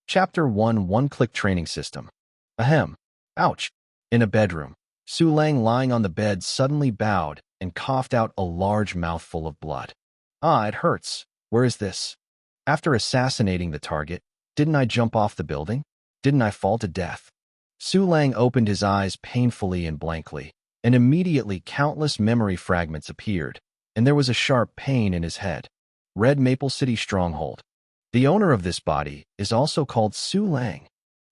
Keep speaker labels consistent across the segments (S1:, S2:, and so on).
S1: Chapter 1 One-Click Training System. Ahem. Ouch. In a bedroom, Su Lang, lying on the bed, suddenly bowed and coughed out a large mouthful of blood. Ah, it hurts. Where is this? After assassinating the target, didn't I jump off the building? Didn't I fall to death? Su Lang opened his eyes painfully and blankly, and immediately countless memory fragments appeared, and there was a sharp pain in his head. Red Maple City Stronghold. The owner of this body is also called Su Lang.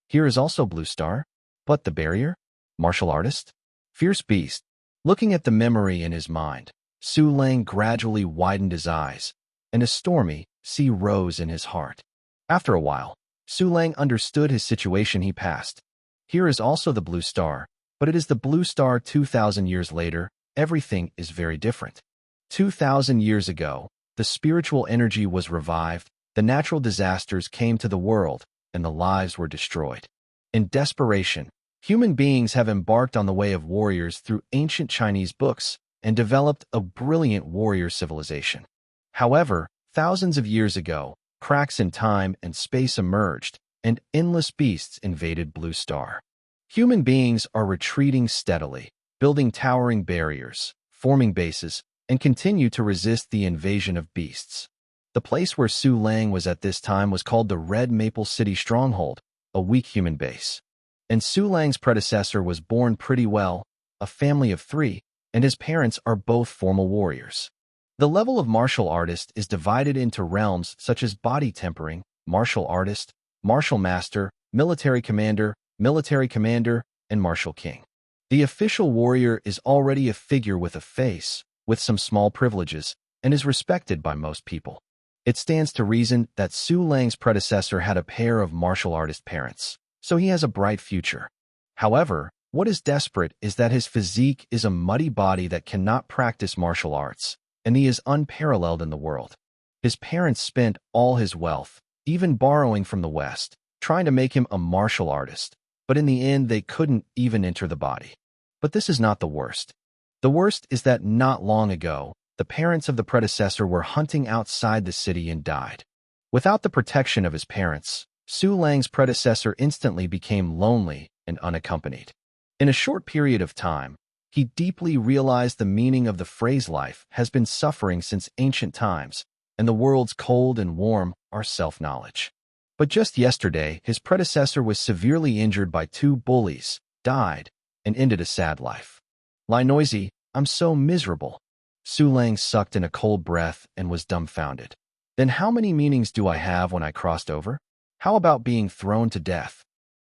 S1: Here is also Blue Star. But the barrier? Martial artist? Fierce beast. Looking at the memory in his mind, Su Lang gradually widened his eyes, and a stormy sea rose in his heart. After a while, Su Lang understood his situation. He passed. Here is also the Blue Star, but it is the Blue Star 2,000 years later. Everything is very different. 2,000 years ago, the spiritual energy was revived, the natural disasters came to the world, and the lives were destroyed. In desperation, human beings have embarked on the way of warriors through ancient Chinese books and developed a brilliant warrior civilization. However, thousands of years ago, cracks in time and space emerged, and endless beasts invaded Blue Star. Human beings are retreating steadily, building towering barriers, forming bases, and continue to resist the invasion of beasts. The place where Su Lang was at this time was called the Red Maple City Stronghold, a weak human base. And Su Lang's predecessor was born pretty well, a family of 3, and his parents are both formal warriors. The level of martial artist is divided into realms such as body tempering, martial artist, martial master, military commander, and martial king. The official warrior is already a figure with a face, with some small privileges, and is respected by most people. It stands to reason that Su Lang's predecessor had a pair of martial artist parents, so he has a bright future. However, what is desperate is that his physique is a muddy body that cannot practice martial arts, and he is unparalleled in the world. His parents spent all his wealth, even borrowing from the West, trying to make him a martial artist, but in the end they couldn't even enter the body. But this is not the worst. The worst is that not long ago, the parents of the predecessor were hunting outside the city and died. Without the protection of his parents, Su Lang's predecessor instantly became lonely and unaccompanied. In a short period of time, he deeply realized the meaning of the phrase life has been suffering since ancient times, and the world's cold and warm are self-knowledge. But just yesterday, his predecessor was severely injured by 2 bullies, died, and ended a sad life. Lie noisy, I'm so miserable. Su Lang sucked in a cold breath and was dumbfounded. Then how many meanings do I have when I crossed over? How about being thrown to death?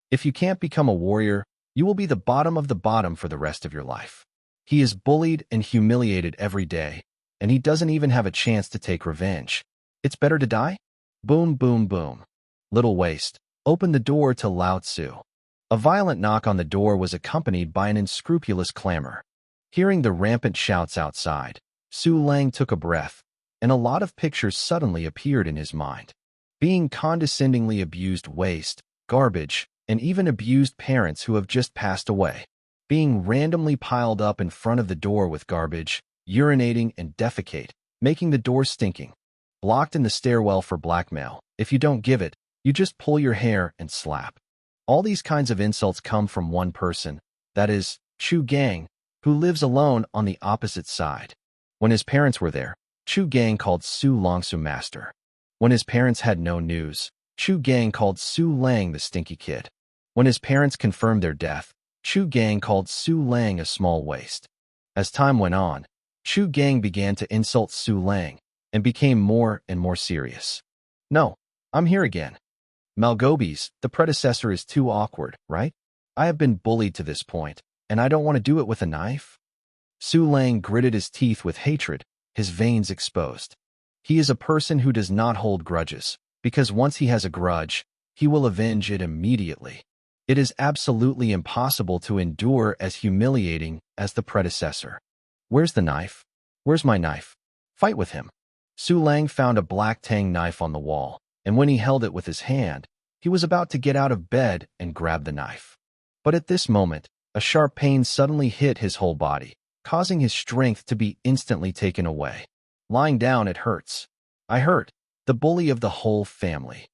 S1: If you can't become a warrior, you will be the bottom of the bottom for the rest of your life. He is bullied and humiliated every day, and he doesn't even have a chance to take revenge. It's better to die? Boom, boom, boom. Little waste, open the door to Lao Tzu. A violent knock on the door was accompanied by an unscrupulous clamor. Hearing the rampant shouts outside, Su Lang took a breath, and a lot of pictures suddenly appeared in his mind. Being condescendingly abused waste, garbage, and even abused parents who have just passed away. Being randomly piled up in front of the door with garbage, urinating and defecate, making the door stinking. Blocked in the stairwell for blackmail. If you don't give it, you just pull your hair and slap. All these kinds of insults come from one person, that is, Chu Gang, who lives alone on the opposite side. When his parents were there, Chu Gang called Su Longsu master. When his parents had no news, Chu Gang called Su Lang the stinky kid. When his parents confirmed their death, Chu Gang called Su Lang a small waste. As time went on, Chu Gang began to insult Su Lang and became more and more serious. No, I'm here again. Malgobes, the predecessor, is too awkward, right? I have been bullied to this point, and I don't want to do it with a knife. Su Lang gritted his teeth with hatred, his veins exposed. He is a person who does not hold grudges, because once he has a grudge, he will avenge it immediately. It is absolutely impossible to endure as humiliating as the predecessor. Where's the knife? Where's my knife? Fight with him. Su Lang found a black tang knife on the wall, and when he held it with his hand, he was about to get out of bed and grab the knife. But at this moment, a sharp pain suddenly hit his whole body, causing his strength to be instantly taken away. Lying down, it hurts. I hurt, the bully of the whole family.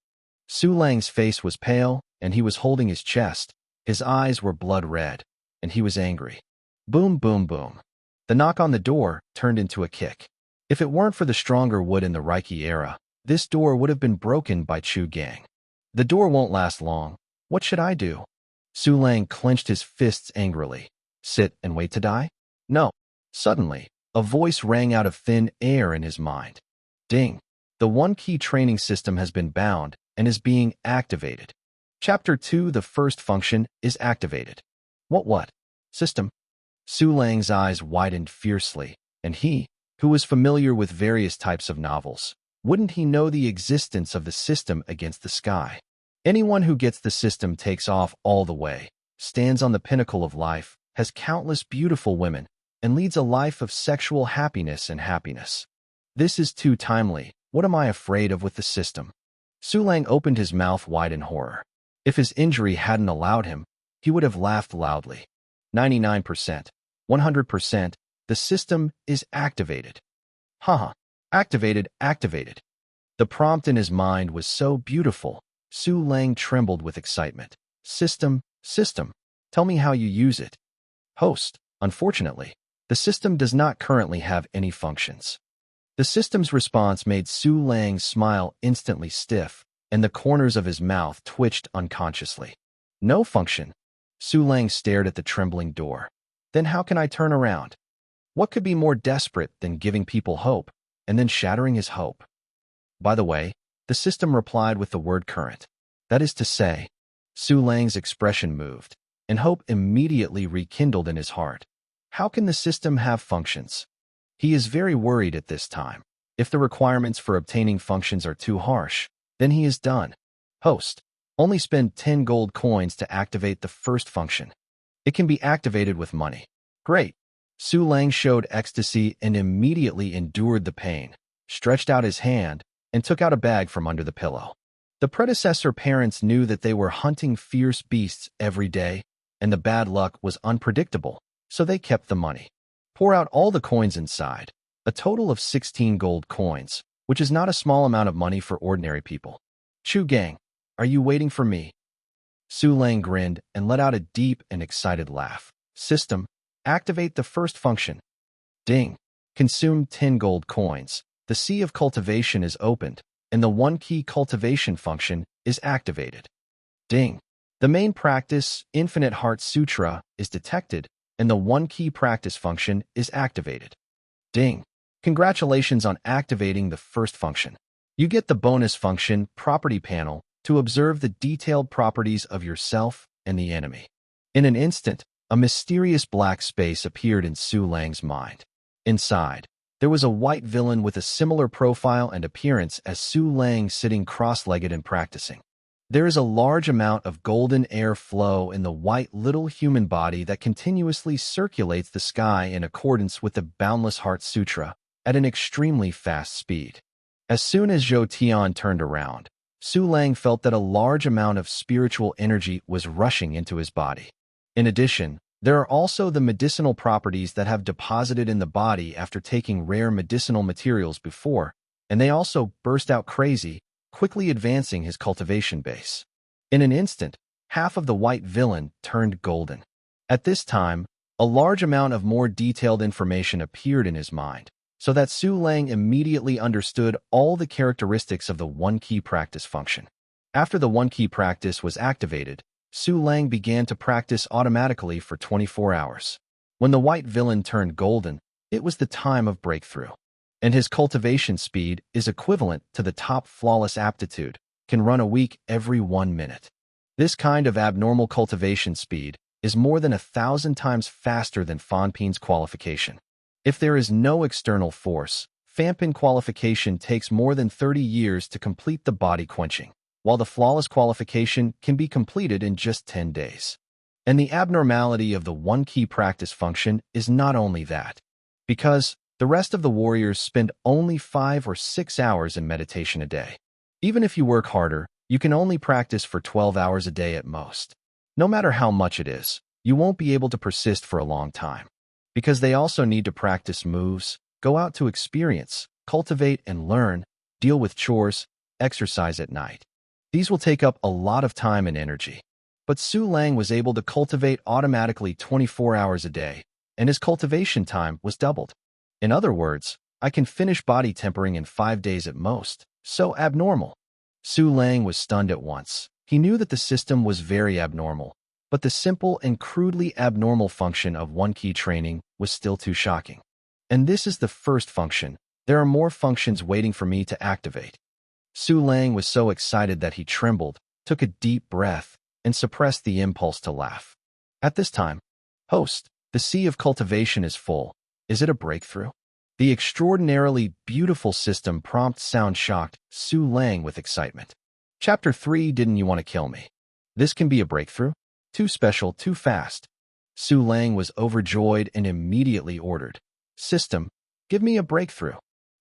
S1: Su Lang's face was pale, and he was holding his chest. His eyes were blood red, and he was angry. Boom, boom, boom. The knock on the door turned into a kick. If it weren't for the stronger wood in the Reiki era, this door would have been broken by Chu Gang. The door won't last long. What should I do? Su Lang clenched his fists angrily. Sit and wait to die? No. Suddenly, a voice rang out of thin air in his mind. Ding. The one-key training system has been bound and is being activated. Chapter 2, the first function, is activated. What? System? Su Lang's eyes widened fiercely, and he, who was familiar with various types of novels, wouldn't he know the existence of the system against the sky? Anyone who gets the system takes off all the way, stands on the pinnacle of life, has countless beautiful women, and leads a life of sexual happiness and happiness. This is too timely. What am I afraid of with the system? Su Lang opened his mouth wide in horror. If his injury hadn't allowed him, he would have laughed loudly. 99%, 100%, the system is activated. Haha, activated. The prompt in his mind was so beautiful, Su Lang trembled with excitement. System, tell me how you use it. Host, unfortunately, the system does not currently have any functions. The system's response made Su Lang's smile instantly stiff, and the corners of his mouth twitched unconsciously. No function. Su Lang stared at the trembling door. Then how can I turn around? What could be more desperate than giving people hope, and then shattering his hope? By the way, the system replied with the word current. That is to say, Su Lang's expression moved, and hope immediately rekindled in his heart. How can the system have functions? He is very worried at this time. If the requirements for obtaining functions are too harsh, then he is done. Host, only spend 10 gold coins to activate the first function. It can be activated with money. Great. Su Lang showed ecstasy and immediately endured the pain, stretched out his hand, and took out a bag from under the pillow. The predecessor parents knew that they were hunting fierce beasts every day, and the bad luck was unpredictable, so they kept the money. Pour out all the coins inside, a total of 16 gold coins, which is not a small amount of money for ordinary people. Chu Gang, are you waiting for me? Su Lang grinned and let out a deep and excited laugh. System, activate the first function. Ding. Consume 10 gold coins. The sea of cultivation is opened, and the one-key cultivation function is activated. Ding. The main practice, Infinite Heart Sutra, is detected, and the one-key practice function is activated. Ding. Congratulations on activating the first function. You get the bonus function, Property Panel, to observe the detailed properties of yourself and the enemy. In an instant, a mysterious black space appeared in Su Lang's mind. Inside, there was a white villain with a similar profile and appearance as Su Lang sitting cross-legged and practicing. There is a large amount of golden air flow in the white little human body that continuously circulates the sky in accordance with the Boundless Heart Sutra at an extremely fast speed. As soon as Zhou Tian turned around, Su Lang felt that a large amount of spiritual energy was rushing into his body. In addition, there are also the medicinal properties that have deposited in the body after taking rare medicinal materials before, and they also burst out crazy, quickly advancing his cultivation base. In an instant, half of the white villain turned golden. At this time, a large amount of more detailed information appeared in his mind, so that Su Lang immediately understood all the characteristics of the one-key practice function. After the one-key practice was activated, Su Lang began to practice automatically for 24 hours. When the white villain turned golden, it was the time of breakthrough. And his cultivation speed is equivalent to the top flawless aptitude, can run a week every 1 minute. This kind of abnormal cultivation speed is more than 1,000 times faster than Fanpin's qualification. If there is no external force, Fanpin qualification takes more than 30 years to complete the body quenching, while the flawless qualification can be completed in just 10 days. And the abnormality of the one-key practice function is not only that, because the rest of the warriors spend only 5 or 6 hours in meditation a day. Even if you work harder, you can only practice for 12 hours a day at most. No matter how much it is, you won't be able to persist for a long time. Because they also need to practice moves, go out to experience, cultivate and learn, deal with chores, exercise at night. These will take up a lot of time and energy. But Su Lang was able to cultivate automatically 24 hours a day, and his cultivation time was doubled. In other words, I can finish body tempering in 5 days at most. So abnormal. Su Lang was stunned at once. He knew that the system was very abnormal, but the simple and crudely abnormal function of one key training was still too shocking. And this is the first function. There are more functions waiting for me to activate. Su Lang was so excited that he trembled, took a deep breath, and suppressed the impulse to laugh. At this time, host, the sea of cultivation is full. Is it a breakthrough? The extraordinarily beautiful system prompt sound shocked Su Lang with excitement. Chapter 3. Didn't you want to kill me? This can be a breakthrough? Too special, too fast. Su Lang was overjoyed and immediately ordered, System, give me a breakthrough.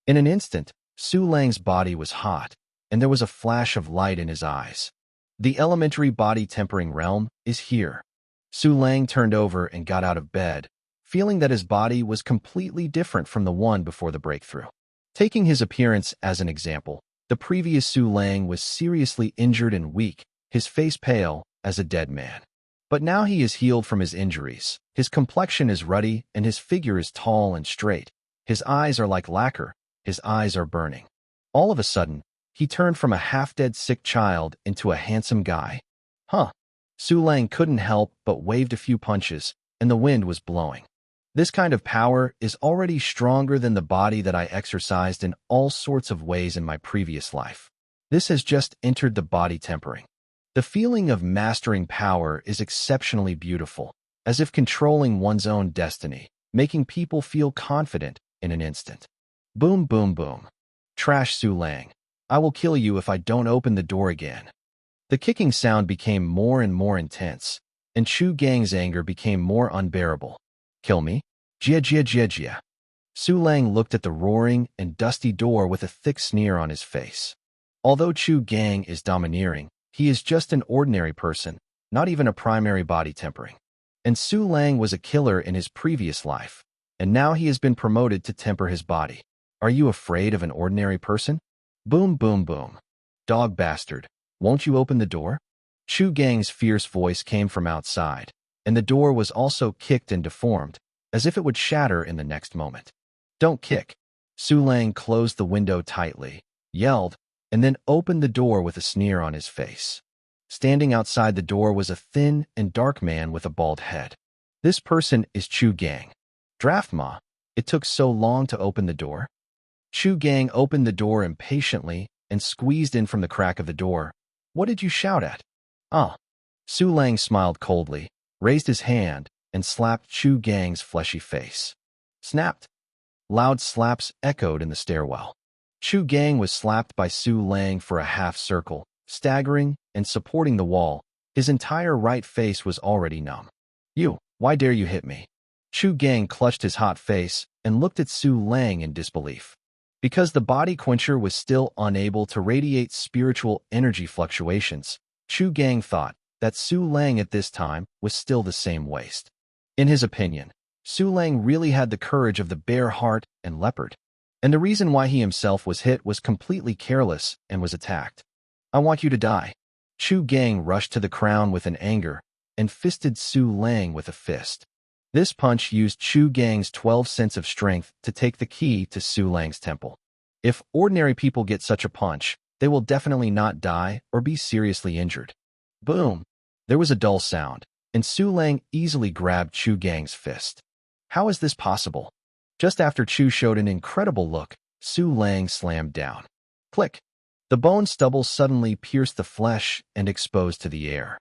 S1: In an instant, Su Lang's body was hot, and there was a flash of light in his eyes. The elementary body tempering realm is here. Su Lang turned over and got out of bed, feeling that his body was completely different from the one before the breakthrough. Taking his appearance as an example, the previous Su Lang was seriously injured and weak, his face pale as a dead man. But now he is healed from his injuries. His complexion is ruddy and his figure is tall and straight. His eyes are like lacquer. His eyes are burning. All of a sudden, he turned from a half-dead sick child into a handsome guy. Su Lang couldn't help but waved a few punches, and the wind was blowing. This kind of power is already stronger than the body that I exercised in all sorts of ways in my previous life. This has just entered the body tempering. The feeling of mastering power is exceptionally beautiful, as if controlling one's own destiny, making people feel confident in an instant. Boom, boom, boom. Trash Su Lang. I will kill you if I don't open the door again. The kicking sound became more and more intense, and Chu Gang's anger became more unbearable. Kill me? Jia jia jia jia. Su Lang looked at the roaring and dusty door with a thick sneer on his face. Although Chu Gang is domineering, he is just an ordinary person, not even a primary body tempering. And Su Lang was a killer in his previous life, and now he has been promoted to temper his body. Are you afraid of an ordinary person? Boom, boom, boom. Dog bastard, won't you open the door? Chu Gang's fierce voice came from outside, and the door was also kicked and deformed, as if it would shatter in the next moment. Don't kick. Su Lang closed the window tightly, yelled, and then opened the door with a sneer on his face. Standing outside the door was a thin and dark man with a bald head. This person is Chu Gang. Draftma, it took so long to open the door. Chu Gang opened the door impatiently and squeezed in from the crack of the door. What did you shout at? Su Lang smiled coldly, raised his hand, and slapped Chu Gang's fleshy face. Snapped. Loud slaps echoed in the stairwell. Chu Gang was slapped by Su Lang for a half circle, staggering and supporting the wall. His entire right face was already numb. Why dare you hit me? Chu Gang clutched his hot face and looked at Su Lang in disbelief. Because the body quencher was still unable to radiate spiritual energy fluctuations, Chu Gang thought that Su Lang at this time was still the same waste. In his opinion, Su Lang really had the courage of the bear heart and leopard. And the reason why he himself was hit was completely careless and was attacked. I want you to die. Chu Gang rushed to the crown with an anger and fisted Su Lang with a fist. This punch used Chu Gang's 12 cents of strength to take the key to Su Lang's temple. If ordinary people get such a punch, they will definitely not die or be seriously injured. Boom! There was a dull sound, and Su Lang easily grabbed Chu Gang's fist. How is this possible? Just after Chu showed an incredible look, Su Lang slammed down. Click! The bone stubble suddenly pierced the flesh and exposed to the air.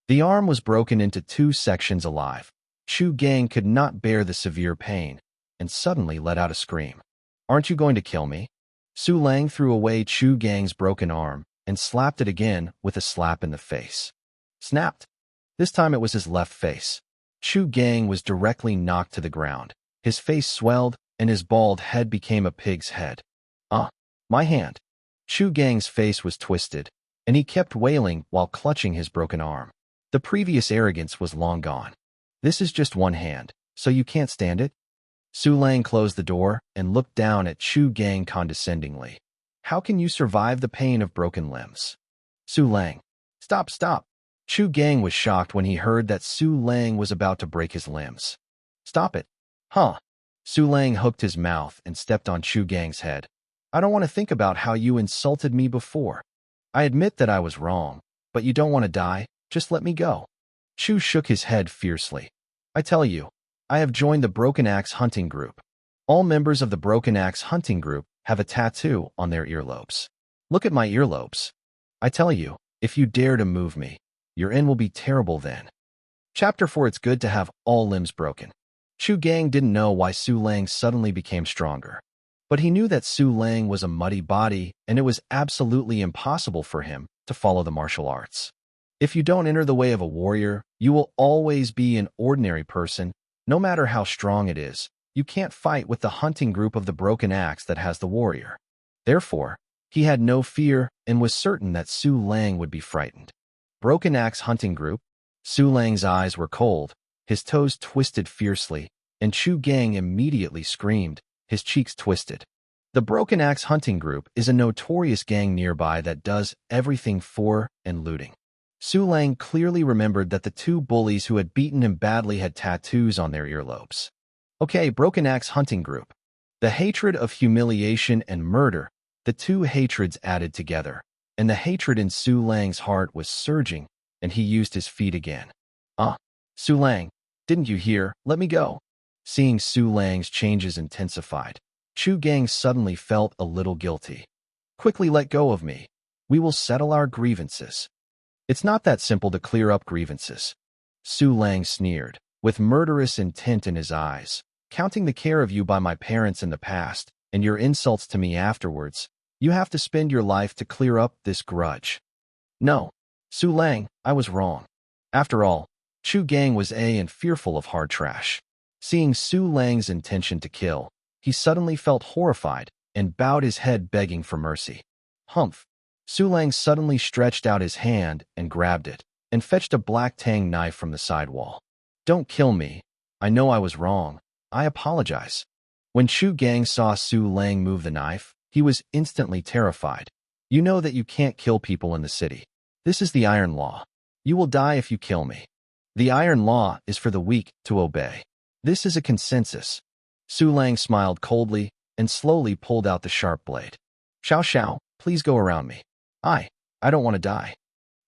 S1: The arm was broken into 2 sections alive. Chu Gang could not bear the severe pain, and suddenly let out a scream. Aren't you going to kill me? Su Lang threw away Chu Gang's broken arm and slapped it again with a slap in the face. Snapped. This time it was his left face. Chu Gang was directly knocked to the ground. His face swelled, and his bald head became a pig's head. My hand. Chu Gang's face was twisted, and he kept wailing while clutching his broken arm. The previous arrogance was long gone. This is just one hand, so you can't stand it? Su Lang closed the door and looked down at Chu Gang condescendingly. How can you survive the pain of broken limbs? Su Lang. Stop, stop. Chu Gang was shocked when he heard that Su Lang was about to break his limbs. Stop it. Huh. Su Lang hooked his mouth and stepped on Chu Gang's head. I don't want to think about how you insulted me before. I admit that I was wrong, but you don't want to die? Just let me go. Chu shook his head fiercely. I tell you, I have joined the Broken Axe hunting group. All members of the Broken Axe hunting group have a tattoo on their earlobes. Look at my earlobes. I tell you, if you dare to move me, your end will be terrible then. Chapter 4. It's good to have all limbs broken. Chu Gang didn't know why Su Lang suddenly became stronger. But he knew that Su Lang was a muddy body, and it was absolutely impossible for him to follow the martial arts. If you don't enter the way of a warrior, you will always be an ordinary person, no matter how strong it is. You can't fight with the hunting group of the Broken Axe that has the warrior. Therefore, he had no fear and was certain that Su Lang would be frightened. Broken Axe hunting group. Su Lang's eyes were cold, his toes twisted fiercely, and Chu Gang immediately screamed, his cheeks twisted. The Broken Axe hunting group is a notorious gang nearby that does everything for and looting. Su Lang clearly remembered that the two bullies who had beaten him badly had tattoos on their earlobes. Okay, Broken Axe hunting group. The hatred of humiliation and murder, the two hatreds added together, and the hatred in Su Lang's heart was surging, and he used his feet again. Su Lang, didn't you hear? Let me go. Seeing Su Lang's changes intensified, Chu Gang suddenly felt a little guilty. Quickly let go of me. We will settle our grievances. It's not that simple to clear up grievances. Su Lang sneered, with murderous intent in his eyes. Counting the care of you by my parents in the past, and your insults to me afterwards, you have to spend your life to clear up this grudge. No, Su Lang, I was wrong. After all, Chu Gang was and fearful of hard trash. Seeing Su Lang's intention to kill, he suddenly felt horrified and bowed his head begging for mercy. Humph! Su Lang suddenly stretched out his hand and grabbed it, and fetched a black tang knife from the side wall. Don't kill me. I know I was wrong. I apologize. When Chu Gang saw Su Lang move the knife, he was instantly terrified. You know that you can't kill people in the city. This is the Iron Law. You will die if you kill me. The Iron Law is for the weak to obey. This is a consensus. Su Lang smiled coldly and slowly pulled out the sharp blade. Xiao Xiao, please go around me. I don't want to die.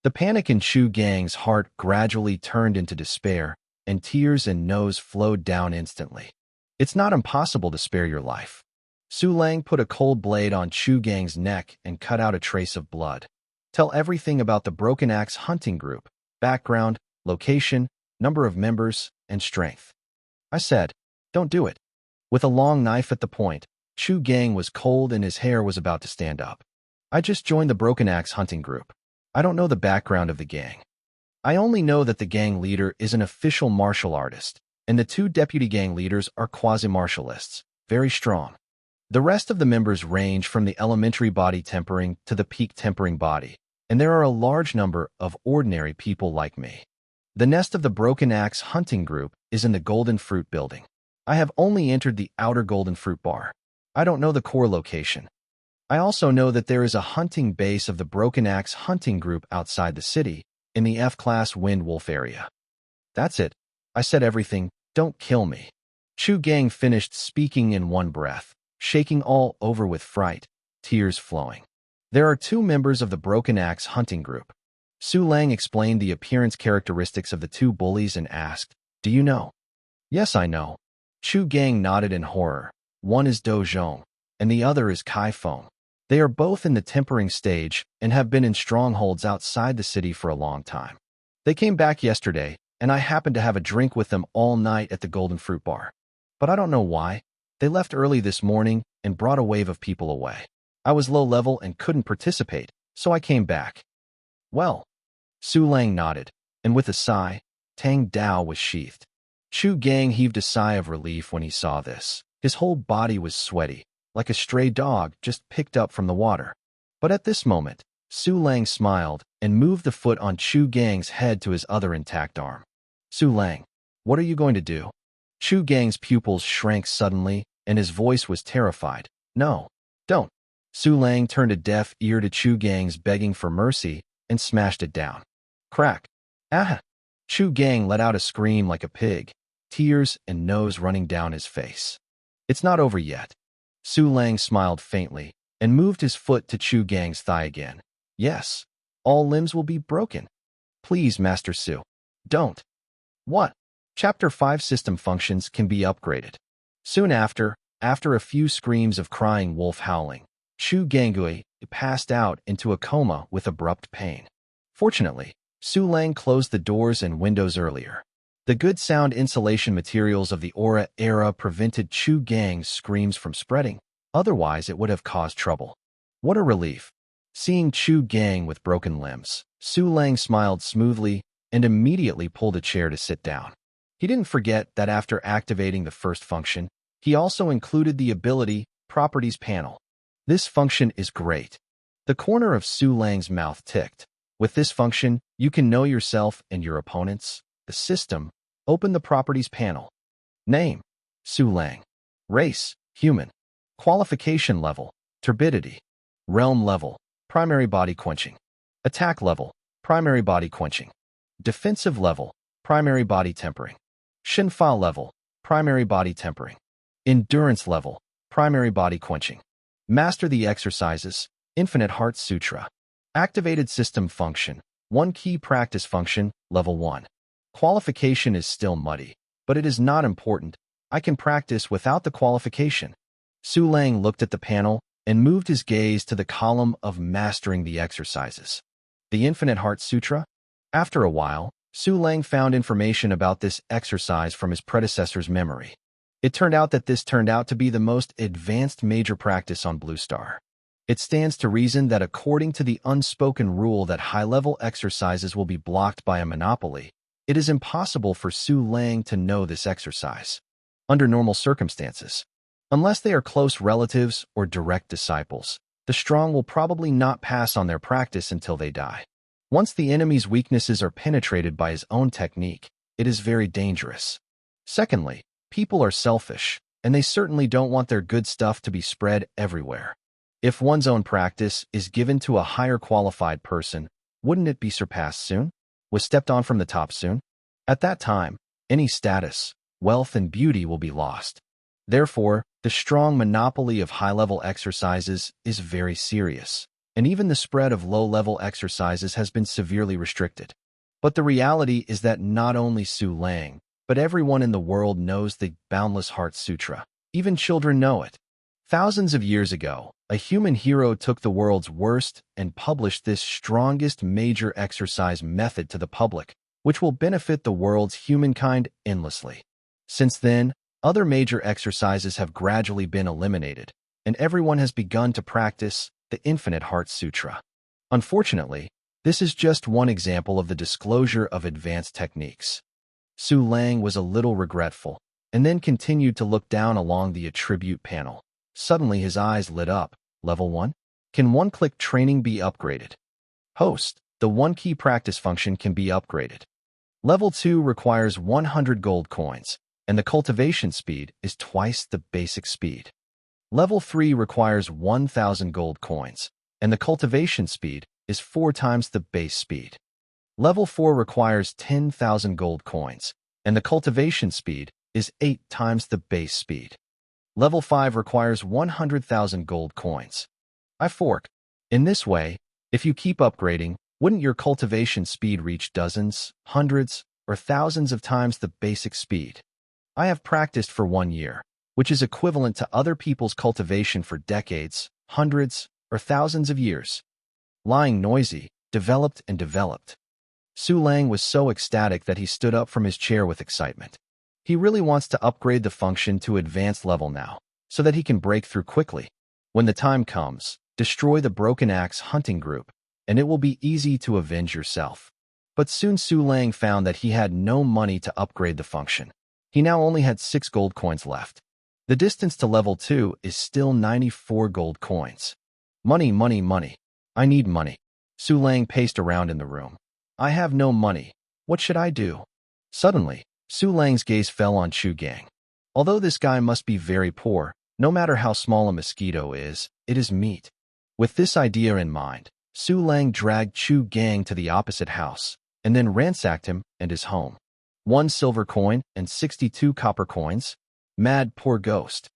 S1: The panic in Chu Gang's heart gradually turned into despair, and tears and nose flowed down instantly. It's not impossible to spare your life. Su Lang put a cold blade on Chu Gang's neck and cut out a trace of blood. Tell everything about the Broken Axe hunting group, background, location, number of members, and strength. I said, don't do it. With a long knife at the point, Chu Gang was cold and his hair was about to stand up. I just joined the Broken Axe hunting group. I don't know the background of the gang. I only know that the gang leader is an official martial artist, and the two deputy gang leaders are quasi-martialists, very strong. The rest of the members range from the elementary body tempering to the peak tempering body, and there are a large number of ordinary people like me. The nest of the Broken Axe hunting group is in the Golden Fruit building. I have only entered the outer Golden Fruit bar. I don't know the core location. I also know that there is a hunting base of the Broken Axe hunting group outside the city, in the F-class Wind Wolf area. That's it. I said everything. Don't kill me. Chu Gang finished speaking in one breath, shaking all over with fright, tears flowing. There are two members of the Broken Axe hunting group. Su Lang explained the appearance characteristics of the two bullies and asked, do you know? Yes, I know. Chu Gang nodded in horror. One is Do Zhong, and the other is Kai Feng. They are both in the tempering stage and have been in strongholds outside the city for a long time. They came back yesterday, and I happened to have a drink with them all night at the Golden Fruit Bar. But I don't know why. They left early this morning and brought a wave of people away. I was low level and couldn't participate, so I came back. Well, Su Lang nodded, and with a sigh, Tang Dao was sheathed. Chu Gang heaved a sigh of relief when he saw this. His whole body was sweaty, like a stray dog just picked up from the water. But at this moment, Su Lang smiled and moved the foot on Chu Gang's head to his other intact arm. Su Lang, what are you going to do? Chu Gang's pupils shrank suddenly, and his voice was terrified. No, don't. Su Lang turned a deaf ear to Chu Gang's begging for mercy and smashed it down. Crack. Ah! Chu Gang let out a scream like a pig, tears and nose running down his face. It's not over yet. Su Lang smiled faintly and moved his foot to Chu Gang's thigh again. Yes, all limbs will be broken. Please, Master Su. Don't. What? Chapter 5 System functions can be upgraded. Soon after a few screams of crying wolf howling, Chu Gangui passed out into a coma with abrupt pain. Fortunately, Su Lang closed the doors and windows earlier. The good sound insulation materials of the Aura era prevented Chu Gang's screams from spreading, otherwise it would have caused trouble. What a relief. Seeing Chu Gang with broken limbs, Su Lang smiled smoothly and immediately pulled a chair to sit down. He didn't forget that after activating the first function, he also included the ability Properties panel. This function is great. The corner of Su Lang's mouth ticked. With this function, you can know yourself and your opponents. The system. Open the Properties panel. Name: Su Lang. Race: human. Qualification level: turbidity. Realm level: primary body quenching. Attack level: primary body quenching. Defensive level: primary body tempering. Shinfa level: primary body tempering. Endurance level: primary body quenching. Master the exercises: Infinite Heart Sutra. Activated system function: 1 key practice function, level 1. Qualification is still muddy, but it is not important. I can practice without the qualification. Su Lang looked at the panel and moved his gaze to the column of mastering the exercises. The Infinite Heart Sutra? After a while, Su Lang found information about this exercise from his predecessor's memory. It turned out that this turned out to be the most advanced major practice on Blue Star. It stands to reason that according to the unspoken rule that high-level exercises will be blocked by a monopoly, it is impossible for Su Lang to know this exercise. Under normal circumstances, unless they are close relatives or direct disciples, the strong will probably not pass on their practice until they die. Once the enemy's weaknesses are penetrated by his own technique, it is very dangerous. Secondly, people are selfish, and they certainly don't want their good stuff to be spread everywhere. If one's own practice is given to a higher qualified person, wouldn't it be surpassed soon? Was stepped on from the top soon? At that time, any status, wealth, and beauty will be lost. Therefore, the strong monopoly of high-level exercises is very serious, and even the spread of low-level exercises has been severely restricted. But the reality is that not only Su Lang, but everyone in the world knows the Boundless Heart Sutra. Even children know it. Thousands of years ago, a human hero took the world's worst and published this strongest major exercise method to the public, which will benefit the world's humankind endlessly. Since then, other major exercises have gradually been eliminated, and everyone has begun to practice the Infinite Heart Sutra. Unfortunately, this is just one example of the disclosure of advanced techniques. Su Lang was a little regretful, and then continued to look down along the attribute panel. Suddenly his eyes lit up. Level 1? Can one-click training be upgraded? Host, the 1 key practice function can be upgraded. Level 2 requires 100 gold coins, and the cultivation speed is twice the basic speed. Level 3 requires 1,000 gold coins, and the cultivation speed is 4 times the base speed. Level 4 requires 10,000 gold coins, and the cultivation speed is 8 times the base speed. Level 5 requires 100,000 gold coins. I fork. In this way, if you keep upgrading, wouldn't your cultivation speed reach dozens, hundreds, or thousands of times the basic speed? I have practiced for 1 year, which is equivalent to other people's cultivation for decades, hundreds, or thousands of years. Lying noisy, developed and developed. Su Lang was so ecstatic that he stood up from his chair with excitement. He really wants to upgrade the function to advanced level now, so that he can break through quickly. When the time comes, destroy the Broken Axe hunting group, and it will be easy to avenge yourself. But soon Su Lang found that he had no money to upgrade the function. He now only had 6 gold coins left. The distance to level 2 is still 94 gold coins. Money, money, money. I need money. Su Lang paced around in the room. I have no money. What should I do? Suddenly, Su Lang's gaze fell on Chu Gang. Although this guy must be very poor, no matter how small a mosquito is, it is meat. With this idea in mind, Su Lang dragged Chu Gang to the opposite house, and then ransacked him and his home. 1 silver coin and 62 copper coins. Mad poor ghost.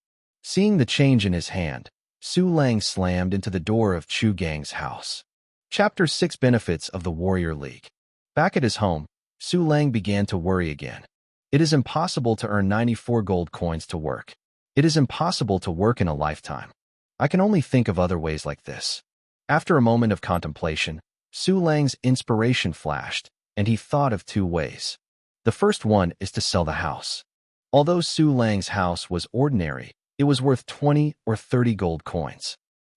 S1: Seeing the change in his hand, Su Lang slammed into the door of Chu Gang's house. Chapter 6 Benefits of the Warrior League. Back at his home, Su Lang began to worry again. It is impossible to earn 94 gold coins to work. It is impossible to work in a lifetime. I can only think of other ways like this. After a moment of contemplation, Su Lang's inspiration flashed, and he thought of 2 ways. The first one is to sell the house. Although Su Lang's house was ordinary, it was worth 20 or 30 gold coins.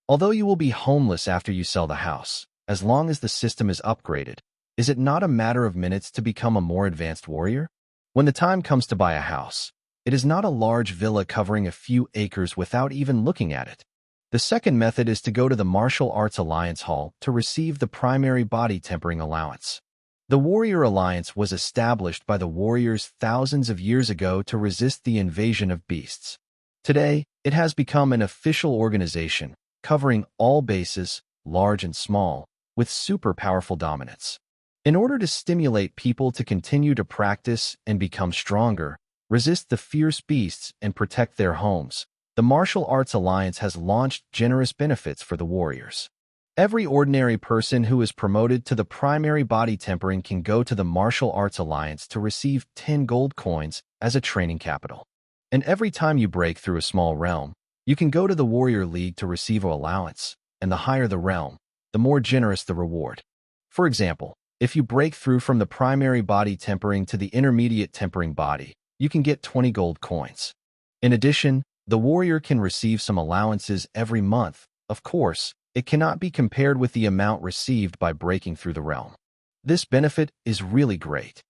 S1: Although you will be homeless after you sell the house, as long as the system is upgraded, is it not a matter of minutes to become a more advanced warrior? When the time comes to buy a house, it is not a large villa covering a few acres without even looking at it. The second method is to go to the Martial Arts Alliance Hall to receive the primary body tempering allowance. The Warrior Alliance was established by the warriors thousands of years ago to resist the invasion of beasts. Today, it has become an official organization, covering all bases, large and small, with super powerful dominance. In order to stimulate people to continue to practice and become stronger, resist the fierce beasts, and protect their homes, the Martial Arts Alliance has launched generous benefits for the warriors. Every ordinary person who is promoted to the primary body tempering can go to the Martial Arts Alliance to receive 10 gold coins as a training capital. And every time you break through a small realm, you can go to the Warrior League to receive an allowance, and the higher the realm, the more generous the reward. For example, if you break through from the primary body tempering to the intermediate tempering body, you can get 20 gold coins. In addition, the warrior can receive some allowances every month. Of course, it cannot be compared with the amount received by breaking through the realm. This benefit is really great.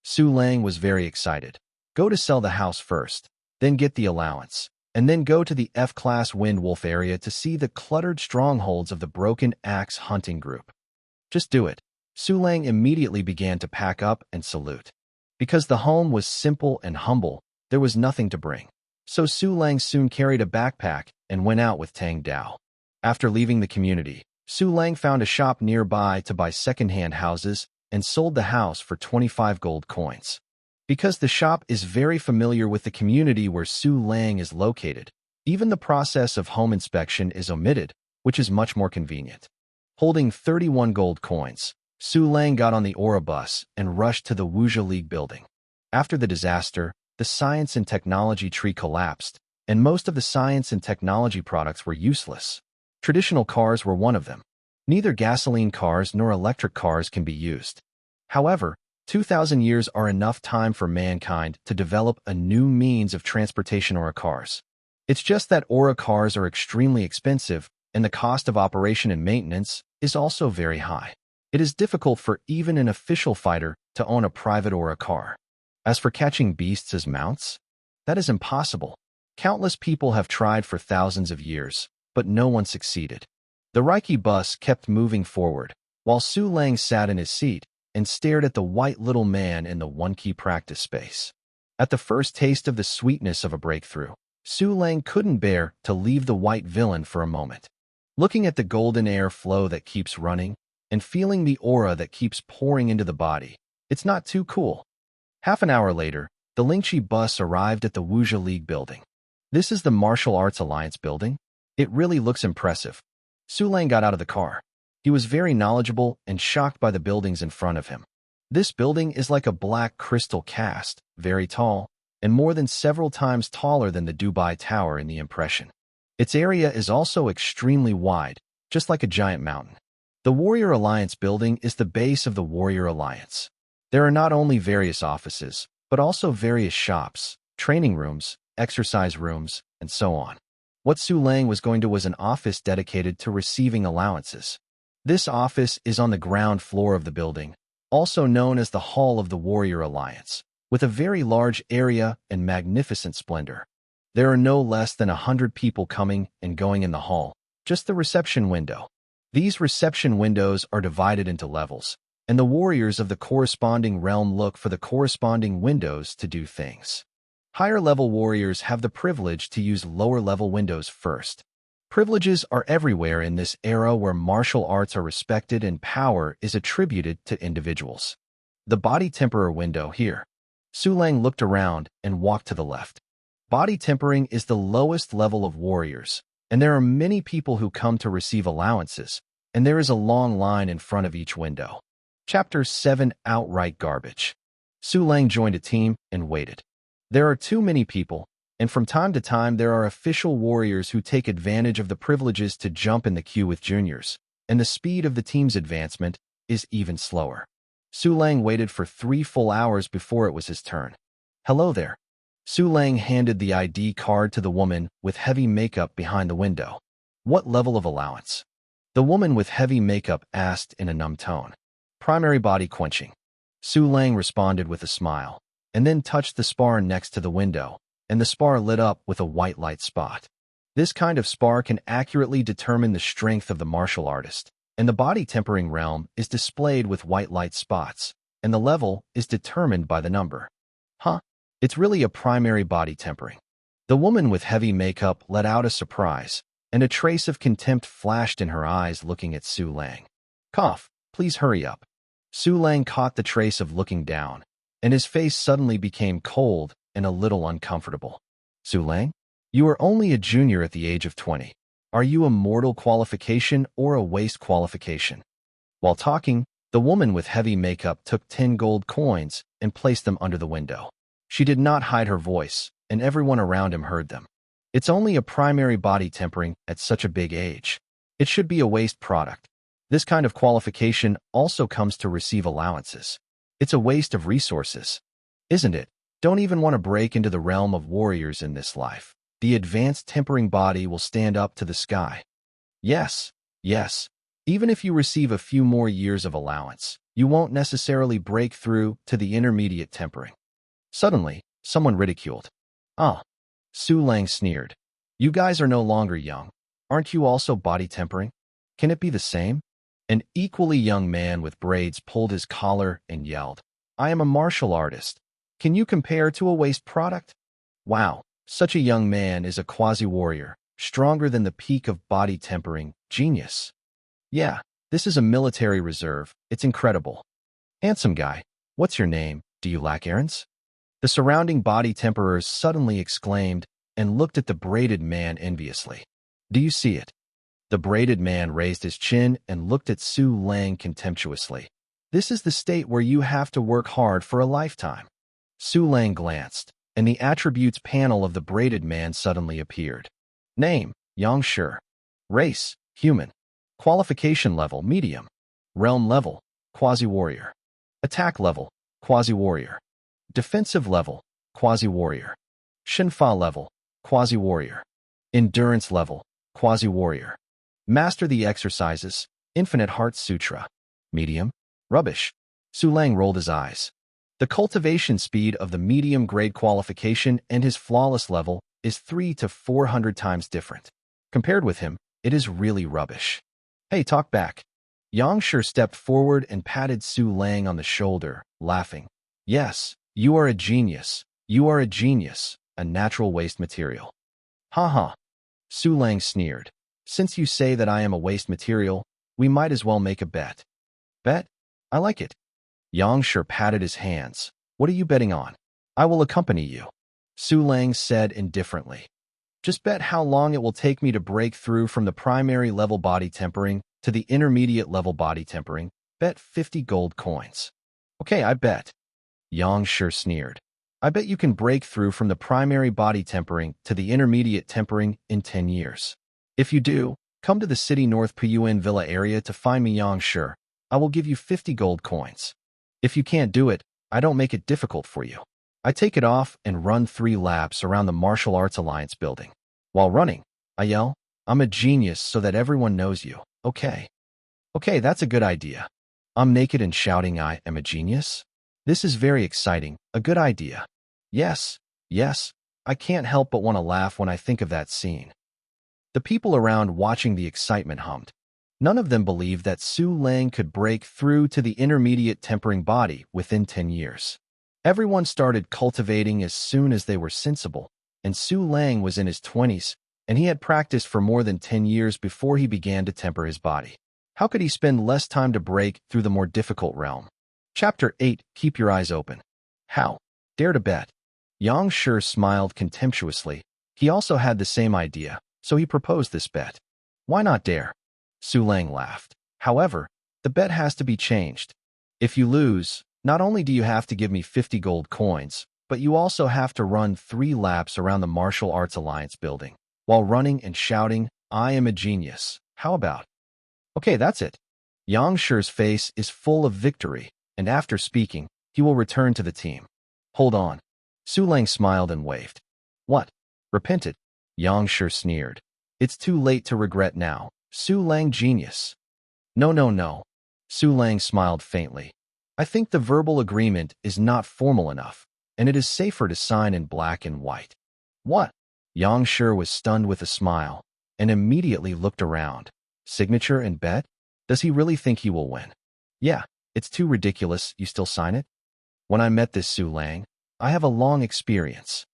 S1: Su Lang was very excited. Go to sell the house first, then get the allowance, and then go to the F-class Wind Wolf area to see the cluttered strongholds of the Broken Axe hunting group. Just do it. Su Lang immediately began to pack up and salute. Because the home was simple and humble, there was nothing to bring. So Su Lang soon carried a backpack and went out with Tang Dao. After leaving the community, Su Lang found a shop nearby to buy second-hand houses and sold the house for 25 gold coins. Because the shop is very familiar with the community where Su Lang is located, even the process of home inspection is omitted, which is much more convenient. Holding 31 gold coins, Su Lang got on the Aura bus and rushed to the Wuxia League building. After the disaster, the science and technology tree collapsed, and most of the science and technology products were useless. Traditional cars were one of them. Neither gasoline cars nor electric cars can be used. However, 2,000 years are enough time for mankind to develop a new means of transportation Aura cars. It's just that Aura cars are extremely expensive, and the cost of operation and maintenance is also very high. It is difficult for even an official fighter to own a private Aura car. As for catching beasts as mounts, that is impossible. Countless people have tried for thousands of years, but no one succeeded. The Reiki bus kept moving forward, while Su Lang sat in his seat and stared at the white little man in the one-key practice space. At the first taste of the sweetness of a breakthrough, Su Lang couldn't bear to leave the white villain for a moment. Looking at the golden air flow that keeps running and feeling the aura that keeps pouring into the body, it's not too cool. Half an hour later, the Lingqi bus arrived at the Wuxia League building. This is the Martial Arts Alliance building? It really looks impressive. Su Lang got out of the car. He was very knowledgeable and shocked by the buildings in front of him. This building is like a black crystal cast, very tall, and more than several times taller than the Dubai Tower in the impression. Its area is also extremely wide, just like a giant mountain. The Warrior Alliance building is the base of the Warrior Alliance. There are not only various offices, but also various shops, training rooms, exercise rooms, and so on. What Su Lang was going to was an office dedicated to receiving allowances. This office is on the ground floor of the building, also known as the Hall of the Warrior Alliance, with a very large area and magnificent splendor. There are no less than 100 people coming and going in the hall, just the reception window. These reception windows are divided into levels, and the warriors of the corresponding realm look for the corresponding windows to do things. Higher-level warriors have the privilege to use lower-level windows first. Privileges are everywhere in this era where martial arts are respected and power is attributed to individuals. The body temperer window here. Su Lang looked around and walked to the left. Body tempering is the lowest level of warriors, and there are many people who come to receive allowances, and there is a long line in front of each window. Chapter 7 Outright Garbage. Su Lang joined a team and waited. There are too many people, and from time to time there are official warriors who take advantage of the privileges to jump in the queue with juniors, and the speed of the team's advancement is even slower. Su Lang waited for 3 full hours before it was his turn. Hello there. Su Lang handed the ID card to the woman with heavy makeup behind the window. What level of allowance? The woman with heavy makeup asked in a numb tone. Primary body quenching. Su Lang responded with a smile, and then touched the spar next to the window, and the spar lit up with a white light spot. This kind of spar can accurately determine the strength of the martial artist, and the body tempering realm is displayed with white light spots, and the level is determined by the number. Huh? It's really a primary body tempering. The woman with heavy makeup let out a surprise, and a trace of contempt flashed in her eyes looking at Su Lang. Cough, please hurry up. Su Lang caught the trace of looking down, and his face suddenly became cold and a little uncomfortable. Su Lang? You are only a junior at the age of 20. Are you a mortal qualification or a waste qualification? While talking, the woman with heavy makeup took 10 gold coins and placed them under the window. She did not hide her voice, and everyone around him heard them. It's only a primary body tempering at such a big age. It should be a waste product. This kind of qualification also comes to receive allowances. It's a waste of resources. Isn't it? Don't even want to break into the realm of warriors in this life. The advanced tempering body will stand up to the sky. Yes, yes. Even if you receive a few more years of allowance, you won't necessarily break through to the intermediate tempering. Suddenly, someone ridiculed. Ah, Su Lang sneered. You guys are no longer young. Aren't you also body tempering? Can it be the same? An equally young man with braids pulled his collar and yelled, I am a martial artist. Can you compare to a waste product? Wow, such a young man is a quasi-warrior, stronger than the peak of body tempering, genius. Yeah, this is a military reserve. It's incredible. Handsome guy, what's your name? Do you lack errands? The surrounding body temperers suddenly exclaimed and looked at the braided man enviously. Do you see it? The braided man raised his chin and looked at Su Lang contemptuously. This is the state where you have to work hard for a lifetime. Su Lang glanced, and the attributes panel of the braided man suddenly appeared. Name, Yang Shi. Race, human. Qualification level, medium. Realm level, quasi-warrior. Attack level, quasi-warrior. Defensive level, quasi-warrior. Shinfa level, quasi-warrior. Endurance level, quasi-warrior. Master the exercises, Infinite Heart Sutra. Medium. Rubbish. Su Lang rolled his eyes. The cultivation speed of the medium-grade qualification and his flawless level is 300 to 400 times different. Compared with him, it is really rubbish. Hey, talk back. Yang Shi stepped forward and patted Su Lang on the shoulder, laughing. Yes, you are a genius. You are a genius, a natural waste material. Ha ha. Su Lang sneered. Since you say that I am a waste material, we might as well make a bet. Bet? I like it. Yang Shi patted his hands. What are you betting on? I will accompany you. Su Lang said indifferently. Just bet how long it will take me to break through from the primary level body tempering to the intermediate level body tempering. Bet 50 gold coins. Okay, I bet. Yang Shi sneered. I bet you can break through from the primary body tempering to the intermediate tempering in 10 years. If you do, come to the city North Puyuan Villa area to find me Yang Shi. I will give you 50 gold coins. If you can't do it, I don't make it difficult for you. I take it off and run 3 laps around the Martial Arts Alliance building. While running, I yell, I'm a genius so that everyone knows you. Okay. Okay, that's a good idea. I'm naked and shouting I am a genius? This is very exciting, a good idea. Yes, yes, I can't help but want to laugh when I think of that scene. The people around watching the excitement hummed. None of them believed that Su Lang could break through to the intermediate tempering body within 10 years. Everyone started cultivating as soon as they were sensible, and Su Lang was in his 20s, and he had practiced for more than 10 years before he began to temper his body. How could he spend less time to break through the more difficult realm? Chapter 8. Keep your eyes open. How? Dare to bet. Yang Shi smiled contemptuously. He also had the same idea, so he proposed this bet. Why not dare? Su Lang laughed. However, the bet has to be changed. If you lose, not only do you have to give me 50 gold coins, but you also have to run 3 laps around the Martial Arts Alliance building, while running and shouting, "I am a genius." How about? Okay, that's it. Yang Shi's face is full of victory, and after speaking, he will return to the team. Hold on. Su Lang smiled and waved. What? Repented? Yang Shi sneered. It's too late to regret now. Su Lang genius. No, no, no. Su Lang smiled faintly. I think the verbal agreement is not formal enough, and it is safer to sign in black and white. What? Yang Shi was stunned with a smile, and immediately looked around. Signature and bet? Does he really think he will win? Yeah, it's too ridiculous. You still sign it? When I met this Su Lang, I have a long experience.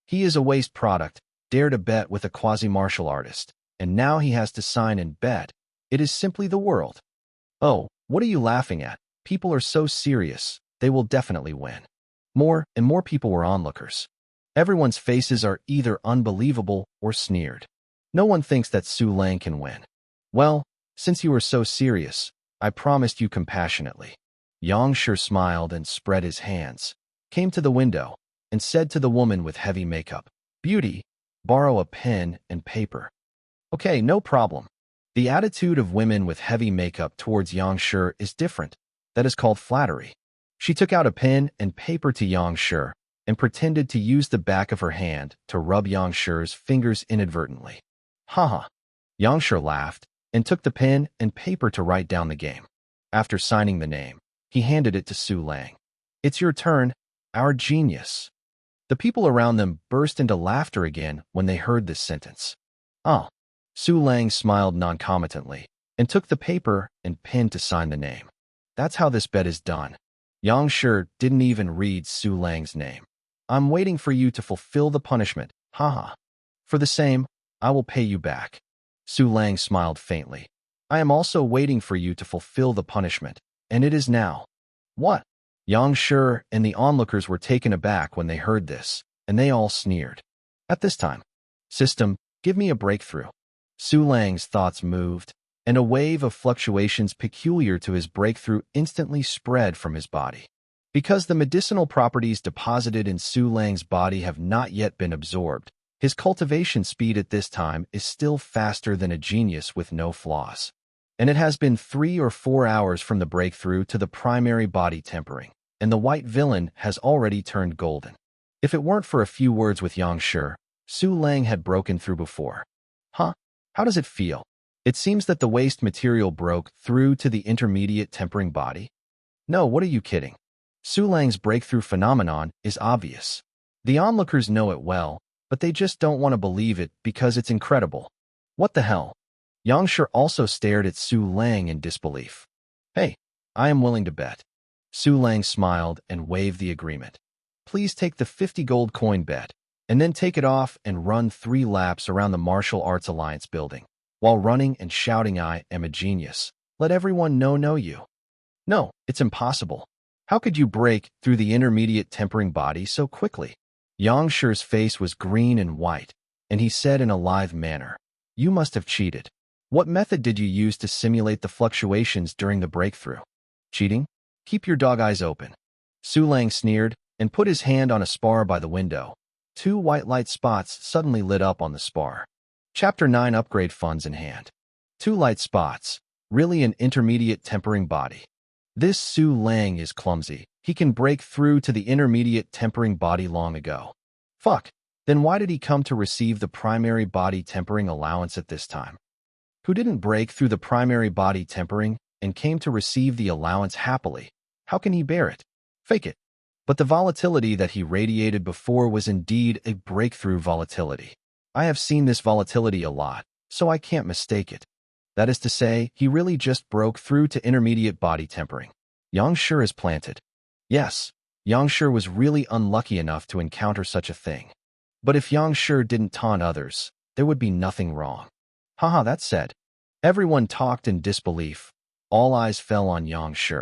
S1: He is a waste product, dare to bet with a quasi-martial artist, and now he has to sign and bet. It is simply the world. Oh, what are you laughing at? People are so serious, they will definitely win. More and more people were onlookers. Everyone's faces are either unbelievable or sneered. No one thinks that Su Lang can win. Well, since you are so serious, I promised you compassionately. Yang Shi smiled and spread his hands, came to the window, and said to the woman with heavy makeup, "Beauty, borrow a pen and paper." Okay, no problem. The attitude of women with heavy makeup towards Yang Shi is different. That is called flattery. She took out a pen and paper to Yang Shi and pretended to use the back of her hand to rub Yang Shi's fingers inadvertently. Haha. Yang Shi laughed and took the pen and paper to write down the game. After signing the name, he handed it to Su Lang. It's your turn, our genius. The people around them burst into laughter again when they heard this sentence. Oh. Su Lang smiled noncommittently and took the paper and pen to sign the name. That's how this bet is done. Yang Shi didn't even read Su Lang's name. I'm waiting for you to fulfill the punishment, haha. For the same, I will pay you back. Su Lang smiled faintly. I am also waiting for you to fulfill the punishment, and it is now. What? Yang Shi and the onlookers were taken aback when they heard this, and they all sneered. At this time, system, give me a breakthrough. Su Lang's thoughts moved, and a wave of fluctuations peculiar to his breakthrough instantly spread from his body. Because the medicinal properties deposited in Su Lang's body have not yet been absorbed, his cultivation speed at this time is still faster than a genius with no flaws. And it has been 3 or 4 hours from the breakthrough to the primary body tempering, and the white villain has already turned golden. If it weren't for a few words with Yang Shi, Su Lang had broken through before. Huh? How does it feel? It seems that the waste material broke through to the intermediate tempering body. No, what are you kidding? Su Lang's breakthrough phenomenon is obvious. The onlookers know it well, but they just don't want to believe it because it's incredible. What the hell? Yang Shi also stared at Su Lang in disbelief. Hey, I am willing to bet. Su Lang smiled and waved the agreement. Please take the 50 gold coin bet, and then take it off and run 3 laps around the Martial Arts Alliance building, while running and shouting, "I am a genius. Let everyone know you." No, it's impossible. How could you break through the intermediate tempering body so quickly? Yang Shi's face was green and white, and he said in a live manner, "You must have cheated. What method did you use to simulate the fluctuations during the breakthrough? Cheating? Keep your dog eyes open." Su Lang sneered and put his hand on a spar by the window. 2 white light spots suddenly lit up on the spar. Chapter 9. Upgrade funds in hand. 2 light spots. Really an intermediate tempering body. This Su Lang is clumsy. He can break through to the intermediate tempering body long ago. Fuck. Then why did he come to receive the primary body tempering allowance at this time? Who didn't break through the primary body tempering and came to receive the allowance happily? How can he bear it? Fake it. But the volatility that he radiated before was indeed a breakthrough volatility. I have seen this volatility a lot, so I can't mistake it. That is to say, he really just broke through to intermediate body tempering. Yang Shi is planted. Yes, Yang Shi was really unlucky enough to encounter such a thing. But if Yang Shi didn't taunt others, there would be nothing wrong. Haha, that said. Everyone talked in disbelief. All eyes fell on Yang Shi.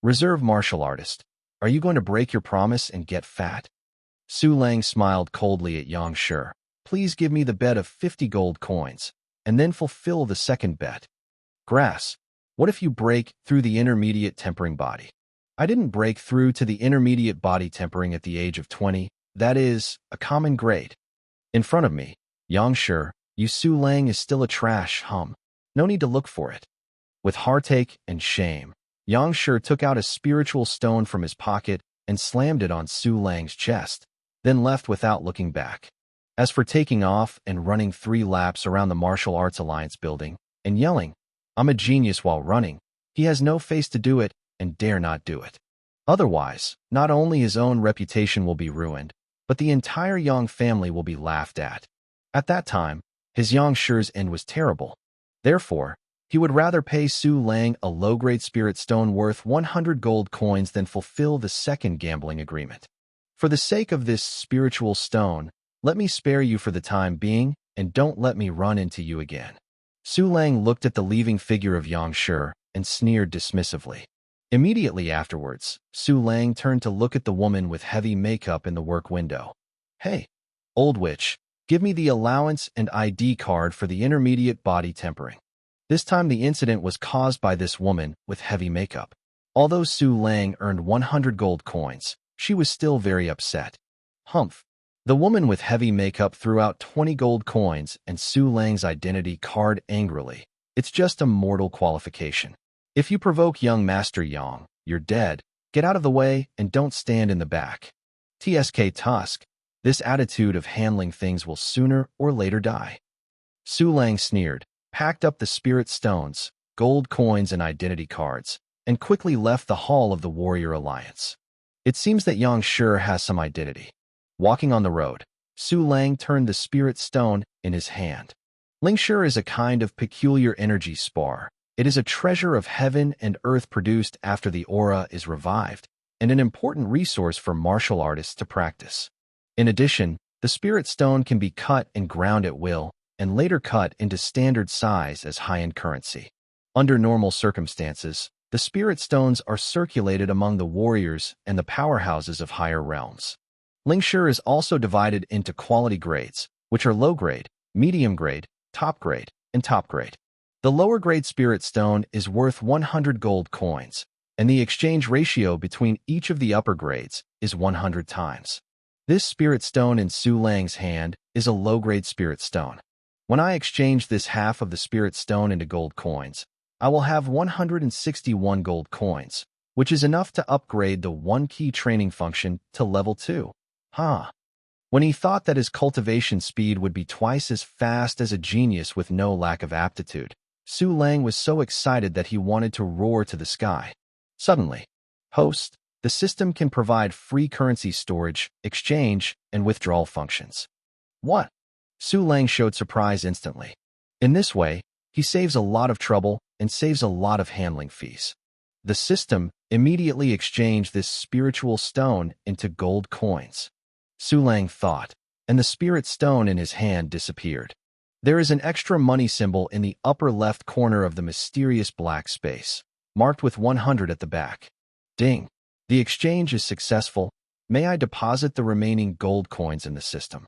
S1: Reserve martial artist. Are you going to break your promise and get fat? Su Lang smiled coldly at Yang Shi. Please give me the bet of 50 gold coins, and then fulfill the second bet. Grass. What if you break through the intermediate tempering body? I didn't break through to the intermediate body tempering at the age of 20. That is, a common grade. In front of me, Yang Shi, you Su Lang is still a trash hum. No need to look for it. With heartache and shame, Yang Shi took out a spiritual stone from his pocket and slammed it on Su Lang's chest, then left without looking back. As for taking off and running 3 laps around the Martial Arts Alliance building and yelling, I'm a genius while running, he has no face to do it and dare not do it. Otherwise, not only his own reputation will be ruined, but the entire Yang family will be laughed at. At that time, his Yang Shi's end was terrible. Therefore, he would rather pay Su Lang a low-grade spirit stone worth 100 gold coins than fulfill the second gambling agreement. For the sake of this spiritual stone, let me spare you for the time being, and don't let me run into you again. Su Lang looked at the leaving figure of Yang Shi and sneered dismissively. Immediately afterwards, Su Lang turned to look at the woman with heavy makeup in the work window. Hey, old witch, give me the allowance and ID card for the intermediate body tempering. This time the incident was caused by this woman with heavy makeup. Although Su Lang earned 100 gold coins, she was still very upset. Humph. The woman with heavy makeup threw out 20 gold coins and Su Lang's identity card angrily. It's just a mortal qualification. If you provoke young Master Yang, you're dead. Get out of the way and don't stand in the back. TSK Tusk. This attitude of handling things will sooner or later die. Su Lang sneered, packed up the spirit stones, gold coins and identity cards, and quickly left the hall of the Warrior Alliance. It seems that Yang Shi has some identity. Walking on the road, Su Lang turned the spirit stone in his hand. Lingshi is a kind of peculiar energy spar. It is a treasure of heaven and earth produced after the aura is revived, and an important resource for martial artists to practice. In addition, the spirit stone can be cut and ground at will, and later cut into standard size as high-end currency. Under normal circumstances, the spirit stones are circulated among the warriors and the powerhouses of higher realms. Lingshi is also divided into quality grades, which are low grade, medium grade, top grade, and top grade. The lower grade spirit stone is worth 100 gold coins, and the exchange ratio between each of the upper grades is 100 times. This spirit stone in Su Lang's hand is a low-grade spirit stone. When I exchange this half of the spirit stone into gold coins, I will have 161 gold coins, which is enough to upgrade the one-key training function to level 2. When he thought that his cultivation speed would be twice as fast as a genius with no lack of aptitude, Su Lang was so excited that he wanted to roar to the sky. Suddenly, host, the system can provide free currency storage, exchange, and withdrawal functions. What? Su Lang showed surprise instantly. In this way, he saves a lot of trouble and saves a lot of handling fees. The system immediately exchanged this spiritual stone into gold coins. Su Lang thought, and the spirit stone in his hand disappeared. There is an extra money symbol in the upper left corner of the mysterious black space, marked with 100 at the back. Ding! The exchange is successful. May I deposit the remaining gold coins in the system?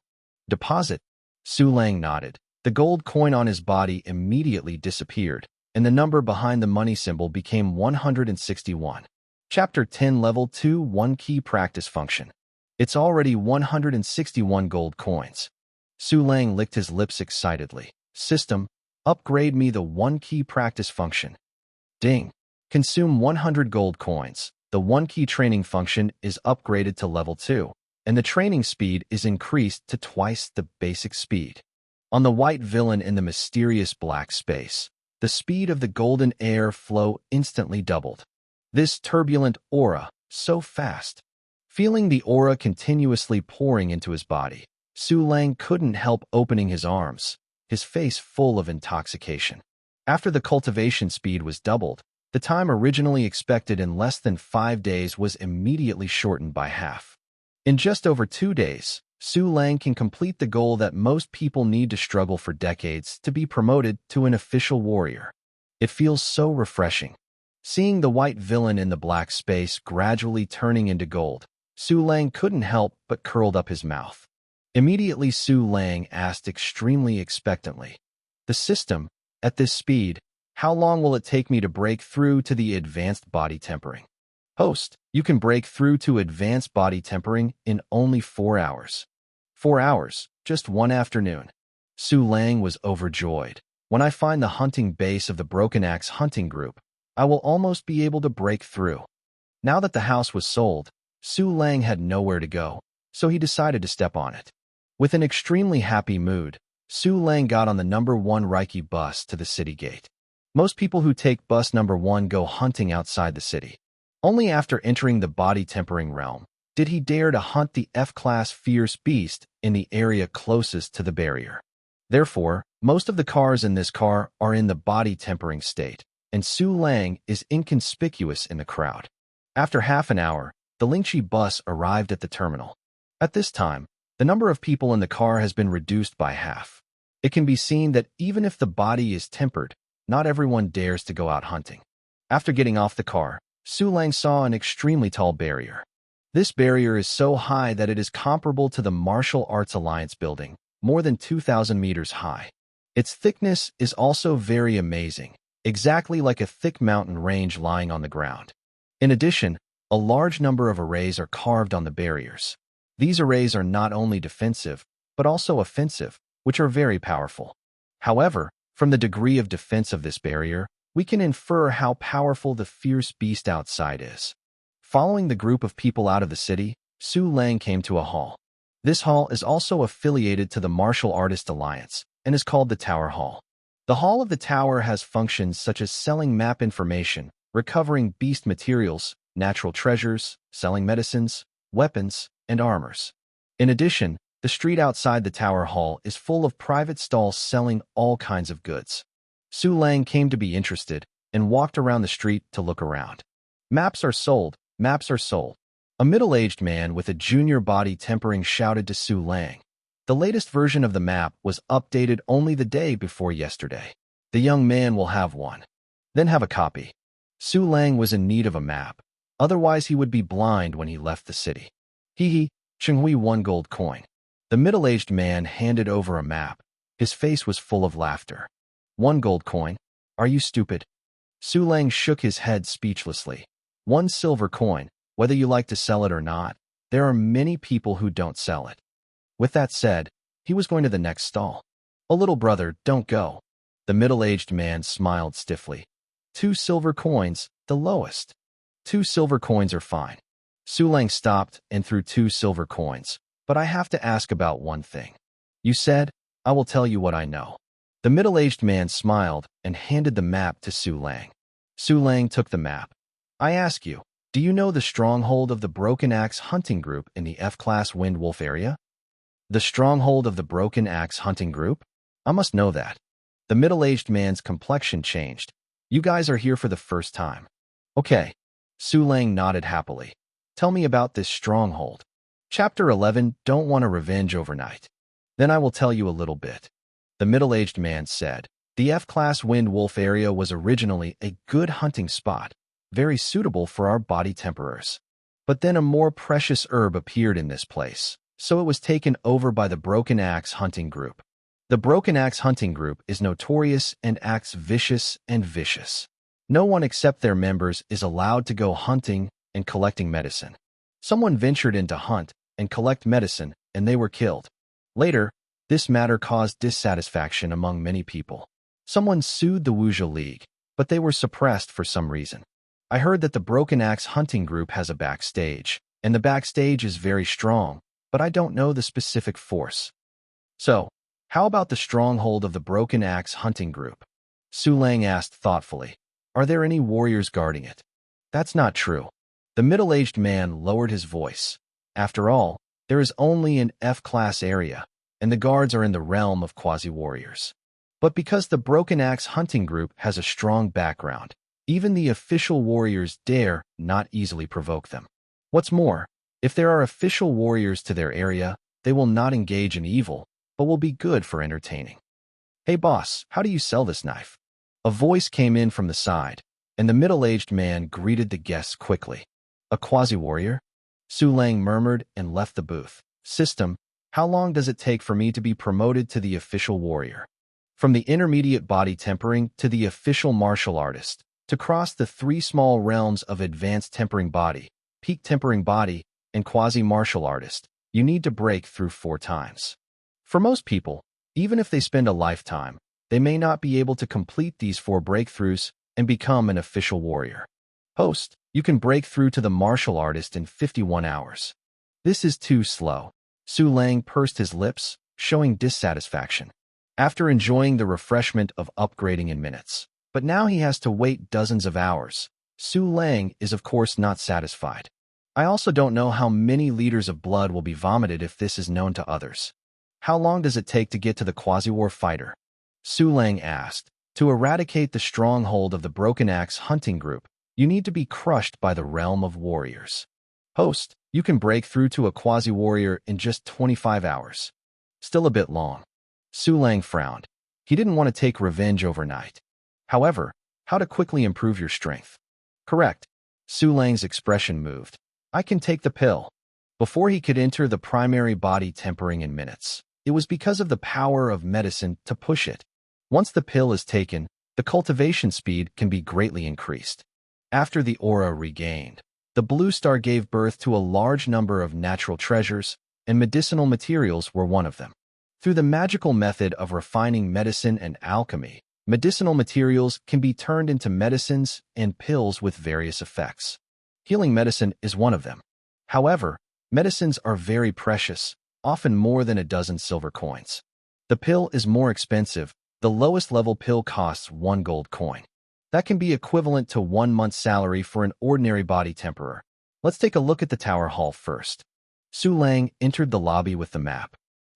S1: Deposit? Su Lang nodded. The gold coin on his body immediately disappeared, and the number behind the money symbol became 161. Chapter 10 Level 2 One Key Practice Function. It's already 161 gold coins. Su Lang licked his lips excitedly. System, upgrade me the one key practice function. Ding. Consume 100 gold coins. The one key training function is upgraded to level 2, and the training speed is increased to twice the basic speed. On the white villain in the mysterious black space, the speed of the golden air flow instantly doubled. This turbulent aura, so fast. Feeling the aura continuously pouring into his body, Su Lang couldn't help opening his arms, his face full of intoxication. After the cultivation speed was doubled, the time originally expected in less than 5 days was immediately shortened by half. In just over 2 days, Su Lang can complete the goal that most people need to struggle for decades to be promoted to an official warrior. It feels so refreshing. Seeing the white villain in the black space gradually turning into gold, Su Lang couldn't help but curled up his mouth. Immediately Su Lang asked extremely expectantly, "The system, at this speed, how long will it take me to break through to the advanced body tempering?" Host, you can break through to advanced body tempering in only 4 hours. 4 hours, just one afternoon. Su Lang was overjoyed. When I find the hunting base of the Broken Axe hunting group, I will almost be able to break through. Now that the house was sold, Su Lang had nowhere to go, so he decided to step on it. With an extremely happy mood, Su Lang got on the number 1 Reiki bus to the city gate. Most people who take bus number 1 go hunting outside the city. Only after entering the body tempering realm did he dare to hunt the F-class fierce beast in the area closest to the barrier. Therefore, most of the cars in this car are in the body tempering state, and Su Lang is inconspicuous in the crowd. After half an hour, the Lingxi bus arrived at the terminal. At this time, the number of people in the car has been reduced by half. It can be seen that even if the body is tempered, not everyone dares to go out hunting. After getting off the car, Su Lang saw an extremely tall barrier. This barrier is so high that it is comparable to the Martial Arts Alliance building, more than 2,000 meters high. Its thickness is also very amazing, exactly like a thick mountain range lying on the ground. In addition, a large number of arrays are carved on the barriers. These arrays are not only defensive, but also offensive, which are very powerful. However, from the degree of defense of this barrier, we can infer how powerful the fierce beast outside is. Following the group of people out of the city, Su Lang came to a hall. This hall is also affiliated to the Martial Artist Alliance and is called the Tower Hall. The Hall of the Tower has functions such as selling map information, recovering beast materials, natural treasures, selling medicines, weapons, and armors. In addition, the street outside the Tower Hall is full of private stalls selling all kinds of goods. Su Lang came to be interested and walked around the street to look around. Maps are sold, maps are sold. A middle-aged man with a junior body tempering shouted to Su Lang. The latest version of the map was updated only the day before yesterday. The young man will have one. Then have a copy. Su Lang was in need of a map. Otherwise he would be blind when he left the city. Hee, Chenghui 1 gold coin. The middle-aged man handed over a map. His face was full of laughter. 1 gold coin? Are you stupid? Su Lang shook his head speechlessly. 1 silver coin, whether you like to sell it or not. There are many people who don't sell it. With that said, he was going to the next stall. "Oh, little brother, don't go." The middle-aged man smiled stiffly. 2 silver coins, the lowest. 2 silver coins are fine. Su Lang stopped and threw 2 silver coins. "But I have to ask about one thing." "You said, I will tell you what I know." The middle-aged man smiled and handed the map to Su Lang. Su Lang took the map. "I ask you, do you know the stronghold of the Broken Axe hunting group in the F-class Wind Wolf area?" "The stronghold of the Broken Axe hunting group? I must know that." The middle-aged man's complexion changed. "You guys are here for the first time." "Okay." Su Lang nodded happily. "Tell me about this stronghold." Chapter 11, Don't Want a Revenge Overnight. "Then I will tell you a little bit." The middle-aged man said. The F-class Wind Wolf area was originally a good hunting spot, very suitable for our body temperers. But then a more precious herb appeared in this place, so it was taken over by the Broken Axe hunting group. The Broken Axe hunting group is notorious and acts vicious and vicious. No one except their members is allowed to go hunting and collecting medicine. Someone ventured in to hunt and collect medicine, and they were killed. Later, this matter caused dissatisfaction among many people. Someone sued the Wuxia League, but they were suppressed for some reason. I heard that the Broken Axe hunting group has a backstage, and the backstage is very strong, but I don't know the specific force. So, how about the stronghold of the Broken Axe hunting group? Su Lang asked thoughtfully. Are there any warriors guarding it? That's not true. The middle-aged man lowered his voice. After all, there is only an F-class area, and the guards are in the realm of quasi-warriors. But because the Broken Axe hunting group has a strong background, even the official warriors dare not easily provoke them. What's more, if there are official warriors to their area, They will not engage in evil, but will be good for entertaining. Hey boss, how do you sell this knife? A voice came in from the side, and the middle-aged man greeted the guests quickly. A quasi-warrior? Su Lang murmured and left the booth. System, how long does it take for me to be promoted to the official warrior? From the intermediate body tempering to the official martial artist, to cross the three small realms of advanced tempering body, peak tempering body, and quasi-martial artist, you need to break through 4 times. For most people, even if they spend a lifetime, they may not be able to complete these 4 breakthroughs and become an official warrior. Host, you can break through to the martial artist in 51 hours. This is too slow. Su Lang pursed his lips, showing dissatisfaction. After enjoying the refreshment of upgrading in minutes, but now he has to wait dozens of hours. Su Lang is of course not satisfied. I also don't know how many liters of blood will be vomited if this is known to others. How long does it take to get to the Quasi-War fighter? Su Lang asked. To eradicate the stronghold of the Broken Axe hunting group, you need to be crushed by the realm of warriors. Host, you can break through to a quasi-warrior in just 25 hours. Still a bit long. Su Lang frowned. He didn't want to take revenge overnight. However, how to quickly improve your strength? Correct. Su Lang's expression moved. I can take the pill. Before he could enter the primary body tempering in minutes, it was because of the power of medicine to push it. Once the pill is taken, the cultivation speed can be greatly increased. After the aura regained, the blue star gave birth to a large number of natural treasures, and medicinal materials were one of them. Through the magical method of refining medicine and alchemy, medicinal materials can be turned into medicines and pills with various effects. Healing medicine is one of them. However, medicines are very precious, often more than a dozen silver coins. The pill is more expensive. The lowest level pill costs 1 gold coin. That can be equivalent to 1 month's salary for an ordinary body temperer. Let's take a look at the tower hall first. Su Lang entered the lobby with the map.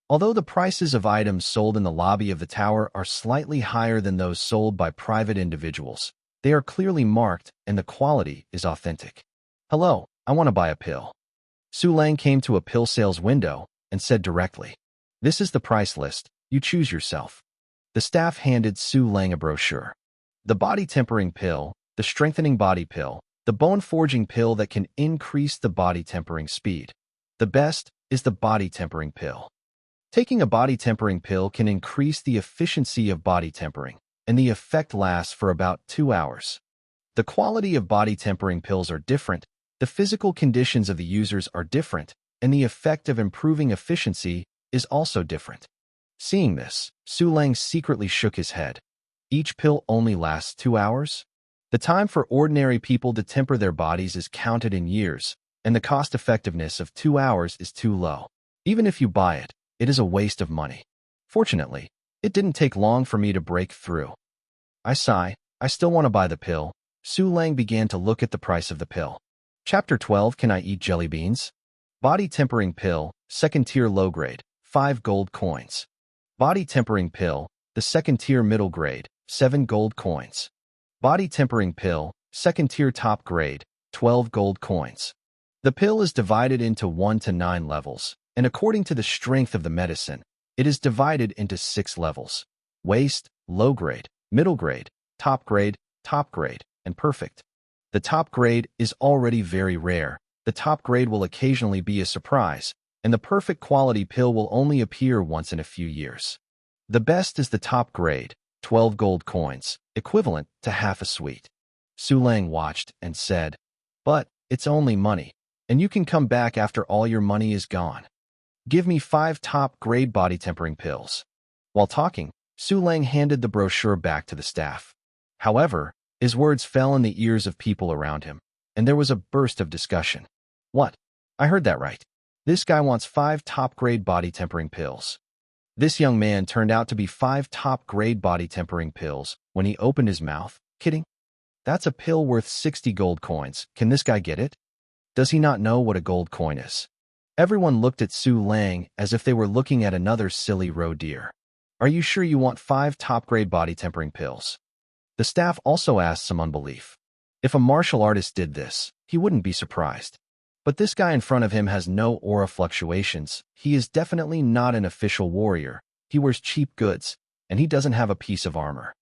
S1: Although the prices of items sold in the lobby of the tower are slightly higher than those sold by private individuals, they are clearly marked and the quality is authentic. Hello, I want to buy a pill. Su Lang came to a pill sales window and said directly, "This is the price list. You choose yourself." The staff handed Su Lang a brochure. The body tempering pill, the strengthening body pill, the bone forging pill that can increase the body tempering speed. The best is the body tempering pill. Taking a body tempering pill can increase the efficiency of body tempering, and the effect lasts for about 2 hours. The quality of body tempering pills are different, the physical conditions of the users are different, and the effect of improving efficiency is also different. Seeing this, Su Lang secretly shook his head. Each pill only lasts 2 hours? The time for ordinary people to temper their bodies is counted in years, and the cost-effectiveness of 2 hours is too low. Even if you buy it, it is a waste of money. Fortunately, it didn't take long for me to break through. I sigh, I still want to buy the pill. Su Lang began to look at the price of the pill. Chapter 12, Can I Eat Jelly Beans? Body Tempering Pill, 2nd Tier Low Grade, 5 gold coins. Body Tempering Pill, the 2nd Tier Middle Grade, 7 gold coins. Body Tempering Pill, 2nd Tier Top Grade, 12 gold coins. The pill is divided into 1 to 9 levels, and according to the strength of the medicine, it is divided into 6 levels: waste, low grade, middle grade, top grade, and perfect. The top grade is already very rare. The top grade will occasionally be a surprise, and the perfect quality pill will only appear once in a few years. The best is the top grade, 12 gold coins, equivalent to half a sweet. Su Lang watched and said, "But it's only money, and you can come back after all your money is gone. Give me 5 top-grade body tempering pills." While talking, Su Lang handed the brochure back to the staff. However, his words fell in the ears of people around him, and there was a burst of discussion. What? I heard that right. This guy wants 5 top-grade body tempering pills. This young man turned out to be 5 top-grade body tempering pills when he opened his mouth. Kidding? That's a pill worth 60 gold coins. Can this guy get it? Does he not know what a gold coin is? Everyone looked at Su Lang as if they were looking at another silly roe deer. Are you sure you want 5 top-grade body tempering pills? The staff also asked some unbelief. If a martial artist did this, he wouldn't be surprised. But this guy in front of him has no aura fluctuations. He is definitely not an official warrior. He wears cheap goods, and he doesn't have a piece of armor.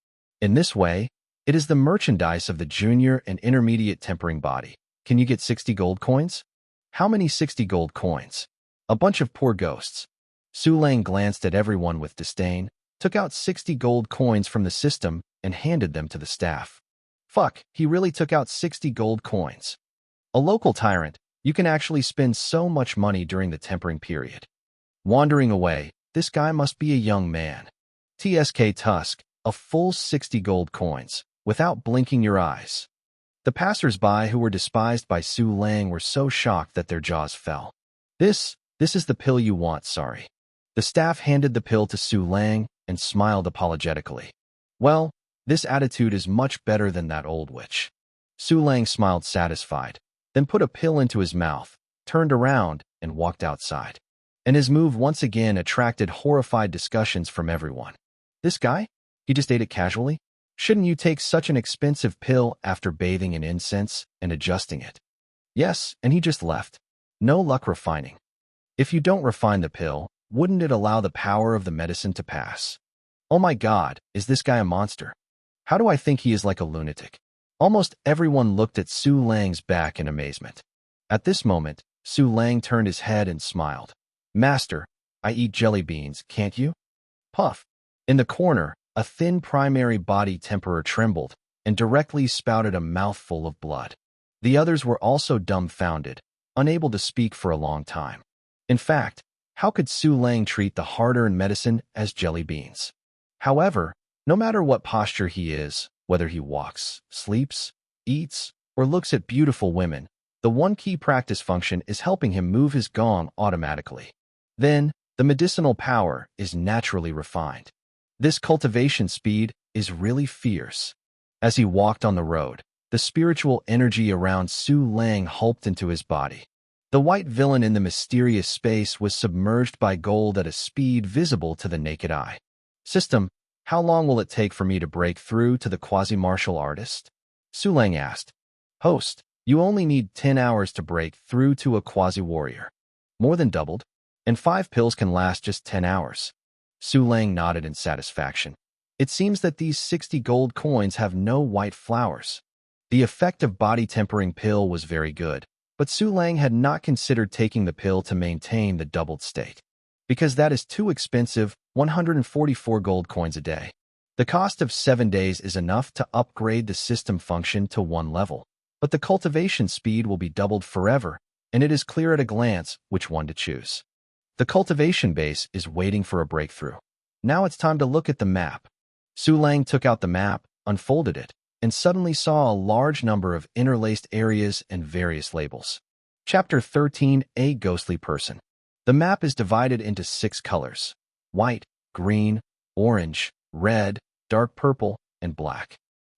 S1: In this way, it is the merchandise of the junior and intermediate tempering body. Can you get 60 gold coins? How many 60 gold coins? A bunch of poor ghosts. Su Lang glanced at everyone with disdain, took out 60 gold coins from the system, and handed them to the staff. Fuck, he really took out 60 gold coins. A local tyrant, you can actually spend so much money during the tempering period. Wandering away, this guy must be a young man. TSK Tusk, a full 60 gold coins, without blinking your eyes. The passers-by who were despised by Su Lang were so shocked that their jaws fell. This is the pill you want, sorry. The staff handed the pill to Su Lang and smiled apologetically. Well, this attitude is much better than that old witch. Su Lang smiled satisfied, then put a pill into his mouth, turned around, and walked outside. And his move once again attracted horrified discussions from everyone. This guy? He just ate it casually? Shouldn't you take such an expensive pill after bathing in incense and adjusting it? Yes, and he just left. No luck refining. If you don't refine the pill, wouldn't it allow the power of the medicine to pass? Oh my God, is this guy a monster? How do I think he is like a lunatic? Almost everyone looked at Su Lang's back in amazement. At this moment, Su Lang turned his head and smiled. Master, I eat jelly beans, can't you? Puff. In the corner, a thin primary body temperer trembled and directly spouted a mouthful of blood. The others were also dumbfounded, unable to speak for a long time. In fact, how could Su Lang treat the hard-earned medicine as jelly beans? However, no matter what posture he is, whether he walks, sleeps, eats, or looks at beautiful women, the one key practice function is helping him move his gong automatically. Then, the medicinal power is naturally refined. This cultivation speed is really fierce. As he walked on the road, the spiritual energy around Su Lang hulked into his body. The white villain in the mysterious space was submerged by gold at a speed visible to the naked eye. System, how long will it take for me to break through to the quasi-martial artist? Su Lang asked. Host, you only need 10 hours to break through to a quasi-warrior. More than doubled, and 5 pills can last just 10 hours. Su Lang nodded in satisfaction. It seems that these 60 gold coins have no white flowers. The effect of body tempering pill was very good, but Su Lang had not considered taking the pill to maintain the doubled state. Because that is too expensive, 144 gold coins a day. The cost of 7 days is enough to upgrade the system function to 1 level, but the cultivation speed will be doubled forever, and it is clear at a glance which one to choose. The cultivation base is waiting for a breakthrough. Now it's time to look at the map. Su Lang took out the map, unfolded it, and suddenly saw a large number of interlaced areas and various labels. Chapter 13, A Ghostly Person. The map is divided into 6 colors: white, green, orange, red, dark purple, and black.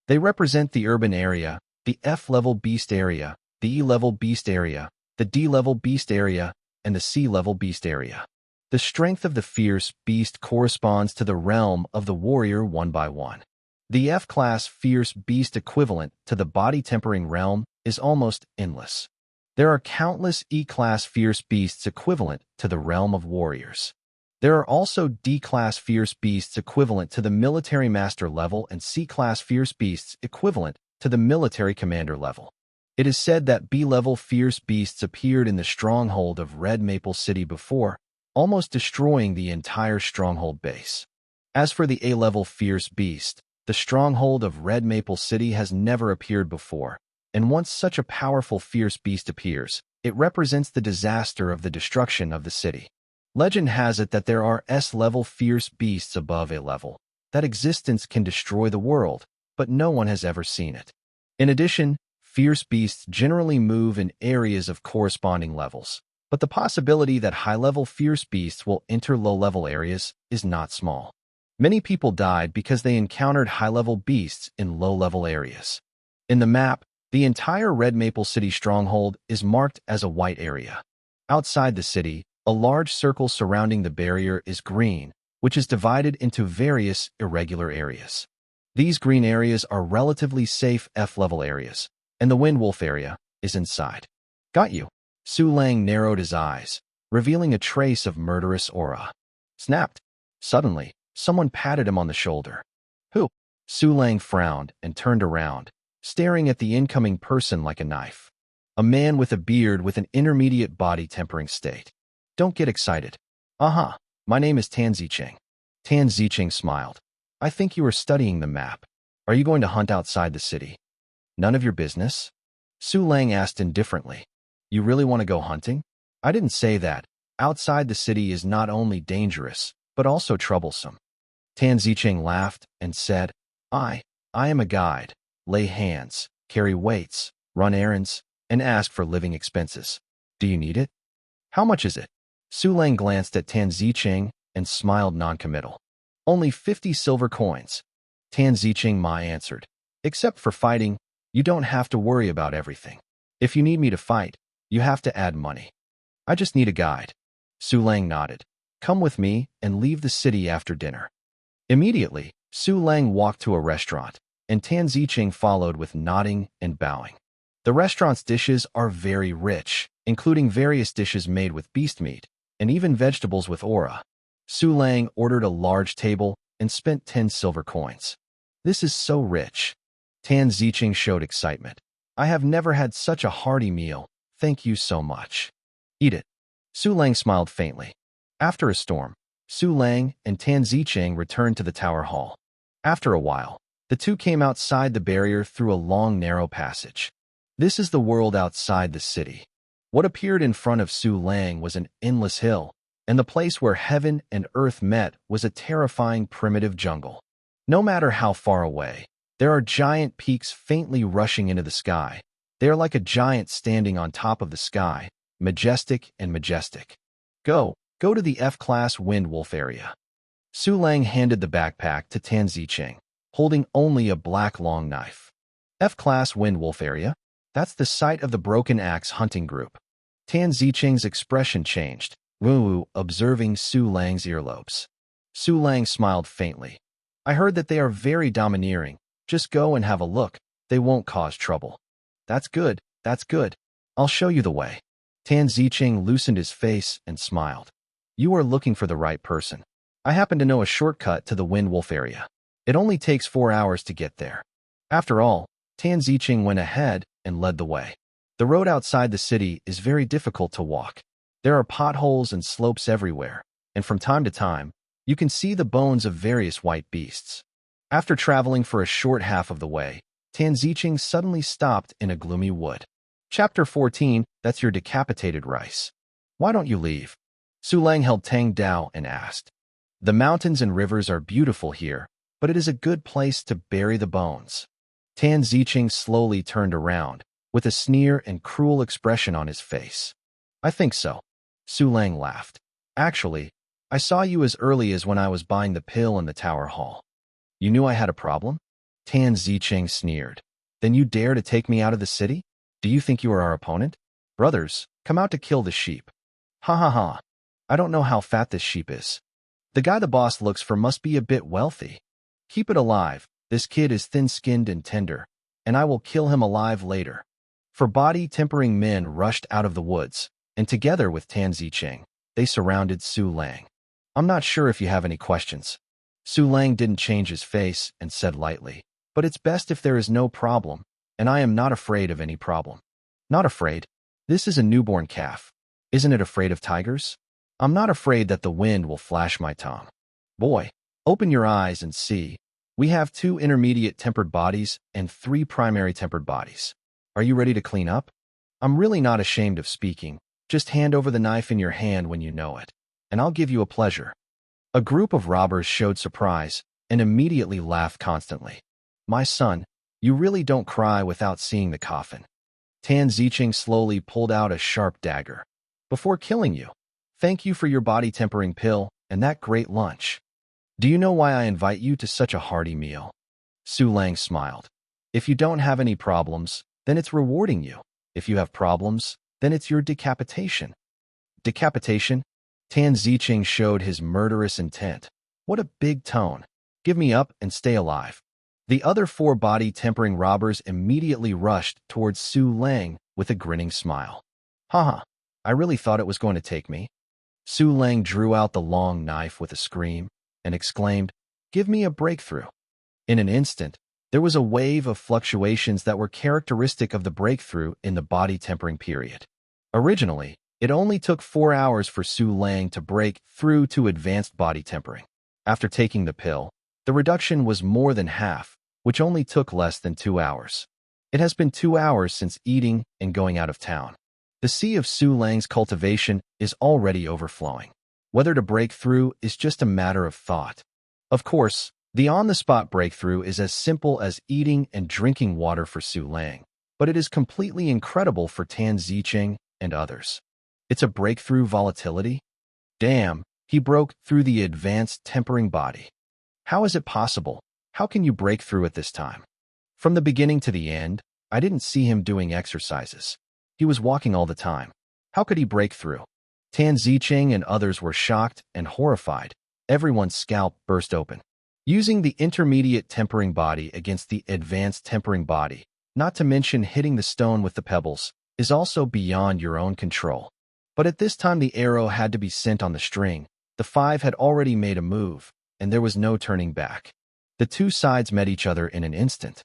S1: They represent the urban area, the F-level beast area, the E-level beast area, the D-level beast area, and the C-level beast area. The strength of the fierce beast corresponds to the realm of the warrior 1 by 1. The F-class fierce beast equivalent to the body tempering realm is almost endless. There are countless E-class fierce beasts equivalent to the realm of warriors. There are also D-class fierce beasts equivalent to the military master level and C-class fierce beasts equivalent to the military commander level. It is said that B-level fierce beasts appeared in the stronghold of Red Maple City before, almost destroying the entire stronghold base. As for the A-level fierce beast, the stronghold of Red Maple City has never appeared before, and once such a powerful fierce beast appears, it represents the disaster of the destruction of the city. Legend has it that there are S-level fierce beasts above A-level. That existence can destroy the world, but no one has ever seen it. In addition, fierce beasts generally move in areas of corresponding levels, but the possibility that high-level fierce beasts will enter low-level areas is not small. Many people died because they encountered high-level beasts in low-level areas. In the map, the entire Red Maple City stronghold is marked as a white area. Outside the city, a large circle surrounding the barrier is green, which is divided into various irregular areas. These green areas are relatively safe F-level areas, and the Wind Wolf area is inside. Got you. Su Lang narrowed his eyes, revealing a trace of murderous aura. Snapped. Suddenly, someone patted him on the shoulder. Who? Su Lang frowned and turned around, staring at the incoming person like a knife. A man with a beard with an intermediate body tempering state. Don't get excited. Uh-huh. My name is Tan Zicheng. Tan Zicheng smiled. I think you are studying the map. Are you going to hunt outside the city? None of your business? Su Lang asked indifferently. You really want to go hunting? I didn't say that. Outside the city is not only dangerous, but also troublesome. Tan Zicheng laughed and said, I am a guide. Lay hands, carry weights, run errands, and ask for living expenses. Do you need it? How much is it? Su Lang glanced at Tan Zicheng and smiled noncommittal. Only 50 silver coins. Tan Zicheng Ma answered. Except for fighting, you don't have to worry about everything. If you need me to fight, you have to add money. I just need a guide. Su Lang nodded. Come with me and leave the city after dinner. Immediately, Su Lang walked to a restaurant, and Tan Zicheng followed with nodding and bowing. The restaurant's dishes are very rich, including various dishes made with beast meat, and even vegetables with aura. Su Lang ordered a large table and spent 10 silver coins. This is so rich. Tan Zicheng showed excitement. I have never had such a hearty meal. Thank you so much. Eat it. Su Lang smiled faintly. After a storm, Su Lang and Tan Zicheng returned to the tower hall. After a while, the two came outside the barrier through a long, narrow passage. This is the world outside the city. What appeared in front of Su Lang was an endless hill, and the place where heaven and earth met was a terrifying primitive jungle. No matter how far away, there are giant peaks faintly rushing into the sky. They are like a giant standing on top of the sky, majestic and majestic. Go to the F-class Wind Wolf area. Su Lang handed the backpack to Tan Zicheng, holding only a black long knife. F-class Wind Wolf area? That's the site of the Broken Axe hunting group. Tan Zicheng's expression changed, observing Su Lang's earlobes. Su Lang smiled faintly. I heard that they are very domineering. Just go and have a look. They won't cause trouble. That's good. I'll show you the way. Tan Zicheng loosened his face and smiled. You are looking for the right person. I happen to know a shortcut to the Wind Wolf area. It only takes 4 hours to get there. After all, Tan Zicheng went ahead and led the way. The road outside the city is very difficult to walk. There are potholes and slopes everywhere, and from time to time, you can see the bones of various white beasts. After traveling for a short half of the way, Tan Zicheng suddenly stopped in a gloomy wood. Chapter 14, that's your decapitated rice. Why don't you leave? Su Lang held Tang Dao and asked. The mountains and rivers are beautiful here, but it is a good place to bury the bones. Tan Zicheng slowly turned around, with a sneer and cruel expression on his face. I think so. Su Lang laughed. Actually, I saw you as early as when I was buying the pill in the tower hall. You knew I had a problem? Tan Zicheng sneered. Then you dare to take me out of the city? Do you think you are our opponent? Brothers, come out to kill the sheep. Ha ha ha. I don't know how fat this sheep is. The guy the boss looks for must be a bit wealthy. Keep it alive. This kid is thin-skinned and tender, and I will kill him alive later. For body-tempering men rushed out of the woods, and together with Tan Zicheng, they surrounded Su Lang. I'm not sure if you have any questions. Su Lang didn't change his face and said lightly, but it's best if there is no problem, and I am not afraid of any problem. Not afraid? This is a newborn calf. Isn't it afraid of tigers? I'm not afraid that the wind will flash my tongue. Boy, open your eyes and see. We have 2 intermediate tempered bodies and 3 primary tempered bodies. Are you ready to clean up? I'm really not ashamed of speaking. Just hand over the knife in your hand when you know it, and I'll give you a pleasure. A group of robbers showed surprise and immediately laughed constantly. My son, you really don't cry without seeing the coffin. Tan Zicheng slowly pulled out a sharp dagger. Before killing you, thank you for your body-tempering pill and that great lunch. Do you know why I invite you to such a hearty meal? Su Lang smiled. If you don't have any problems, then it's rewarding you. If you have problems, then it's your decapitation. Decapitation? Tan Zicheng showed his murderous intent. What a big tone. Give me up and stay alive. The other 4 body-tempering robbers immediately rushed towards Su Lang with a grinning smile. Haha, I really thought it was going to take me. Su Lang drew out the long knife with a scream and exclaimed, "Give me a breakthrough." In an instant, there was a wave of fluctuations that were characteristic of the breakthrough in the body tempering period. Originally, it only took 4 hours for Su Lang to break through to advanced body tempering. After taking the pill, the reduction was more than half, which only took less than 2 hours. It has been 2 hours since eating and going out of town. The sea of Su Lang's cultivation is already overflowing. Whether to break through is just a matter of thought. Of course, the on-the-spot breakthrough is as simple as eating and drinking water for Su Lang, but it is completely incredible for Tan Zicheng and others. It's a breakthrough volatility? Damn, he broke through the advanced tempering body. How is it possible? How can you break through at this time? From the beginning to the end, I didn't see him doing exercises. He was walking all the time. How could he break through? Tan Zicheng and others were shocked and horrified. Everyone's scalp burst open. Using the intermediate tempering body against the advanced tempering body, not to mention hitting the stone with the pebbles, is also beyond your own control. But at this time the arrow had to be sent on the string. The 5 had already made a move, and there was no turning back. The two sides met each other in an instant.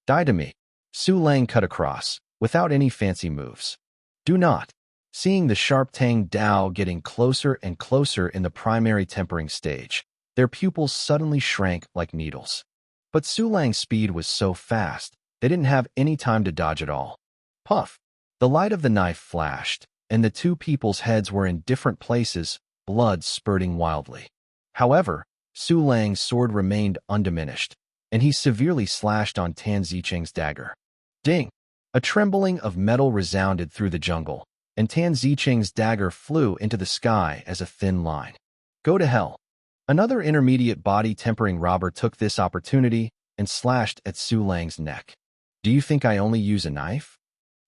S1: Die to me. Su Lang cut across, without any fancy moves. Do not. Seeing the sharp Tang Dao getting closer and closer in the primary tempering stage, their pupils suddenly shrank like needles. But Su Lang's speed was so fast, they didn't have any time to dodge at all. Puff! The light of the knife flashed, and the two people's heads were in different places, blood spurting wildly. However, Su Lang's sword remained undiminished, and he severely slashed on Tan Zicheng's dagger. Ding! A trembling of metal resounded through the jungle, and Tan Zicheng's dagger flew into the sky as a thin line. Go to hell! Another intermediate body tempering robber took this opportunity and slashed at Su Lang's neck. Do you think I only use a knife?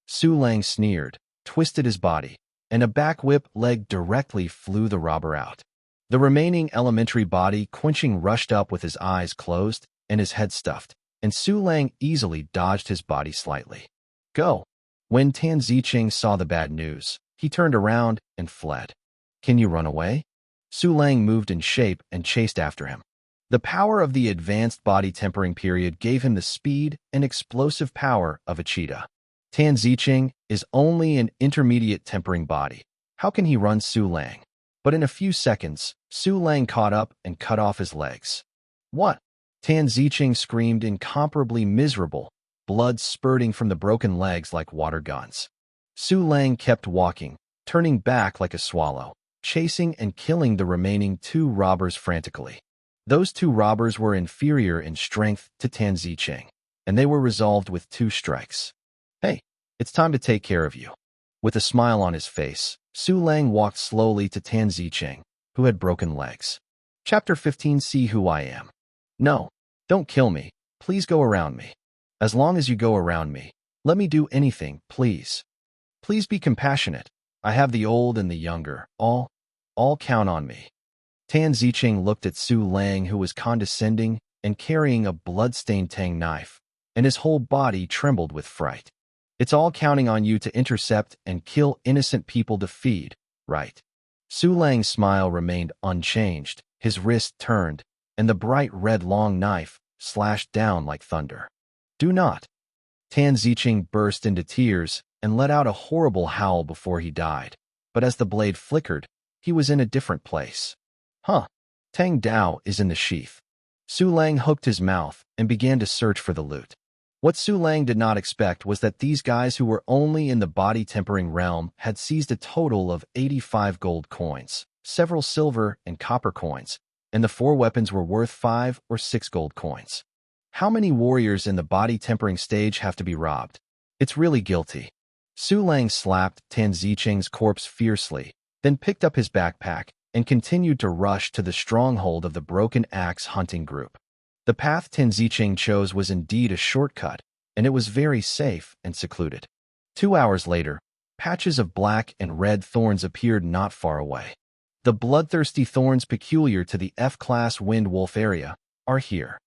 S1: Su Lang sneered, twisted his body, and a back whip leg directly flew the robber out. The remaining elementary body quenching rushed up with his eyes closed and his head stuffed, and Su Lang easily dodged his body slightly. Go! When Tan Zicheng saw the bad news, he turned around and fled. Can you run away? Su Lang moved in shape and chased after him. The power of the advanced body tempering period gave him the speed and explosive power of a cheetah. Tan Zicheng is only an intermediate tempering body. How can he run Su Lang? But in a few seconds, Su Lang caught up and cut off his legs. What? Tan Zicheng screamed, incomparably miserable, blood spurting from the broken legs like water guns. Su Lang kept walking, turning back like a swallow, chasing and killing the remaining 2 robbers frantically. Those 2 robbers were inferior in strength to Tan Zicheng, and they were resolved with 2 strikes. Hey, it's time to take care of you. With a smile on his face, Su Lang walked slowly to Tan Zicheng, who had broken legs. Chapter 15. See who I am. No, don't kill me. Please go around me. As long as you go around me, let me do anything, please. Please be compassionate. I have the old and the younger. All count on me. Tan Zicheng looked at Su Lang, who was condescending and carrying a blood-stained Tang knife, and his whole body trembled with fright. It's all counting on you to intercept and kill innocent people to feed, right? Su Lang's smile remained unchanged, his wrist turned, and the bright red long knife slashed down like thunder. Do not. Tan Zicheng burst into tears and let out a horrible howl before he died, but as the blade flickered, he was in a different place. Huh. Tang Dao is in the sheath. Su Lang hooked his mouth and began to search for the loot. What Su Lang did not expect was that these guys who were only in the body tempering realm had seized a total of 85 gold coins, several silver and copper coins, and the 4 weapons were worth 5 or 6 gold coins. How many warriors in the body tempering stage have to be robbed? It's really guilty. Su Lang slapped Tan Zicheng's corpse fiercely, then picked up his backpack and continued to rush to the stronghold of the Broken Axe hunting group. The path Tan Zicheng chose was indeed a shortcut, and it was very safe and secluded. 2 hours later, patches of black and red thorns appeared not far away. The bloodthirsty thorns peculiar to the F-class Wind Wolf area are here.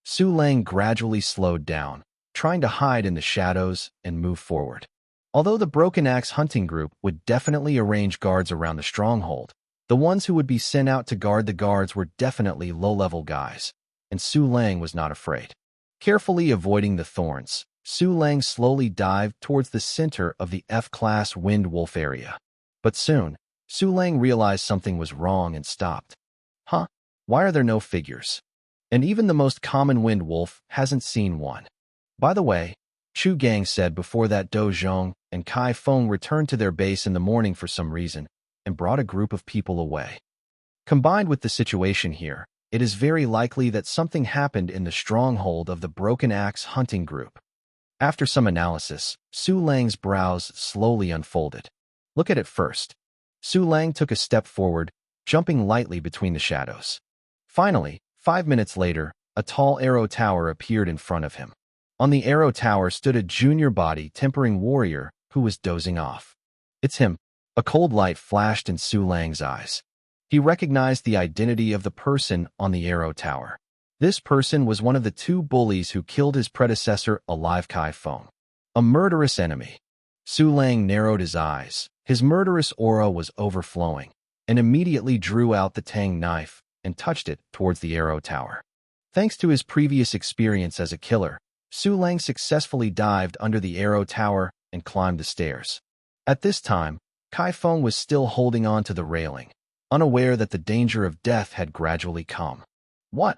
S1: Su Lang gradually slowed down, trying to hide in the shadows and move forward. Although the Broken Axe hunting group would definitely arrange guards around the stronghold, the ones who would be sent out to guard the guards were definitely low-level guys, and Su Lang was not afraid. Carefully avoiding the thorns, Su Lang slowly dived towards the center of the F-class Wind Wolf area. But soon, Su Lang realized something was wrong and stopped. Huh? Why are there no figures? And even the most common Wind Wolf hasn't seen one. By the way, Chu Gang said before that Do Zhong and Kai Feng returned to their base in the morning for some reason and brought a group of people away. Combined with the situation here, it is very likely that something happened in the stronghold of the Broken Axe hunting group. After some analysis, Su Lang's brows slowly unfolded. Look at it first. Su Lang took a step forward, jumping lightly between the shadows. Finally, 5 minutes later, a tall arrow tower appeared in front of him. On the arrow tower stood a junior body tempering warrior who was dozing off. It's him. A cold light flashed in Su Lang's eyes. He recognized the identity of the person on the arrow tower. This person was one of the two bullies who killed his predecessor alive, Kai Feng. A murderous enemy. Su Lang narrowed his eyes. His murderous aura was overflowing, and immediately drew out the Tang knife and touched it towards the arrow tower. Thanks to his previous experience as a killer, Su Lang successfully dived under the arrow tower and climbed the stairs. At this time, Kai Feng was still holding on to the railing, unaware that the danger of death had gradually come. What?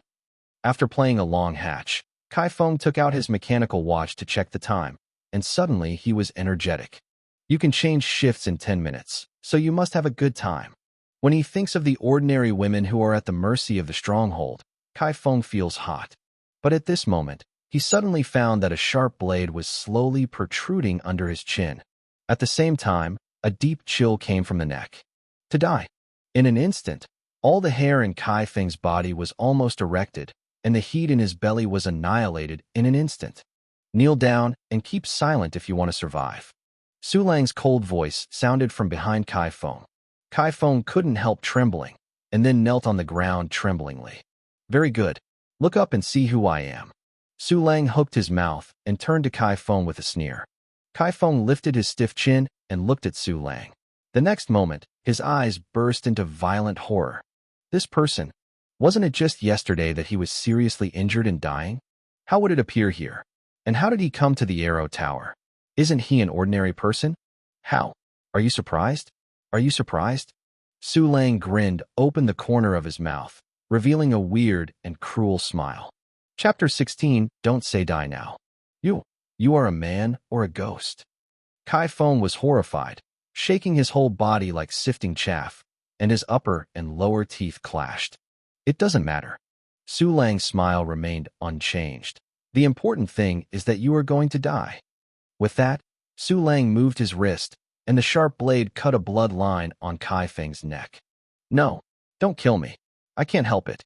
S1: After playing a long hatch, Kai Feng took out his mechanical watch to check the time, and suddenly he was energetic. You can change shifts in 10 minutes, so you must have a good time. When he thinks of the ordinary women who are at the mercy of the stronghold, Kai Feng feels hot. But at this moment, he suddenly found that a sharp blade was slowly protruding under his chin. At the same time, a deep chill came from the neck. To die. In an instant, all the hair in Kai Feng's body was almost erected, and the heat in his belly was annihilated in an instant. Kneel down and keep silent if you want to survive. Su Lang's cold voice sounded from behind Kai Feng. Kai Feng couldn't help trembling, and then knelt on the ground tremblingly. Very good. Look up and see who I am. Su Lang hooked his mouth and turned to Kai Feng with a sneer. Kai Feng lifted his stiff chin and looked at Su Lang. The next moment, his eyes burst into violent horror. This person, wasn't it just yesterday that he was seriously injured and dying? How would it appear here? And how did he come to the arrow tower? Isn't he an ordinary person? How? Are you surprised? Are you surprised? Su Lang grinned, opened the corner of his mouth, revealing a weird and cruel smile. Chapter 16, Don't Say Die Now. You are a man or a ghost? Kai Feng was horrified, shaking his whole body like sifting chaff, and his upper and lower teeth clashed. It doesn't matter. Su Lang's smile remained unchanged. The important thing is that you are going to die. With that, Su Lang moved his wrist, and the sharp blade cut a blood line on Kai Feng's neck. No, don't kill me. I can't help it.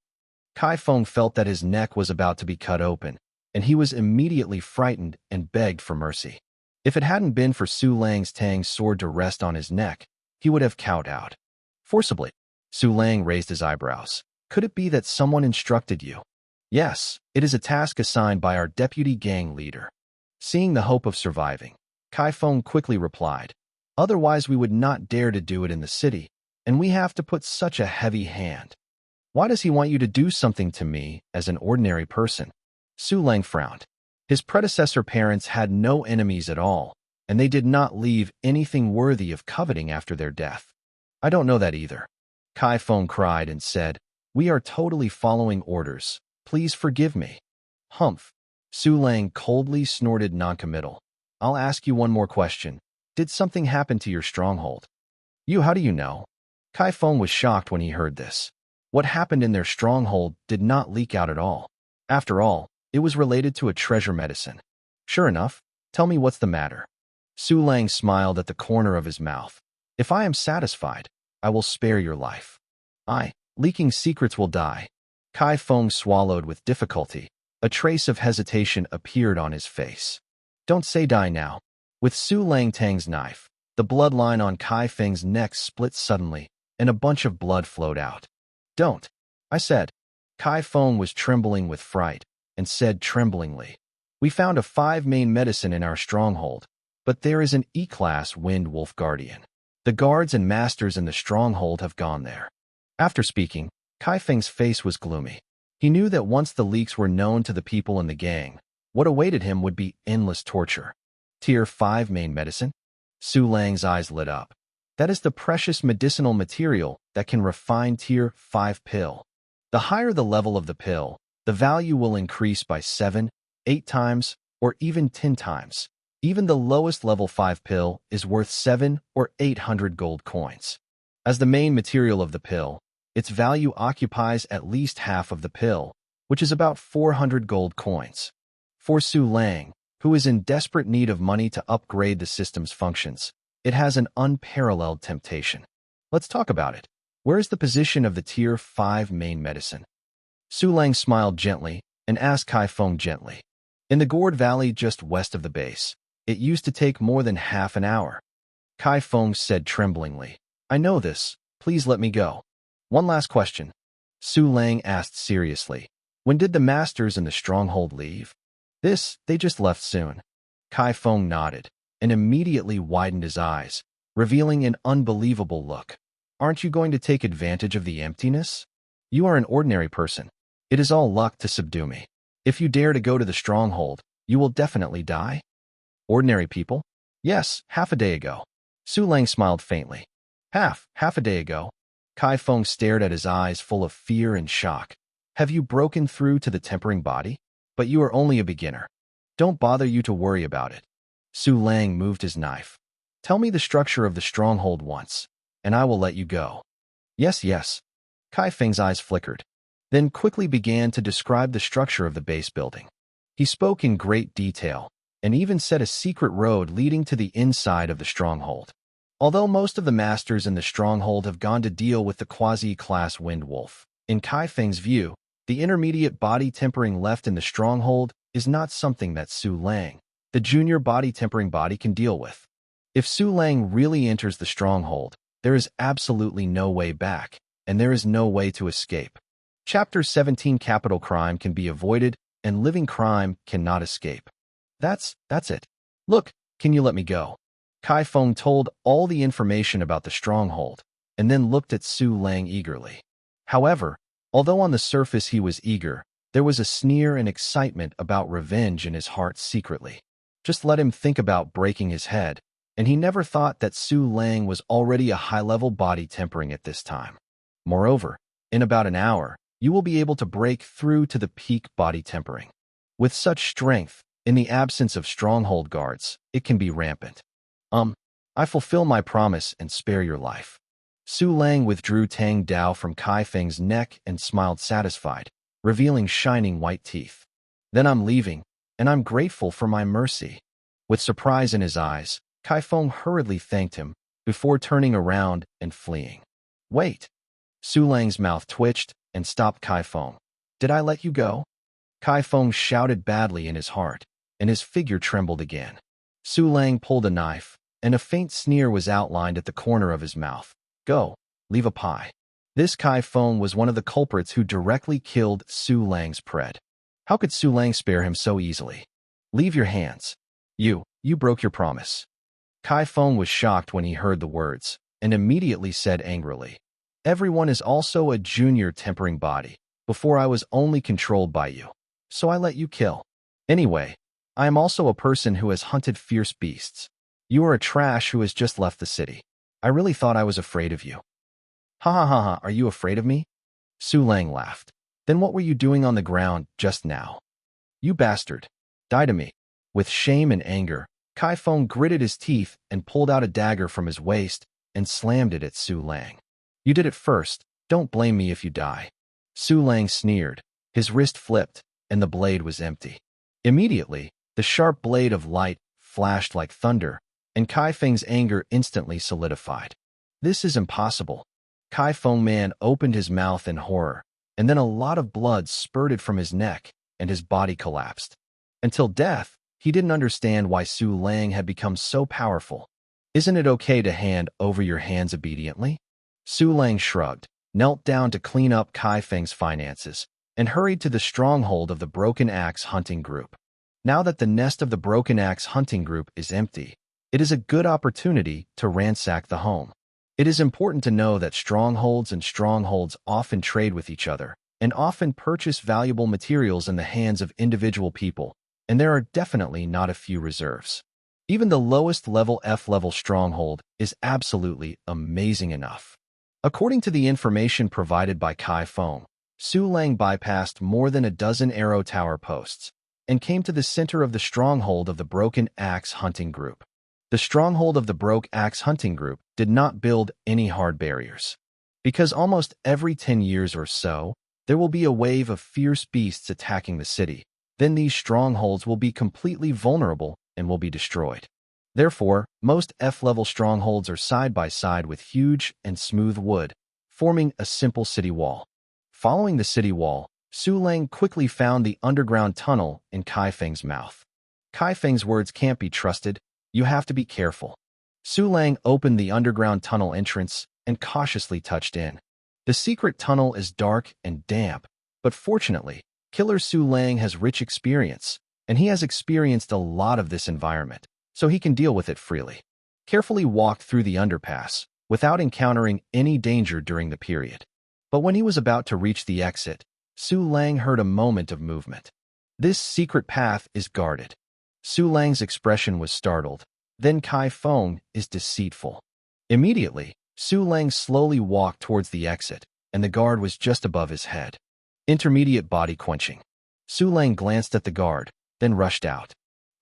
S1: Kai Feng felt that his neck was about to be cut open, and he was immediately frightened and begged for mercy. If it hadn't been for Su Lang's Tang sword to rest on his neck, he would have cowed out. Forcibly, Su Lang raised his eyebrows. Could it be that someone instructed you? Yes, it is a task assigned by our deputy gang leader. Seeing the hope of surviving, Kai Feng quickly replied, otherwise we would not dare to do it in the city, and we have to put such a heavy hand. Why does he want you to do something to me as an ordinary person? Su Lang frowned. His predecessor parents had no enemies at all, and they did not leave anything worthy of coveting after their death. I don't know that either. Kai Feng cried and said, we are totally following orders. Please forgive me. Humph. Su Lang coldly snorted noncommittal. I'll ask you one more question. Did something happen to your stronghold? How do you know? Kai Feng was shocked when he heard this. What happened in their stronghold did not leak out at all. After all, it was related to a treasure medicine. Sure enough, tell me what's the matter. Su Lang smiled at the corner of his mouth. If I am satisfied, I will spare your life. Leaking secrets will die. Kai Feng swallowed with difficulty. A trace of hesitation appeared on his face. Don't say die now. With Su Lang Tang's knife, the bloodline on Kai Feng's neck split suddenly, and a bunch of blood flowed out. Don't, I said. Kai Feng was trembling with fright, and said tremblingly, we found a 5 main medicine in our stronghold. But there is an E-class Wind Wolf Guardian. The guards and masters in the stronghold have gone there. After speaking, Kai Feng's face was gloomy. He knew that once the leaks were known to the people in the gang, what awaited him would be endless torture. Tier 5 main medicine? Su Lang's eyes lit up. That is the precious medicinal material that can refine Tier 5 pill. The higher the level of the pill, the value will increase by 7, 8 times, or even 10 times. Even the lowest level 5 pill is worth 7 or 800 gold coins. As the main material of the pill, its value occupies at least half of the pill, which is about 400 gold coins. For Su Lang, who is in desperate need of money to upgrade the system's functions, it has an unparalleled temptation. Let's talk about it. Where is the position of the Tier 5 main medicine? Su Lang smiled gently and asked Kai Feng gently. In the Gourd Valley just west of the base. It used to take more than half an hour. Kai Feng said tremblingly, I know this. Please let me go. One last question. Su Lang asked seriously. When did the masters in the stronghold leave? They just left soon. Kai Feng nodded and immediately widened his eyes, revealing an unbelievable look. Aren't you going to take advantage of the emptiness? You are an ordinary person. It is all luck to subdue me. If you dare to go to the stronghold, you will definitely die. Ordinary people? Yes, half a day ago. Su Lang smiled faintly. Half a day ago. Kai Feng stared at his eyes full of fear and shock. Have you broken through to the tempering body? But you are only a beginner. Don't bother you to worry about it. Su Lang moved his knife. Tell me the structure of the stronghold once, and I will let you go. Yes. Kai Feng's eyes flickered, then quickly began to describe the structure of the base building. He spoke in great detail, and even set a secret road leading to the inside of the stronghold. Although most of the masters in the stronghold have gone to deal with the quasi-class Wind Wolf, in Kai Feng's view, the intermediate body tempering left in the stronghold is not something that Su Lang, the junior body tempering body, can deal with. If Su Lang really enters the stronghold, there is absolutely no way back, and there is no way to escape. Chapter 17 Capital crime can be avoided, and living crime cannot escape. That's it. Look, can you let me go? Kai Feng told all the information about the stronghold, and then looked at Su Lang eagerly. However, although on the surface he was eager, there was a sneer and excitement about revenge in his heart secretly. Just let him think about breaking his head, and he never thought that Su Lang was already a high-level body tempering at this time. Moreover, in about an hour, you will be able to break through to the peak body tempering. With such strength, in the absence of stronghold guards, it can be rampant. I fulfill my promise and spare your life. Su Lang withdrew Tang Dao from Kai Feng's neck and smiled satisfied, revealing shining white teeth. Then I'm leaving, and I'm grateful for my mercy. With surprise in his eyes, Kai Feng hurriedly thanked him, before turning around and fleeing. Wait! Su Lang's mouth twitched and stopped Kai Feng. Did I let you go? Kai Feng shouted badly in his heart, and his figure trembled again. Su Lang pulled a knife, and a faint sneer was outlined at the corner of his mouth. Go, leave a pie. This Kai Feng was one of the culprits who directly killed Su Lang's pred. How could Su Lang spare him so easily? Leave your hands. You broke your promise. Kai Feng was shocked when he heard the words, and immediately said angrily, Everyone is also a junior tempering body. Before I was only controlled by you, so I let you kill. Anyway, I am also a person who has hunted fierce beasts. You are a trash who has just left the city. I really thought I was afraid of you. Ha, are you afraid of me? Su Lang laughed. Then what were you doing on the ground just now? You bastard. Die to me. With shame and anger, Kai Feng gritted his teeth and pulled out a dagger from his waist and slammed it at Su Lang. You did it first. Don't blame me if you die. Su Lang sneered. His wrist flipped, and the blade was empty. Immediately, the sharp blade of light flashed like thunder, and Kai Feng's anger instantly solidified. This is impossible. Kai Feng Man opened his mouth in horror, and then a lot of blood spurted from his neck, and his body collapsed. Until death, he didn't understand why Su Lang had become so powerful. Isn't it okay to hand over your hands obediently? Su Lang shrugged, knelt down to clean up Kai Feng's finances, and hurried to the stronghold of the Broken Axe hunting group. Now that the nest of the Broken Axe hunting group is empty, it is a good opportunity to ransack the home. It is important to know that strongholds often trade with each other and often purchase valuable materials in the hands of individual people, and there are definitely not a few reserves. Even the lowest level F-level stronghold is absolutely amazing enough. According to the information provided by Kai Feng, Su Lang bypassed more than a dozen arrow tower posts and came to the center of the stronghold of the Broken Axe Hunting Group. The stronghold of the Broke Axe Hunting Group did not build any hard barriers. Because almost every 10 years or so, there will be a wave of fierce beasts attacking the city. Then these strongholds will be completely vulnerable and will be destroyed. Therefore, most F-level strongholds are side by side with huge and smooth wood, forming a simple city wall. Following the city wall, Su Lang quickly found the underground tunnel in Kai Feng's mouth. Kai Feng's words can't be trusted. You have to be careful. Su Lang opened the underground tunnel entrance and cautiously touched in. The secret tunnel is dark and damp, but fortunately, Killer Su Lang has rich experience, and he has experienced a lot of this environment, so he can deal with it freely. Carefully walked through the underpass without encountering any danger during the period. But when he was about to reach the exit, Su Lang heard a moment of movement. This secret path is guarded. Su Lang's expression was startled. Then Kai Feng is deceitful. Immediately, Su Lang slowly walked towards the exit, and the guard was just above his head. Intermediate body quenching. Su Lang glanced at the guard, then rushed out.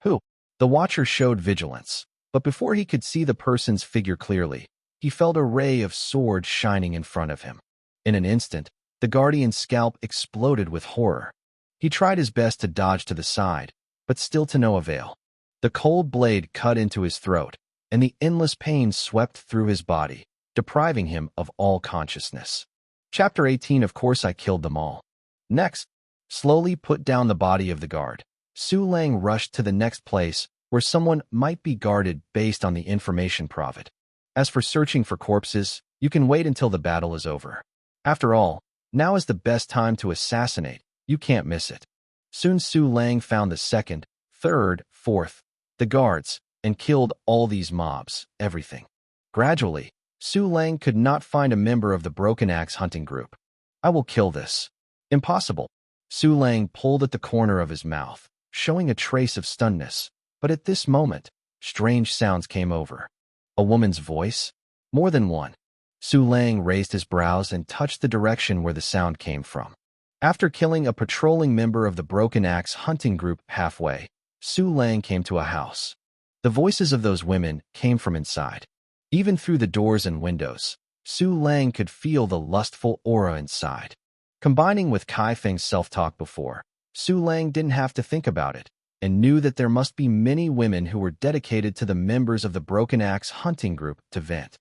S1: Who? The watcher showed vigilance, but before he could see the person's figure clearly, he felt a ray of sword shining in front of him. In an instant, the guardian's scalp exploded with horror. He tried his best to dodge to the side, but still to no avail. The cold blade cut into his throat, and the endless pain swept through his body, depriving him of all consciousness. Chapter 18. Of course I killed them all. Next, slowly put down the body of the guard. Su Lang rushed to the next place where someone might be guarded based on the information provided. As for searching for corpses, you can wait until the battle is over. After all, now is the best time to assassinate. You can't miss it. Soon Su Lang found the second, third, fourth, the guards, and killed all these mobs, everything. Gradually, Su Lang could not find a member of the Broken Axe Hunting Group. I will kill this. Impossible. Su Lang pulled at the corner of his mouth, showing a trace of stunness, but at this moment, strange sounds came over. A woman's voice? More than one. Su Lang raised his brows and touched the direction where the sound came from. After killing a patrolling member of the Broken Axe Hunting Group halfway, Su Lang came to a house. The voices of those women came from inside. Even through the doors and windows, Su Lang could feel the lustful aura inside. Combining with Kai Feng's self-talk before, Su Lang didn't have to think about it, and knew that there must be many women who were dedicated to the members of the Broken Axe Hunting Group to vent.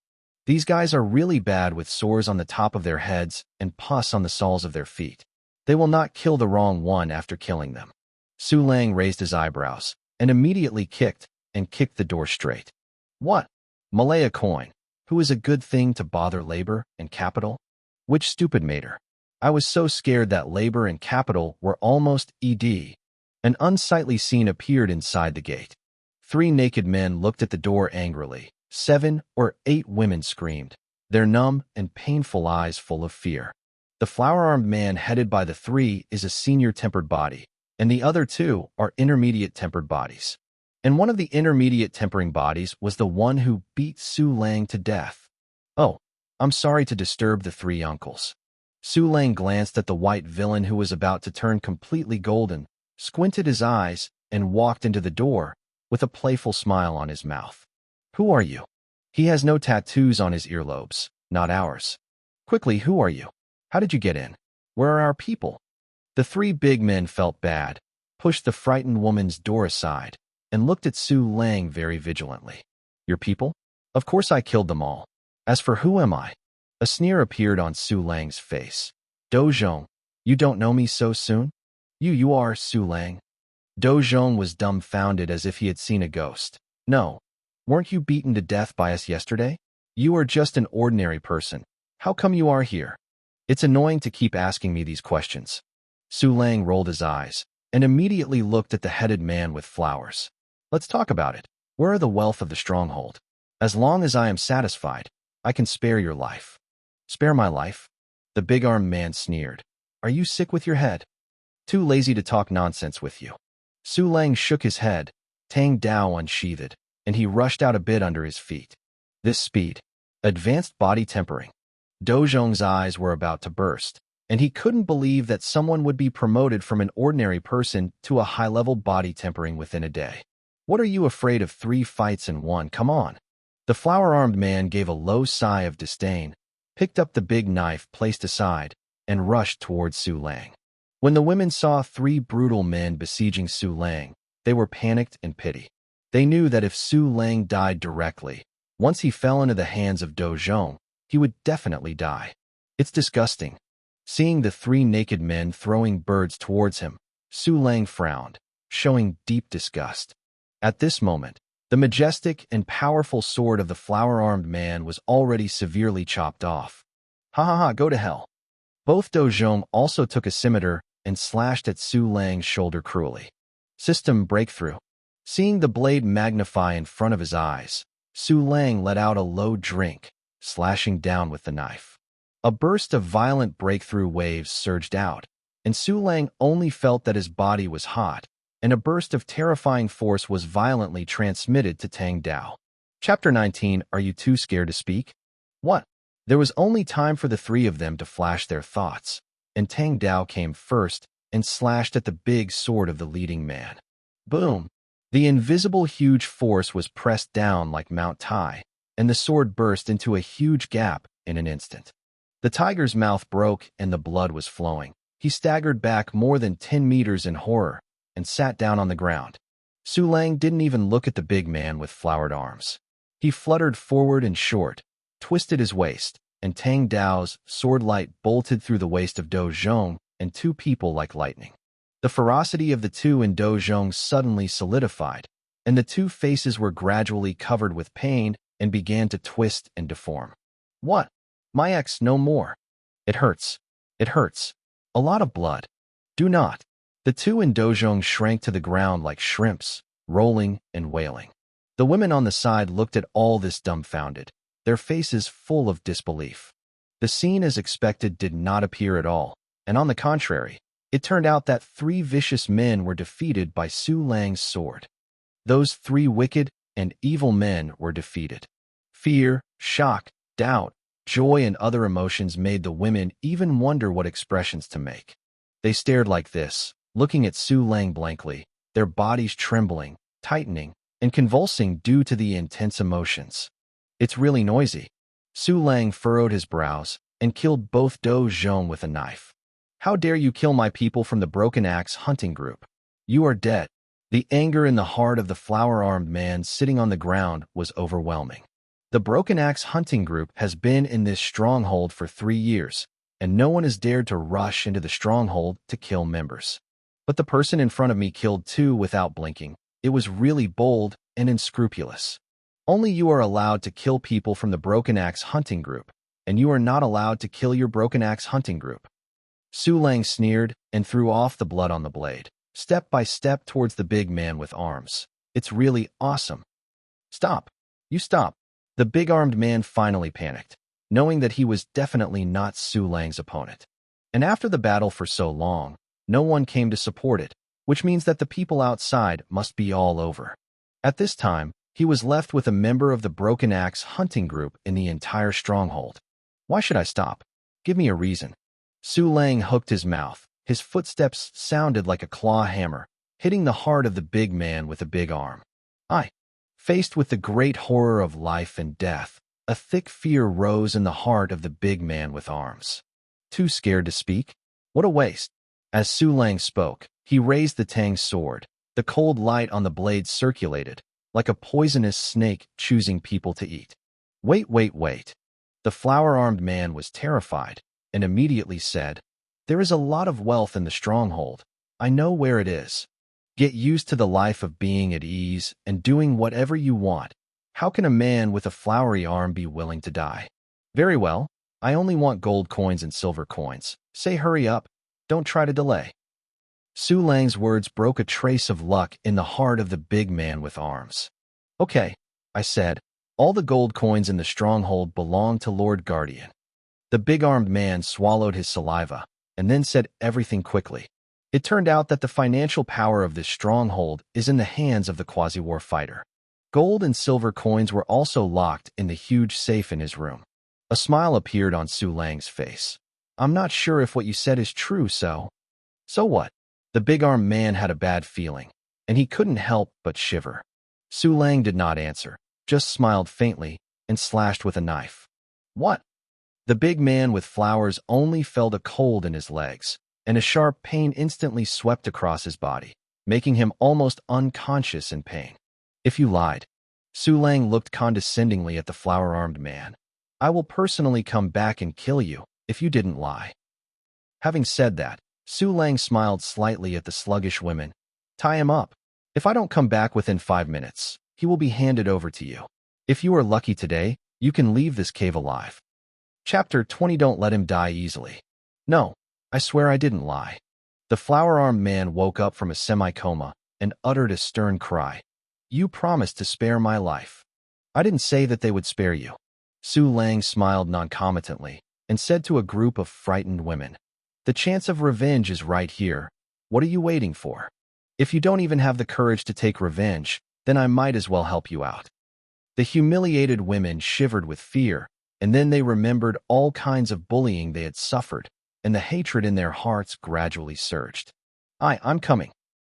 S1: These guys are really bad with sores on the top of their heads and pus on the soles of their feet. They will not kill the wrong one after killing them. Su Lang raised his eyebrows and immediately kicked the door straight. What? Malaya coin. Who is a good thing to bother labor and capital? Which stupid mater? I was so scared that labor and capital were almost ED. An unsightly scene appeared inside the gate. 3 naked men looked at the door angrily. 7 or 8 women screamed, their numb and painful eyes full of fear. The flower-armed man headed by the 3 is a senior tempered body, and the other 2 are intermediate tempered bodies. And one of the intermediate tempering bodies was the one who beat Su Lang to death. Oh, I'm sorry to disturb the 3 uncles. Su Lang glanced at the white villain who was about to turn completely golden, squinted his eyes, and walked into the door with a playful smile on his mouth. Who are you? He has no tattoos on his earlobes, not ours. Quickly, who are you? How did you get in? Where are our people? The 3 big men felt bad, pushed the frightened woman's door aside, and looked at Su Lang very vigilantly. Your people? Of course I killed them all. As for who am I? A sneer appeared on Su Lang's face. Dozhong, you don't know me so soon? You are Su Lang. Dozhong was dumbfounded as if he had seen a ghost. No. Weren't you beaten to death by us yesterday? You are just an ordinary person. How come you are here? It's annoying to keep asking me these questions. Su Lang rolled his eyes and immediately looked at the headed man with flowers. Let's talk about it. Where are the wealth of the stronghold? As long as I am satisfied, I can spare your life. Spare my life? The big-armed man sneered. Are you sick with your head? Too lazy to talk nonsense with you. Su Lang shook his head, Tang Dao unsheathed, and he rushed out a bit under his feet. This speed. Advanced body tempering. Dozhong's eyes were about to burst, and he couldn't believe that someone would be promoted from an ordinary person to a high-level body tempering within a day. What are you afraid of 3 fights in 1? Come on. The flower-armed man gave a low sigh of disdain, picked up the big knife placed aside, and rushed towards Su Lang. When the women saw 3 brutal men besieging Su Lang, they were panicked in pity. They knew that if Su Lang died directly, once he fell into the hands of Dozhong, he would definitely die. It's disgusting. Seeing the 3 naked men throwing birds towards him, Su Lang frowned, showing deep disgust. At this moment, the majestic and powerful sword of the flower-armed man was already severely chopped off. Ha ha ha, go to hell. Both Dozhong also took a scimitar and slashed at Su Lang's shoulder cruelly. System breakthrough. Seeing the blade magnify in front of his eyes, Su Lang let out a low drink, slashing down with the knife. A burst of violent breakthrough waves surged out, and Su Lang only felt that his body was hot, and a burst of terrifying force was violently transmitted to Tang Dao. Chapter 19. Are you too scared to speak? What? There was only time for the 3 of them to flash their thoughts, and Tang Dao came first and slashed at the big sword of the leading man. Boom! The invisible huge force was pressed down like Mount Tai, and the sword burst into a huge gap in an instant. The tiger's mouth broke and the blood was flowing. He staggered back more than 10 meters in horror and sat down on the ground. Su Lang didn't even look at the big man with flowered arms. He fluttered forward and short, twisted his waist, and Tang Dao's sword light bolted through the waist of Dozhong and 2 people like lightning. The ferocity of the 2 in Dozhong suddenly solidified, and the 2 faces were gradually covered with pain and began to twist and deform. What? My ex, no more. It hurts. It hurts. A lot of blood. Do not. The 2 in Dozhong shrank to the ground like shrimps, rolling and wailing. The women on the side looked at all this dumbfounded, their faces full of disbelief. The scene as expected did not appear at all, and on the contrary, it turned out that 3 vicious men were defeated by Su Lang's sword. Those 3 wicked and evil men were defeated. Fear, shock, doubt, joy, and other emotions made the women even wonder what expressions to make. They stared like this, looking at Su Lang blankly, their bodies trembling, tightening, and convulsing due to the intense emotions. It's really noisy. Su Lang furrowed his brows and killed both Dozhong with a knife. How dare you kill my people from the Broken Axe hunting group? You are dead. The anger in the heart of the flower-armed man sitting on the ground was overwhelming. The Broken Axe hunting group has been in this stronghold for 3 years, and no one has dared to rush into the stronghold to kill members. But the person in front of me killed 2 without blinking. It was really bold and unscrupulous. Only you are allowed to kill people from the Broken Axe hunting group, and you are not allowed to kill your Broken Axe hunting group. Su Lang sneered and threw off the blood on the blade, step by step towards the big man with arms. It's really awesome. Stop. You stop. The big-armed man finally panicked, knowing that he was definitely not Su Lang's opponent. And after the battle for so long, no one came to support it, which means that the people outside must be all over. At this time, he was left with a member of the Broken Axe hunting group in the entire stronghold. Why should I stop? Give me a reason. Su Lang hooked his mouth. His footsteps sounded like a claw hammer, hitting the heart of the big man with a big arm. Faced with the great horror of life and death, a thick fear rose in the heart of the big man with arms. Too scared to speak? What a waste. As Su Lang spoke, he raised the Tang sword. The cold light on the blade circulated, like a poisonous snake choosing people to eat. Wait, wait, wait. The flower-armed man was terrified and immediately said, There is a lot of wealth in the stronghold. I know where it is. Get used to the life of being at ease and doing whatever you want. How can a man with a flowery arm be willing to die? Very well. I only want gold coins and silver coins. Say hurry up. Don't try to delay. Su Lang's words broke a trace of luck in the heart of the big man with arms. Okay, I said. All the gold coins in the stronghold belong to Lord Guardian. The big-armed man swallowed his saliva and then said everything quickly. It turned out that the financial power of this stronghold is in the hands of the quasi-war fighter. Gold and silver coins were also locked in the huge safe in his room. A smile appeared on Su Lang's face. I'm not sure if what you said is true, so... So what? The big-armed man had a bad feeling, and he couldn't help but shiver. Su Lang did not answer, just smiled faintly and slashed with a knife. What? The big man with flowers only felt a cold in his legs, and a sharp pain instantly swept across his body, making him almost unconscious in pain. If you lied. Su Lang looked condescendingly at the flower-armed man. I will personally come back and kill you if you didn't lie. Having said that, Su Lang smiled slightly at the sluggish women. Tie him up. If I don't come back within 5 minutes, he will be handed over to you. If you are lucky today, you can leave this cave alive. Chapter 20. Don't let him die easily. No, I swear I didn't lie. The flower-armed man woke up from a semi-coma and uttered a stern cry. You promised to spare my life. I didn't say that they would spare you. Su Lang smiled noncommittently and said to a group of frightened women, the chance of revenge is right here. What are you waiting for? If you don't even have the courage to take revenge, then I might as well help you out. The humiliated women shivered with fear, and then they remembered all kinds of bullying they had suffered, and the hatred in their hearts gradually surged. I'm coming.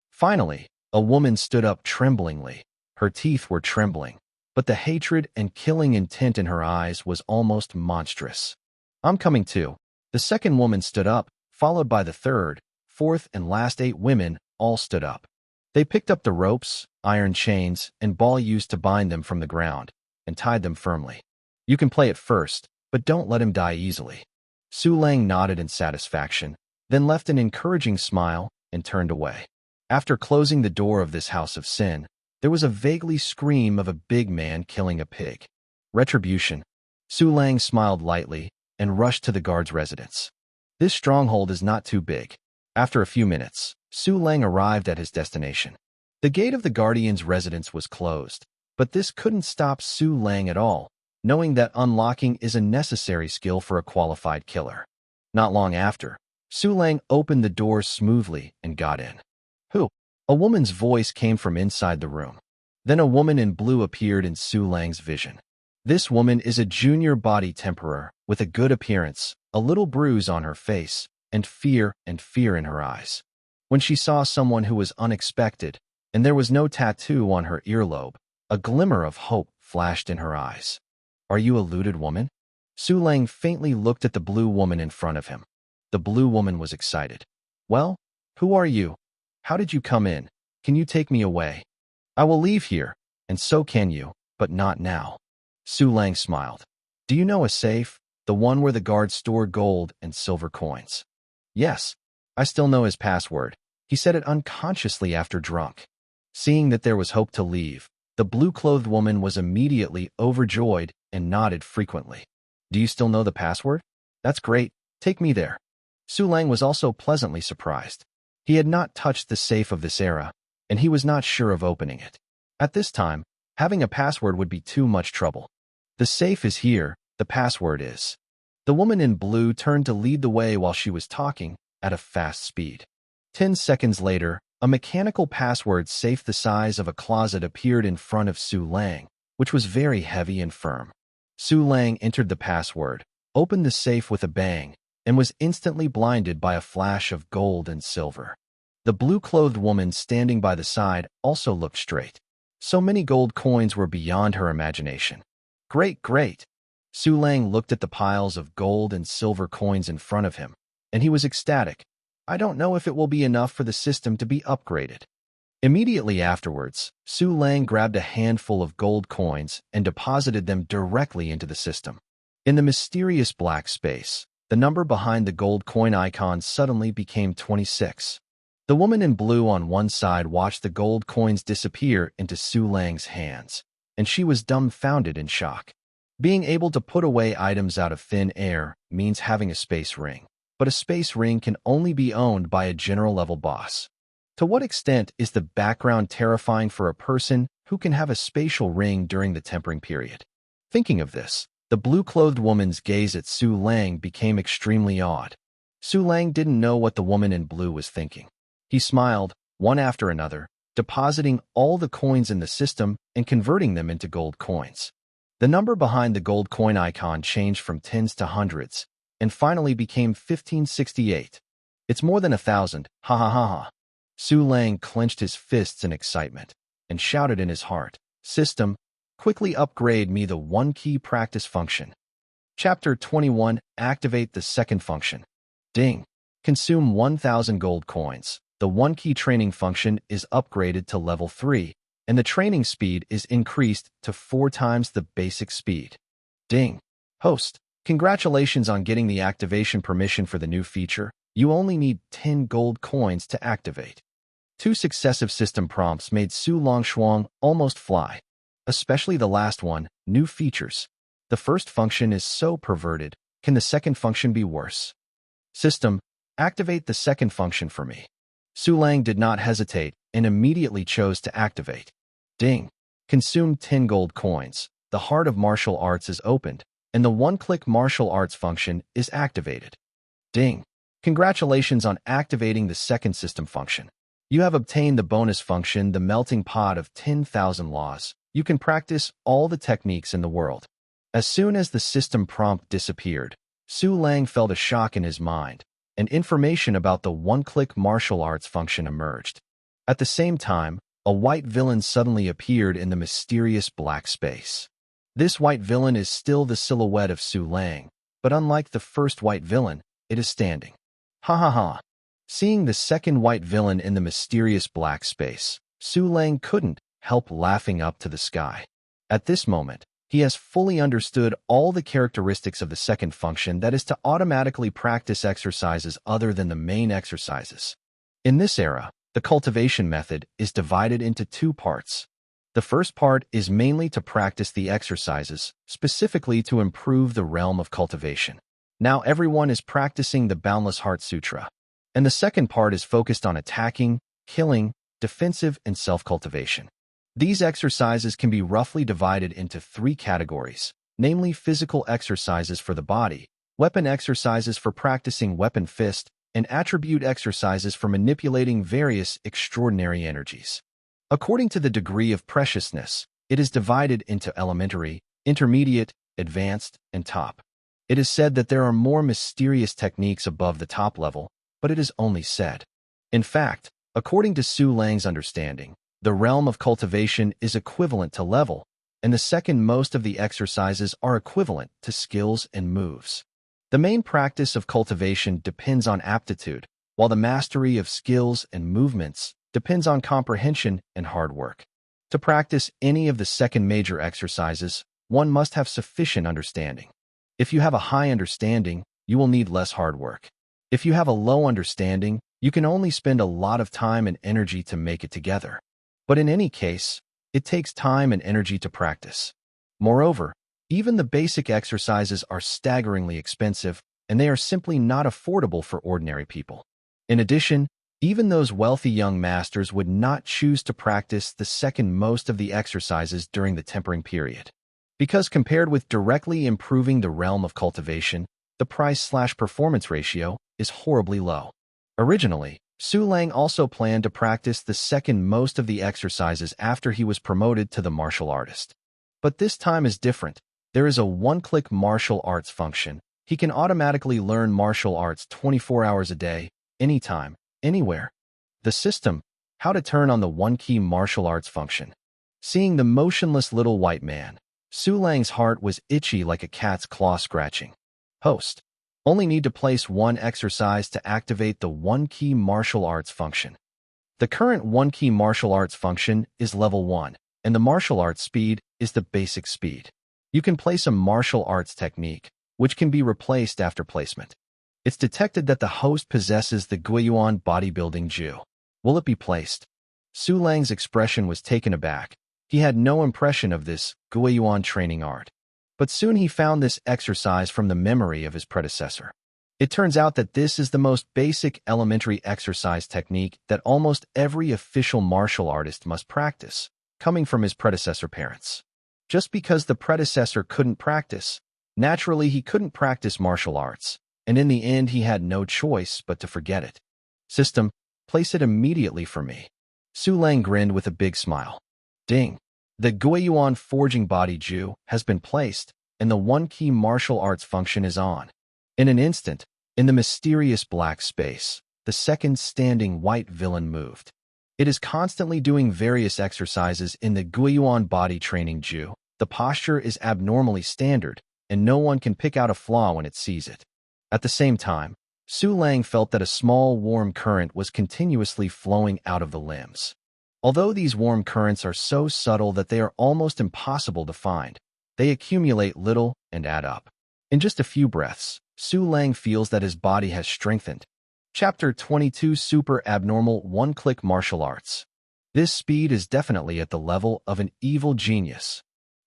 S1: Finally, a woman stood up tremblingly. Her teeth were trembling, but the hatred and killing intent in her eyes was almost monstrous. I'm coming too. The second woman stood up, followed by the third, fourth, and last 8 women all stood up. They picked up the ropes, iron chains, and ball used to bind them from the ground, and tied them firmly. You can play it first, but don't let him die easily. Su Lang nodded in satisfaction, then left an encouraging smile and turned away. After closing the door of this house of sin, there was a vaguely scream of a big man killing a pig. Retribution. Su Lang smiled lightly and rushed to the guard's residence. This stronghold is not too big. After a few minutes, Su Lang arrived at his destination. The gate of the guardian's residence was closed, but this couldn't stop Su Lang at all, knowing that unlocking is a necessary skill for a qualified killer. Not long after, Su Lang opened the door smoothly and got in. Who? A woman's voice came from inside the room. Then a woman in blue appeared in Su Lang's vision. This woman is a junior body temporer with a good appearance, a little bruise on her face, and fear in her eyes. When she saw someone who was unexpected, and there was no tattoo on her earlobe, a glimmer of hope flashed in her eyes. Are you a looted woman? Su Lang faintly looked at the blue woman in front of him. The blue woman was excited. Well, who are you? How did you come in? Can you take me away? I will leave here, and so can you, but not now. Su Lang smiled. Do you know a safe, the one where the guards store gold and silver coins? Yes, I still know his password. He said it unconsciously after drunk. Seeing that there was hope to leave, the blue-clothed woman was immediately overjoyed and nodded frequently. Do you still know the password? That's great. Take me there. Su Lang was also pleasantly surprised. He had not touched the safe of this era, and he was not sure of opening it. At this time, having a password would be too much trouble. The safe is here, the password is. The woman in blue turned to lead the way while she was talking at a fast speed. 10 seconds later, a mechanical password safe the size of a closet appeared in front of Su Lang, which was very heavy and firm. Su Lang entered the password, opened the safe with a bang, and was instantly blinded by a flash of gold and silver. The blue-clothed woman standing by the side also looked straight. So many gold coins were beyond her imagination. Great, great! Su Lang looked at the piles of gold and silver coins in front of him, and he was ecstatic. I don't know if it will be enough for the system to be upgraded. Immediately afterwards, Su Lang grabbed a handful of gold coins and deposited them directly into the system. In the mysterious black space, the number behind the gold coin icon suddenly became 26. The woman in blue on one side watched the gold coins disappear into Su Lang's hands, and she was dumbfounded in shock. Being able to put away items out of thin air means having a space ring, but a space ring can only be owned by a general-level boss. To what extent is the background terrifying for a person who can have a spatial ring during the tempering period? Thinking of this, the blue-clothed woman's gaze at Su Lang became extremely odd. Su Lang didn't know what the woman in blue was thinking. He smiled, one after another, depositing all the coins in the system and converting them into gold coins. The number behind the gold coin icon changed from tens to hundreds, and finally became 1568. It's more than 1,000, ha ha ha ha. Su Lang clenched his fists in excitement and shouted in his heart, "System, quickly upgrade me the one-key practice function." Chapter 21, Activate the second function. Ding. Consume 1,000 gold coins. The one-key training function is upgraded to level 3, and the training speed is increased to 4 times the basic speed. Ding. Host, congratulations on getting the activation permission for the new feature. You only need 10 gold coins to activate. 2 successive system prompts made Su Longshuang almost fly, especially the last one, new features. The first function is so perverted, can the second function be worse? System, activate the second function for me. Su Lang did not hesitate and immediately chose to activate. Ding. Consume 10 gold coins. The heart of martial arts is opened, and the one-click martial arts function is activated. Ding. Congratulations on activating the second system function. You have obtained the bonus function, the melting pot of 10,000 laws. You can practice all the techniques in the world. As soon as the system prompt disappeared, Su Lang felt a shock in his mind, and information about the one-click martial arts function emerged. At the same time, a white villain suddenly appeared in the mysterious black space. This white villain is still the silhouette of Su Lang, but unlike the first white villain, it is standing. Ha ha ha. Seeing the second white villain in the mysterious black space, Su Lang couldn't help laughing up to the sky. At this moment, he has fully understood all the characteristics of the second function, that is to automatically practice exercises other than the main exercises. In this era, the cultivation method is divided into 2 parts. The first part is mainly to practice the exercises, specifically to improve the realm of cultivation. Now everyone is practicing the Boundless Heart Sutra. And the second part is focused on attacking, killing, defensive, and self-cultivation. These exercises can be roughly divided into 3 categories, namely physical exercises for the body, weapon exercises for practicing weapon fist, and attribute exercises for manipulating various extraordinary energies. According to the degree of preciousness, it is divided into elementary, intermediate, advanced, and top. It is said that there are more mysterious techniques above the top level, but it is only said. In fact, according to Su Lang's understanding, the realm of cultivation is equivalent to level, and the second most of the exercises are equivalent to skills and moves. The main practice of cultivation depends on aptitude, while the mastery of skills and movements depends on comprehension and hard work. To practice any of the second major exercises, one must have sufficient understanding. If you have a high understanding, you will need less hard work. If you have a low understanding, you can only spend a lot of time and energy to make it together. But in any case, it takes time and energy to practice. Moreover, even the basic exercises are staggeringly expensive, and they are simply not affordable for ordinary people. In addition, even those wealthy young masters would not choose to practice the second most of the exercises during the tempering period. Because compared with directly improving the realm of cultivation, the price/performance ratio is horribly low. Originally, Su Lang also planned to practice the second most of the exercises after he was promoted to the martial artist. But this time is different. There is a one-click martial arts function. He can automatically learn martial arts 24 hours a day, anytime, anywhere. The system, how to turn on the one-key martial arts function. Seeing the motionless little white man, Su Lang's heart was itchy like a cat's claw scratching. Host. Only need to place 1 exercise to activate the one-key martial arts function. The current one-key martial arts function is level 1, and the martial arts speed is the basic speed. You can place a martial arts technique, which can be replaced after placement. It's detected that the host possesses the Guiyuan bodybuilding Ju. Will it be placed? Su Lang's expression was taken aback. He had no impression of this Guiyuan training art. But soon he found this exercise from the memory of his predecessor. It turns out that this is the most basic elementary exercise technique that almost every official martial artist must practice, coming from his predecessor parents. Just because the predecessor couldn't practice, naturally he couldn't practice martial arts, and in the end he had no choice but to forget it. System, place it immediately for me. Su Lang grinned with a big smile. Ding! The Guiyuan forging body Ju has been placed, and the one-key martial arts function is on. In an instant, in the mysterious black space, the second standing white villain moved. It is constantly doing various exercises in the Guiyuan body training Ju. The posture is abnormally standard, and no one can pick out a flaw when it sees it. At the same time, Su Lang felt that a small warm current was continuously flowing out of the limbs. Although these warm currents are so subtle that they are almost impossible to find, they accumulate little and add up. In just a few breaths, Su Lang feels that his body has strengthened. Chapter 22 Super Abnormal One-Click Martial Arts. This speed is definitely at the level of an evil genius.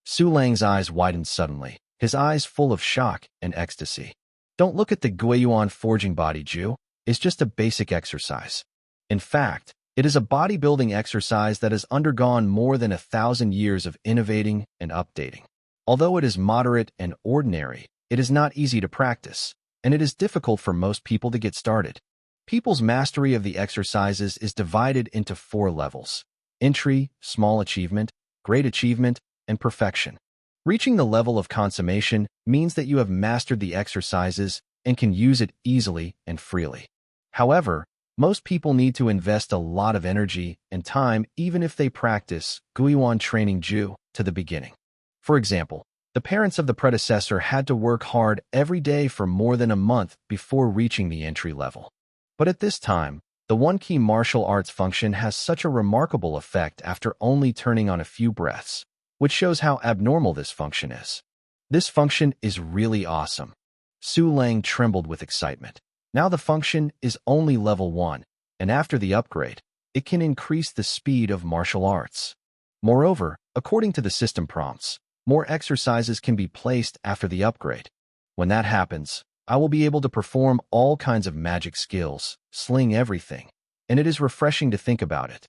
S1: Su Lang's eyes widened suddenly, his eyes full of shock and ecstasy. Don't look at the Guiyuan forging body, Ju. It's just a basic exercise. In fact, it is a bodybuilding exercise that has undergone more than 1,000 years of innovating and updating. Although it is moderate and ordinary, it is not easy to practice, and it is difficult for most people to get started. People's mastery of the exercises is divided into 4 levels: entry, small achievement, great achievement, and perfection. Reaching the level of consummation means that you have mastered the exercises and can use it easily and freely. However, most people need to invest a lot of energy and time even if they practice Guiyuan training Ju to the beginning. For example, the parents of the predecessor had to work hard every day for more than a month before reaching the entry level. But at this time, the one-key martial arts function has such a remarkable effect after only turning on a few breaths, which shows how abnormal this function is. This function is really awesome. Su Lang trembled with excitement. Now the function is only level 1, and after the upgrade, it can increase the speed of martial arts. Moreover, according to the system prompts, more exercises can be placed after the upgrade. When that happens, I will be able to perform all kinds of magic skills, sling everything, and it is refreshing to think about it.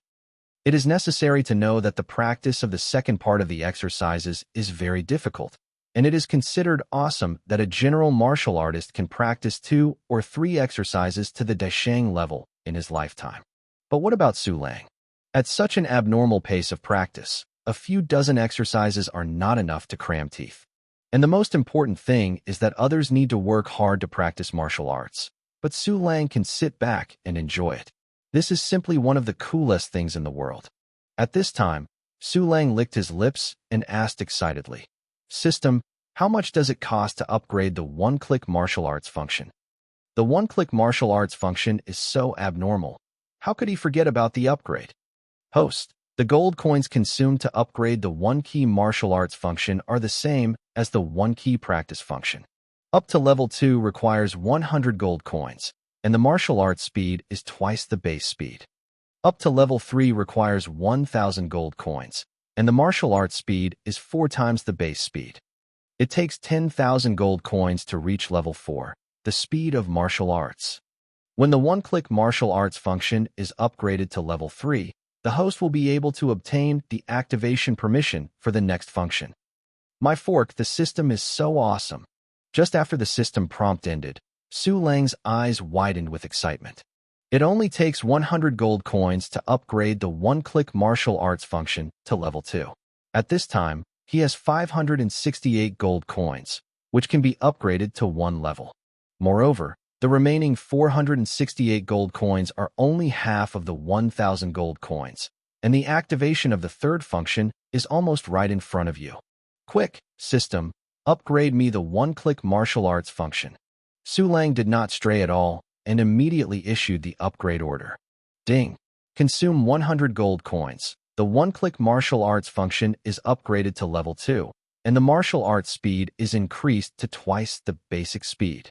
S1: It is necessary to know that the practice of the second part of the exercises is very difficult, and it is considered awesome that a general martial artist can practice 2 or 3 exercises to the Daisheng level in his lifetime. But what about Su Lang? At such an abnormal pace of practice, a few dozen exercises are not enough to cram teeth. And the most important thing is that others need to work hard to practice martial arts, but Su Lang can sit back and enjoy it. This is simply one of the coolest things in the world. At this time, Su Lang licked his lips and asked excitedly, "System, how much does it cost to upgrade the one-click martial arts function?" The one-click martial arts function is so abnormal. How could he forget about the upgrade? Host, the gold coins consumed to upgrade the one-key martial arts function are the same as the one-key practice function. Up to level 2 requires 100 gold coins, and the martial arts speed is twice the base speed. Up to level 3 requires 1,000 gold coins, and the martial arts speed is 4 times the base speed. It takes 10,000 gold coins to reach level 4, the speed of martial arts. When the one-click martial arts function is upgraded to level 3, the host will be able to obtain the activation permission for the next function. My fork, the system is so awesome. Just after the system prompt ended, Su Lang's eyes widened with excitement. It only takes 100 gold coins to upgrade the one-click martial arts function to level 2. At this time, he has 568 gold coins, which can be upgraded to 1 level. Moreover, the remaining 468 gold coins are only half of the 1,000 gold coins, and the activation of the third function is almost right in front of you. Quick, system, upgrade me the one-click martial arts function. Su Lang did not stray at all and immediately issued the upgrade order. Ding! Consume 100 gold coins. The one-click martial arts function is upgraded to level 2, and the martial arts speed is increased to twice the basic speed.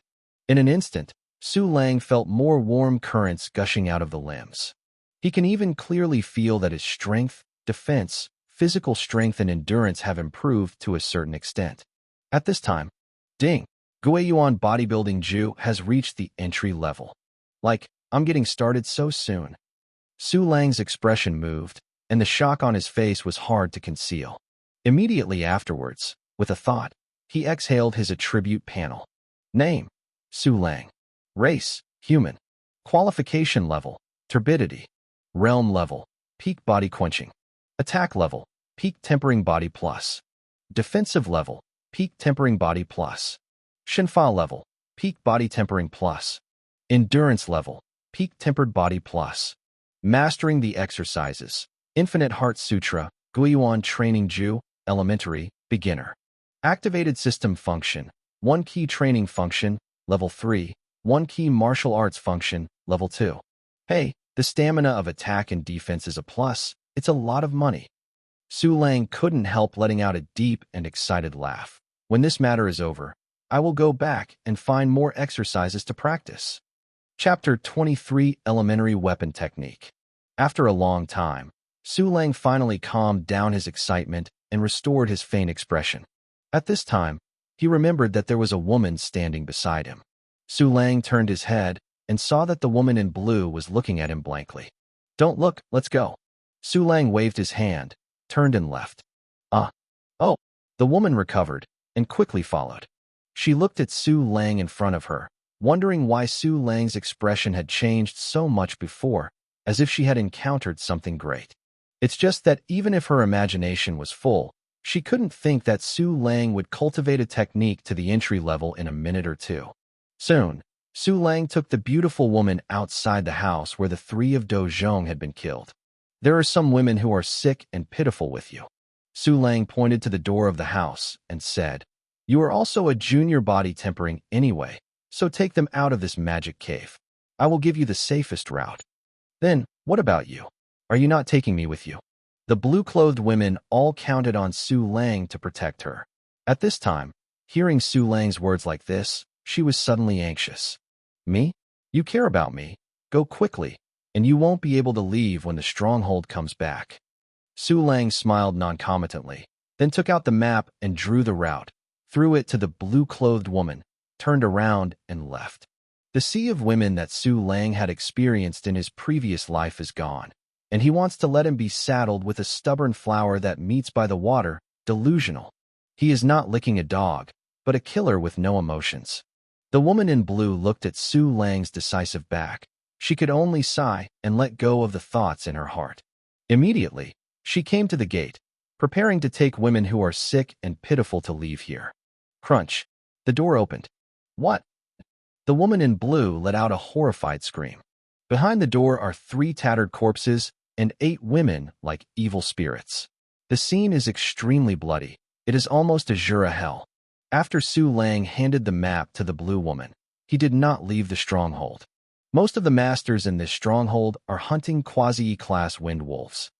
S1: In an instant, Su Lang felt more warm currents gushing out of the limbs. He can even clearly feel that his strength, defense, physical strength and endurance have improved to a certain extent. At this time, ding! Guiyuan Bodybuilding Ju has reached the entry level. Like, I'm getting started so soon. Su Lang's expression moved, and the shock on his face was hard to conceal. Immediately afterwards, with a thought, he exhaled his attribute panel. Name: Su Lang. Race: human. Qualification level: turbidity. Realm level: peak body quenching. Attack level: peak tempering body plus. Defensive level: peak tempering body plus. Shinfa level: peak body tempering plus. Endurance level: peak tempered body plus. Mastering the exercises: Infinite Heart Sutra, Guiyuan Training Ju, Elementary, Beginner. Activated System Function, 1 Key Training Function, Level 3, 1 Key Martial Arts Function, Level 2. Hey, the stamina of attack and defense is a plus. It's a lot of money. Su Lang couldn't help letting out a deep and excited laugh. When this matter is over, I will go back and find more exercises to practice. Chapter 23: Elementary Weapon Technique. After a long time, Su Lang finally calmed down his excitement and restored his faint expression. At this time, he remembered that there was a woman standing beside him. Su Lang turned his head and saw that the woman in blue was looking at him blankly. Don't look, let's go. Su Lang waved his hand, turned and left. Oh, the woman recovered and quickly followed. She looked at Su Lang in front of her, wondering why Su Lang's expression had changed so much before, as if she had encountered something great. It's just that even if her imagination was full, she couldn't think that Su Lang would cultivate a technique to the entry level in a minute or two. Soon, Su Lang took the beautiful woman outside the house where the 3 of Do Zhong had been killed. There are some women who are sick and pitiful with you. Su Lang pointed to the door of the house and said, You are also a junior body tempering anyway, so take them out of this magic cave. I will give you the safest route. Then, what about you? Are you not taking me with you? The blue-clothed women all counted on Su Lang to protect her. At this time, hearing Su Lang's words like this, she was suddenly anxious. Me? You care about me. Go quickly, and you won't be able to leave when the stronghold comes back. Su Lang smiled noncommittently, then took out the map and drew the route, threw it to the blue-clothed woman, turned around and left. The sea of women that Su Lang had experienced in his previous life is gone, and he wants to let him be saddled with a stubborn flower that meets by the water, delusional. He is not licking a dog, but a killer with no emotions. The woman in blue looked at Su Lang's decisive back. She could only sigh and let go of the thoughts in her heart. Immediately, she came to the gate, preparing to take women who are sick and pitiful to leave here. Crunch. The door opened. What? The woman in blue let out a horrified scream. Behind the door are 3 tattered corpses and 8 women like evil spirits. The scene is extremely bloody. It is almost a Jura hell. After Su Lang handed the map to the blue woman, he did not leave the stronghold. Most of the masters in this stronghold are hunting Quasi-E class wind wolves.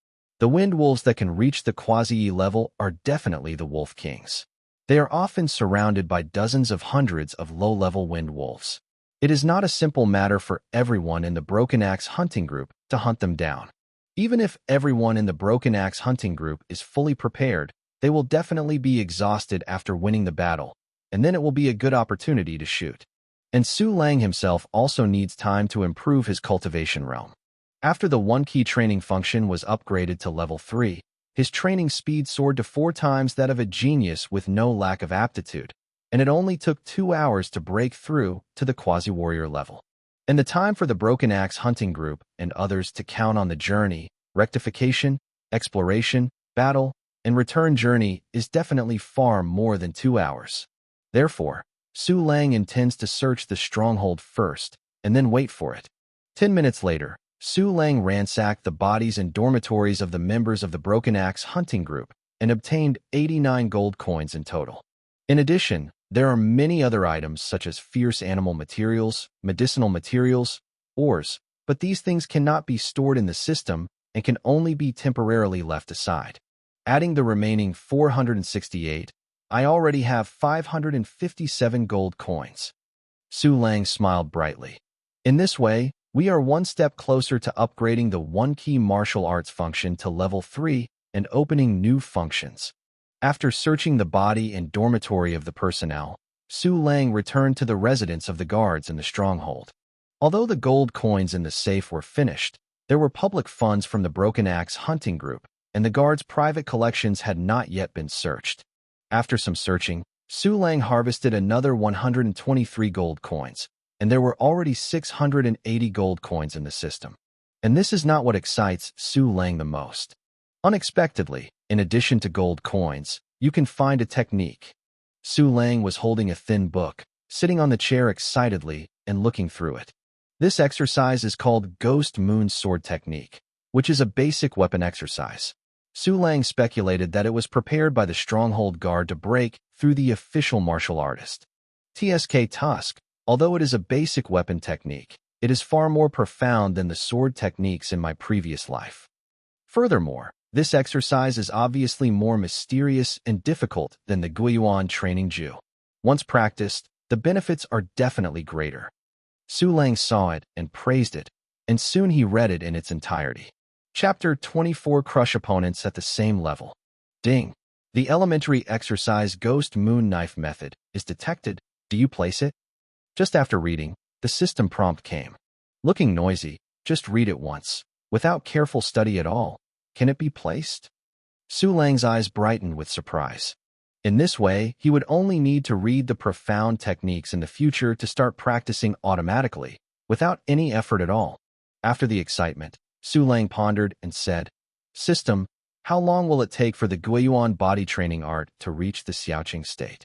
S1: The wind wolves that can reach the Quasi-E level are definitely the wolf kings. They are often surrounded by dozens of hundreds of low-level wind wolves. It is not a simple matter for everyone in the Broken Axe hunting group to hunt them down. Even if everyone in the Broken Axe hunting group is fully prepared, they will definitely be exhausted after winning the battle, and then it will be a good opportunity to shoot. And Su Lang himself also needs time to improve his cultivation realm. After the 1 Key training function was upgraded to level 3, his training speed soared to 4 times that of a genius with no lack of aptitude, and it only took 2 hours to break through to the quasi-warrior level. And the time for the Broken Axe hunting group and others to count on the journey, rectification, exploration, battle, and return journey is definitely far more than 2 hours. Therefore, Su Lang intends to search the stronghold first, and then wait for it. 10 minutes later, Su Lang ransacked the bodies and dormitories of the members of the Broken Axe hunting group and obtained 89 gold coins in total. In addition, there are many other items such as fierce animal materials, medicinal materials, ores, but these things cannot be stored in the system and can only be temporarily left aside. Adding the remaining 468, I already have 557 gold coins. Su Lang smiled brightly. In this way, we are one step closer to upgrading the 1 Key martial arts function to level 3 and opening new functions. After searching the body and dormitory of the personnel, Su Lang returned to the residence of the guards in the stronghold. Although the gold coins in the safe were finished, there were public funds from the Broken Axe hunting group, and the guards' private collections had not yet been searched. After some searching, Su Lang harvested another 123 gold coins, and there were already 680 gold coins in the system. And this is not what excites Su Lang the most. Unexpectedly, in addition to gold coins, you can find a technique. Su Lang was holding a thin book, sitting on the chair excitedly and looking through it. This exercise is called Ghost Moon Sword Technique, which is a basic weapon exercise. Su Lang speculated that it was prepared by the stronghold guard to break through the official martial artist. TSK Tusk, although it is a basic weapon technique, it is far more profound than the sword techniques in my previous life. Furthermore, this exercise is obviously more mysterious and difficult than the Guiyuan training Ju. Once practiced, the benefits are definitely greater. Su Lang saw it and praised it, and soon he read it in its entirety. Chapter 24 Crush Opponents at the Same Level. Ding. The elementary exercise Ghost Moon Knife Method is detected. Do you place it? Just after reading, the system prompt came. Looking noisy, just read it once, without careful study at all. Can it be placed? Su Lang's eyes brightened with surprise. In this way, he would only need to read the profound techniques in the future to start practicing automatically, without any effort at all. After the excitement, Su Lang pondered and said, System, how long will it take for the Guiyuan body training art to reach the Xiaoqing state?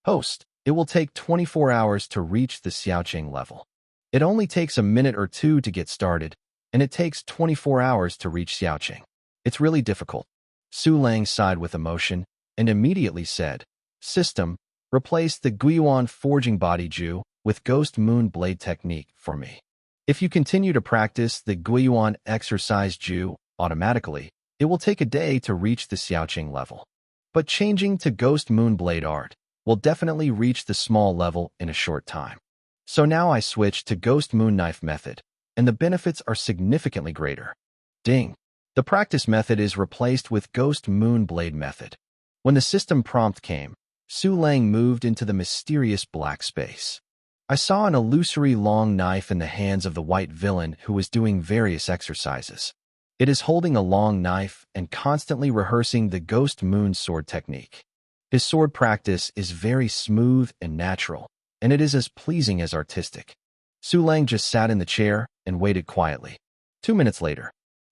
S1: Host, it will take 24 hours to reach the Xiaoqing level. It only takes a minute or two to get started, and it takes 24 hours to reach Xiaoqing. It's really difficult. Su Lang sighed with emotion and immediately said, System, replace the Guiyuan forging body Ju with Ghost Moon Blade technique for me. If you continue to practice the Guiyuan exercise Ju automatically, it will take a day to reach the Xiaoqing level. But changing to Ghost Moon Blade art will definitely reach the small level in a short time. So now I switch to Ghost Moon Knife method, and the benefits are significantly greater. Ding. The practice method is replaced with Ghost Moon Blade method. When the system prompt came, Su Lang moved into the mysterious black space. I saw an illusory long knife in the hands of the white villain who was doing various exercises. It is holding a long knife and constantly rehearsing the Ghost Moon sword technique. His sword practice is very smooth and natural, and it is as pleasing as artistic. Su Lang just sat in the chair and waited quietly. 2 minutes later.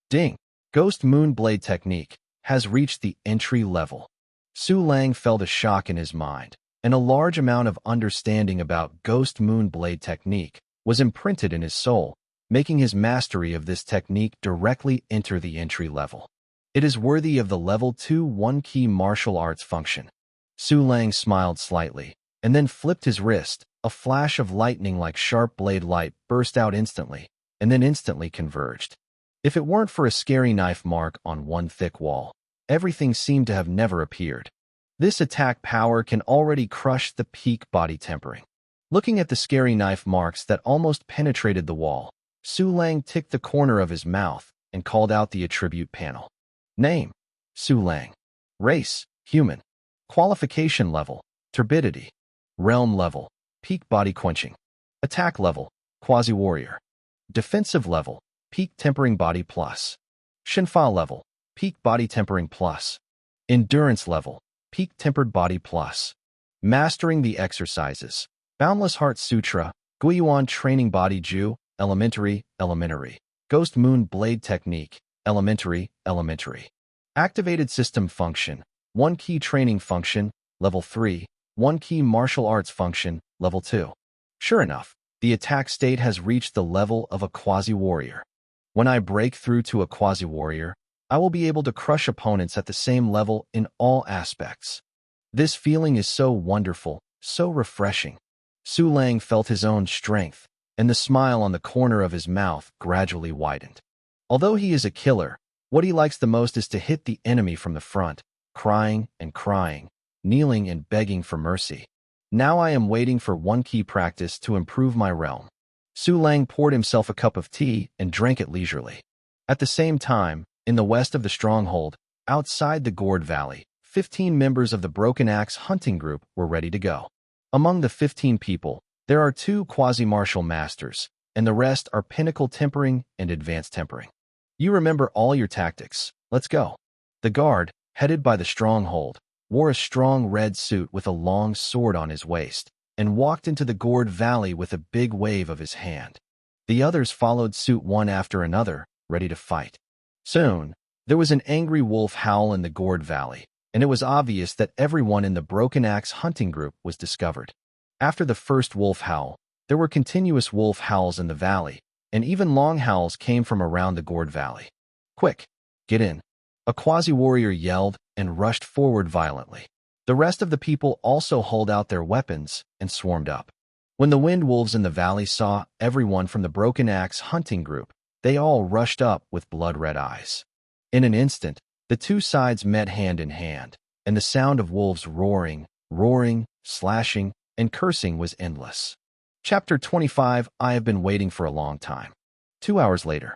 S1: Ding! Ghost Moon Blade technique has reached the entry level. Su Lang felt a shock in his mind, and a large amount of understanding about Ghost Moon Blade technique was imprinted in his soul, making his mastery of this technique directly enter the entry level. It is worthy of the level 2 one-key martial arts function. Su Lang smiled slightly, and then flipped his wrist. A flash of lightning like sharp blade light burst out instantly, and then instantly converged. If it weren't for a scary knife mark on one thick wall, everything seemed to have never appeared. This attack power can already crush the peak body tempering. Looking at the scary knife marks that almost penetrated the wall, Su Lang ticked the corner of his mouth and called out the attribute panel. Name: Su Lang. Race: human. Qualification level: turbidity. Realm level: peak body quenching. Attack level: quasi-warrior. Defensive level: peak tempering body plus. Shinfa level: peak body tempering plus. Endurance level: peak tempered body plus. Mastering the exercises: Boundless Heart Sutra, Guiyuan training body Ju, elementary. Ghost Moon Blade technique, elementary. Activated system function, one key training function, level 3, one key martial arts function, level 2. Sure enough, the attack state has reached the level of a quasi-warrior. When I break through to a quasi-warrior, I will be able to crush opponents at the same level in all aspects. This feeling is so wonderful, so refreshing. Su Lang felt his own strength, and the smile on the corner of his mouth gradually widened. Although he is a killer, what he likes the most is to hit the enemy from the front, crying and crying, kneeling and begging for mercy. Now I am waiting for one key practice to improve my realm. Su Lang poured himself a cup of tea and drank it leisurely. At the same time, in the west of the stronghold, outside the Gourd Valley, 15 members of the Broken Axe hunting group were ready to go. Among the 15 people, there are 2 quasi-martial masters, and the rest are pinnacle tempering and advanced tempering. You remember all your tactics. Let's go. The guard, headed by the stronghold, wore a strong red suit with a long sword on his waist, and walked into the gourd valley with a big wave of his hand. The others followed suit one after another, ready to fight. Soon, there was an angry wolf howl in the gourd valley, and it was obvious that everyone in the Broken Axe hunting group was discovered. After the first wolf howl, there were continuous wolf howls in the valley, and even long howls came from around the gourd valley. Quick, get in. A quasi-warrior yelled and rushed forward violently. The rest of the people also hauled out their weapons and swarmed up. When the wind wolves in the valley saw everyone from the Broken Axe hunting group, they all rushed up with blood-red eyes. In an instant, the 2 sides met hand in hand, and the sound of wolves roaring, slashing, and cursing was endless. Chapter 25. I have been waiting for a long time. 2 hours later.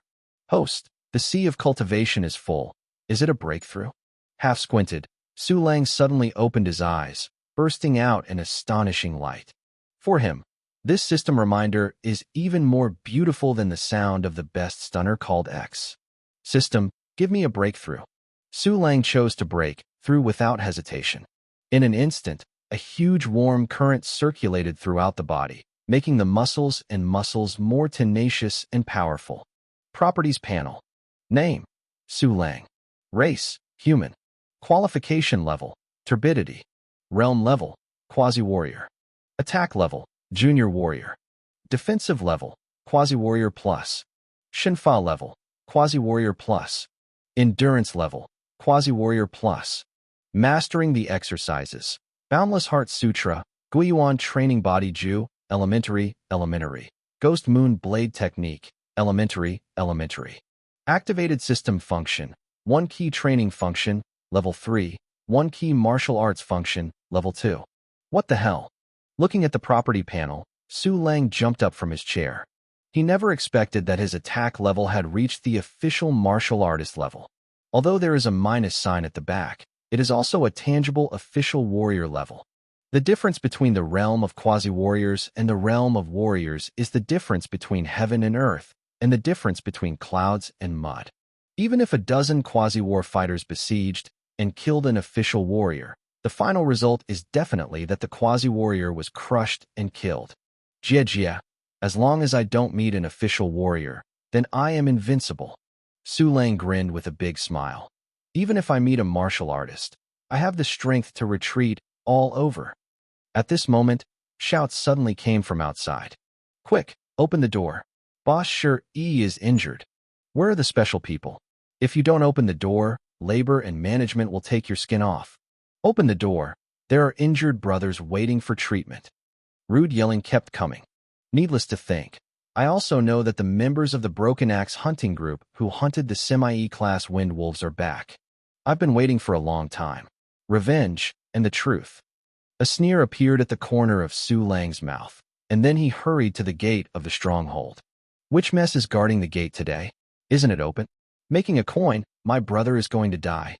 S1: Host, the sea of cultivation is full. Is it a breakthrough? Half squinted, Su Lang suddenly opened his eyes, bursting out in astonishing light. For him, this system reminder is even more beautiful than the sound of the best stunner called X. System, give me a breakthrough. Su Lang chose to break through without hesitation. In an instant, a huge warm current circulated throughout the body, making the muscles more tenacious and powerful. Properties panel. Name, Su Lang. Race, human. Qualification level, turbidity. Realm level, quasi-warrior. Attack level, junior warrior. Defensive level, quasi-warrior plus. Shinfa level, quasi-warrior plus. Endurance level, quasi-warrior plus. Mastering the exercises. Boundless Heart Sutra, Guiyuan Training Body Ju, Elementary. Ghost Moon Blade Technique, Elementary. Activated System Function, 1 Key Training Function, Level 3, 1 Key Martial Arts Function, Level 2. What the hell? Looking at the property panel, Su Lang jumped up from his chair. He never expected that his attack level had reached the official martial artist level. Although there is a minus sign at the back, it is also a tangible official warrior level. The difference between the realm of quasi-warriors and the realm of warriors is the difference between heaven and earth, and the difference between clouds and mud. Even if a dozen quasi-war fighters besieged and killed an official warrior, the final result is definitely that the quasi-warrior was crushed and killed. Jia, as long as I don't meet an official warrior, then I am invincible. Su Lang grinned with a big smile. Even if I meet a martial artist, I have the strength to retreat all over. At this moment, shouts suddenly came from outside. Quick, open the door. Boss sure is injured. Where are the special people? If you don't open the door, labor and management will take your skin off. Open the door. There are injured brothers waiting for treatment. Rude yelling kept coming. Needless to think, I also know that the members of the Broken Axe hunting group who hunted the semi-E-class wind wolves are back. I've been waiting for a long time. Revenge and the truth. A sneer appeared at the corner of Su Lang's mouth, and then he hurried to the gate of the stronghold. Which mess is guarding the gate today? Isn't it open? Making a coin, my brother is going to die.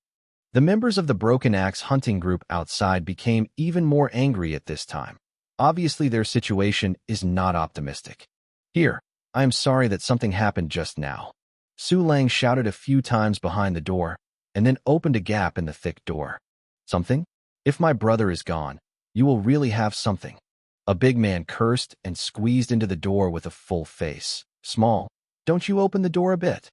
S1: The members of the Broken Axe hunting group outside became even more angry at this time. Obviously, their situation is not optimistic. Here, I am sorry that something happened just now. Su Lang shouted a few times behind the door, and then opened a gap in the thick door. Something? If my brother is gone, you will really have something. A big man cursed and squeezed into the door with a full face. Small, don't you open the door a bit?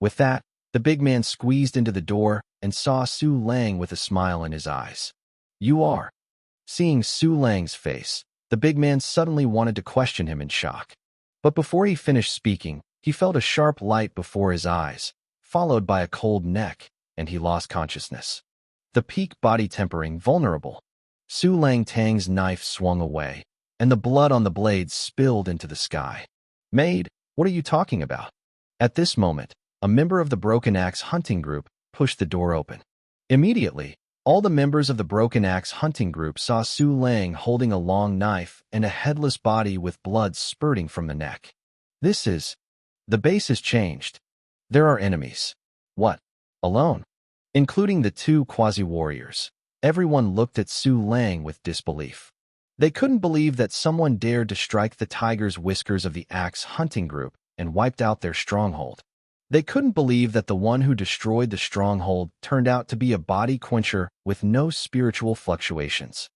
S1: With that, the big man squeezed into the door and saw Su Lang with a smile in his eyes. You are. Seeing Su Lang's face, the big man suddenly wanted to question him in shock. But before he finished speaking, he felt a sharp light before his eyes, followed by a cold neck, and he lost consciousness. The peak body tempering vulnerable. Su Lang Tang's knife swung away, and the blood on the blade spilled into the sky. Maid, what are you talking about? At this moment, a member of the Broken Axe hunting group pushed the door open. Immediately, all the members of the Broken Axe hunting group saw Su Lang holding a long knife and a headless body with blood spurting from the neck. The base has changed. There are enemies. What? Alone? Including the 2 quasi-warriors. Everyone looked at Su Lang with disbelief. They couldn't believe that someone dared to strike the tiger's whiskers of the axe hunting group and wiped out their stronghold. They couldn't believe that the one who destroyed the stronghold turned out to be a body quencher with no spiritual fluctuations.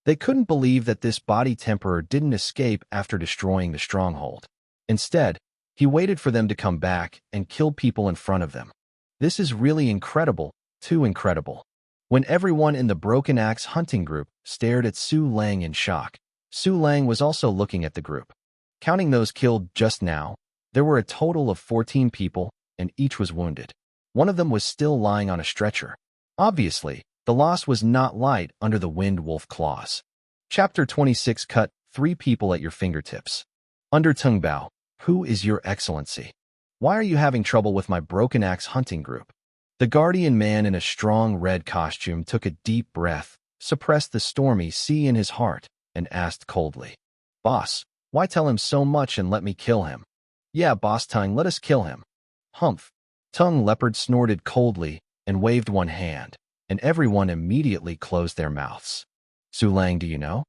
S1: They couldn't believe that this body temperer didn't escape after destroying the stronghold. Instead, he waited for them to come back and kill people in front of them. This is really incredible, too incredible. When everyone in the Broken Axe hunting group stared at Su Lang in shock, Su Lang was also looking at the group. Counting those killed just now, there were a total of 14 people, and each was wounded. One of them was still lying on a stretcher. Obviously, the loss was not light under the Wind Wolf claws. Chapter 26 Cut 3 people at your fingertips. Under Tung Bao, who is your excellency? Why are you having trouble with my Broken Axe hunting group? The guardian man in a strong red costume took a deep breath, suppressed the stormy sea in his heart, and asked coldly, Boss, why tell him so much and let me kill him? Yeah, Boss Tung, let us kill him. Humph. Tung Leopard snorted coldly and waved one hand, and everyone immediately closed their mouths. Su Lang, do you know?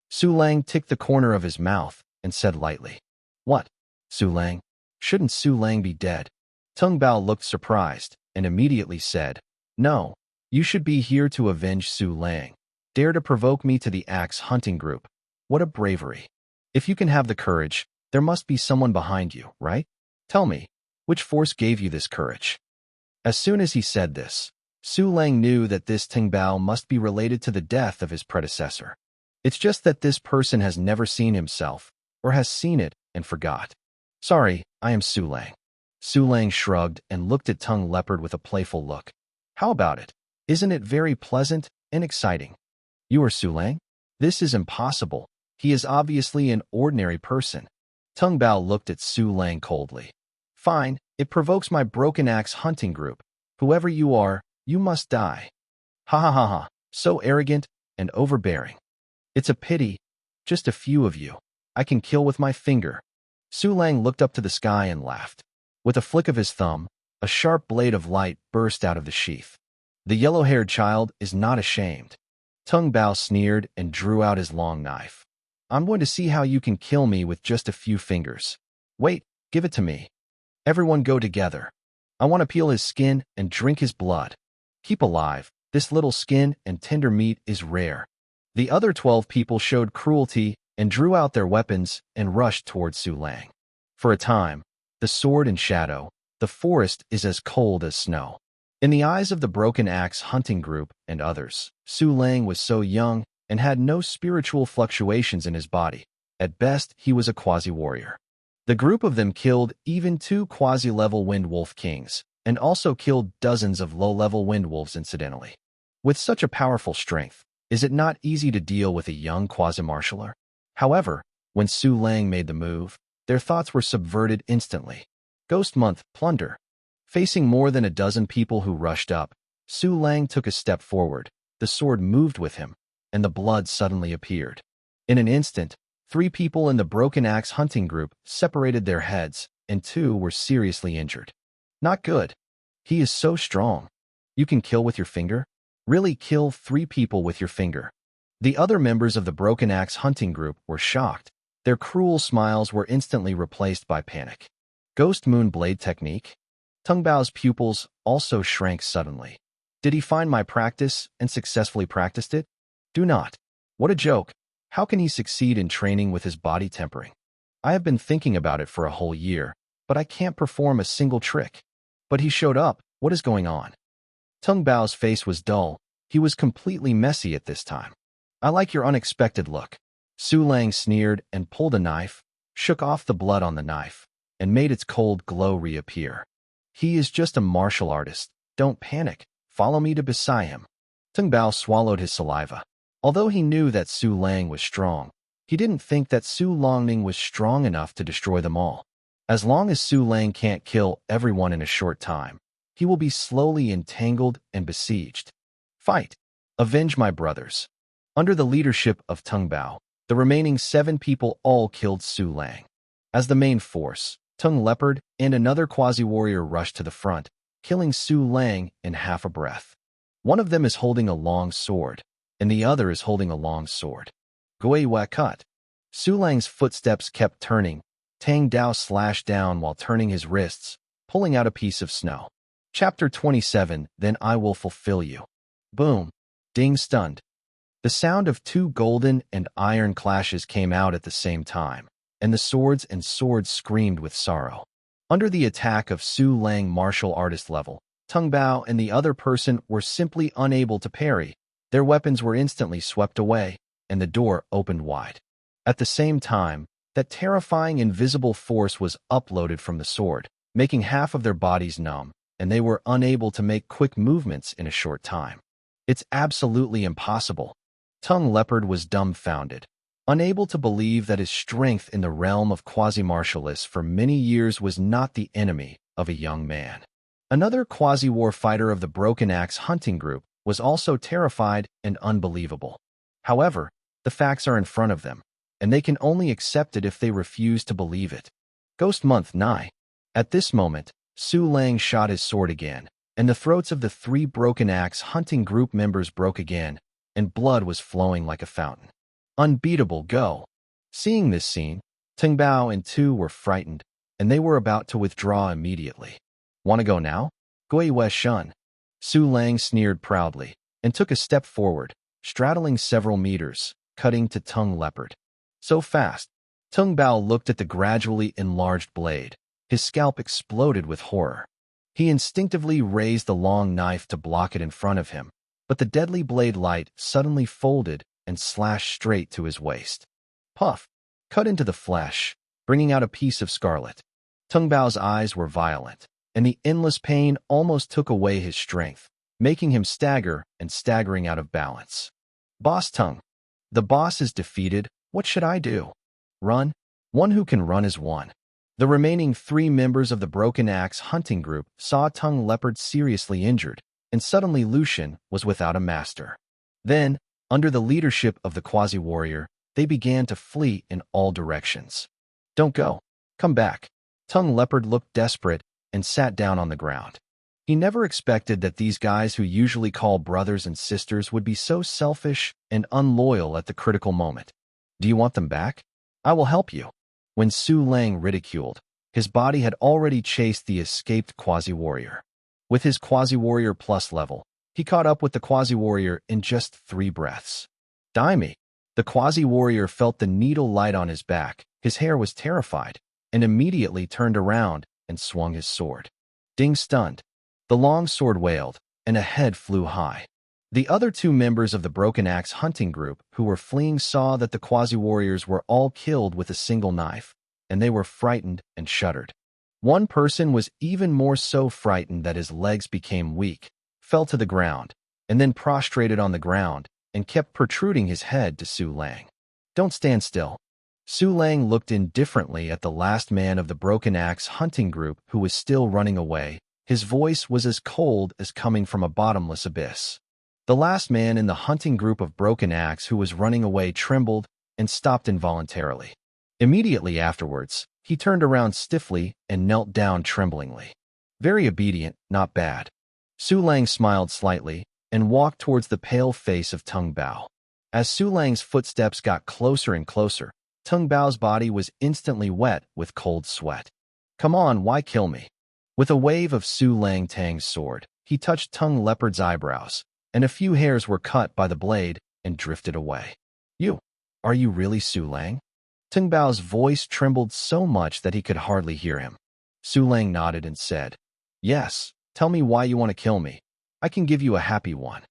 S1: Su Lang ticked the corner of his mouth and said lightly, What? Su Lang? Shouldn't Su Lang be dead? Tung Bao looked surprised and immediately said, No, you should be here to avenge Su Lang. Dare to provoke me to the axe hunting group. What a bravery. If you can have the courage, there must be someone behind you, right? Tell me, which force gave you this courage? As soon as he said this, Su Lang knew that this Tung Bao must be related to the death of his predecessor. It's just that this person has never seen himself, or has seen it and forgot. Sorry, I am Su Lang. Su Lang shrugged and looked at Tung Leopard with a playful look. How about it? Isn't it very pleasant and exciting? You are Su Lang? This is impossible. He is obviously an ordinary person. Tung Bao looked at Su Lang coldly. Fine, it provokes my Broken Axe hunting group. Whoever you are, you must die. Ha ha ha ha, so arrogant and overbearing. It's a pity, just a few of you. I can kill with my finger. Su Lang looked up to the sky and laughed. With a flick of his thumb, a sharp blade of light burst out of the sheath. The yellow-haired child is not ashamed. Tung Bao sneered and drew out his long knife. I'm going to see how you can kill me with just a few fingers. Wait, give it to me. Everyone go together. I want to peel his skin and drink his blood. Keep alive, this little skin and tender meat is rare. The other 12 people showed cruelty and drew out their weapons and rushed towards Su Lang. For a time, the sword and shadow, the forest is as cold as snow. In the eyes of the Broken Axe hunting group and others, Su Lang was so young and had no spiritual fluctuations in his body. At best, he was a quasi-warrior. The group of them killed even 2 quasi-level Wind Wolf kings, and also killed dozens of low-level Wind Wolves incidentally. With such a powerful strength, is it not easy to deal with a young quasi-martialer? However, when Su Lang made the move, their thoughts were subverted instantly. Ghost Month, plunder. Facing more than a dozen people who rushed up, Su Lang took a step forward, the sword moved with him, and the blood suddenly appeared. In an instant, 3 people in the Broken Axe hunting group separated their heads, and 2 were seriously injured. Not good. He is so strong. You can kill with your finger? Really kill 3 people with your finger. The other members of the Broken Axe hunting group were shocked. Their cruel smiles were instantly replaced by panic. Ghost Moon Blade technique? Tung Bao's pupils also shrank suddenly. Did he find my practice and successfully practiced it? Do not. What a joke. How can he succeed in training with his body tempering? I have been thinking about it for a whole year, but I can't perform a single trick. But he showed up. What is going on? Tung Bao's face was dull. He was completely messy at this time. I like your unexpected look. Su Lang sneered and pulled a knife, shook off the blood on the knife, and made its cold glow reappear. He is just a martial artist. Don't panic. Follow me to beside him. Tung Bao swallowed his saliva. Although he knew that Su Lang was strong, he didn't think that Su Longning was strong enough to destroy them all. As long as Su Lang can't kill everyone in a short time, he will be slowly entangled and besieged. Fight! Avenge my brothers. Under the leadership of Tung Bao, the remaining 7 people all killed Su Lang. As the main force, Tung Leopard and another quasi-warrior rushed to the front, killing Su Lang in half a breath. One of them is holding a long sword, and the other is holding a long sword. Guiwa cut. Su Lang's footsteps kept turning. Tang Dao slashed down while turning his wrists, pulling out a piece of snow. Chapter 27, Then I Will Fulfill You. Boom. Ding stunned. The sound of two golden and iron clashes came out at the same time, and the swords and swords screamed with sorrow. Under the attack of Su Lang martial artist level, Tung Bao and the other person were simply unable to parry. Their weapons were instantly swept away, and the door opened wide. At the same time, that terrifying invisible force was uploaded from the sword, making half of their bodies numb, and they were unable to make quick movements in a short time. It's absolutely impossible. Tongue Leopard was dumbfounded, unable to believe that his strength in the realm of quasi-martialists for many years was not the enemy of a young man. Another quasi-war fighter of the Broken Axe hunting group was also terrified and unbelievable. However, the facts are in front of them, and they can only accept it if they refuse to believe it. Ghost Month 9. At this moment, Su Lang shot his sword again, and the throats of the three Broken Axe hunting group members broke again, and blood was flowing like a fountain. Unbeatable go! Seeing this scene, Tung Bao and Tu were frightened, and they were about to withdraw immediately. "Want to go now?" Gui Wei Shun. Su Lang sneered proudly, and took a step forward, straddling several meters, cutting to Tongue Leopard. So fast. Tung Bao looked at the gradually enlarged blade. His scalp exploded with horror. He instinctively raised the long knife to block it in front of him, but the deadly blade light suddenly folded and slashed straight to his waist. Puff! Cut into the flesh, bringing out a piece of scarlet. Tung Bao's eyes were violent, and the endless pain almost took away his strength, making him stagger and staggering out of balance. Boss Tung. The boss is defeated. What should I do? Run? One who can run is one. The remaining three members of the Broken Axe hunting group saw Tongue Leopard seriously injured, and suddenly Lucian was without a master. Then, under the leadership of the quasi-warrior, they began to flee in all directions. Don't go. Come back. Tongue Leopard looked desperate and sat down on the ground. He never expected that these guys who usually call brothers and sisters would be so selfish and unloyal at the critical moment. Do you want them back? I will help you. When Su Lang ridiculed, his body had already chased the escaped quasi-warrior. With his quasi-warrior plus level, he caught up with the quasi-warrior in just 3 breaths. Daime! The quasi-warrior felt the needle light on his back. His hair was terrified, and immediately turned around and swung his sword. Ding stunned. The long sword wailed, and a head flew high. The other 2 members of the Broken Axe hunting group who were fleeing saw that the quasi-warriors were all killed with a single knife, and they were frightened and shuddered. One person was even more so frightened that his legs became weak, fell to the ground, and then prostrated on the ground, and kept protruding his head to Su Lang. Don't stand still. Su Lang looked indifferently at the last man of the Broken Axe hunting group who was still running away. His voice was as cold as coming from a bottomless abyss. The last man in the hunting group of Broken Axe who was running away trembled and stopped involuntarily. Immediately afterwards, he turned around stiffly and knelt down tremblingly. Very obedient, not bad. Su Lang smiled slightly and walked towards the pale face of Tung Bao. As Su Lang's footsteps got closer and closer, Tung Bao's body was instantly wet with cold sweat. Come on, why kill me? With a wave of Su Lang Tang's sword, he touched Tongue Leopard's eyebrows, and a few hairs were cut by the blade and drifted away. Are you really Su Lang? Tung Bao's voice trembled so much that he could hardly hear him. Su Lang nodded and said, Yes, tell me why you want to kill me. I can give you a happy one.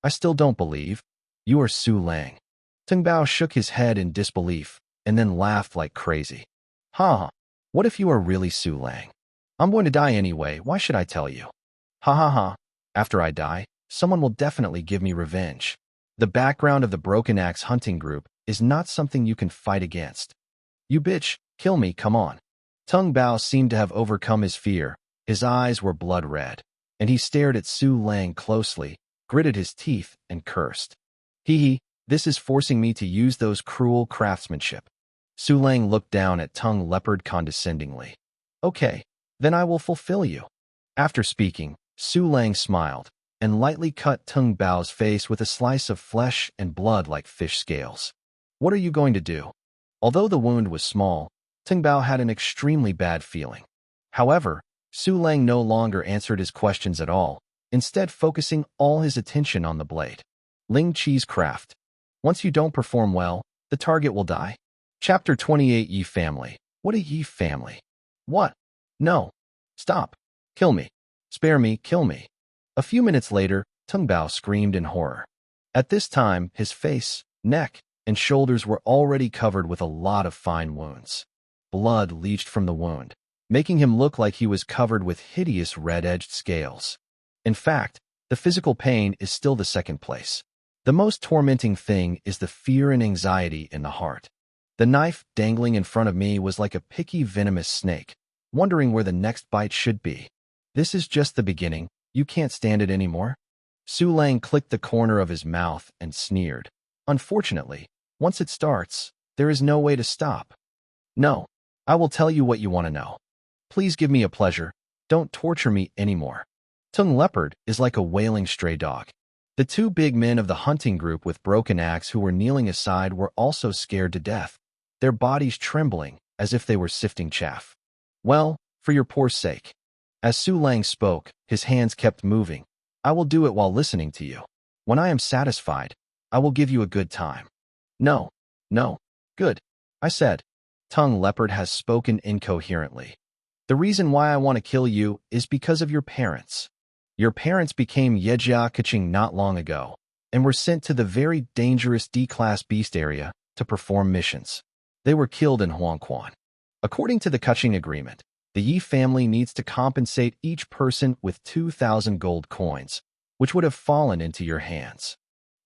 S1: I still don't believe. You are Su Lang. Tung Bao shook his head in disbelief, and then laughed like crazy. Ha! What if you are really Su Lang? I'm going to die anyway, why should I tell you? Ha ha ha. After I die, someone will definitely give me revenge. The background of the Broken Axe hunting group is not something you can fight against. You bitch, kill me, come on. Tung Bao seemed to have overcome his fear. His eyes were blood red, and he stared at Su Lang closely, gritted his teeth, and cursed. Hee, this is forcing me to use those cruel craftsmanship. Su Lang looked down at Tongue Leopard condescendingly. Okay, then I will fulfill you. After speaking, Su Lang smiled, and lightly cut Tung Bao's face with a slice of flesh and blood like fish scales. What are you going to do? Although the wound was small, Ting Bao had an extremely bad feeling. However, Su Lang no longer answered his questions at all, instead focusing all his attention on the blade. Ling Chi's craft. Once you don't perform well, the target will die. Chapter 28 Yi Family. What a Yi family? What? No. Stop. Kill me. Spare me, kill me. A few minutes later, Tung Bao screamed in horror. At this time, his face, neck, and shoulders were already covered with a lot of fine wounds. Blood leached from the wound, making him look like he was covered with hideous red-edged scales. In fact, the physical pain is still the second place. The most tormenting thing is the fear and anxiety in the heart. The knife dangling in front of me was like a picky, venomous snake, wondering where the next bite should be. This is just the beginning. You can't stand it anymore? Su Lang clicked the corner of his mouth and sneered. Unfortunately, once it starts, there is no way to stop. No, I will tell you what you want to know. Please give me a pleasure. Don't torture me anymore. Tung Leopard is like a wailing stray dog. The two big men of the hunting group with broken axe who were kneeling aside were also scared to death, their bodies trembling as if they were sifting chaff. Well, for your poor sake. As Su Lang spoke, his hands kept moving. I will do it while listening to you. When I am satisfied, I will give you a good time. No, no, good, I said. Tung Leopard has spoken incoherently. The reason why I want to kill you is because of your parents. Your parents became Yejia Kaching not long ago, and were sent to the very dangerous D-class beast area to perform missions. They were killed in Huangquan. According to the Kaching agreement, the Yi family needs to compensate each person with 2,000 gold coins, which would have fallen into your hands.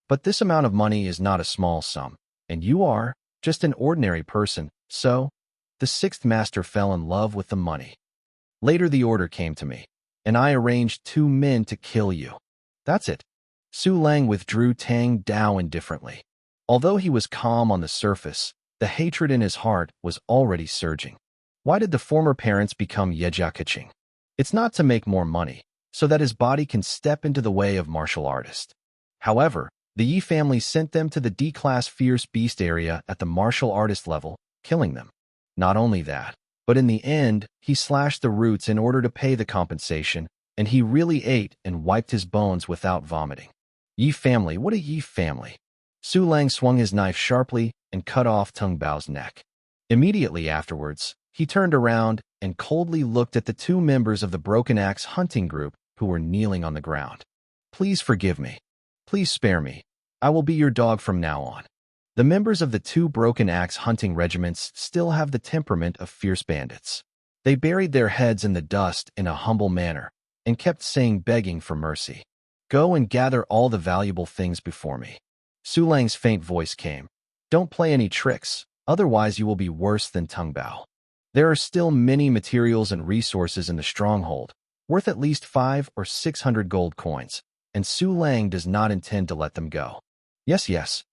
S1: But this amount of money is not a small sum, and you are just an ordinary person, so the sixth master fell in love with the money. Later the order came to me, and I arranged 2 men to kill you. That's it. Su Lang withdrew Tang Dao indifferently. Although he was calm on the surface, the hatred in his heart was already surging. Why did the former parents become Yejia Kaching? It's not to make more money, so that his body can step into the way of martial artists. However, the Yi family sent them to the D-class fierce beast area at the martial artist level, killing them. Not only that, but in the end, he slashed the roots in order to pay the compensation, and he really ate and wiped his bones without vomiting. Yi family, what a Yi family. Su Lang swung his knife sharply and cut off Tung Bao's neck. Immediately afterwards, he turned around and coldly looked at the 2 members of the Broken Axe hunting group who were kneeling on the ground. Please forgive me. Please spare me. I will be your dog from now on. The members of the 2 Broken Axe hunting regiments still have the temperament of fierce bandits. They buried their heads in the dust in a humble manner and kept saying, begging for mercy. Go and gather all the valuable things before me. Su Lang's faint voice came. Don't play any tricks, otherwise you will be worse than Tung Bao. There are still many materials and resources in the stronghold, worth at least 500 or 600 gold coins, and Su Lang does not intend to let them go. Yes.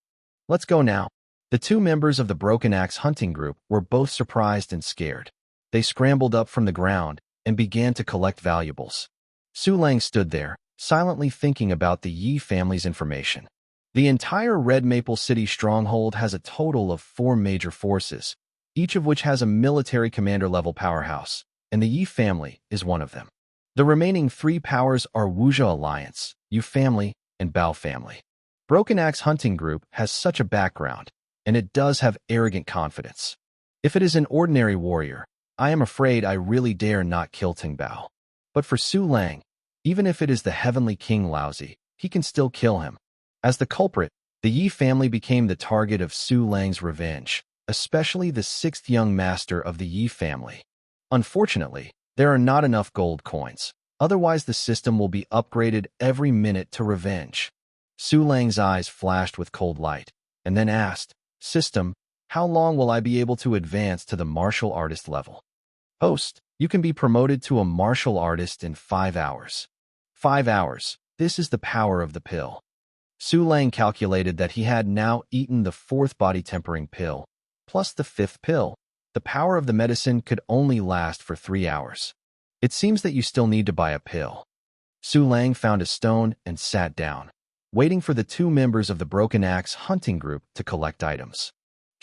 S1: Let's go now. The 2 members of the Broken Axe hunting group were both surprised and scared. They scrambled up from the ground and began to collect valuables. Su Lang stood there, silently thinking about the Yi family's information. The entire Red Maple City stronghold has a total of 4 major forces, each of which has a military commander-level powerhouse, and the Yi family is one of them. The remaining 3 powers are Wuzhou Alliance, Yu family, and Bao family. Broken Axe Hunting Group has such a background, and it does have arrogant confidence. If it is an ordinary warrior, I am afraid I really dare not kill Ting Bao. But for Su Lang, even if it is the Heavenly King Laozi, he can still kill him. As the culprit, the Yi family became the target of Su Lang's revenge, especially the 6th young master of the Yi family. Unfortunately, there are not enough gold coins, otherwise the system will be upgraded every minute to revenge. Su Lang's eyes flashed with cold light, and then asked, System, how long will I be able to advance to the martial artist level? Host, you can be promoted to a martial artist in 5 hours. 5 hours, this is the power of the pill. Su Lang calculated that he had now eaten the 4th body-tempering pill, plus the 5th pill. The power of the medicine could only last for 3 hours. It seems that you still need to buy a pill. Su Lang found a stone and sat down, waiting for the 2 members of the Broken Axe hunting group to collect items.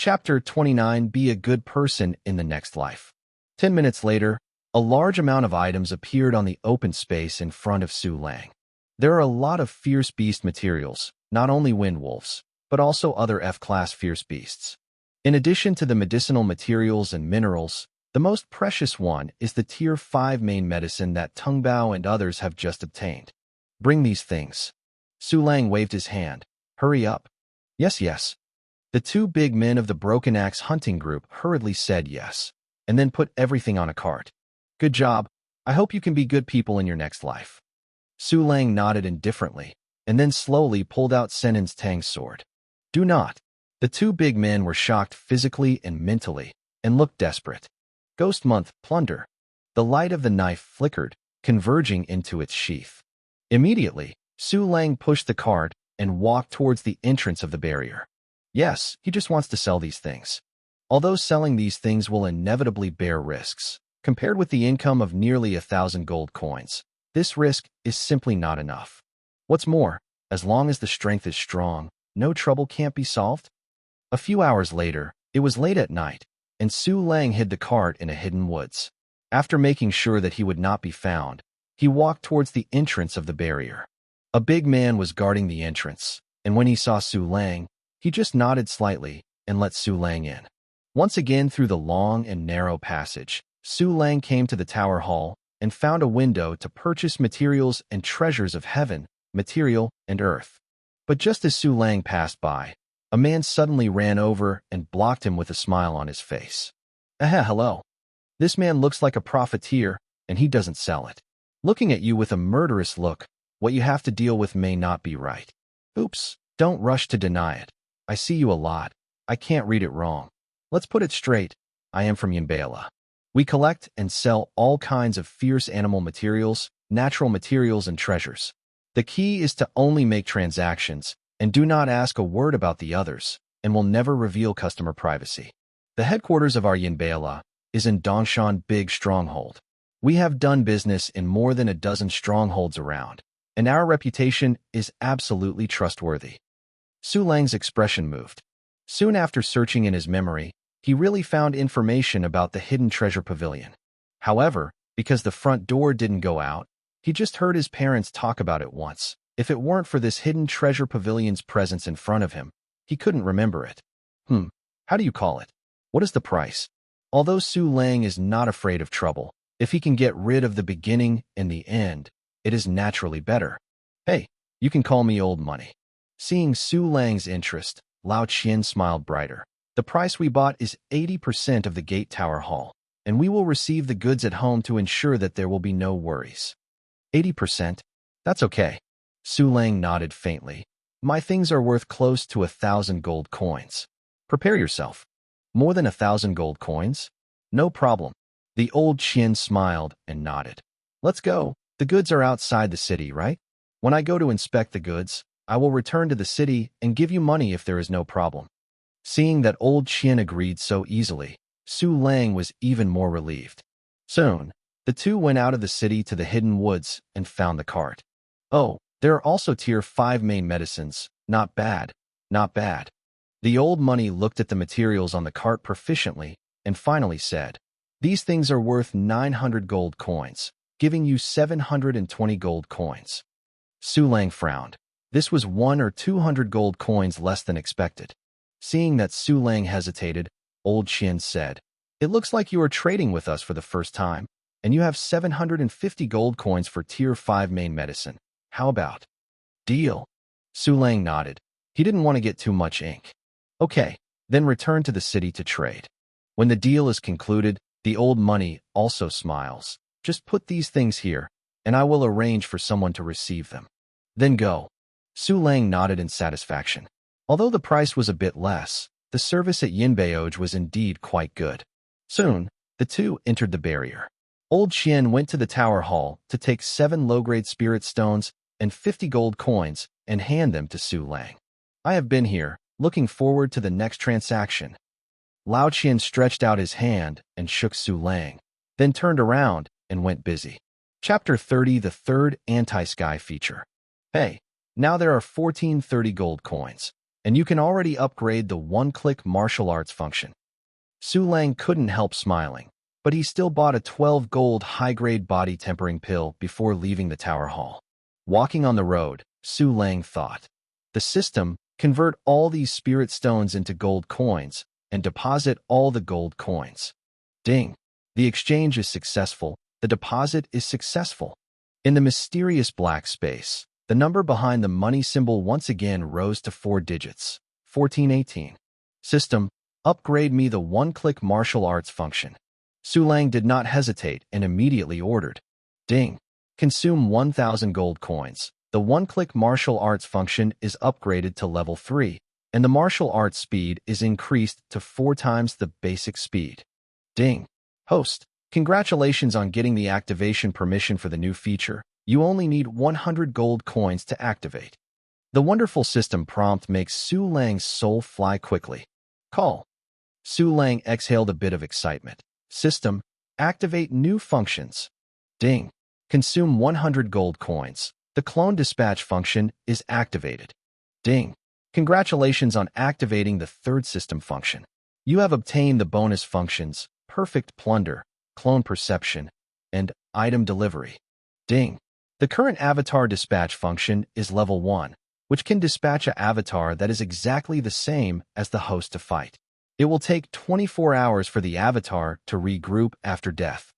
S1: Chapter 29, Be a Good Person in the Next Life. 10 minutes later, a large amount of items appeared on the open space in front of Su Lang. There are a lot of fierce beast materials, not only wind wolves, but also other F-class fierce beasts. In addition to the medicinal materials and minerals, the most precious one is the Tier 5 main medicine that Tungbao and others have just obtained. Bring these things. Su Lang waved his hand. Hurry up. Yes, yes. The two big men of the Broken Axe hunting group hurriedly said yes, and then put everything on a cart. Good job. I hope you can be good people in your next life. Su Lang nodded indifferently, and then slowly pulled out Senin's Tang's sword. Do not. The two big men were shocked physically and mentally, and looked desperate. Ghost Month, plunder. The light of the knife flickered, converging into its sheath. Immediately, Su Lang pushed the cart and walked towards the entrance of the barrier. Yes, he just wants to sell these things. Although selling these things will inevitably bear risks, compared with the income of nearly 1,000 gold coins, this risk is simply not enough. What's more, as long as the strength is strong, no trouble can't be solved. A few hours later, it was late at night, and Su Lang hid the cart in a hidden woods. After making sure that he would not be found, he walked towards the entrance of the barrier. A big man was guarding the entrance, and when he saw Su Lang, he just nodded slightly and let Su Lang in. Once again through the long and narrow passage, Su Lang came to the tower hall and found a window to purchase materials and treasures of heaven, material, and earth. But just as Su Lang passed by, a man suddenly ran over and blocked him with a smile on his face. Hello. This man looks like a profiteer, and he doesn't sell it. Looking at you with a murderous look, what you have to deal with may not be right. Oops, don't rush to deny it. I see you a lot. I can't read it wrong. Let's put it straight. I am from Yinbala. We collect and sell all kinds of fierce animal materials, natural materials, and treasures. The key is to only make transactions and do not ask a word about the others, and will never reveal customer privacy. The headquarters of our Yinbala is in Dongshan Big Stronghold. We have done business in more than a dozen strongholds around, and our reputation is absolutely trustworthy. Su Lang's expression moved. Soon after searching in his memory, he really found information about the hidden treasure pavilion. However, because the front door didn't go out, he just heard his parents talk about it once. If it weren't for this hidden treasure pavilion's presence in front of him, he couldn't remember it. How do you call it? What is the price? Although Su Lang is not afraid of trouble, if he can get rid of the beginning and the end, it is naturally better. Hey, you can call me old money. Seeing Su Lang's interest, Lao Qian smiled brighter. The price we bought is 80% of the gate tower hall, and we will receive the goods at home to ensure that there will be no worries. 80%? That's okay. Su Lang nodded faintly. My things are worth close to 1,000 gold coins. Prepare yourself. More than 1,000 gold coins? No problem. The old Qian smiled and nodded. Let's go. The goods are outside the city, right? When I go to inspect the goods, I will return to the city and give you money if there is no problem. Seeing that old Qian agreed so easily, Su Lang was even more relieved. Soon, the two went out of the city to the hidden woods and found the cart. Oh, there are also Tier 5 main medicines. Not bad, not bad. The old money looked at the materials on the cart proficiently and finally said, These things are worth 900 gold coins, giving you 720 gold coins. Su Lang frowned. This was 100 or 200 gold coins less than expected. Seeing that Su Lang hesitated, old Qian said, It looks like you are trading with us for the first time, and you have 750 gold coins for Tier 5 main medicine. How about? Deal. Su Lang nodded. He didn't want to get too much ink. Okay, then return to the city to trade. When the deal is concluded, the old money also smiles. Just put these things here, and I will arrange for someone to receive them. Then go. Su Lang nodded in satisfaction. Although the price was a bit less, the service at Yinbeoj was indeed quite good. Soon, the two entered the barrier. Old Qian went to the tower hall to take 7 low-grade spirit stones and 50 gold coins and hand them to Su Lang. I have been here, looking forward to the next transaction. Lao Qian stretched out his hand and shook Su Lang, then turned around and went busy. Chapter 30, the third anti-sky feature. Hey, now there are 1430 gold coins. and you can already upgrade the one-click martial arts function. Su Lang couldn't help smiling, but he still bought a 12 gold high-grade body tempering pill before leaving the tower hall. Walking on the road, Su Lang thought, the system, convert all these spirit stones into gold coins and deposit all the gold coins. Ding! The exchange is successful. The deposit is successful. In the mysterious black space, the number behind the money symbol once again rose to 4 digits. 1418. System, upgrade me the one-click martial arts function. Su Lang did not hesitate and immediately ordered. Ding! Consume 1,000 gold coins. The one-click martial arts function is upgraded to level 3, and the martial arts speed is increased to 4 times the basic speed. Ding! Host, congratulations on getting the activation permission for the new feature. You only need 100 gold coins to activate. The wonderful system prompt makes Su Lang's soul fly quickly. Call. Su Lang exhaled a bit of excitement. System, activate new functions. Ding! Consume 100 gold coins. The clone dispatch function is activated. Ding! Congratulations on activating the third system function. You have obtained the bonus functions, perfect plunder, clone perception, and item delivery. Ding! The current avatar dispatch function is level 1, which can dispatch an avatar that is exactly the same as the host to fight. It will take 24 hours for the avatar to regroup after death.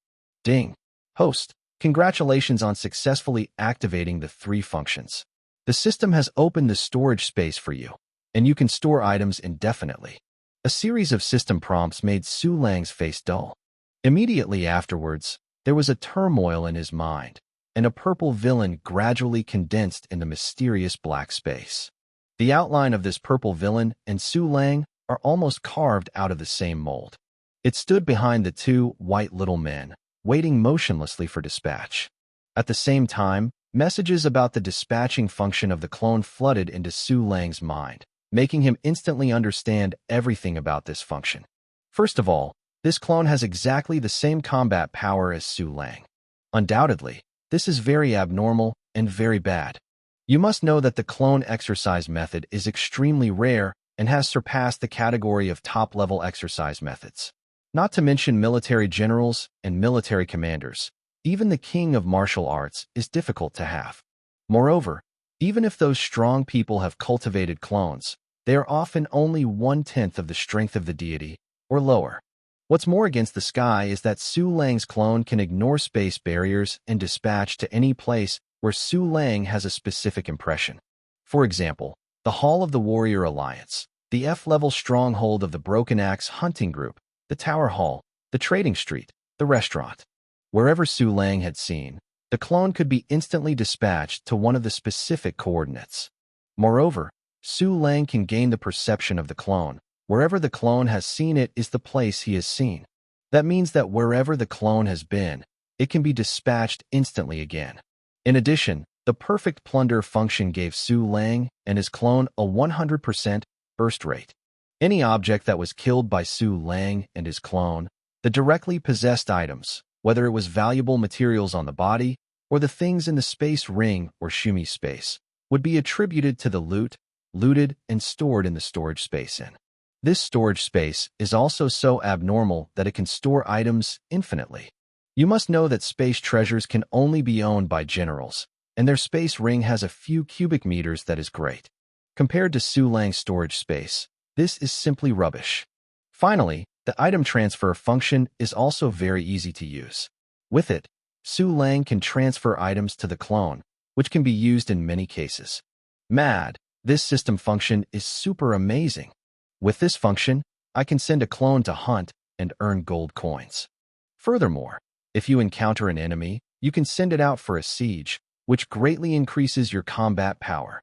S1: Ding! Host, congratulations on successfully activating the 3 functions. The system has opened the storage space for you, and you can store items indefinitely. A series of system prompts made Su Lang's face dull. Immediately afterwards, there was a turmoil in his mind, and a purple villain gradually condensed in the mysterious black space. The outline of this purple villain and Su Lang are almost carved out of the same mold. It stood behind the 2 white little men, waiting motionlessly for dispatch. At the same time, messages about the dispatching function of the clone flooded into Su Lang's mind, making him instantly understand everything about this function. First of all, this clone has exactly the same combat power as Su Lang. Undoubtedly, this is very abnormal and very bad. You must know that the clone exercise method is extremely rare and has surpassed the category of top-level exercise methods. Not to mention military generals and military commanders. Even the king of martial arts is difficult to have. Moreover, even if those strong people have cultivated clones, they are often only 1/10 of the strength of the deity, or lower. What's more against the sky is that Su Lang's clone can ignore space barriers and dispatch to any place where Su Lang has a specific impression. For example, the Hall of the Warrior Alliance, the F-level stronghold of the Broken Axe hunting group, the Tower Hall, the trading street, the restaurant. Wherever Su Lang had seen, the clone could be instantly dispatched to one of the specific coordinates. Moreover, Su Lang can gain the perception of the clone. Wherever the clone has seen it is the place he has seen. That means that wherever the clone has been, it can be dispatched instantly again. In addition, the perfect plunder function gave Su Lang and his clone a 100% burst rate. Any object that was killed by Su Lang and his clone, the directly possessed items, whether it was valuable materials on the body or the things in the space ring or shumi space, would be attributed to the loot, looted, and stored in the storage space in. This storage space is also so abnormal that it can store items infinitely. You must know that space treasures can only be owned by generals, and their space ring has a few cubic meters that is great. Compared to Su Lang's storage space, this is simply rubbish. Finally, the item transfer function is also very easy to use. With it, Su Lang can transfer items to the clone, which can be used in many cases. Mad, this system function is super amazing. With this function, I can send a clone to hunt and earn gold coins. Furthermore, if you encounter an enemy, you can send it out for a siege, which greatly increases your combat power.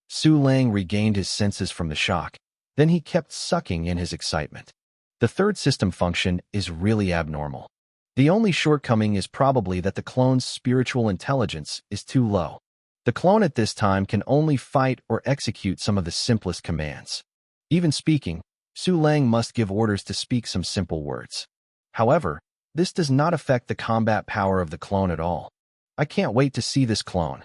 S1: Su Lang regained his senses from the shock, then he kept sucking in his excitement. The third system function is really abnormal. The only shortcoming is probably that the clone's spiritual intelligence is too low. The clone at this time can only fight or execute some of the simplest commands. Even speaking, Su Lang must give orders to speak some simple words. However, this does not affect the combat power of the clone at all. I can't wait to see this clone.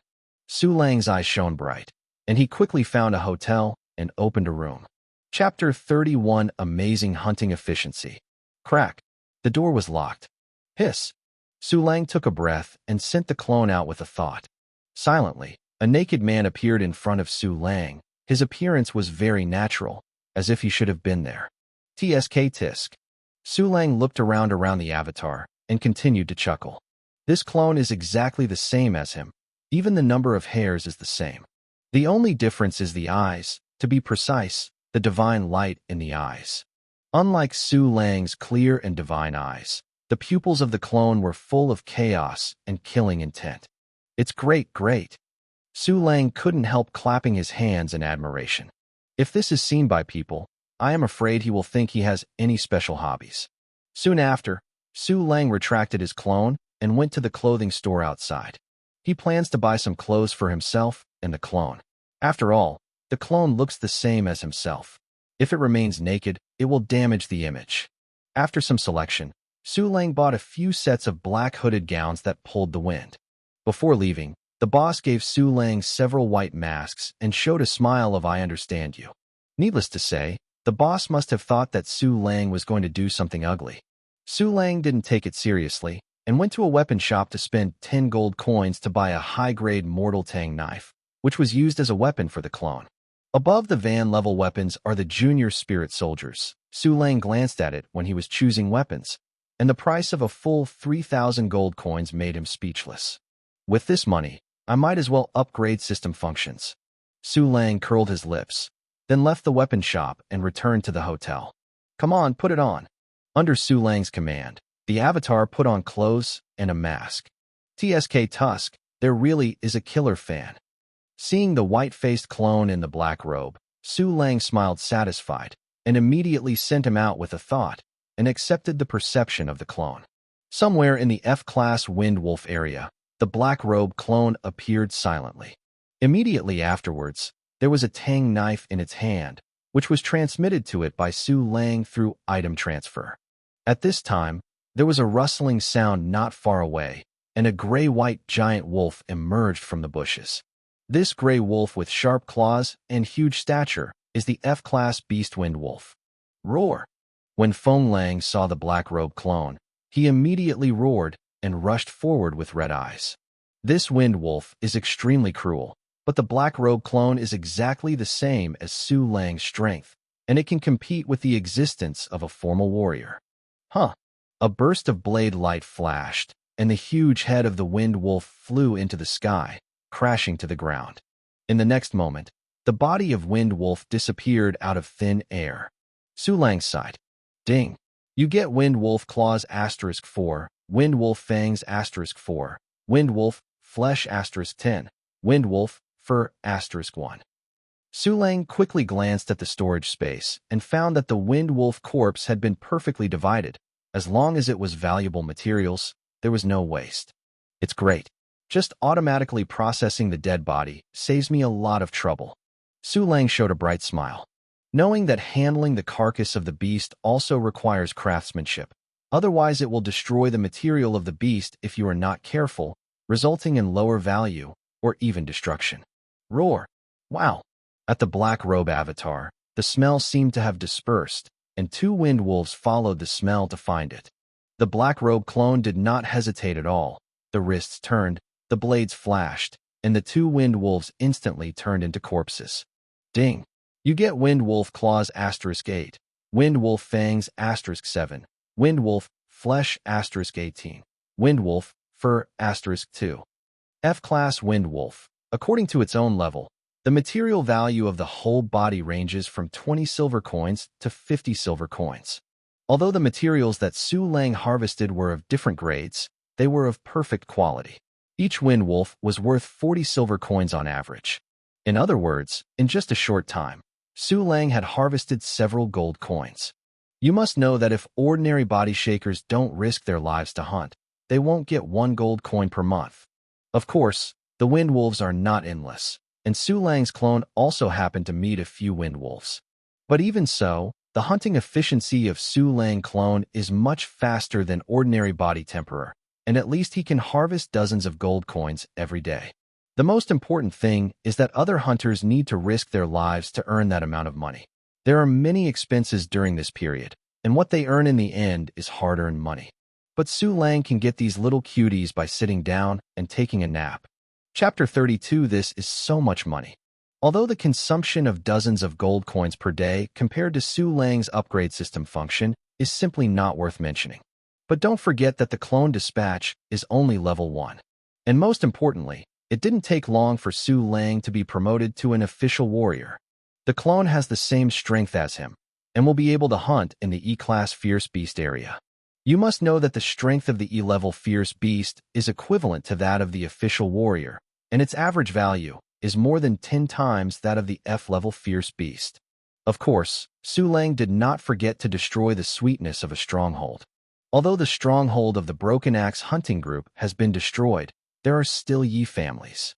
S1: Su Lang's eyes shone bright, and he quickly found a hotel and opened a room. Chapter 31, Amazing Hunting Efficiency. Crack. The door was locked. Hiss. Su Lang took a breath and sent the clone out with a thought. Silently, a naked man appeared in front of Su Lang. His appearance was very natural, as if he should have been there. Tsk tisk. Su Lang looked around the avatar and continued to chuckle. This clone is exactly the same as him. Even the number of hairs is the same. The only difference is the eyes, to be precise, the divine light in the eyes. Unlike Su Lang's clear and divine eyes, the pupils of the clone were full of chaos and killing intent. It's great, great. Su Lang couldn't help clapping his hands in admiration. If this is seen by people, I am afraid he will think he has any special hobbies. Soon after, Su Lang retracted his clone and went to the clothing store outside. He plans to buy some clothes for himself and the clone. After all, the clone looks the same as himself. If it remains naked, it will damage the image. After some selection, Su Lang bought a few sets of black hooded gowns that pulled the wind. Before leaving, the boss gave Su Lang several white masks and showed a smile of "I understand you." Needless to say, the boss must have thought that Su Lang was going to do something ugly. Su Lang didn't take it seriously and went to a weapon shop to spend 10 gold coins to buy a high-grade mortal tang knife, which was used as a weapon for the clone. Above the van-level weapons are the junior spirit soldiers. Su Lang glanced at it when he was choosing weapons, and the price of a full 3,000 gold coins made him speechless. With this money, I might as well upgrade system functions. Su Lang curled his lips, then left the weapon shop and returned to the hotel. Come on, put it on. Under Su Lang's command, the avatar put on clothes and a mask. Tsk Tusk, there really is a killer fan. Seeing the white-faced clone in the black robe, Su Lang smiled satisfied and immediately sent him out with a thought and accepted the perception of the clone. Somewhere in the F-class Wind Wolf area, the black robe clone appeared silently. Immediately afterwards, there was a tang knife in its hand, which was transmitted to it by Su Lang through item transfer. At this time, there was a rustling sound not far away, and a gray-white giant wolf emerged from the bushes. This gray wolf with sharp claws and huge stature is the F-class beast Wind Wolf. Roar! When Feng Lang saw the black robe clone, he immediately roared and rushed forward with red eyes. This Wind Wolf is extremely cruel, but the black robe clone is exactly the same as Su Lang's strength, and it can compete with the existence of a formal warrior. Huh! A burst of blade light flashed, and the huge head of the Wind Wolf flew into the sky, crashing to the ground. In the next moment, the body of Wind Wolf disappeared out of thin air. Su Lang sighed. Ding! You get Wind Wolf Claws *4, Wind Wolf Fangs *4, Wind Wolf Flesh *10, Wind Wolf Fur *1. Su Lang quickly glanced at the storage space and found that the Wind Wolf corpse had been perfectly divided. As long as it was valuable materials, there was no waste. It's great. Just automatically processing the dead body saves me a lot of trouble. Su Lang showed a bright smile. Knowing that handling the carcass of the beast also requires craftsmanship, otherwise it will destroy the material of the beast if you are not careful, resulting in lower value or even destruction. Roar! Wow! At the black robe avatar, the smell seemed to have dispersed, and 2 wind wolves followed the smell to find it. The black robe clone did not hesitate at all. The wrists turned, the blades flashed, and the 2 wind wolves instantly turned into corpses. Ding! You get Wind Wolf Claws *8, Wind Wolf Fangs *7, Wind Wolf Flesh *18, Wind Wolf Fur *2. F-class Wind Wolf. According to its own level, the material value of the whole body ranges from 20 silver coins to 50 silver coins. Although the materials that Su Lang harvested were of different grades, they were of perfect quality. Each Wind Wolf was worth 40 silver coins on average. In other words, in just a short time, Su Lang had harvested several gold coins. You must know that if ordinary body shakers don't risk their lives to hunt, they won't get 1 gold coin per month. Of course, the Wind Wolves are not endless, and Su Lang's clone also happened to meet a few Wind Wolves. But even so, the hunting efficiency of Su Lang clone is much faster than ordinary body temperer, and at least he can harvest dozens of gold coins every day. The most important thing is that other hunters need to risk their lives to earn that amount of money. There are many expenses during this period, and what they earn in the end is hard-earned money. But Su Lang can get these little cuties by sitting down and taking a nap. Chapter 32. This is so much money. Although the consumption of dozens of gold coins per day compared to Su Lang's upgrade system function is simply not worth mentioning. But don't forget that the clone dispatch is only level 1. And most importantly, it didn't take long for Su Lang to be promoted to an official warrior. The clone has the same strength as him, and will be able to hunt in the E-class Fierce Beast area. You must know that the strength of the E-level Fierce Beast is equivalent to that of the official warrior, and its average value is more than 10 times that of the F-level Fierce Beast. Of course, Su Lang did not forget to destroy the sweetness of a stronghold. Although the stronghold of the Broken Axe hunting group has been destroyed, there are still Yi families.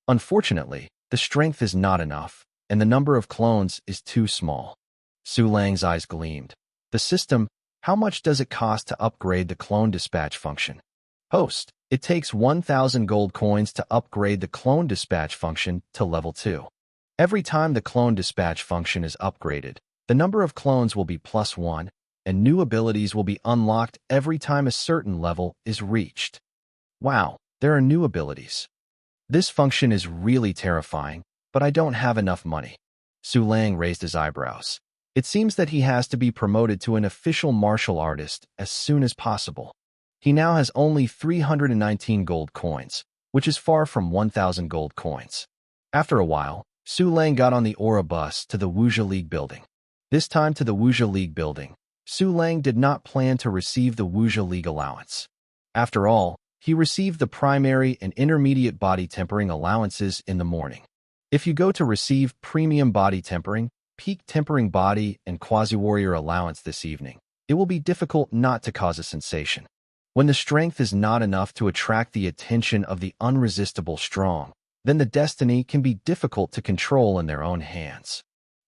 S1: Unfortunately, the strength is not enough, and the number of clones is too small. Su Lang's eyes gleamed. The system, how much does it cost to upgrade the clone dispatch function? Host, it takes 1,000 gold coins to upgrade the clone dispatch function to level 2. Every time the clone dispatch function is upgraded, the number of clones will be +1, and new abilities will be unlocked every time a certain level is reached. Wow, there are new abilities. This function is really terrifying, but I don't have enough money. Su Lang raised his eyebrows. It seems that he has to be promoted to an official martial artist as soon as possible. He now has only 319 gold coins, which is far from 1,000 gold coins. After a while, Su Lang got on the Aura bus to the Wuxia League building. This time to the Wuxia League building, Su Lang did not plan to receive the Wuxia League allowance. After all, he received the primary and intermediate body tempering allowances in the morning. If you go to receive premium body tempering, peak tempering body, and quasi-warrior allowance this evening, it will be difficult not to cause a sensation. When the strength is not enough to attract the attention of the unresistible strong, then the destiny can be difficult to control in their own hands.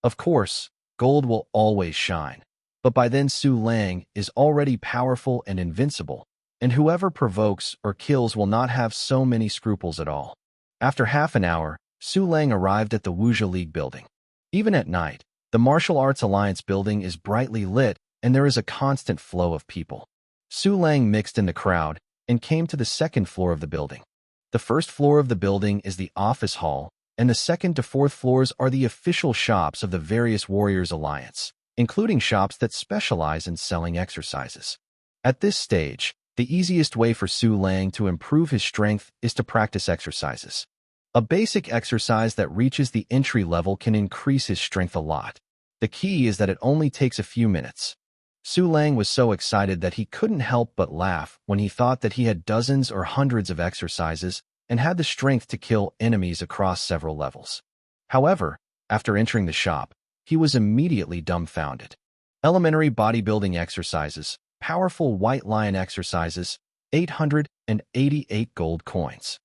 S1: Of course, gold will always shine, but by then Su Lang is already powerful and invincible, and whoever provokes or kills will not have so many scruples at all. After half an hour, Su Lang arrived at the Wuxia League building. Even at night, the Martial Arts Alliance building is brightly lit, and there is a constant flow of people. Su Lang mixed in the crowd and came to the second floor of the building. The first floor of the building is the office hall, and the second to fourth floors are the official shops of the various Warriors Alliance, including shops that specialize in selling exercises. At this stage, the easiest way for Su Lang to improve his strength is to practice exercises. A basic exercise that reaches the entry level can increase his strength a lot. The key is that it only takes a few minutes. Su Lang was so excited that he couldn't help but laugh when he thought that he had dozens or hundreds of exercises and had the strength to kill enemies across several levels. However, after entering the shop, he was immediately dumbfounded. Elementary bodybuilding exercises, powerful white lion exercises, 888 gold coins.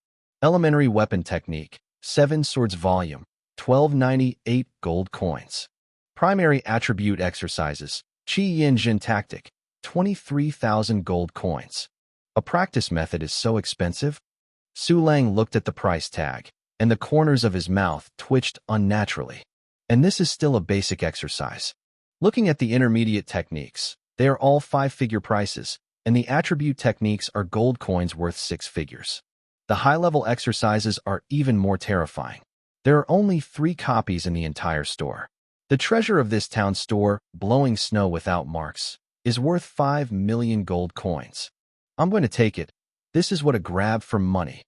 S1: Elementary weapon technique, 7 swords volume, 1298 gold coins. Primary attribute exercises, Qi Yin Jin tactic, 23,000 gold coins. A practice method is so expensive? Su Lang looked at the price tag, and the corners of his mouth twitched unnaturally. And this is still a basic exercise. Looking at the intermediate techniques, they are all 5-figure prices, and the attribute techniques are gold coins worth 6 figures. The high-level exercises are even more terrifying. There are only 3 copies in the entire store. The treasure of this town store, blowing snow without marks, is worth 5 million gold coins. I'm going to take it. This is what a grab for money.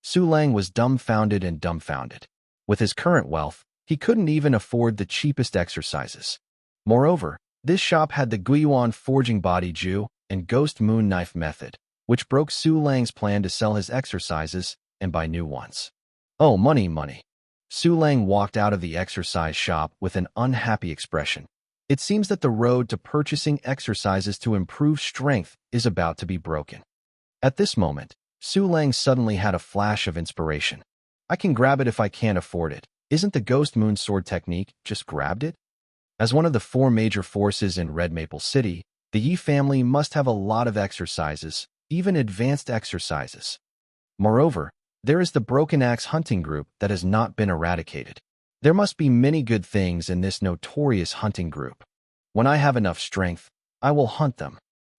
S1: Su Lang was dumbfounded and dumbfounded. With his current wealth, he couldn't even afford the cheapest exercises. Moreover, this shop had the Guiyuan forging body Ju and Ghost Moon knife method, which broke Su Lang's plan to sell his exercises and buy new ones. Oh, money, money. Su Lang walked out of the exercise shop with an unhappy expression. It seems that the road to purchasing exercises to improve strength is about to be broken. At this moment, Su Lang suddenly had a flash of inspiration. I can grab it if I can't afford it. Isn't the Ghost Moon sword technique just grabbed it? As one of the 4 major forces in Red Maple City, the Yi family must have a lot of exercises, even advanced exercises. Moreover, There is the Broken Axe hunting group that has not been eradicated. There must be many good things in this notorious hunting group. When I have enough strength, I will hunt them.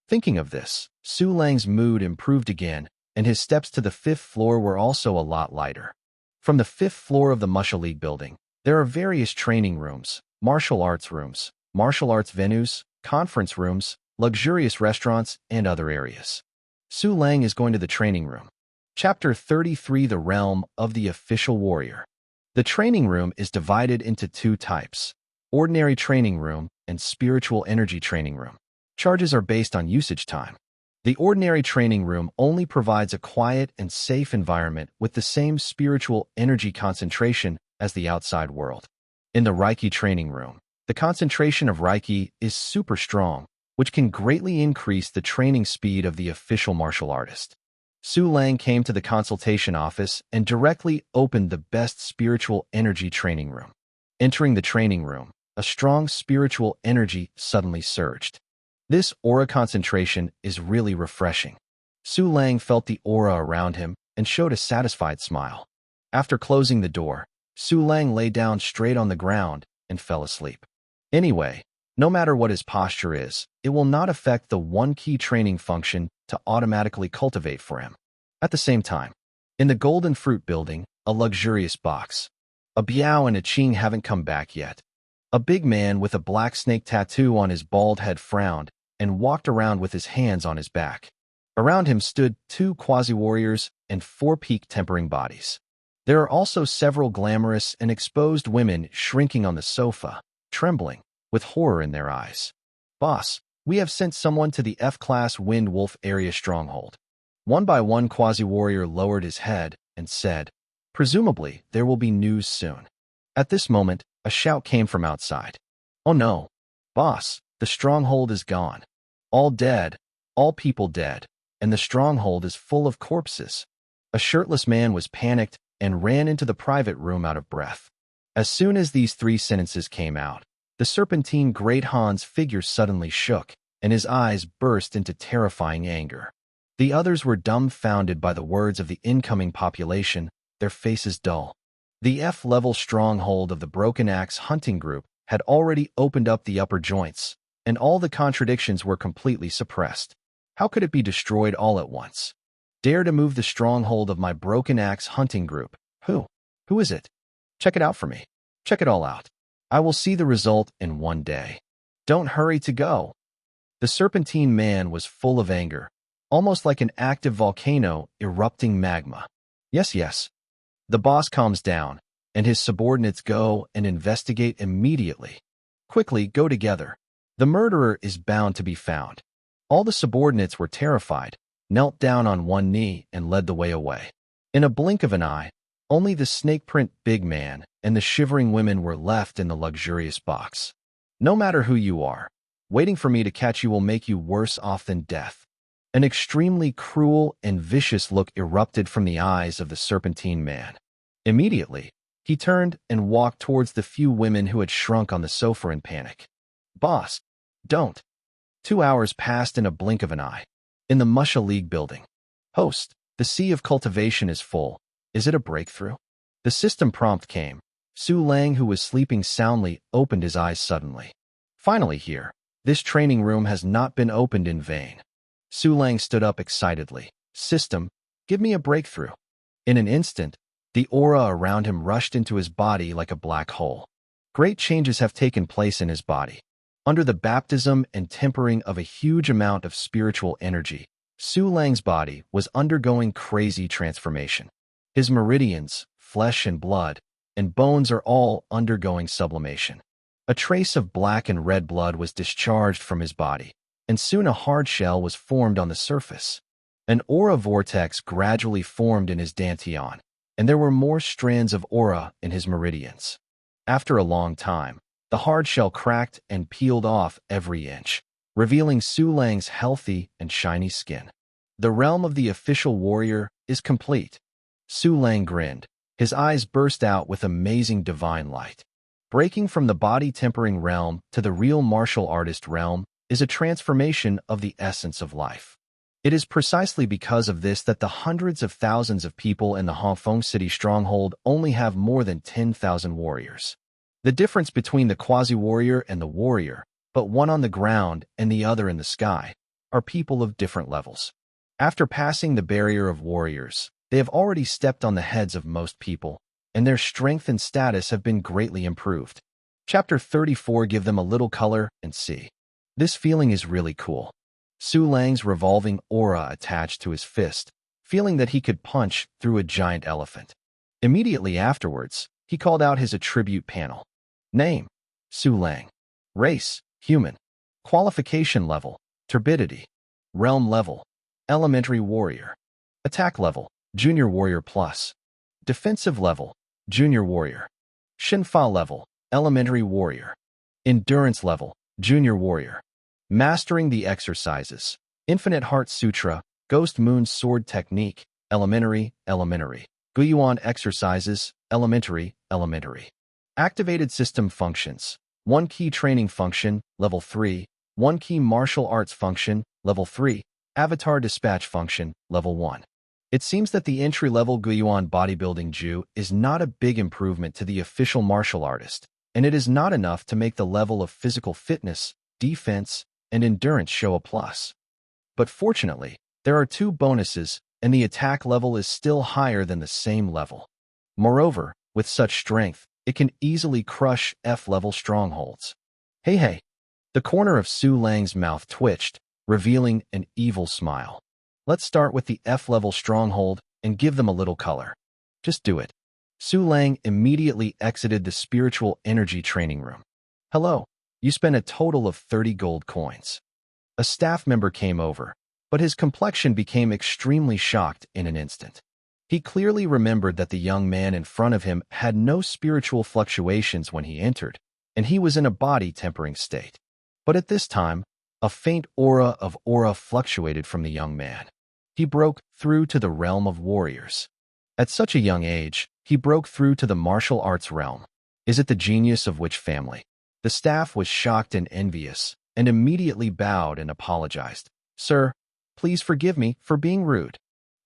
S1: Thinking of this, Su Lang's mood improved again, and his steps to the 5th floor were also a lot lighter. From the 5th floor of the Musha League building, there are various training rooms, martial arts venues, conference rooms, luxurious restaurants, and other areas. Su Lang is going to the training room. Chapter 33: The Realm of the Official Warrior. The training room is divided into 2 types: ordinary training room and spiritual energy training room. Charges are based on usage time. The ordinary training room only provides a quiet and safe environment with the same spiritual energy concentration as the outside world. In the Reiki training room, the concentration of Reiki is super strong, which can greatly increase the training speed of the official martial artist. Su Lang came to the consultation office and directly opened the best spiritual energy training room. Entering the training room, a strong spiritual energy suddenly surged. This aura concentration is really refreshing. Su Lang felt the aura around him and showed a satisfied smile. After closing the door, Su Lang lay down straight on the ground and fell asleep. Anyway, no matter what his posture is, it will not affect the one key training function to automatically cultivate for him. At the same time, in the Golden Fruit building, a luxurious box. A Biao and a Qing haven't come back yet. A big man with a black snake tattoo on his bald head frowned and walked around with his hands on his back. Around him stood 2 quasi-warriors and 4 peak tempering bodies. There are also several glamorous and exposed women shrinking on the sofa, trembling, with horror in their eyes. Boss, we have sent someone to the F-class Wind Wolf area stronghold. One by one, quasi-warrior lowered his head and said, presumably, there will be news soon. At this moment, a shout came from outside. Oh no. Boss, the stronghold is gone. All dead, all people dead, and the stronghold is full of corpses. A shirtless man was panicked and ran into the private room out of breath. As soon as these 3 sentences came out, the serpentine Great Han's figure suddenly shook, and his eyes burst into terrifying anger. The others were dumbfounded by the words of the incoming population, their faces dull. The F-level stronghold of the Broken Axe hunting group had already opened up the upper joints, and all the contradictions were completely suppressed. How could it be destroyed all at once? Dare to move the stronghold of my Broken Axe hunting group. Who? Who is it? Check it out for me. Check it all out. I will see the result in one day. Don't hurry to go. The serpentine man was full of anger, almost like an active volcano erupting magma. Yes. The boss calms down, and his subordinates go and investigate immediately. Quickly, go together. The murderer is bound to be found. All the subordinates were terrified, knelt down on one knee, and led the way away. In a blink of an eye, only the snake-print big man and the shivering women were left in the luxurious box. No matter who you are, waiting for me to catch you will make you worse off than death. An extremely cruel and vicious look erupted from the eyes of the serpentine man. Immediately, he turned and walked towards the few women who had shrunk on the sofa in panic. Boss, don't. 2 hours passed in a blink of an eye. In the Musha League building. Host, the sea of cultivation is full. Is it a breakthrough? The system prompt came. Su Lang, who was sleeping soundly, opened his eyes suddenly. Finally here. This training room has not been opened in vain. Su Lang stood up excitedly. System, give me a breakthrough. In an instant, the aura around him rushed into his body like a black hole. Great changes have taken place in his body. Under the baptism and tempering of a huge amount of spiritual energy, Su Lang's body was undergoing crazy transformation. His meridians, flesh and blood, and bones are all undergoing sublimation. A trace of black and red blood was discharged from his body, and soon a hard shell was formed on the surface. An aura vortex gradually formed in his dantian, and there were more strands of aura in his meridians. After a long time, the hard shell cracked and peeled off every inch, revealing Su Lang's healthy and shiny skin. The realm of the official warrior is complete. Su Lang grinned. His eyes burst out with amazing divine light. Breaking from the body-tempering realm to the real martial artist realm is a transformation of the essence of life. It is precisely because of this that the hundreds of thousands of people in the Hongfeng City stronghold only have more than 10,000 warriors. The difference between the quasi-warrior and the warrior, but one on the ground and the other in the sky, are people of different levels. After passing the barrier of warriors, they have already stepped on the heads of most people, and their strength and status have been greatly improved. Chapter 34 Give them a little color and see. This feeling is really cool. Su Lang's revolving aura attached to his fist, feeling that he could punch through a giant elephant. Immediately afterwards, he called out his attribute panel. Name: Su Lang. Race: human. Qualification level: turbidity. Realm level: elementary warrior. Attack level: junior warrior plus. Defensive level: junior warrior. Shinfa level: elementary warrior. Endurance level: junior warrior. Mastering the exercises: Infinite Heart Sutra, Ghost Moon Sword Technique, elementary. Guyuan exercises, elementary. Activated system functions: 1 key training function, level 3, 1 key martial arts function, level 3, avatar dispatch function, level 1. It seems that the entry-level Guyuan bodybuilding Ju is not a big improvement to the official martial artist, and it is not enough to make the level of physical fitness, defense, and endurance show a plus. But fortunately, there are 2 bonuses, and the attack level is still higher than the same level. Moreover, with such strength, it can easily crush F-level strongholds. Hey. The corner of Su Lang's mouth twitched, revealing an evil smile. Let's start with the F-level stronghold and give them a little color. Just do it. Su Lang immediately exited the spiritual energy training room. Hello, you spent a total of 30 gold coins. A staff member came over, but his complexion became extremely shocked in an instant. He clearly remembered that the young man in front of him had no spiritual fluctuations when he entered, and he was in a body-tempering state. But at this time, a faint aura fluctuated from the young man. He broke through to the realm of warriors. At such a young age, he broke through to the martial arts realm. Is it the genius of which family? The staff was shocked and envious, and immediately bowed and apologized. Sir, please forgive me for being rude.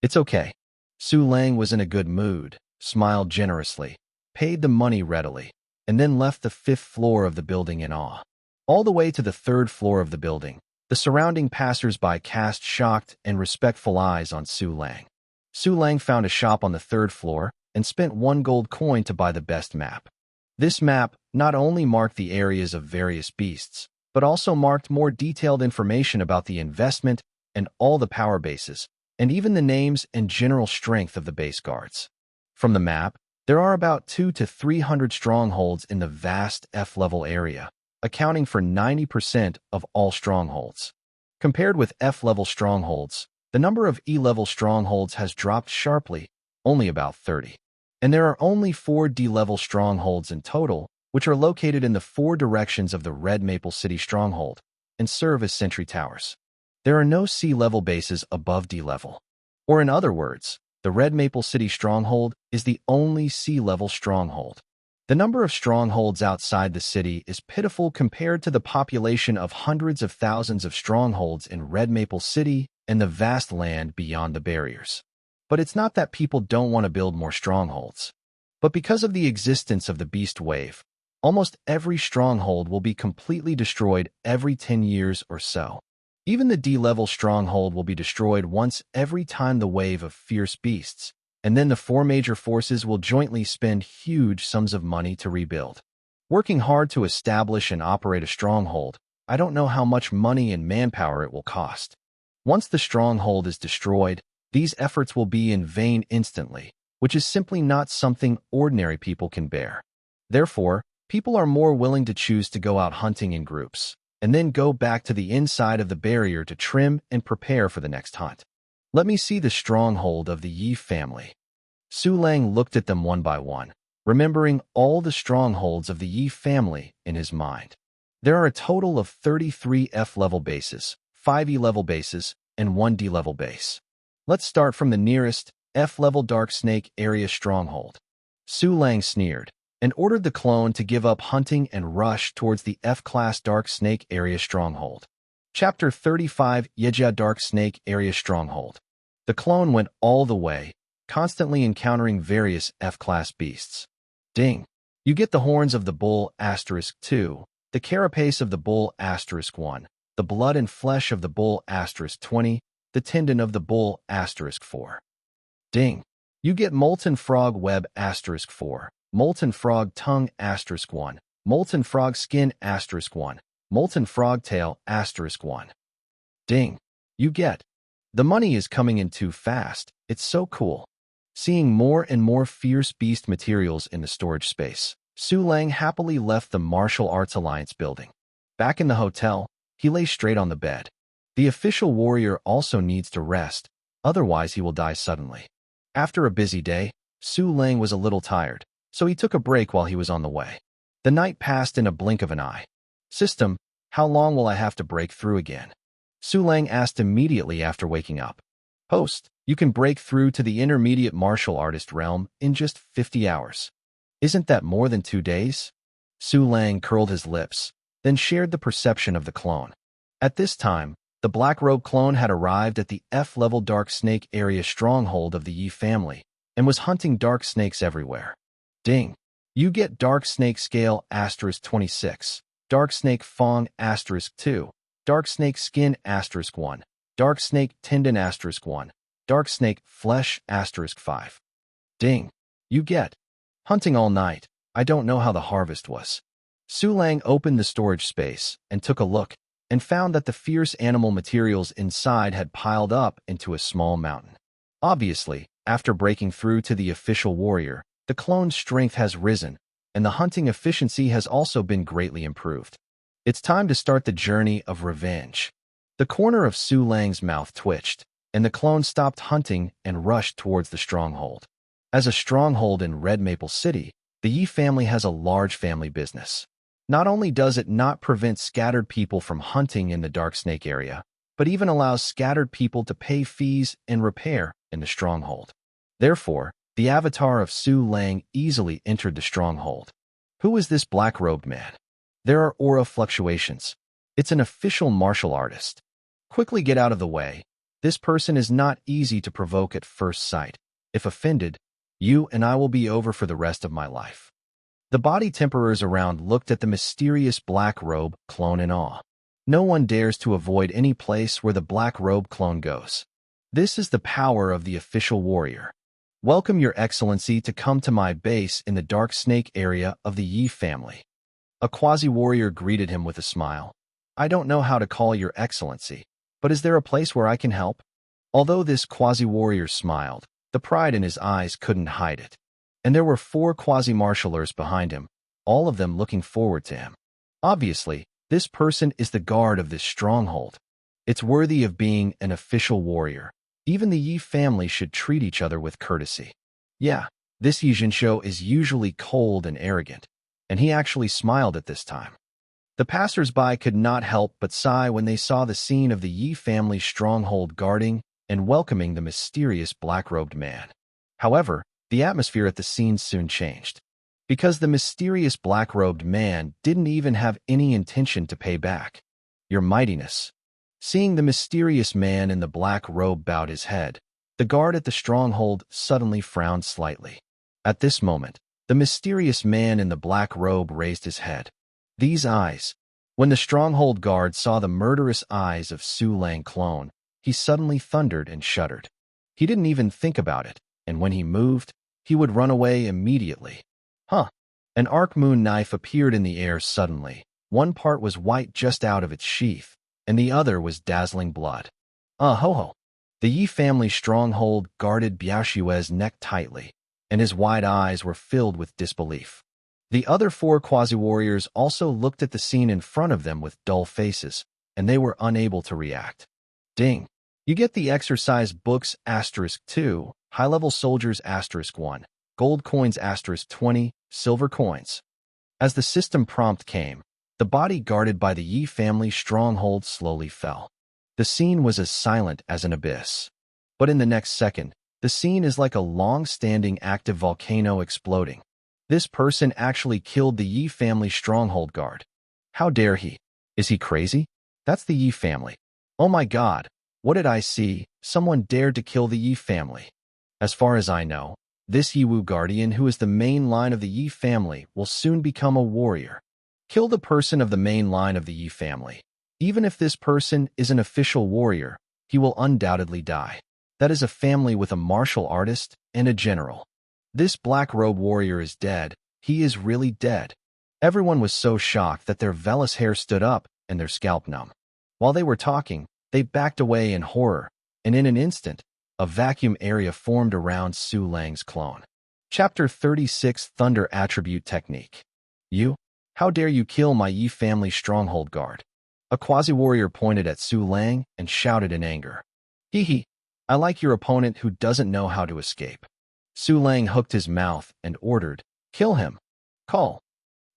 S1: It's okay. Su Lang was in a good mood, smiled generously, paid the money readily, and then left the 5th floor of the building in awe. All the way to the 3rd floor of the building, the surrounding passers-by cast shocked and respectful eyes on Su Lang. Su Lang found a shop on the 3rd floor and spent 1 gold coin to buy the best map. This map not only marked the areas of various beasts, but also marked more detailed information about the investment and all the power bases, and even the names and general strength of the base guards. From the map, there are about 200 to 300 strongholds in the vast F-level area, accounting for 90% of all strongholds. Compared with F-level strongholds, the number of E-level strongholds has dropped sharply, only about 30. And there are only 4 D-level strongholds in total, which are located in the 4 directions of the Red Maple City stronghold and serve as sentry towers. There are no C-level bases above D-level. Or in other words, the Red Maple City stronghold is the only C-level stronghold. The number of strongholds outside the city is pitiful compared to the population of hundreds of thousands of strongholds in Red Maple City and the vast land beyond the barriers. But it's not that people don't want to build more strongholds. But because of the existence of the beast wave, almost every stronghold will be completely destroyed every 10 years or so. Even the D-level stronghold will be destroyed once every time the wave of fierce beasts, and then the 4 major forces will jointly spend huge sums of money to rebuild. Working hard to establish and operate a stronghold, I don't know how much money and manpower it will cost. Once the stronghold is destroyed, these efforts will be in vain instantly, which is simply not something ordinary people can bear. Therefore, people are more willing to choose to go out hunting in groups, and then go back to the inside of the barrier to trim and prepare for the next hunt. Let me see the stronghold of the Yi family. Su Lang looked at them one by one, remembering all the strongholds of the Yi family in his mind. There are a total of 33 F-level bases, 5 E-level bases, and 1 D-level base. Let's start from the nearest, F-level Dark Snake area stronghold. Su Lang sneered, and ordered the clone to give up hunting and rush towards the F-class Dark Snake area stronghold. Chapter 35 Yeja Dark Snake Area Stronghold. The clone went all the way, constantly encountering various F-class beasts. Ding. You get the horns of the bull *2, the carapace of the bull *1, the blood and flesh of the bull *20, the tendon of the bull *4. Ding. You get molten frog web *4, molten frog tongue *1, molten frog skin *1, molten frog tail *1. Ding. You get. The money is coming in too fast. It's so cool. Seeing more and more fierce beast materials in the storage space, Su Lang happily left the Martial Arts Alliance building. Back in the hotel, he lay straight on the bed. The official warrior also needs to rest, otherwise he will die suddenly. After a busy day, Su Lang was a little tired, so he took a break while he was on the way. The night passed in a blink of an eye. System, how long will I have to break through again? Su Lang asked immediately after waking up. Host, you can break through to the intermediate martial artist realm in just 50 hours. Isn't that more than 2 days? Su Lang curled his lips, then shared the perception of the clone. At this time, the Black Robe clone had arrived at the F-level Dark Snake area stronghold of the Yi family and was hunting dark snakes everywhere. Ding. You get Dark Snake Scale *26, Dark Snake Fong *2, Dark Snake Skin *1, Dark Snake Tendon *1, Dark Snake Flesh *5. Ding. You get. Hunting all night. I don't know how the harvest was. Su Lang opened the storage space and took a look, and found that the fierce animal materials inside had piled up into a small mountain. Obviously, after breaking through to the official warrior, the clone's strength has risen, and the hunting efficiency has also been greatly improved. It's time to start the journey of revenge. The corner of Su Lang's mouth twitched, and the clone stopped hunting and rushed towards the stronghold. As a stronghold in Red Maple City, the Yi family has a large family business. Not only does it not prevent scattered people from hunting in the Dark Snake area, but even allows scattered people to pay fees and repair in the stronghold. Therefore, the avatar of Su Lang easily entered the stronghold. Who is this black-robed man? There are aura fluctuations. It's an official martial artist. Quickly get out of the way. This person is not easy to provoke at first sight. If offended, you and I will be over for the rest of my life. The body temperers around looked at the mysterious black robe clone in awe. No one dares to avoid any place where the black robe clone goes. This is the power of the official warrior. Welcome, Your Excellency, to come to my base in the Dark Snake area of the Yi family. A quasi-warrior greeted him with a smile. I don't know how to call Your Excellency, but is there a place where I can help? Although this quasi-warrior smiled, the pride in his eyes couldn't hide it. And there were 4 quasi-martialers behind him, all of them looking forward to him. Obviously, this person is the guard of this stronghold. It's worthy of being an official warrior. Even the Yi family should treat each other with courtesy. Yeah, this Yijinsho is usually cold and arrogant, and he actually smiled at this time. The passers-by could not help but sigh when they saw the scene of the Yi family stronghold guarding and welcoming the mysterious black-robed man. However, the atmosphere at the scene soon changed, because the mysterious black-robed man didn't even have any intention to pay back. Your Mightiness. Seeing the mysterious man in the black robe bowed his head, the guard at the stronghold suddenly frowned slightly. At this moment, the mysterious man in the black robe raised his head. These eyes. When the stronghold guard saw the murderous eyes of Su Lang clone, he suddenly thundered and shuddered. He didn't even think about it, and when he moved, he would run away immediately. Huh. An arc moon knife appeared in the air suddenly. One part was white just out of its sheath, and the other was dazzling blood. Ho-ho. The Yi family stronghold guarded Biaoshue's neck tightly, and his wide eyes were filled with disbelief. The other 4 quasi-warriors also looked at the scene in front of them with dull faces, and they were unable to react. Ding. You get the exercise books *2, high-level soldiers *1, gold coins *20, silver coins. As the system prompt came, the body guarded by the Yi family stronghold slowly fell. The scene was as silent as an abyss. But in the next second, the scene is like a long-standing active volcano exploding. This person actually killed the Yi family stronghold guard. How dare he? Is he crazy? That's the Yi family. Oh my god, what did I see? Someone dared to kill the Yi family. As far as I know, this Yiwu guardian who is the main line of the Yi family will soon become a warrior. Kill the person of the main line of the Yi family. Even if this person is an official warrior, he will undoubtedly die. That is a family with a martial artist and a general. This black-robe warrior is dead. He is really dead. Everyone was so shocked that their vellus hair stood up and their scalp numb. While they were talking, they backed away in horror, and in an instant, a vacuum area formed around Su Lang's clone. Chapter 36 Thunder Attribute Technique. You? How dare you kill my Yi family stronghold guard? A quasi-warrior pointed at Su Lang and shouted in anger. Hee hee, I like your opponent who doesn't know how to escape. Su Lang hooked his mouth and ordered, kill him. Call.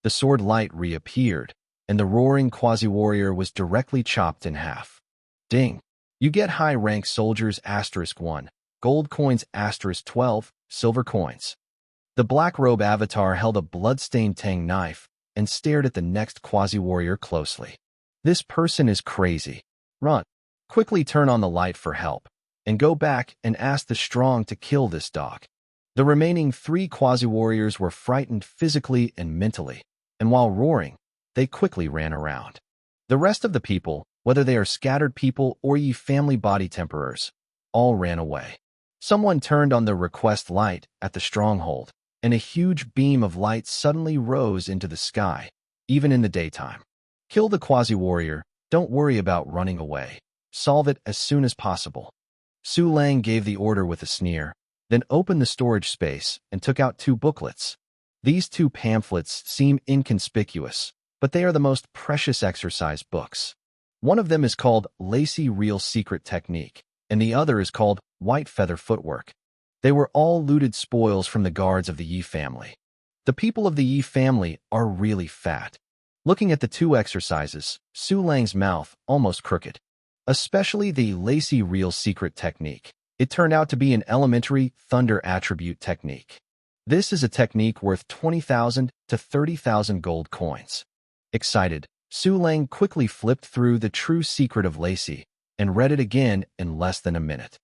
S1: The sword light reappeared, and the roaring quasi-warrior was directly chopped in half. Ding. You get high-rank soldiers *1, gold coins *12, silver coins. The black-robe avatar held a blood-stained tang knife and stared at the next quasi-warrior closely. This person is crazy. Run. Quickly turn on the light for help, and go back and ask the strong to kill this dog. The remaining 3 quasi-warriors were frightened physically and mentally, and while roaring, they quickly ran around. The rest of the people, whether they are scattered people or Yi family body temporers, all ran away. Someone turned on the request light at the stronghold, and a huge beam of light suddenly rose into the sky, even in the daytime. Kill the quasi-warrior, don't worry about running away. Solve it as soon as possible. Su Lang gave the order with a sneer, then opened the storage space and took out 2 booklets. These 2 pamphlets seem inconspicuous, but they are the most precious exercise books. One of them is called Lacy Real Secret Technique, and the other is called White Feather Footwork. They were all looted spoils from the guards of the Yi family. The people of the Yi family are really fat. Looking at the 2 exercises, Su Lang's mouth almost crooked. Especially the Lacy Real Secret Technique. It turned out to be an elementary thunder attribute technique. This is a technique worth 20,000 to 30,000 gold coins. Excited, Su Lang quickly flipped through the true secret of Lacy and read it again in less than a minute.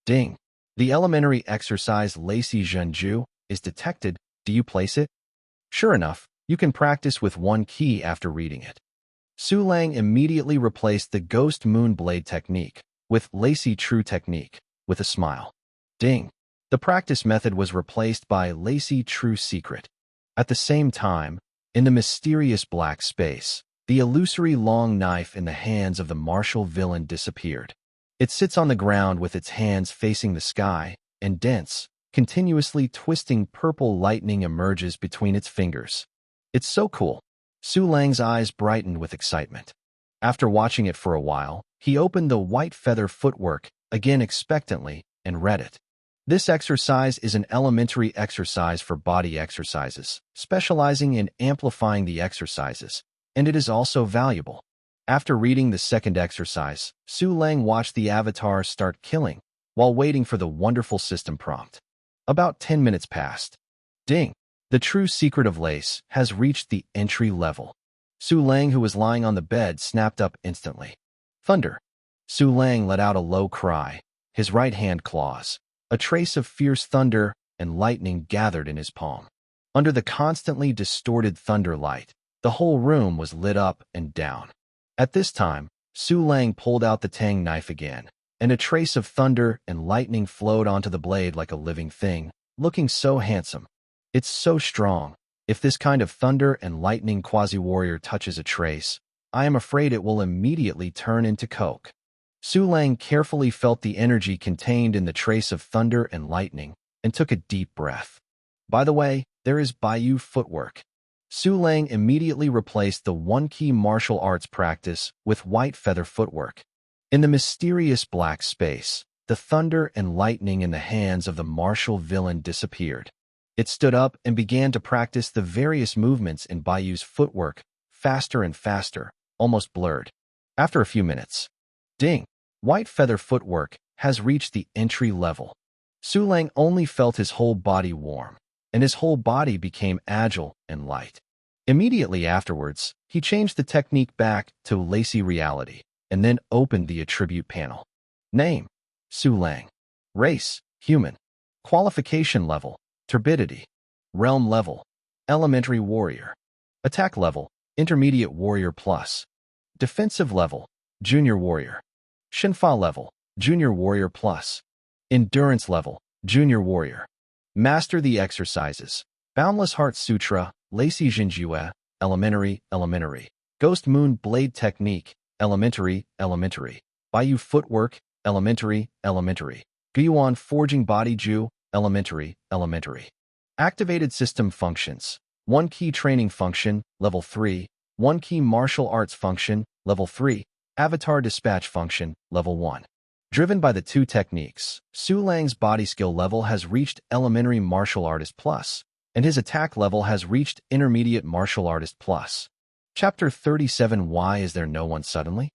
S1: Ding! The elementary exercise Lacy Zhenju is detected. Do you place it? Sure enough, you can practice with 1 key after reading it. Su Lang immediately replaced the Ghost Moon Blade technique with Lacy True Technique with a smile. Ding! The practice method was replaced by Lacy True Secret. At the same time, in the mysterious black space, the illusory long knife in the hands of the martial villain disappeared. It sits on the ground with its hands facing the sky, and dense, continuously twisting purple lightning emerges between its fingers. It's so cool. Su Lang's eyes brightened with excitement. After watching it for a while, he opened the White Feather Footwork, again expectantly, and read it. This exercise is an elementary exercise for body exercises, specializing in amplifying the exercises, and it is also valuable. After reading the second exercise, Su Lang watched the avatar start killing, while waiting for the wonderful system prompt. About 10 minutes passed. Ding! The true secret of Lace has reached the entry level. Su Lang, who was lying on the bed, snapped up instantly. Thunder! Su Lang let out a low cry, his right hand claws. A trace of fierce thunder and lightning gathered in his palm. Under the constantly distorted thunder light, the whole room was lit up and down. At this time, Su Lang pulled out the tang knife again, and a trace of thunder and lightning flowed onto the blade like a living thing, looking so handsome. It's so strong. If this kind of thunder and lightning quasi-warrior touches a trace, I am afraid it will immediately turn into coke. Su Lang carefully felt the energy contained in the trace of thunder and lightning and took a deep breath. By the way, there is Bayou Footwork. Su Lang immediately replaced the 1-key martial arts practice with White Feather Footwork. In the mysterious black space, the thunder and lightning in the hands of the martial villain disappeared. It stood up and began to practice the various movements in Bayou's footwork, faster and faster, almost blurred. After a few minutes, ding! White Feather Footwork has reached the entry level. Su Lang only felt his whole body warm, and his whole body became agile and light. Immediately afterwards, he changed the technique back to Lacy Reality, and then opened the attribute panel. Name: Su Lang. Race: human. Qualification level: turbidity. Realm level: elementary warrior. Attack level: intermediate warrior plus. Defensive level: junior warrior. Shinfa level: junior warrior plus. Endurance level: junior warrior. Master the exercises: Boundless Heart Sutra, Lacey Jinjue, elementary. Ghost Moon Blade Technique, elementary. Bayou Footwork, elementary. Guyuan Forging Body Ju, elementary. Activated System Functions: 1 key training function, level 3, 1 key martial arts function, level 3, avatar dispatch function, level 1. Driven by the 2 techniques, Su Lang's body skill level has reached elementary martial artist plus, and his attack level has reached intermediate martial artist plus. Chapter 37. Why is there no one suddenly?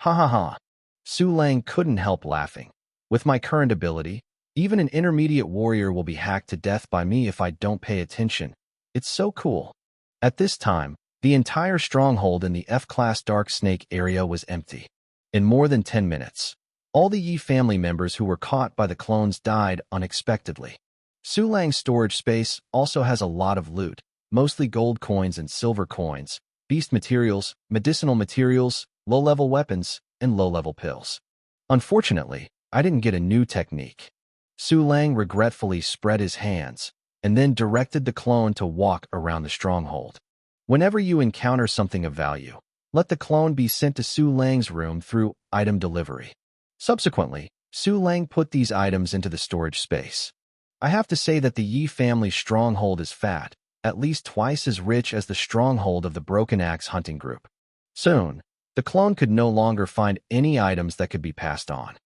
S1: Ha ha ha. Su Lang couldn't help laughing. With my current ability, even an intermediate warrior will be hacked to death by me if I don't pay attention. It's so cool. At this time, the entire stronghold in the F-class Dark Snake area was empty. In more than 10 minutes, all the Yi family members who were caught by the clones died unexpectedly. Su Lang's storage space also has a lot of loot, mostly gold coins and silver coins, beast materials, medicinal materials, low-level weapons, and low-level pills. Unfortunately, I didn't get a new technique. Su Lang regretfully spread his hands and then directed the clone to walk around the stronghold. Whenever you encounter something of value, let the clone be sent to Su Lang's room through item delivery. Subsequently, Su Lang put these items into the storage space. I have to say that the Yi family stronghold is fat, at least twice as rich as the stronghold of the Broken Axe hunting group. Soon, the clone could no longer find any items that could be passed on.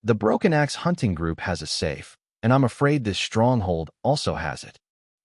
S1: The Broken Axe hunting group has a safe, and I'm afraid this stronghold also has it.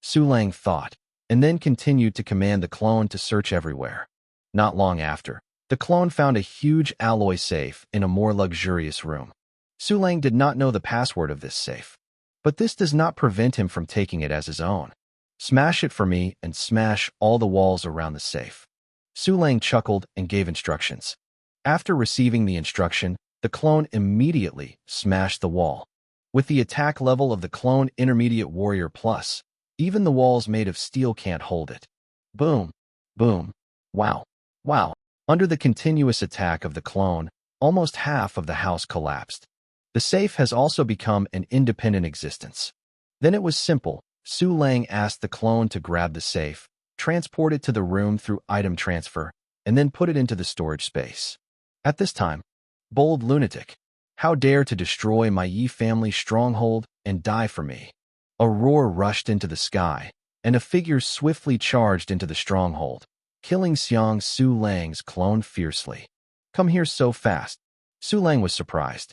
S1: Su Lang thought, and then continued to command the clone to search everywhere. Not long after, the clone found a huge alloy safe in a more luxurious room. Su Lang did not know the password of this safe, but this does not prevent him from taking it as his own. Smash it for me and smash all the walls around the safe. Su Lang chuckled and gave instructions. After receiving the instruction, the clone immediately smashed the wall. With the attack level of the clone Intermediate Warrior Plus, even the walls made of steel can't hold it. Boom. Boom. Wow. Wow. Under the continuous attack of the clone, almost half of the house collapsed. The safe has also become an independent existence. Then it was simple. Su Lang asked the clone to grab the safe, transport it to the room through item transfer, and then put it into the storage space. At this time, bold lunatic, how dare to destroy my Yi family stronghold and die for me? A roar rushed into the sky, and a figure swiftly charged into the stronghold, killing Xiang Su Lang's clone fiercely. Come here so fast. Su Lang was surprised.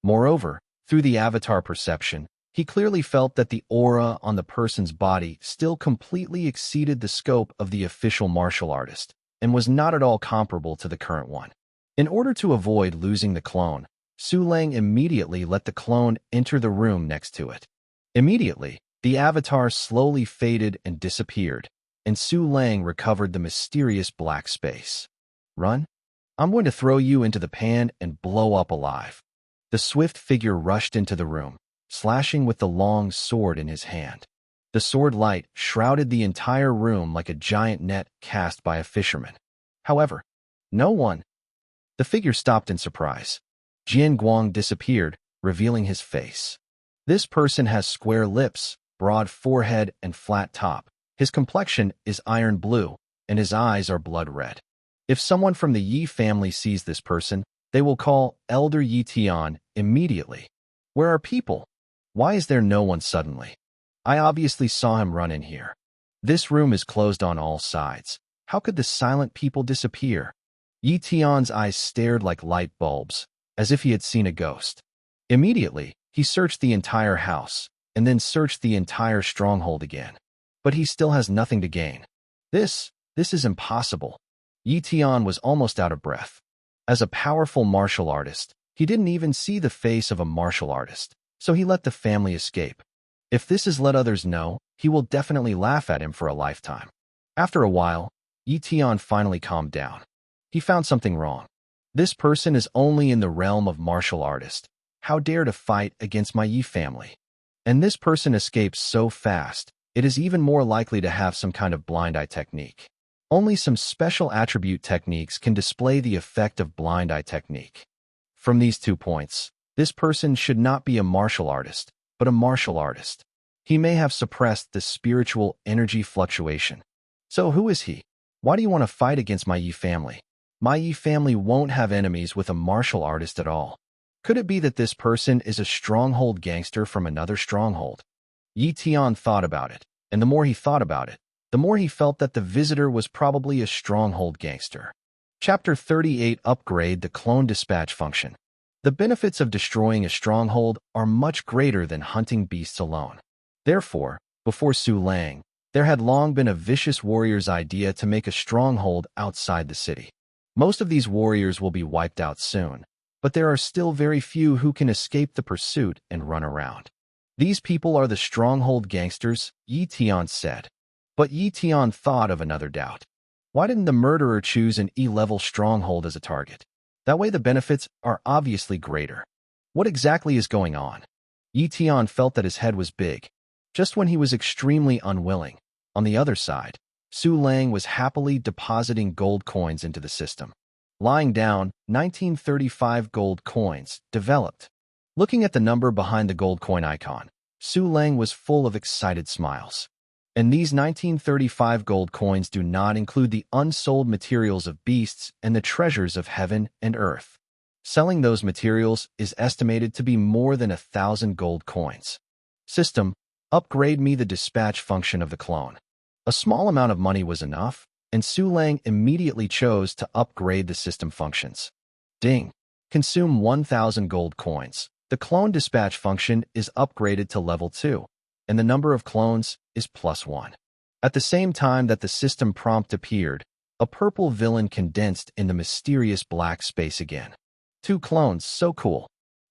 S1: Moreover, through the avatar perception, he clearly felt that the aura on the person's body still completely exceeded the scope of the official martial artist, and was not at all comparable to the current one. In order to avoid losing the clone, Su Lang immediately let the clone enter the room next to it. Immediately, the avatar slowly faded and disappeared, and Su Lang recovered the mysterious black space. Run? I'm going to throw you into the pan and blow up alive. The swift figure rushed into the room, slashing with the long sword in his hand. The sword light shrouded the entire room like a giant net cast by a fisherman. However, no one. The figure stopped in surprise. Jian Guang disappeared, revealing his face. This person has square lips, broad forehead, and flat top. His complexion is iron blue, and his eyes are blood red. If someone from the Yi family sees this person, they will call Elder Yi Tian immediately. Where are people? Why is there no one suddenly? I obviously saw him run in here. This room is closed on all sides. How could the silent people disappear? Yi Tian's eyes stared like light bulbs, as if he had seen a ghost. Immediately, he searched the entire house, and then searched the entire stronghold again. But he still has nothing to gain. This is impossible. Yi Tian was almost out of breath. As a powerful martial artist, he didn't even see the face of a martial artist, so he let the family escape. If this is let others know, he will definitely laugh at him for a lifetime. After a while, Yi Tian finally calmed down. He found something wrong. This person is only in the realm of martial artist. How dare to fight against my Yi family? And this person escapes so fast, it is even more likely to have some kind of blind eye technique. Only some special attribute techniques can display the effect of blind eye technique. From these 2 points, this person should not be a martial artist, but a martial artist. He may have suppressed the spiritual energy fluctuation. So who is he? Why do you want to fight against my Yi family? My Yi family won't have enemies with a martial artist at all. Could it be that this person is a stronghold gangster from another stronghold? Yi Tian thought about it, and the more he thought about it, the more he felt that the visitor was probably a stronghold gangster. Chapter 38 Upgrade the Clone Dispatch Function. The benefits of destroying a stronghold are much greater than hunting beasts alone. Therefore, before Su Lang, there had long been a vicious warrior's idea to make a stronghold outside the city. Most of these warriors will be wiped out soon, but there are still very few who can escape the pursuit and run around. These people are the stronghold gangsters, Yi Tian said. But Yi Tian thought of another doubt. Why didn't the murderer choose an E-level stronghold as a target? That way the benefits are obviously greater. What exactly is going on? Yi Tian felt that his head was big. Just when he was extremely unwilling, on the other side, Su Lang was happily depositing gold coins into the system. Lying down, 1935 gold coins developed. Looking at the number behind the gold coin icon, Su Lang was full of excited smiles. And these 1935 gold coins do not include the unsold materials of beasts and the treasures of heaven and earth. Selling those materials is estimated to be more than 1,000 gold coins. System, upgrade me the dispatch function of the clone. A small amount of money was enough, and Su Lang immediately chose to upgrade the system functions. Ding. Consume 1,000 gold coins. The clone dispatch function is upgraded to level 2, and the number of clones is +1. At the same time that the system prompt appeared, a purple villain condensed in the mysterious black space again. 2 clones, so cool.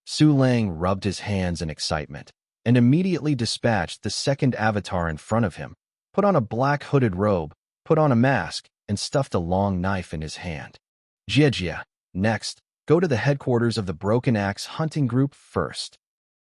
S1: Su Lang rubbed his hands in excitement, and immediately dispatched the second avatar in front of him, put on a black hooded robe, put on a mask, and stuffed a long knife in his hand. Jia. Next, go to the headquarters of the Broken Axe hunting group first.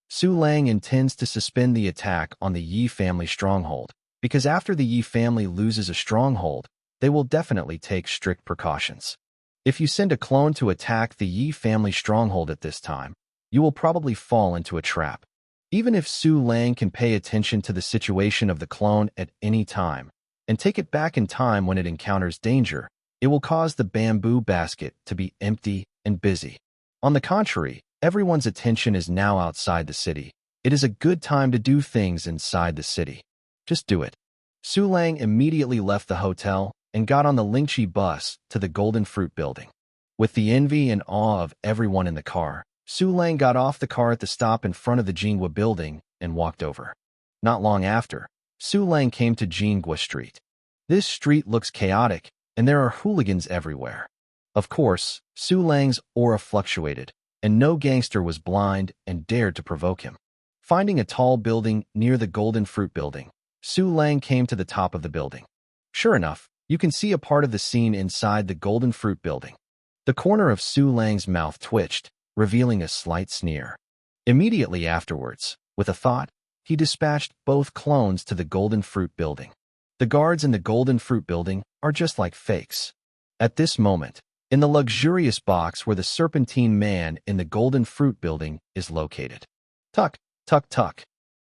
S1: Su Lang intends to suspend the attack on the Yi family stronghold, because after the Yi family loses a stronghold, they will definitely take strict precautions. If you send a clone to attack the Yi family stronghold at this time, you will probably fall into a trap. Even if Su Lang can pay attention to the situation of the clone at any time, and take it back in time when it encounters danger, it will cause the bamboo basket to be empty and busy. On the contrary, everyone's attention is now outside the city. It is a good time to do things inside the city. Just do it. Su Lang immediately left the hotel and got on the Lingqi bus to the Golden Fruit Building. With the envy and awe of everyone in the car, Su Lang got off the car at the stop in front of the Jinghua building and walked over. Not long after, Su Lang came to Jinghua Street. This street looks chaotic, and there are hooligans everywhere. Of course, Su Lang's aura fluctuated, and no gangster was blind and dared to provoke him. Finding a tall building near the Golden Fruit Building, Su Lang came to the top of the building. Sure enough, you can see a part of the scene inside the Golden Fruit Building. The corner of Su Lang's mouth twitched, revealing a slight sneer. Immediately afterwards, with a thought, he dispatched both clones to the Golden Fruit Building. The guards in the Golden Fruit Building are just like fakes. At this moment, in the luxurious box where the Serpentine Man in the Golden Fruit Building is located. Tuck, tuck, tuck.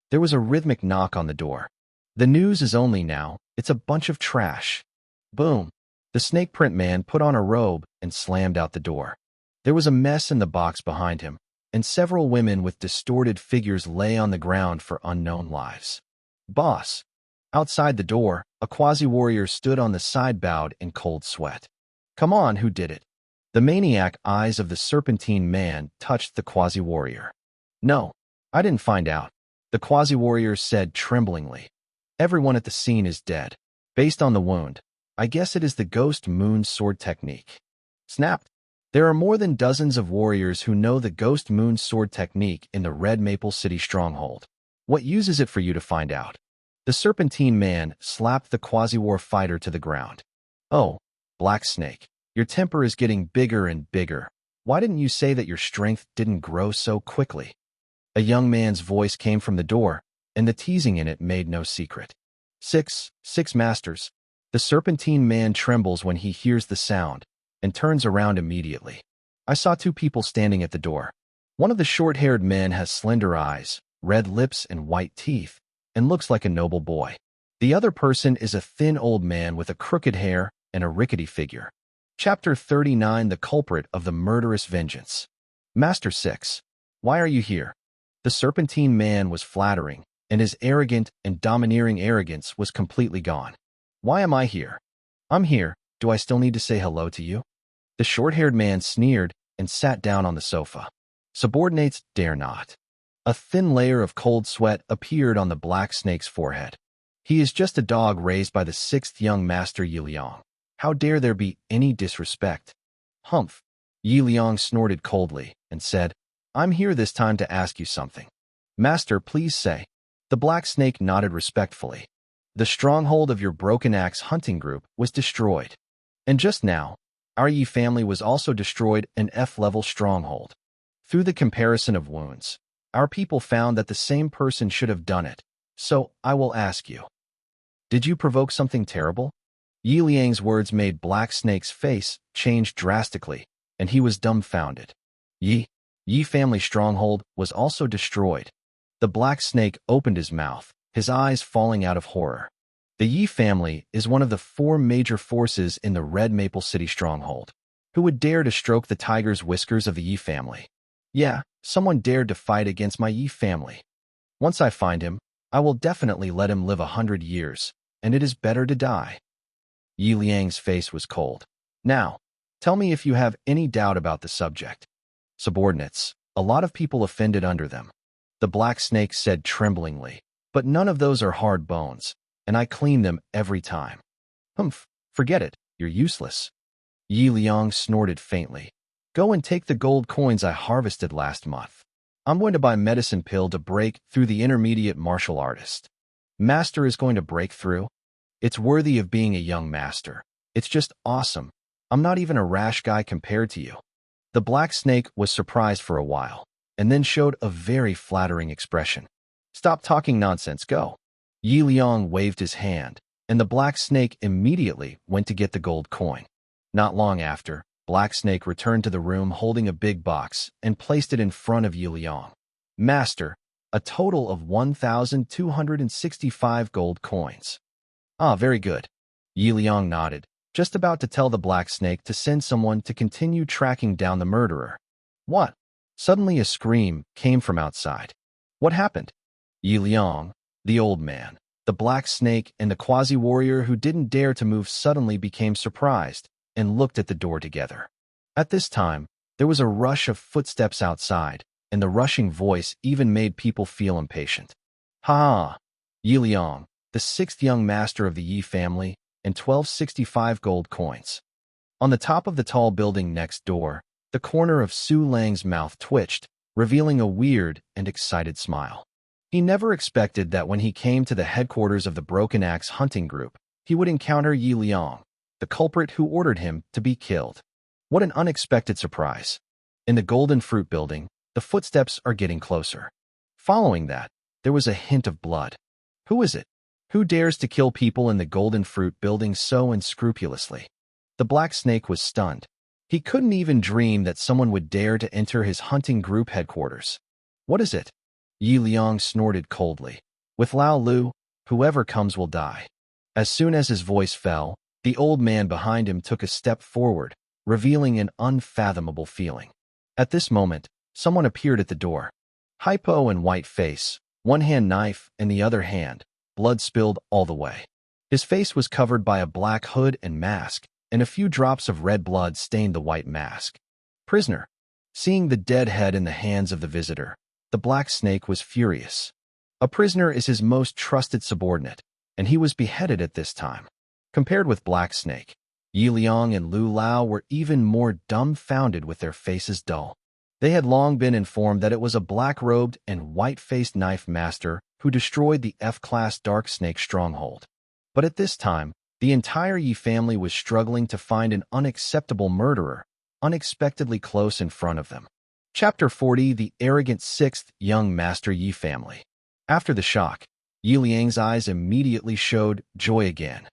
S1: There was a rhythmic knock on the door. The news is only now, it's a bunch of trash. Boom. The snake print man put on a robe and slammed out the door. There was a mess in the box behind him, and several women with distorted figures lay on the ground for unknown lives. Boss. Outside the door, a quasi-warrior stood on the side bowed in cold sweat. Come on, who did it? The maniac eyes of the Serpentine Man touched the quasi-warrior. No, I didn't find out, the quasi-warrior said tremblingly. Everyone at the scene is dead. Based on the wound, I guess it is the Ghost Moon Sword technique. Snapped. There are more than dozens of warriors who know the Ghost Moon Sword technique in the Red Maple City stronghold. What use is it for you to find out? The Serpentine Man slapped the quasi-war fighter to the ground. Oh, Black Snake, your temper is getting bigger and bigger. Why didn't you say that your strength didn't grow so quickly? A young man's voice came from the door, and the teasing in it made no secret. Six masters. The serpentine man trembles when he hears the sound, and turns around immediately. I saw two people standing at the door. One of the short-haired men has slender eyes, red lips, and white teeth, and looks like a noble boy. The other person is a thin old man with a crooked hair and a rickety figure. Chapter 39: The Culprit of the Murderous Vengeance. Master 6. Why are you here? The serpentine man was flattering, and his arrogant and domineering arrogance was completely gone. Why am I here? I'm here. Do I still need to say hello to you? The short-haired man sneered and sat down on the sofa. Subordinates dare not. A thin layer of cold sweat appeared on the black snake's forehead. He is just a dog raised by the sixth young master Yi Liang. How dare there be any disrespect? Humph. Yi Liang snorted coldly and said, I'm here this time to ask you something. Master, please say. The black snake nodded respectfully. The stronghold of your broken axe hunting group was destroyed. And just now, our Yi family was also destroyed, an F-level stronghold. Through the comparison of wounds, our people found that the same person should have done it. So, I will ask you. Did you provoke something terrible? Yi Liang's words made Black Snake's face change drastically, and he was dumbfounded. Yi family stronghold was also destroyed. The Black Snake opened his mouth, his eyes falling out of horror. The Yi family is one of the 4 major forces in the Red Maple City stronghold. Who would dare to stroke the tiger's whiskers of the Yi family? Yeah, someone dared to fight against my Yi family. Once I find him, I will definitely let him live 100 years, and it is better to die. Yi Liang's face was cold. Now, tell me if you have any doubt about the subject. Subordinates, a lot of people offended under them. The Black Snake said tremblingly, but none of those are hard bones, and I clean them every time. Humph, forget it, you're useless. Yi Liang snorted faintly. Go and take the gold coins I harvested last month. I'm going to buy medicine pill to break through the intermediate martial artist. Master is going to break through? It's worthy of being a young master. It's just awesome. I'm not even a rash guy compared to you. The Black Snake was surprised for a while, and then showed a very flattering expression. Stop talking nonsense, go. Yi Liang waved his hand, and the Black Snake immediately went to get the gold coin. Not long after, Black Snake returned to the room holding a big box and placed it in front of Yi Liang. Master, a total of 1,265 gold coins. Ah, very good. Yi Liang nodded, just about to tell the Black Snake to send someone to continue tracking down the murderer. What? Suddenly a scream came from outside. What happened? Yi Liang, the old man, the Black Snake, and the quasi-warrior who didn't dare to move suddenly became surprised and looked at the door together. At this time, there was a rush of footsteps outside, and the rushing voice even made people feel impatient. Ha! Yi Liang, the 6th young master of the Yi family, and 1,265 gold coins. On the top of the tall building next door, the corner of Su Lang's mouth twitched, revealing a weird and excited smile. He never expected that when he came to the headquarters of the Broken Axe hunting group, he would encounter Yi Liang, the culprit who ordered him to be killed. What an unexpected surprise. In the Golden Fruit building, the footsteps are getting closer. Following that, there was a hint of blood. Who is it? Who dares to kill people in the Golden Fruit building so unscrupulously? The Black Snake was stunned. He couldn't even dream that someone would dare to enter his hunting group headquarters. What is it? Yi Liang snorted coldly. With Lao Lu, whoever comes will die. As soon as his voice fell, the old man behind him took a step forward, revealing an unfathomable feeling. At this moment, someone appeared at the door. Hypo and white face, one hand knife and the other hand, blood spilled all the way. His face was covered by a black hood and mask, and a few drops of red blood stained the white mask. Prisoner. Seeing the dead head in the hands of the visitor, the Black Snake was furious. A prisoner is his most trusted subordinate, and he was beheaded at this time. Compared with Black Snake, Yi Liang and Lu Lao were even more dumbfounded with their faces dull. They had long been informed that it was a black-robed and white-faced knife master who destroyed the F-class Dark Snake stronghold. But at this time, the entire Yi family was struggling to find an unacceptable murderer unexpectedly close in front of them. Chapter 40: The Arrogant Sixth Young Master Yi Family. After the shock, Yi Liang's eyes immediately showed joy again.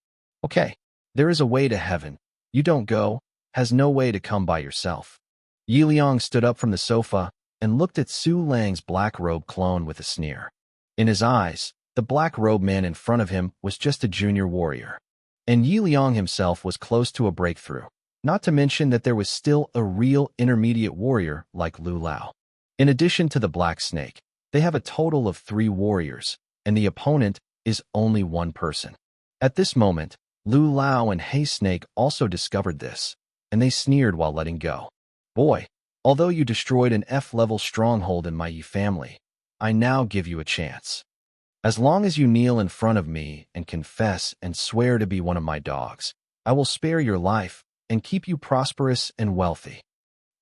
S1: Okay, there is a way to heaven. You don't go, has no way to come by yourself. Yi Liang stood up from the sofa and looked at Su Lang's black robe clone with a sneer. In his eyes, the black robe man in front of him was just a junior warrior. And Yi Liang himself was close to a breakthrough. Not to mention that there was still a real intermediate warrior like Lu Lao. In addition to the Black Snake, they have a total of 3 warriors, and the opponent is only one person. At this moment, Lu Lao and Hey Snake also discovered this, and they sneered while letting go. Boy, although you destroyed an F-level stronghold in my Yi family, I now give you a chance. As long as you kneel in front of me and confess and swear to be one of my dogs, I will spare your life and keep you prosperous and wealthy.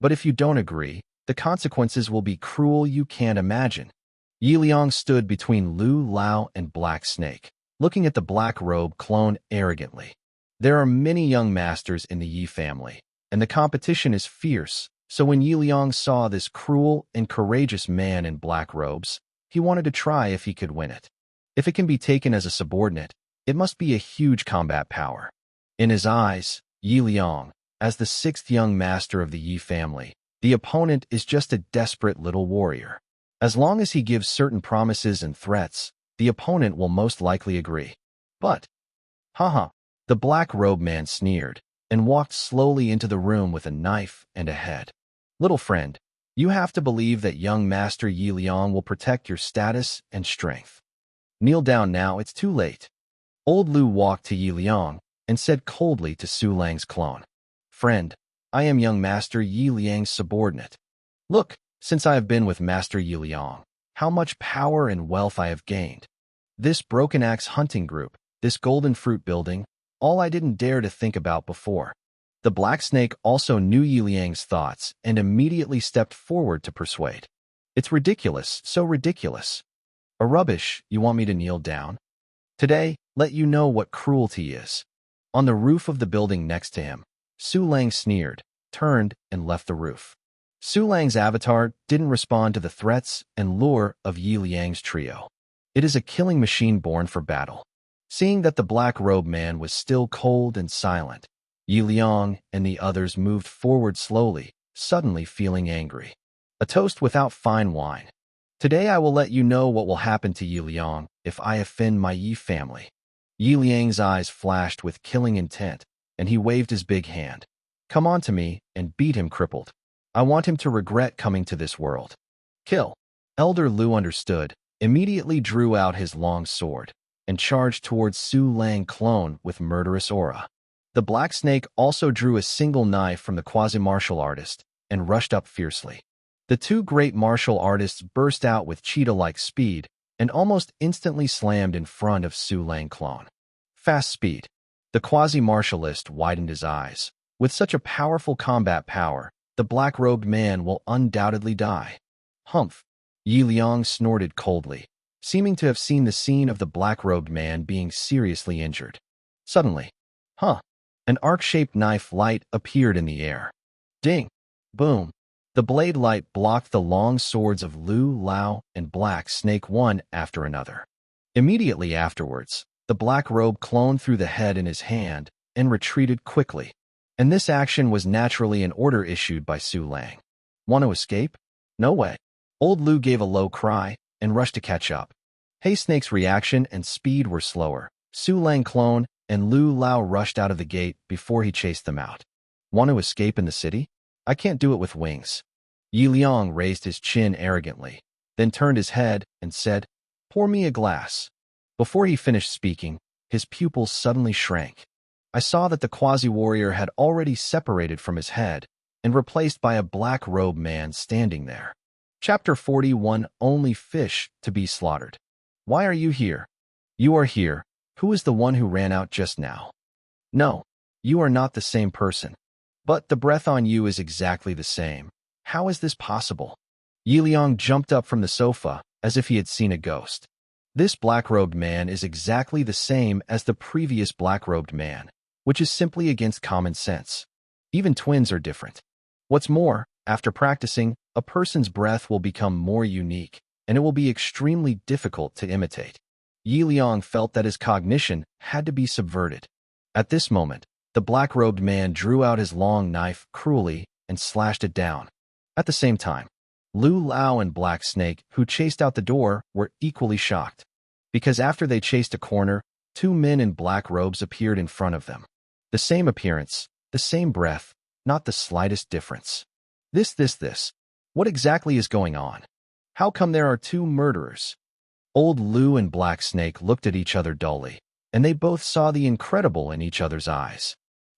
S1: But if you don't agree, the consequences will be cruel you can't imagine. Yi Liang stood between Lu Lao and Black Snake, looking at the black robe clone arrogantly. There are many young masters in the Yi family, and the competition is fierce, so when Yi Liang saw this cruel and courageous man in black robes, he wanted to try if he could win it. If it can be taken as a subordinate, it must be a huge combat power. In his eyes, Yi Liang, as the 6th young master of the Yi family, the opponent is just a desperate little warrior. As long as he gives certain promises and threats, the opponent will most likely agree. But, haha, the black robe man sneered and walked slowly into the room with a knife and a head. Little friend, you have to believe that young master Yi Liang will protect your status and strength. Kneel down now, it's too late. Old Lu walked to Yi Liang and said coldly to Su Lang's clone, Friend, I am young master Yi Liang's subordinate. Look, since I have been with Master Yi Liang, how much power and wealth I have gained. This broken axe hunting group, this golden fruit building, all I didn't dare to think about before. The Black Snake also knew Yi Liang's thoughts and immediately stepped forward to persuade. It's ridiculous, so ridiculous. A rubbish, you want me to kneel down? Today, let you know what cruelty is. On the roof of the building next to him, Su Lang sneered, turned, and left the roof. Su Lang's avatar didn't respond to the threats and lure of Yi Liang's trio. It is a killing machine born for battle. Seeing that the black robe man was still cold and silent, Yi Liang and the others moved forward slowly, suddenly feeling angry. A toast without fine wine. Today I will let you know what will happen to Yi Liang if I offend my Yi family. Yi Liang's eyes flashed with killing intent, and he waved his big hand. Come on to me and beat him crippled. I want him to regret coming to this world. Kill. Elder Lu understood, immediately drew out his long sword, and charged towards Su Lang clone with murderous aura. The Black Snake also drew a single knife from the quasi-martial artist and rushed up fiercely. The 2 great martial artists burst out with cheetah-like speed and almost instantly slammed in front of Su Lang clone. Fast speed. The quasi-martialist widened his eyes. With such a powerful combat power, the black-robed man will undoubtedly die. Humph. Yi Liang snorted coldly, seeming to have seen the scene of the black-robed man being seriously injured. Suddenly, an arc-shaped knife light appeared in the air. Ding! Boom! The blade light blocked the long swords of Lu Lao and Black Snake one after another. Immediately afterwards, the black robe clone threw the head in his hand and retreated quickly. And this action was naturally an order issued by Su Lang. Want to escape? No way. Old Lu gave a low cry and rushed to catch up. Hey Snake's reaction and speed were slower. Su Lang clone and Lu Lao rushed out of the gate before he chased them out. Want to escape in the city? I can't do it with wings. Yi Liang raised his chin arrogantly, then turned his head and said, Pour me a glass. Before he finished speaking, his pupils suddenly shrank. I saw that the quasi-warrior had already separated from his head and replaced by a black robe man standing there. Chapter 41: Only Fish to be Slaughtered. Why are you here? You are here. Who is the one who ran out just now? No, you are not the same person. But the breath on you is exactly the same. How is this possible? Yi Liang jumped up from the sofa as if he had seen a ghost. This black-robed man is exactly the same as the previous black-robed man, which is simply against common sense. Even twins are different. What's more, after practicing, a person's breath will become more unique, and it will be extremely difficult to imitate. Yi Liang felt that his cognition had to be subverted. At this moment, the black-robed man drew out his long knife cruelly and slashed it down. At the same time, Lu Lao and Black Snake, who chased out the door, were equally shocked. Because after they chased a corner, two men in black robes appeared in front of them. The same appearance, the same breath, not the slightest difference. This. What exactly is going on? How come there are two murderers? Old Lu and Black Snake looked at each other dully, and they both saw the incredible in each other's eyes.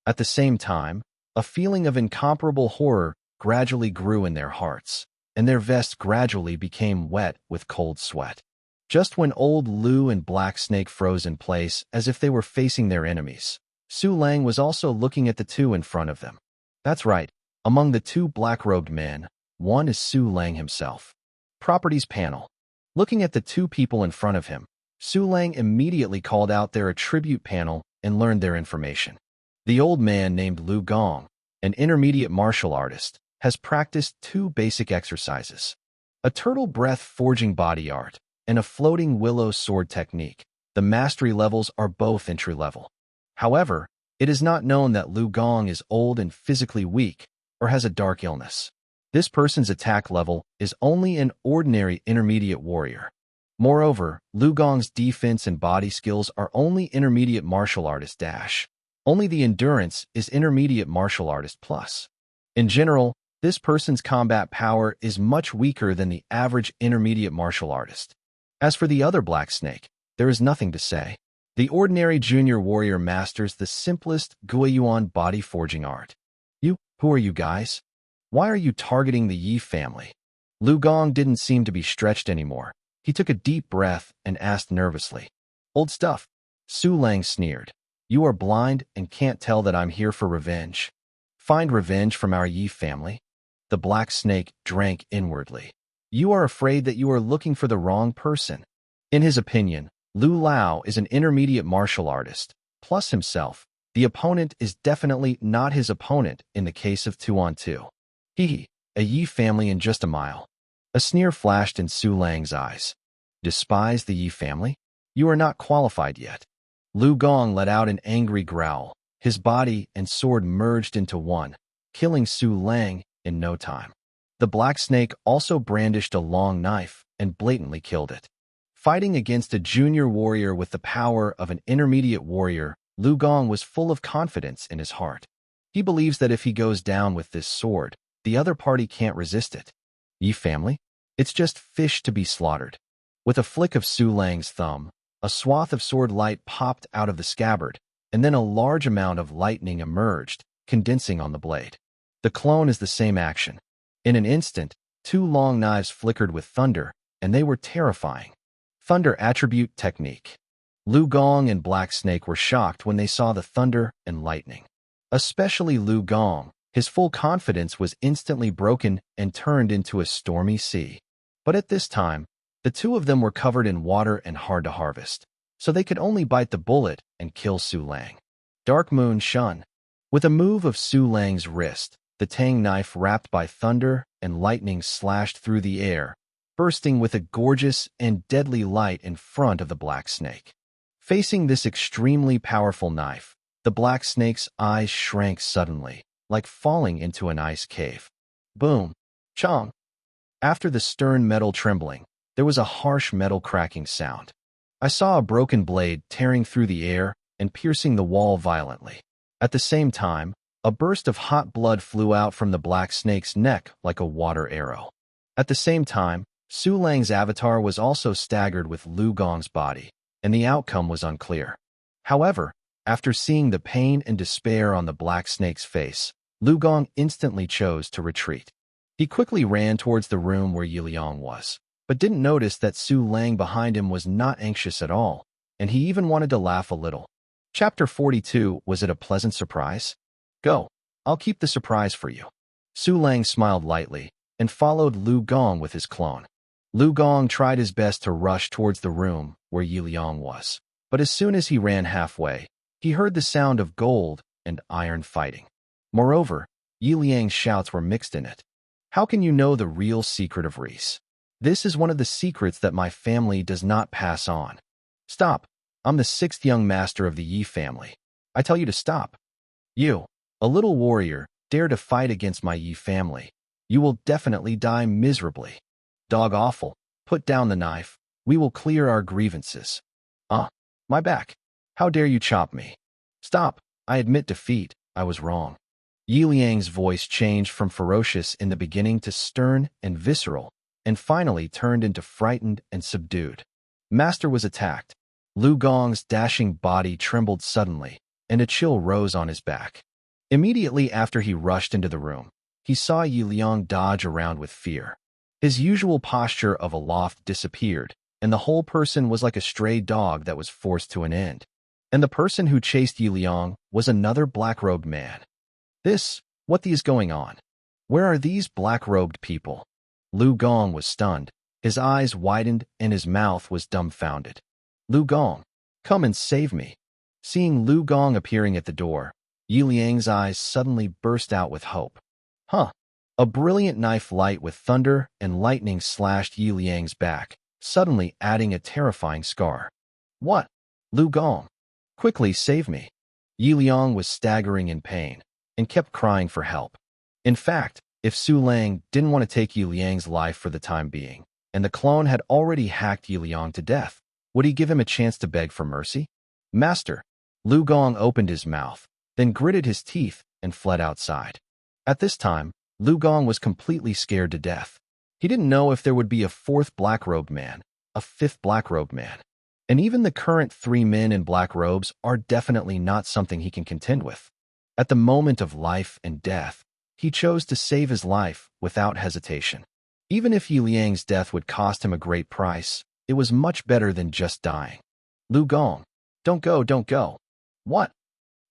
S1: At the same time, a feeling of incomparable horror gradually grew in their hearts, and their vests gradually became wet with cold sweat. Just when Old Lu and Black Snake froze in place as if they were facing their enemies, Su Lang was also looking at the two in front of them. That's right, among the two black-robed men, one is Su Lang himself. Properties panel. Looking at the two people in front of him, Su Lang immediately called out their attribute panel and learned their information. The old man named Lu Gong, an intermediate martial artist, has practiced two basic exercises: a turtle breath forging body art and a floating willow sword technique. The mastery levels are both entry-level. However, it is not known that Lu Gong is old and physically weak or has a dark illness. This person's attack level is only an ordinary intermediate warrior. Moreover, Lu Gong's defense and body skills are only intermediate martial artist dash. Only the endurance is intermediate martial artist plus. In general, this person's combat power is much weaker than the average intermediate martial artist. As for the other Black Snake, there is nothing to say. The ordinary junior warrior masters the simplest Guiyuan body forging art. Who are you guys? Why are you targeting the Yi family? Lu Gong didn't seem to be stretched anymore. He took a deep breath and asked nervously. Old stuff. Su Lang sneered. You are blind and can't tell that I'm here for revenge. Find revenge from our Yi family? The Black Snake drank inwardly. You are afraid that you are looking for the wrong person. In his opinion, Lu Lao is an intermediate martial artist, plus himself. The opponent is definitely not his opponent in the case of 2-on-2. A Yi family in just a mile. A sneer flashed in Su Lang's eyes. Despise the Yi family? You are not qualified yet. Lu Gong let out an angry growl. His body and sword merged into one, killing Su Lang in no time. The Black Snake also brandished a long knife and blatantly killed it. Fighting against a junior warrior with the power of an intermediate warrior, Lu Gong was full of confidence in his heart. He believes that if he goes down with this sword, the other party can't resist it. Yi family? It's just fish to be slaughtered. With a flick of Su Lang's thumb, a swath of sword light popped out of the scabbard, and then a large amount of lightning emerged, condensing on the blade. The clone is the same action. In an instant, two long knives flickered with thunder, and they were terrifying. Thunder attribute technique. Lu Gong and Black Snake were shocked when they saw the thunder and lightning. Especially Lu Gong. His full confidence was instantly broken and turned into a stormy sea. But at this time, the two of them were covered in water and hard to harvest, so they could only bite the bullet and kill Su Lang. Dark Moon Shun. With a move of Su Lang's wrist, the Tang knife wrapped by thunder and lightning slashed through the air, bursting with a gorgeous and deadly light in front of the Black Snake. Facing this extremely powerful knife, the Black Snake's eyes shrank suddenly, like falling into an ice cave. Boom! Chong! After the stern metal trembling, there was a harsh metal cracking sound. I saw a broken blade tearing through the air and piercing the wall violently. At the same time, a burst of hot blood flew out from the Black Snake's neck like a water arrow. At the same time, Su Lang's avatar was also staggered with Lu Gong's body, and the outcome was unclear. However, after seeing the pain and despair on the Black Snake's face, Lu Gong instantly chose to retreat. He quickly ran towards the room where Yi Liang was, but didn't notice that Su Lang behind him was not anxious at all, and he even wanted to laugh a little. Chapter 42. Was it a pleasant surprise? Go. I'll keep the surprise for you. Su Lang smiled lightly and followed Lu Gong with his clone. Lu Gong tried his best to rush towards the room where Yi Liang was, but as soon as he ran halfway, he heard the sound of gold and iron fighting. Moreover, Yi Liang's shouts were mixed in it. How can you know the real secret of Reese? This is one of the secrets that my family does not pass on. Stop. I'm the sixth young master of the Yi family. I tell you to stop. You, a little warrior, dare to fight against my Yi family. You will definitely die miserably. Dog awful. Put down the knife. We will clear our grievances. My back. How dare you chop me? Stop. I admit defeat. I was wrong. Yi Liang's voice changed from ferocious in the beginning to stern and visceral, and finally turned into frightened and subdued. Master was attacked. Lu Gong's dashing body trembled suddenly, and a chill rose on his back. Immediately after he rushed into the room, he saw Yi Liang dodge around with fear. His usual posture of aloft disappeared, and the whole person was like a stray dog that was forced to an end. And the person who chased Yi Liang was another black-robed man. What is going on? Where are these black-robed people? Lu Gong was stunned. His eyes widened and his mouth was dumbfounded. Lu Gong, come and save me. Seeing Lu Gong appearing at the door, Yi Liang's eyes suddenly burst out with hope. A brilliant knife light with thunder and lightning slashed Yi Liang's back, suddenly adding a terrifying scar. What? Lu Gong, quickly save me. Yi Liang was staggering in pain and kept crying for help. In fact, if Su Lang didn't want to take Yi Liang's life for the time being, and the clone had already hacked Yi Liang to death, would he give him a chance to beg for mercy? Master, Lu Gong opened his mouth, then gritted his teeth and fled outside. At this time, Lu Gong was completely scared to death. He didn't know if there would be a fourth black-robed man, a fifth black-robed man. And even the current 3 men in black robes are definitely not something he can contend with. At the moment of life and death, he chose to save his life without hesitation. Even if Yi Liang's death would cost him a great price, it was much better than just dying. Lu Gong, don't go. What?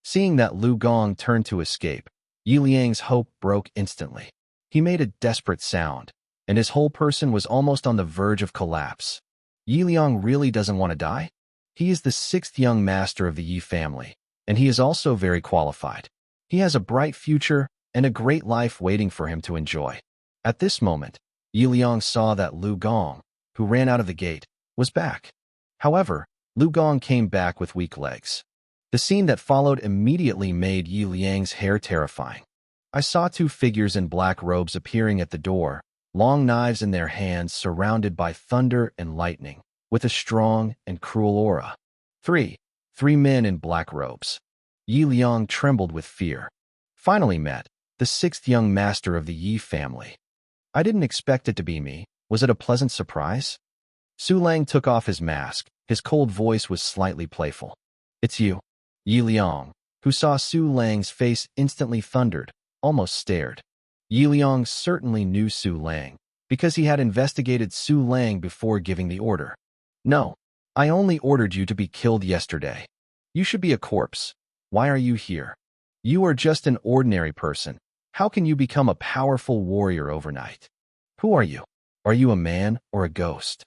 S1: Seeing that Lu Gong turned to escape, Yi Liang's hope broke instantly. He made a desperate sound, and his whole person was almost on the verge of collapse. Yi Liang really doesn't want to die? He is the sixth young master of the Yi family, and he is also very qualified. He has a bright future and a great life waiting for him to enjoy. At this moment, Yi Liang saw that Lu Gong, who ran out of the gate, was back. However, Lu Gong came back with weak legs. The scene that followed immediately made Yi Liang's hair terrifying. I saw 2 figures in black robes appearing at the door, long knives in their hands surrounded by thunder and lightning, with a strong and cruel aura. 3 men in black robes. Yi Liang trembled with fear. Finally met, the sixth young master of the Yi family. I didn't expect it to be me. Was it a pleasant surprise? Su Lang took off his mask. His cold voice was slightly playful. It's you. Yi Liang, who saw Su Lang's face, instantly thundered, almost stared. Yi Liang certainly knew Su Lang, because he had investigated Su Lang before giving the order. No, I only ordered you to be killed yesterday. You should be a corpse. Why are you here? You are just an ordinary person. How can you become a powerful warrior overnight? Who are you? Are you a man or a ghost?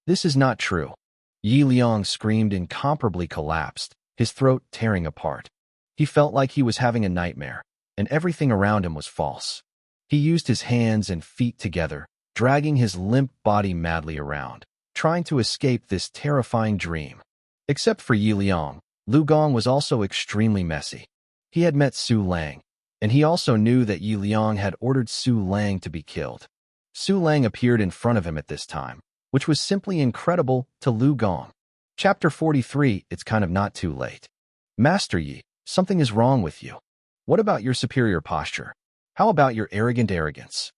S1: This is not true. Yi Liang screamed, incomparably collapsed, his throat tearing apart. He felt like he was having a nightmare, and everything around him was false. He used his hands and feet together, dragging his limp body madly around, trying to escape this terrifying dream. Except for Yi Liang, Lu Gong was also extremely messy. He had met Su Lang, and he also knew that Yi Liang had ordered Su Lang to be killed. Su Lang appeared in front of him at this time, which was simply incredible to Lu Gong. Chapter 43, It's kind of not too late. Master Yi, something is wrong with you. What about your superior posture? How about your arrogant arrogance?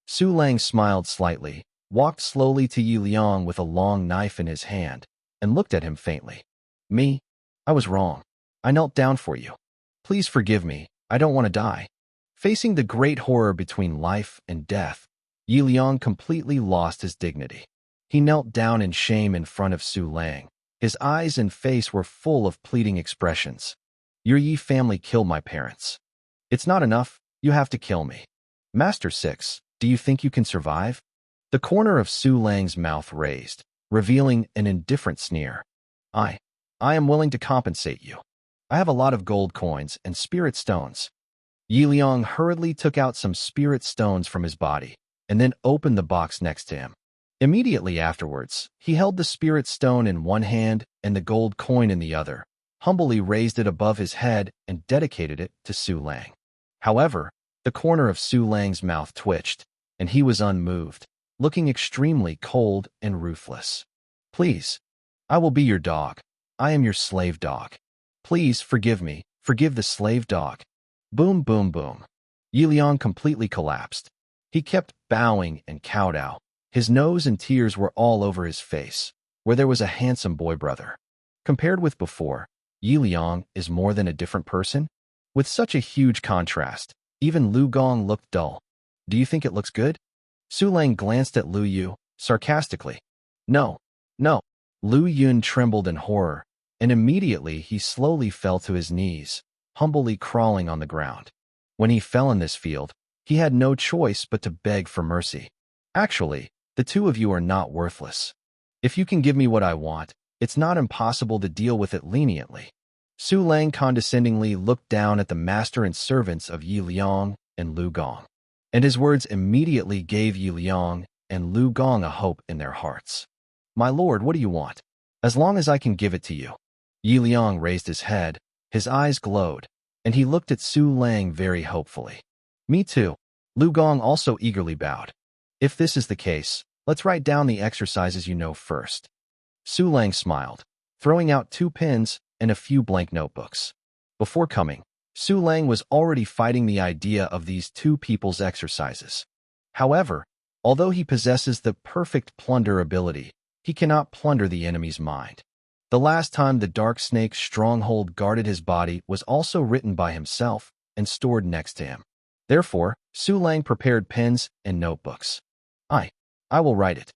S1: Su Lang smiled slightly, walked slowly to Yi Liang with a long knife in his hand, and looked at him faintly. Me? I was wrong. I knelt down for you. Please forgive me. I don't want to die. Facing the great horror between life and death, Yi Liang completely lost his dignity. He knelt down in shame in front of Su Lang. His eyes and face were full of pleading expressions. Your Yi family killed my parents. It's not enough. You have to kill me. Master 6, do you think you can survive? The corner of Su Lang's mouth raised, revealing an indifferent sneer. I am willing to compensate you. I have a lot of gold coins and spirit stones. Yi Liang hurriedly took out some spirit stones from his body and then opened the box next to him. Immediately afterwards, he held the spirit stone in one hand and the gold coin in the other, humbly raised it above his head and dedicated it to Su Lang. However, the corner of Su Lang's mouth twitched, and he was unmoved, looking extremely cold and ruthless. Please, I will be your dog. I am your slave dog. Please forgive me, forgive the slave dog. Boom, boom, boom. Yi Liang completely collapsed. He kept bowing and kowtow. His nose and tears were all over his face, where there was a handsome boy brother. Compared with before, Yi Liang is more than a different person. With such a huge contrast, even Lu Gong looked dull. Do you think it looks good? Su Lang glanced at Lu Yu, sarcastically. No, no. Lu Yun trembled in horror, and immediately he slowly fell to his knees, humbly crawling on the ground. When he fell in this field, he had no choice but to beg for mercy. Actually, the two of you are not worthless. If you can give me what I want, it's not impossible to deal with it leniently. Su Lang condescendingly looked down at the master and servants of Yi Liang and Lu Gong, and his words immediately gave Yi Liang and Lu Gong a hope in their hearts. My lord, what do you want? As long as I can give it to you. Yi Liang raised his head, his eyes glowed, and he looked at Su Lang very hopefully. Me too. Lu Gong also eagerly bowed. If this is the case, let's write down the exercises you know first. Su Lang smiled, throwing out 2 pens and a few blank notebooks. Before coming, Su Lang was already fighting the idea of these two people's exercises. However, although he possesses the perfect plunder ability, he cannot plunder the enemy's mind. The last time the Dark Snake's stronghold guarded his body was also written by himself and stored next to him. Therefore, Su Lang prepared pens and notebooks. I will write it.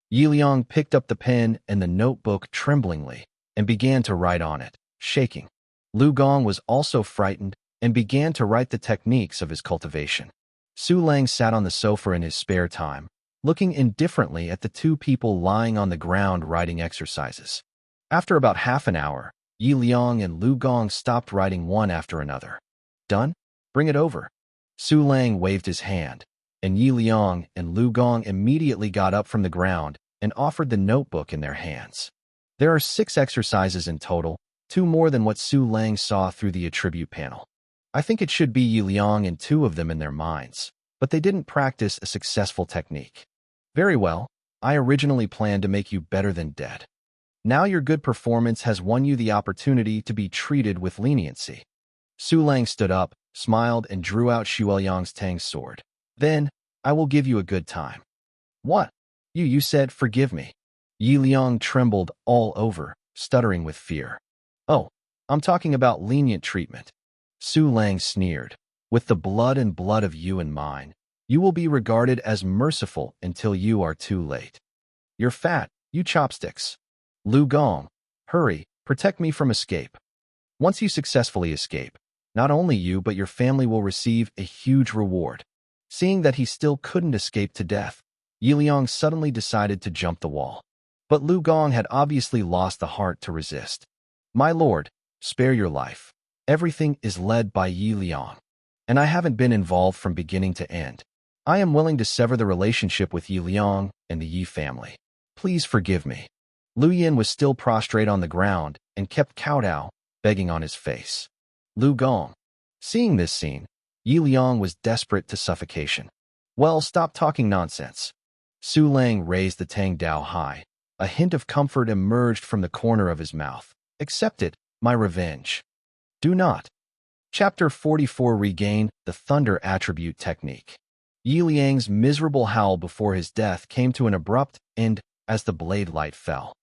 S1: Yi Liang picked up the pen and the notebook tremblingly and began to write on it, shaking. Lu Gong was also frightened and began to write the techniques of his cultivation. Su Lang sat on the sofa in his spare time, looking indifferently at the two people lying on the ground writing exercises. After about half an hour, Yi Liang and Lu Gong stopped writing one after another. Done? Bring it over. Su Lang waved his hand, and Yi Liang and Lu Gong immediately got up from the ground and offered the notebook in their hands. There are 6 exercises in total, 2 more than what Su Lang saw through the attribute panel. I think it should be Yi Liang and 2 of them in their minds, but they didn't practice a successful technique. Very well, I originally planned to make you better than dead. Now your good performance has won you the opportunity to be treated with leniency. Su Lang stood up, smiled, and drew out Xueliang's Tang's sword. Then, I will give you a good time. What? You said forgive me. Yi Liang trembled all over, stuttering with fear. Oh, I'm talking about lenient treatment. Su Lang sneered. With the blood and blood of you and mine, you will be regarded as merciful until you are too late. You're fat, you chopsticks. Lu Gong, hurry, protect me from escape. Once you successfully escape, not only you but your family will receive a huge reward. Seeing that he still couldn't escape to death, Yi Liang suddenly decided to jump the wall. But Lu Gong had obviously lost the heart to resist. My lord, spare your life. Everything is led by Yi Liang, and I haven't been involved from beginning to end. I am willing to sever the relationship with Yi Liang and the Yi family. Please forgive me. Lu Yin was still prostrate on the ground and kept kowtow, begging on his face. Lu Gong. Seeing this scene, Yi Liang was desperate to suffocation. Well, stop talking nonsense. Su Lang raised the Tang Dao high. A hint of comfort emerged from the corner of his mouth. Accept it, my revenge. Do not. Chapter 44 Regain the Thunder Attribute Technique. Yi Liang's miserable howl before his death came to an abrupt end as the blade light fell.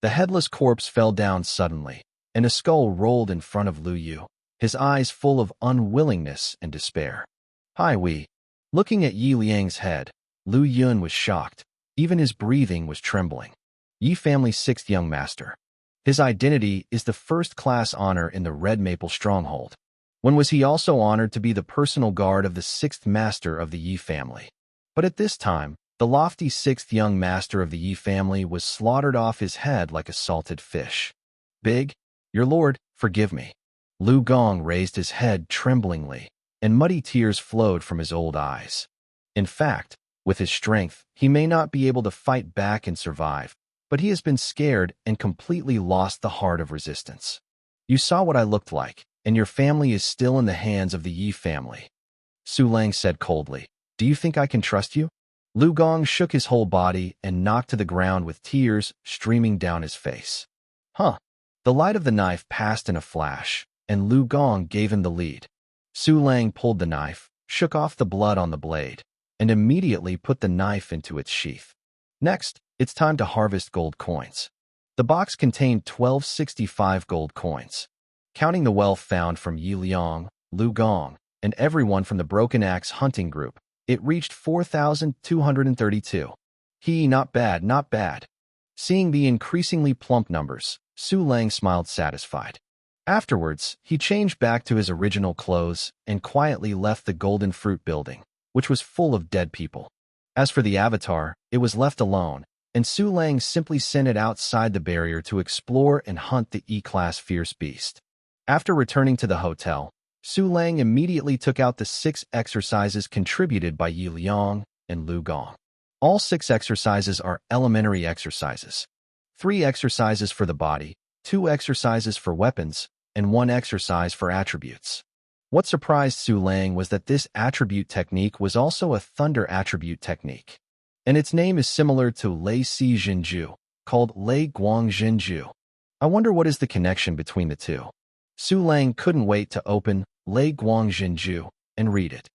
S1: The headless corpse fell down suddenly, and a skull rolled in front of Lu Yu, his eyes full of unwillingness and despair. Hi Wei. Looking at Yi Liang's head, Lu Yun was shocked. Even his breathing was trembling. Yi family's 6th young master. His identity is the first-class honor in the Red Maple Stronghold. When was he also honored to be the personal guard of the 6th master of the Yi family? But at this time, the lofty 6th young master of the Yi family was slaughtered off his head like a salted fish. Big, your lord, forgive me. Lu Gong raised his head tremblingly, and muddy tears flowed from his old eyes. In fact, with his strength, he may not be able to fight back and survive, but he has been scared and completely lost the heart of resistance. You saw what I looked like, and your family is still in the hands of the Yi family. Su Lang said coldly. Do you think I can trust you? Lu Gong shook his whole body and knocked to the ground with tears streaming down his face. Huh. The light of the knife passed in a flash, and Lu Gong gave him the lead. Su Lang pulled the knife, shook off the blood on the blade, and immediately put the knife into its sheath. Next, it's time to harvest gold coins. The box contained 1265 gold coins. Counting the wealth found from Yi Liang, Lu Gong, and everyone from the Broken Axe hunting group, it reached 4,232. Not bad, not bad. Seeing the increasingly plump numbers, Su Lang smiled satisfied. Afterwards, he changed back to his original clothes and quietly left the Golden Fruit building, which was full of dead people. As for the avatar, it was left alone, and Su Lang simply sent it outside the barrier to explore and hunt the E-class fierce beast. After returning to the hotel, Su Lang immediately took out the 6 exercises contributed by Yi Liang and Lu Gong. All 6 exercises are elementary exercises. 3 exercises for the body, 2 exercises for weapons, and 1 exercise for attributes. What surprised Su Lang was that this attribute technique was also a thunder attribute technique, and its name is similar to Lei Si Jinju, called Lei Guang Jinju. I wonder what is the connection between the two. Su Lang couldn't wait to open Lei Guang Jinju and read it.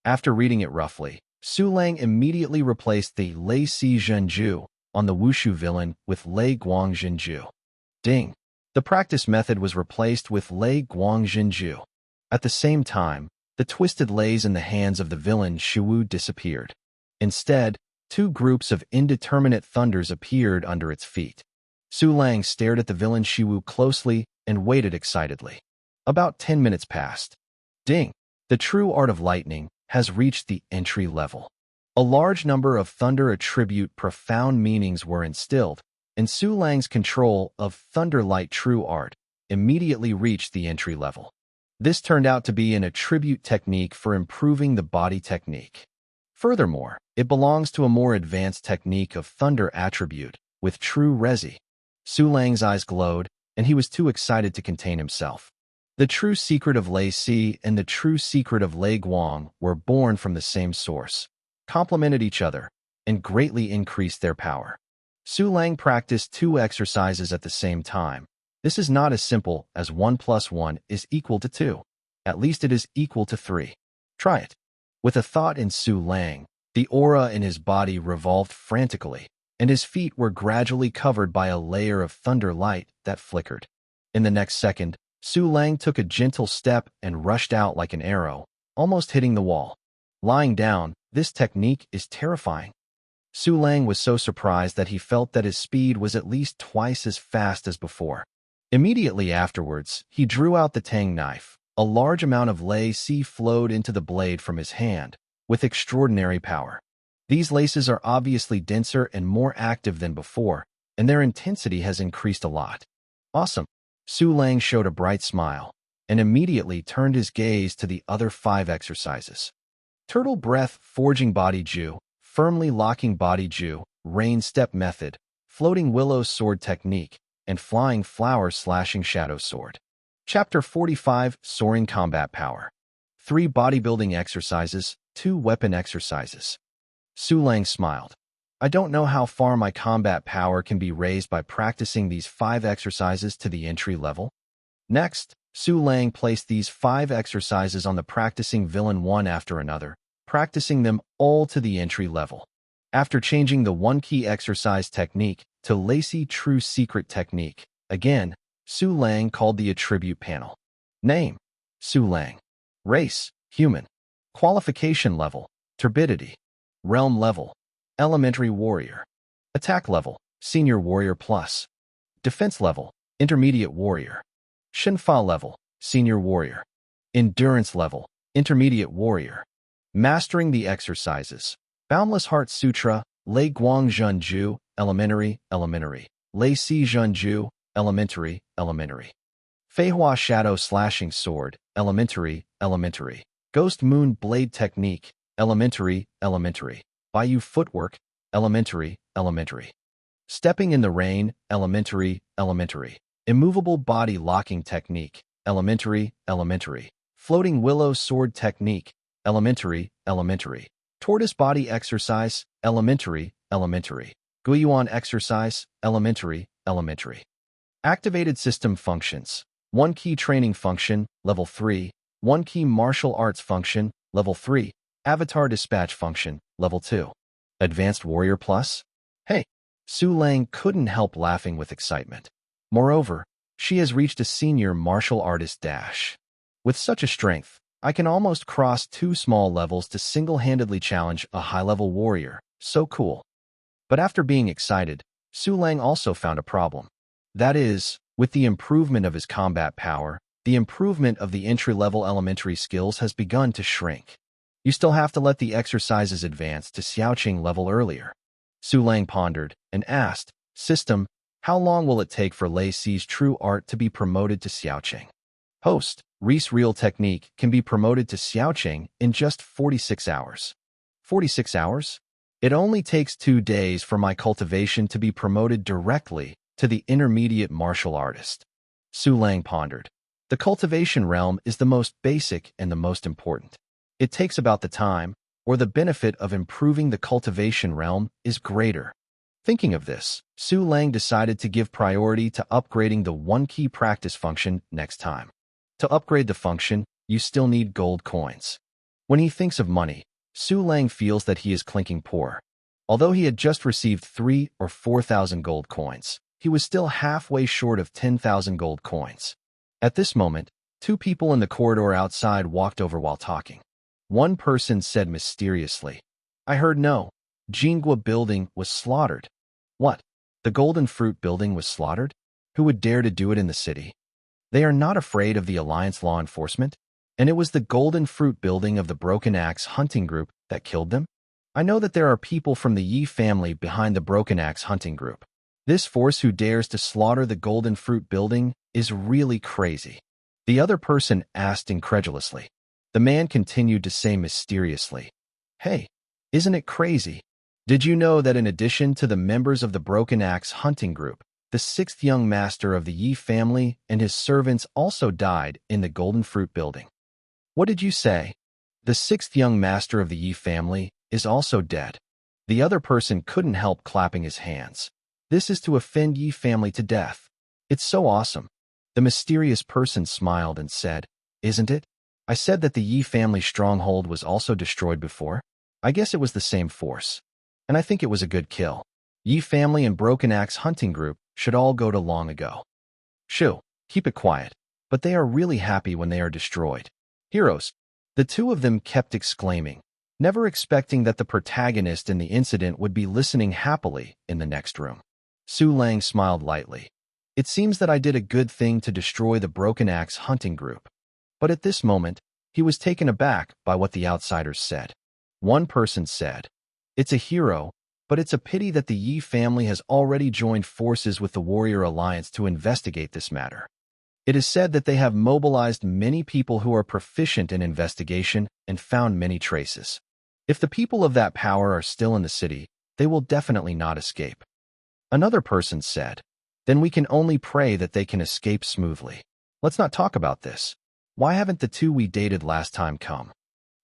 S1: After reading it roughly, Su Lang immediately replaced the Lei Si Jinju on the Wushu villain with Lei Guang Jinju. Ding! The practice method was replaced with Lei Guang Jinju. At the same time, the twisted leis in the hands of the villain Shuwu disappeared. Instead, 2 groups of indeterminate thunders appeared under its feet. Su Lang stared at the villain Shuwu closely and waited excitedly. About 10 minutes passed. Ding! The true art of lightning has reached the entry level. A large number of thunder attribute profound meanings were instilled, and Su Lang's control of Thunder Light True Art immediately reached the entry level. This turned out to be an attribute technique for improving the body technique. Furthermore, it belongs to a more advanced technique of thunder attribute with true resi. Su Lang's eyes glowed, and he was too excited to contain himself. The true secret of Lei Si and the true secret of Lei Guang were born from the same source, complemented each other, and greatly increased their power. Su Lang practiced 2 exercises at the same time. This is not as simple as 1 + 1 is equal to 2. At least it is equal to 3. Try it. With a thought in Su Lang, the aura in his body revolved frantically, and his feet were gradually covered by a layer of thunder light that flickered. In the next second, Su Lang took a gentle step and rushed out like an arrow, almost hitting the wall. Lying down, this technique is terrifying. Su Lang was so surprised that he felt that his speed was at least twice as fast as before. Immediately afterwards, he drew out the Tang knife. A large amount of Lei Si flowed into the blade from his hand, with extraordinary power. These laces are obviously denser and more active than before, and their intensity has increased a lot. Awesome! Su Lang showed a bright smile, and immediately turned his gaze to the other 5 exercises. Turtle Breath Forging Body Ju, Firmly Locking Body Ju, Rain Step Method, Floating Willow Sword Technique, and Flying Flower Slashing Shadow Sword. Chapter 45 Soaring Combat Power. 3 bodybuilding exercises, 2 weapon exercises. Su Lang smiled. I don't know how far my combat power can be raised by practicing these 5 exercises to the entry level. Next, Su Lang placed these 5 exercises on the practicing villain one after another, practicing them all to the entry level. After changing the 1 key exercise technique to Lacy True Secret Technique, again, Su Lang called the attribute panel. Name: Su Lang. Race: Human. Qualification level: Turbidity. Realm level: Elementary Warrior. Attack level: Senior Warrior Plus. Defense level: Intermediate Warrior. Shinfa level: Senior Warrior. Endurance level: Intermediate Warrior. Mastering the exercises: Boundless Heart Sutra, Lei Guang Zhenju, Elementary, Lei Si Zhenju, Elementary. Feihua Shadow Slashing Sword, Elementary. Ghost Moon Blade Technique, elementary, elementary. Bayou Footwork, elementary, elementary. Stepping in the Rain, elementary, elementary. Immovable Body Locking Technique, elementary, elementary. Floating Willow Sword Technique, elementary, elementary. Tortoise Body Exercise, elementary, elementary. Guiyuan Exercise, elementary, elementary. Activated System Functions. 1 Key Training Function, Level 3. 1 Key Martial Arts Function, Level 3. Avatar Dispatch Function, Level 2. Advanced Warrior Plus? Hey! Su Lang couldn't help laughing with excitement. Moreover, she has reached a senior martial artist dash. With such a strength, I can almost cross 2 small levels to single-handedly challenge a high-level warrior. So cool. But after being excited, Su Lang also found a problem. That is, with the improvement of his combat power, the improvement of the entry-level elementary skills has begun to shrink. You still have to let the exercises advance to Xiaoqing level earlier. Su Lang pondered and asked, System, how long will it take for Lei Si's true art to be promoted to Xiaoqing? Host, Reese Real Technique can be promoted to Xiaoqing in just 46 hours. 46 hours? It only takes 2 days for my cultivation to be promoted directly to the intermediate martial artist. Su Lang pondered. The cultivation realm is the most basic and the most important. It takes about the time, or the benefit of improving the cultivation realm is greater. Thinking of this, Su Lang decided to give priority to upgrading the 1 Key Practice function next time. To upgrade the function, you still need gold coins. When he thinks of money, Su Lang feels that he is clinking poor. Although he had just received 3,000 or 4,000 gold coins, he was still halfway short of 10,000 gold coins. At this moment, 2 people in the corridor outside walked over while talking. One person said mysteriously, I heard no, Jinghua building was slaughtered. What? The Golden Fruit building was slaughtered? Who would dare to do it in the city? They are not afraid of the Alliance law enforcement? And it was the Golden Fruit building of the Broken Axe hunting group that killed them? I know that there are people from the Yi family behind the Broken Axe hunting group. This force who dares to slaughter the Golden Fruit building is really crazy. The other person asked incredulously. The man continued to say mysteriously, Hey, isn't it crazy? Did you know that in addition to the members of the Broken Axe hunting group, the 6th young master of the Yi family and his servants also died in the Golden Fruit building? What did you say? The 6th young master of the Yi family is also dead. The other person couldn't help clapping his hands. This is to offend Yi family to death. It's so awesome. The mysterious person smiled and said, Isn't it? I said that the Yi family stronghold was also destroyed before. I guess it was the same force. And I think it was a good kill. Yi family and Broken Axe hunting group should all go to long ago. Shoo, keep it quiet. But they are really happy when they are destroyed. Heroes. The 2 of them kept exclaiming, never expecting that the protagonist in the incident would be listening happily in the next room. Su Lang smiled lightly. It seems that I did a good thing to destroy the Broken Axe hunting group. But at this moment, he was taken aback by what the outsiders said. One person said, It's a hero, but it's a pity that the Yi family has already joined forces with the Warrior Alliance to investigate this matter. It is said that they have mobilized many people who are proficient in investigation and found many traces. If the people of that power are still in the city, they will definitely not escape. Another person said, Then we can only pray that they can escape smoothly. Let's not talk about this. Why haven't the 2 we dated last time come?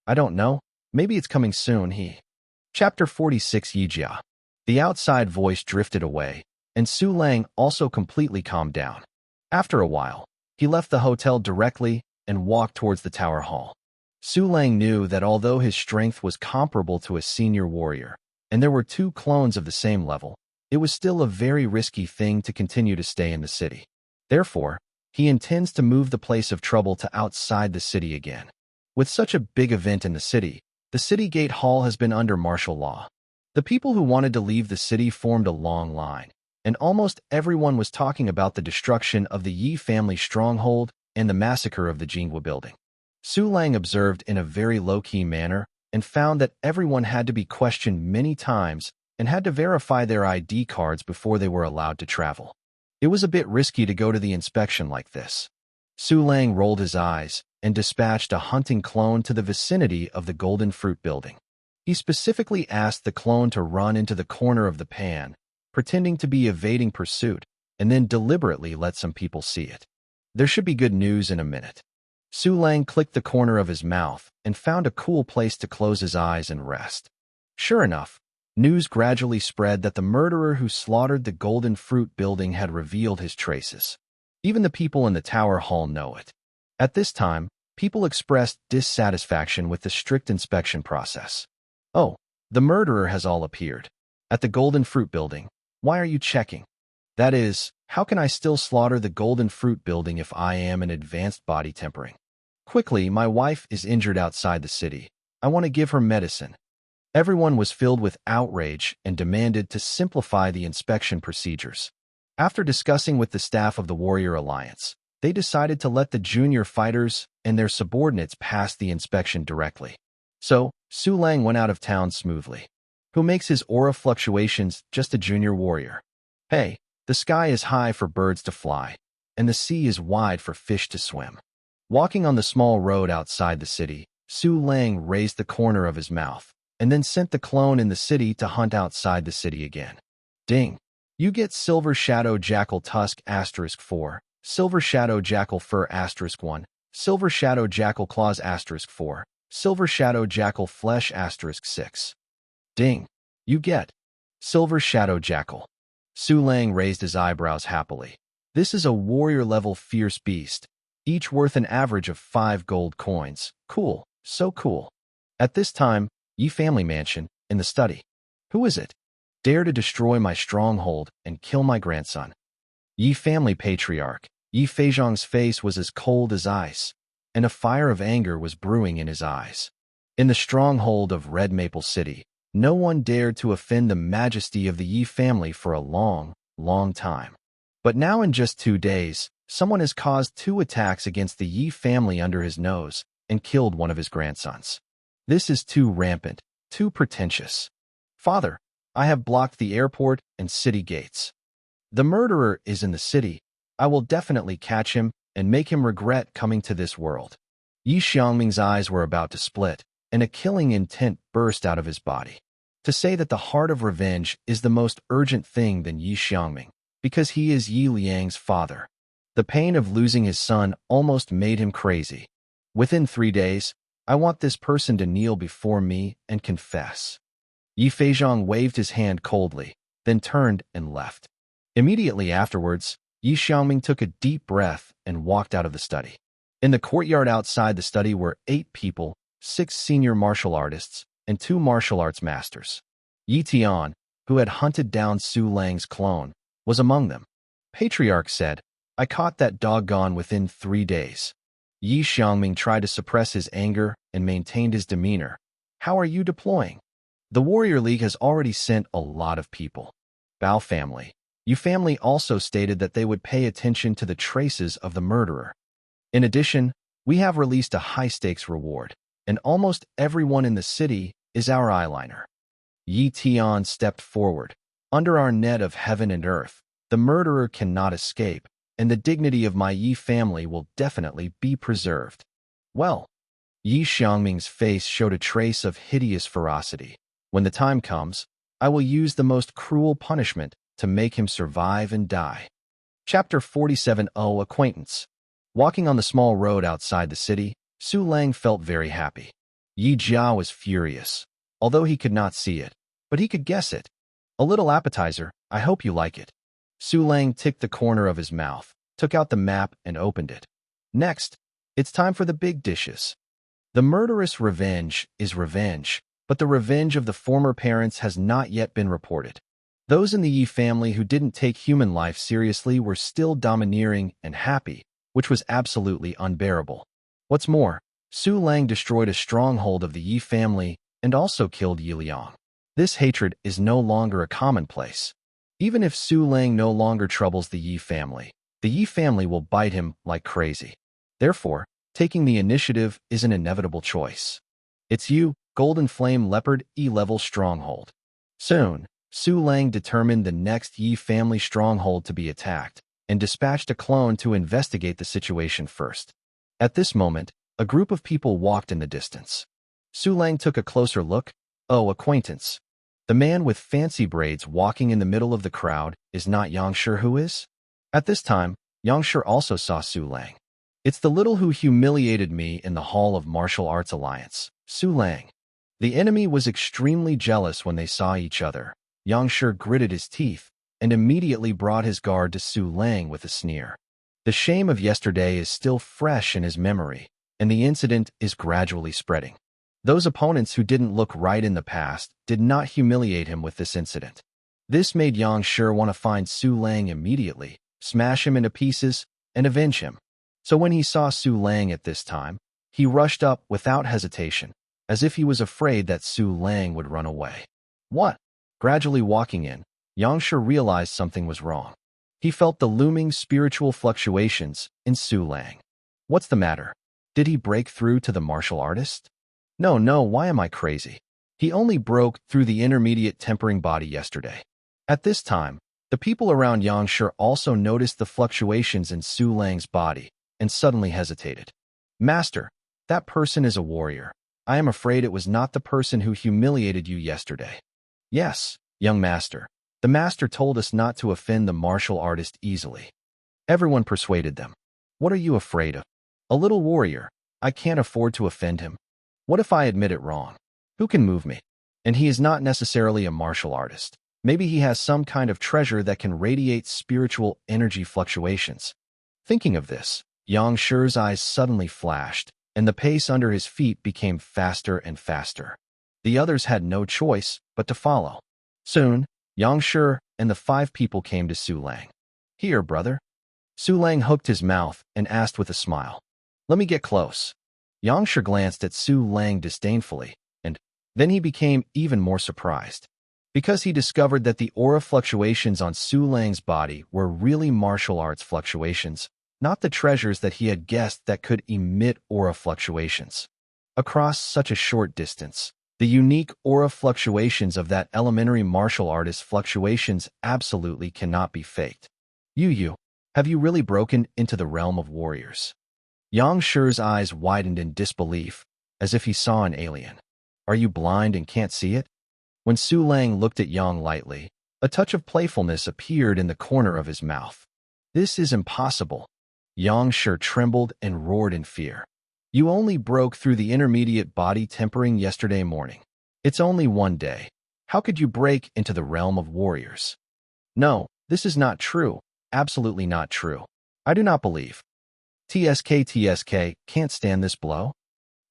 S1: I don't know. Maybe it's coming soon, Chapter 46 Yijia. The outside voice drifted away, and Su Lang also completely calmed down. After a while, he left the hotel directly and walked towards the tower hall. Su Lang knew that although his strength was comparable to a senior warrior, and there were 2 clones of the same level, it was still a very risky thing to continue to stay in the city. Therefore, he intends to move the place of trouble to outside the city again. With such a big event in the city gate hall has been under martial law. The people who wanted to leave the city formed a long line, and almost everyone was talking about the destruction of the Yi family stronghold and the massacre of the Jinghua building. Su Lang observed in a very low-key manner and found that everyone had to be questioned many times and had to verify their ID cards before they were allowed to travel. It was a bit risky to go to the inspection like this. Su Lang rolled his eyes and dispatched a hunting clone to the vicinity of the Golden Fruit building. He specifically asked the clone to run into the corner of the pan, pretending to be evading pursuit, and then deliberately let some people see it. There should be good news in a minute. Su Lang clicked the corner of his mouth and found a cool place to close his eyes and rest. Sure enough, news gradually spread that the murderer who slaughtered the Golden Fruit building had revealed his traces. Even the people in the tower hall know it. At this time, people expressed dissatisfaction with the strict inspection process. Oh, the murderer has all appeared. At the Golden Fruit building, why are you checking? That is, how can I still slaughter the Golden Fruit building if I am in advanced body tempering? Quickly, my wife is injured outside the city. I want to give her medicine. Everyone was filled with outrage and demanded to simplify the inspection procedures. After discussing with the staff of the Warrior Alliance, they decided to let the junior fighters and their subordinates pass the inspection directly. So, Su Lang went out of town smoothly. Who makes his aura fluctuations just a junior warrior? Hey, the sky is high for birds to fly, and the sea is wide for fish to swim. Walking on the small road outside the city, Su Lang raised the corner of his mouth, and then sent the clone in the city to hunt outside the city again. Ding! You get Silver Shadow Jackal Tusk *4, Silver Shadow Jackal Fur *1, Silver Shadow Jackal Claws *4, Silver Shadow Jackal Flesh *6. Ding! You get Silver Shadow Jackal. Su Lang raised his eyebrows happily. This is a warrior-level fierce beast, each worth an average of 5 gold coins. Cool, so cool. At this time, Yi family mansion, in the study. Who is it? Dare to destroy my stronghold and kill my grandson. Yi family patriarch, Yi Feizhong's face was as cold as ice, and a fire of anger was brewing in his eyes. In the stronghold of Red Maple City, no one dared to offend the majesty of the Yi family for a long, long time. But now in just 2 days, someone has caused 2 attacks against the Yi family under his nose and killed one of his grandsons. This is too rampant, too pretentious. Father, I have blocked the airport and city gates. The murderer is in the city. I will definitely catch him and make him regret coming to this world. Yi Xiangming's eyes were about to split, and a killing intent burst out of his body. To say that the heart of revenge is the most urgent thing than Yi Xiangming, because he is Yi Liang's father. The pain of losing his son almost made him crazy. Within 3 days, I want this person to kneel before me and confess. Yi Feizhong waved his hand coldly, then turned and left. Immediately afterwards, Yi Xiangming took a deep breath and walked out of the study. In the courtyard outside the study were 8 people, 6 senior martial artists, and 2 martial arts masters. Yi Tian, who had hunted down Su Lang's clone, was among them. Patriarch said, I caught that doggone within 3 days. Yi Xiangming tried to suppress his anger and maintained his demeanor. How are you deploying? The Warrior League has already sent a lot of people. Bao family. Yu family also stated that they would pay attention to the traces of the murderer. In addition, we have released a high-stakes reward, and almost everyone in the city is our eyeliner. Yi Tian stepped forward. Under our net of heaven and earth, the murderer cannot escape, and the dignity of my Yi family will definitely be preserved. Well, Yi Xiangming's face showed a trace of hideous ferocity. When the time comes, I will use the most cruel punishment to make him survive and die. Chapter 47 Acquaintance. Walking on the small road outside the city, Su Lang felt very happy. Yi Jia was furious, although he could not see it, but he could guess it. A little appetizer, I hope you like it. Su Lang ticked the corner of his mouth, took out the map and opened it. Next, it's time for the big dishes. The murderous revenge is revenge, but the revenge of the former parents has not yet been reported. Those in the Yi family who didn't take human life seriously were still domineering and happy, which was absolutely unbearable. What's more, Su Lang destroyed a stronghold of the Yi family and also killed Yi Liang. This hatred is no longer a commonplace. Even if Su Lang no longer troubles the Yi family will bite him like crazy. Therefore, taking the initiative is an inevitable choice. It's you, Golden Flame Leopard E-level stronghold. Soon, Su Lang determined the next Yi family stronghold to be attacked and dispatched a clone to investigate the situation first. At this moment, A group of people walked in the distance. Su Lang took a closer look. Oh, acquaintance. The man with fancy braids walking in the middle of the crowd is not Yangshi who is? At this time, Yangshi also saw Su Lang. It's the little who humiliated me in the Hall of Martial Arts Alliance, Su Lang. The enemy was extremely jealous when they saw each other. Yangshi gritted his teeth and immediately brought his guard to Su Lang with a sneer. The shame of yesterday is still fresh in his memory, and the incident is gradually spreading. Those opponents who didn't look right in the past did not humiliate him with this incident. This made Yangshi want to find Su Lang immediately, smash him into pieces, and avenge him. So when he saw Su Lang at this time, he rushed up without hesitation, as if he was afraid that Su Lang would run away. What? Gradually walking in, Yangshi realized something was wrong. He felt the looming spiritual fluctuations in Su Lang. What's the matter? Did he break through to the martial artist? No, why am I crazy? He only broke through the intermediate tempering body yesterday. At this time, the people around Yangshi also noticed the fluctuations in Su Lang's body and suddenly hesitated. Master, that person is a warrior. I am afraid it was not the person who humiliated you yesterday. Yes, young master. The master told us not to offend the martial artist easily. Everyone persuaded them. What are you afraid of? A little warrior. I can't afford to offend him. What if I admit it wrong? Who can move me? And he is not necessarily a martial artist. Maybe he has some kind of treasure that can radiate spiritual energy fluctuations. Thinking of this, Yangshi's eyes suddenly flashed, and the pace under his feet became faster and faster. The others had no choice but to follow. Soon, Yangshi and the 5 people came to Su Lang. Here, brother. Su Lang hooked his mouth and asked with a smile. Let me get close. Yangshi glanced at Su Lang disdainfully, and then he became even more surprised, because he discovered that the aura fluctuations on Su Lang's body were really martial arts fluctuations, not the treasures that he had guessed that could emit aura fluctuations. Across such a short distance, the unique aura fluctuations of that elementary martial artist fluctuations absolutely cannot be faked. You, have you really broken into the realm of warriors? Yangshi's eyes widened in disbelief, as if he saw an alien. Are you blind and can't see it? When Su Lang looked at Yang lightly, a touch of playfulness appeared in the corner of his mouth. This is impossible. Yangshi trembled and roared in fear. You only broke through the intermediate body tempering yesterday morning. It's only one day. How could you break into the realm of warriors? No, this is not true. Absolutely not true. I do not believe. TSK, can't stand this blow?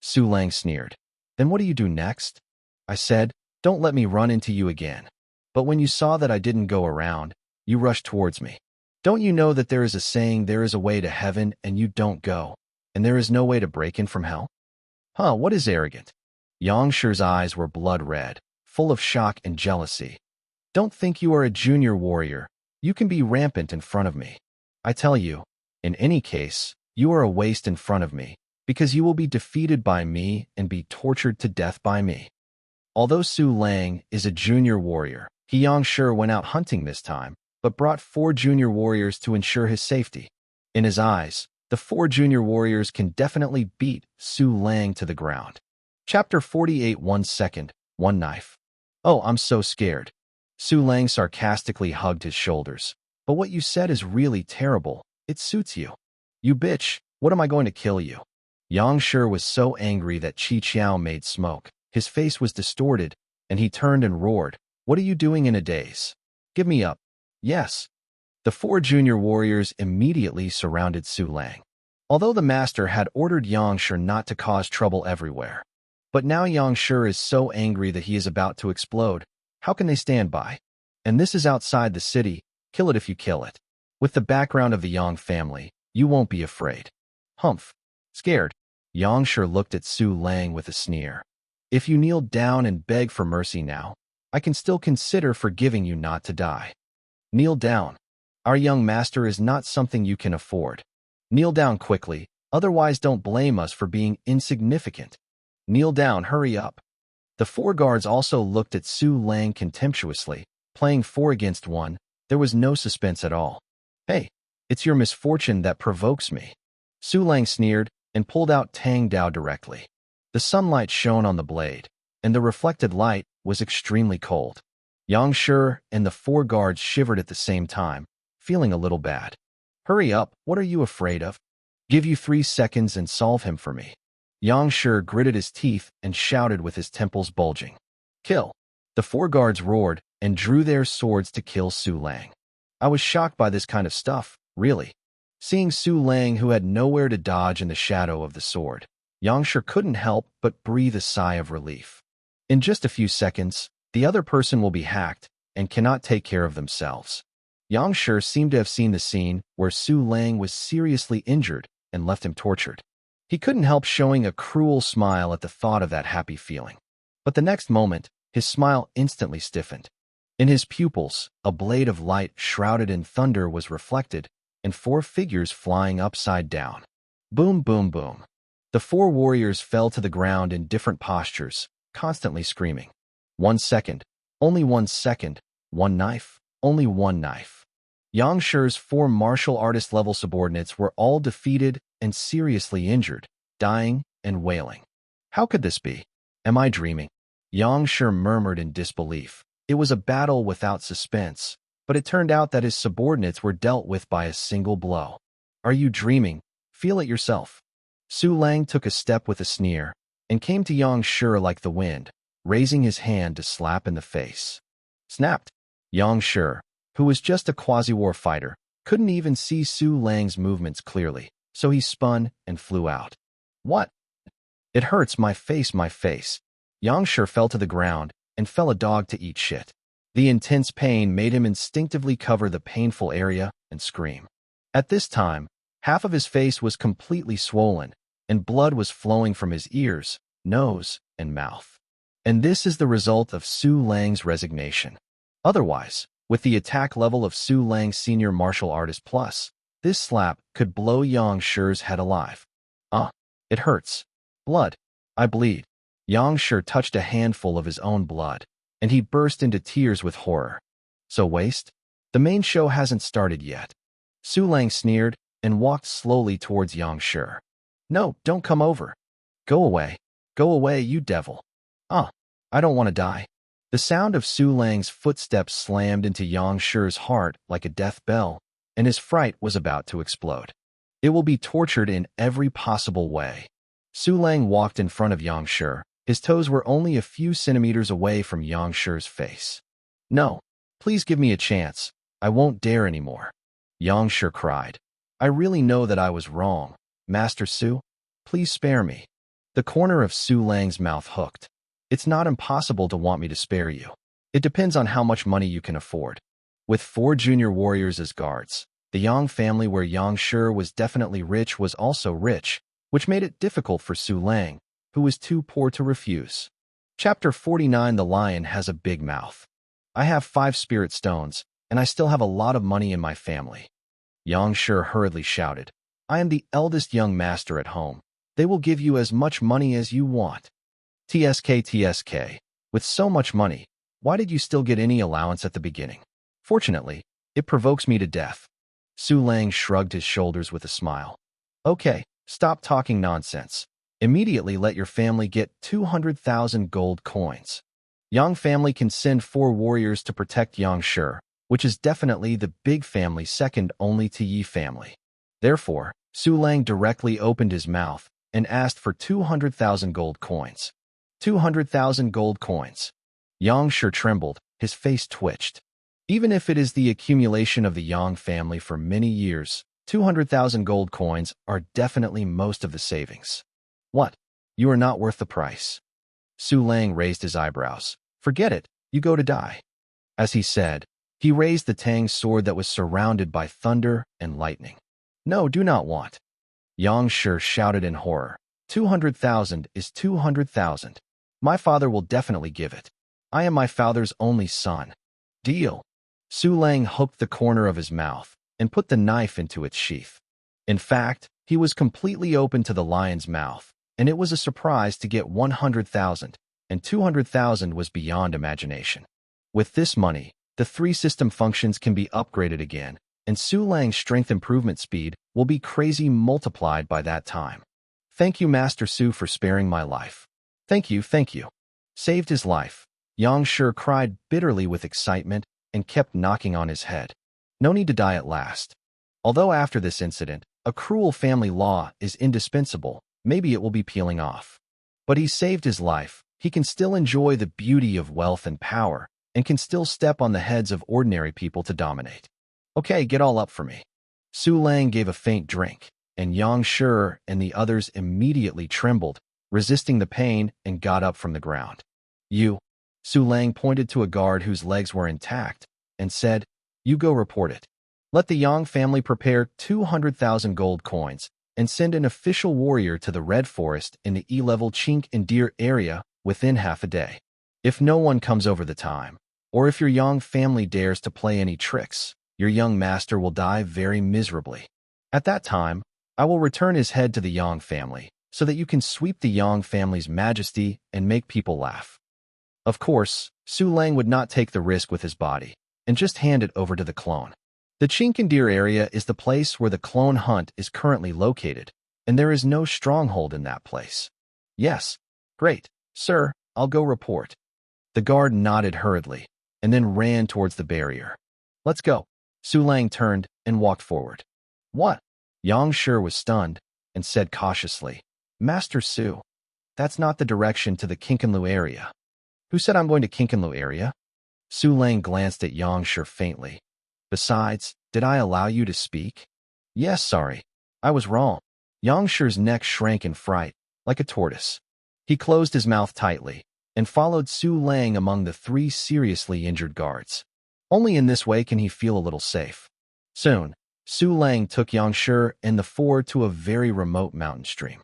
S1: Su Lang sneered. Then what do you do next? I said, don't let me run into you again. But when you saw that I didn't go around, you rushed towards me. Don't you know that there is a saying there is a way to heaven and you don't go, and there is no way to break in from hell? What is arrogant? Yangshi's eyes were blood red, full of shock and jealousy. Don't think you are a junior warrior. You can be rampant in front of me. I tell you, in any case, you are a waste in front of me, because you will be defeated by me and be tortured to death by me. Although Su Lang is a junior warrior, Yangshi went out hunting this time, but brought 4 junior warriors to ensure his safety. In his eyes, the 4 junior warriors can definitely beat Su Lang to the ground. Chapter 48. 1 second, 1 knife. Oh, I'm so scared. Su Lang sarcastically hugged his shoulders. But what you said is really terrible. It suits you. You bitch, what am I going to kill you? Yangshi was so angry that Chi Chiao made smoke. His face was distorted, and he turned and roared, What are you doing in a daze? Give me up. Yes. The 4 junior warriors immediately surrounded Su Lang. Although the master had ordered Yangshi not to cause trouble everywhere. But now Yangshi is so angry that he is about to explode. How can they stand by? And this is outside the city. Kill it if you kill it. With the background of the Yang family, you won't be afraid. Humph. Scared. Yangshi looked at Su Lang with a sneer. If you kneel down and beg for mercy now, I can still consider forgiving you not to die. Kneel down. Our young master is not something you can afford. Kneel down quickly, otherwise don't blame us for being insignificant. Kneel down, hurry up. The 4 guards also looked at Su Lang contemptuously, playing 4 against 1. There was no suspense at all. Hey, it's your misfortune that provokes me. Su Lang sneered, and pulled out Tang Dao directly. The sunlight shone on the blade, and the reflected light was extremely cold. Yang Shi and the 4 guards shivered at the same time, feeling a little bad. Hurry up, what are you afraid of? Give you 3 seconds and solve him for me. Yang Shi gritted his teeth and shouted with his temples bulging. Kill! The 4 guards roared and drew their swords to kill Su Lang. I was shocked by this kind of stuff, really. Seeing Su Lang, who had nowhere to dodge in the shadow of the sword, Yang Shi couldn't help but breathe a sigh of relief. In just a few seconds, the other person will be hacked and cannot take care of themselves. Yang Shi seemed to have seen the scene where Su Lang was seriously injured and left him tortured. He couldn't help showing a cruel smile at the thought of that happy feeling. But the next moment, his smile instantly stiffened. In his pupils, a blade of light shrouded in thunder was reflected, and 4 figures flying upside down. Boom, boom, boom. The 4 warriors fell to the ground in different postures, constantly screaming. 1 second, only 1 second, 1 knife, only 1 knife. Yang Shi's 4 martial artist level subordinates were all defeated and seriously injured, dying and wailing. How could this be? Am I dreaming? Yang Shi murmured in disbelief. It was a battle without suspense, but it turned out that his subordinates were dealt with by a single blow. Are you dreaming? Feel it yourself. Su Lang took a step with a sneer and came to Yang Shi like the wind, raising his hand to slap in the face. Snapped. Yang Shi, who was just a quasi-war fighter, couldn't even see Su Lang's movements clearly, so he spun and flew out. What? It hurts, my face, my face. Yang Shi fell to the ground and fell a dog to eat shit. The intense pain made him instinctively cover the painful area and scream. At this time, half of his face was completely swollen, and blood was flowing from his ears, nose, and mouth. And this is the result of Su Lang's resignation. Otherwise, with the attack level of Su Lang's senior martial artist plus, this slap could blow Yang Shi's head alive. It hurts. Blood. I bleed. Yang Shi touched a handful of his own blood, and he burst into tears with horror. So waste? The main show hasn't started yet. Su Lang sneered and walked slowly towards Yang Shi. No, don't come over. Go away. Go away, you devil. I don't want to die. The sound of Su Lang's footsteps slammed into Yang Shi's heart like a death bell, and his fright was about to explode. It will be tortured in every possible way. Su Lang walked in front of Yang Shi. His toes were only a few centimeters away from Yang Shi's face. No, please give me a chance. I won't dare anymore. Yang Shi cried. I really know that I was wrong. Master Su, please spare me. The corner of Su Lang's mouth hooked. It's not impossible to want me to spare you. It depends on how much money you can afford. With 4 junior warriors as guards, the Yang family where Yang Shi was definitely rich was also rich, which made it difficult for Su Lang, who was too poor to refuse. Chapter 49. The lion has a big mouth. I have 5 spirit stones, and I still have a lot of money in my family. Yang Shi hurriedly shouted. I am the eldest young master at home. They will give you as much money as you want. TSK. With so much money, why did you still get any allowance at the beginning? Fortunately, it provokes me to death. Su Lang shrugged his shoulders with a smile. Okay, stop talking nonsense. Immediately let your family get 200,000 gold coins. Yang family can send 4 warriors to protect Yang Shi, which is definitely the big family second only to Yi family. Therefore, Su Lang directly opened his mouth and asked for 200,000 gold coins. 200,000 gold coins. Yang Shi trembled, his face twitched. Even if it is the accumulation of the Yang family for many years, 200,000 gold coins are definitely most of the savings. What? You are not worth the price. Su Lang raised his eyebrows. Forget it, you go to die. As he said, he raised the Tang sword that was surrounded by thunder and lightning. No, do not want. Yang Shi shouted in horror. 200,000 is 200,000. My father will definitely give it. I am my father's only son. Deal. Su Lang hooked the corner of his mouth and put the knife into its sheath. In fact, he was completely open to the lion's mouth, and it was a surprise to get 100,000, and 200,000 was beyond imagination. With this money, the 3 system functions can be upgraded again, and Su Lang's strength improvement speed will be crazy multiplied by that time. Thank you, Master Su, for sparing my life. Thank you, thank you. Saved his life. Yang Shi cried bitterly with excitement and kept knocking on his head. No need to die at last. Although after this incident, a cruel family law is indispensable, maybe it will be peeling off. But he saved his life. He can still enjoy the beauty of wealth and power, and can still step on the heads of ordinary people to dominate. Okay, get all up for me. Su Lang gave a faint drink, and Yang Shi and the others immediately trembled, resisting the pain, and got up from the ground. You, Su Lang pointed to a guard whose legs were intact, and said, you go report it. Let the Yang family prepare 200,000 gold coins, and send an official warrior to the Red Forest in the E-level Chink and Deer area within half a day. If no one comes over the time, or if your Yang family dares to play any tricks, your young master will die very miserably. At that time, I will return his head to the Yang family, so that you can sweep the Yang family's majesty and make people laugh. Of course, Su Lang would not take the risk with his body, and just hand it over to the clone. The Chinkandir area is the place where the clone hunt is currently located, and there is no stronghold in that place. Yes, great, sir, I'll go report. The guard nodded hurriedly, and then ran towards the barrier. Let's go. Su Lang turned and walked forward. What? Yang Shi was stunned, and said cautiously, Master Su, that's not the direction to the Kinkanlu area. Who said I'm going to Kinkanlu area? Su Lang glanced at Yang Shi faintly. Besides, did I allow you to speak? Yes, sorry. I was wrong. Yang Shi's neck shrank in fright, like a tortoise. He closed his mouth tightly, and followed Su Lang among the 3 seriously injured guards. Only in this way can he feel a little safe. Soon, Su Lang took Yang Shi and the 4 to a very remote mountain stream.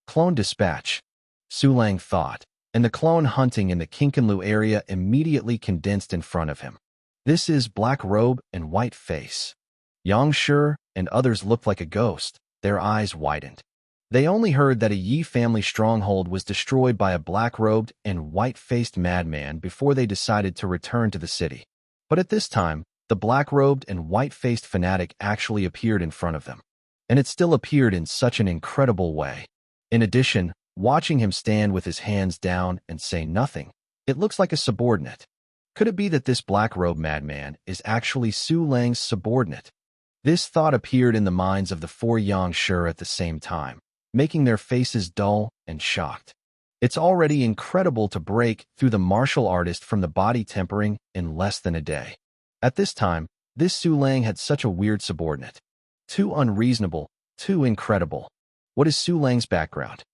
S1: Clone dispatch, Su Lang thought, and the clone hunting in the Kinkanlu area immediately condensed in front of him. This is black robe and white face. Yang Shi and others looked like a ghost, their eyes widened. They only heard that a Yi family stronghold was destroyed by a black-robed and white-faced madman before they decided to return to the city. But at this time, the black-robed and white-faced fanatic actually appeared in front of them. And it still appeared in such an incredible way. In addition, watching him stand with his hands down and say nothing, it looks like a subordinate. Could it be that this black-robed madman is actually Su Lang's subordinate? This thought appeared in the minds of the 4 Yang Shi at the same time, making their faces dull and shocked. It's already incredible to break through the martial artist from the body tempering in less than a day. At this time, this Su Lang had such a weird subordinate. Too unreasonable, too incredible. What is Su Lang's background?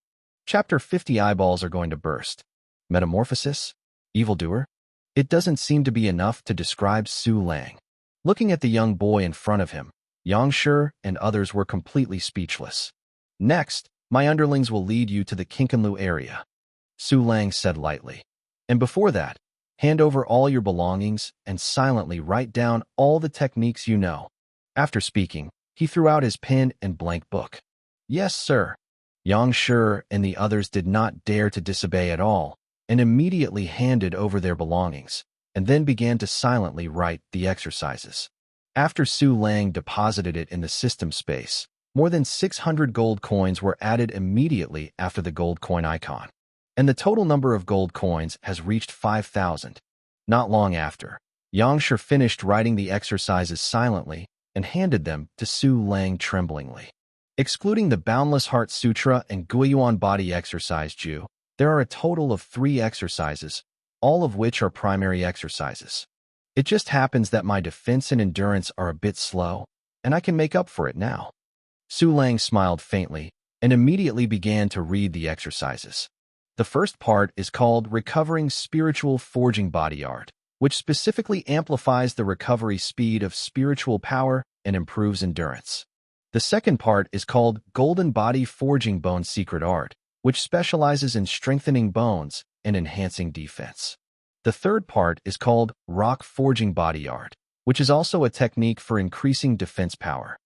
S1: Chapter 50 eyeballs are going to burst. Metamorphosis? Evildoer? It doesn't seem to be enough to describe Su Lang. Looking at the young boy in front of him, Yang Shi and others were completely speechless. Next, my underlings will lead you to the Kinkanlu area, Su Lang said lightly. And before that, hand over all your belongings and silently write down all the techniques you know. After speaking, he threw out his pen and blank book. Yes, sir. Yang Shi and the others did not dare to disobey at all, and immediately handed over their belongings, and then began to silently write the exercises. After Su Lang deposited it in the system space, more than 600 gold coins were added immediately after the gold coin icon, and the total number of gold coins has reached 5,000. Not long after, Yang Shi finished writing the exercises silently and handed them to Su Lang tremblingly. Excluding the Boundless Heart Sutra and Guiyuan Body Exercise Ju, there are a total of 3 exercises, all of which are primary exercises. It just happens that my defense and endurance are a bit slow, and I can make up for it now. Su Lang smiled faintly and immediately began to read the exercises. The first part is called Recovering Spiritual Forging Body Art, which specifically amplifies the recovery speed of spiritual power and improves endurance. The second part is called Golden Body Forging Bone Secret Art, which specializes in strengthening bones and enhancing defense. The third part is called Rock Forging Body Art, which is also a technique for increasing defense power.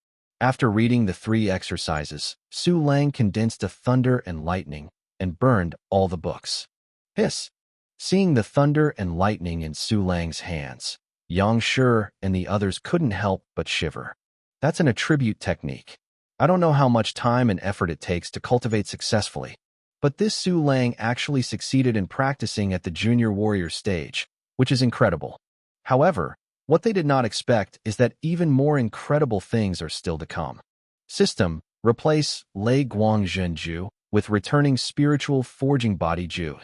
S1: After reading the 3 exercises, Su Lang condensed a thunder and lightning and burned all the books. Hiss! Seeing the thunder and lightning in Su Lang's hands, Yang Shi and the others couldn't help but shiver. That's an attribute technique. I don't know how much time and effort it takes to cultivate successfully, but this Su Lang actually succeeded in practicing at the junior warrior stage, which is incredible. However, what they did not expect is that even more incredible things are still to come. System: replace Lei Guang Zhenju with returning spiritual forging body Ju.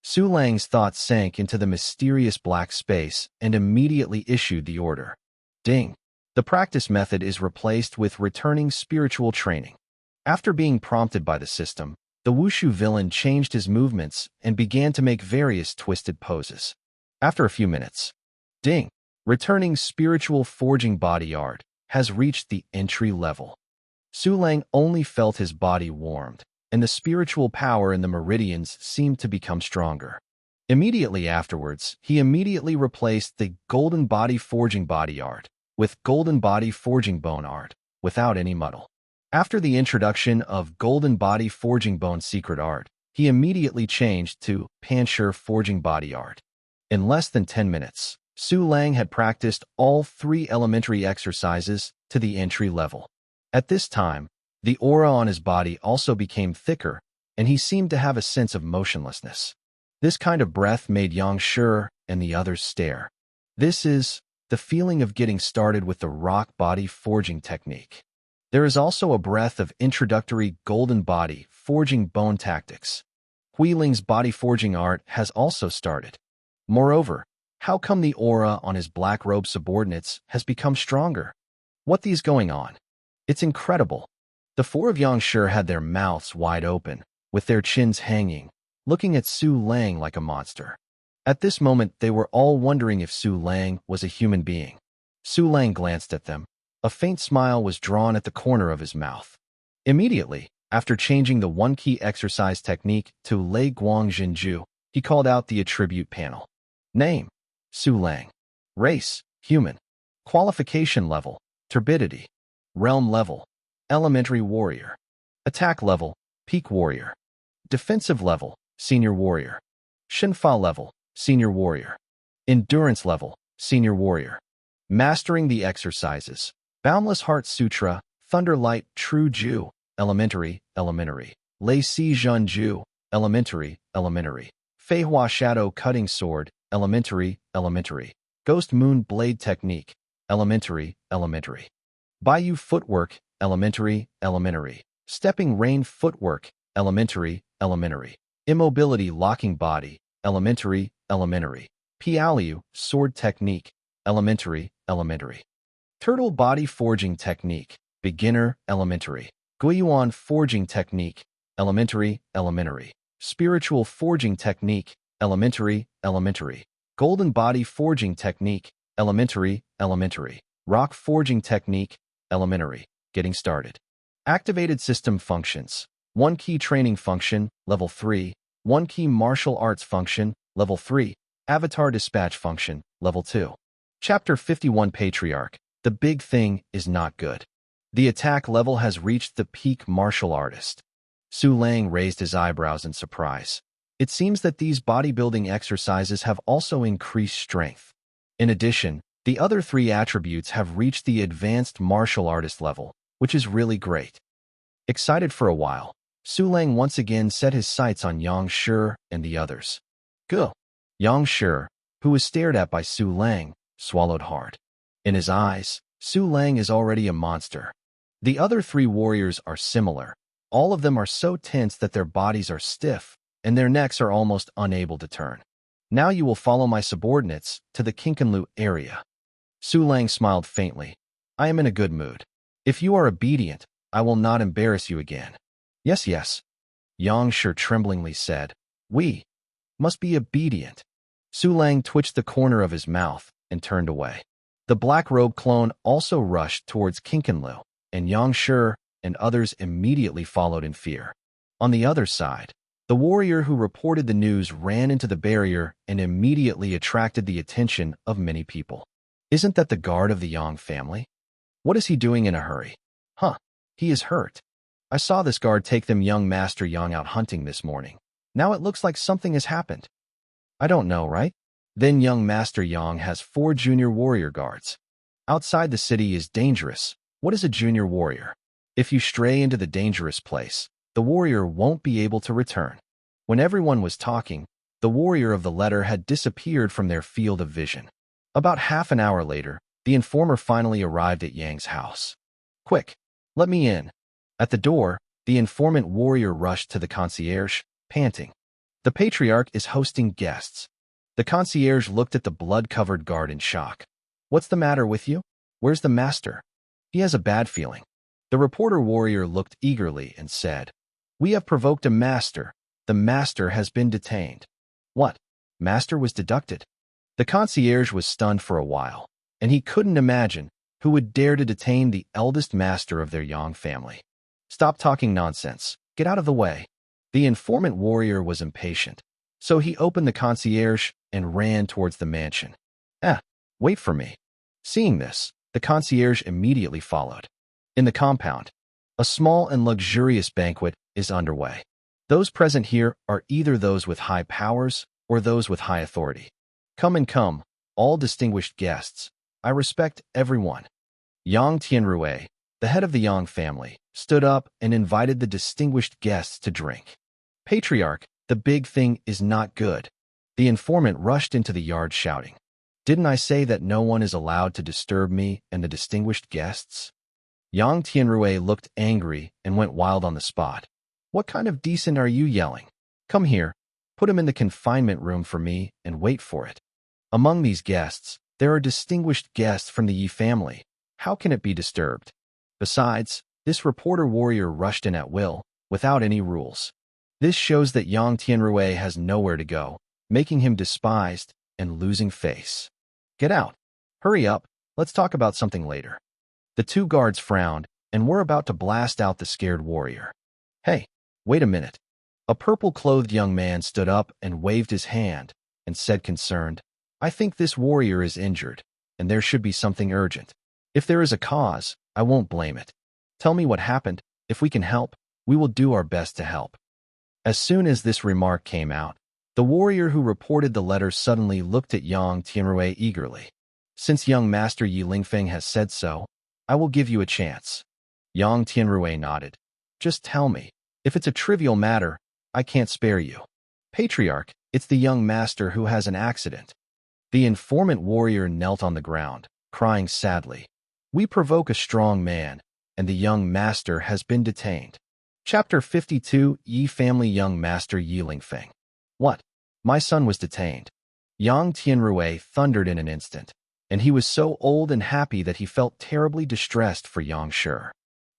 S1: Su Lang's thoughts sank into the mysterious black space and immediately issued the order. Ding. The practice method is replaced with returning spiritual training. After being prompted by the system, the Wushu villain changed his movements and began to make various twisted poses. After a few minutes, ding, returning spiritual forging body art has reached the entry level. Su Lang only felt his body warmed, and the spiritual power in the meridians seemed to become stronger. Immediately afterwards, he immediately replaced the golden body forging body art with golden body forging bone art, without any muddle. After the introduction of golden body forging bone secret art, he immediately changed to Panshur forging body art. In less than 10 minutes, Su Lang had practiced all 3 elementary exercises to the entry level. At this time, the aura on his body also became thicker, and he seemed to have a sense of motionlessness. This kind of breath made Yang Shi and the others stare. This is the feeling of getting started with the rock body forging technique. There is also a breath of introductory golden body forging bone tactics. Hui Ling's body forging art has also started. Moreover, how come the aura on his black robe subordinates has become stronger? What is going on? It's incredible. The 4 of Yang Shi had their mouths wide open, with their chins hanging, looking at Su Lang like a monster. At this moment, they were all wondering if Su Lang was a human being. Su Lang glanced at them. A faint smile was drawn at the corner of his mouth. Immediately, after changing the one-key exercise technique to Lei Guang Zhenju, he called out the attribute panel. Name: Su Lang. Race: human. Qualification level: turbidity. Realm level: elementary warrior. Attack level: peak warrior. Defensive level: senior warrior. Shinfa level: senior warrior. Endurance level: senior warrior. Mastering the exercises: Boundless Heart Sutra, Thunderlight True Ju, elementary, Lei Si Zhen Ju, elementary, Feihua Shadow Cutting Sword, elementary, Ghost Moon Blade Technique, elementary, Bayou Footwork, elementary, Stepping Rain Footwork, elementary, Immobility Locking Body, elementary, Pialiu Sword Technique, elementary. Turtle Body Forging Technique, beginner, elementary. Guiyuan Forging Technique, elementary. Spiritual Forging Technique, elementary. Golden Body Forging Technique, elementary. Rock Forging Technique, elementary. Getting started. Activated System Functions. 1-key Training Function, level 3. 1-key Martial Arts Function, level 3. Avatar Dispatch Function, level 2. Chapter 51 Patriarch. The big thing is not good. The attack level has reached the peak martial artist. Su Lang raised his eyebrows in surprise. It seems that these bodybuilding exercises have also increased strength. In addition, the other 3 attributes have reached the advanced martial artist level, which is really great. Excited for a while, Su Lang once again set his sights on Yang Shi and the others. Go! Yang Shi, who was stared at by Su Lang, swallowed hard. In his eyes, Su Lang is already a monster. The other 3 warriors are similar. All of them are so tense that their bodies are stiff, and their necks are almost unable to turn. Now you will follow my subordinates to the Kinkanlu area. Su Lang smiled faintly. I am in a good mood. If you are obedient, I will not embarrass you again. Yes. Yang Shi tremblingly said. We must be obedient. Su Lang twitched the corner of his mouth and turned away. The black robe clone also rushed towards Kinkanlu, and Yang Shi and others immediately followed in fear. On the other side, the warrior who reported the news ran into the barrier and immediately attracted the attention of many people. Isn't that the guard of the Yang family? What is he doing in a hurry? He is hurt. I saw this guard take them young Master Yang out hunting this morning. Now it looks like something has happened. I don't know, right? Then young Master Yang has 4 junior warrior guards. Outside the city is dangerous. What is a junior warrior? If you stray into the dangerous place, the warrior won't be able to return. When everyone was talking, the warrior of the letter had disappeared from their field of vision. About half an hour later, the informer finally arrived at Yang's house. Quick, let me in. At the door, the informant warrior rushed to the concierge, panting. The patriarch is hosting guests. The concierge looked at the blood-covered guard in shock. What's the matter with you? Where's the master? He has a bad feeling. The reporter warrior looked eagerly and said, We have provoked a master. The master has been detained. What? Master was deducted? The concierge was stunned for a while, and he couldn't imagine who would dare to detain the eldest master of their Yang family. Stop talking nonsense. Get out of the way. The informant warrior was impatient, so he opened the concierge and ran towards the mansion. Wait for me. Seeing this, the concierge immediately followed. In the compound, a small and luxurious banquet is underway. Those present here are either those with high powers or those with high authority. Come, all distinguished guests. I respect everyone. Yang Tianrui, the head of the Yang family, stood up and invited the distinguished guests to drink. Patriarch, the big thing is not good. The informant rushed into the yard shouting, Didn't I say that no one is allowed to disturb me and the distinguished guests? Yang Tianrui looked angry and went wild on the spot. What kind of decent are you yelling? Come here, put him in the confinement room for me and wait for it. Among these guests, there are distinguished guests from the Yi family. How can it be disturbed? Besides, this reporter warrior rushed in at will, without any rules. This shows that Yang Tianrui has nowhere to go, making him despised and losing face. Get out. Hurry up, let's talk about something later. The two guards frowned and were about to blast out the scared warrior. Hey, wait a minute. A purple-clothed young man stood up and waved his hand and said concerned, I think this warrior is injured, and there should be something urgent. If there is a cause, I won't blame it. Tell me what happened. If we can help, we will do our best to help. As soon as this remark came out, the warrior who reported the letter suddenly looked at Yang Tianrui eagerly. Since young Master Yi Lingfeng has said so, I will give you a chance. Yang Tianrui nodded. Just tell me. If it's a trivial matter, I can't spare you. Patriarch, it's the young master who has an accident. The informant warrior knelt on the ground, crying sadly. We provoke a strong man, and the young master has been detained. Chapter 52, Yi Family Young Master Yi Lingfeng. What? My son was detained. Yang Tianrui thundered in an instant, and he was so old and happy that he felt terribly distressed for Yang Shi.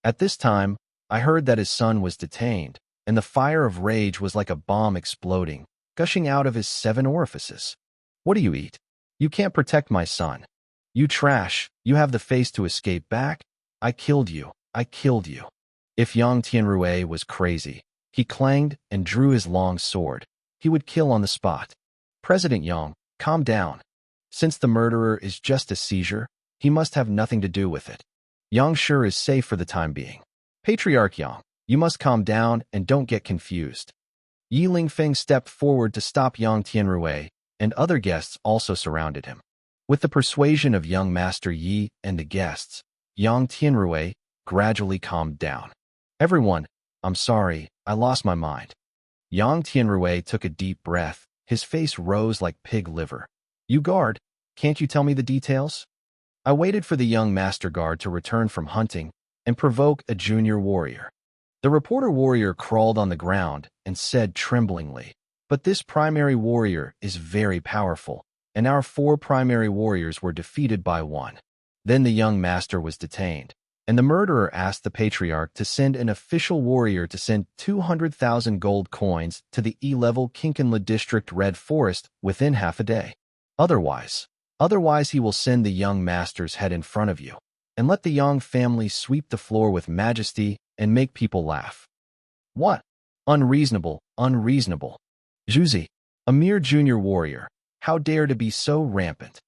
S1: At this time, I heard that his son was detained, and the fire of rage was like a bomb exploding, gushing out of his 7 orifices. What do you eat? You can't protect my son. You trash, you have the face to escape back? I killed you. If Yang Tianrui was crazy, he clanged and drew his long sword. He would kill on the spot. President Yang, calm down. Since the murderer is just a seizure, he must have nothing to do with it. Yang Shi is safe for the time being. Patriarch Yang, you must calm down and don't get confused. Yi Lingfeng stepped forward to stop Yang Tianrui, and other guests also surrounded him. With the persuasion of young Master Yi and the guests, Yang Tianrui gradually calmed down. Everyone, I'm sorry, I lost my mind. Yang Tianrui took a deep breath. His face rose like pig liver. You guard, can't you tell me the details? I waited for the young master guard to return from hunting and provoke a junior warrior. The reporter warrior crawled on the ground and said tremblingly, But this primary warrior is very powerful, and our 4 primary warriors were defeated by 1. Then the young master was detained, and the murderer asked the patriarch to send an official warrior to send 200,000 gold coins to the E-level Kinkinla district Red Forest within half a day. Otherwise he will send the young master's head in front of you, and let the Yang family sweep the floor with majesty and make people laugh. What? Unreasonable. Zhuzi, a mere junior warrior, how dare to be so rampant?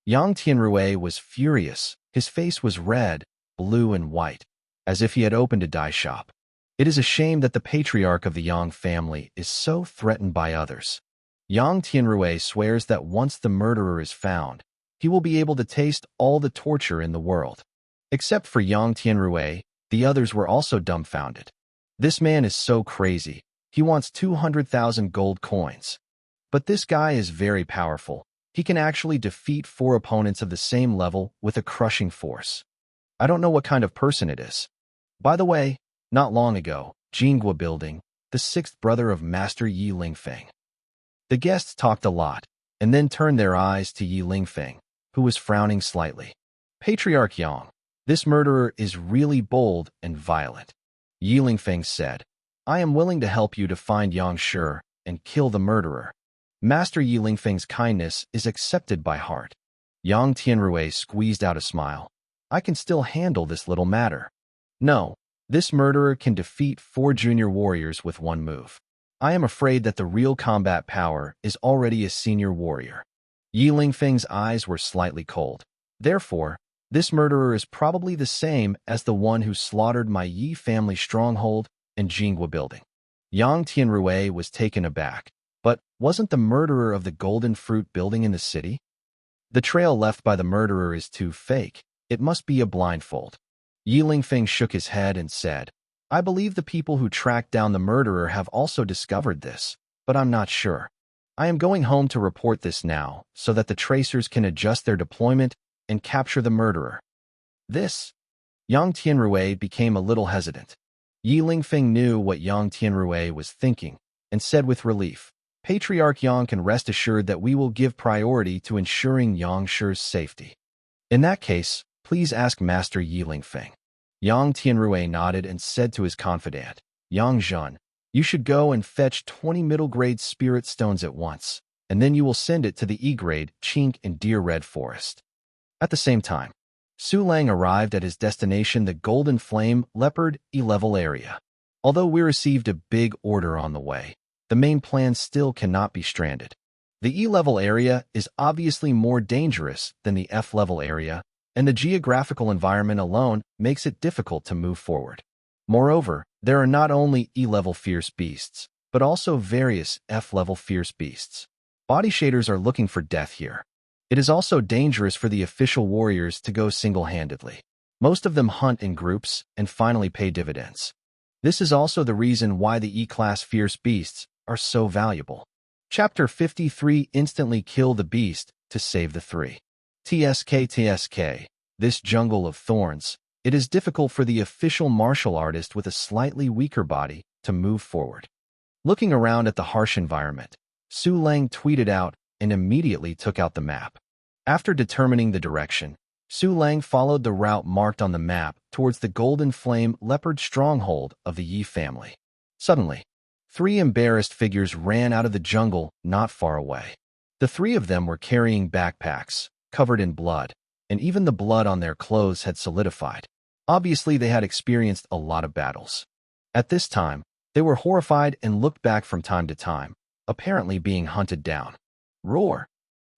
S1: Yang Tianrui was furious. His face was red, blue, and white, as if he had opened a dye shop. It is a shame that the patriarch of the Yang family is so threatened by others. Yang Tianrui swears that once the murderer is found, he will be able to taste all the torture in the world. Except for Yang Tianrui, The others were also dumbfounded. This man is so crazy. He wants 200,000 gold coins. But this guy is very powerful. He can actually defeat 4 opponents of the same level with a crushing force. I don't know what kind of person it is. By the way, not long ago, Jingwa Building, the 6th brother of Master Yi Lingfeng. The guests talked a lot, and then turned their eyes to Yi Lingfeng, who was frowning slightly. Patriarch Yang, this murderer is really bold and violent. Yi Lingfeng said, I am willing to help you to find Yang Shi and kill the murderer. Master Yi Lingfeng's kindness is accepted by heart. Yang Tianrui squeezed out a smile. I can still handle this little matter. No, this murderer can defeat 4 junior warriors with one move. I am afraid that the real combat power is already a senior warrior. Yi Lingfeng's eyes were slightly cold. Therefore, this murderer is probably the same as the one who slaughtered my Yi family stronghold and Jingwa Building. Yang Tianrui was taken aback. But wasn't the murderer of the Golden Fruit Building in the city? The trail left by the murderer is too fake. It must be a blindfold. Yi Lingfeng shook his head and said, I believe the people who tracked down the murderer have also discovered this, but I'm not sure. I am going home to report this now so that the tracers can adjust their deployment and capture the murderer. This? Yang Tianrui became a little hesitant. Yi Lingfeng knew what Yang Tianrui was thinking and said with relief, Patriarch Yang can rest assured that we will give priority to ensuring Yang Shi's safety. In that case, please ask Master Yi Lingfeng. Yang Tianrui nodded and said to his confidant, Yang Zhen, you should go and fetch 20 middle-grade spirit stones at once, and then you will send it to the E-grade Chink and Deer Red Forest. At the same time, Su Lang arrived at his destination, the Golden Flame Leopard E-level area. Although we received a big order on the way, the main plan still cannot be stranded. The E-level area is obviously more dangerous than the F-level area, and the geographical environment alone makes it difficult to move forward. Moreover, there are not only E-level fierce beasts, but also various F-level fierce beasts. Body shaders are looking for death here. It is also dangerous for the official warriors to go single-handedly. Most of them hunt in groups and finally pay dividends. This is also the reason why the E-class fierce beasts are so valuable. Chapter 53 Instantly kill the beast to save the 3. TSK, this jungle of thorns, it is difficult for the official martial artist with a slightly weaker body to move forward. Looking around at the harsh environment, Su Lang tweeted out and immediately took out the map. After determining the direction, Su Lang followed the route marked on the map towards the Golden Flame Leopard stronghold of the Yi family. Suddenly, 3 embarrassed figures ran out of the jungle not far away. The 3 of them were carrying backpacks, covered in blood, and even the blood on their clothes had solidified. Obviously, they had experienced a lot of battles. At this time, they were horrified and looked back from time to time, apparently being hunted down. Roar!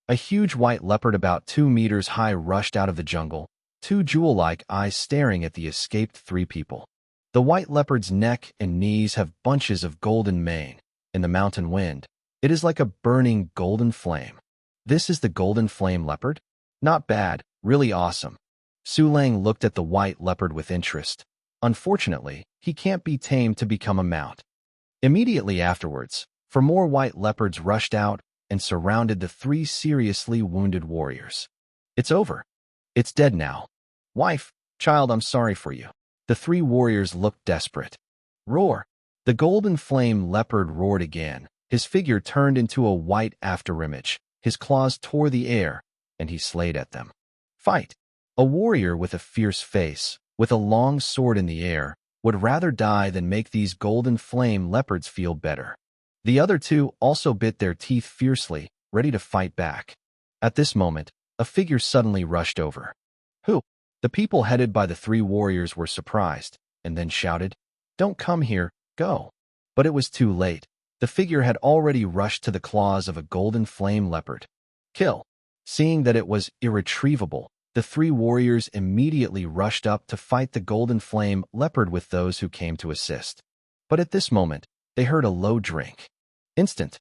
S1: A huge white leopard about 2 meters high rushed out of the jungle, 2 jewel-like eyes staring at the escaped 3 people. The white leopard's neck and knees have bunches of golden mane. In the mountain wind, it is like a burning golden flame. This is the Golden Flame Leopard? Not bad, really awesome. Su Lang looked at the white leopard with interest. Unfortunately, he can't be tamed to become a mount. Immediately afterwards, 4 more white leopards rushed out and surrounded the 3 seriously wounded warriors. It's over. It's dead now. Wife, child, I'm sorry for you. The 3 warriors looked desperate. Roar! The Golden Flame Leopard roared again. His figure turned into a white afterimage. His claws tore the air, and he slayed at them. Fight! A warrior with a fierce face, with a long sword in the air, would rather die than make these Golden Flame Leopards feel better. The other 2 also bit their teeth fiercely, ready to fight back. At this moment, a figure suddenly rushed over. Who? The people headed by the 3 warriors were surprised, and then shouted, Don't come here, go. But it was too late. The figure had already rushed to the claws of a Golden Flame Leopard. Kill! Seeing that it was irretrievable, the 3 warriors immediately rushed up to fight the Golden Flame Leopard with those who came to assist. But at this moment, they heard a low drink. Instant.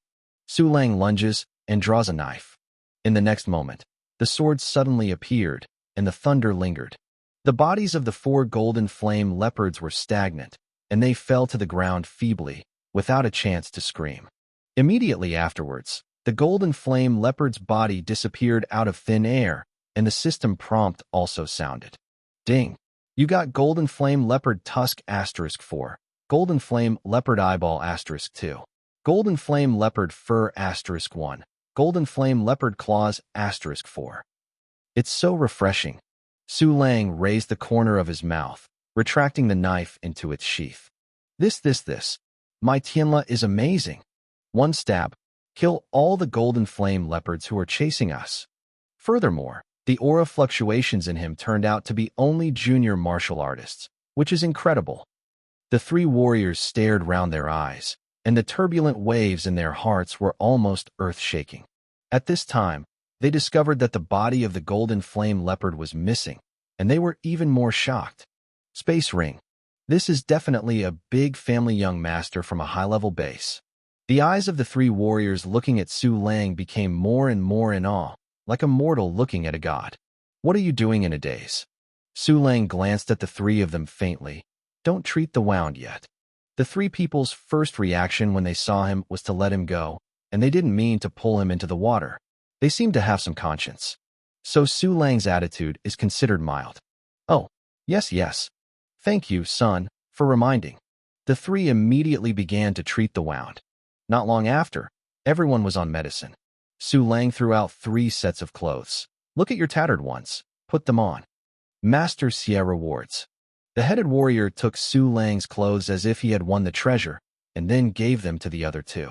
S1: Su Lang lunges and draws a knife. In the next moment, the sword suddenly appeared, and the thunder lingered. The bodies of the 4 golden flame leopards were stagnant, and they fell to the ground feebly, without a chance to scream. Immediately afterwards, the golden flame leopard's body disappeared out of thin air, and the system prompt also sounded. Ding! You got golden flame leopard tusk *4, golden flame leopard eyeball *2, golden flame leopard fur *1, golden flame leopard claws *4. It's so refreshing. Su Lang raised the corner of his mouth, retracting the knife into its sheath. This. My Tianla is amazing. One stab. Kill all the golden flame leopards who are chasing us. Furthermore, the aura fluctuations in him turned out to be only junior martial artists, which is incredible. The 3 warriors stared round their eyes, and the turbulent waves in their hearts were almost earth-shaking. At this time, they discovered that the body of the golden flame leopard was missing, and they were even more shocked. Space ring. This is definitely a big family young master from a high-level base. The eyes of the 3 warriors looking at Su Lang became more and more in awe, like a mortal looking at a god. What are you doing in a daze? Su Lang glanced at the 3 of them faintly. Don't treat the wound yet. The 3 people's first reaction when they saw him was to let him go, and they didn't mean to pull him into the water. They seemed to have some conscience. So Su Lang's attitude is considered mild. Oh, yes. Thank you, son, for reminding. The 3 immediately began to treat the wound. Not long after, everyone was on medicine. Su Lang threw out 3 sets of clothes. Look at your tattered ones. Put them on. Master Xie rewards. The headed warrior took Su Lang's clothes as if he had won the treasure, and then gave them to the other 2.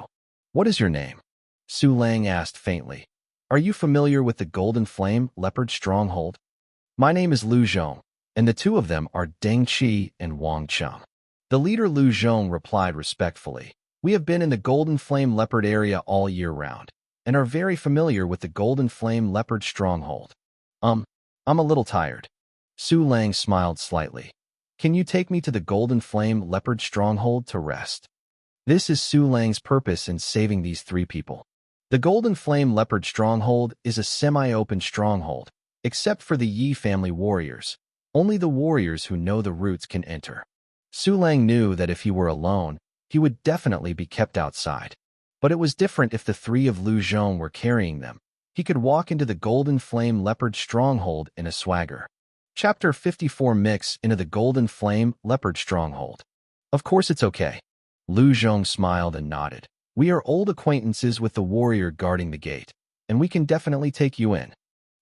S1: What is your name? Su Lang asked faintly. Are you familiar with the Golden Flame Leopard Stronghold? My name is Lu Zhong, and the 2 of them are Deng Qi and Wang Cheng. The leader Lu Zhong replied respectfully. We have been in the Golden Flame Leopard area all year round, and are very familiar with the Golden Flame Leopard Stronghold. I'm a little tired. Su Lang smiled slightly. Can you take me to the Golden Flame Leopard Stronghold to rest? This is Su Lang's purpose in saving these 3 people. The Golden Flame Leopard Stronghold is a semi-open stronghold, except for the Yi family warriors. Only the warriors who know the routes can enter. Su Lang knew that if he were alone, he would definitely be kept outside. But it was different if the 3 of Lu Zhong were carrying them. He could walk into the Golden Flame Leopard Stronghold in a swagger. Chapter 54 Mix into the Golden Flame Leopard Stronghold. Of course it's okay. Lu Zhong smiled and nodded. We are old acquaintances with the warrior guarding the gate, and we can definitely take you in.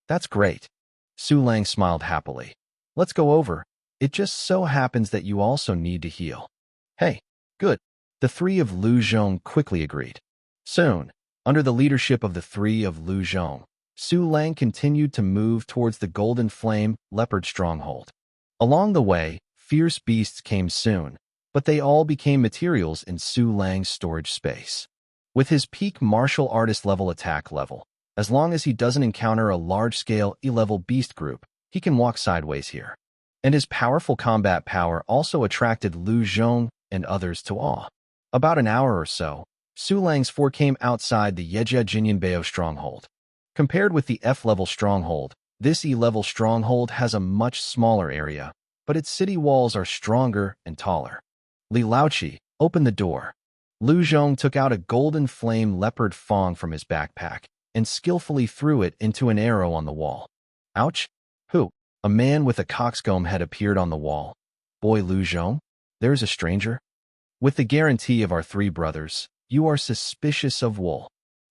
S1: That's great. Su Lang smiled happily. Let's go over. It just so happens that you also need to heal. Hey, good. The 3 of Lu Zhong quickly agreed. Soon, under the leadership of the 3 of Lu Zhong, Su Lang continued to move towards the Golden Flame Leopard Stronghold. Along the way, fierce beasts came soon, but they all became materials in Su Lang's storage space. With his peak martial artist level attack level, as long as he doesn't encounter a large-scale E-level beast group, he can walk sideways here. And his powerful combat power also attracted Lu Zhong and others to awe. About an hour or so, Su Lang's 4 came outside the Yejia Jinyanbeo stronghold. Compared with the F-level stronghold, this E-level stronghold has a much smaller area, but its city walls are stronger and taller. Li Laoqi, open the door. Lu Zhong took out a golden flame leopard fang from his backpack and skillfully threw it into an arrow on the wall. Ouch! Who? A man with a coxcomb head appeared on the wall. Boy Lu Zhong, there's a stranger. With the guarantee of our 3 brothers, you are suspicious of wool.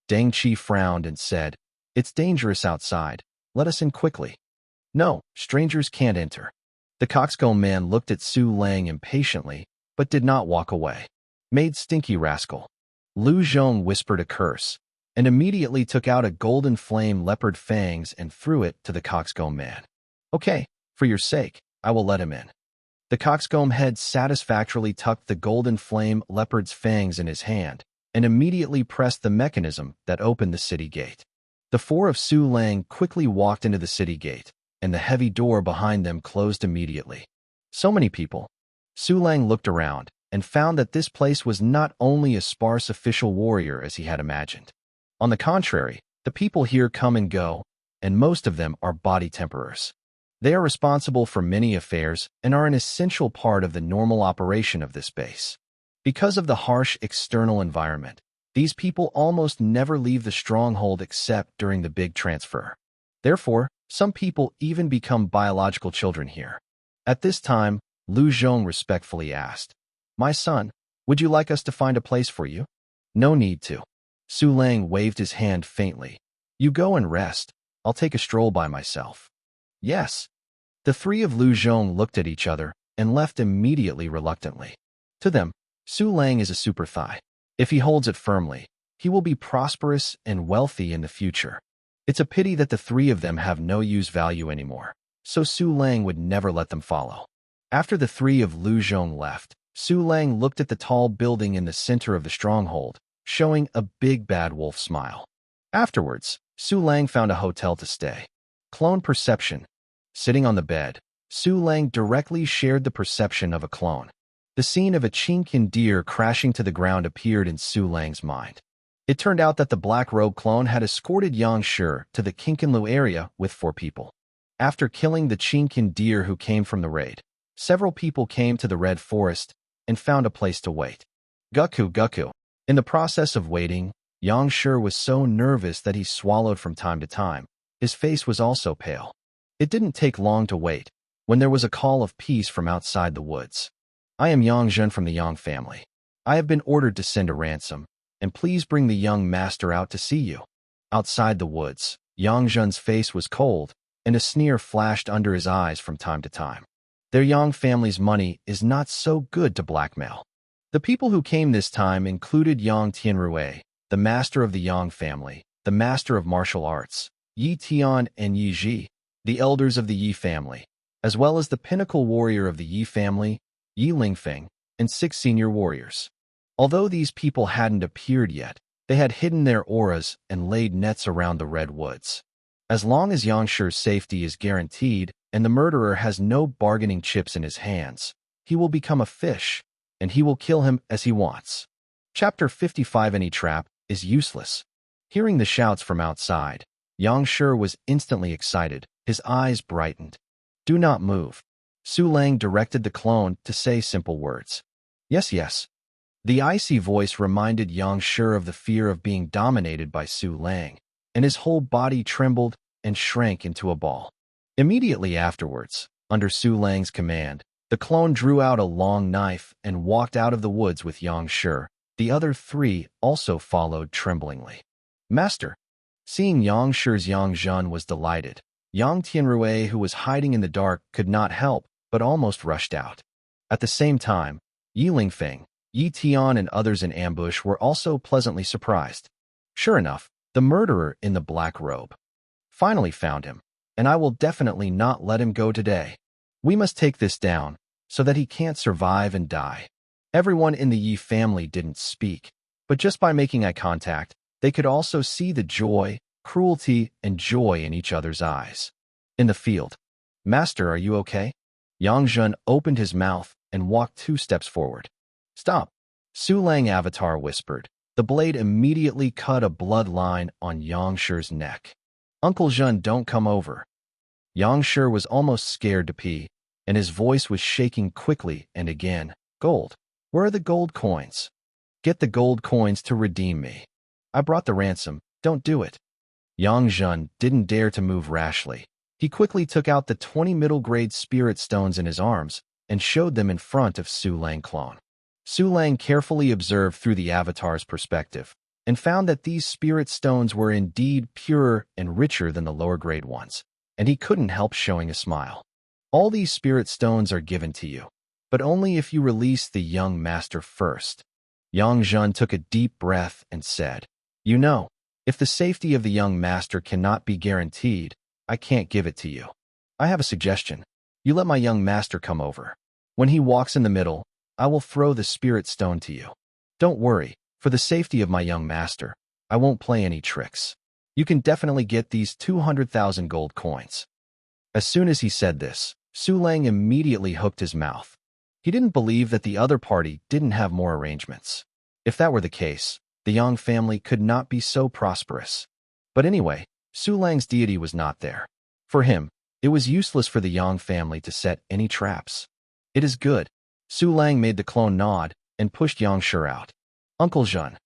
S1: Deng Qi frowned and said, It's dangerous outside. Let us in quickly. No, strangers can't enter. The coxcomb man looked at Su Lang impatiently, but did not walk away. Made stinky rascal. Lu Zhong whispered a curse, and immediately took out a golden flame leopard fangs and threw it to the coxcomb man. Okay, for your sake, I will let him in. The coxcomb head satisfactorily tucked the golden flame leopard's fangs in his hand, and immediately pressed the mechanism that opened the city gate. The 4 of Su Lang quickly walked into the city gate, and the heavy door behind them closed immediately. So many people. Su Lang looked around, and found that this place was not only a sparse official warrior as he had imagined. On the contrary, the people here come and go, and most of them are body temperers. They are responsible for many affairs and are an essential part of the normal operation of this base. Because of the harsh external environment, these people almost never leave the stronghold except during the big transfer. Therefore, some people even become biological children here. At this time, Lu Zhong respectfully asked, "My son, would you like us to find a place for you?" "No need to." Su Lang waved his hand faintly. "You go and rest. I'll take a stroll by myself." "Yes." The three of Lu Zhong looked at each other and left immediately reluctantly. To them, Su Lang is a super thigh. If he holds it firmly, he will be prosperous and wealthy in the future. It's a pity that the three of them have no use value anymore, so Su Lang would never let them follow. After the three of Lu Zhong left, Su Lang looked at the tall building in the center of the stronghold, showing a big bad wolf smile. Afterwards, Su Lang found a hotel to stay. Clone perception. Sitting on the bed, Su Lang directly shared the perception of a clone. The scene of a Chinkin deer crashing to the ground appeared in Su Lang's mind. It turned out that the black robe clone had escorted Yang Shi to the Qinkanlu area with 4 people. After killing the Chinkin deer who came from the raid, several people came to the Red Forest and found a place to wait. Guku. In the process of waiting, Yang Shi was so nervous that he swallowed from time to time. His face was also pale. It didn't take long to wait, when there was a call of peace from outside the woods. "I am Yang Zhen from the Yang family. I have been ordered to send a ransom, and please bring the young master out to see you." Outside the woods, Yang Zhen's face was cold, and a sneer flashed under his eyes from time to time. Their Yang family's money is not so good to blackmail. The people who came this time included Yang Tianrui, the master of the Yang family, the master of martial arts, Yi Tian and Yi Ji, the elders of the Yi family, as well as the pinnacle warrior of the Yi family, Yi Lingfeng, and 6 senior warriors. Although these people hadn't appeared yet, they had hidden their auras and laid nets around the Red Woods. As long as Yang Shi's safety is guaranteed and the murderer has no bargaining chips in his hands, he will become a fish, and he will kill him as he wants. Chapter 55. Any trap is useless. Hearing the shouts from outside, Yang Shi was instantly excited. His eyes brightened. "Do not move." Su Lang directed the clone to say simple words. Yes. The icy voice reminded Yang Shi of the fear of being dominated by Su Lang, and his whole body trembled and shrank into a ball. Immediately afterwards, under Su Lang's command, the clone drew out a long knife and walked out of the woods with Yang Shi. The other 3 also followed tremblingly. "Master." Seeing Yang Shi's Yang Zhen was delighted. Yang Tianrui, who was hiding in the dark, could not help, but almost rushed out. At the same time, Yi Lingfeng, Yi Tian and others in ambush were also pleasantly surprised. Sure enough, the murderer in the black robe. "Finally found him, and I will definitely not let him go today. We must take this down, so that he can't survive and die." Everyone in the Yi family didn't speak, but just by making eye contact, they could also see the joy, cruelty, and joy in each other's eyes. In the field, "Master, are you okay?" Yang Zhen opened his mouth and walked 2 steps forward. "Stop." Su Lang Avatar whispered. The blade immediately cut a blood line on Yang Shi's neck. "Uncle Zhen, don't come over." Yang Shi was almost scared to pee, and his voice was shaking quickly and again. "Gold. Where are the gold coins? Get the gold coins to redeem me. I brought the ransom. Don't do it." Yang Zhen didn't dare to move rashly. He quickly took out the 20 middle-grade spirit stones in his arms and showed them in front of Su Lang clone. Su Lang carefully observed through the avatar's perspective and found that these spirit stones were indeed purer and richer than the lower-grade ones, and he couldn't help showing a smile. "All these spirit stones are given to you, but only if you release the young master first." Yang Zhen took a deep breath and said, "You know, if the safety of the young master cannot be guaranteed, I can't give it to you. I have a suggestion. You let my young master come over. When he walks in the middle, I will throw the spirit stone to you. Don't worry, for the safety of my young master, I won't play any tricks. You can definitely get these 200,000 gold coins." As soon as he said this, Su Lang immediately hooked his mouth. He didn't believe that the other party didn't have more arrangements. If that were the case, the Yang family could not be so prosperous. But anyway, Su Lang's deity was not there. For him, It was useless for the Yang family to set any traps. It is good. Su Lang made the clone nod and pushed Yang Shi out. Uncle Zhen.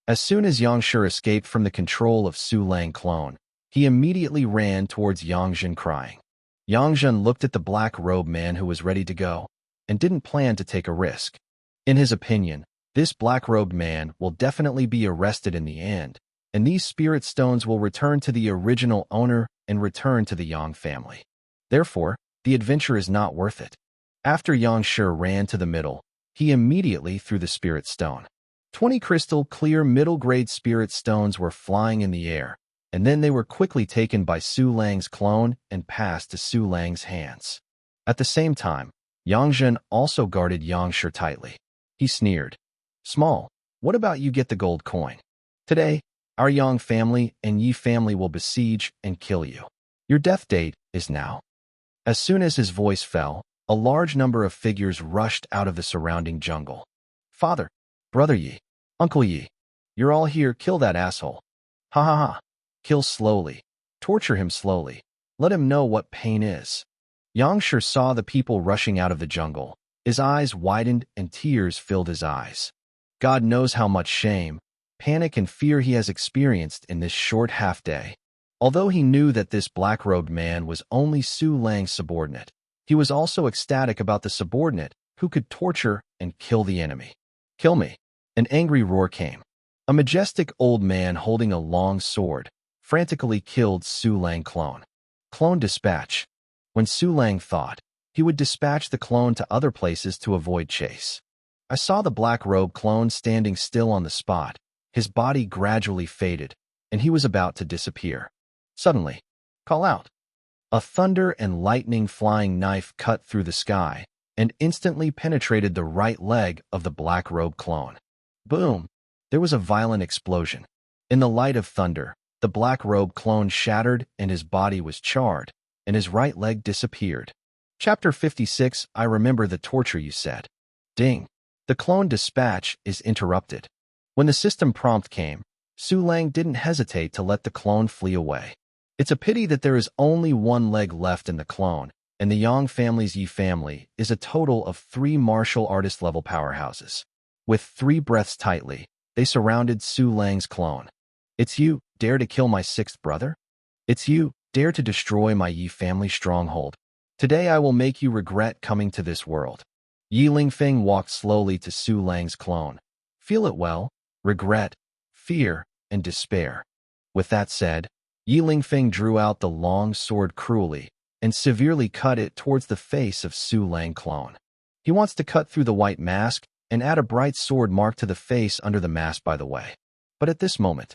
S1: As soon as Yang Shi escaped from the control of Su Lang clone, he immediately ran towards Yang Zhen crying. Yang Zhen looked at the black-robed man who was ready to go and didn't plan to take a risk. In his opinion, this black-robed man will definitely be arrested in the end, and these spirit stones will return to the original owner and return to the Yang family. Therefore, the adventure is not worth it. After Yang Shi ran to the middle, he immediately threw the spirit stone. 20 crystal clear middle-grade spirit stones were flying in the air, and then they were quickly taken by Su Lang's clone and passed to Su Lang's hands. At the same time, Yang Zhen also guarded Yang Shi tightly. He sneered. Small, what about you get the gold coin? Today, our Yang family and Yi family will besiege and kill you. Your death date is now. As soon as his voice fell, a large number of figures rushed out of the surrounding jungle. Father, Brother Yi, Uncle Yi, you're all here, kill that asshole. Ha ha ha. Kill slowly. Torture him slowly. Let him know what pain is. Yang Shi saw the people rushing out of the jungle. His eyes widened and tears filled his eyes. God knows how much shame, panic, and fear he has experienced in this short half-day. Although he knew that this black-robed man was only Su Lang's subordinate, he was also ecstatic about the subordinate who could torture and kill the enemy. Kill me. An angry roar came. A majestic old man holding a long sword frantically killed Su Lang clone. Clone dispatch. When Su Lang thought, he would dispatch the clone to other places to avoid chase. I saw the black-robed clone standing still on the spot. His body gradually faded, and he was about to disappear. Suddenly, call out. A thunder and lightning flying knife cut through the sky and instantly penetrated the right leg of the black-robed clone. Boom! There was a violent explosion. In the light of thunder, the black-robed clone shattered and his body was charred, and his right leg disappeared. Chapter 56. I remember the torture you said. Ding. The clone dispatch is interrupted. When the system prompt came, Su Lang didn't hesitate to let the clone flee away. It's a pity that there is only one leg left in the clone, and the Yang family's Yi family is a total of 3 martial artist level powerhouses. With 3 breaths tightly, they surrounded Su Lang's clone. It's you, dare to kill my 6th brother? It's you, dare to destroy my Yi family stronghold. Today I will make you regret coming to this world. Yi Lingfeng walked slowly to Su Lang's clone. Feel it well, regret, fear, and despair. With that said, Yi Lingfeng drew out the long sword cruelly and severely cut it towards the face of Su Lang clone. He wants to cut through the white mask and add a bright sword mark to the face under the mask, by the way. But at this moment,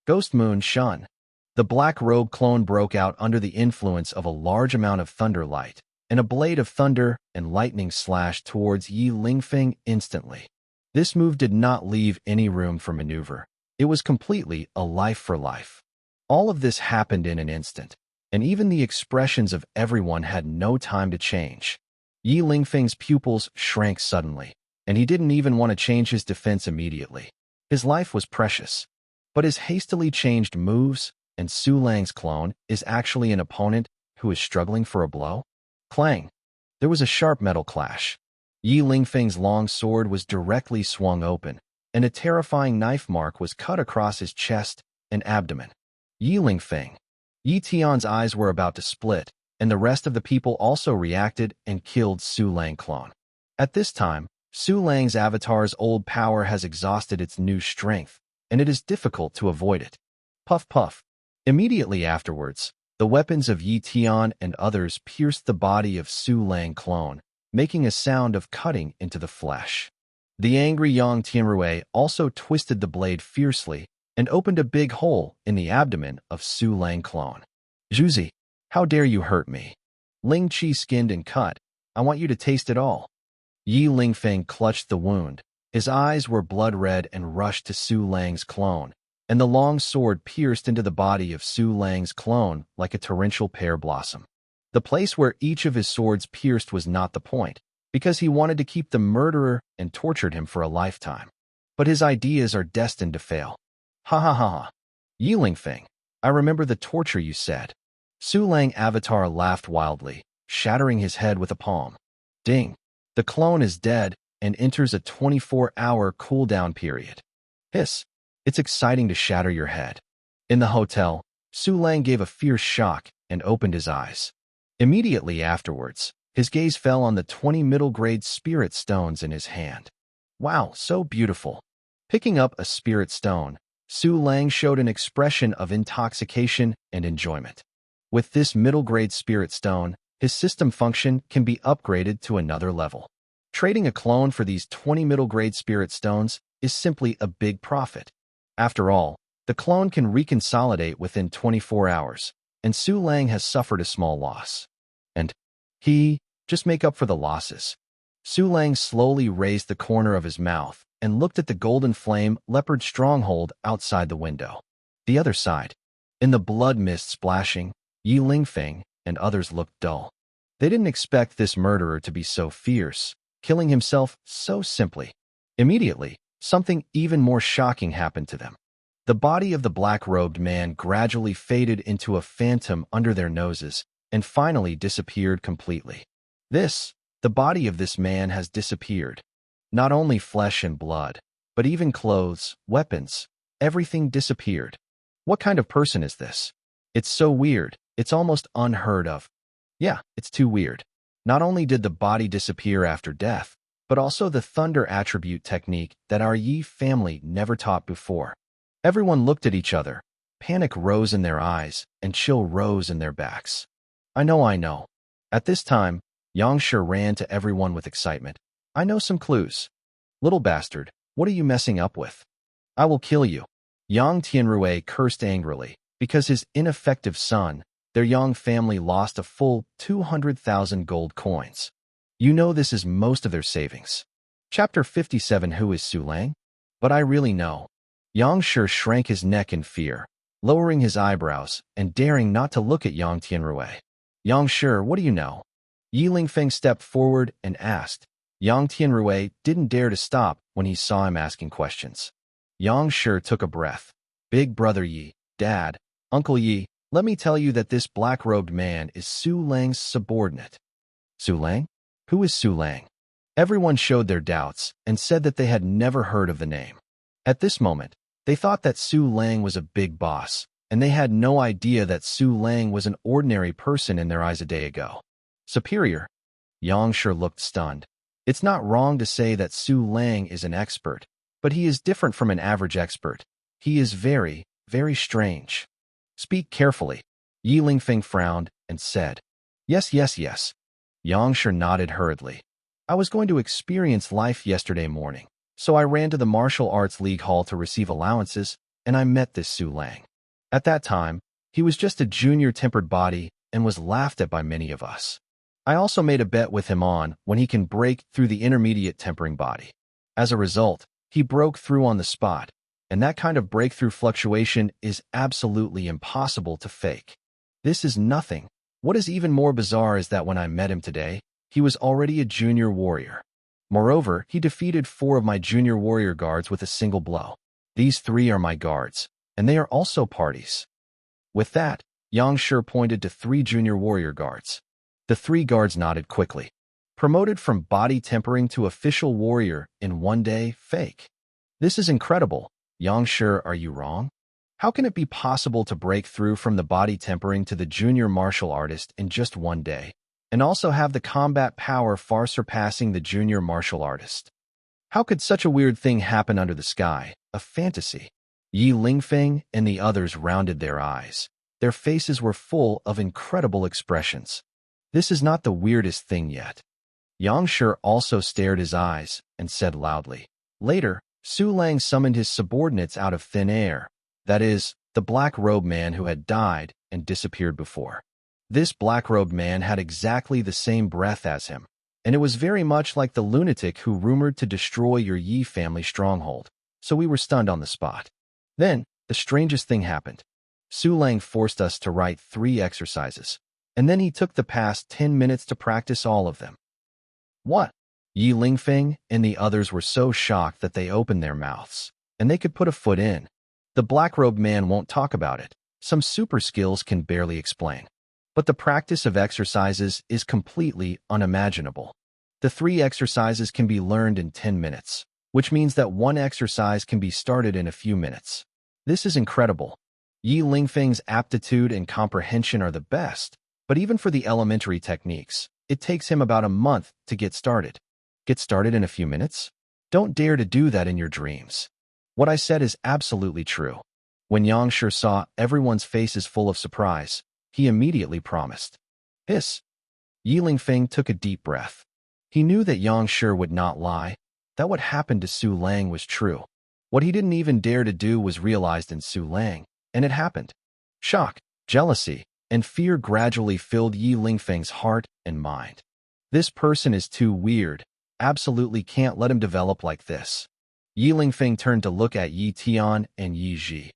S1: Ghost Moon shun. The black-robed clone broke out under the influence of a large amount of thunder light, and a blade of thunder and lightning slashed towards Yi Lingfeng instantly. This move did not leave any room for maneuver. It was completely a life for life. All of this happened in an instant, and even the expressions of everyone had no time to change. Yi Lingfeng's pupils shrank suddenly, and he didn't even want to change his defense immediately. His life was precious. But his hastily changed moves, and Su Lang's clone is actually an opponent who is struggling for a blow? Clang! There was a sharp metal clash. Yi Lingfeng's long sword was directly swung open, and a terrifying knife mark was cut across his chest and abdomen. Yi Lingfeng. Yi Tian's eyes were about to split, and the rest of the people also reacted and killed Su Lang clone. At this time, Su Lang's avatar's old power has exhausted its new strength, and it is difficult to avoid it. Puff puff. Immediately afterwards, the weapons of Yi Tian and others pierced the body of Su Lang clone, making a sound of cutting into the flesh. The angry Yang Tianrui also twisted the blade fiercely and opened a big hole in the abdomen of Su Lang clone. Zhuzi, how dare you hurt me? Ling Qi skinned and cut. I want you to taste it all. Yi Lingfeng clutched the wound. His eyes were blood red and rushed to Su Lang's clone, and the long sword pierced into the body of Su Lang's clone like a torrential pear blossom. The place where each of his swords pierced was not the point, because he wanted to keep the murderer and tortured him for a lifetime. But his ideas are destined to fail. Ha ha ha ha. Yi Lingfeng, I remember the torture you said. Su Lang avatar laughed wildly, shattering his head with a palm. Ding! The clone is dead and enters a 24-hour cooldown period. Hiss! It's exciting to shatter your head. In the hotel, Su Lang gave a fierce shock and opened his eyes. Immediately afterwards, his gaze fell on the 20 middle-grade spirit stones in his hand. Wow, so beautiful. Picking up a spirit stone, Su Lang showed an expression of intoxication and enjoyment. With this middle-grade spirit stone, his system function can be upgraded to another level. Trading a clone for these 20 middle-grade spirit stones is simply a big profit. After all, the clone can reconsolidate within 24 hours, and Su Lang has suffered a small loss. And he just make up for the losses. Su Lang slowly raised the corner of his mouth and looked at the golden flame leopard stronghold outside the window. The other side, in the blood mist splashing, Yi Lingfeng and others looked dull. They didn't expect this murderer to be so fierce, killing himself so simply. Immediately, something even more shocking happened to them. The body of the black-robed man gradually faded into a phantom under their noses and finally disappeared completely. The body of this man has disappeared. Not only flesh and blood, but even clothes, weapons, everything disappeared. What kind of person is this? It's so weird, it's almost unheard of. Yeah, it's too weird. Not only did the body disappear after death, but also the thunder attribute technique that our Yi family never taught before. Everyone looked at each other. Panic rose in their eyes, and chill rose in their backs. I know. At this time, Yangshe ran to everyone with excitement. I know some clues. Little bastard, what are you messing up with? I will kill you. Yang Tianrui cursed angrily, because his ineffective son, their Yang family lost a full 200,000 gold coins. You know this is most of their savings. Chapter 57. Who is Su Lang? But I really know. Yangshe shrank his neck in fear, lowering his eyebrows and daring not to look at Yang Tianrui. Yangshe, what do you know? Yi Lingfeng stepped forward and asked. Yang Tianrui didn't dare to stop when he saw him asking questions. Yangshe took a breath. Big brother Yi, Dad, Uncle Yi, let me tell you that this black-robed man is Su Lang's subordinate. Su Lang? Who is Su Lang? Everyone showed their doubts and said that they had never heard of the name. At this moment, they thought that Su Lang was a big boss, and they had no idea that Su Lang was an ordinary person in their eyes a day ago. Superior? Yangshe looked stunned. It's not wrong to say that Su Lang is an expert, but he is different from an average expert. He is very, very strange. Speak carefully. Yi Lingfeng frowned and said, Yes. Yangshe nodded hurriedly. I was going to experience life yesterday morning, so I ran to the Martial Arts League Hall to receive allowances, and I met this Su Lang. At that time, he was just a junior tempered body and was laughed at by many of us. I also made a bet with him on when he can break through the intermediate tempering body. As a result, he broke through on the spot, and that kind of breakthrough fluctuation is absolutely impossible to fake. This is nothing. What is even more bizarre is that when I met him today, he was already a junior warrior. Moreover, he defeated 4 of my junior warrior guards with a single blow. These 3 are my guards, and they are also parties. With that, Yangshe pointed to 3 junior warrior guards. The 3 guards nodded quickly. Promoted from body tempering to official warrior in one day, fake. This is incredible. Yangshe, are you wrong? How can it be possible to break through from the body tempering to the junior martial artist in just one day, and also have the combat power far surpassing the junior martial artist? How could such a weird thing happen under the sky, a fantasy? Yi Lingfeng and the others rounded their eyes. Their faces were full of incredible expressions. This is not the weirdest thing yet. Yangshe also stared his eyes and said loudly. Later, Su Lang summoned his subordinates out of thin air. That is, the black-robed man who had died and disappeared before. This black-robed man had exactly the same breath as him, and it was very much like the lunatic who rumored to destroy your Yi family stronghold, so we were stunned on the spot. Then, the strangest thing happened. Su Lang forced us to write 3 exercises, and then he took the past 10 minutes to practice all of them. What? Yi Lingfeng and the others were so shocked that they opened their mouths, and they could put a foot in. The black-robed man won't talk about it. Some super skills can barely explain. But the practice of exercises is completely unimaginable. The 3 exercises can be learned in 10 minutes, which means that one exercise can be started in a few minutes. This is incredible. Yi Lingfeng's aptitude and comprehension are the best, but even for the elementary techniques, it takes him about a month to get started. Get started in a few minutes? Don't dare to do that in your dreams. What I said is absolutely true. When Yang Shi saw everyone's faces full of surprise, he immediately promised. Hiss. Yi Lingfeng took a deep breath. He knew that Yang Shi would not lie, that what happened to Su Lang was true. What he didn't even dare to do was realized in Su Lang, and it happened. Shock, jealousy, and fear gradually filled Yi Lingfeng's heart and mind. This person is too weird. Absolutely can't let him develop like this. Yi Lingfeng turned to look at Yi Tian and Yi Ji.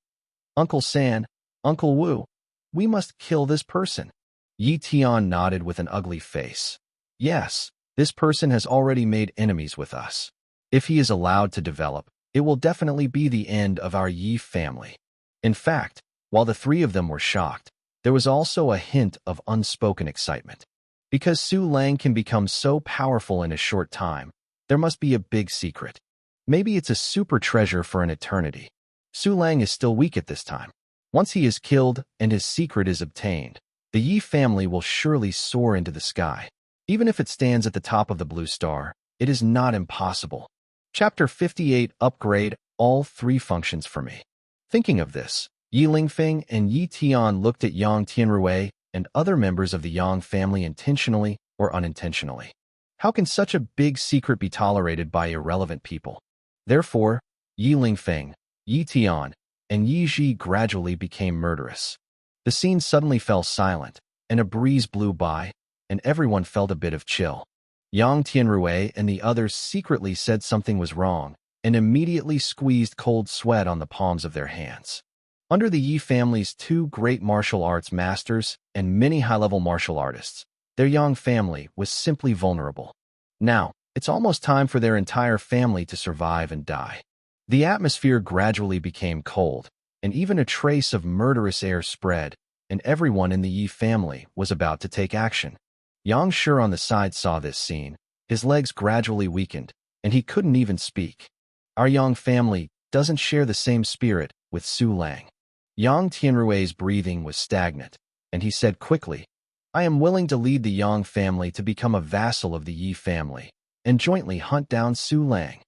S1: Uncle San, Uncle Wu, we must kill this person. Yi Tian nodded with an ugly face. Yes, this person has already made enemies with us. If he is allowed to develop, it will definitely be the end of our Yi family. In fact, while the 3 of them were shocked, there was also a hint of unspoken excitement. Because Su Lang can become so powerful in a short time, there must be a big secret. Maybe it's a super treasure for an eternity. Su Lang is still weak at this time. Once he is killed and his secret is obtained, the Yi family will surely soar into the sky. Even if it stands at the top of the blue star, it is not impossible. Chapter 58 Upgrade all 3 functions for me. Thinking of this, Yi Lingfeng and Yi Tian looked at Yang Tianrui and other members of the Yang family intentionally or unintentionally. How can such a big secret be tolerated by irrelevant people? Therefore, Yi Lingfeng, Yi Tian, and Yi Ji gradually became murderous. The scene suddenly fell silent, and a breeze blew by, and everyone felt a bit of chill. Yang Tianrui and the others secretly said something was wrong, and immediately squeezed cold sweat on the palms of their hands. Under the Yi family's 2 great martial arts masters and many high-level martial artists, their Yang family was simply vulnerable. Now, it's almost time for their entire family to survive and die. The atmosphere gradually became cold, and even a trace of murderous air spread, and everyone in the Yi family was about to take action. Yang Shi on the side saw this scene. His legs gradually weakened, and he couldn't even speak. Our Yang family doesn't share the same spirit with Su Lang. Yang Tianrui's breathing was stagnant, and he said quickly, I am willing to lead the Yang family to become a vassal of the Yi family, and jointly hunt down Su Lang.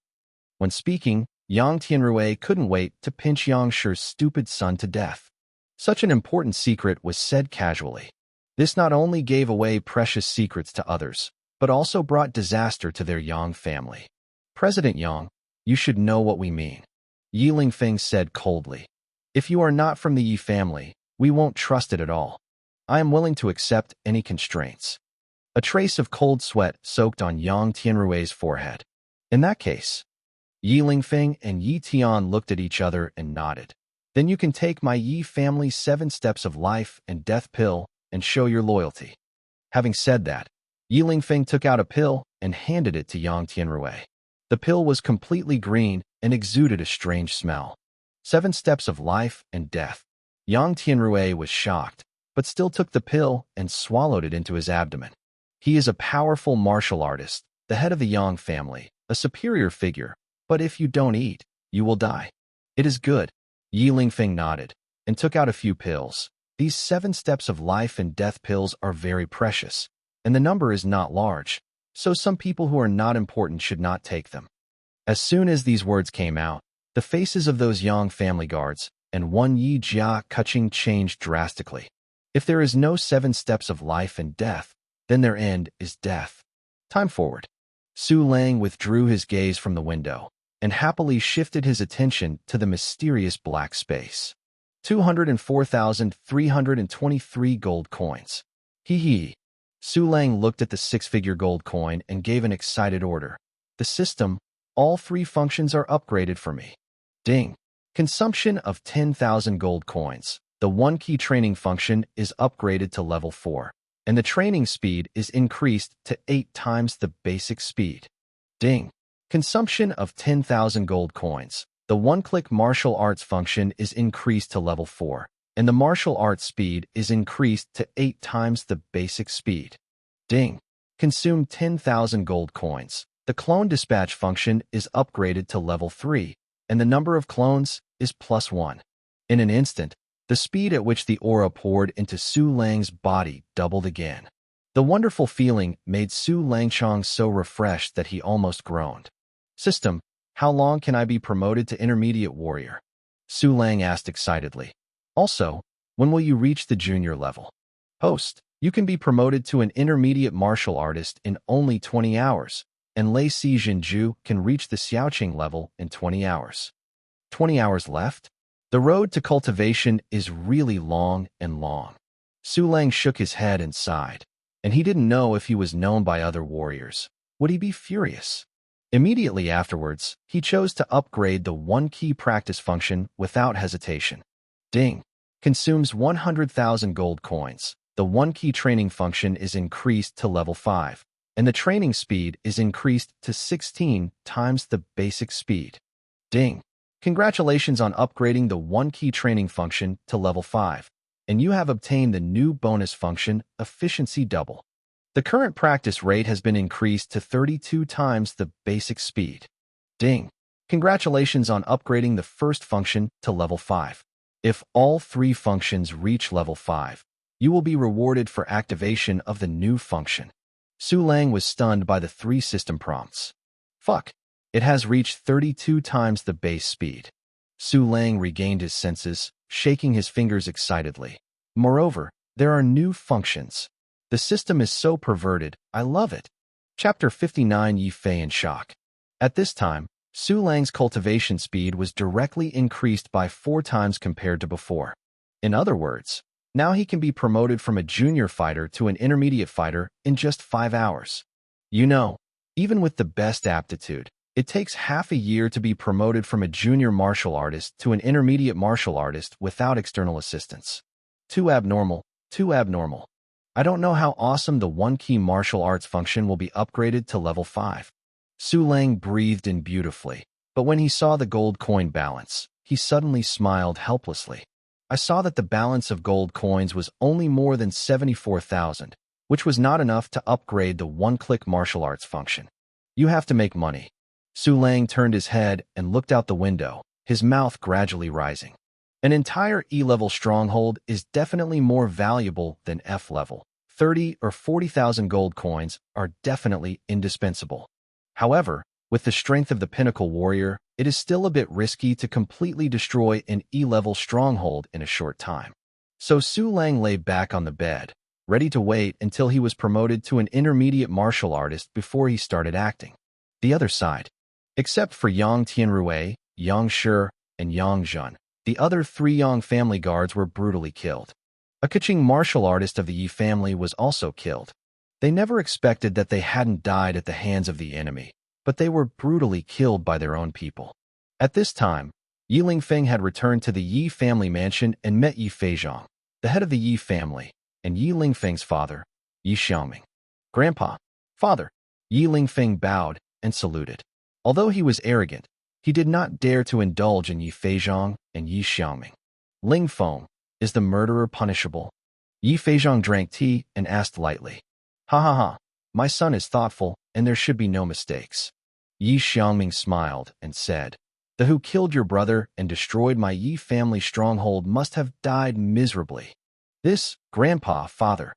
S1: When speaking, Yang Tianrui couldn't wait to pinch Yang Shi's stupid son to death. Such an important secret was said casually. This not only gave away precious secrets to others, but also brought disaster to their Yang family. President Yang, you should know what we mean. Yi Lingfeng said coldly. If you are not from the Yi family, we won't trust it at all. I am willing to accept any constraints. A trace of cold sweat soaked on Yang Tianrui's forehead. In that case, Yi Lingfeng and Yi Tian looked at each other and nodded. Then you can take my Yi family's 7 steps of life and death pill and show your loyalty. Having said that, Yi Lingfeng took out a pill and handed it to Yang Tianrui. The pill was completely green and exuded a strange smell. 7 steps of life and death. Yang Tianrui was shocked, but still took the pill and swallowed it into his abdomen. He is a powerful martial artist, the head of the Yang family, a superior figure, but if you don't eat, you will die. It is good. Yi Lingfeng nodded and took out a few pills. These 7 steps of life and death pills are very precious, and the number is not large, so some people who are not important should not take them. As soon as these words came out, the faces of those Yang family guards and one Yi Jia Kuching changed drastically. If there is no 7 steps of life and death, then their end is death. Time forward. Su Lang withdrew his gaze from the window and happily shifted his attention to the mysterious black space. 204,323 gold coins. Hee. Su Lang looked at the 6-figure gold coin and gave an excited order. The system, all 3 functions are upgraded for me. Ding. Consumption of 10,000 gold coins. The 1-key training function is upgraded to level 4, and the training speed is increased to 8 times the basic speed. Ding. Consumption of 10,000 gold coins. The 1-click martial arts function is increased to level 4, and the martial arts speed is increased to 8 times the basic speed. Ding. Consume 10,000 gold coins. The clone dispatch function is upgraded to level 3, and the number of clones is +1. In an instant, the speed at which the aura poured into Su Lang's body doubled again. The wonderful feeling made Su Langchong so refreshed that he almost groaned. System, how long can I be promoted to intermediate warrior? Su Lang asked excitedly. Also, when will you reach the junior level? Host, you can be promoted to an intermediate martial artist in only 20 hours, and Lei Si Jinju can reach the Xiaoqing level in 20 hours. 20 hours left? The road to cultivation is really long and long. Su Lang shook his head and sighed, and he didn't know if he was known by other warriors. Would he be furious? Immediately afterwards, he chose to upgrade the one-key practice function without hesitation. Ding. Consumes 100,000 gold coins. The one-key training function is increased to level 5, and the training speed is increased to 16 times the basic speed. Ding. Congratulations on upgrading the one-key training function to level 5, and you have obtained the new bonus function, Efficiency Double. The current practice rate has been increased to 32 times the basic speed. Ding. Congratulations on upgrading the first function to level 5. If all 3 functions reach level 5, you will be rewarded for activation of the new function. Su Lang was stunned by the 3 system prompts. Fuck. It has reached 32 times the base speed. Su Lang regained his senses, shaking his fingers excitedly. Moreover, there are new functions. The system is so perverted, I love it. Chapter 59 Yi Fei in shock. At this time, Su Lang's cultivation speed was directly increased by 4 times compared to before. In other words, now he can be promoted from a junior fighter to an intermediate fighter in just 5 hours. You know, even with the best aptitude, it takes half a year to be promoted from a junior martial artist to an intermediate martial artist without external assistance. Too abnormal, too abnormal. I don't know how awesome the one-key martial arts function will be upgraded to level 5. Su Lang breathed in beautifully, but when he saw the gold coin balance, he suddenly smiled helplessly. I saw that the balance of gold coins was only more than 74,000, which was not enough to upgrade the one-click martial arts function. You have to make money. Su Lang turned his head and looked out the window, his mouth gradually rising. An entire E-level stronghold is definitely more valuable than F-level. 30 or 40,000 gold coins are definitely indispensable. However, with the strength of the Pinnacle Warrior, it is still a bit risky to completely destroy an E-level stronghold in a short time. So Su Lang lay back on the bed, ready to wait until he was promoted to an intermediate martial artist before he started acting. The other side. Except for Yang Tianrui, Yang Shi, and Yang Zhun, the other 3 Yang family guards were brutally killed. A Keqing martial artist of the Yi family was also killed. They never expected that they hadn't died at the hands of the enemy, but they were brutally killed by their own people. At this time, Yi Lingfeng had returned to the Yi family mansion and met Yi Feizhong, the head of the Yi family, and Yi Lingfeng's father, Yi Xiaoming. Grandpa, father. Yi Lingfeng bowed and saluted. Although he was arrogant, he did not dare to indulge in Yi Feizhong and Yi Xiaoming. Ling Feng, is the murderer punishable? Yi Feizhong drank tea and asked lightly. Ha ha ha, my son is thoughtful, and there should be no mistakes. Yi Xiaoming smiled and said, the who killed your brother and destroyed my Yi family stronghold must have died miserably. This, grandpa, father.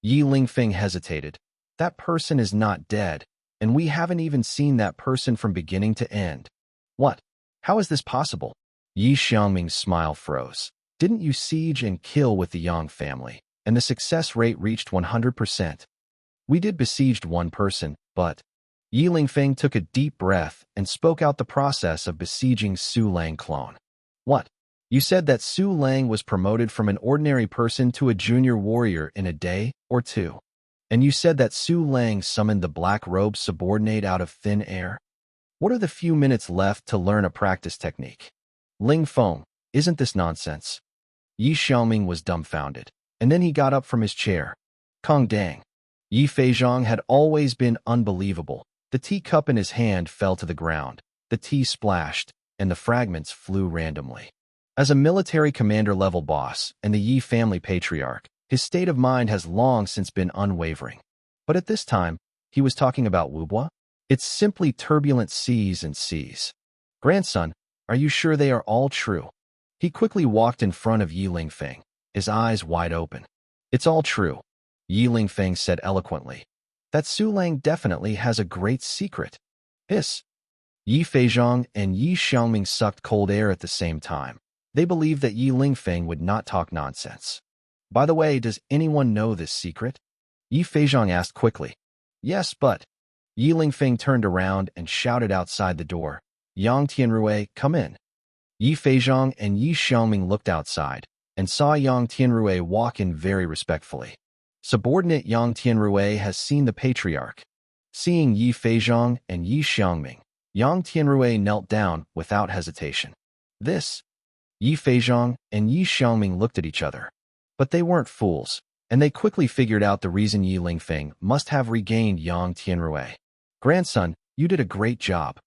S1: Yi Lingfeng hesitated. That person is not dead, and we haven't even seen that person from beginning to end. What? How is this possible? Yi Xiaoming's smile froze. Didn't you siege and kill with the Yang family, and the success rate reached 100%? We did besieged one person, but... Yi Lingfeng took a deep breath and spoke out the process of besieging Su Lang clone. What? You said that Su Lang was promoted from an ordinary person to a junior warrior in a day or 2. And you said that Su Lang summoned the black-robed subordinate out of thin air? What are the few minutes left to learn a practice technique? Ling Feng, isn't this nonsense? Yi Xiaoming was dumbfounded, and then he got up from his chair. Kong Dang. Yi Feizhong had always been unbelievable. The teacup in his hand fell to the ground, the tea splashed, and the fragments flew randomly. As a military commander-level boss and the Yi family patriarch, his state of mind has long since been unwavering. But at this time, he was talking about Wubwa. It's simply turbulent seas and seas. Grandson, are you sure they are all true? He quickly walked in front of Yi Lingfeng, his eyes wide open. It's all true, Yi Lingfeng said eloquently. That Su Lang definitely has a great secret. Hiss. Yi Feizhong and Yi Xiangming sucked cold air at the same time. They believed that Yi Lingfeng would not talk nonsense. By the way, does anyone know this secret? Yi Feizhong asked quickly. Yes, but... Yi Lingfeng turned around and shouted outside the door. Yang Tianrui, come in. Yi Feizhong and Yi Xiangming looked outside and saw Yang Tianrui walk in very respectfully. Subordinate Yang Tianrui has seen the patriarch. Seeing Yi Feizhong and Yi Xiangming, Yang Tianrui knelt down without hesitation. This. Yi Feizhong and Yi Xiangming looked at each other. But they weren't fools, and they quickly figured out the reason Yi Lingfeng must have regained Yang Tianrui. Grandson, you did a great job.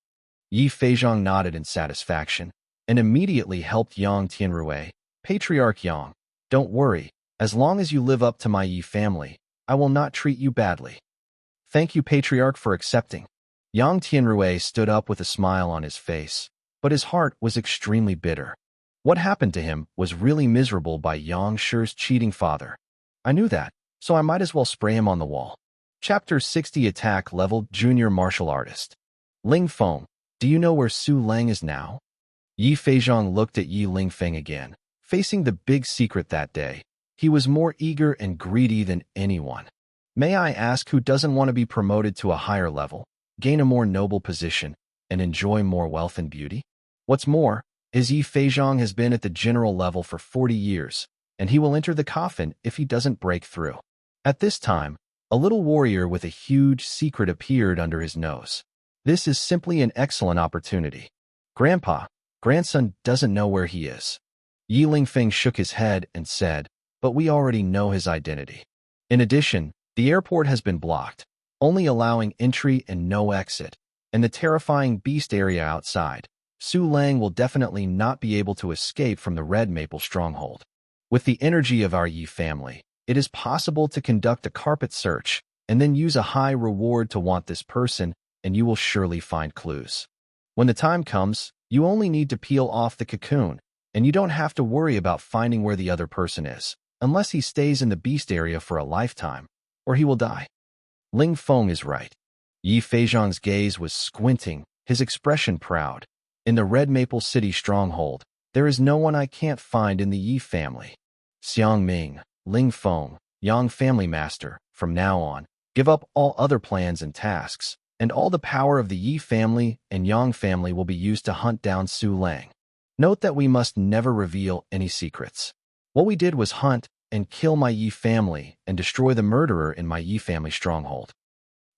S1: Yi Feizhong nodded in satisfaction and immediately helped Yang Tianrui. Patriarch Yang, don't worry. As long as you live up to my Yi family, I will not treat you badly. Thank you, Patriarch, for accepting. Yang Tianrui stood up with a smile on his face, but his heart was extremely bitter. What happened to him was really miserable by Yang Shi's cheating father. I knew that, so I might as well spray him on the wall. Chapter 60 Attack Level Junior Martial Artist. Ling Feng, do you know where Su Lang is now? Yi Feizhong looked at Yi Lingfeng again. Facing the big secret that day, he was more eager and greedy than anyone. May I ask who doesn't want to be promoted to a higher level, gain a more noble position, and enjoy more wealth and beauty? What's more, his Yi Feizhong has been at the general level for 40 years, and he will enter the coffin if he doesn't break through. At this time, a little warrior with a huge secret appeared under his nose. This is simply an excellent opportunity. Grandson doesn't know where he is. Yi Lingfeng shook his head and said, but we already know his identity. In addition, the airport has been blocked, only allowing entry and no exit, and the terrifying beast area outside. Su Lang will definitely not be able to escape from the Red Maple stronghold. With the energy of our Yi family, it is possible to conduct a carpet search and then use a high reward to want this person, and you will surely find clues. When the time comes, you only need to peel off the cocoon, and you don't have to worry about finding where the other person is, unless he stays in the beast area for a lifetime, or he will die. Ling Feng is right. Yi Feizhong's gaze was squinting, his expression proud. In the Red Maple City stronghold, there is no one I can't find in the Yi family. Xiang Ming, Ling Feng, Yang family master, from now on, give up all other plans and tasks, and all the power of the Yi family and Yang family will be used to hunt down Su Lang. Note that we must never reveal any secrets. What we did was hunt and kill my Yi family and destroy the murderer in my Yi family stronghold.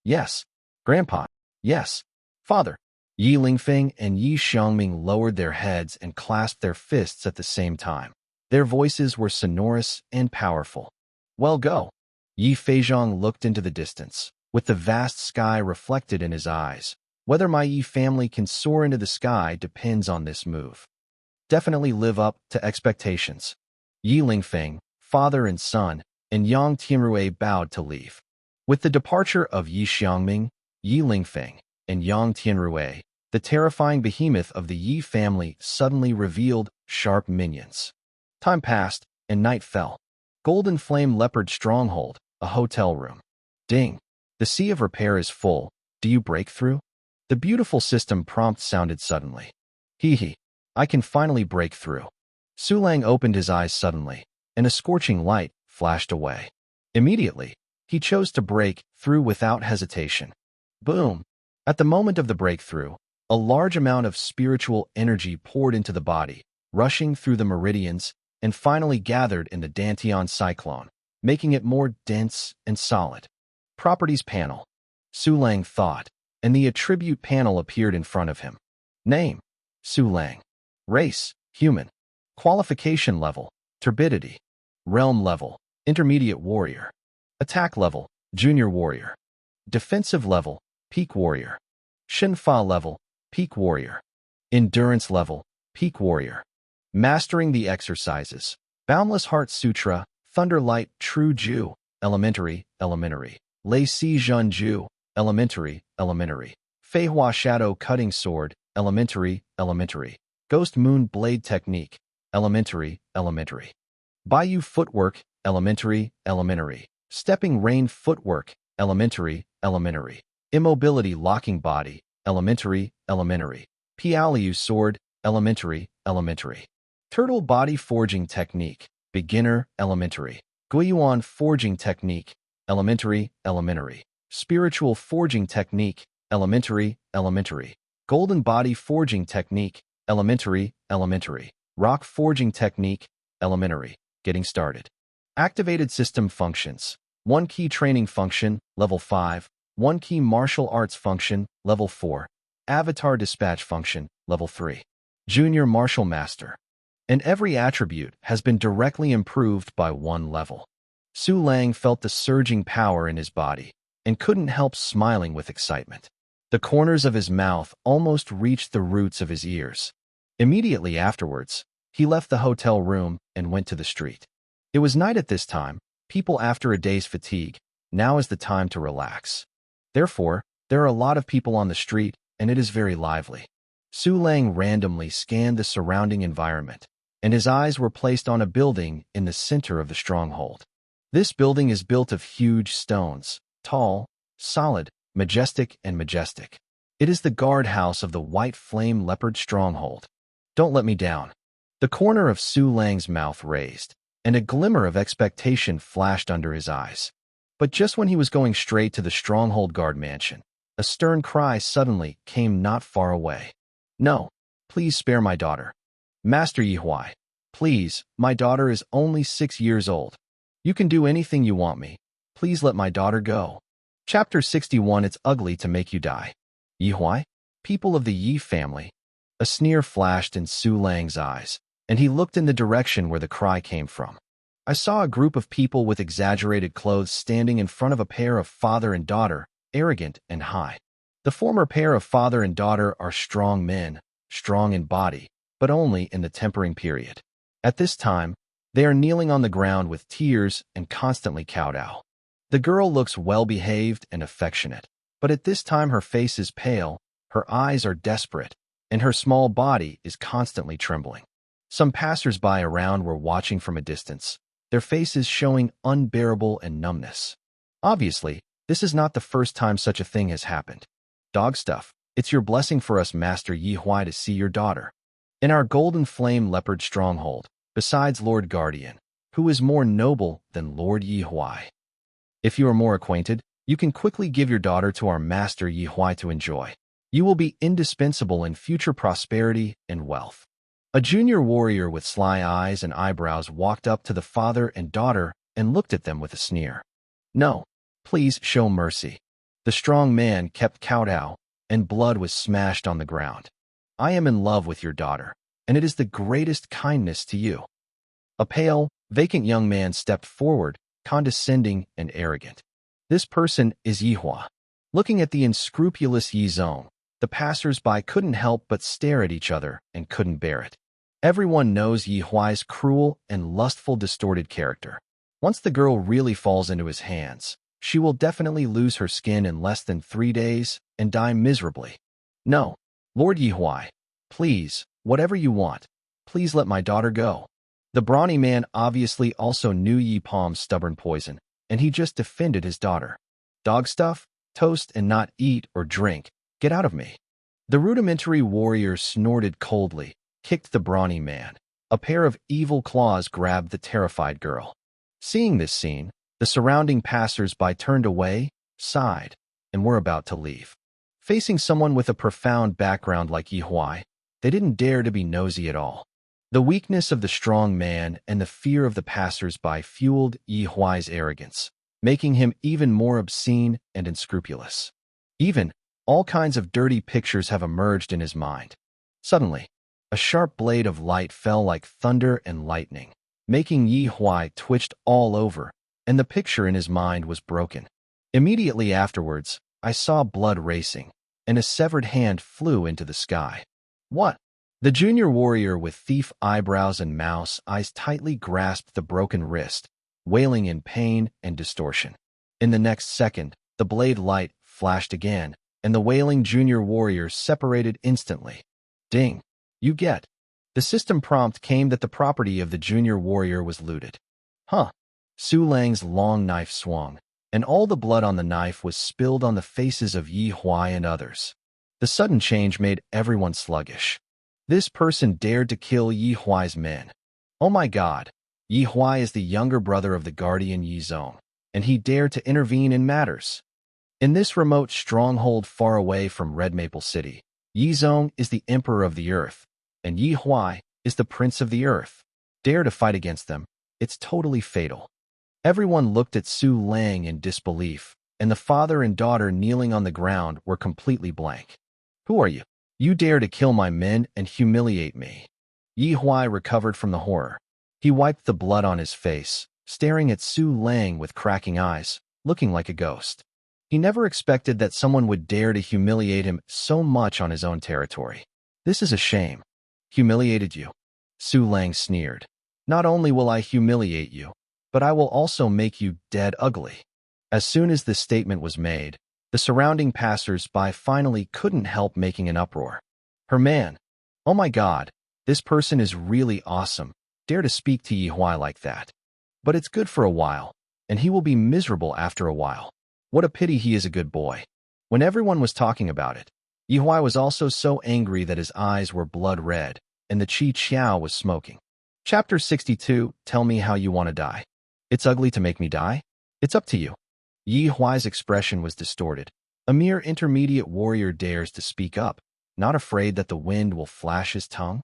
S1: Yes, Grandpa. Yes, Father. Yi Lingfeng and Yi Xiangming lowered their heads and clasped their fists at the same time. Their voices were sonorous and powerful. Well, go. Yi Feizhong looked into the distance, with the vast sky reflected in his eyes. Whether my Yi family can soar into the sky depends on this move. Definitely live up to expectations. Yi Lingfeng, father and son, and Yang Tianrui bowed to leave. With the departure of Yi Xiangming, Yi Lingfeng, and Yang Tianrui, the terrifying behemoth of the Yi family suddenly revealed sharp minions. Time passed, and night fell. Golden Flame Leopard Stronghold, a hotel room. Ding. The sea of repair is full. Do you break through? The beautiful system prompt sounded suddenly. Hee. I can finally break through. Su Lang opened his eyes suddenly, and a scorching light flashed away. Immediately, he chose to break through without hesitation. Boom! At the moment of the breakthrough, a large amount of spiritual energy poured into the body, rushing through the meridians, and finally gathered in the Dantian cyclone, making it more dense and solid. Properties panel. Su Lang thought, and the attribute panel appeared in front of him. Name: Su Lang. Race: human. Qualification level: turbidity. Realm level: intermediate warrior. Attack level: junior warrior. Defensive level: peak warrior. Shinfa level: peak warrior. Endurance level: peak warrior. Mastering the exercises. Boundless Heart Sutra, Thunder Light, True Ju, Elementary, Elementary. Lei Si Jun Ju, Elementary, Elementary. Fei Hua Shadow Cutting Sword, Elementary, Elementary. Ghost Moon Blade Technique, Elementary, Elementary. Bayou Footwork, Elementary, Elementary. Stepping Rain Footwork, Elementary, Elementary. Immobility Locking Body, Elementary, Elementary. Pialiu Sword, Elementary, Elementary. Turtle Body Forging Technique, Beginner, Elementary. Guiyuan Forging Technique, Elementary, Elementary. Spiritual Forging Technique, Elementary, Elementary. Golden Body Forging Technique, Elementary, Elementary. Rock Forging Technique, Elementary. Getting started. Activated System Functions. 1 Key Training Function, Level 5. 1 Key Martial Arts Function, Level 4. Avatar Dispatch Function, Level 3. Junior Martial Master. And every attribute has been directly improved by 1 level. Su Lang felt the surging power in his body and couldn't help smiling with excitement. The corners of his mouth almost reached the roots of his ears. Immediately afterwards, he left the hotel room and went to the street. It was night at this time, people after a day's fatigue. Now is the time to relax. Therefore, there are a lot of people on the street, and it is very lively. Su Lang randomly scanned the surrounding environment, and his eyes were placed on a building in the center of the stronghold. This building is built of huge stones, tall, solid, majestic, and majestic. It is the guardhouse of the White Flame Leopard stronghold. Don't let me down. The corner of Su Lang's mouth raised, and a glimmer of expectation flashed under his eyes. But just when he was going straight to the stronghold guard mansion, a stern cry suddenly came not far away. No, please spare my daughter. Master Yihuai, please, my daughter is only 6 years old. You can do anything you want me. Please let my daughter go. Chapter 61. It's ugly to make you die. Yihuai, people of the Yi family. A sneer flashed in Su Lang's eyes, and he looked in the direction where the cry came from. I saw a group of people with exaggerated clothes standing in front of a pair of father and daughter, arrogant and high. The former pair of father and daughter are strong men, strong in body, but only in the tempering period. At this time, they are kneeling on the ground with tears and constantly kowtow. The girl looks well-behaved and affectionate, but at this time her face is pale, her eyes are desperate, and her small body is constantly trembling. Some passers-by around were watching from a distance, their faces showing unbearable and numbness. Obviously, this is not the first time such a thing has happened. Dog stuff, it's your blessing for us, Master Yihuai, to see your daughter. In our Golden Flame Leopard stronghold, besides Lord Guardian, who is more noble than Lord Yihuai. If you are more acquainted, you can quickly give your daughter to our Master Yihuai to enjoy. You will be indispensable in future prosperity and wealth. A junior warrior with sly eyes and eyebrows walked up to the father and daughter and looked at them with a sneer. No, please show mercy. The strong man kept kowtow, and blood was smashed on the ground. I am in love with your daughter, and it is the greatest kindness to you. A pale, vacant young man stepped forward, condescending and arrogant. This person is Yihua. Looking at the unscrupulous Yi Zong, the passers-by couldn't help but stare at each other and couldn't bear it. Everyone knows Yihuai's cruel and lustful distorted character. Once the girl really falls into his hands, she will definitely lose her skin in less than 3 days and die miserably. No, Lord Yihuai, please, whatever you want, please let my daughter go. The brawny man obviously also knew Yi Palm's stubborn poison, and he just defended his daughter. Dog stuff, toast and not eat or drink, get out of me. The rudimentary warrior snorted coldly, kicked the brawny man. A pair of evil claws grabbed the terrified girl. Seeing this scene, the surrounding passers-by turned away, sighed, and were about to leave. Facing someone with a profound background like Yihuai, they didn't dare to be nosy at all. The weakness of the strong man and the fear of the passers-by fueled Yihuai's arrogance, making him even more obscene and unscrupulous. Even, all kinds of dirty pictures have emerged in his mind. Suddenly, a sharp blade of light fell like thunder and lightning, making Yihuai twitched all over, and the picture in his mind was broken. Immediately afterwards, I saw blood racing, and a severed hand flew into the sky. What? The junior warrior with thief eyebrows and mouse eyes tightly grasped the broken wrist, wailing in pain and distortion. In the next second, the blade light flashed again, and the wailing junior warrior separated instantly. Ding! You get. The system prompt came that the property of the junior warrior was looted. Huh. Su Lang's long knife swung, and all the blood on the knife was spilled on the faces of Yi Huai and others. The sudden change made everyone sluggish. This person dared to kill Yi Huai's men. Oh my god, Yi Huai is the younger brother of the guardian Yi Zong, and he dared to intervene in matters. In this remote stronghold far away from Red Maple City, Yi Zong is the emperor of the earth, and Yi Huai is the prince of the earth. Dare to fight against them, it's totally fatal. Everyone looked at Su Lang in disbelief, and the father and daughter kneeling on the ground were completely blank. Who are you? You dare to kill my men and humiliate me. Yi Huai recovered from the horror. He wiped the blood on his face, staring at Su Lang with cracking eyes, looking like a ghost. He never expected that someone would dare to humiliate him so much on his own territory. This is a shame. Humiliated you? Su Lang sneered. Not only will I humiliate you, but I will also make you dead ugly. As soon as this statement was made, the surrounding passers-by finally couldn't help making an uproar. Her man. Oh my god, this person is really awesome. Dare to speak to Yi Huai like that. But it's good for a while, and he will be miserable after a while. What a pity he is a good boy. When everyone was talking about it, Yi Huai was also so angry that his eyes were blood red, and the Qi Qiao was smoking. Chapter 62, Tell me how you want to die. It's ugly to make me die? It's up to you. Yi Huai's expression was distorted. A mere intermediate warrior dares to speak up, not afraid that the wind will flash his tongue?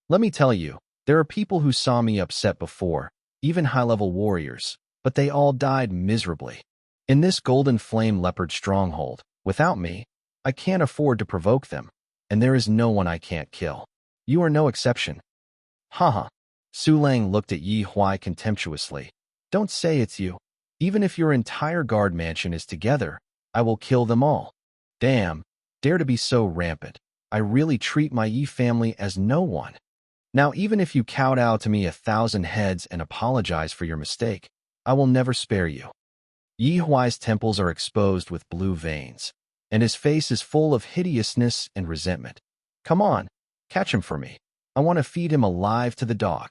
S1: Let me tell you, there are people who saw me upset before, even high-level warriors, but they all died miserably. In this golden flame leopard stronghold, without me, I can't afford to provoke them, and there is no one I can't kill. You are no exception. Haha. Su Lang looked at Yi Huai contemptuously. Don't say it's you. Even if your entire guard mansion is together, I will kill them all. Damn, dare to be so rampant. I really treat my Yi family as no one. Now even if you kowtow to me 1,000 heads and apologize for your mistake, I will never spare you. Yi Huai's temples are exposed with blue veins, and his face is full of hideousness and resentment. Come on, catch him for me. I want to feed him alive to the dog.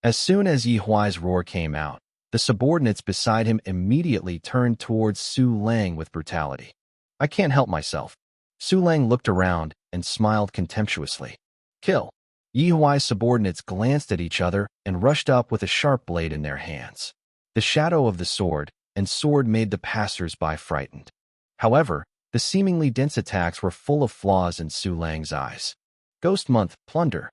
S1: As soon as Yi Huai's roar came out, the subordinates beside him immediately turned towards Su Lang with brutality. I can't help myself. Su Lang looked around and smiled contemptuously. Kill. Yi Huai's subordinates glanced at each other and rushed up with a sharp blade in their hands. The shadow of the sword made the passers-by frightened. However, the seemingly dense attacks were full of flaws in Su Lang's eyes. Ghost Month, plunder.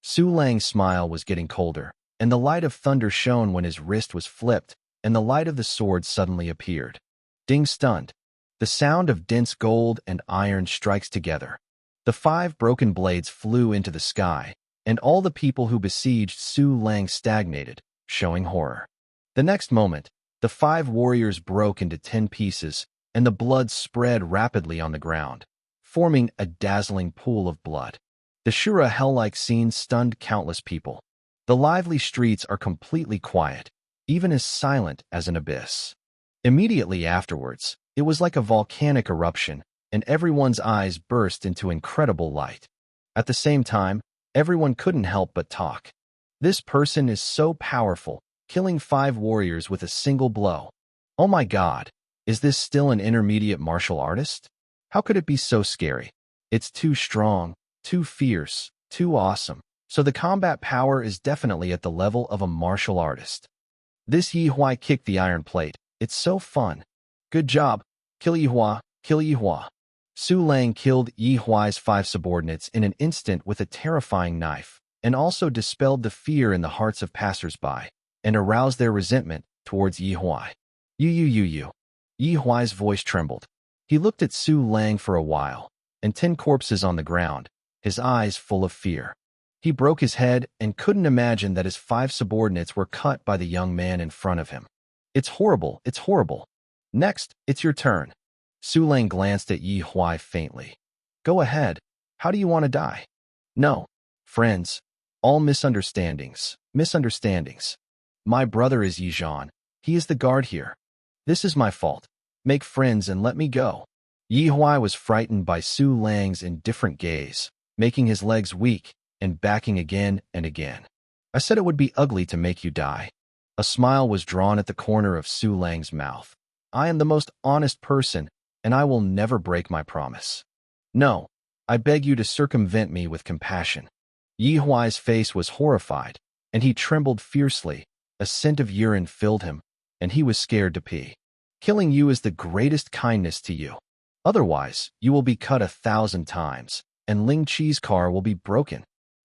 S1: Su Lang's smile was getting colder, and the light of thunder shone when his wrist was flipped, and the light of the sword suddenly appeared. Ding stunned. The sound of dense gold and iron strikes together. The 5 broken blades flew into the sky, and all the people who besieged Su Lang stagnated, showing horror. The next moment, the 5 warriors broke into 10 pieces, and the blood spread rapidly on the ground, forming a dazzling pool of blood. The Shura hell-like scene stunned countless people. The lively streets are completely quiet, even as silent as an abyss. Immediately afterwards, it was like a volcanic eruption, and everyone's eyes burst into incredible light. At the same time, everyone couldn't help but talk. This person is so powerful, killing 5 warriors with a single blow. Oh my god, is this still an intermediate martial artist? How could it be so scary? It's too strong, too fierce, too awesome. So the combat power is definitely at the level of a martial artist. This Yi Huai kicked the iron plate. It's so fun. Good job. Kill Yi Huai, kill Yi Huai. Su Lang killed Yi Huai's 5 subordinates in an instant with a terrifying knife, and also dispelled the fear in the hearts of passers-by, and aroused their resentment towards Yi Huai. You. Yi Huai's voice trembled. He looked at Su Lang for a while, and 10 corpses on the ground, his eyes full of fear. He broke his head and couldn't imagine that his 5 subordinates were cut by the young man in front of him. It's horrible, it's horrible. Next, it's your turn. Su Lang glanced at Yi Huai faintly. Go ahead. How do you want to die? No. Friends, all misunderstandings. My brother is Yizhan. He is the guard here. This is my fault. Make friends and let me go. Yi Huai was frightened by Su Lang's indifferent gaze, making his legs weak and backing again and again. I said it would be ugly to make you die. A smile was drawn at the corner of Su Lang's mouth. I am the most honest person, and I will never break my promise. No, I beg you to circumvent me with compassion. Yi Huai's face was horrified, and he trembled fiercely. A scent of urine filled him, and he was scared to pee. Killing you is the greatest kindness to you. Otherwise, you will be cut 1,000 times, and Ling Qi's car will be broken.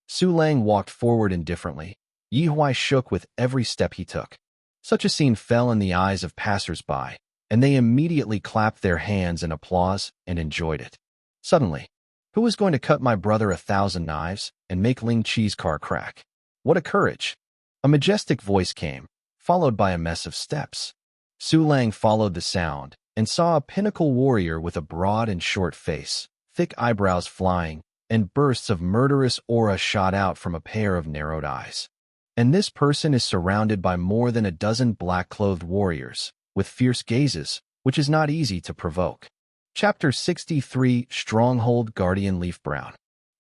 S1: Su Lang walked forward indifferently. Yi Huai shook with every step he took. Such a scene fell in the eyes of passers-by, and they immediately clapped their hands in applause and enjoyed it. Suddenly, who is going to cut my brother 1,000 knives and make Ling Qi's car crack? What a courage! A majestic voice came, followed by a mess of steps. Su Lang followed the sound and saw a pinnacle warrior with a broad and short face, thick eyebrows flying, and bursts of murderous aura shot out from a pair of narrowed eyes. And this person is surrounded by more than a dozen black-clothed warriors, with fierce gazes, which is not easy to provoke. Chapter 63, Stronghold Guardian Leaf Brown.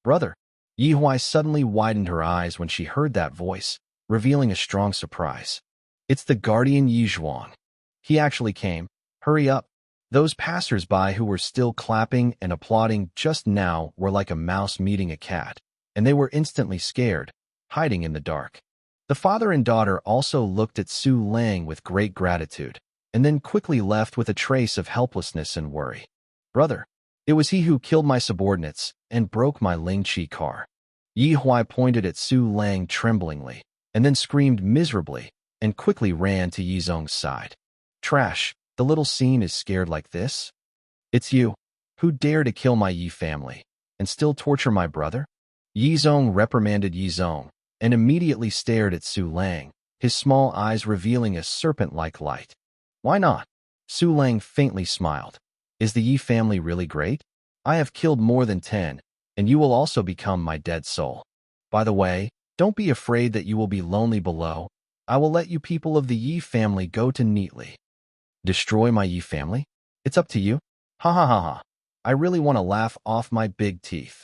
S1: Brother. Yi Huai suddenly widened her eyes when she heard that voice, revealing a strong surprise. It's the guardian Yi Zhuang. He actually came. Hurry up. Those passers-by who were still clapping and applauding just now were like a mouse meeting a cat, and they were instantly scared, hiding in the dark. The father and daughter also looked at Su Lang with great gratitude, and then quickly left with a trace of helplessness and worry. Brother, it was he who killed my subordinates and broke my Ling Qi car. Yi Huai pointed at Su Lang tremblingly, and then screamed miserably, and quickly ran to Yi Zhong's side. Trash, the little scene is scared like this? It's you, who dare to kill my Yi family, and still torture my brother? Yi Zhong reprimanded Yi Zhong, and immediately stared at Su Lang, his small eyes revealing a serpent-like light. Why not? Su Lang faintly smiled. Is the Yi family really great? I have killed more than 10, and you will also become my dead soul. By the way, don't be afraid that you will be lonely below. I will let you people of the Yi family go to neatly. Destroy my Yi family? It's up to you? Ha ha ha ha. I really want to laugh off my big teeth.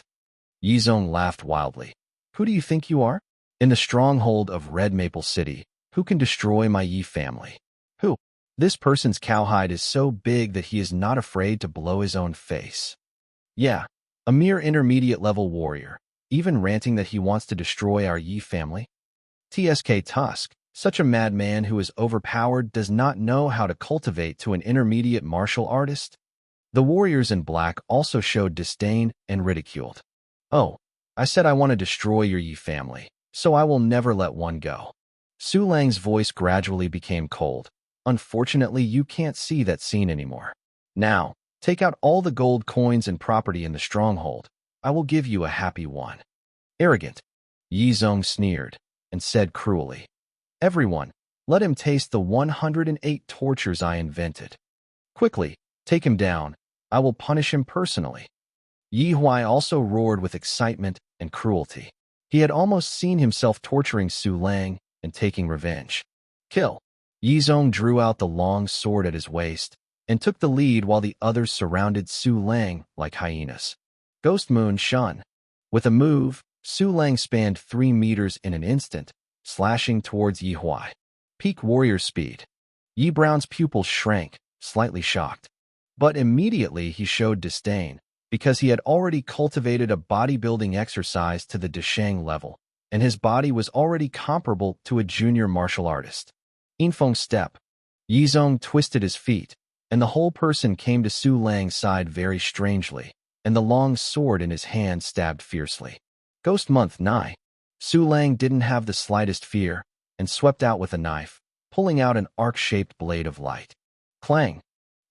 S1: Yi Zhong laughed wildly. Who do you think you are? In the stronghold of Red Maple City, who can destroy my Yi family? Who? This person's cowhide is so big that he is not afraid to blow his own face. Yeah, a mere intermediate-level warrior, even ranting that he wants to destroy our Yi family. TSK Tusk, such a madman who is overpowered does not know how to cultivate to an intermediate martial artist. The warriors in black also showed disdain and ridiculed. Oh, I said I want to destroy your Yi family, so I will never let one go. Su Lang's voice gradually became cold. Unfortunately, you can't see that scene anymore. Now, take out all the gold coins and property in the stronghold. I will give you a happy one. Arrogant. Yi Zhong sneered and said cruelly. Everyone, let him taste the 108 tortures I invented. Quickly, take him down. I will punish him personally. Yi Huai also roared with excitement and cruelty. He had almost seen himself torturing Su Lang and taking revenge. Kill. Yi Zhong drew out the long sword at his waist and took the lead while the others surrounded Su Lang like hyenas. Ghost Moon Shun. With a move, Su Lang spanned 3 meters in an instant, slashing towards Yi Huai. Peak warrior speed. Yi Brown's pupils shrank, slightly shocked. But immediately he showed disdain, because he had already cultivated a bodybuilding exercise to the Deshang level, and his body was already comparable to a junior martial artist. Infeng step. Yi Zhong twisted his feet, and the whole person came to Su Lang's side very strangely, and the long sword in his hand stabbed fiercely. Ghost Month Nigh. Su Lang didn't have the slightest fear, and swept out with a knife, pulling out an arc-shaped blade of light. Clang!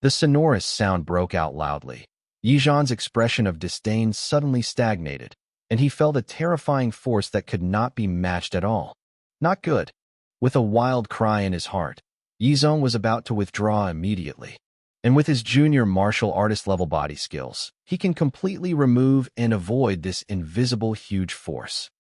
S1: The sonorous sound broke out loudly. Yi Zhang's expression of disdain suddenly stagnated, and he felt a terrifying force that could not be matched at all. Not good. With a wild cry in his heart, Yi Zhong was about to withdraw immediately. And with his junior martial artist level body skills, he can completely remove and avoid this invisible huge force.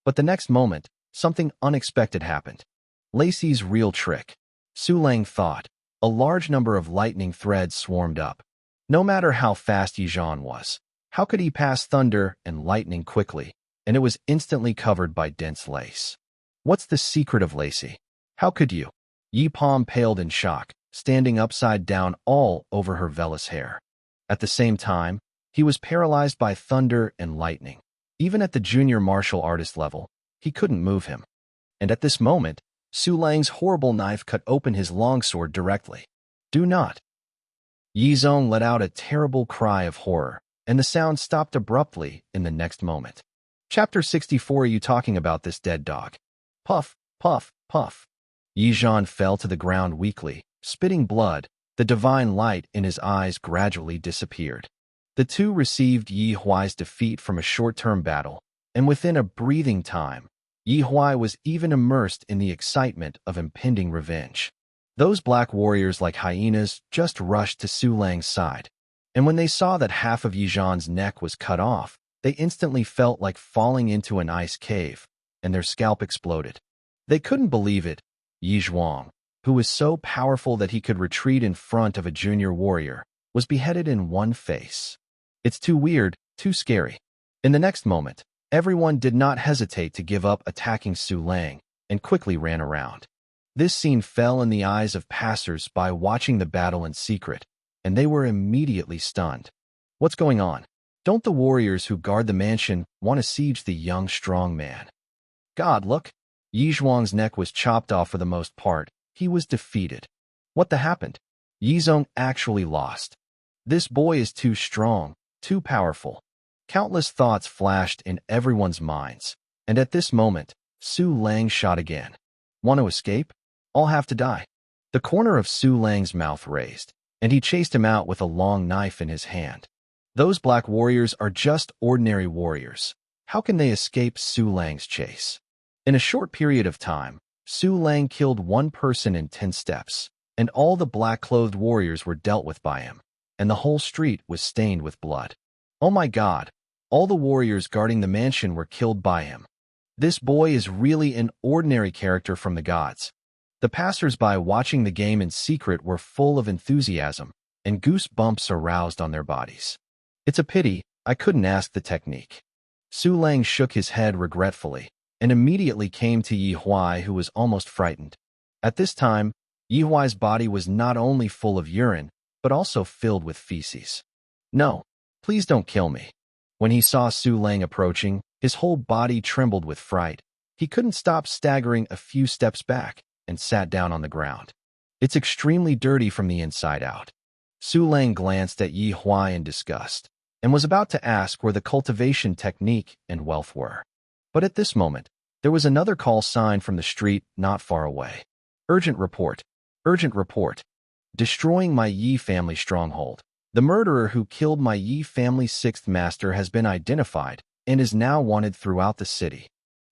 S1: But the next moment, something unexpected happened. Lacey's real trick. Su Lang thought. A large number of lightning threads swarmed up. No matter how fast Yizhan was, how could he pass thunder and lightning quickly? And it was instantly covered by dense lace. What's the secret of Lacey? How could you? Yi Palm paled in shock, standing upside down all over her vellus hair. At the same time, he was paralyzed by thunder and lightning. Even at the junior martial artist level, he couldn't move him. And at this moment, Su Lang's horrible knife cut open his longsword directly. Do not. Yi Zong let out a terrible cry of horror, and the sound stopped abruptly in the next moment. Chapter 64. Are you talking about this dead dog? Puff, puff, puff. Yi Zhan fell to the ground weakly, spitting blood. The divine light in his eyes gradually disappeared. The two received Yi Huai's defeat from a short-term battle, and within a breathing time, Yi Huai was even immersed in the excitement of impending revenge. Those black warriors like hyenas just rushed to Su Lang's side, and when they saw that half of Yi Zhan's neck was cut off, they instantly felt like falling into an ice cave, and their scalp exploded. They couldn't believe it. Yi Zhuang, who was so powerful that he could retreat in front of a junior warrior, was beheaded in one face. It's too weird, too scary. In the next moment, everyone did not hesitate to give up attacking Su Lang and quickly ran around. This scene fell in the eyes of passers-by watching the battle in secret, and they were immediately stunned. What's going on? Don't the warriors who guard the mansion want to siege the young, strong man? God, look! Yi Zhuang's neck was chopped off for the most part. He was defeated. What happened? Yi Zong actually lost. This boy is too strong, too powerful. Countless thoughts flashed in everyone's minds, and at this moment, Su Lang shot again. Want to escape? I'll have to die. The corner of Su Lang's mouth raised, and he chased him out with a long knife in his hand. Those black warriors are just ordinary warriors. How can they escape Su Lang's chase? In a short period of time, Su Lang killed one person in 10 steps, and all the black-clothed warriors were dealt with by him, and the whole street was stained with blood. Oh my God! All the warriors guarding the mansion were killed by him. This boy is really an ordinary character from the gods. The passers-by watching the game in secret were full of enthusiasm, and goosebumps aroused on their bodies. It's a pity I couldn't ask the technique. Su Lang shook his head regretfully, and immediately came to Yi Huai, who was almost frightened. At this time, Yi Huai's body was not only full of urine, but also filled with feces. No, please don't kill me. When he saw Su Lang approaching, his whole body trembled with fright. He couldn't stop staggering a few steps back and sat down on the ground. It's extremely dirty from the inside out. Su Lang glanced at Yi Huai in disgust and was about to ask where the cultivation technique and wealth were. But at this moment, there was another call sign from the street not far away. Urgent report. Urgent report. Destroying my Yi family stronghold. The murderer who killed my Yi family's 6th master has been identified and is now wanted throughout the city.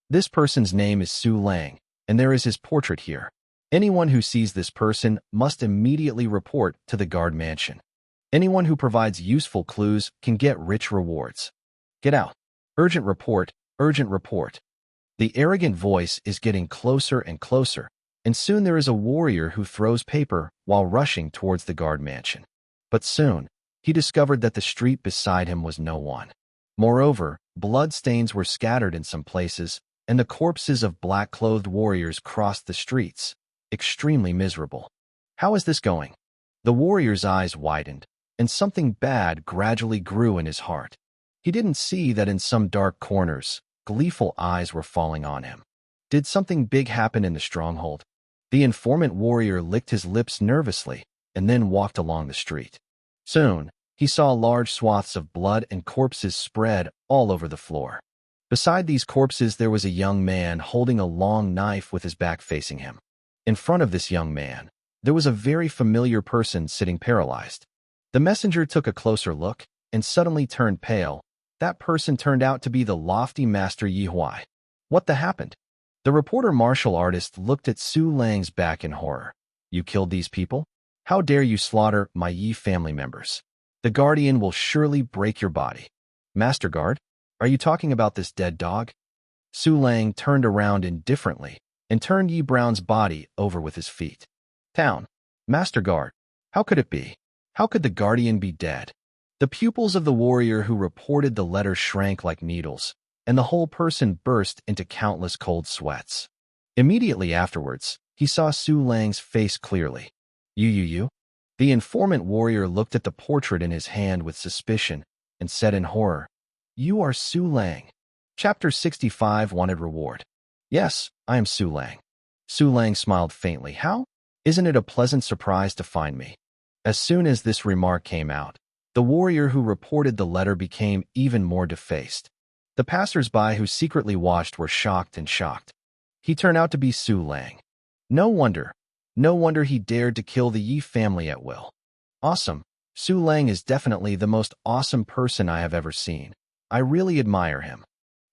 S1: This person's name is Su Lang, and there is his portrait here. Anyone who sees this person must immediately report to the guard mansion. Anyone who provides useful clues can get rich rewards. Get out. Urgent report. Urgent report. The arrogant voice is getting closer and closer, and soon there is a warrior who throws paper while rushing towards the guard mansion. But soon, he discovered that the street beside him was no one. Moreover, blood stains were scattered in some places, and the corpses of black-clothed warriors crossed the streets, extremely miserable. How is this going? The warrior's eyes widened, and something bad gradually grew in his heart. He didn't see that in some dark corners, gleeful eyes were falling on him. Did something big happen in the stronghold? The informant warrior licked his lips nervously and then walked along the street. Soon, he saw large swaths of blood and corpses spread all over the floor. Beside these corpses there was a young man holding a long knife with his back facing him. In front of this young man, there was a very familiar person sitting paralyzed. The messenger took a closer look and suddenly turned pale. That person turned out to be the lofty Master Yi Huai. What happened? The reporter martial artist looked at Su Lang's back in horror. You killed these people? How dare you slaughter my Yi family members? The guardian will surely break your body. Master Guard, are you talking about this dead dog? Su Lang turned around indifferently and turned Yi Brown's body over with his feet. Town. Master Guard. How could it be? How could the guardian be dead? The pupils of the warrior who reported the letter shrank like needles, and the whole person burst into countless cold sweats. Immediately afterwards, he saw Su Lang's face clearly. You. The informant warrior looked at the portrait in his hand with suspicion and said in horror, You are Su Lang. Chapter 65 Wanted Reward. Yes, I am Su Lang. Su Lang smiled faintly. How? Isn't it a pleasant surprise to find me? As soon as this remark came out, the warrior who reported the letter became even more defaced. The passers-by who secretly watched were shocked and shocked. He turned out to be Su Lang. No wonder he dared to kill the Yi family at will. Awesome. Su Lang is definitely the most awesome person I have ever seen. I really admire him.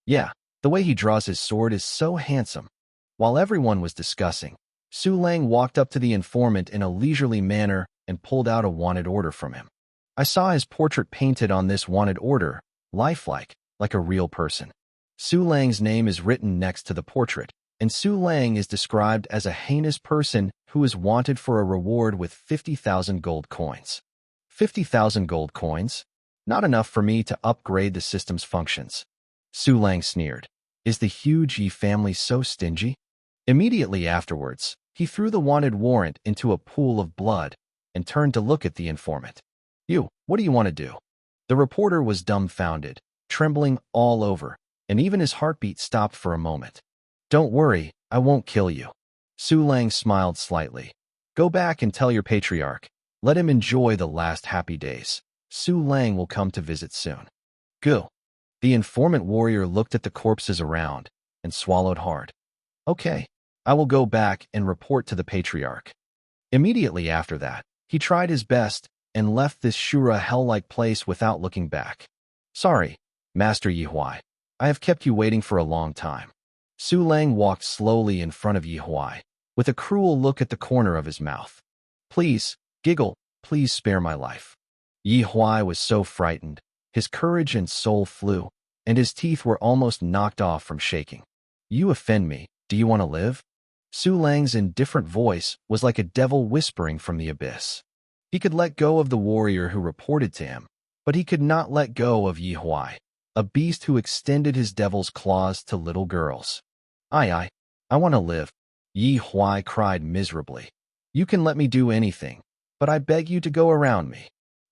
S1: Yeah, the way he draws his sword is so handsome. While everyone was discussing, Su Lang walked up to the informant in a leisurely manner and pulled out a wanted order from him. I saw his portrait painted on this wanted order, lifelike, like a real person. Su Lang's name is written next to the portrait, and Su Lang is described as a heinous person who is wanted for a reward with 50,000 gold coins. 50,000 gold coins? Not enough for me to upgrade the system's functions. Su Lang sneered. Is the huge Yi family so stingy? Immediately afterwards, he threw the wanted warrant into a pool of blood and turned to look at the informant. You, what do you want to do? The reporter was dumbfounded, trembling all over, and even his heartbeat stopped for a moment. Don't worry, I won't kill you. Su Lang smiled slightly. Go back and tell your patriarch. Let him enjoy the last happy days. Su Lang will come to visit soon. Go. The informant warrior looked at the corpses around and swallowed hard. Okay, I will go back and report to the patriarch. Immediately after that, he tried his best and left this Shura hell-like place without looking back. Sorry, Master Yi Huai. I have kept you waiting for a long time. Su Lang walked slowly in front of Yi Huai, with a cruel look at the corner of his mouth. Please, giggle, please spare my life. Yi Huai was so frightened, his courage and soul flew, and his teeth were almost knocked off from shaking. You offend me, do you want to live? Su Lang's indifferent voice was like a devil whispering from the abyss. He could let go of the warrior who reported to him, but he could not let go of Yi Huai, a beast who extended his devil's claws to little girls. I want to live, Yi Huai cried miserably. You can let me do anything, but I beg you to go around me.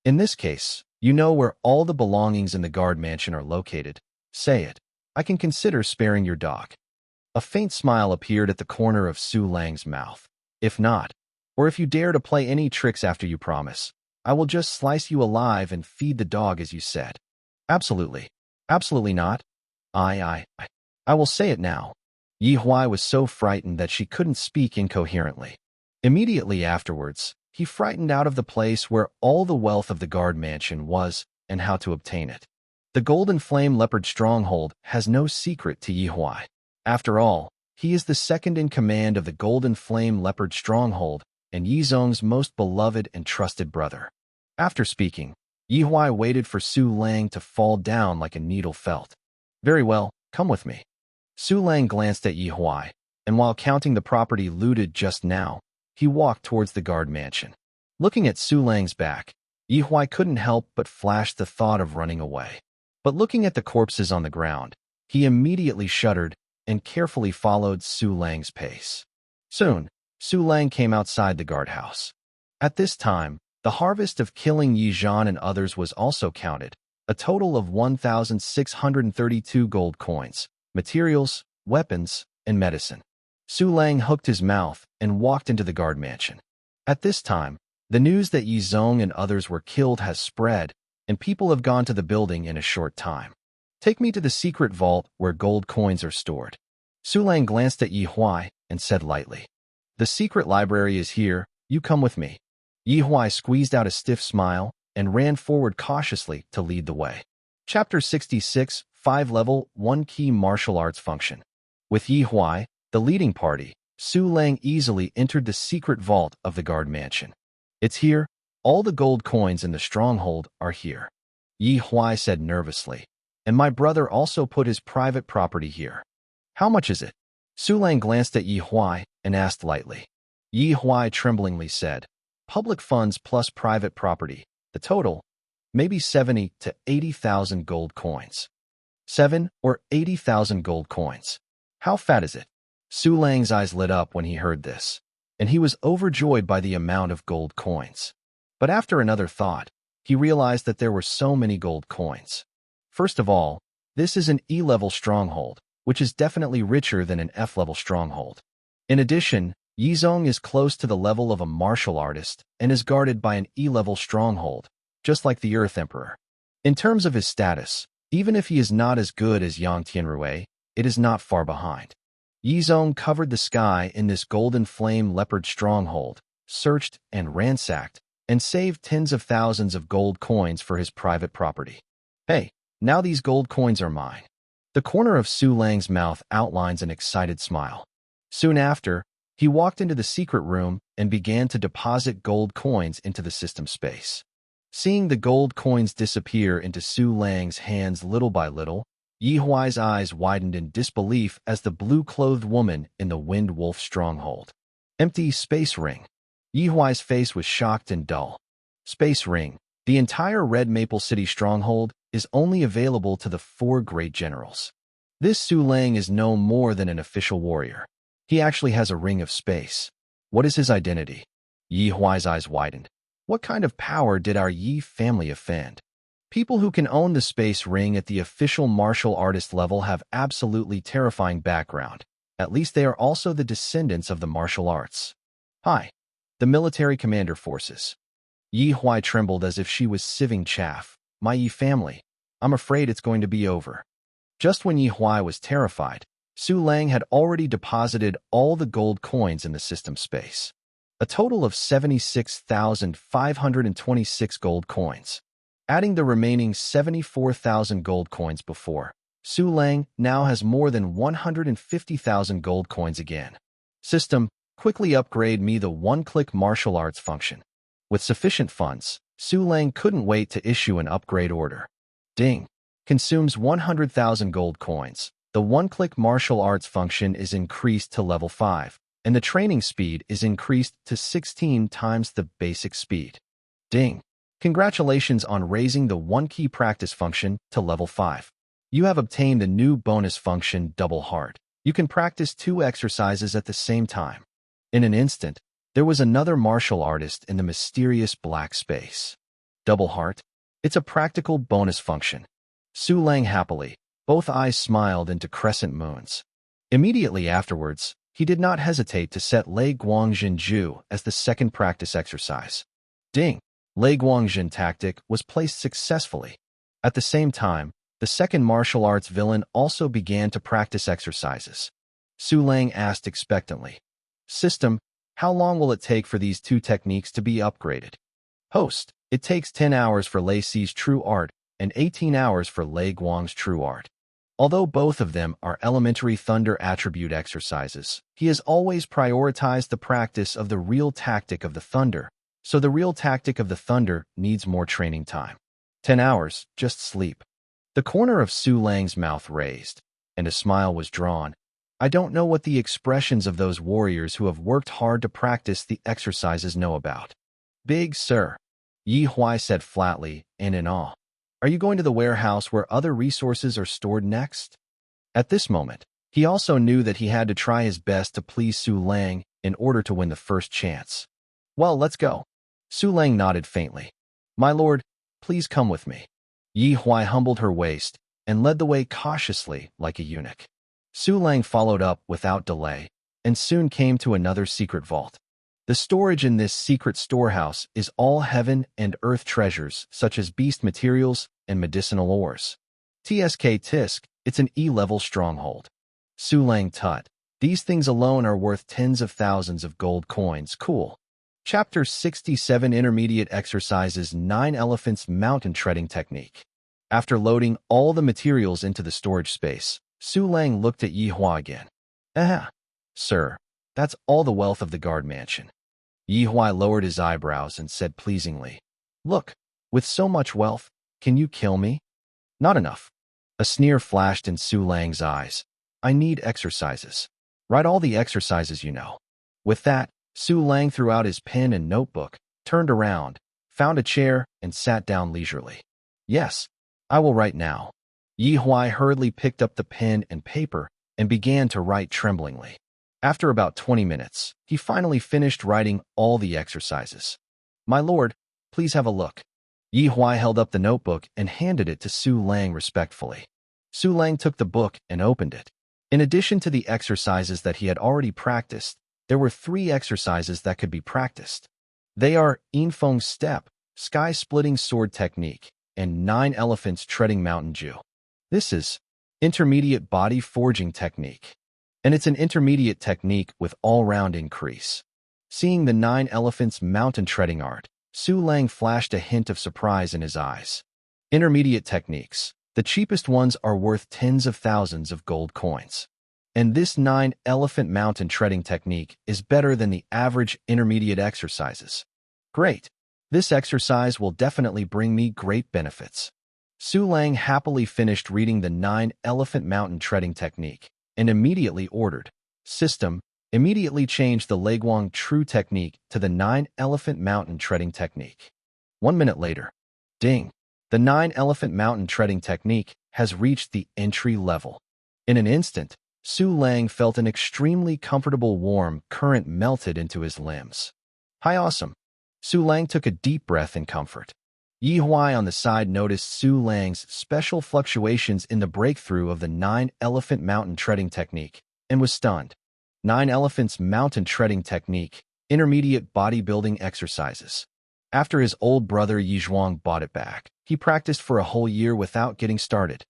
S1: In this case, you know where all the belongings in the guard mansion are located. Say it. I can consider sparing your dog. A faint smile appeared at the corner of Su Lang's mouth. If not, or if you dare to play any tricks after you promise, I will just slice you alive and feed the dog as you said. Absolutely. Absolutely not. I will say it now. Yi Huai was so frightened that she couldn't speak incoherently. Immediately afterwards, he frightened out of the place where all the wealth of the guard mansion was and how to obtain it. The Golden Flame Leopard Stronghold has no secret to Yi Huai. After all, he is the second in command of the Golden Flame Leopard Stronghold and Yi Zong's most beloved and trusted brother. After speaking, Yi Huai waited for Su Lang to fall down like a needle felt. Very well, come with me. Su Lang glanced at Yi Huai, and while counting the property looted just now, he walked towards the guard mansion. Looking at Su Lang's back, Yi Huai couldn't help but flash the thought of running away. But looking at the corpses on the ground, he immediately shuddered and carefully followed Su Lang's pace. Soon, Su Lang came outside the guardhouse. At this time, the harvest of killing Yi Zhan and others was also counted, a total of 1,632 gold coins, materials, weapons, and medicine. Su Lang hooked his mouth and walked into the guard mansion. At this time, the news that Yi Zong and others were killed has spread, and people have gone to the building in a short time. Take me to the secret vault where gold coins are stored. Su Lang glanced at Yi Huai and said lightly, The secret library is here, you come with me. Yi Huai squeezed out a stiff smile and ran forward cautiously to lead the way. Chapter 66, 5-level, 1-key martial arts function. With Yi Huai, the leading party, Su Lang easily entered the secret vault of the guard mansion. It's here, all the gold coins in the stronghold are here. Yi Huai said nervously, and my brother also put his private property here. How much is it? Su Lang glanced at Yi Huai and asked lightly. Yi Huai tremblingly said, public funds plus private property. The total, maybe 70 to 80,000 gold coins. 7 or 80,000 gold coins. How fat is it? Su Lang's eyes lit up when he heard this, and he was overjoyed by the amount of gold coins. But after another thought, he realized that there were so many gold coins. First of all, this is an E-level stronghold, which is definitely richer than an F-level stronghold. In addition, Yizong is close to the level of a martial artist and is guarded by an E-level stronghold, just like the Earth Emperor. In terms of his status, even if he is not as good as Yang Tianrui, it is not far behind. Yizong covered the sky in this golden flame leopard stronghold, searched and ransacked, and saved tens of thousands of gold coins for his private property. Hey, now these gold coins are mine. The corner of Su Lang's mouth outlines an excited smile. Soon after, he walked into the secret room and began to deposit gold coins into the system space. Seeing the gold coins disappear into Su Lang's hands little by little, Yi Huai's eyes widened in disbelief as the blue-clothed woman in the Wind Wolf stronghold. Empty space ring. Yi Huai's face was shocked and dull. Space ring. The entire Red Maple City stronghold is only available to the 4 great generals. This Su Lang is no more than an official warrior. He actually has a ring of space. What is his identity? Yi Huai's eyes widened. What kind of power did our Yi family offend? People who can own the space ring at the official martial artist level have absolutely terrifying background. At least they are also the descendants of the martial arts. Hi. The military commander forces. Yi Huai trembled as if she was sieving chaff. My Yi family. I'm afraid it's going to be over. Just when Yi Huai was terrified, Su Lang had already deposited all the gold coins in the system space. A total of 76,526 gold coins. Adding the remaining 74,000 gold coins before, Su Lang now has more than 150,000 gold coins again. System, quickly upgrade me the one-click martial arts function. With sufficient funds, Su Lang couldn't wait to issue an upgrade order. Ding. Consumes 100,000 gold coins. The one-click martial arts function is increased to level 5, and the training speed is increased to 16 times the basic speed. Ding. Congratulations on raising the one-key practice function to level 5. You have obtained the new bonus function Double Heart. You can practice 2 exercises at the same time. In an instant, there was another martial artist in the mysterious black space. Double Heart. It's a practical bonus function. Su Lang happily. Both eyes smiled into crescent moons. Immediately afterwards, he did not hesitate to set Lei Guangjin Ju as the second practice exercise. Ding! Lei Guangjin tactic was placed successfully. At the same time, the second martial arts villain also began to practice exercises. Su Lang asked expectantly. System, how long will it take for these 2 techniques to be upgraded? Host, it takes 10 hours for Lei Si's true art and 18 hours for Lei Guang's true art. Although both of them are elementary thunder attribute exercises, he has always prioritized the practice of the real tactic of the thunder, so the real tactic of the thunder needs more training time. 10 hours, just sleep. The corner of Su Lang's mouth raised, and a smile was drawn. I don't know what the expressions of those warriors who have worked hard to practice the exercises know about. Big sir, Yi Huai said flatly and in awe. Are you going to the warehouse where other resources are stored next? At this moment, he also knew that he had to try his best to please Su Lang in order to win the first chance. Well, let's go. Su Lang nodded faintly. My lord, please come with me. Yi Huai humbled her waist and led the way cautiously like a eunuch. Su Lang followed up without delay and soon came to another secret vault. The storage in this secret storehouse is all heaven and earth treasures such as beast materials and medicinal ores. TSK Tisk, it's an E-level stronghold. Su Lang tut. These things alone are worth tens of thousands of gold coins. Cool. Chapter 67 Intermediate Exercises 9 Elephants Mountain Treading Technique. After loading all the materials into the storage space, Su Lang looked at Yi Hua again. Sir, that's all the wealth of the guard mansion. Yi Huai lowered his eyebrows and said pleasingly, Look, with so much wealth, can you kill me? Not enough. A sneer flashed in Su Lang's eyes. I need exercises. Write all the exercises you know. With that, Su Lang threw out his pen and notebook, turned around, found a chair, and sat down leisurely. Yes, I will write now. Yi Huai hurriedly picked up the pen and paper and began to write tremblingly. After about 20 minutes, he finally finished writing all the exercises. My lord, please have a look. Yi Huai held up the notebook and handed it to Su Lang respectfully. Su Lang took the book and opened it. In addition to the exercises that he had already practiced, there were 3 exercises that could be practiced. They are Infeng Step, Sky-Splitting Sword Technique, and 9 Elephants Treading Mountain Dew. This is Intermediate Body Forging Technique, and it's an intermediate technique with all-round increase. Seeing the 9 Elephants Mountain Treading art, Su Lang flashed a hint of surprise in his eyes. Intermediate techniques. The cheapest ones are worth tens of thousands of gold coins. And this 9 Elephant Mountain Treading technique is better than the average intermediate exercises. Great. This exercise will definitely bring me great benefits. Su Lang happily finished reading the 9 Elephant Mountain Treading technique and immediately ordered, System, immediately changed the Leguang True technique to the 9 Elephant Mountain Treading technique. 1 minute later. Ding. The 9 Elephant Mountain Treading technique has reached the entry level. In an instant, Su Lang felt an extremely comfortable warm current melted into his limbs. Hi, awesome. Su Lang took a deep breath in comfort. Yi Huai on the side noticed Su Lang's special fluctuations in the breakthrough of the 9 Elephant Mountain Treading technique and was stunned. 9 Elephants Mountain Treading Technique, intermediate bodybuilding exercises. After his old brother Yi Zhuang bought it back, he practiced for a whole year without getting started.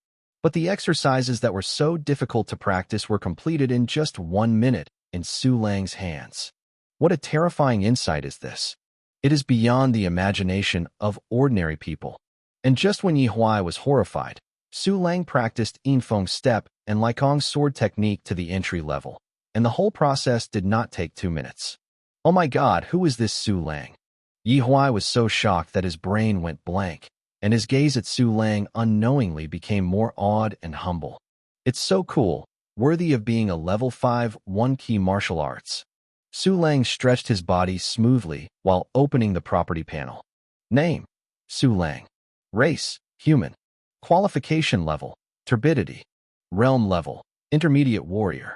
S1: But the exercises that were so difficult to practice were completed in just 1 minute in Su Lang's hands. What a terrifying insight is this! It is beyond the imagination of ordinary people. And just when Yi Huai was horrified, Su Lang practiced Infeng Step and Leikong's sword technique to the entry level, and the whole process did not take 2 minutes. Oh my god, who is this Su Lang? Yi Huai was so shocked that his brain went blank, and his gaze at Su Lang unknowingly became more awed and humble. It's so cool, worthy of being a level 5 one-key martial arts. Su Lang stretched his body smoothly while opening the property panel. Name: Su Lang. Race: human. Qualification level: turbidity. Realm level: intermediate warrior.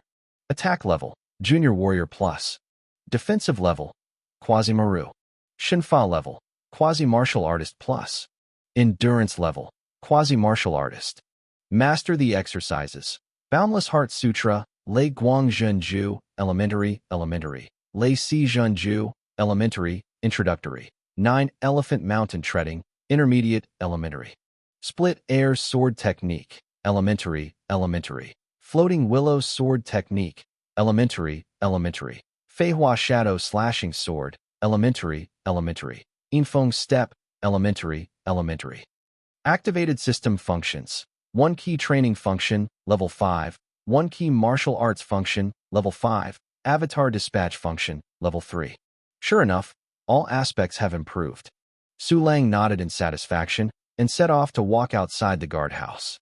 S1: Attack level: junior warrior plus. Defensive level: quasi-maru. Shinfa level: quasi-martial artist plus. Endurance level: quasi-martial artist. Master the exercises: Boundless Heart Sutra, Lei Guang Zhenju, Elementary, Lei Si Zhenju, Elementary, Introductory. 9 Elephant Mountain Treading, Intermediate, Elementary. Split Air Sword Technique, Elementary. Floating Willow Sword Technique, Elementary. Feihua Shadow Slashing Sword, Elementary. Infeng Step, Elementary. Activated System Functions. 1 Key Training Function, Level 5. 1 Key Martial Arts Function, Level 5. Avatar Dispatch Function, Level 3. Sure enough, all aspects have improved. Su Lang nodded in satisfaction and set off to walk outside the guardhouse.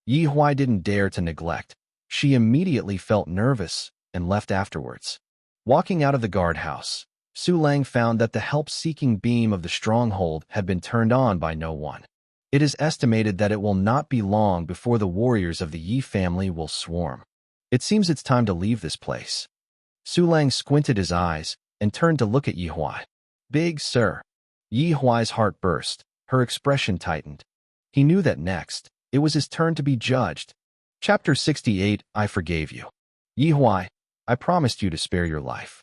S1: Yi Huai didn't dare to neglect. She immediately felt nervous and left afterwards. Walking out of the guardhouse, Su Lang found that the help-seeking beam of the stronghold had been turned on by no one. It is estimated that it will not be long before the warriors of the Yi family will swarm. It seems it's time to leave this place. Su Lang squinted his eyes and turned to look at Yi Huai. Big sir. Yi Huai's heart burst. Her expression tightened. He knew that next, it was his turn to be judged. Chapter 68, I forgave you. Yi Huai, I promised you to spare your life.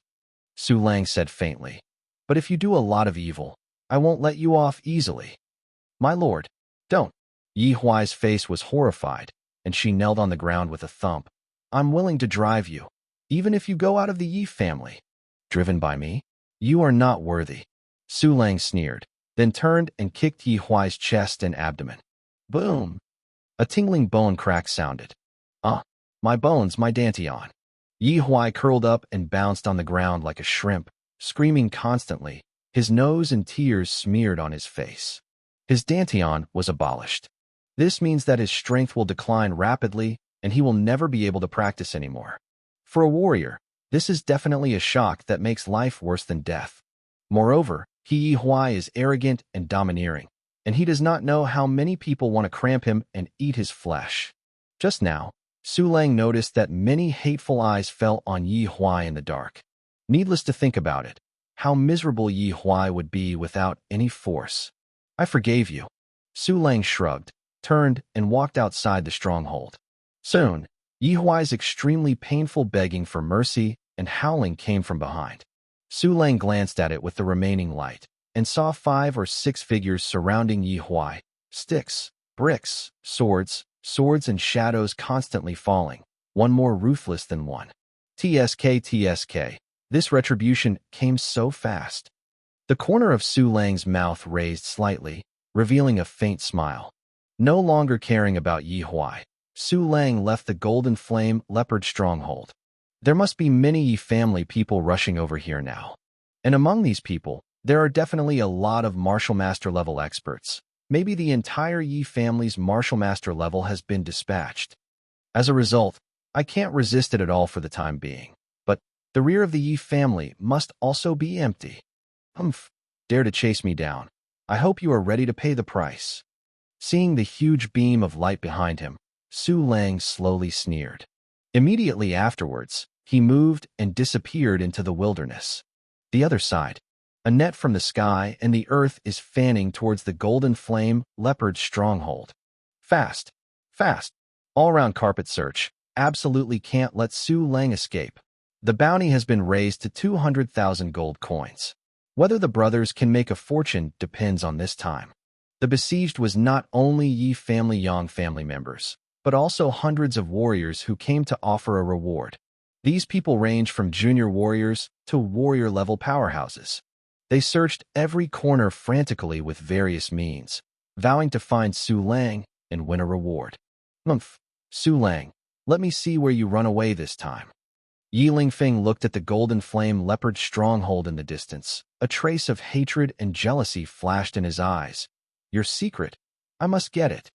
S1: Su Lang said faintly. But if you do a lot of evil, I won't let you off easily. My lord, don't. Yi Huai's face was horrified, and she knelt on the ground with a thump. I'm willing to drive you, even if you go out of the Yi family. Driven by me? You are not worthy. Su Lang sneered, then turned and kicked Yi Huai's chest and abdomen. Boom! A tingling bone crack sounded. My bones, my dantian. Yi Huai curled up and bounced on the ground like a shrimp, screaming constantly, his nose and tears smeared on his face. His dantian was abolished. This means that his strength will decline rapidly and he will never be able to practice anymore. For a warrior, this is definitely a shock that makes life worse than death. Moreover, He Huai is arrogant and domineering, and he does not know how many people want to cramp him and eat his flesh. Just now, Su Lang noticed that many hateful eyes fell on Yi Huai in the dark. Needless to think about it, how miserable Yi Huai would be without any force. I forgave you. Su Lang shrugged, turned, and walked outside the stronghold. Soon, Yi Huai's extremely painful begging for mercy and howling came from behind. Su Lang glanced at it with the remaining light and saw 5 or 6 figures surrounding Yi Huai. Sticks, bricks, swords, and shadows constantly falling, one more ruthless than one. TSK. This retribution came so fast. The corner of Su Lang's mouth raised slightly, revealing a faint smile. No longer caring about Yi Huai, Su Lang left the Golden Flame Leopard stronghold. There must be many Yi family people rushing over here now. And among these people, there are definitely a lot of Martial Master level experts. Maybe the entire Yi family's Martial Master level has been dispatched. As a result, I can't resist it at all for the time being. But the rear of the Yi family must also be empty. Dare to chase me down. I hope you are ready to pay the price. Seeing the huge beam of light behind him, Su Lang slowly sneered. Immediately afterwards, he moved and disappeared into the wilderness. The other side, a net from the sky and the earth is fanning towards the Golden Flame Leopard stronghold. Fast. All-round carpet search. Absolutely can't let Su Lang escape. The bounty has been raised to 200,000 gold coins. Whether the brothers can make a fortune depends on this time. The besieged was not only Yi family Yang family members, but also hundreds of warriors who came to offer a reward. These people range from junior warriors to warrior-level powerhouses. They searched every corner frantically with various means, vowing to find Su Lang and win a reward. Su Lang, let me see where you run away this time. Yi Lingfeng looked at the Golden Flame Leopard stronghold in the distance. A trace of hatred and jealousy flashed in his eyes. Your secret? I must get it.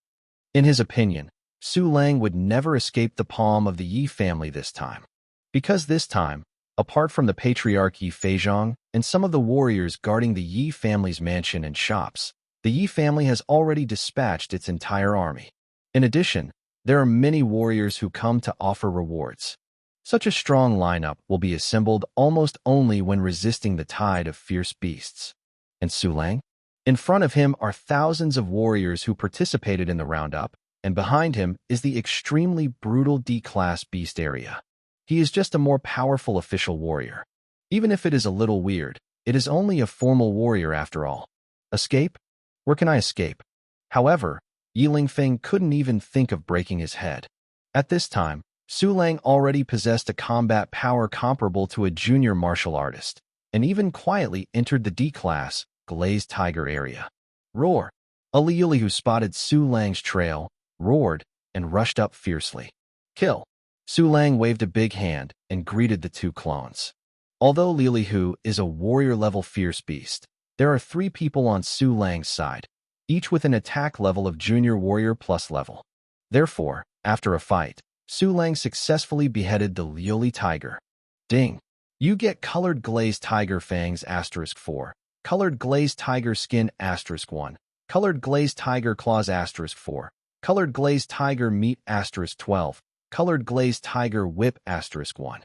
S1: In his opinion, Su Lang would never escape the palm of the Yi family this time. Because this time, apart from the patriarch Yi Feizhong and some of the warriors guarding the Yi family's mansion and shops, the Yi family has already dispatched its entire army. In addition, there are many warriors who come to offer rewards. Such a strong lineup will be assembled almost only when resisting the tide of fierce beasts. And Su Lang? In front of him are thousands of warriors who participated in the roundup, and behind him is the extremely brutal D-class beast area. He is just a more powerful official warrior. Even if it is a little weird, it is only a formal warrior after all. Escape? Where can I escape? However, Yi Lingfeng couldn't even think of breaking his head. At this time, Su Lang already possessed a combat power comparable to a junior martial artist, and even quietly entered the D-class, Glazed Tiger area. Roar! A Liuli who spotted Su Lang's trail, roared, and rushed up fiercely. Kill! Su Lang waved a big hand and greeted the 2 clones. Although Lilihu is a warrior-level fierce beast, there are 3 people on Su Lang's side, each with an attack level of junior warrior plus level. Therefore, after a fight, Su Lang successfully beheaded the Liuli tiger. Ding! You get colored glazed tiger fangs *4, colored glazed tiger skin *1, colored glazed tiger claws *4, colored glazed tiger meat *12, colored glazed tiger whip *1.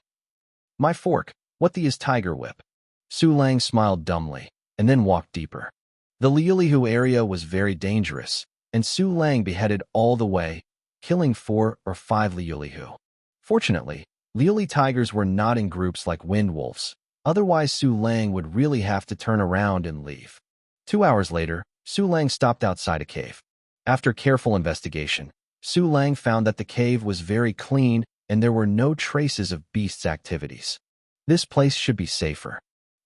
S1: My fork, what the is tiger whip? Su Lang smiled dumbly, and then walked deeper. The Liulihu area was very dangerous, and Su Lang beheaded all the way, killing 4 or 5 Liulihu. Fortunately, Liuli tigers were not in groups like wind wolves, otherwise Su Lang would really have to turn around and leave. 2 hours later, Su Lang stopped outside a cave. After careful investigation, Su Lang found that the cave was very clean and there were no traces of beasts' activities. This place should be safer.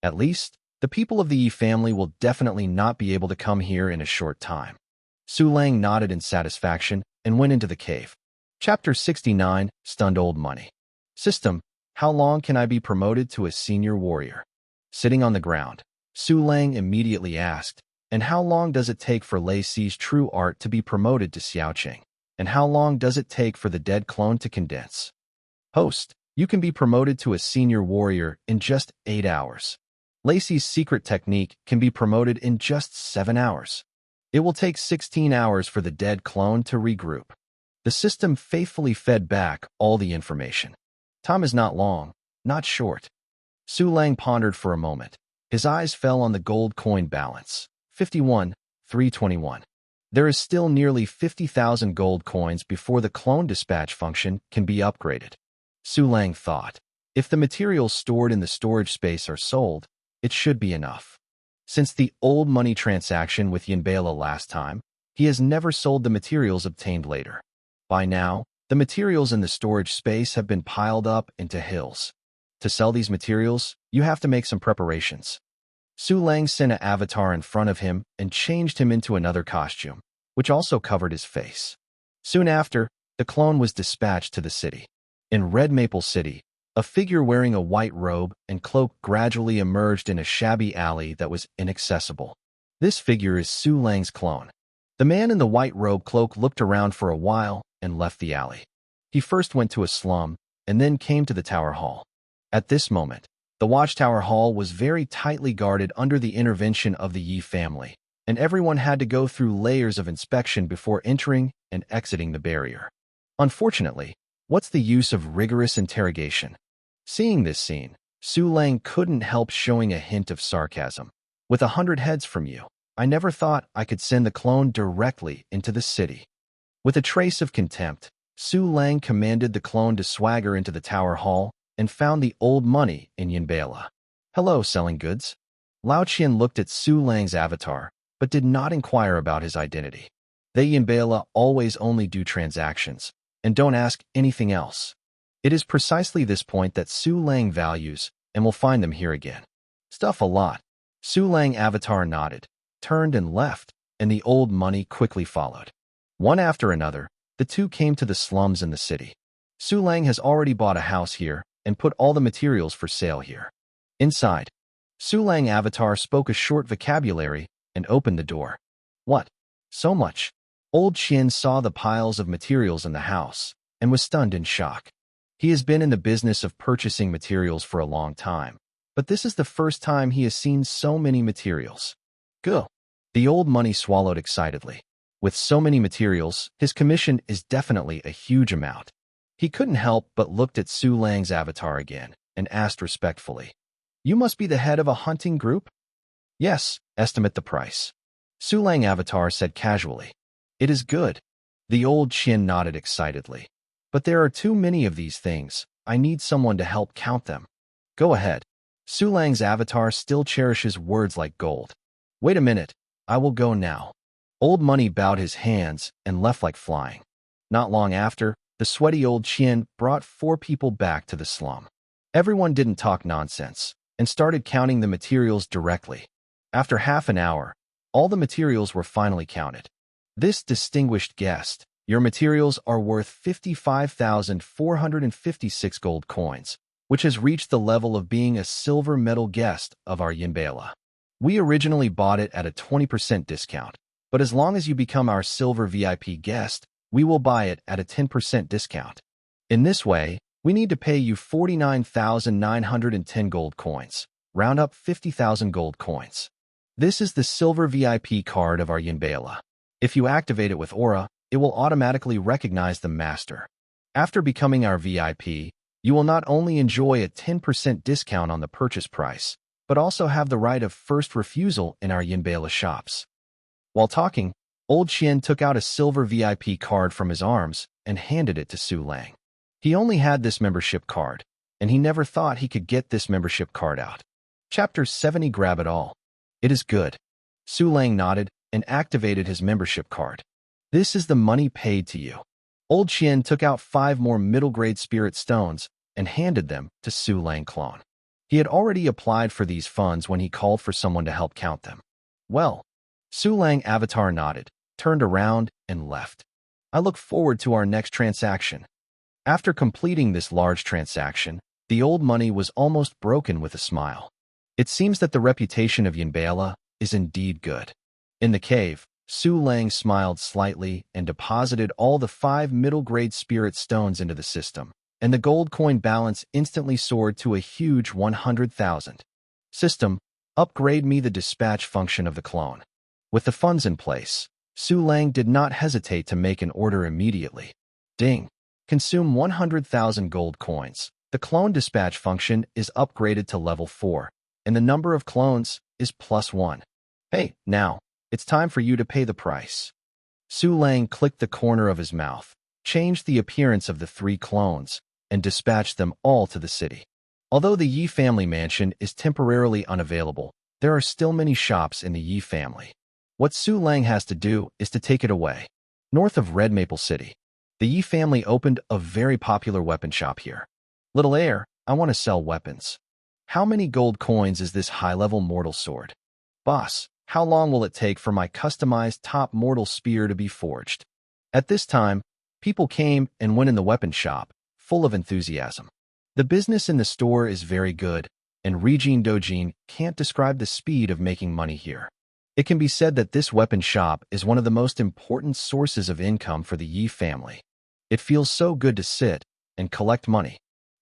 S1: At least, the people of the Yi family will definitely not be able to come here in a short time. Su Lang nodded in satisfaction and went into the cave. Chapter 69, Stunned Old Money. System, how long can I be promoted to a senior warrior? Sitting on the ground, Su Lang immediately asked, and how long does it take for Lei Si's true art to be promoted to Xiaoqing? And how long does it take for the dead clone to condense? Host, you can be promoted to a senior warrior in just 8 hours. Lacey's secret technique can be promoted in just 7 hours. It will take 16 hours for the dead clone to regroup. The system faithfully fed back all the information. Time is not long, not short. Su Lang pondered for a moment. His eyes fell on the gold coin balance, 51,321. There is still nearly 50,000 gold coins before the clone dispatch function can be upgraded. Su Lang thought, if the materials stored in the storage space are sold, it should be enough. Since the old money transaction with Yinbela last time, he has never sold the materials obtained later. By now, the materials in the storage space have been piled up into hills. To sell these materials, you have to make some preparations. Su Lang sent an avatar in front of him and changed him into another costume, which also covered his face. Soon after, the clone was dispatched to the city. In Red Maple City, a figure wearing a white robe and cloak gradually emerged in a shabby alley that was inaccessible. This figure is Su Lang's clone. The man in the white robe cloak looked around for a while and left the alley. He first went to a slum and then came to the Tower Hall. At this moment, the Watchtower Hall was very tightly guarded under the intervention of the Yi family, and everyone had to go through layers of inspection before entering and exiting the barrier. Unfortunately, what's the use of rigorous interrogation? Seeing this scene, Su Lang couldn't help showing a hint of sarcasm. With 100 heads from you, I never thought I could send the clone directly into the city. With a trace of contempt, Su Lang commanded the clone to swagger into the Tower Hall and found the old money in Yinbela. Hello, selling goods. Lao Qian looked at Su Lang's avatar, but did not inquire about his identity. They Yinbela always only do transactions, and don't ask anything else. It is precisely this point that Su Lang values, and will find them here again. Stuff a lot. Su Lang avatar nodded, turned and left, and the old money quickly followed. One after another, the two came to the slums in the city. Su Lang has already bought a house here and put all the materials for sale here. Inside, Su Lang avatar spoke a short vocabulary and opened the door. What? So much? Old Qian saw the piles of materials in the house and was stunned in shock. He has been in the business of purchasing materials for a long time, but this is the first time he has seen so many materials. Go. The old money swallowed excitedly. With so many materials, his commission is definitely a huge amount. He couldn't help but looked at Su Lang's avatar again and asked respectfully, "You must be the head of a hunting group?" "Yes, estimate the price." Su Lang avatar said casually. "It is good." The old Qian nodded excitedly. "But there are too many of these things. I need someone to help count them." "Go ahead." Su Lang's avatar still cherishes words like gold. "Wait a minute. I will go now." Old Money bowed his hands and left like flying. Not long after, the sweaty old Qian brought 4 people back to the slum. Everyone didn't talk nonsense and started counting the materials directly. After half an hour, all the materials were finally counted. "This distinguished guest, your materials are worth 55,456 gold coins, which has reached the level of being a silver medal guest of our Yinbela. We originally bought it at a 20% discount, but as long as you become our silver VIP guest, we will buy it at a 10% discount. In this way, we need to pay you 49,910 gold coins, round up 50,000 gold coins. This is the silver VIP card of our Yinbela. If you activate it with Aura, it will automatically recognize the master. After becoming our VIP, you will not only enjoy a 10% discount on the purchase price, but also have the right of first refusal in our Yinbela shops." While talking, Old Qian took out a silver VIP card from his arms and handed it to Su Lang. He only had this membership card, and he never thought he could get this membership card out. Chapter 70. Grab it all. "It is good." Su Lang nodded and activated his membership card. "This is the money paid to you." Old Qian took out 5 more middle-grade spirit stones and handed them to Su Lang clone. He had already applied for these funds when he called for someone to help count them. "Well," Su Lang avatar nodded, turned around, and left. "I look forward to our next transaction." After completing this large transaction, the old money was almost broken with a smile. It seems that the reputation of Yinbela is indeed good. In the cave, Su Lang smiled slightly and deposited all the 5 middle-grade spirit stones into the system, and the gold coin balance instantly soared to a huge 100,000. System, upgrade me the dispatch function of the clone. With the funds in place, Su Lang did not hesitate to make an order immediately. Ding. Consume 100,000 gold coins. The clone dispatch function is upgraded to level 4, and the number of clones is +1. Hey, now, it's time for you to pay the price. Su Lang clicked the corner of his mouth, changed the appearance of the 3 clones, and dispatched them all to the city. Although the Yi family mansion is temporarily unavailable, there are still many shops in the Yi family. What Su Lang has to do is to take it away. North of Red Maple City, the Yi family opened a very popular weapon shop here. Little heir, I want to sell weapons. How many gold coins is this high-level mortal sword? Boss, how long will it take for my customized top mortal spear to be forged? At this time, people came and went in the weapon shop, full of enthusiasm. The business in the store is very good, and Regine Dojin can't describe the speed of making money here. It can be said that this weapon shop is one of the most important sources of income for the Yi family. It feels so good to sit and collect money.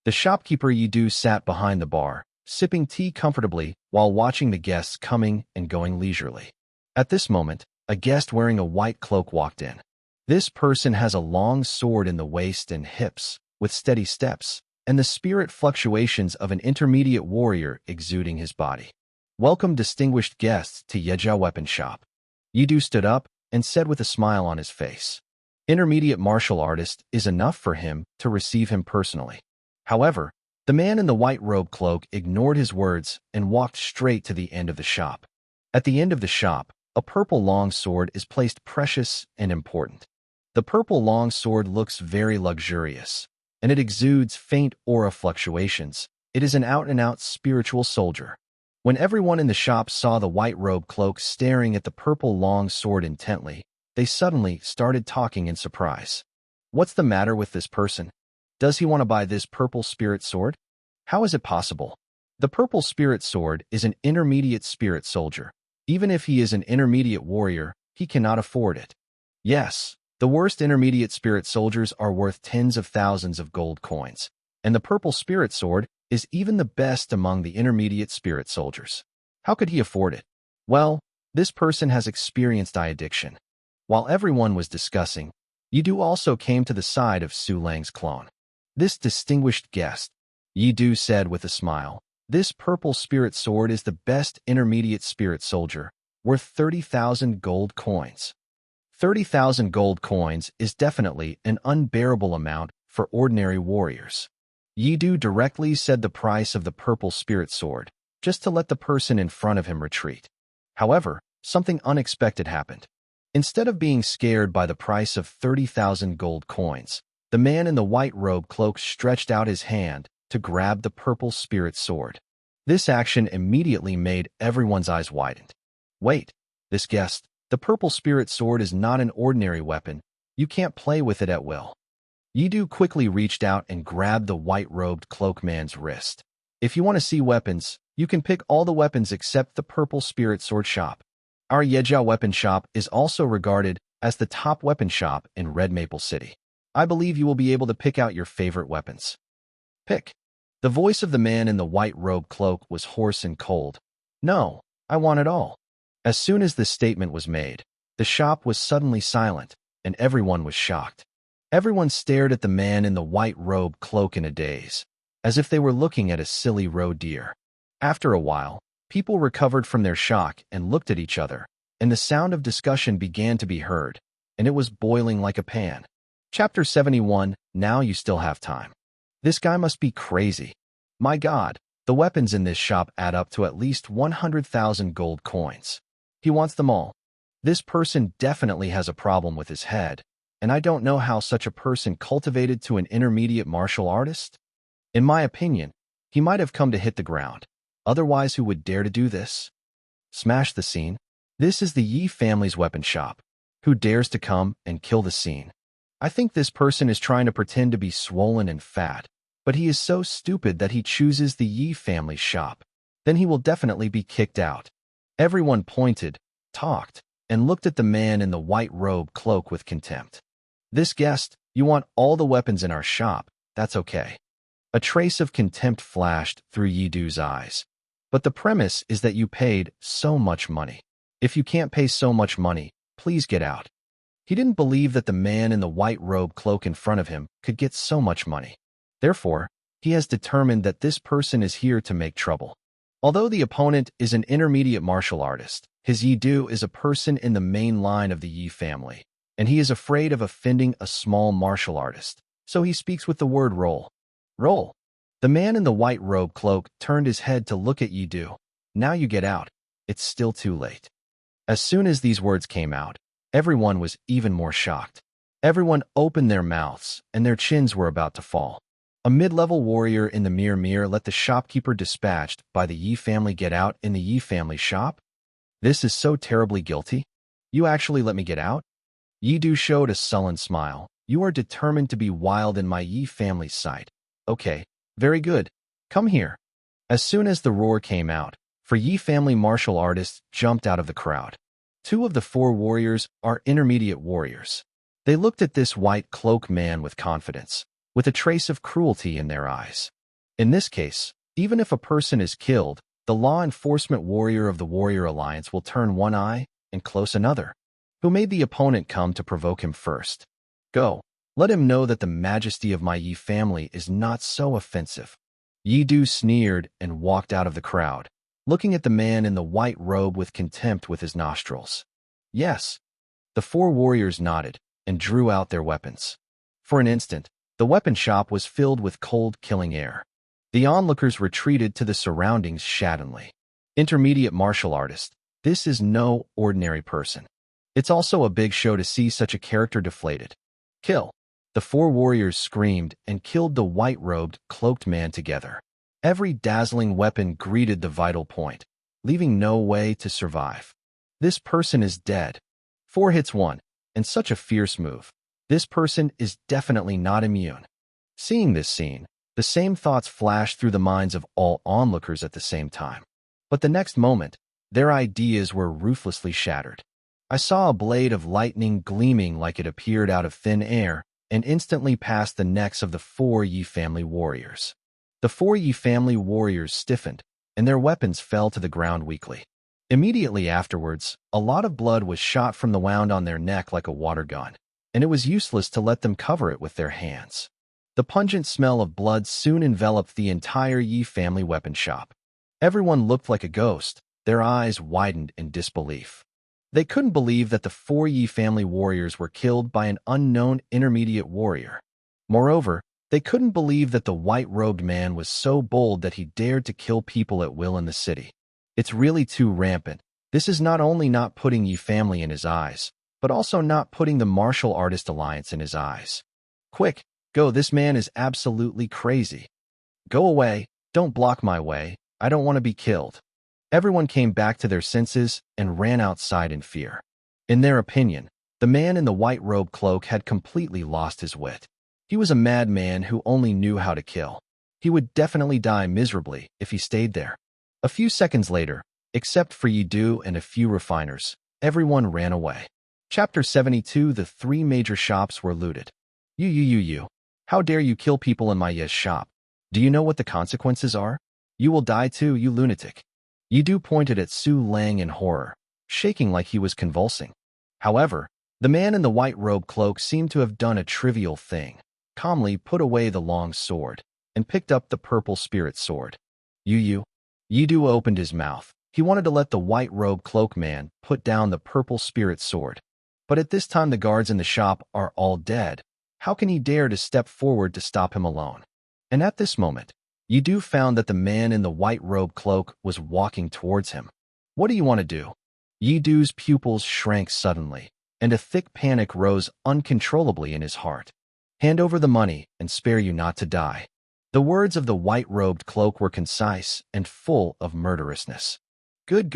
S1: The shopkeeper Yidu sat behind the bar, sipping tea comfortably while watching the guests coming and going leisurely. At this moment, a guest wearing a white cloak walked in. This person has a long sword in the waist and hips, with steady steps, and the spirit fluctuations of an intermediate warrior exuding his body. Welcome, distinguished guests, to Yejia Weapon Shop. Yidu stood up and said with a smile on his face. Intermediate martial artist is enough for him to receive him personally. However, the man in the white robe cloak ignored his words and walked straight to the end of the shop. At the end of the shop, a purple long sword is placed, precious and important. The purple long sword looks very luxurious, and it exudes faint aura fluctuations. It is an out-and-out spiritual soldier. When everyone in the shop saw the white robe cloak staring at the purple long sword intently, they suddenly started talking in surprise. What's the matter with this person? Does he want to buy this purple spirit sword? How is it possible? The purple spirit sword is an intermediate spirit soldier. Even if he is an intermediate warrior, he cannot afford it. Yes, the worst intermediate spirit soldiers are worth tens of thousands of gold coins, and the purple spirit sword is even the best among the intermediate spirit soldiers. How could he afford it? Well, this person has experienced eye addiction. While everyone was discussing, Yidu also came to the side of Su Lang's clone. This distinguished guest, Yidu said with a smile, this purple spirit sword is the best intermediate spirit soldier, worth 30,000 gold coins. 30,000 gold coins is definitely an unbearable amount for ordinary warriors. Yidu directly said the price of the purple spirit sword, just to let the person in front of him retreat. However, something unexpected happened. Instead of being scared by the price of 30,000 gold coins, the man in the white robe cloak stretched out his hand to grab the purple spirit sword. This action immediately made everyone's eyes widen. Wait, this guest, the purple spirit sword is not an ordinary weapon. You can't play with it at will. Yidu quickly reached out and grabbed the white-robed cloakman's wrist. If you want to see weapons, you can pick all the weapons except the purple spirit sword shop. Our Yejia weapon shop is also regarded as the top weapon shop in Red Maple City. I believe you will be able to pick out your favorite weapons. Pick. The voice of the man in the white robe cloak was hoarse and cold. No, I want it all. As soon as this statement was made, the shop was suddenly silent, and everyone was shocked. Everyone stared at the man in the white robe cloak in a daze, as if they were looking at a silly roe deer. After a while, people recovered from their shock and looked at each other, and the sound of discussion began to be heard, and it was boiling like a pan. Chapter 71, Now You Still Have Time. This guy must be crazy. My God, the weapons in this shop add up to at least 100,000 gold coins. He wants them all. This person definitely has a problem with his head, and I don't know how such a person cultivated to an intermediate martial artist. In my opinion, he might have come to hit the ground. Otherwise, who would dare to do this? Smash the scene. This is the Yi family's weapon shop. Who dares to come and kill the scene? I think this person is trying to pretend to be swollen and fat, but he is so stupid that he chooses the Yi family shop. Then he will definitely be kicked out. Everyone pointed, talked, and looked at the man in the white robe cloak with contempt. "This guest, you want all the weapons in our shop, that's okay." A trace of contempt flashed through Yidu's eyes. "But the premise is that you paid so much money. If you can't pay so much money, please get out." He didn't believe that the man in the white robe cloak in front of him could get so much money. Therefore, he has determined that this person is here to make trouble. Although the opponent is an intermediate martial artist, his Yidu is a person in the main line of the Yi family, and he is afraid of offending a small martial artist, so he speaks with the word roll. Roll. The man in the white robe cloak turned his head to look at Yidu. "Now you get out. It's still too late." As soon as these words came out, everyone was even more shocked. Everyone opened their mouths, and their chins were about to fall. A mid-level warrior in the mirror let the shopkeeper dispatched by the Yi family get out in the Yi family shop? This is so terribly guilty. You actually let me get out? Yidu showed a sullen smile. "You are determined to be wild in my Yi family's sight. Okay, very good. Come here." As soon as the roar came out, Yi family martial artists jumped out of the crowd. 2 of the 4 warriors are intermediate warriors. They looked at this white cloak man with confidence, with a trace of cruelty in their eyes. In this case, even if a person is killed, the law enforcement warrior of the Warrior Alliance will turn one eye and close another. Who made the opponent come to provoke him first? Go, let him know that the majesty of my Yi family is not so offensive. Yidu sneered and walked out of the crowd, looking at the man in the white robe with contempt with his nostrils. Yes. The 4 warriors nodded and drew out their weapons. For an instant, the weapon shop was filled with cold, killing air. The onlookers retreated to the surroundings shadowedly. Intermediate martial artist, this is no ordinary person. It's also a big show to see such a character deflated. Kill. The 4 warriors screamed and killed the white-robed, cloaked man together. Every dazzling weapon greeted the vital point, leaving no way to survive. This person is dead. 4 hits 1, and such a fierce move. This person is definitely not immune. Seeing this scene, the same thoughts flashed through the minds of all onlookers at the same time. But the next moment, their ideas were ruthlessly shattered. I saw a blade of lightning gleaming like it appeared out of thin air and instantly passed the necks of the 4 Yi family warriors. The 4 Yi family warriors stiffened, and their weapons fell to the ground weakly. Immediately afterwards, a lot of blood was shot from the wound on their neck like a water gun, and it was useless to let them cover it with their hands. The pungent smell of blood soon enveloped the entire Yi family weapon shop. Everyone looked like a ghost, their eyes widened in disbelief. They couldn't believe that the 4 Yi family warriors were killed by an unknown intermediate warrior. Moreover, they couldn't believe that the white-robed man was so bold that he dared to kill people at will in the city. It's really too rampant. This is not only not putting Yi family in his eyes, but also not putting the Martial Artist Alliance in his eyes. Quick, go, this man is absolutely crazy. Go away, don't block my way, I don't want to be killed. Everyone came back to their senses and ran outside in fear. In their opinion, the man in the white robe cloak had completely lost his wit. He was a madman who only knew how to kill. He would definitely die miserably if he stayed there. A few seconds later, except for Yidu and a few refiners, everyone ran away. Chapter 72. The 3 major shops were looted. You. How dare you kill people in my Yes shop? Do you know what the consequences are? You will die too, you lunatic. Yidu pointed at Su Lang in horror, shaking like he was convulsing. However, the man in the white robe cloak seemed to have done a trivial thing, calmly put away the long sword, and picked up the purple spirit sword. Yidu opened his mouth. He wanted to let the white robe cloak man put down the purple spirit sword. But at this time the guards in the shop are all dead. How can he dare to step forward to stop him alone? And at this moment, Yidu found that the man in the white robe cloak was walking towards him. What do you want to do? Yidu's pupils shrank suddenly, and a thick panic rose uncontrollably in his heart. Hand over the money and spare you not to die. The words of the white-robed cloak were concise and full of murderousness. Good.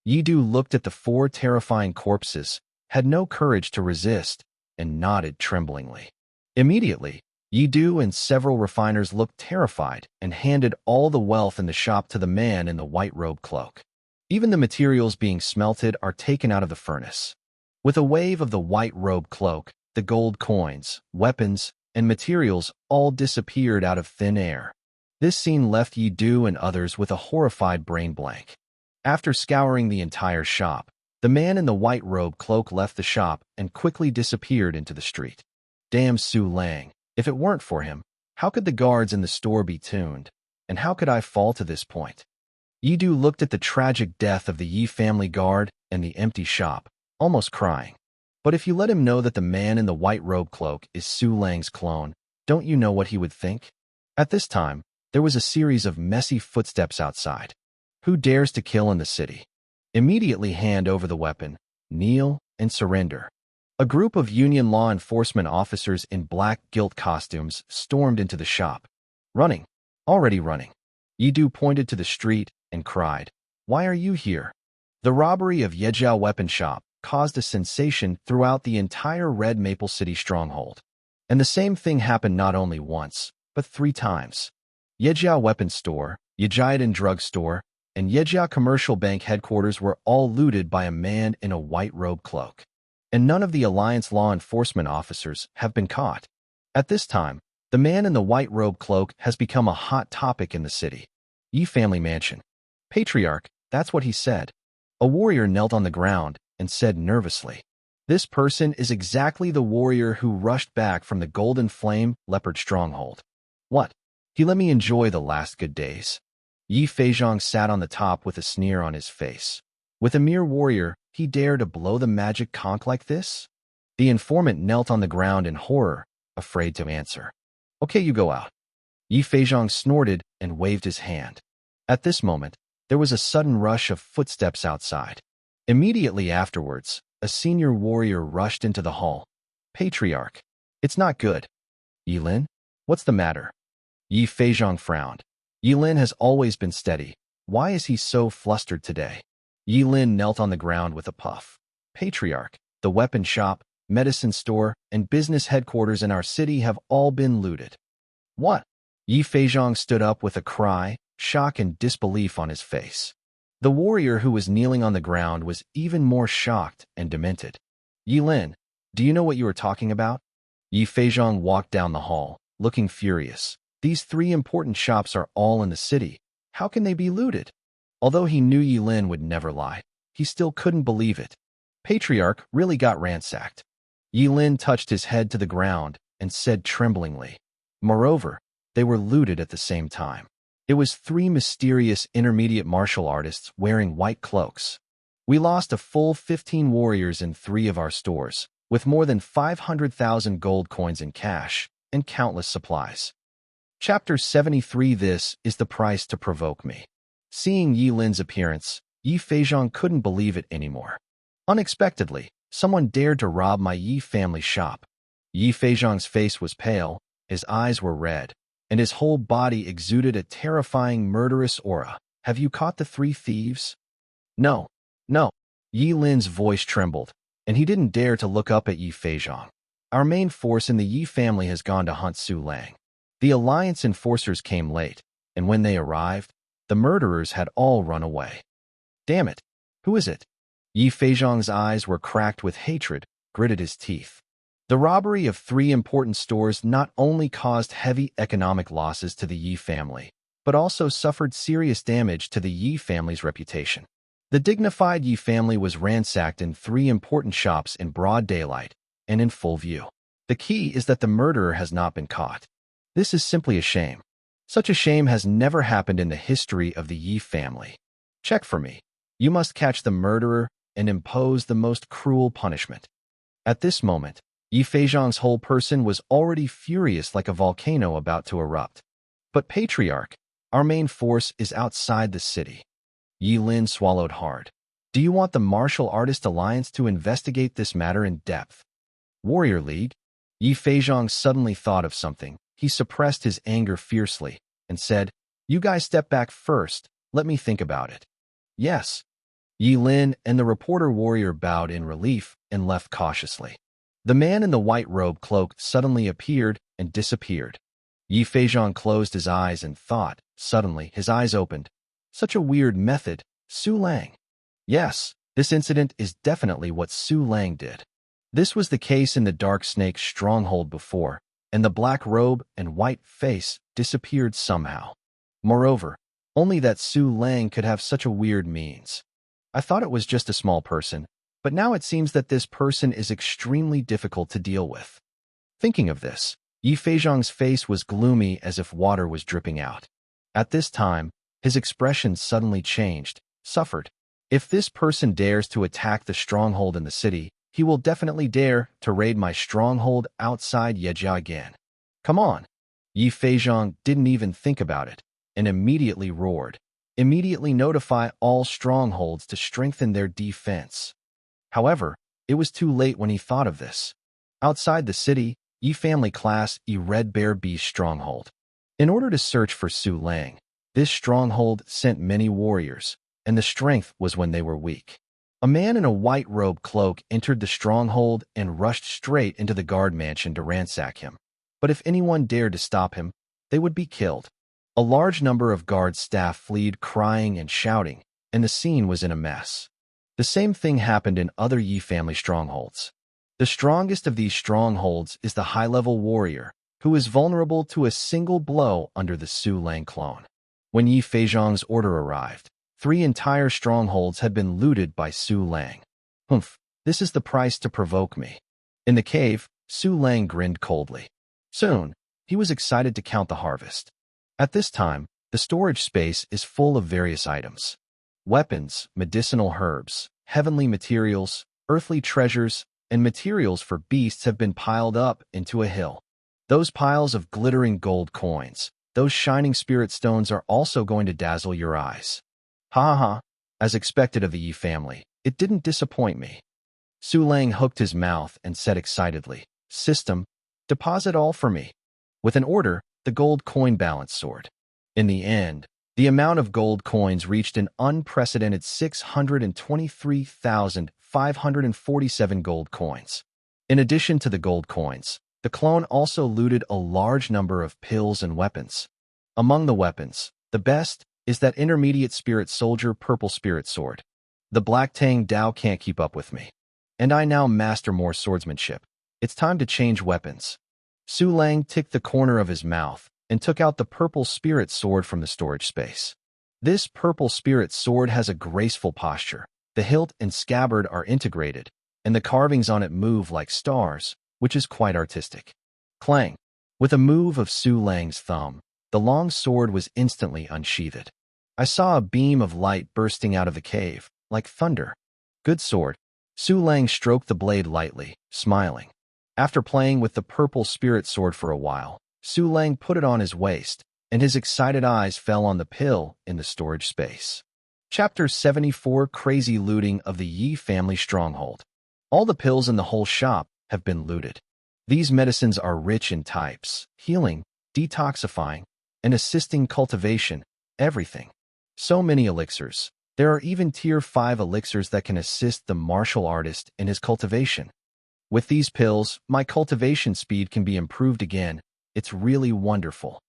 S1: Yidu looked at the 4 terrifying corpses, had no courage to resist, and nodded tremblingly. Immediately, Yidu and several refiners looked terrified and handed all the wealth in the shop to the man in the white robe cloak. Even the materials being smelted are taken out of the furnace. With a wave of the white robe cloak, the gold coins, weapons, and materials all disappeared out of thin air. This scene left Yi Du and others with a horrified brain blank. After scouring the entire shop, the man in the white robe cloak left the shop and quickly disappeared into the street. Damn Su Lang, if it weren't for him, how could the guards in the store be tuned? And how could I fall to this point? Yi Du looked at the tragic death of the Yi family guard and the empty shop, almost crying. But if you let him know that the man in the white robe cloak is Su Lang's clone, don't you know what he would think? At this time, there was a series of messy footsteps outside. Who dares to kill in the city? Immediately hand over the weapon, kneel, and surrender. A group of Union law enforcement officers in black gilt costumes stormed into the shop. Running. Already running. Yi Du pointed to the street and cried, "Why are you here?" The robbery of Yejiao Weapon Shop caused a sensation throughout the entire Red Maple City stronghold. And the same thing happened not only once, but 3 times. Yejiao Weapon Store, Yejiadan Drug Store, and Yejiao Commercial Bank headquarters were all looted by a man in a white robe cloak. And none of the Alliance law enforcement officers have been caught. At this time, the man in the white robe cloak has become a hot topic in the city. Yi family mansion. Patriarch, that's what he said. A warrior knelt on the ground and said nervously, "This person is exactly the warrior who rushed back from the Golden Flame Leopard stronghold." What? He let me enjoy the last good days. Yi Feizhong sat on the top with a sneer on his face. With a mere warrior, he dared to blow the magic conch like this? The informant knelt on the ground in horror, afraid to answer. "Okay, you go out." Yi Feizhong snorted and waved his hand. At this moment, there was a sudden rush of footsteps outside. Immediately afterwards, a senior warrior rushed into the hall. "Patriarch, it's not good." "Yilin, what's the matter?" Yi Feizhong frowned. Yilin has always been steady. Why is he so flustered today? Yilin knelt on the ground with a puff. "Patriarch, the weapon shop, medicine store, and business headquarters in our city have all been looted." "What?" Yi Feizhong stood up with a cry, shock and disbelief on his face. The warrior who was kneeling on the ground was even more shocked and demented. "Yilin, do you know what you are talking about?" Yi Feizhong walked down the hall, looking furious. These 3 important shops are all in the city. How can they be looted? Although he knew Yilin would never lie, he still couldn't believe it. Patriarch really got ransacked. Yilin touched his head to the ground and said tremblingly. Moreover, they were looted at the same time. It was 3 mysterious intermediate martial artists wearing white cloaks. We lost a full 15 warriors in 3 of our stores, with more than 500,000 gold coins in cash and countless supplies. Chapter 73. This is the price to provoke me. Seeing Yilin's appearance, Yi Feizhong couldn't believe it anymore. Unexpectedly, someone dared to rob my Yi family shop. Yi Feizhong's face was pale, his eyes were red, and his whole body exuded a terrifying murderous aura. "Have you caught the 3 thieves?" No. Yilin's voice trembled, and he didn't dare to look up at Yi Feizhong. "Our main force in the Yi family has gone to hunt Su Lang. The Alliance enforcers came late, and when they arrived, the murderers had all run away." "Damn it! Who is it?" Yi Feizhong's eyes were cracked with hatred, gritted his teeth. The robbery of 3 important stores not only caused heavy economic losses to the Yi family, but also suffered serious damage to the Yi family's reputation. The dignified Yi family was ransacked in 3 important shops in broad daylight and in full view. The key is that the murderer has not been caught. This is simply a shame. Such a shame has never happened in the history of the Yi family. Check for me. You must catch the murderer and impose the most cruel punishment. At this moment, Yi Feizhong's whole person was already furious like a volcano about to erupt. "But Patriarch, our main force is outside the city." Yilin swallowed hard. "Do you want the Martial Artist Alliance to investigate this matter in depth?" "Warrior League?" Yi Feizhong suddenly thought of something. He suppressed his anger fiercely and said, "You guys step back first. Let me think about it." "Yes." Yilin and the reporter warrior bowed in relief and left cautiously. The man in the white robe cloak suddenly appeared and disappeared. Yi Feizhong closed his eyes and thought. Suddenly, his eyes opened. Such a weird method. Su Lang. Yes, this incident is definitely what Su Lang did. This was the case in the Dark Snake's stronghold before, and the black robe and white face disappeared somehow. Moreover, only that Su Lang could have such a weird means. I thought it was just a small person, but now it seems that this person is extremely difficult to deal with. Thinking of this, Yi Feizhong's face was gloomy as if water was dripping out. At this time, his expression suddenly changed, suffered. If this person dares to attack the stronghold in the city, he will definitely dare to raid my stronghold outside Yejia again. Come on. Yi Feizhong didn't even think about it, and immediately roared. Immediately notify all strongholds to strengthen their defense. However, it was too late when he thought of this. Outside the city, Yi family class E Red Bear Beast stronghold. In order to search for Su Lang, this stronghold sent many warriors, and the strength was when they were weak. A man in a white robe cloak entered the stronghold and rushed straight into the guard mansion to ransack him. But if anyone dared to stop him, they would be killed. A large number of guard staff fled crying and shouting, and the scene was in a mess. The same thing happened in other Yi family strongholds. The strongest of these strongholds is the high-level warrior, who is vulnerable to a single blow under the Su Lang clone. When Yi Feizhong's order arrived, 3 entire strongholds had been looted by Su Lang. Humph, this is the price to provoke me. In the cave, Su Lang grinned coldly. Soon, he was excited to count the harvest. At this time, the storage space is full of various items. Weapons, medicinal herbs, heavenly materials, earthly treasures, and materials for beasts have been piled up into a hill. Those piles of glittering gold coins, those shining spirit stones are also going to dazzle your eyes. Ha ha ha. As expected of the Yi family, it didn't disappoint me. Su Lang hooked his mouth and said excitedly, System, deposit all for me. With an order, the gold coin balance soared. In the end, the amount of gold coins reached an unprecedented 623,547 gold coins. In addition to the gold coins, the clone also looted a large number of pills and weapons. Among the weapons, the best is that intermediate spirit soldier purple spirit sword. The Black Tang Dao can't keep up with me. And I now master more swordsmanship. It's time to change weapons. Su Lang ticked the corner of his mouth and took out the purple spirit sword from the storage space. This purple spirit sword has a graceful posture. The hilt and scabbard are integrated, and the carvings on it move like stars, which is quite artistic. Clang! With a move of Su Lang's thumb, the long sword was instantly unsheathed. I saw a beam of light bursting out of the cave, like thunder. Good sword. Su Lang stroked the blade lightly, smiling. After playing with the purple spirit sword for a while, Su Lang put it on his waist, and his excited eyes fell on the pill in the storage space. Chapter 74 Crazy Looting of the Yi Family Stronghold. All the pills in the whole shop have been looted. These medicines are rich in types, healing, detoxifying, and assisting cultivation, everything. So many elixirs. There are even tier 5 elixirs that can assist the martial artist in his cultivation. With these pills, my cultivation speed can be improved again. It's really wonderful.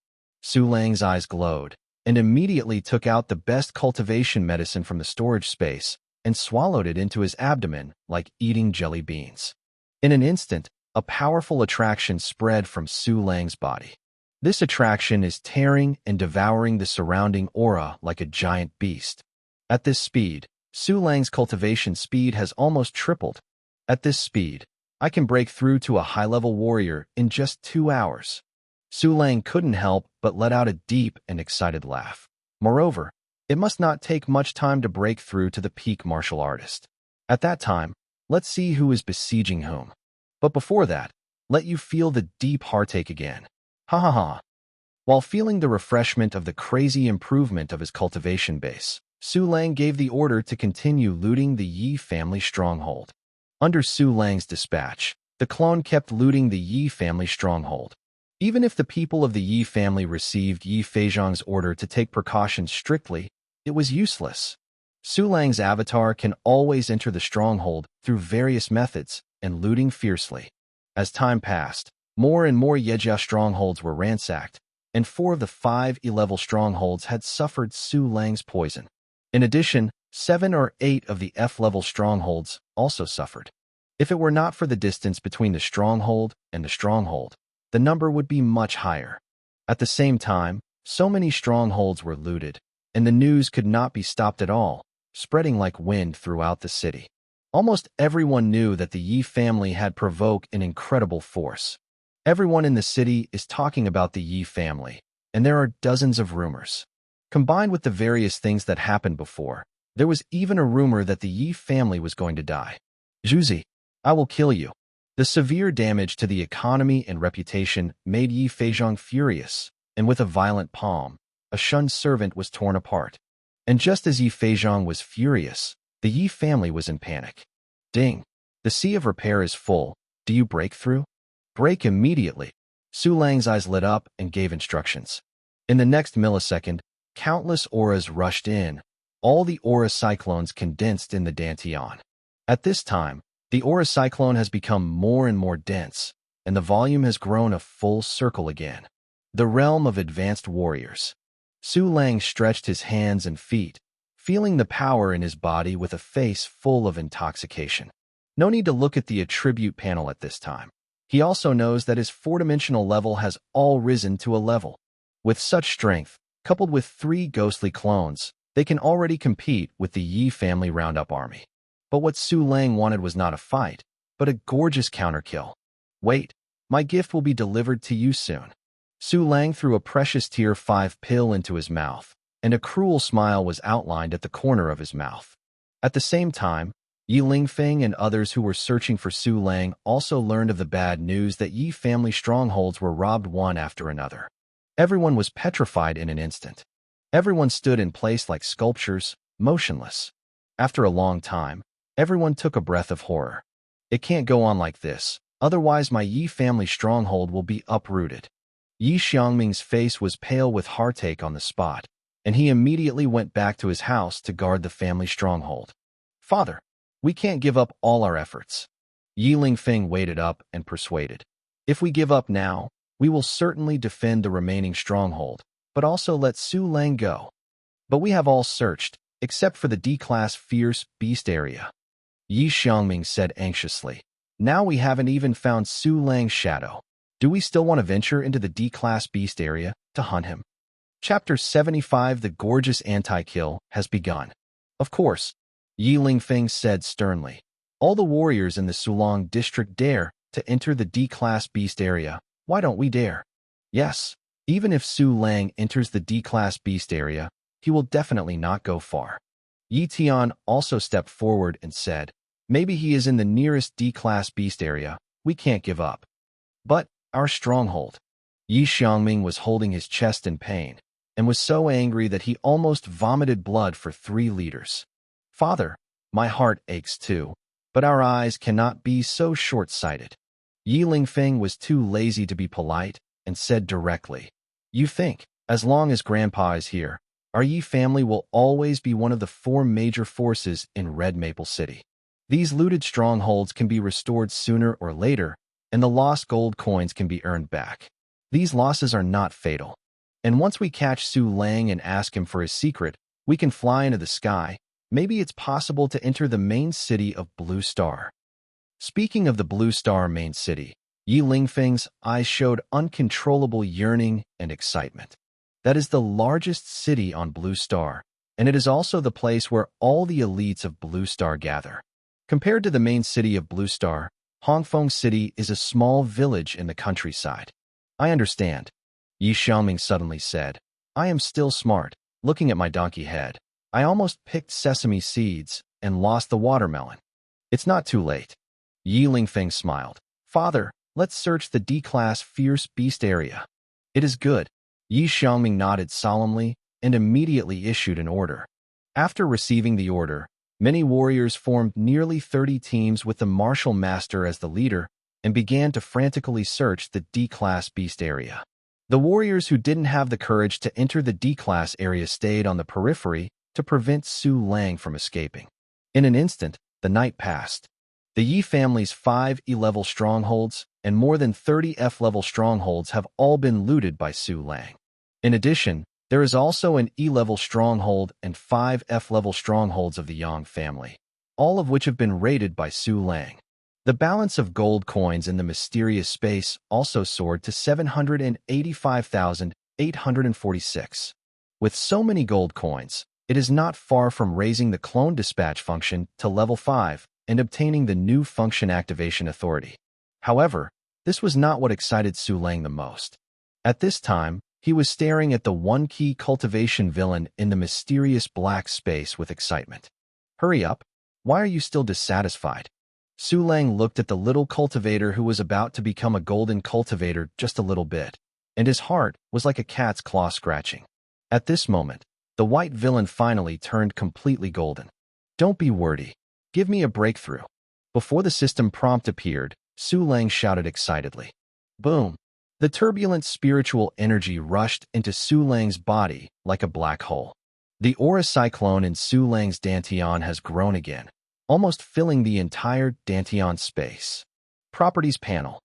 S1: Su Lang's eyes glowed, and immediately took out the best cultivation medicine from the storage space and swallowed it into his abdomen like eating jelly beans. In an instant, a powerful attraction spread from Su Lang's body. This attraction is tearing and devouring the surrounding aura like a giant beast. At this speed, Su Lang's cultivation speed has almost tripled. At this speed, I can break through to a high-level warrior in just 2 hours. Su Lang couldn't help but let out a deep and excited laugh. Moreover, it must not take much time to break through to the peak martial artist. At that time, let's see who is besieging whom. But before that, let you feel the deep heartache again. Ha ha ha. While feeling the refreshment of the crazy improvement of his cultivation base, Su Lang gave the order to continue looting the Yi family stronghold. Under Su Lang's dispatch, the clone kept looting the Yi family stronghold. Even if the people of the Yi family received Yi Feizhong's order to take precautions strictly, it was useless. Su Lang's avatar can always enter the stronghold through various methods and looting fiercely. As time passed, more and more Yejia strongholds were ransacked, and 4 of the 5 E-level strongholds had suffered Su Lang's poison. In addition, 7 or 8 of the F-level strongholds also suffered. If it were not for the distance between the stronghold and the stronghold, the number would be much higher. At the same time, so many strongholds were looted, and the news could not be stopped at all, spreading like wind throughout the city. Almost everyone knew that the Yi family had provoked an incredible force. Everyone in the city is talking about the Yi family, and there are dozens of rumors. Combined with the various things that happened before, there was even a rumor that the Yi family was going to die. Zhuzi, I will kill you. The severe damage to the economy and reputation made Yi Feizhong furious, and with a violent palm, a shunned servant was torn apart. And just as Yi Feizhong was furious, the Yi family was in panic. Ding! The sea of repair is full. Do you break through? Break immediately. Su Lang's eyes lit up and gave instructions. In the next millisecond, countless auras rushed in. All the aura cyclones condensed in the Dantian. At this time, the aura cyclone has become more and more dense, and the volume has grown a full circle again. The realm of advanced warriors. Su Lang stretched his hands and feet, feeling the power in his body with a face full of intoxication. No need to look at the attribute panel at this time. He also knows that his four-dimensional level has all risen to a level. With such strength, coupled with 3 ghostly clones, they can already compete with the Yi family roundup army. But what Su Lang wanted was not a fight, but a gorgeous counterkill. Wait, my gift will be delivered to you soon. Su Lang threw a precious tier 5 pill into his mouth, and a cruel smile was outlined at the corner of his mouth. At the same time, Yi Lingfeng and others who were searching for Su Lang also learned of the bad news that Yi family strongholds were robbed one after another. Everyone was petrified in an instant. Everyone stood in place like sculptures, motionless. After a long time, everyone took a breath of horror. It can't go on like this, otherwise my Yi family stronghold will be uprooted. Yi Xiangming's face was pale with heartache on the spot, and he immediately went back to his house to guard the family stronghold. Father, we can't give up all our efforts. Yi Lingfeng waited up and persuaded. If we give up now, we will certainly defend the remaining stronghold, but also let Su Lang go. But we have all searched, except for the D-class fierce beast area. Yi Xiangming said anxiously. Now we haven't even found Su Lang's shadow. Do we still want to venture into the D-class beast area to hunt him? Chapter 75 The Gorgeous Anti-Kill has begun. Of course, Yi Lingfeng said sternly. All the warriors in the Sulong district dare to enter the D-class beast area. Why don't we dare? Yes, even if Su Lang enters the D-class beast area, he will definitely not go far. Yi Tian also stepped forward and said, maybe he is in the nearest D-class beast area. We can't give up. But our stronghold. Yi Xiangming was holding his chest in pain, and was so angry that he almost vomited blood for 3 liters. Father, my heart aches too, but our eyes cannot be so short-sighted. Yi Lingfeng was too lazy to be polite, and said directly, you think, as long as Grandpa is here, our Yi family will always be one of the 4 major forces in Red Maple City. These looted strongholds can be restored sooner or later, and the lost gold coins can be earned back. These losses are not fatal. And once we catch Su Lang and ask him for his secret, we can fly into the sky. Maybe it's possible to enter the main city of Blue Star. Speaking of the Blue Star main city, Yi Lingfeng's eyes showed uncontrollable yearning and excitement. That is the largest city on Blue Star, and it is also the place where all the elites of Blue Star gather. Compared to the main city of Blue Star, Hongfeng City is a small village in the countryside. I understand, Yi Xiaoming suddenly said. I am still smart, looking at my donkey head. I almost picked sesame seeds and lost the watermelon. It's not too late. Yi Lingfeng smiled. Father, let's search the D-class fierce beast area. It is good. Yi Xiaoming nodded solemnly and immediately issued an order. After receiving the order, many warriors formed nearly 30 teams with the martial master as the leader and began to frantically search the D-class beast area. The warriors who didn't have the courage to enter the D-class area stayed on the periphery to prevent Su Lang from escaping. In an instant, the night passed. The Yi family's 5 E-level strongholds and more than 30 F-level strongholds have all been looted by Su Lang. In addition, There is also an E-level stronghold and 5 F-level strongholds of the Yang family, all of which have been raided by Su Lang. The balance of gold coins in the mysterious space also soared to 785,846. With so many gold coins, it is not far from raising the clone dispatch function to level 5 and obtaining the new function activation authority. However, this was not what excited Su Lang the most. At this time, he was staring at the one-key cultivation villain in the mysterious black space with excitement. Hurry up! Why are you still dissatisfied? Su Lang looked at the little cultivator who was about to become a golden cultivator just a little bit, and his heart was like a cat's claw scratching. At this moment, the white villain finally turned completely golden. Don't be wordy. Give me a breakthrough. Before the system prompt appeared, Su Lang shouted excitedly. Boom! The turbulent spiritual energy rushed into Su Lang's body like a black hole. The aura cyclone in Su Lang's Dantian has grown again, almost filling the entire Dantian space. Properties panel.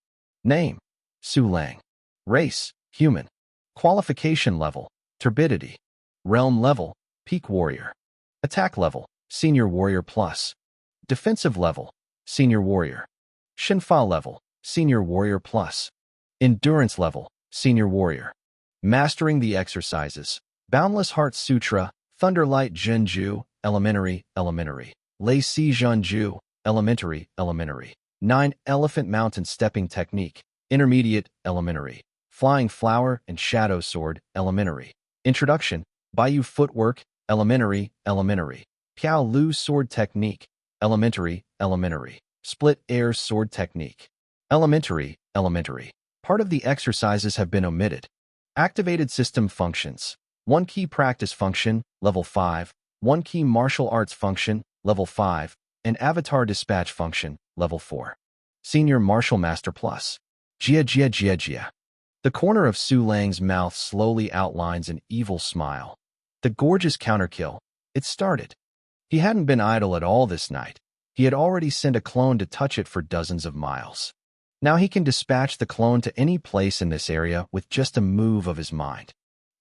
S1: Name: Su Lang. Race: human. Qualification level: turbidity. Realm level: peak warrior. Attack level: senior warrior plus. Defensive level: senior warrior. Shinfa level: senior warrior plus. Endurance level: senior warrior. Mastering the exercises: Boundless Heart Sutra, Thunderlight Zhenju, elementary, Lei Si Zhenju, elementary, 9 Elephant Mountain Stepping Technique, intermediate, elementary. Flying Flower and Shadow Sword, elementary. Introduction: Baiyu Footwork, elementary. Piao Lu Sword Technique, elementary. Split Air Sword Technique, elementary. Part of the exercises have been omitted. Activated system functions: 1 key practice function, level 5, 1 key martial arts function, level 5, and avatar dispatch function, level 4. Senior Martial Master Plus. Jia. The corner of Su Lang's mouth slowly outlines an evil smile. The gorgeous counterkill. It started. He hadn't been idle at all this night. He had already sent a clone to touch it for dozens of miles. Now he can dispatch the clone to any place in this area with just a move of his mind.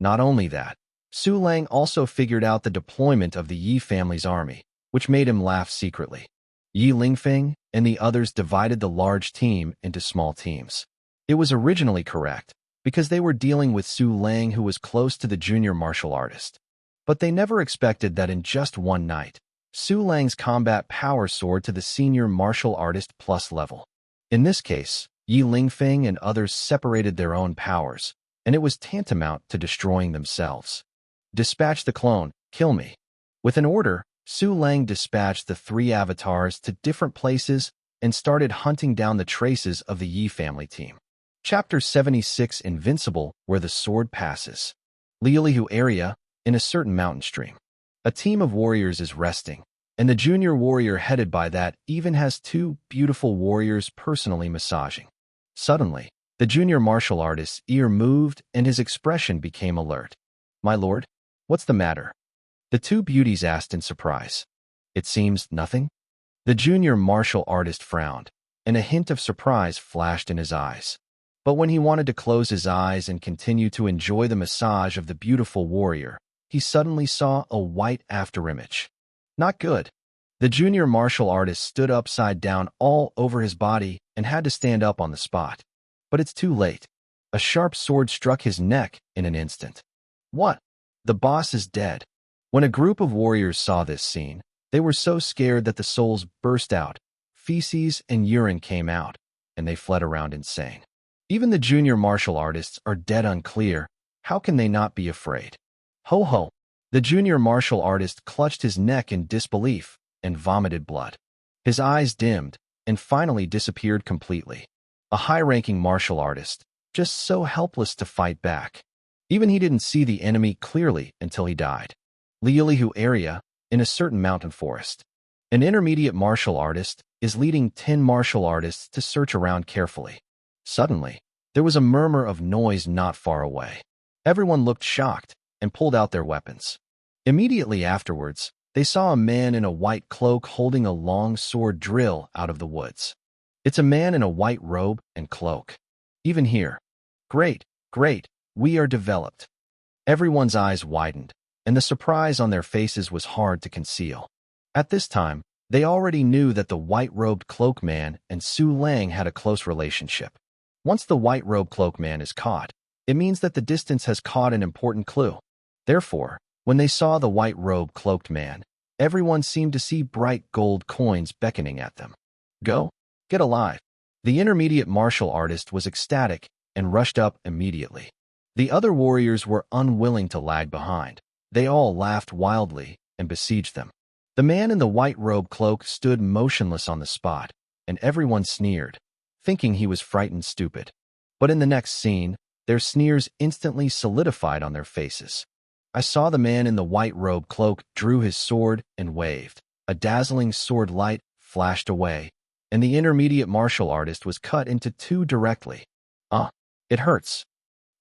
S1: Not only that, Su Lang also figured out the deployment of the Yi family's army, which made him laugh secretly. Yi Lingfeng and the others divided the large team into small teams. It was originally correct, because they were dealing with Su Lang, who was close to the junior martial artist. But they never expected that in just one night, Su Lang's combat power soared to the senior martial artist plus level. In this case, Yi Lingfeng and others separated their own powers, and it was tantamount to destroying themselves. Dispatch the clone, kill me. With an order, Su Lang dispatched the 3 avatars to different places and started hunting down the traces of the Yi family team. Chapter 76: Invincible, where the sword passes. Liulihu area, in a certain mountain stream. A team of warriors is resting, and the junior warrior headed by that even has 2 beautiful warriors personally massaging. Suddenly, the junior martial artist's ear moved and his expression became alert. My lord, what's the matter? The 2 beauties asked in surprise. It seems nothing? The junior martial artist frowned, and a hint of surprise flashed in his eyes. But when he wanted to close his eyes and continue to enjoy the massage of the beautiful warrior, he suddenly saw a white afterimage. Not good. The junior martial artist stood upside down all over his body and had to stand up on the spot. But it's too late. A sharp sword struck his neck in an instant. What? The boss is dead. When a group of warriors saw this scene, they were so scared that the souls burst out, feces and urine came out, and they fled around insane. Even the junior martial artists are dead unclear. How can they not be afraid? Ho ho! The junior martial artist clutched his neck in disbelief and vomited blood. His eyes dimmed and finally disappeared completely. A high-ranking martial artist, just so helpless to fight back. Even he didn't see the enemy clearly until he died. Liulihu area, in a certain mountain forest. An intermediate martial artist is leading 10 martial artists to search around carefully. Suddenly, there was a murmur of noise not far away. Everyone looked shocked and pulled out their weapons. Immediately afterwards, they saw a man in a white cloak holding a long sword drill out of the woods. It's a man in a white robe and cloak. Even here. Great, we are developed. Everyone's eyes widened, and the surprise on their faces was hard to conceal. At this time, they already knew that the white-robed cloak man and Su Lang had a close relationship. Once the white-robed cloak man is caught, it means that the distance has caught an important clue. Therefore, when they saw the white-robed cloaked man, everyone seemed to see bright gold coins beckoning at them. Go, get alive. The intermediate martial artist was ecstatic and rushed up immediately. The other warriors were unwilling to lag behind. They all laughed wildly and besieged them. The man in the white-robed cloak stood motionless on the spot, and everyone sneered, thinking he was frightened stupid. But in the next scene, their sneers instantly solidified on their faces. I saw the man in the white-robed cloak drew his sword and waved. A dazzling sword light flashed away, and the intermediate martial artist was cut into two directly. It hurts.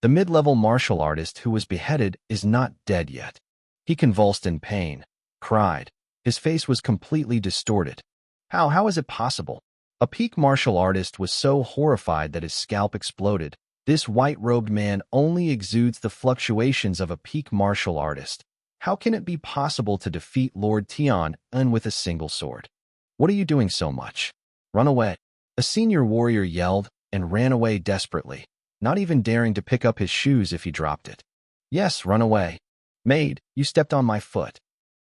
S1: The mid-level martial artist who was beheaded is not dead yet. He convulsed in pain, cried. His face was completely distorted. How is it possible? A peak martial artist was so horrified that his scalp exploded. This white-robed man only exudes the fluctuations of a peak martial artist. How can it be possible to defeat Lord Tian with a single sword? What are you doing so much? Run away. A senior warrior yelled and ran away desperately, not even daring to pick up his shoes if he dropped it. Yes, run away. Maid, you stepped on my foot.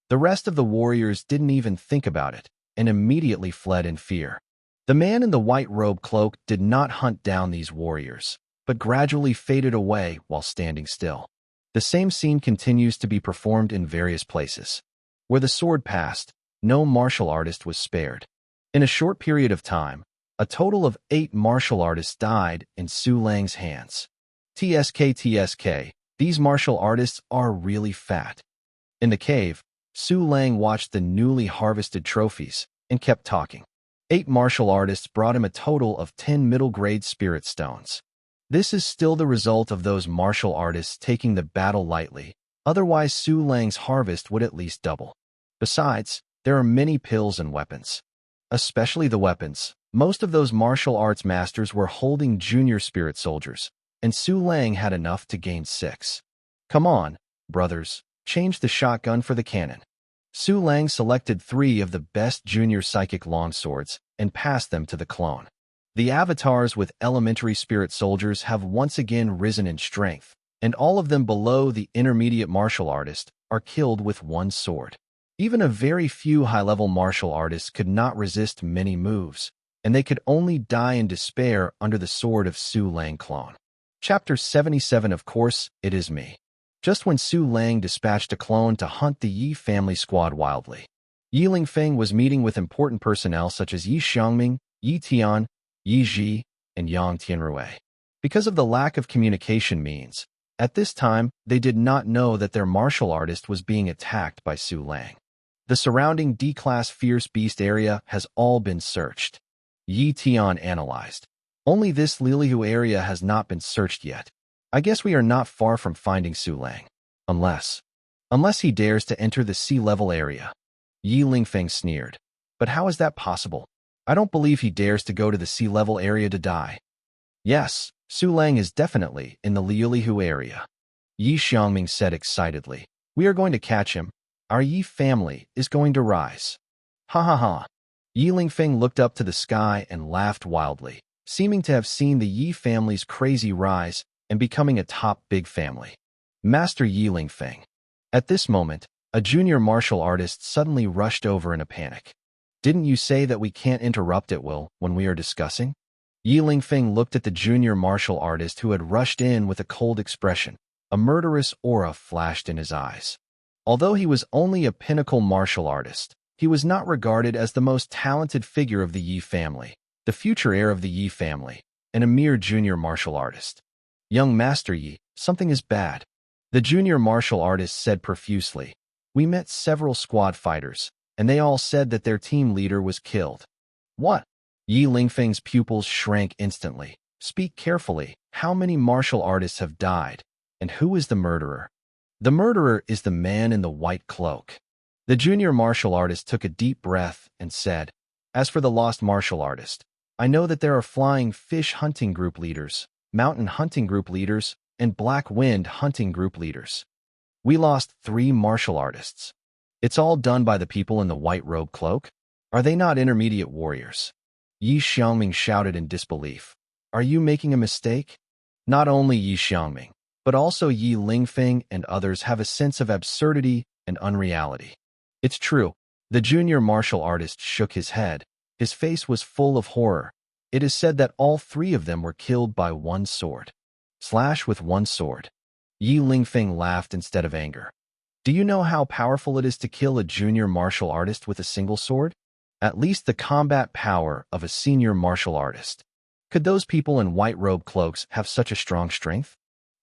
S1: The rest of the warriors didn't even think about it and immediately fled in fear. The man in the white-robed cloak did not hunt down these warriors, but gradually faded away while standing still. The same scene continues to be performed in various places. Where the sword passed, no martial artist was spared. In a short period of time, a total of 8 martial artists died in Su Lang's hands. TSK, these martial artists are really fat. In the cave, Su Lang watched the newly harvested trophies and kept talking. 8 martial artists brought him a total of 10 middle-grade spirit stones. This is still the result of those martial artists taking the battle lightly, otherwise Su Lang's harvest would at least double. Besides, there are many pills and weapons. Especially the weapons. Most of those martial arts masters were holding junior spirit soldiers, and Su Lang had enough to gain 6. Come on, brothers, change the shotgun for the cannon. Su Lang selected 3 of the best junior psychic longswords and passed them to the clone. The avatars with elementary spirit soldiers have once again risen in strength, and all of them below the intermediate martial artist are killed with 1 sword. Even a very few high-level martial artists could not resist many moves, and they could only die in despair under the sword of Su Lang clone. Chapter 77. Of course, it is me. Just when Su Lang dispatched a clone to hunt the Yi family squad wildly, Yi Lingfeng was meeting with important personnel such as Yi Xiangming, Yi Tian, Yi Ji, and Yang Tianrui. Because of the lack of communication means, at this time, they did not know that their martial artist was being attacked by Su Lang. The surrounding D-class Fierce Beast area has all been searched. Yi Tian analyzed. Only this Lilihu area has not been searched yet. I guess we are not far from finding Su Lang. Unless he dares to enter the sea-level area. Yi Lingfeng sneered. But how is that possible? I don't believe he dares to go to the sea-level area to die. Yes, Su Lang is definitely in the Lilihu area. Yi Xiangming said excitedly. We are going to catch him. Our Yi family is going to rise. Ha ha ha. Yi Lingfeng looked up to the sky and laughed wildly, seeming to have seen the Yi family's crazy rise and becoming a top big family. Master Yi Lingfeng. At this moment, a junior martial artist suddenly rushed over in a panic. Didn't you say that we can't interrupt at will when we are discussing? Yi Lingfeng looked at the junior martial artist who had rushed in with a cold expression. A murderous aura flashed in his eyes. Although he was only a pinnacle martial artist, he was not regarded as the most talented figure of the Yi family, the future heir of the Yi family, and a mere junior martial artist. Young Master Yi, something is bad. The junior martial artist said profusely. We met several squad fighters, and they all said that their team leader was killed. What? Yi Lingfeng's pupils shrank instantly. Speak carefully. How many martial artists have died? And who is the murderer? The murderer is the man in the white cloak. The junior martial artist took a deep breath and said, As for the lost martial artist, I know that there are flying fish hunting group leaders, mountain hunting group leaders, and Black Wind hunting group leaders. We lost 3 martial artists. It's all done by the people in the white robe cloak? Are they not intermediate warriors? Yi Xiangming shouted in disbelief. Are you making a mistake? Not only Yi Xiangming, but also Yi Lingfeng and others have a sense of absurdity and unreality. It's true. The junior martial artist shook his head. His face was full of horror. It is said that all 3 of them were killed by one sword. Slash with one sword. Yi Lingfeng laughed instead of anger. Do you know how powerful it is to kill a junior martial artist with a single sword? At least the combat power of a senior martial artist. Could those people in white robe cloaks have such a strong strength?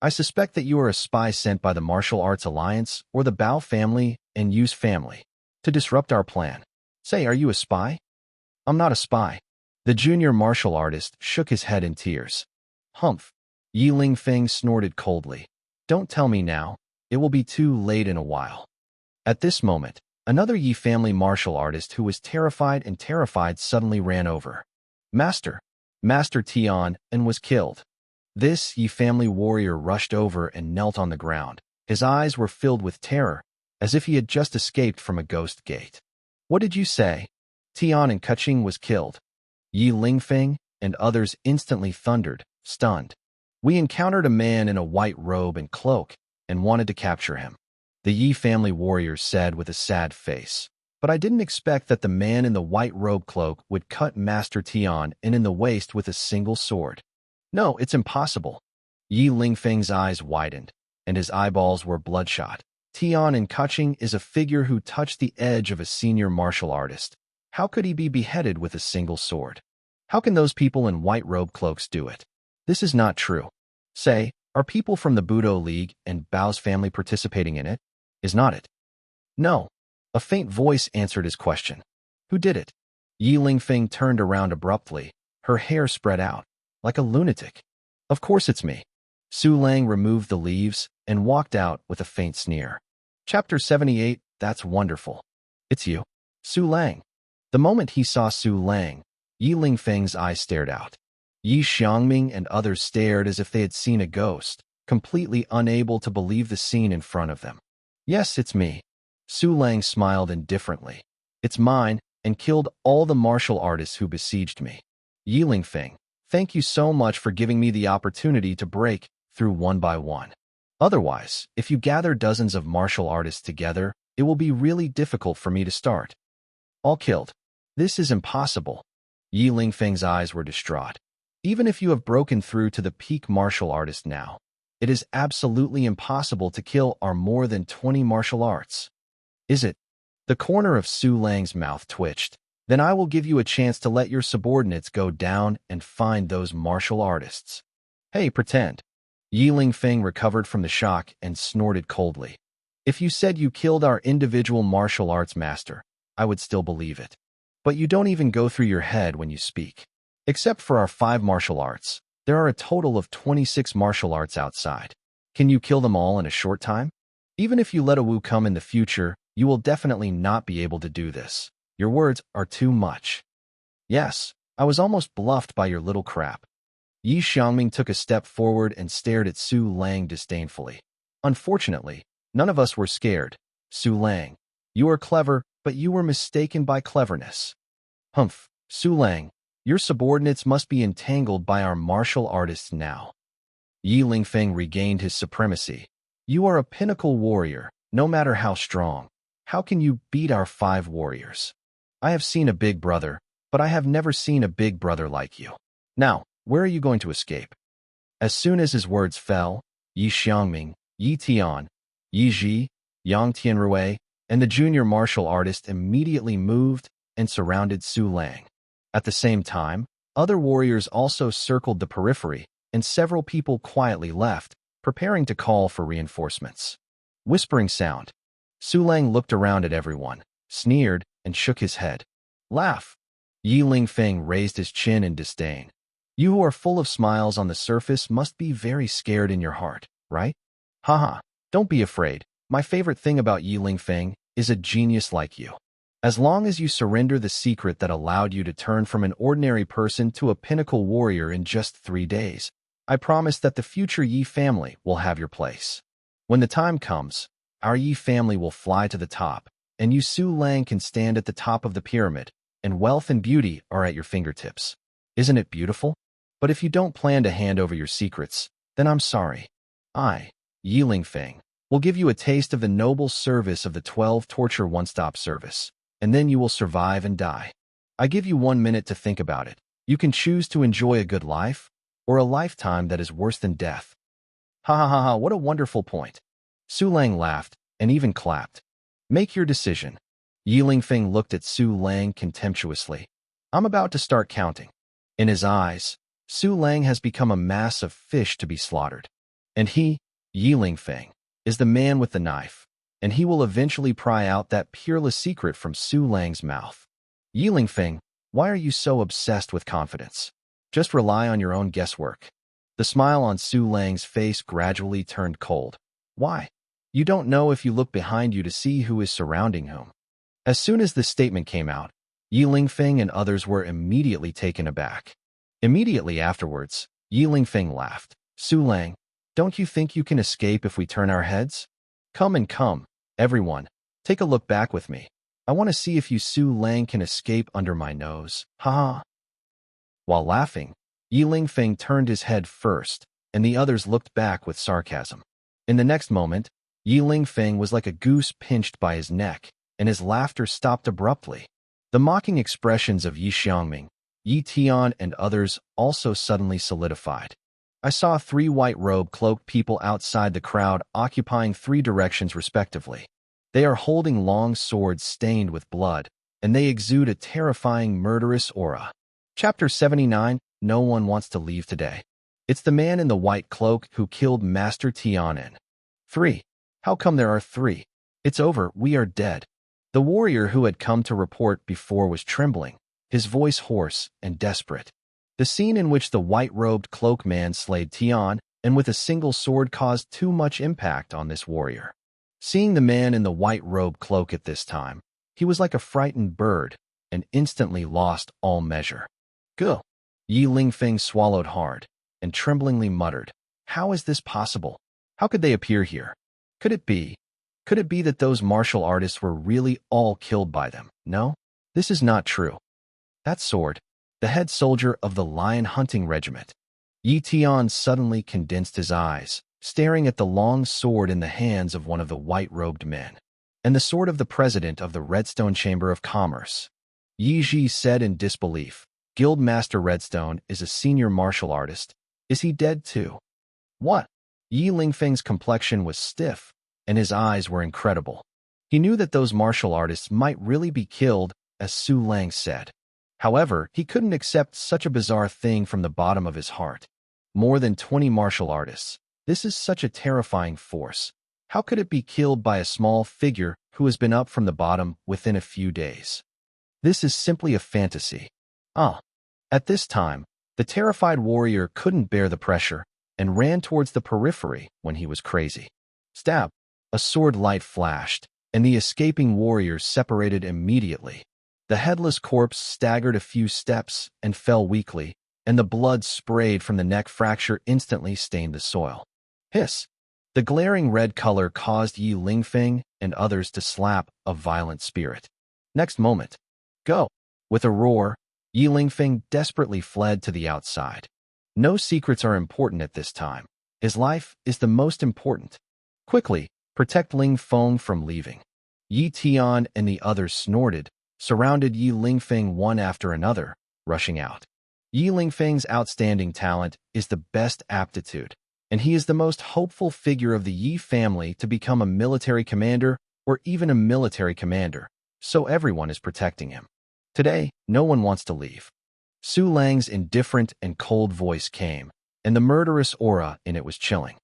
S1: I suspect that you are a spy sent by the Martial Arts Alliance or the Bao family and Yu's family to disrupt our plan. Say, are you a spy? I'm not a spy. The junior martial artist shook his head in tears. Humph. Yi Lingfeng snorted coldly. Don't tell me now. It will be too late in a while. At this moment, another Yi family martial artist who was terrified suddenly ran over. Master Tian, and was killed. This Yi family warrior rushed over and knelt on the ground. His eyes were filled with terror, as if he had just escaped from a ghost gate. What did you say? Tian and Kuching was killed. Yi Lingfeng and others instantly thundered, stunned. We encountered a man in a white robe and cloak and wanted to capture him. The Yi family warriors said with a sad face. But I didn't expect that the man in the white robe cloak would cut Master Tian in the waist with a single sword. No, it's impossible. Yi Lingfeng's eyes widened, and his eyeballs were bloodshot. Tian and Kuching is a figure who touched the edge of a senior martial artist. How could he be beheaded with a single sword? How can those people in white robe cloaks do it? This is not true. Say, are people from the Budo League and Bao's family participating in it? Is not it? No. A faint voice answered his question. Who did it? Yi Lingfeng turned around abruptly, her hair spread out, like a lunatic. Of course it's me. Su Lang removed the leaves and walked out with a faint sneer. Chapter 78, That's Wonderful. It's you. Su Lang. The moment he saw Su Lang, Yi Lingfeng's eyes stared out. Yi Xiangming and others stared as if they had seen a ghost, completely unable to believe the scene in front of them. Yes, it's me. Su Lang smiled indifferently. It's mine, and killed all the martial artists who besieged me. Yi Lingfeng, thank you so much for giving me the opportunity to break through one by one. Otherwise, if you gather dozens of martial artists together, it will be really difficult for me to start. All killed. This is impossible. Yi Lingfeng's eyes were distraught. Even if you have broken through to the peak martial artist now, it is absolutely impossible to kill our more than 20 martial arts. Is it? The corner of Su Lang's mouth twitched. Then I will give you a chance to let your subordinates go down and find those martial artists. Hey, pretend. Yi Lingfeng recovered from the shock and snorted coldly. If you said you killed our individual martial arts master, I would still believe it. But you don't even go through your head when you speak. Except for our 5 martial arts, there are a total of 26 martial arts outside. Can you kill them all in a short time? Even if you let a Wu come in the future, you will definitely not be able to do this. Your words are too much. Yes, I was almost bluffed by your little crap. Yi Xiangming took a step forward and stared at Su Lang disdainfully. Unfortunately, none of us were scared. Su Lang, you are clever, but you were mistaken by cleverness. Humph, Su Lang, your subordinates must be entangled by our martial artists now. Yi Lingfeng regained his supremacy. You are a pinnacle warrior, no matter how strong. How can you beat our 5 warriors? I have seen a big brother, but I have never seen a big brother like you. Now, where are you going to escape? As soon as his words fell, Yi Xiangming, Yi Tian, Yi Ji, Yang Tianrui, and the junior martial artist immediately moved and surrounded Su Lang. At the same time, other warriors also circled the periphery, and several people quietly left, preparing to call for reinforcements. Whispering sound. Su Lang looked around at everyone, sneered, and shook his head. Laugh. Yi Lingfeng raised his chin in disdain. You who are full of smiles on the surface must be very scared in your heart, right? Haha, don't be afraid. My favorite thing about Yi Lingfeng is a genius like you. As long as you surrender the secret that allowed you to turn from an ordinary person to a pinnacle warrior in just 3 days, I promise that the future Yi family will have your place. When the time comes, our Yi family will fly to the top, and you Su Lang can stand at the top of the pyramid, and wealth and beauty are at your fingertips. Isn't it beautiful? But if you don't plan to hand over your secrets, then I'm sorry. I, Yi Lingfeng, will give you a taste of the noble service of the 12 torture one-stop service, and then you will survive and die. I give you 1 minute to think about it. You can choose to enjoy a good life, or a lifetime that is worse than death. Ha ha ha ha, what a wonderful point. Su Lang laughed, and even clapped. Make your decision. Yi Lingfeng looked at Su Lang contemptuously. I'm about to start counting. In his eyes, Su Lang has become a mass of fish to be slaughtered. And he, Yi Lingfeng, is the man with the knife, and he will eventually pry out that peerless secret from Su Lang's mouth. Yi Lingfeng, why are you so obsessed with confidence? Just rely on your own guesswork. The smile on Su Lang's face gradually turned cold. Why? You don't know if you look behind you to see who is surrounding whom. As soon as this statement came out, Yi Lingfeng and others were immediately taken aback. Immediately afterwards, Yi Lingfeng laughed. Su Lang, don't you think you can escape if we turn our heads? Come, everyone, take a look back with me. I want to see if you Su Lang can escape under my nose. Ha ha. While laughing, Yi Lingfeng turned his head first, and the others looked back with sarcasm. In the next moment, Yi Lingfeng was like a goose pinched by his neck, and his laughter stopped abruptly. The mocking expressions of Yi Xiangming, Yi Tian, and others also suddenly solidified. I saw 3 white-robed cloaked people outside the crowd occupying 3 directions respectively. They are holding long swords stained with blood, and they exude a terrifying murderous aura. Chapter 79, No One Wants to Leave Today. It's the man in the white cloak who killed Master Tianen. 3. How come there are 3? It's over, we are dead. The warrior who had come to report before was trembling, his voice hoarse and desperate. The scene in which the white-robed cloak man slayed Tian and with a single sword caused too much impact on this warrior. Seeing the man in the white-robed cloak at this time, he was like a frightened bird and instantly lost all measure. Go! Yi Lingfeng swallowed hard and tremblingly muttered, how is this possible? How could they appear here? Could it be that those martial artists were really all killed by them? No, this is not true. That sword, the head soldier of the lion hunting regiment. Yi Tian suddenly condensed his eyes, staring at the long sword in the hands of one of the white-robed men, and the sword of the president of the Redstone Chamber of Commerce. Yi Ji said in disbelief, Guildmaster Redstone is a senior martial artist. Is he dead too? What? Yi Lingfeng's complexion was stiff, and his eyes were incredible. He knew that those martial artists might really be killed, as Su Lang said. However, he couldn't accept such a bizarre thing from the bottom of his heart. More than 20 martial artists. This is such a terrifying force. How could it be killed by a small figure who has been up from the bottom within a few days? This is simply a fantasy. At this time, the terrified warrior couldn't bear the pressure and ran towards the periphery when he was crazy. Stab! A sword light flashed, and the escaping warrior separated immediately. The headless corpse staggered a few steps and fell weakly, and the blood sprayed from the neck fracture instantly stained the soil. Hiss! The glaring red color caused Yi Lingfeng and others to slap a violent spirit. Next moment, go! With a roar, Yi Lingfeng desperately fled to the outside. No secrets are important at this time. His life is the most important. Quickly, protect Ling Feng from leaving. Yi Tian and the others snorted, surrounded Yi Lingfeng one after another, rushing out. Yi Lingfeng's outstanding talent is the best aptitude, and he is the most hopeful figure of the Yi family to become a military commander or even a military commander, so everyone is protecting him. Today, no one wants to leave. Su Lang's indifferent and cold voice came, and the murderous aura in it was chilling.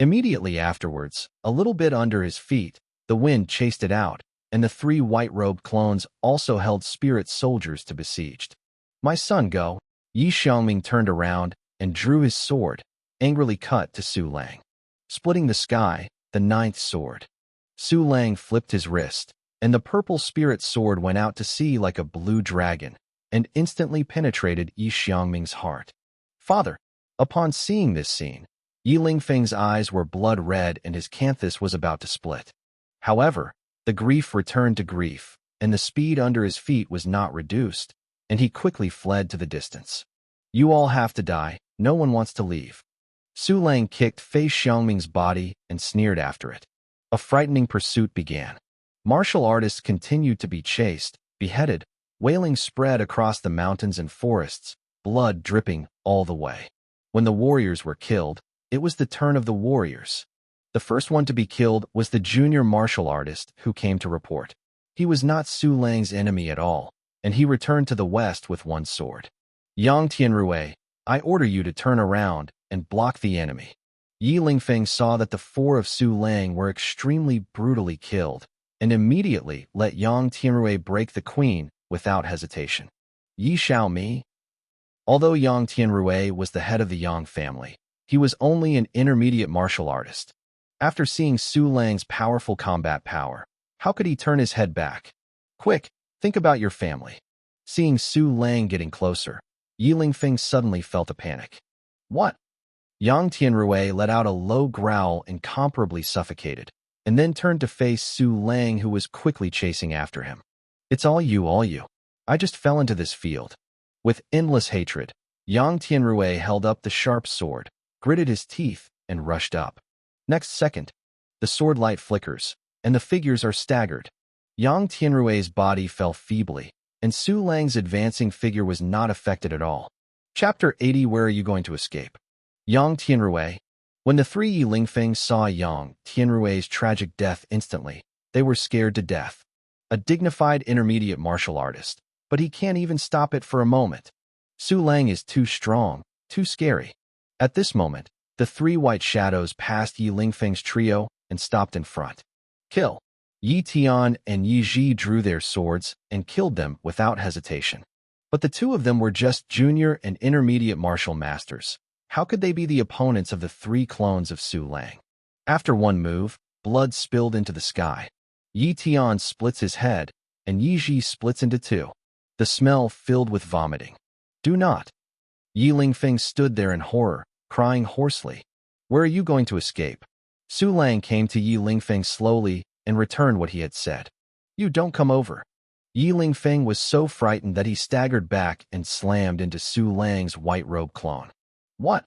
S1: Immediately afterwards, a little bit under his feet, the wind chased it out, and the 3 white-robed clones also held spirit soldiers to besieged. My son, go! Yi Xiangming turned around and drew his sword, angrily cut to Su Lang. Splitting the sky, the 9th sword. Su Lang flipped his wrist, and the purple spirit sword went out to sea like a blue dragon, and instantly penetrated Yi Xiangming's heart. Father! Upon seeing this scene, Yi Lingfeng's eyes were blood red and his canthus was about to split. However, the grief returned to grief, and the speed under his feet was not reduced, and he quickly fled to the distance. You all have to die, no one wants to leave. Su Lang kicked Fei Xiangming's body and sneered after it. A frightening pursuit began. Martial artists continued to be chased, beheaded, wailing spread across the mountains and forests, blood dripping all the way. When the warriors were killed, it was the turn of the warriors. The first one to be killed was the junior martial artist who came to report. He was not Su Lang's enemy at all, and he returned to the west with one sword. Yang Tianrui, I order you to turn around and block the enemy. Yi Lingfeng saw that the four of Su Lang were extremely brutally killed, and immediately let Yang Tianrui break the queen without hesitation. Yi Xiaomi. Although Yang Tianrui was the head of the Yang family, he was only an intermediate martial artist. After seeing Su Lang's powerful combat power, how could he turn his head back? Quick, think about your family. Seeing Su Lang getting closer, Yi Lingfeng suddenly felt a panic. What? Yang Tianrui let out a low growl, incomparably suffocated, and then turned to face Su Lang, who was quickly chasing after him. It's all you, all you. I just fell into this field. With endless hatred, Yang Tianrui held up the sharp sword, gritted his teeth, and rushed up. Next second, the sword light flickers, and the figures are staggered. Yang Tianrui's body fell feebly, and Su Lang's advancing figure was not affected at all. Chapter 80. Where are you going to escape? Yang Tianrui. When the three Yi Lingfeng saw Yang Tianrui's tragic death instantly, they were scared to death. A dignified intermediate martial artist, but he can't even stop it for a moment. Su Lang is too strong, too scary. At this moment, the three white shadows passed Yi Lingfeng's trio and stopped in front. Kill. Yi Tian and Yi Ji drew their swords and killed them without hesitation. But the two of them were just junior and intermediate martial masters. How could they be the opponents of the three clones of Su Lang? After one move, blood spilled into the sky. Yi Tian splits his head, and Yi Ji splits into two. The smell filled with vomiting. Do not. Yi Lingfeng stood there in horror, crying hoarsely. Where are you going to escape? Su Lang came to Yi Lingfeng slowly and returned what he had said. You don't come over. Yi Lingfeng was so frightened that he staggered back and slammed into Su Lang's white robe clone. What?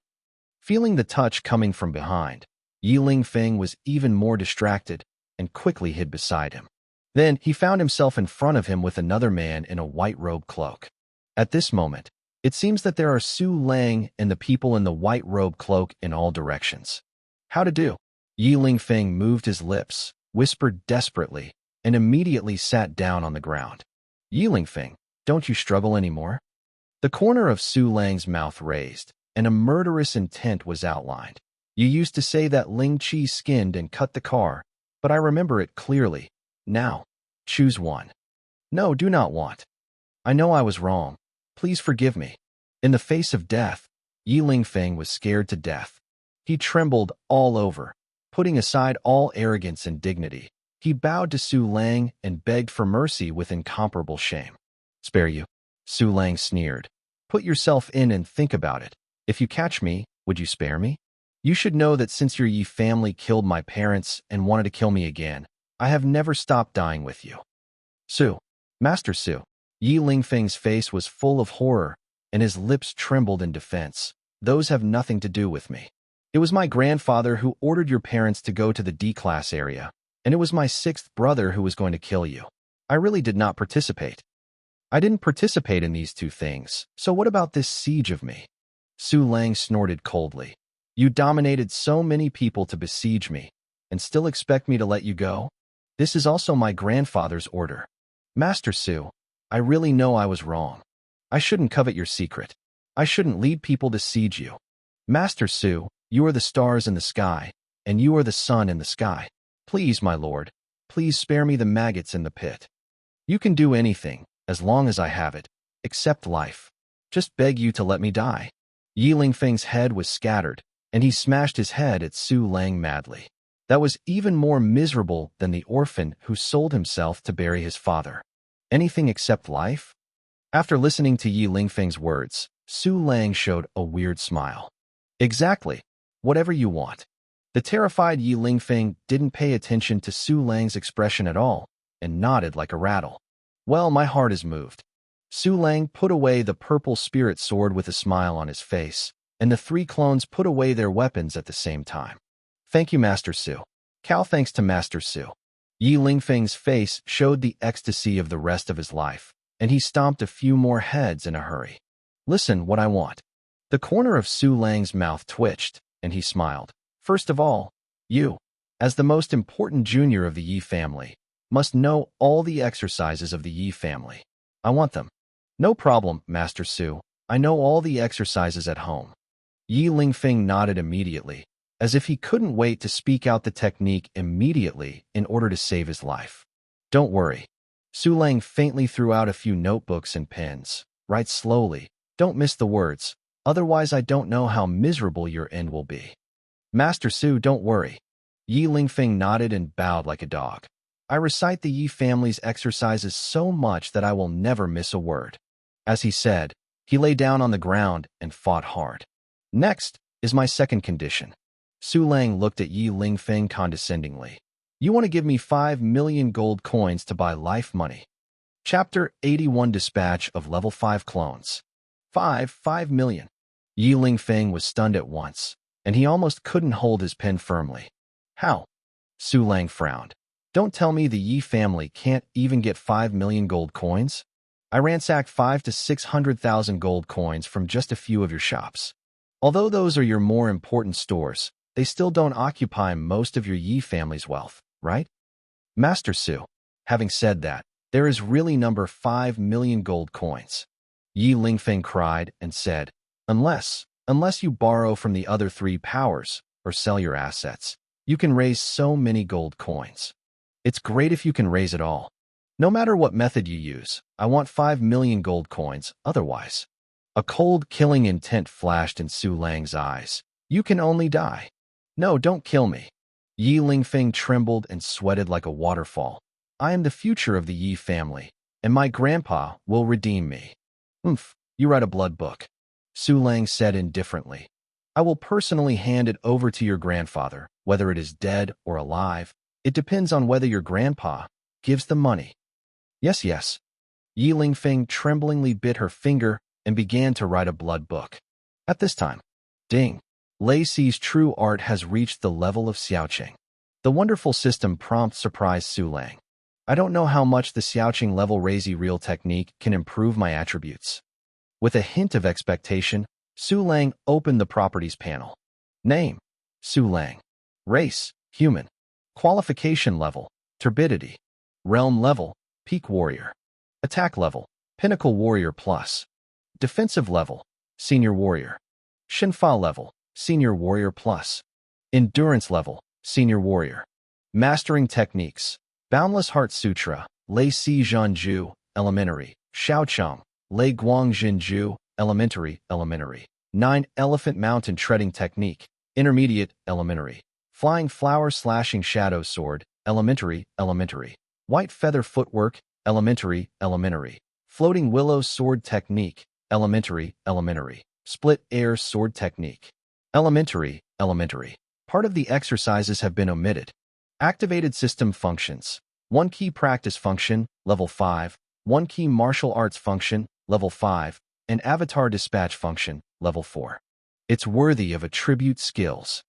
S1: Feeling the touch coming from behind, Yi Lingfeng was even more distracted and quickly hid beside him. Then he found himself in front of him with another man in a white robe cloak. At this moment, it seems that there are Su Lang and the people in the white robe cloak in all directions. How to do? Yi Lingfeng moved his lips, whispered desperately, and immediately sat down on the ground. Yi Lingfeng, don't you struggle anymore? The corner of Su Lang's mouth raised, and a murderous intent was outlined. You used to say that Ling Qi skinned and cut the car, but I remember it clearly. Now, choose one. No, do not want. I know I was wrong. Please forgive me. In the face of death, Yi Lingfeng was scared to death. He trembled all over. Putting aside all arrogance and dignity, he bowed to Su Lang and begged for mercy with incomparable shame. Spare you? Su Lang sneered. Put yourself in and think about it. If you catch me, would you spare me? You should know that since your Yi family killed my parents and wanted to kill me again, I have never stopped dying with you. Su. Master Su. Yi Lingfeng's face was full of horror, and his lips trembled in defense. Those have nothing to do with me. It was my grandfather who ordered your parents to go to the D-class area, and it was my sixth brother who was going to kill you. I really did not participate. I didn't participate in these two things, so what about this siege of me? Su Lang snorted coldly. You dominated so many people to besiege me, and still expect me to let you go? This is also my grandfather's order. Master Su, I really know I was wrong. I shouldn't covet your secret. I shouldn't lead people to siege you. Master Su, you are the stars in the sky, and you are the sun in the sky. Please, my lord, please spare me the maggots in the pit. You can do anything, as long as I have it, except life. Just beg you to let me die. Yi Lingfeng's head was scattered, and he smashed his head at Su Lang madly. That was even more miserable than the orphan who sold himself to bury his father. Anything except life? After listening to Yi Lingfeng's words, Su Lang showed a weird smile. Exactly. Whatever you want. The terrified Yi Lingfeng didn't pay attention to Su Lang's expression at all and nodded like a rattle. Well, my heart is moved. Su Lang put away the purple spirit sword with a smile on his face, and the three clones put away their weapons at the same time. Thank you, Master Su. Cao thanks to Master Su. Yi Lingfeng's face showed the ecstasy of the rest of his life, and he stomped a few more heads in a hurry. Listen, what I want. The corner of Su Lang's mouth twitched, and he smiled. First of all, you, as the most important junior of the Yi family, must know all the exercises of the Yi family. I want them. No problem, Master Su. I know all the exercises at home. Yi Lingfeng nodded immediately, as if he couldn't wait to speak out the technique immediately in order to save his life. Don't worry. Su Lang faintly threw out a few notebooks and pens. Write slowly. Don't miss the words. Otherwise, I don't know how miserable your end will be. Master Su, don't worry. Yi Lingfeng nodded and bowed like a dog. I recite the Yi family's exercises so much that I will never miss a word. As he said, he lay down on the ground and fought hard. Next is my second condition. Su Lang looked at Yi Lingfeng condescendingly. You want to give me 5 million gold coins to buy life money. Chapter 81 Dispatch of Level 5 Clones. 5 million. Yi Lingfeng was stunned at once, and he almost couldn't hold his pen firmly. How? Su Lang frowned. Don't tell me the Yi family can't even get 5 million gold coins? I ransacked 5 to 600,000 gold coins from just a few of your shops. Although those are your more important stores, they still don't occupy most of your Yi family's wealth, right? Master Su, having said that, there is really number 5 million gold coins. Yi Lingfeng cried and said, unless you borrow from the other three powers or sell your assets, you can raise so many gold coins. It's great if you can raise it all. No matter what method you use, I want 5 million gold coins, otherwise. A cold, killing intent flashed in Su Lang's eyes. You can only die. No, don't kill me. Yi Lingfeng trembled and sweated like a waterfall. I am the future of the Yi family, and my grandpa will redeem me. You write a blood book. Su Lang said indifferently. I will personally hand it over to your grandfather, whether it is dead or alive. It depends on whether your grandpa gives the money. Yes. Yi Lingfeng tremblingly bit her finger and began to write a blood book. At this time, ding, Lei Si's true art has reached the level of Xiaoqing. The wonderful system prompt surprised Su Lang. I don't know how much the Xiaoqing level Raise Real technique can improve my attributes. With a hint of expectation, Su Lang opened the properties panel. Name, Su Lang. Race, human. Qualification level, turbidity. Realm level, peak warrior. Attack level, pinnacle warrior plus. Defensive level, senior warrior. Shinfa level, senior warrior plus. Endurance level, senior warrior. Mastering techniques, Boundless Heart Sutra, Lei Si Zhanju, elementary. Xiaocheng, Lei Guang Jinju, elementary. 9 Elephant Mountain Treading Technique, intermediate, elementary. Flying Flower Slashing Shadow Sword, elementary. White Feather Footwork, elementary. Floating Willow Sword Technique, elementary. Split Air Sword Technique, elementary. Part of the exercises have been omitted. Activated System Functions. 1 Key Practice Function, level 5. 1 Key Martial Arts Function, level 5. And Avatar Dispatch Function, level 4. It's worthy of attribute skills.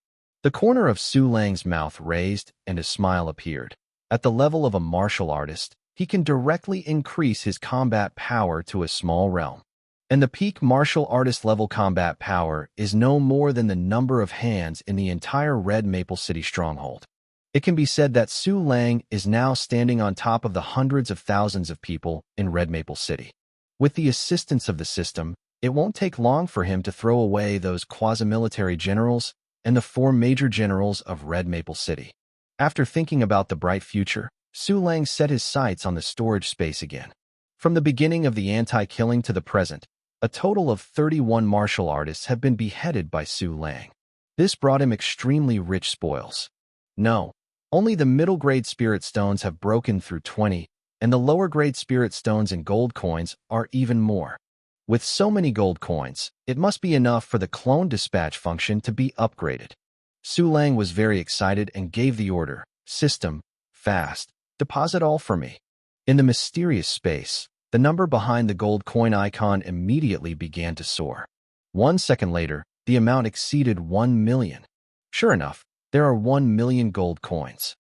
S1: The corner of Su Lang's mouth raised and a smile appeared. At the level of a martial artist, he can directly increase his combat power to a small realm. And the peak martial artist level combat power is no more than the number of hands in the entire Red Maple City stronghold. It can be said that Su Lang is now standing on top of the hundreds of thousands of people in Red Maple City. With the assistance of the system, it won't take long for him to throw away those quasi-military generals and the 4 major generals of Red Maple City. After thinking about the bright future, Su Lang set his sights on the storage space again. From the beginning of the anti-killing to the present, a total of 31 martial artists have been beheaded by Su Lang. This brought him extremely rich spoils. No, only the middle-grade spirit stones have broken through 20, and the lower-grade spirit stones and gold coins are even more. With so many gold coins, it must be enough for the clone dispatch function to be upgraded. Su Lang was very excited and gave the order, "System, fast, deposit all for me." In the mysterious space, the number behind the gold coin icon immediately began to soar. 1 second later, the amount exceeded 1 million. Sure enough, there are 1 million gold coins.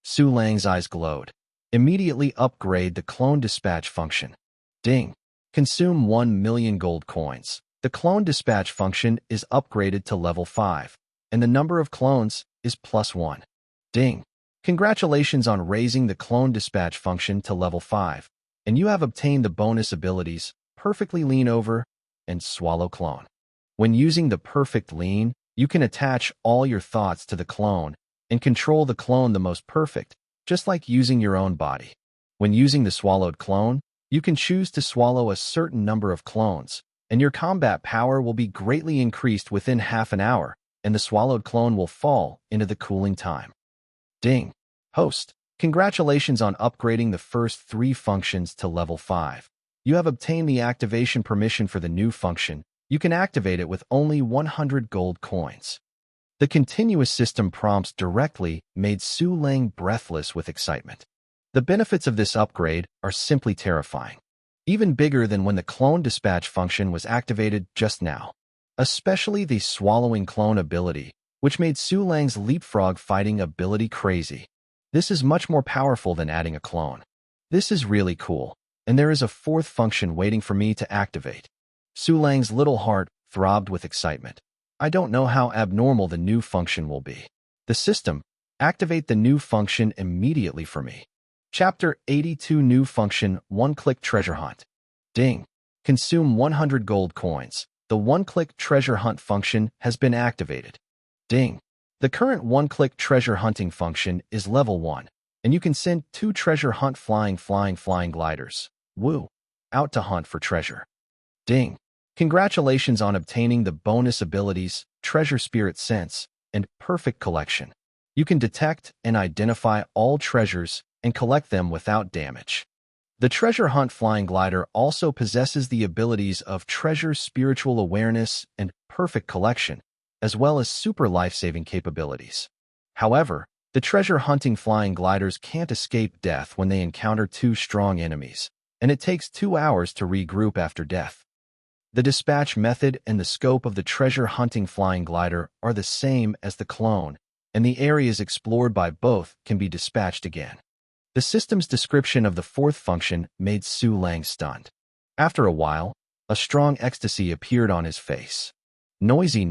S1: Su Lang's eyes glowed. Immediately upgrade the clone dispatch function. Ding. Consume 1 million gold coins. The clone dispatch function is upgraded to level 5, and the number of clones is +1. Ding. Congratulations on raising the clone dispatch function to level 5, and you have obtained the bonus abilities, Perfectly Lean Over and Swallow Clone. When using the Perfect Lean, you can attach all your thoughts to the clone and control the clone the most perfect, just like using your own body. When using the Swallowed Clone, you can choose to swallow a certain number of clones, and your combat power will be greatly increased within half an hour, and the swallowed clone will fall into the cooling time. Ding. Host, congratulations on upgrading the first 3 functions to level 5. You have obtained the activation permission for the new function. You can activate it with only 100 gold coins. The continuous system prompts directly made Su Lang breathless with excitement. The benefits of this upgrade are simply terrifying, even bigger than when the clone dispatch function was activated just now. Especially the swallowing clone ability, which made Su Lang's leapfrog fighting ability crazy. This is much more powerful than adding a clone. This is really cool, and there is a 4th function waiting for me to activate. Su Lang's little heart throbbed with excitement. I don't know how abnormal the new function will be. The system, activate the new function immediately for me. Chapter 82 New Function 1-Click Treasure Hunt. Ding. Consume 100 gold coins. The 1-Click Treasure Hunt function has been activated. Ding. The current 1-Click Treasure Hunting function is level 1, and you can send 2 treasure hunt flying gliders. Woo. Out to hunt for treasure. Ding. Congratulations on obtaining the bonus abilities, Treasure Spirit Sense, and Perfect Collection. You can detect and identify all treasures and collect them without damage. The Treasure Hunt Flying Glider also possesses the abilities of Treasure Spiritual Awareness and Perfect Collection, as well as super life-saving capabilities. However, the treasure hunting flying gliders can't escape death when they encounter 2 strong enemies, and it takes 2 hours to regroup after death. The dispatch method and the scope of the treasure hunting flying glider are the same as the clone, and the areas explored by both can be dispatched again. The system's description of the 4th function made Su Lang stunned. After a while, a strong ecstasy appeared on his face. Noisy.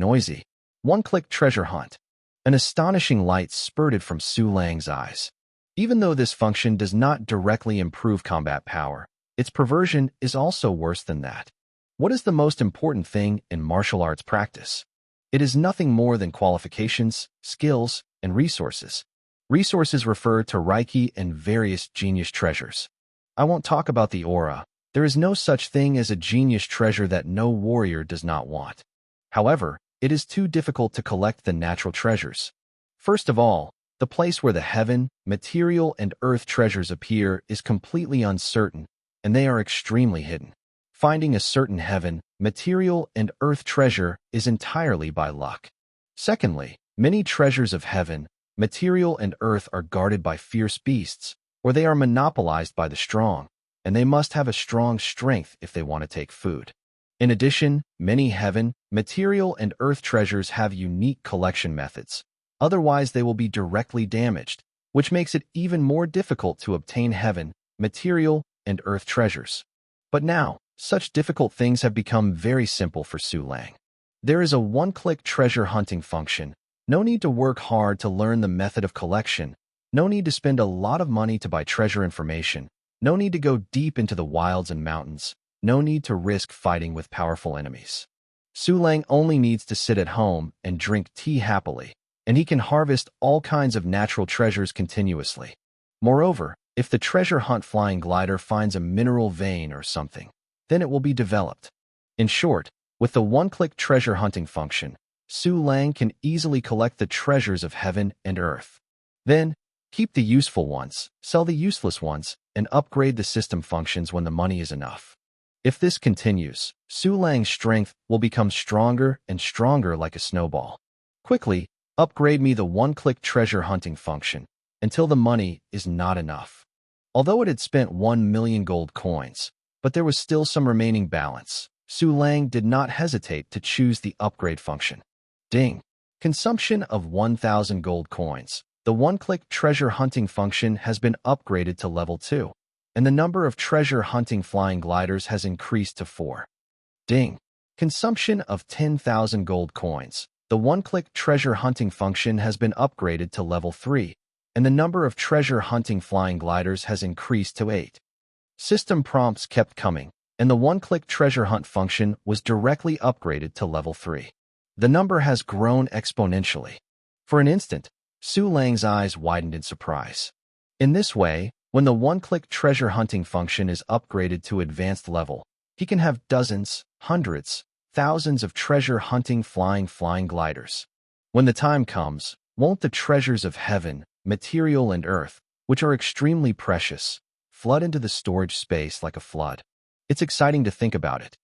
S1: 1-Click Treasure Hunt. An astonishing light spurted from Su Lang's eyes. Even though this function does not directly improve combat power, its perversion is also worse than that. What is the most important thing in martial arts practice? It is nothing more than qualifications, skills, and resources. Resources refer to Reiki and various genius treasures. I won't talk about the aura. There is no such thing as a genius treasure that no warrior does not want. However, it is too difficult to collect the natural treasures. First of all, the place where the heaven, material, and earth treasures appear is completely uncertain, and they are extremely hidden. Finding a certain heaven, material, and earth treasure is entirely by luck. Secondly, many treasures of heaven, material, and earth are guarded by fierce beasts, or they are monopolized by the strong, and they must have a strong strength if they want to take food. In addition, many heaven, material, and earth treasures have unique collection methods. Otherwise, they will be directly damaged, which makes it even more difficult to obtain heaven, material, and earth treasures. But now, such difficult things have become very simple for Su Lang. There is a 1-click treasure hunting function. No need to work hard to learn the method of collection. No need to spend a lot of money to buy treasure information. No need to go deep into the wilds and mountains. No need to risk fighting with powerful enemies. Su Lang only needs to sit at home and drink tea happily, and he can harvest all kinds of natural treasures continuously. Moreover, if the treasure hunt flying glider finds a mineral vein or something, then it will be developed. In short, with the 1-click treasure hunting function, Su Lang can easily collect the treasures of heaven and earth. Then, keep the useful ones, sell the useless ones, and upgrade the system functions when the money is enough. If this continues, Su Lang's strength will become stronger and stronger like a snowball. Quickly, upgrade me the one-click treasure hunting function until the money is not enough. Although it had spent 1 million gold coins, but there was still some remaining balance, Su Lang did not hesitate to choose the upgrade function. Ding! Consumption of 1,000 gold coins. The one-click treasure hunting function has been upgraded to level 2, and the number of treasure hunting flying gliders has increased to 4. Ding! Consumption of 10,000 gold coins. The one-click treasure hunting function has been upgraded to level 3, and the number of treasure hunting flying gliders has increased to 8. System prompts kept coming, and the one-click treasure hunt function was directly upgraded to level 3. The number has grown exponentially. For an instant, Su Lang's eyes widened in surprise. In this way, when the one-click treasure hunting function is upgraded to advanced level, he can have dozens, hundreds, thousands of treasure hunting flying gliders. When the time comes, won't the treasures of heaven, material and earth, which are extremely precious, flood into the storage space like a flood? It's exciting to think about it.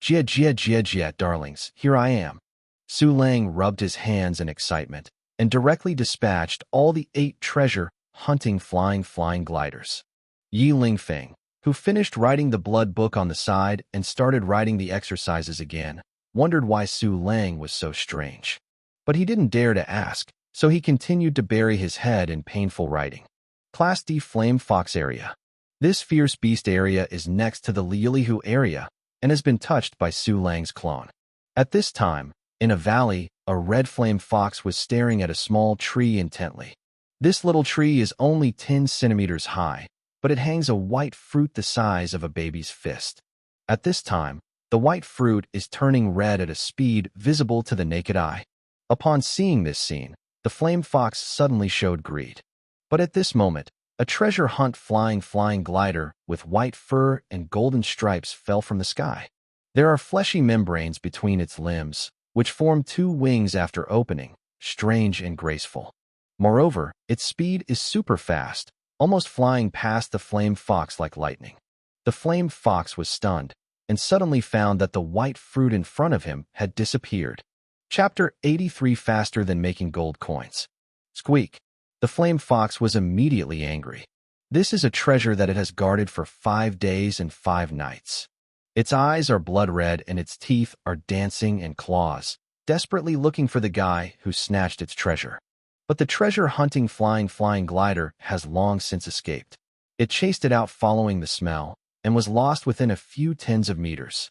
S1: Jia, darlings, here I am. Su Lang rubbed his hands in excitement and directly dispatched all the 8 treasure hunting flying gliders. Yi Lingfeng, who finished writing the blood book on the side and started writing the exercises again, wondered why Su Lang was so strange. But he didn't dare to ask, so he continued to bury his head in painful writing. Class D Flame Fox area. This fierce beast area is next to the Liulihu area and has been touched by Su Lang's clone. At this time, in a valley, a red flame fox was staring at a small tree intently. This little tree is only 10 centimeters high, but it hangs a white fruit the size of a baby's fist. At this time, the white fruit is turning red at a speed visible to the naked eye. Upon seeing this scene, the flame fox suddenly showed greed. But at this moment, a treasure hunt flying glider with white fur and golden stripes fell from the sky. There are fleshy membranes between its limbs, which form 2 wings after opening, strange and graceful. Moreover, its speed is super fast, almost flying past the flame fox like lightning. The flame fox was stunned, and suddenly found that the white fruit in front of him had disappeared. Chapter 83 Faster Than Making Gold Coins. Squeak. The flame fox was immediately angry. This is a treasure that it has guarded for 5 days and 5 nights. Its eyes are blood red and its teeth are dancing and claws, desperately looking for the guy who snatched its treasure. But the treasure hunting flying glider has long since escaped. It chased it out following the smell and was lost within a few tens of meters.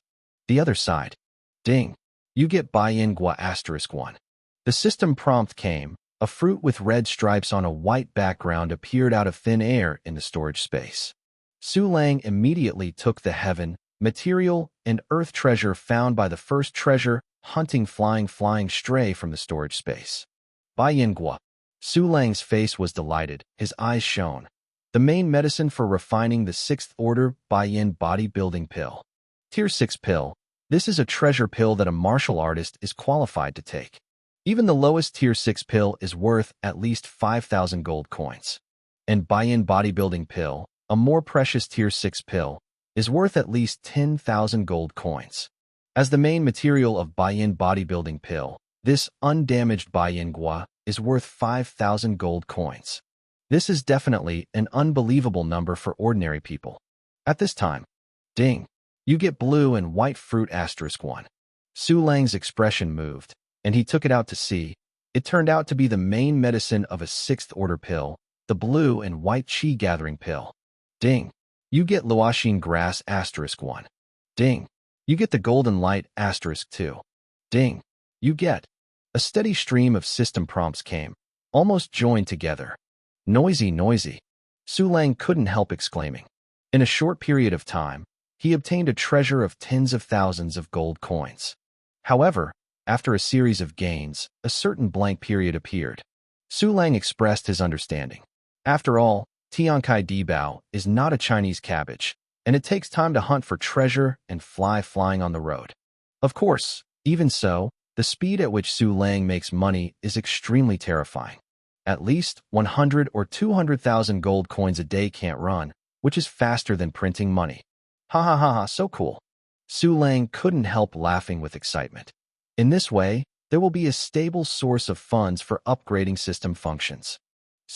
S1: The other side. Ding. You get Baiyingua *1. The system prompt came. A fruit with red stripes on a white background appeared out of thin air in the storage space. Su Lang immediately took the heaven, material, and earth treasure found by the first treasure hunting flying stray from the storage space. Baiyingua. Su Lang's face was delighted, his eyes shone. The main medicine for refining the 6th order Baiyin bodybuilding pill. Tier 6 pill. This is a treasure pill that a martial artist is qualified to take. Even the lowest Tier 6 pill is worth at least 5,000 gold coins. And Baiyin bodybuilding pill, a more precious Tier 6 pill, is worth at least 10,000 gold coins. As the main material of Baiyin bodybuilding pill, this undamaged Baiyingua is worth 5,000 gold coins. This is definitely an unbelievable number for ordinary people. At this time, ding, you get blue and white fruit *1. Su Lang's expression moved, and he took it out to see. It turned out to be the main medicine of a 6th order pill, the blue and white chi gathering pill. Ding, you get Luoxin grass *1. Ding, you get the golden light *2. Ding, you get. A steady stream of system prompts came, almost joined together. Noisy. Su Lang couldn't help exclaiming. In a short period of time, he obtained a treasure of tens of thousands of gold coins. However, after a series of gains, a certain blank period appeared. Su Lang expressed his understanding. After all, Tiankai Dibao is not a Chinese cabbage, and it takes time to hunt for treasure and flying on the road. Of course, even so, the speed at which Su Lang makes money is extremely terrifying. At least 100 or 200,000 gold coins a day can't run, which is faster than printing money. Ha, so cool. Su Lang couldn't help laughing with excitement. In this way, there will be a stable source of funds for upgrading system functions.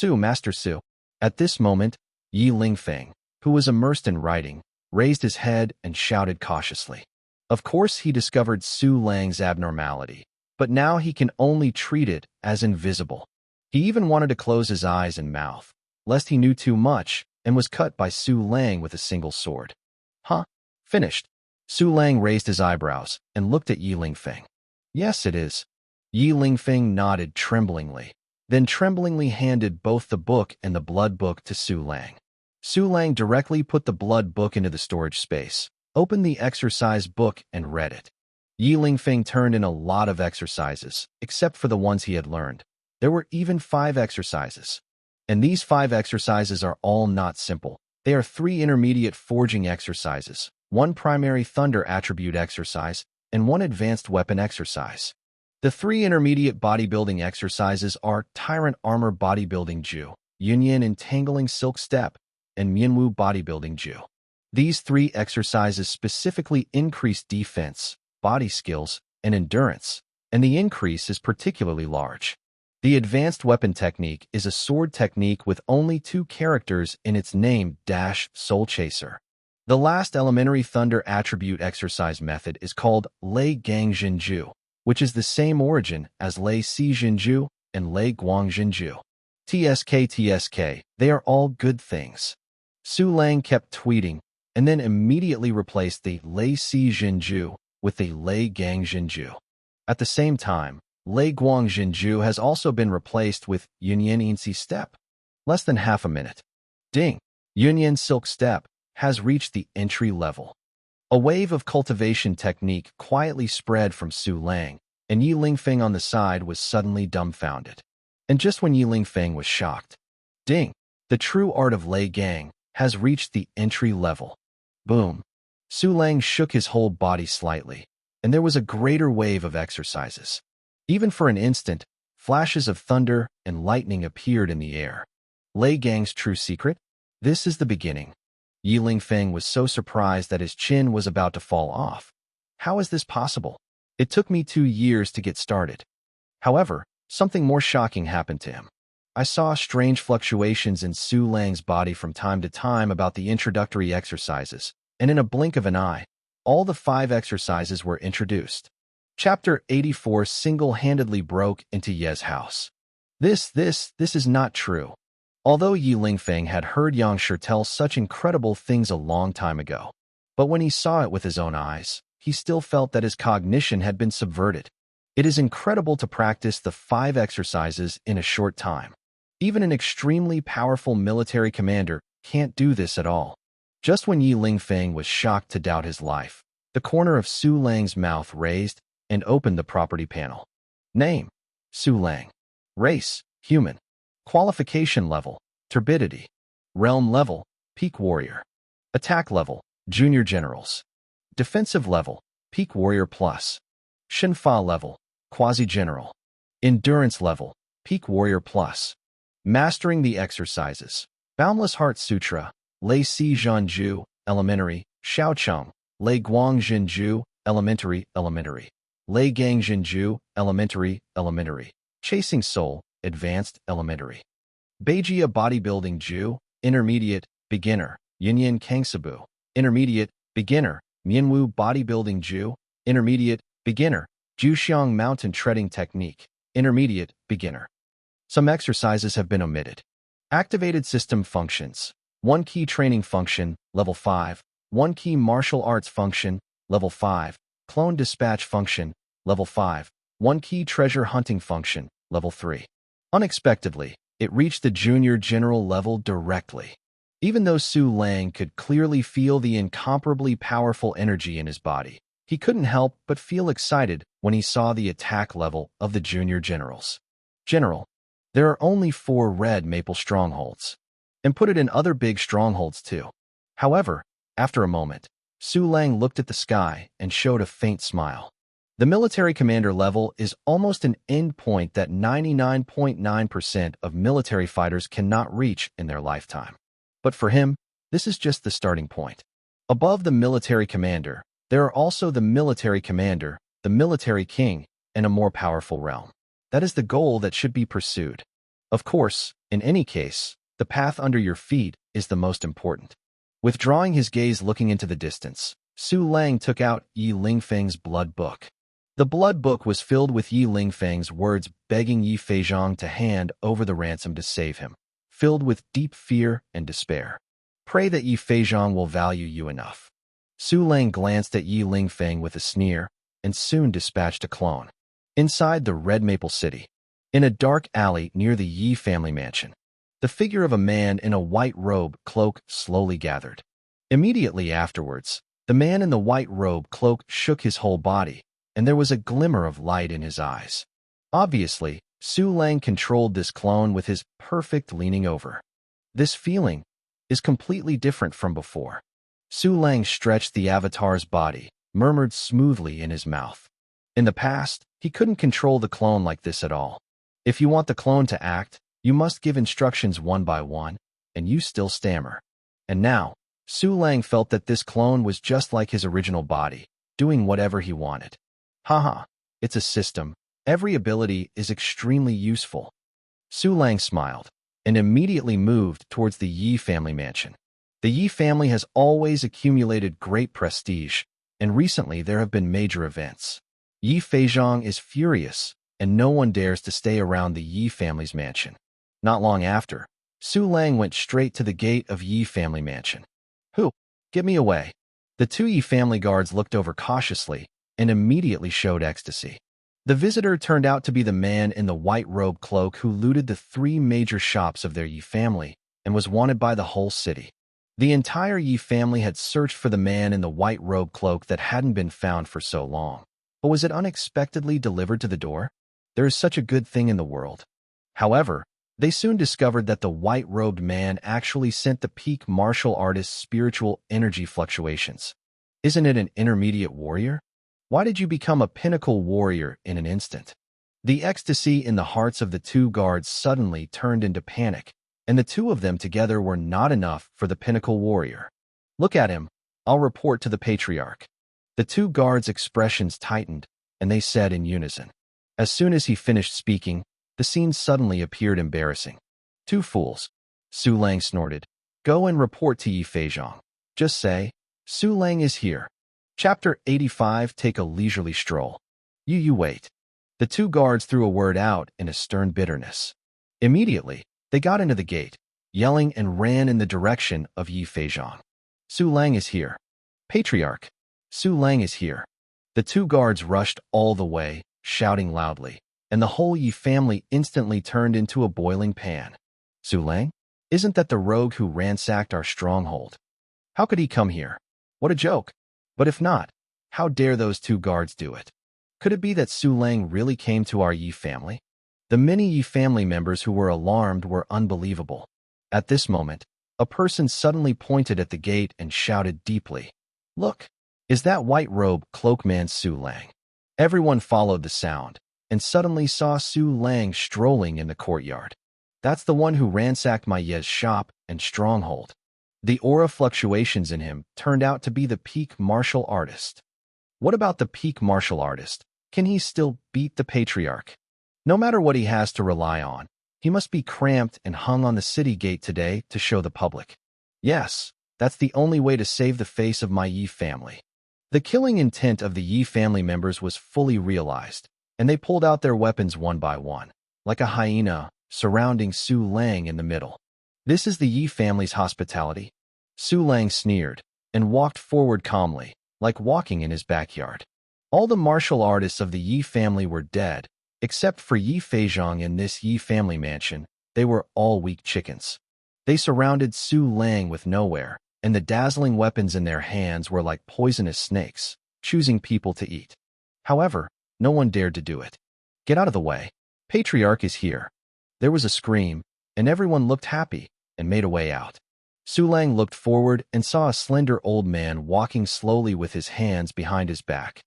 S1: Master Su. At this moment, Yi Lingfeng, who was immersed in writing, raised his head and shouted cautiously. Of course, he discovered Su Lang's abnormality, but now he can only treat it as invisible. He even wanted to close his eyes and mouth, lest he knew too much and was cut by Su Lang with a single sword. Huh? Finished. Su Lang raised his eyebrows and looked at Yi Lingfeng. Yes, it is. Yi Lingfeng nodded tremblingly, then tremblingly handed both the book and the blood book to Su Lang. Su Lang directly put the blood book into the storage space, opened the exercise book, and read it. Yi Lingfeng turned in a lot of exercises, except for the ones he had learned. There were even 5 exercises. And these 5 exercises are all not simple. They are 3 intermediate forging exercises, 1 primary thunder attribute exercise, and 1 advanced weapon exercise. The 3 intermediate bodybuilding exercises are Tyrant Armor Bodybuilding Ju, Yunyan Entangling Silk Step, and Mianwu Bodybuilding Ju. These 3 exercises specifically increase defense, body skills, and endurance, and the increase is particularly large. The advanced weapon technique is a sword technique with only 2 characters in its name - Soul Chaser. The last elementary thunder attribute exercise method is called Lei Gang Jinju, which is the same origin as Lei Si Jinju and Lei Guang Jinju. TSK, they are all good things. Su Lang kept tweeting, and then immediately replaced the Lei Si Jinju with the Lei Gang Jinju. At the same time, Lei Guang Jinju has also been replaced with Yunyan Insi Step. Less than half a minute. Ding! Yunyan Silk Step has reached the entry level. A wave of cultivation technique quietly spread from Su Lang, and Yi Lingfeng on the side was suddenly dumbfounded. And just when Yi Lingfeng was shocked, ding! The true art of Lei Gang has reached the entry level. Boom! Su Lang shook his whole body slightly, and there was a greater wave of exercises. Even for an instant, flashes of thunder and lightning appeared in the air. Lei Gang's true secret? This is the beginning. Yi Lingfeng was so surprised that his chin was about to fall off. How is this possible? It took me 2 years to get started. However, something more shocking happened to him. I saw strange fluctuations in Su Lang's body from time to time about the introductory exercises, and in a blink of an eye, all the 5 exercises were introduced. Chapter 84 single-handedly broke into Ye's house. This is not true. Although Yi Lingfeng had heard Yang Shi tell such incredible things a long time ago, but when he saw it with his own eyes, he still felt that his cognition had been subverted. It is incredible to practice the 5 exercises in a short time. Even an extremely powerful military commander can't do this at all. Just when Yi Lingfeng was shocked to doubt his life, the corner of Su Lang's mouth raised and opened the property panel. Name: Su Lang. Race: human. Qualification level: turbidity. Realm level: peak warrior. Attack level: junior generals. Defensive level: peak warrior plus. Shinfa level: quasi-general. Endurance level: peak warrior plus. Mastering the exercises: Boundless Heart Sutra, Lei Si Zhanju, elementary, Shaocheng, Lei Guang Jinju, elementary, Lei Gang Jinju, elementary, Chasing Soul, advanced, elementary. Beijia Bodybuilding Ju, intermediate, beginner, Yunyan Kangsabu, intermediate, beginner, Mianwu Bodybuilding Ju, intermediate, beginner, Juxiang Mountain Treading Technique, intermediate, beginner. Some exercises have been omitted. Activated system functions: 1 key training function, level 5, 1 key martial arts function, level 5, clone dispatch function, level 5, 1 key treasure hunting function, level 3. Unexpectedly, it reached the junior general level directly. Even though Su Lang could clearly feel the incomparably powerful energy in his body, he couldn't help but feel excited when he saw the attack level of the junior generals. General, there are only 4 red maple strongholds. And put it in other big strongholds too. However, after a moment, Su Lang looked at the sky and showed a faint smile. The military commander level is almost an endpoint that 99.9% of military fighters cannot reach in their lifetime. But for him, this is just the starting point. Above the military commander, There are also the military commander, the military king, and a more powerful realm. That is the goal that should be pursued. Of course, in any case, the path under your feet is the most important. Withdrawing his gaze looking into the distance, Su Lang took out Yi Lingfeng's blood book. The blood book was filled with Yi Lingfeng's words begging Yi Feizhong to hand over the ransom to save him, filled with deep fear and despair. Pray that Yi Feizhong will value you enough. Su Lang glanced at Yi Lingfeng with a sneer and soon dispatched a clone. Inside the Red Maple City, in a dark alley near the Yi family mansion, the figure of a man in a white robe cloak slowly gathered. Immediately afterwards, the man in the white robe cloak shook his whole body, and there was a glimmer of light in his eyes. Obviously, Su Lang controlled this clone with his perfect leaning over. This feeling is completely different from before. Su Lang stretched the avatar's body, murmured smoothly in his mouth. In the past, he couldn't control the clone like this at all. If you want the clone to act, you must give instructions one by one, and you still stammer. And now, Su Lang felt that this clone was just like his original body, doing whatever he wanted. Haha, it's a system. Every ability is extremely useful. Su Lang smiled and immediately moved towards the Yi family mansion. The Yi family has always accumulated great prestige, and recently there have been major events. Yi Feizhong is furious, and no one dares to stay around the Yi family's mansion. Not long after, Su Lang went straight to the gate of Yi family mansion. Who? Get me away. The two Yi family guards looked over cautiously and immediately showed ecstasy. The visitor turned out to be the man in the white robe cloak who looted the 3 major shops of their Yi family and was wanted by the whole city. The entire Yi family had searched for the man in the white robe cloak that hadn't been found for so long. But was it unexpectedly delivered to the door? There is such a good thing in the world. However, they soon discovered that the white-robed man actually sent the peak martial artist's spiritual energy fluctuations. Isn't it an intermediate warrior? Why did you become a pinnacle warrior in an instant? The ecstasy in the hearts of the 2 guards suddenly turned into panic, and the 2 of them together were not enough for the pinnacle warrior. Look at him. I'll report to the patriarch. The 2 guards' expressions tightened, and they said in unison. As soon as he finished speaking, the scene suddenly appeared embarrassing. 2 fools. Su Lang snorted. Go and report to Yi Feizhong. Just say, Su Lang is here. Chapter 85. Take a leisurely stroll. You wait. The 2 guards threw a word out in a stern bitterness. Immediately, they got into the gate, yelling and ran in the direction of Yi Feizhong. Su Lang is here. Patriarch. Su Lang is here. The 2 guards rushed all the way, shouting loudly, and the whole Yi family instantly turned into a boiling pan. Su Lang? Isn't that the rogue who ransacked our stronghold? How could he come here? What a joke! But if not, how dare those 2 guards do it? Could it be that Su Lang really came to our Yi family? The many Yi family members who were alarmed were unbelievable. At this moment, a person suddenly pointed at the gate and shouted deeply, Look! Is that white robe cloak man Su Lang? Everyone followed the sound, and suddenly saw Su Lang strolling in the courtyard. That's the one who ransacked my Ye's shop and stronghold. The aura fluctuations in him turned out to be the peak martial artist. What about the peak martial artist? Can he still beat the patriarch? No matter what he has to rely on, he must be cramped and hung on the city gate today to show the public. Yes, that's the only way to save the face of my Yi family. The killing intent of the Yi family members was fully realized, and they pulled out their weapons one by one, like a hyena, surrounding Su Lang in the middle. This is the Yi family's hospitality? Su Lang sneered, and walked forward calmly, like walking in his backyard. All the martial artists of the Yi family were dead, except for Yi Feizhong in this Yi family mansion. They were all weak chickens. They surrounded Su Lang with nowhere, and the dazzling weapons in their hands were like poisonous snakes, choosing people to eat. However, no one dared to do it. Get out of the way. Patriarch is here. There was a scream, and everyone looked happy and made a way out. Su Lang looked forward and saw a slender old man walking slowly with his hands behind his back.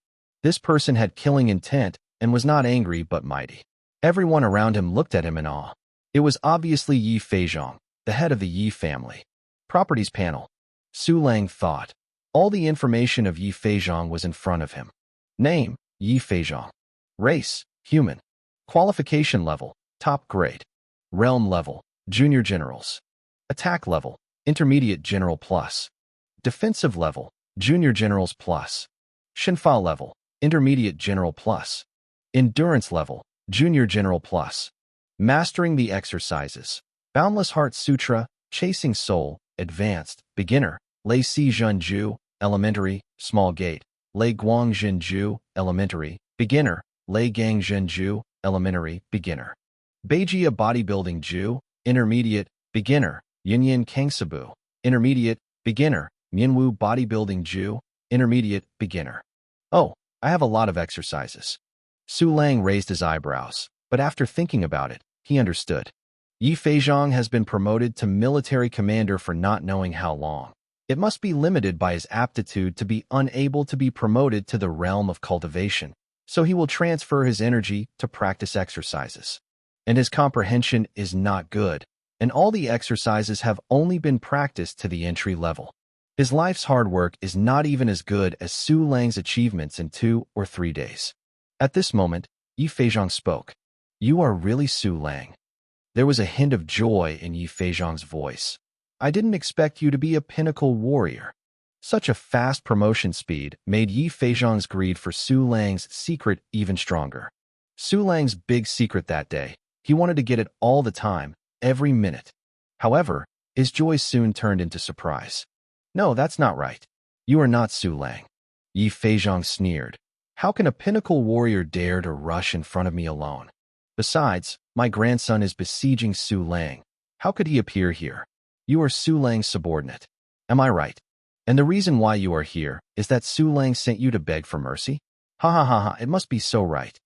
S1: This person had killing intent and was not angry but mighty. Everyone around him looked at him in awe. It was obviously Yi Feizhong, the head of the Yi family. Properties panel. Su Lang thought. All the information of Yi Feizhong was in front of him. Name, Yi Feizhong. Race, human. Qualification level, top grade. Realm level, junior generals. Attack level, intermediate general plus. Defensive level, junior generals plus. Shinfa level, intermediate general plus. Endurance level, junior general plus. Mastering the exercises. Boundless Heart Sutra, Chasing Soul, advanced, beginner. Lei Si Zhen Ju, elementary, small gate. Lei Guang Zhen Ju, elementary, beginner. Lei Gang Zhen Ju, elementary, beginner. Beijia Bodybuilding Ju, intermediate, beginner. Yinyin Kangsabu, intermediate, beginner. Minwu Bodybuilding Ju, intermediate, beginner. Oh, I have a lot of exercises. Su Lang raised his eyebrows, but after thinking about it, he understood. Yi Feizhong has been promoted to military commander for not knowing how long. It must be limited by his aptitude to be unable to be promoted to the realm of cultivation, so he will transfer his energy to practice exercises. And his comprehension is not good, and all the exercises have only been practiced to the entry level. His life's hard work is not even as good as Su Lang's achievements in 2 or 3 days. At this moment, Yi Feizhong spoke. You are really Su Lang. There was a hint of joy in Yi Feizhong's voice. I didn't expect you to be a pinnacle warrior. Such a fast promotion speed made Yi Feizhong's greed for Su Lang's secret even stronger. Su Lang's big secret that day, he wanted to get it all the time, every minute. However, his joy soon turned into surprise. No, that's not right. You are not Su Lang. Yi Feizhong sneered. How can a pinnacle warrior dare to rush in front of me alone? Besides, my grandson is besieging Su Lang. How could he appear here? You are Su Lang's subordinate. Am I right? And the reason why you are here is that Su Lang sent you to beg for mercy? Ha ha ha ha, it must be so right.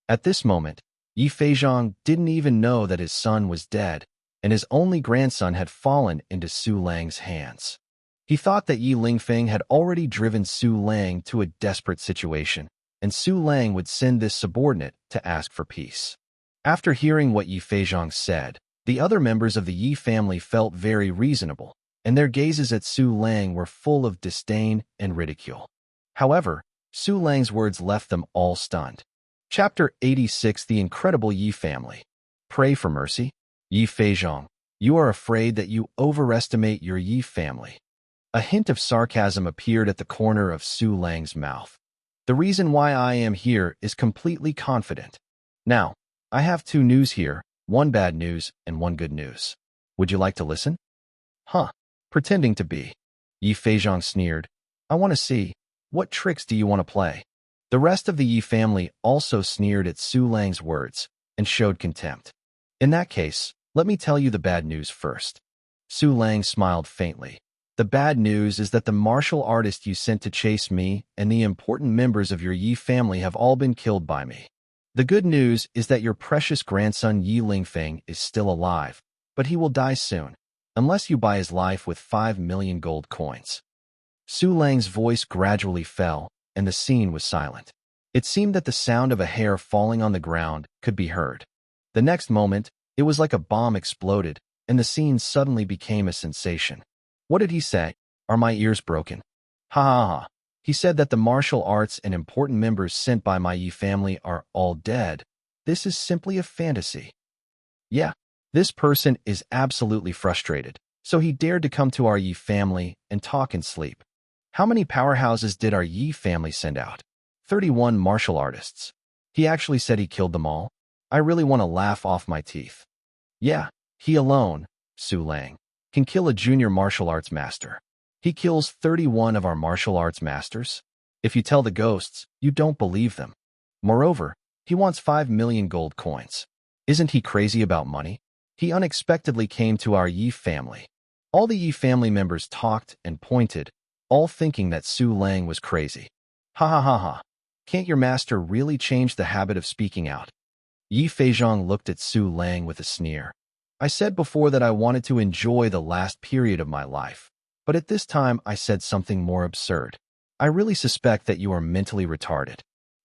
S1: At this moment, Yi Feizhong didn't even know that his son was dead, and his only grandson had fallen into Su Lang's hands. He thought that Yi Lingfeng had already driven Su Lang to a desperate situation, and Su Lang would send this subordinate to ask for peace. After hearing what Yi Feizhong said, the other members of the Yi family felt very reasonable, and their gazes at Su Lang were full of disdain and ridicule. However, Su Lang's words left them all stunned. Chapter 86: The Incredible Yi Family. Pray for mercy. Yi Feizhong, you are afraid that you overestimate your Yi family. A hint of sarcasm appeared at the corner of Su Lang's mouth. The reason why I am here is completely confident. Now, I have 2 news here, 1 bad news and 1 good news. Would you like to listen? Huh, pretending to be. Yi Feizhong sneered. I want to see. What tricks do you want to play? The rest of the Yi family also sneered at Su Lang's words and showed contempt. In that case, let me tell you the bad news first. Su Lang smiled faintly. The bad news is that the martial artist you sent to chase me and the important members of your Yi family have all been killed by me. The good news is that your precious grandson Yi Lingfeng is still alive, but he will die soon, unless you buy his life with 5 million gold coins. Su Lang's voice gradually fell, and the scene was silent. It seemed that the sound of a hair falling on the ground could be heard. The next moment, it was like a bomb exploded, and the scene suddenly became a sensation. What did he say? Are my ears broken? Ha ha ha. He said that the martial arts and important members sent by my Yi family are all dead. This is simply a fantasy. Yeah, this person is absolutely frustrated, so he dared to come to our Yi family and talk and sleep. How many powerhouses did our Yi family send out? 31 martial artists. He actually said he killed them all. I really want to laugh off my teeth. Yeah, he alone, Su Lang, can kill a junior martial arts master. He kills 31 of our martial arts masters. If you tell the ghosts, you don't believe them. Moreover, he wants 5 million gold coins. Isn't he crazy about money? He unexpectedly came to our Yi family. All the Yi family members talked and pointed, all thinking that Su Lang was crazy. Ha ha ha ha. Can't your master really change the habit of speaking out? Yi Feizhong looked at Su Lang with a sneer. I said before that I wanted to enjoy the last period of my life, but at this time I said something more absurd. I really suspect that you are mentally retarded.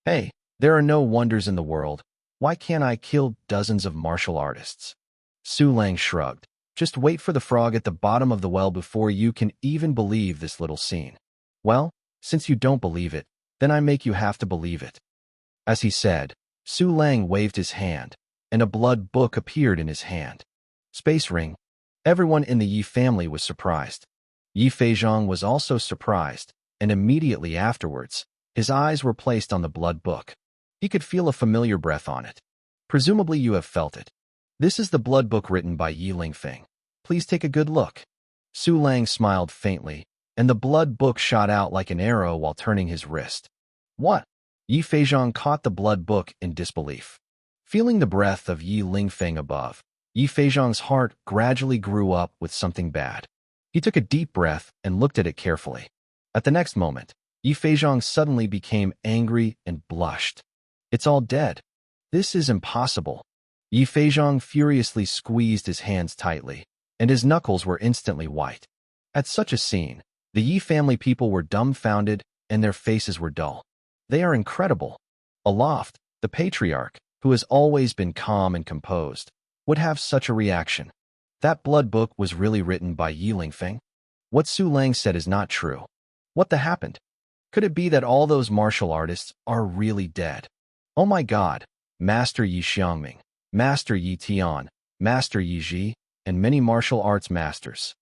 S1: Hey, there are no wonders in the world. Why can't I kill dozens of martial artists? Su Lang shrugged. Just wait for the frog at the bottom of the well before you can even believe this little scene. Well, since you don't believe it, then I make you have to believe it. As he said, Su Lang waved his hand, and a blood book appeared in his hand. Space ring. Everyone in the Yi family was surprised. Yi Feizhong was also surprised, and immediately afterwards, his eyes were placed on the blood book. He could feel a familiar breath on it. Presumably you have felt it. This is the blood book written by Yi Lingfeng. Please take a good look. Su Lang smiled faintly, and the blood book shot out like an arrow while turning his wrist. What? Yi Feizhong caught the blood book in disbelief. Feeling the breath of Yi Lingfeng above, Yi Feizhong's heart gradually grew up with something bad. He took a deep breath and looked at it carefully. At the next moment, Yi Feizhong suddenly became angry and blushed. It's all dead. This is impossible. Yi Feizhong furiously squeezed his hands tightly, and his knuckles were instantly white. At such a scene, the Yi family people were dumbfounded and their faces were dull. They are incredible. Aloft, the patriarch, who has always been calm and composed, would have such a reaction. That blood book was really written by Yi Lingfeng? What Su Lang said is not true. What the happened? Could it be that all those martial artists are really dead? Oh my God, Master Yi Xiangming, Master Yi Tian, Master Yi Ji, and many martial arts masters.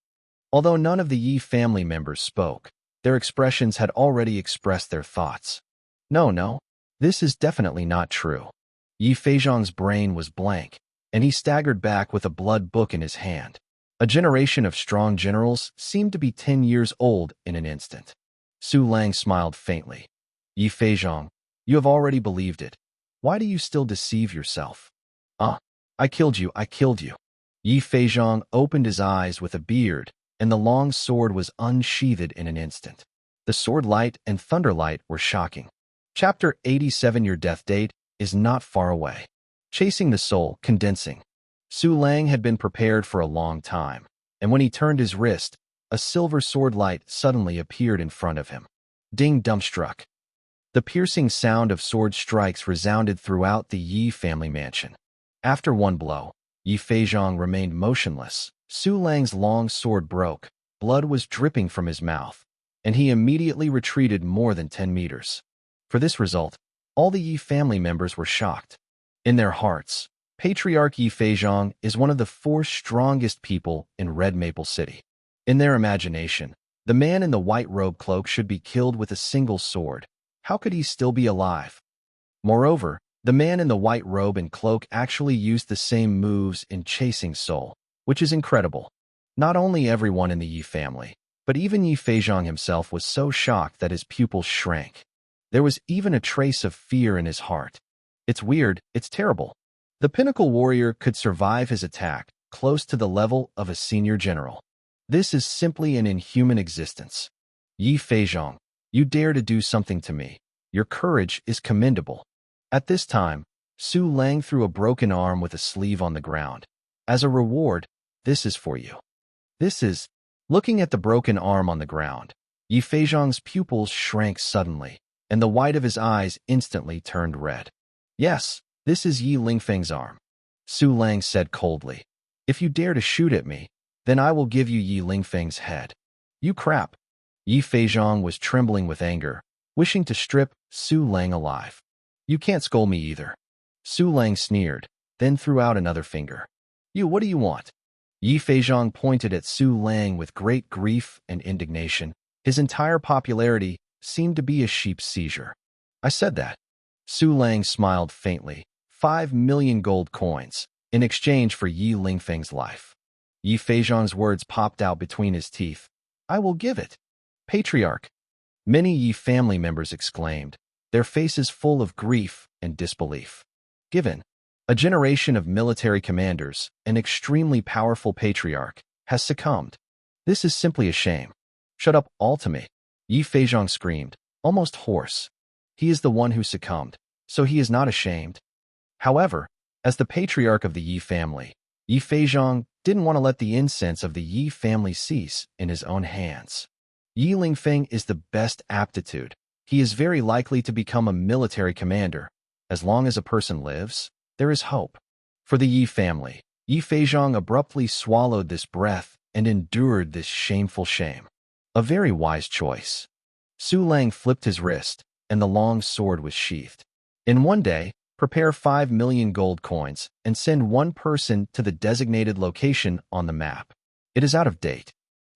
S1: Although none of the Yi family members spoke, their expressions had already expressed their thoughts. No, this is definitely not true. Yi Feizhong's brain was blank, and he staggered back with a blood book in his hand. A generation of strong generals seemed to be 10 years old in an instant. Su Lang smiled faintly. Yi Feizhong, you have already believed it. Why do you still deceive yourself? I killed you. Yi Feizhong opened his eyes with a beard, and the long sword was unsheathed in an instant. The sword light and thunder light were shocking. Chapter 87. Your death date is not far away. Chasing the soul, condensing. Su Lang had been prepared for a long time, and when he turned his wrist, a silver sword light suddenly appeared in front of him. Ding dumbstruck. The piercing sound of sword strikes resounded throughout the Yi family mansion. After one blow, Yi Feizhong remained motionless. Su Lang's long sword broke, blood was dripping from his mouth, and he immediately retreated more than 10 meters. For this result, all the Yi family members were shocked. In their hearts, Patriarch Yi Feizhong is one of the 4 strongest people in Red Maple City. In their imagination, the man in the white robe cloak should be killed with a single sword. How could he still be alive? Moreover, the man in the white robe and cloak actually used the same moves in Chasing Soul, which is incredible. Not only everyone in the Yi family, but even Yi Feizhong himself was so shocked that his pupils shrank. There was even a trace of fear in his heart. It's weird, it's terrible. The pinnacle warrior could survive his attack, close to the level of a senior general. This is simply an inhuman existence. Yi Feizhong, you dare to do something to me. Your courage is commendable. At this time, Su Lang threw a broken arm with a sleeve on the ground. As a reward, this is for you. This is... Looking at the broken arm on the ground, Yi Feizhong's pupils shrank suddenly, and the white of his eyes instantly turned red. Yes, this is Yi Lingfeng's arm. Su Lang said coldly. If you dare to shoot at me, then I will give you Yi Lingfeng's head. You crap. Yi Feizhong was trembling with anger, wishing to strip Su Lang alive. You can't scold me either. Su Lang sneered, then threw out another finger. What do you want? Yi Feizhong pointed at Su Lang with great grief and indignation. His entire popularity seemed to be a sheep's seizure. I said that. Su Lang smiled faintly. 5 million gold coins, in exchange for Yi Lingfeng's life. Yi Feizhong's words popped out between his teeth. I will give it. Patriarch. Many Yi family members exclaimed, their faces full of grief and disbelief. Given. A generation of military commanders, an extremely powerful patriarch, has succumbed. This is simply a shame. Shut up all to me. Yi Feizhong screamed, almost hoarse. He is the one who succumbed, so he is not ashamed. However, as the patriarch of the Yi family, Yi Feizhong didn't want to let the incense of the Yi family cease in his own hands. Yi Lingfeng is the best aptitude. He is very likely to become a military commander. As long as a person lives, there is hope. For the Yi family, Yi Feizhong abruptly swallowed this breath and endured this shameful shame. A very wise choice. Su Lang flipped his wrist, and the long sword was sheathed. In one day, prepare 5 million gold coins and send one person to the designated location on the map. It is out of date.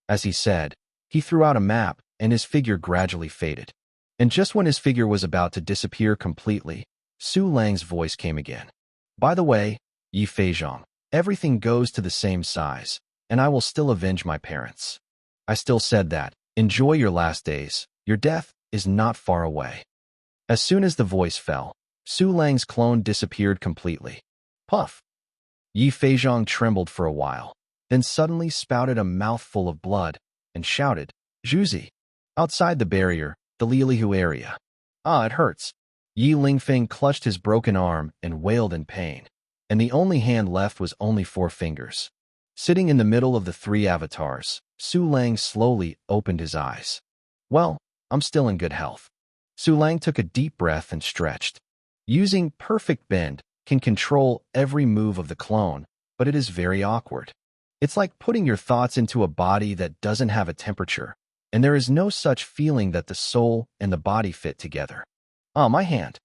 S1: As he said, he threw out a map, and his figure gradually faded. And just when his figure was about to disappear completely, Su Lang's voice came again. By the way, Yi Feizhong, everything goes to the same size, and I will still avenge my parents. I still said that. Enjoy your last days. Your death is not far away. As soon as the voice fell, Su Lang's clone disappeared completely. Puff! Yi Feizhong trembled for a while, then suddenly spouted a mouthful of blood and shouted, Zhuzi! Outside the barrier, the Lilihu area. Ah, it hurts. Yi Lingfeng clutched his broken arm and wailed in pain, and the only hand left was only 4 fingers. Sitting in the middle of the 3 avatars, Su Lang slowly opened his eyes. Well, I'm still in good health. Su Lang took a deep breath and stretched. Using perfect bend can control every move of the clone, but it is very awkward. It's like putting your thoughts into a body that doesn't have a temperature, and there is no such feeling that the soul and the body fit together. Ah, my hand.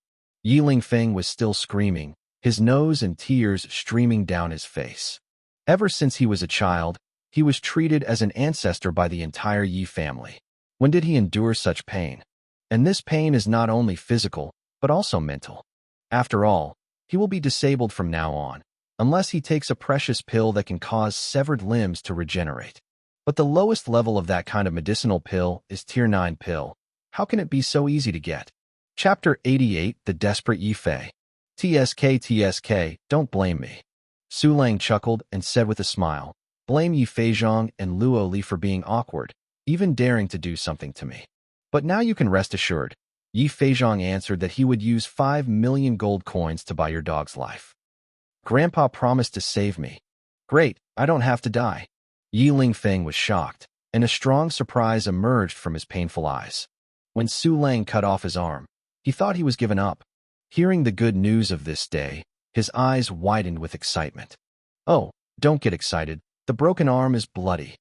S1: Yi Lingfeng was still screaming, his nose and tears streaming down his face. Ever since he was a child, he was treated as an ancestor by the entire Yi family. When did he endure such pain? And this pain is not only physical, but also mental. After all, he will be disabled from now on, unless he takes a precious pill that can cause severed limbs to regenerate. But the lowest level of that kind of medicinal pill is Tier 9 pill. How can it be so easy to get? Chapter 88, The Desperate Yi Fei. TSK, don't blame me. Su Lang chuckled and said with a smile, blame Yi Feizhong and Luo Li for being awkward, even daring to do something to me. But now you can rest assured. Yi Feizhong answered that he would use 5 million gold coins to buy your dog's life. Grandpa promised to save me. Great, I don't have to die. Yi Lingfeng was shocked, and a strong surprise emerged from his painful eyes. When Su Lang cut off his arm, he thought he was given up. Hearing the good news of this day, his eyes widened with excitement. Oh, don't get excited. The broken arm is bloody.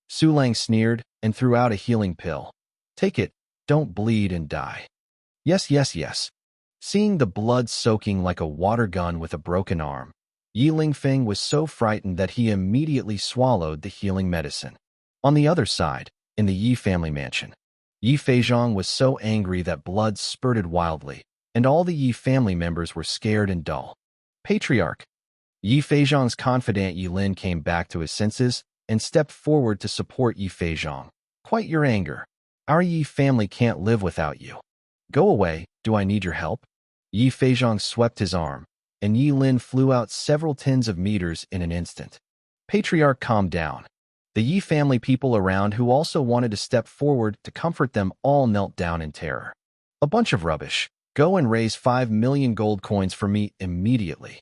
S1: Su Lang sneered and threw out a healing pill. Take it, don't bleed and die. Yes. Seeing the blood soaking like a water gun with a broken arm, Yi Lingfeng was so frightened that he immediately swallowed the healing medicine. On the other side, in the Yi family mansion, Yi Feizhong was so angry that blood spurted wildly, and all the Yi family members were scared and dull. Patriarch. Yi Feizhong's confidant Yi Lin came back to his senses and stepped forward to support Yi Feizhong. Quite your anger. Our Yi family can't live without you. Go away, do I need your help? Yi Feizhong swept his arm, and Yi Lin flew out several tens of meters in an instant. Patriarch calmed down. The Yi family people around who also wanted to step forward to comfort them all knelt down in terror. A bunch of rubbish. Go and raise 5 million gold coins for me immediately.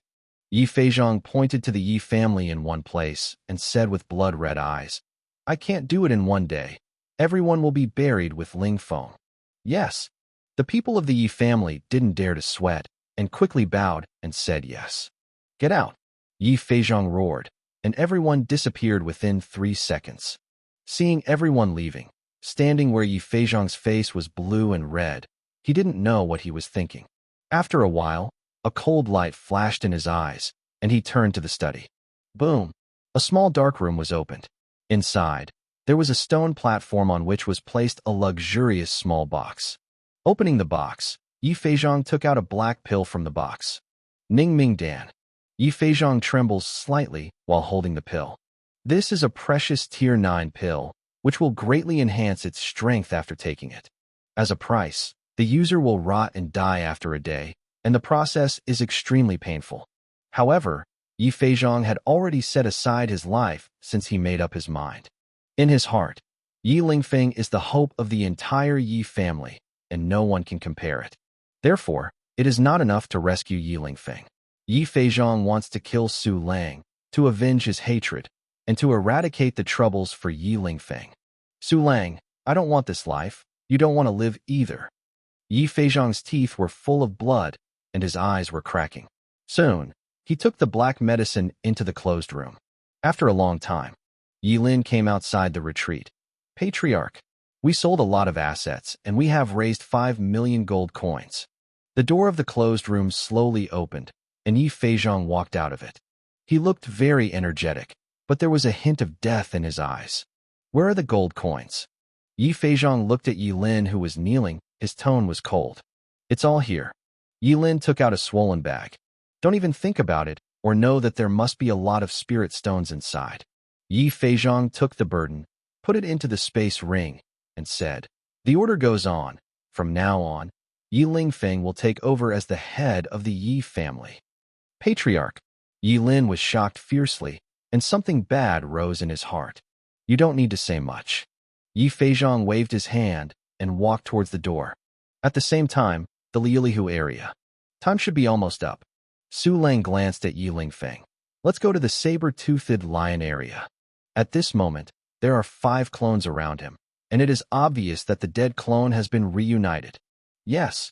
S1: Yi Feizhong pointed to the Yi family in one place and said with blood-red eyes, I can't do it in one day. Everyone will be buried with Lingfeng. Yes. The people of the Yi family didn't dare to sweat and quickly bowed and said yes. Get out. Yi Feizhong roared, and everyone disappeared within 3 seconds. Seeing everyone leaving, standing where Yi Feizhong's face was blue and red, he didn't know what he was thinking. After a while, a cold light flashed in his eyes, and he turned to the study. Boom! A small dark room was opened. Inside, there was a stone platform on which was placed a luxurious small box. Opening the box, Yi Feizhong took out a black pill from the box. Ning Ming Dan. Yi Feizhong trembles slightly while holding the pill. This is a precious Tier 9 pill, which will greatly enhance its strength after taking it. As a price, the user will rot and die after a day, and the process is extremely painful. However, Yi Feizhong had already set aside his life since he made up his mind. In his heart, Yi Lingfeng is the hope of the entire Yi family, and no one can compare it. Therefore, it is not enough to rescue Yi Lingfeng. Yi Feizhong wants to kill Su Lang, to avenge his hatred, and to eradicate the troubles for Yi Lingfeng. Su Lang, I don't want this life. You don't want to live either. Yi Feizhong's teeth were full of blood, and his eyes were cracking. Soon, he took the black medicine into the closed room. After a long time, Yi Lin came outside the retreat. Patriarch, We sold a lot of assets, and we have raised 5 million gold coins. The door of the closed room slowly opened, and Yi Feizhong walked out of it. He looked very energetic, but there was a hint of death in his eyes. Where are the gold coins? Yi Feizhong looked at Yi Lin, who was kneeling. His tone was cold. It's all here. Yi Lin took out a swollen bag. Don't even think about it, or know that there must be a lot of spirit stones inside. Yi Feizhong took the burden, put it into the space ring, and said, "The order goes on. From now on, Yi Lingfeng will take over as the head of the Yi family." Patriarch. Yi Lin was shocked fiercely, and something bad rose in his heart. You don't need to say much. Yi Feizhong waved his hand and walked towards the door. At the same time, the Liulihu area. Time should be almost up. Su Lang glanced at Yi Lingfeng. Let's go to the saber-toothed lion area. At this moment, there are 5 clones around him, and it is obvious that the dead clone has been reunited. Yes.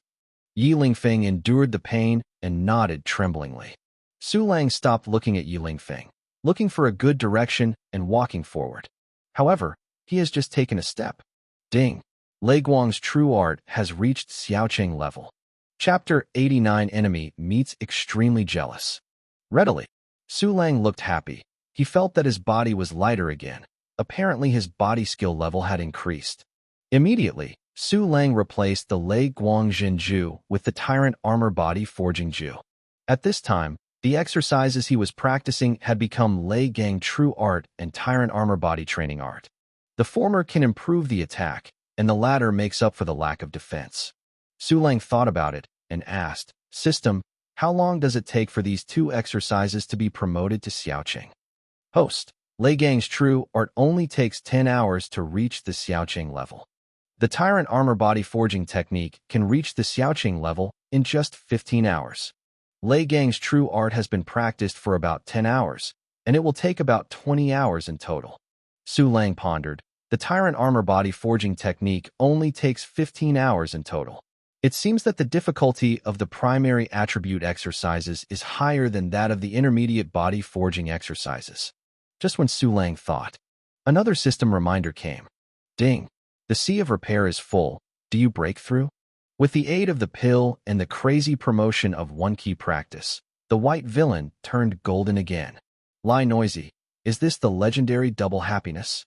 S1: Yi Lingfeng endured the pain and nodded tremblingly. Su Lang stopped looking at Yi Lingfeng, looking for a good direction and walking forward. However, he has just taken a step. Ding! Lei Guang's true art has reached Xiaoqing level. Chapter 89 Enemy meets extremely jealous. Readily. Su Lang looked happy. He felt that his body was lighter again. Apparently his body skill level had increased. Immediately, Su Lang replaced the Lei Guang Jinju with the Tyrant Armor Body Forging Ju. At this time, the exercises he was practicing had become Lei Gang True Art and Tyrant Armor Body Training Art. The former can improve the attack, and the latter makes up for the lack of defense. Su Lang thought about it and asked, "System, how long does it take for these 2 exercises to be promoted to Xiaoqing?" Host. Lei Gang's True Art only takes 10 hours to reach the Xiaoqing level. The Tyrant Armor Body Forging technique can reach the Xiaoqing level in just 15 hours. Lei Gang's True Art has been practiced for about 10 hours, and it will take about 20 hours in total. Su Lang pondered. The Tyrant Armor Body Forging technique only takes 15 hours in total. It seems that the difficulty of the primary attribute exercises is higher than that of the intermediate body forging exercises. Just when Su Lang thought, another system reminder came. Ding! The Sea of Repair is full. Do you break through? With the aid of the pill and the crazy promotion of one key practice, the white villain turned golden again. Lie noisy. Is this the legendary double happiness?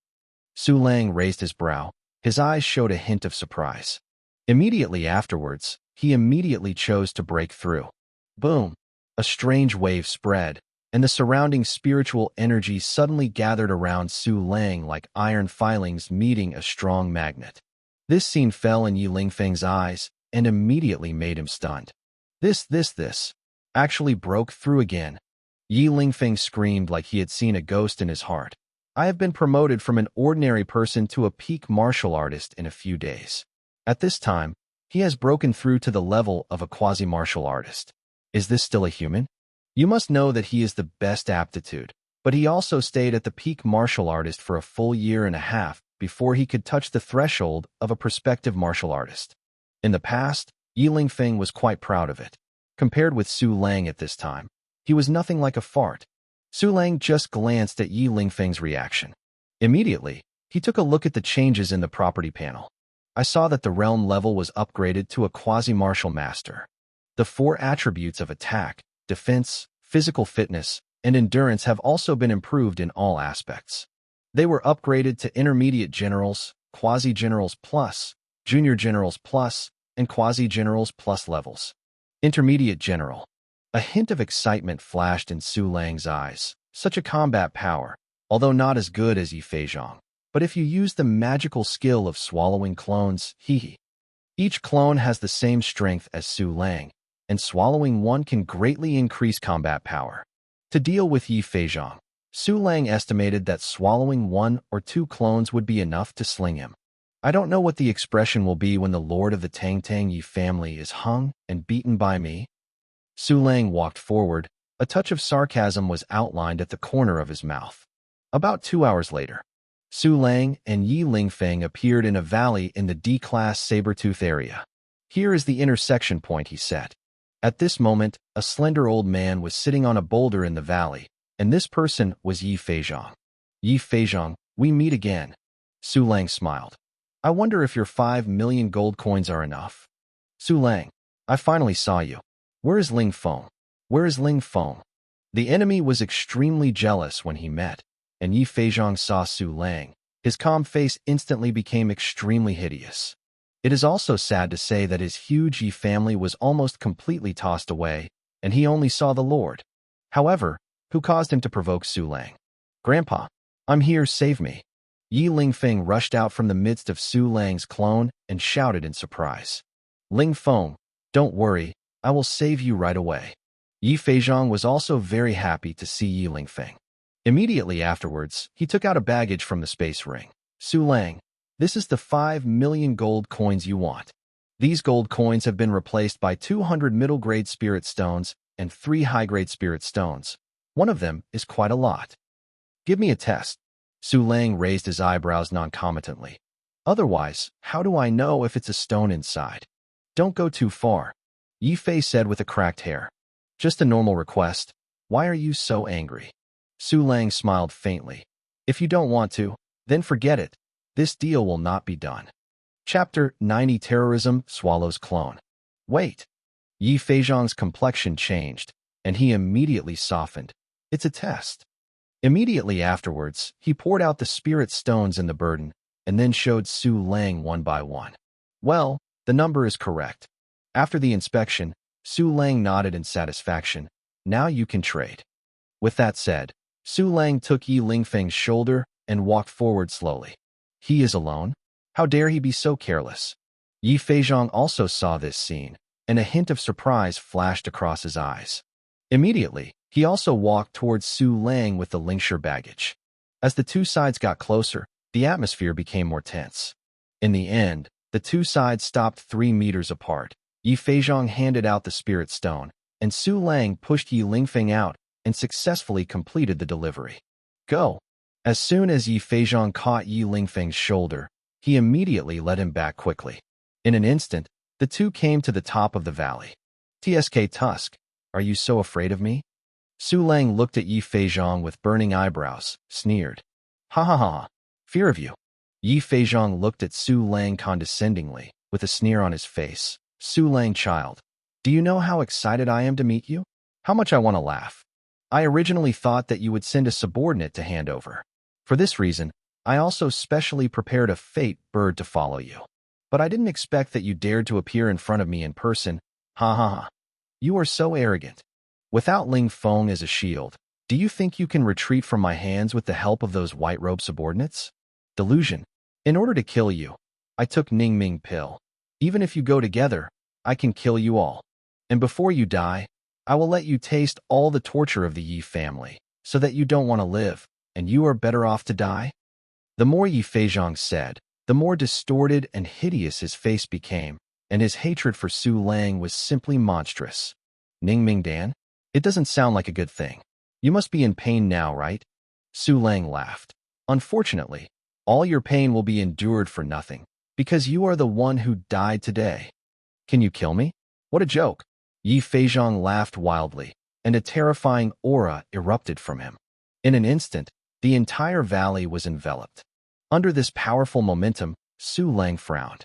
S1: Su Lang raised his brow. His eyes showed a hint of surprise. Immediately afterwards, he immediately chose to break through. Boom! A strange wave spread, and the surrounding spiritual energy suddenly gathered around Su Lang like iron filings meeting a strong magnet. This scene fell in Yi Lingfeng's eyes and immediately made him stunned. This actually broke through again. Yi Lingfeng screamed like he had seen a ghost in his heart. I have been promoted from an ordinary person to a peak martial artist in a few days. At this time, he has broken through to the level of a quasi-martial artist. Is this still a human? You must know that he is the best aptitude, but he also stayed at the peak martial artist for a full year and a half before he could touch the threshold of a prospective martial artist. In the past, Yi Lingfeng was quite proud of it. Compared with Su Lang at this time, he was nothing like a fart. Su Lang just glanced at Yi Lingfeng's reaction. Immediately, he took a look at the changes in the property panel. I saw that the realm level was upgraded to a quasi-martial master. The 4 attributes of attack, defense, physical fitness, and endurance have also been improved in all aspects. They were upgraded to intermediate generals, quasi-generals plus, junior generals plus, and quasi-generals plus levels. Intermediate general. A hint of excitement flashed in Su Lang's eyes. Such a combat power, although not as good as Yi Feizhong. But if you use the magical skill of swallowing clones, each clone has the same strength as Su Lang, and swallowing one can greatly increase combat power. To deal with Yi Feizhong, Su Lang estimated that swallowing 1 or 2 clones would be enough to sling him. I don't know what the expression will be when the lord of the Tang Tang Yi family is hung and beaten by me. Su Lang walked forward. A touch of sarcasm was outlined at the corner of his mouth. About 2 hours later, Su Lang and Yi Lingfeng appeared in a valley in the D-class Sabertooth area. Here is the intersection point, he said. At this moment, a slender old man was sitting on a boulder in the valley, and this person was Yi Feizhong. Yi Feizhong, we meet again. Su Lang smiled. I wonder if your 5 million gold coins are enough. Su Lang, I finally saw you. Where is Ling Feng? Where is Ling Feng? The enemy was extremely jealous when he met, and Yi Feizhong saw Su Lang. His calm face instantly became extremely hideous. It is also sad to say that his huge Yi family was almost completely tossed away, and he only saw the Lord. However, who caused him to provoke Su Lang? Grandpa, I'm here, save me. Yi Lingfeng rushed out from the midst of Su Lang's clone and shouted in surprise. Ling Feng, don't worry, I will save you right away. Yi Feizhong was also very happy to see Yi Lingfeng. Immediately afterwards, he took out a baggage from the space ring. Su Lang, this is the 5 million gold coins you want. These gold coins have been replaced by 200 middle-grade spirit stones and 3 high-grade spirit stones. One of them is quite a lot. Give me a test. Su Lang raised his eyebrows non-commentantly. Otherwise, how do I know if it's a stone inside? Don't go too far, Yi Fei said with a cracked hair. Just a normal request. Why are you so angry? Su Lang smiled faintly. If you don't want to, then forget it. This deal will not be done. Chapter 90 Terrorism Swallows Clone. Wait. Yi Feizhong's complexion changed, and he immediately softened. It's a test. Immediately afterwards, he poured out the spirit stones in the burden, and then showed Su Lang one by one. Well, the number is correct. After the inspection, Su Lang nodded in satisfaction. Now you can trade. With that said, Su Lang took Yi Lingfeng's shoulder and walked forward slowly. He is alone? How dare he be so careless? Yi Feizhong also saw this scene, and a hint of surprise flashed across his eyes. Immediately, he also walked towards Su Lang with the Lingshire baggage. As the two sides got closer, the atmosphere became more tense. In the end, the two sides stopped 3 meters apart. Yi Feizhong handed out the spirit stone, and Su Lang pushed Yi Lingfeng out and successfully completed the delivery. Go! As soon as Yi Feizhong caught Yi Lingfeng's shoulder, he immediately led him back quickly. In an instant, the two came to the top of the valley. TSK Tusk, are you so afraid of me? Su Lang looked at Yi Feizhong with burning eyebrows, sneered. Ha ha ha, fear of you. Yi Feizhong looked at Su Lang condescendingly, with a sneer on his face. Su Lang child, do you know how excited I am to meet you? How much I want to laugh. I originally thought that you would send a subordinate to hand over. For this reason, I also specially prepared a fate bird to follow you. But I didn't expect that you dared to appear in front of me in person. Ha ha ha. You are so arrogant. Without Ling Feng as a shield, do you think you can retreat from my hands with the help of those white-robed subordinates? Delusion. In order to kill you, I took Ning Ming pill. Even if you go together, I can kill you all. And before you die, I will let you taste all the torture of the Yi family, so that you don't want to live, and you are better off to die. The more Yi Feizhong said, the more distorted and hideous his face became, and his hatred for Su Lang was simply monstrous. Ning Ming Dan? It doesn't sound like a good thing. You must be in pain now, right? Su Lang laughed. Unfortunately, all your pain will be endured for nothing, because you are the one who died today. Can you kill me? What a joke. Yi Feizhong laughed wildly, and a terrifying aura erupted from him. In an instant, the entire valley was enveloped. Under this powerful momentum, Su Lang frowned.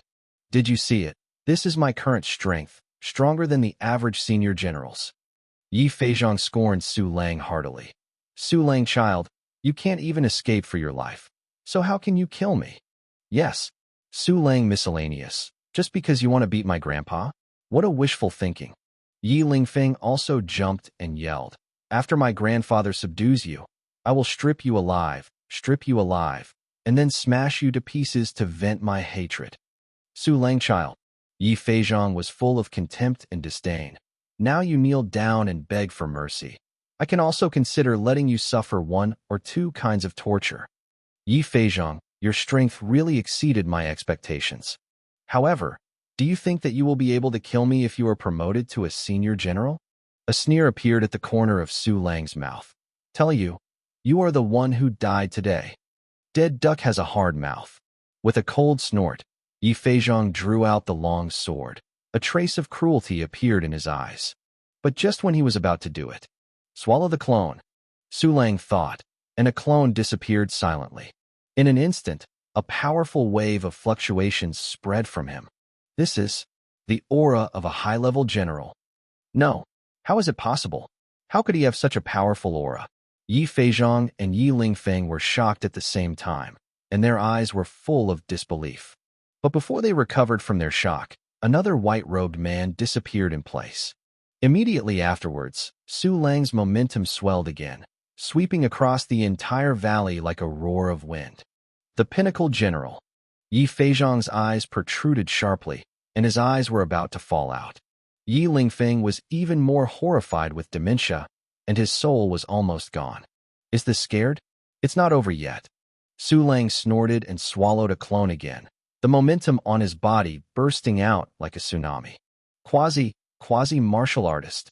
S1: Did you see it? This is my current strength, stronger than the average senior generals. Yi Feizhong scorned Su Lang heartily. Su Lang child, you can't even escape for your life. So how can you kill me? Yes, Su Lang miscellaneous. Just because you want to beat my grandpa? What a wishful thinking. Yi Lingfeng also jumped and yelled. After my grandfather subdues you, I will strip you alive, and then smash you to pieces to vent my hatred. Su Lang child. Yi Feizhong was full of contempt and disdain. Now you kneel down and beg for mercy. I can also consider letting you suffer 1 or 2 kinds of torture. Yi Feizhong, your strength really exceeded my expectations. However, do you think that you will be able to kill me if you are promoted to a senior general? A sneer appeared at the corner of Su Lang's mouth. Tell you, you are the one who died today. Dead duck has a hard mouth. With a cold snort, Yi Feizhong drew out the long sword. A trace of cruelty appeared in his eyes. But just when he was about to do it, swallow the clone, Su Lang thought, and a clone disappeared silently. In an instant, A powerful wave of fluctuations spread from him. This is the aura of a high-level general. No. How is it possible? How could he have such a powerful aura? Yi Feizhong and Yi Lingfeng were shocked at the same time, and their eyes were full of disbelief. But before they recovered from their shock, another white-robed man disappeared in place. Immediately afterwards, Su Lang's momentum swelled again, sweeping across the entire valley like a roar of wind. The pinnacle general. Yi Feizhong's eyes protruded sharply, and his eyes were about to fall out. Yi Lingfeng was even more horrified with dementia, and his soul was almost gone. Is this scared? It's not over yet. Su Lang snorted and swallowed a clone again, the momentum on his body bursting out like a tsunami. Quasi martial artist.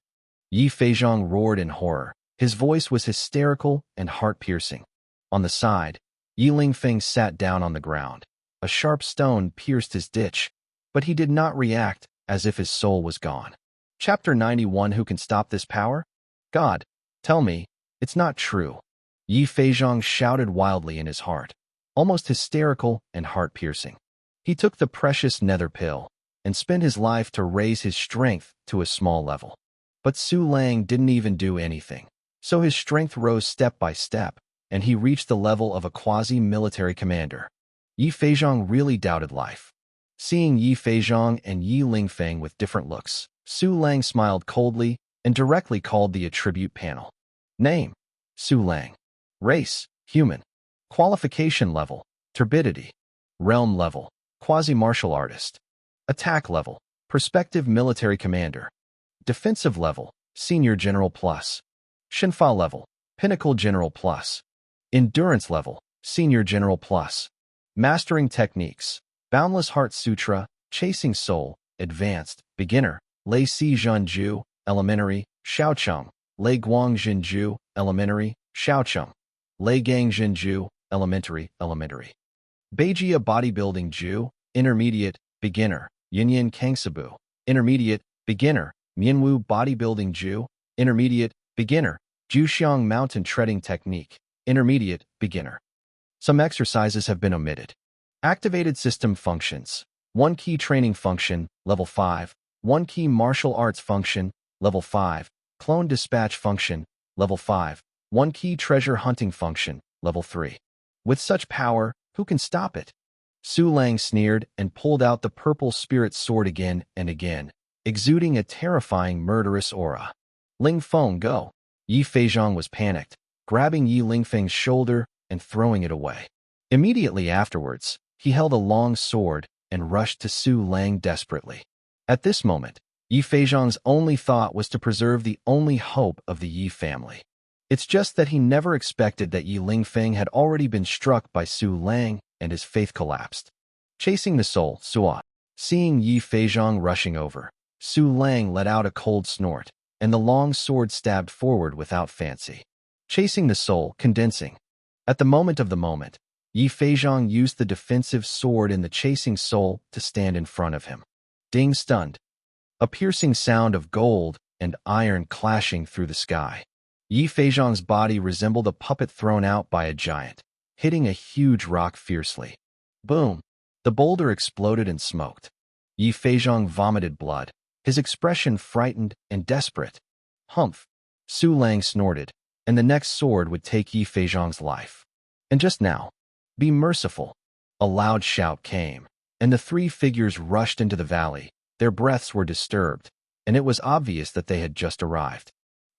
S1: Yi Feizhong roared in horror. His voice was hysterical and heart-piercing. On the side, Yi Lingfeng sat down on the ground. A sharp stone pierced his ditch, but he did not react, as if his soul was gone. Chapter 91. Who can stop this power? God, tell me, it's not true. Yi Feizhong shouted wildly in his heart, almost hysterical and heart-piercing. He took the precious nether pill and spent his life to raise his strength to a small level. But Su Lang didn't even do anything, so his strength rose step by step, and he reached the level of a quasi-military commander. Yi Feizhong really doubted life. Seeing Yi Feizhong and Yi Lingfeng with different looks, Su Lang smiled coldly and directly called the attribute panel. Name: Su Lang. Race: human. Qualification level: turbidity. Realm level: quasi-martial artist. Attack level: prospective military commander. Defensive level: senior general plus. Shinfa level: pinnacle general plus. Endurance level: senior general plus. Mastering techniques: Boundless Heart Sutra, Chasing Soul, Advanced, Beginner, Lei Si Zhenju, Elementary, Shaocheng, Lei Guang Zhenju, Elementary, Shaocheng, Lei Gang Zhenju, Elementary. Beijia Bodybuilding Ju, Intermediate, Beginner, Yinyan Kangsabu, Intermediate, Beginner, Mianwu Bodybuilding Ju, Intermediate, Beginner, Juxiang Mountain Treading Technique, Intermediate, Beginner. Some exercises have been omitted. Activated System Functions. 1 Key Training Function, Level 5. 1 Key Martial Arts Function, Level 5. Clone Dispatch Function, Level 5. 1 Key Treasure Hunting Function, Level 3. With such power, who can stop it? Su Lang sneered and pulled out the purple spirit sword again and again, exuding a terrifying murderous aura. Ling Feng, go! Yi Feizhong was panicked, grabbing Yi Lingfeng's shoulder and throwing it away. Immediately afterwards, he held a long sword and rushed to Su Lang desperately. At this moment, Yi Feizhong's only thought was to preserve the only hope of the Yi family. It's just that he never expected that Yi Lingfeng had already been struck by Su Lang and his faith collapsed. Chasing the soul, Sua. Seeing Yi Feizhong rushing over, Su Lang let out a cold snort, and the long sword stabbed forward without fancy. Chasing the soul, condensing. At the moment, Yi Feizhong used the defensive sword in the chasing soul to stand in front of him. Ding, stunned. A piercing sound of gold and iron clashing through the sky. Yi Feizhong's body resembled a puppet thrown out by a giant, hitting a huge rock fiercely. Boom! The boulder exploded and smoked. Yi Feizhong vomited blood, his expression frightened and desperate. Humph! Su Lang snorted, and the next sword would take Yi Feizhong's life. And just now, be merciful. A loud shout came, and the 3 figures rushed into the valley. Their breaths were disturbed, and it was obvious that they had just arrived.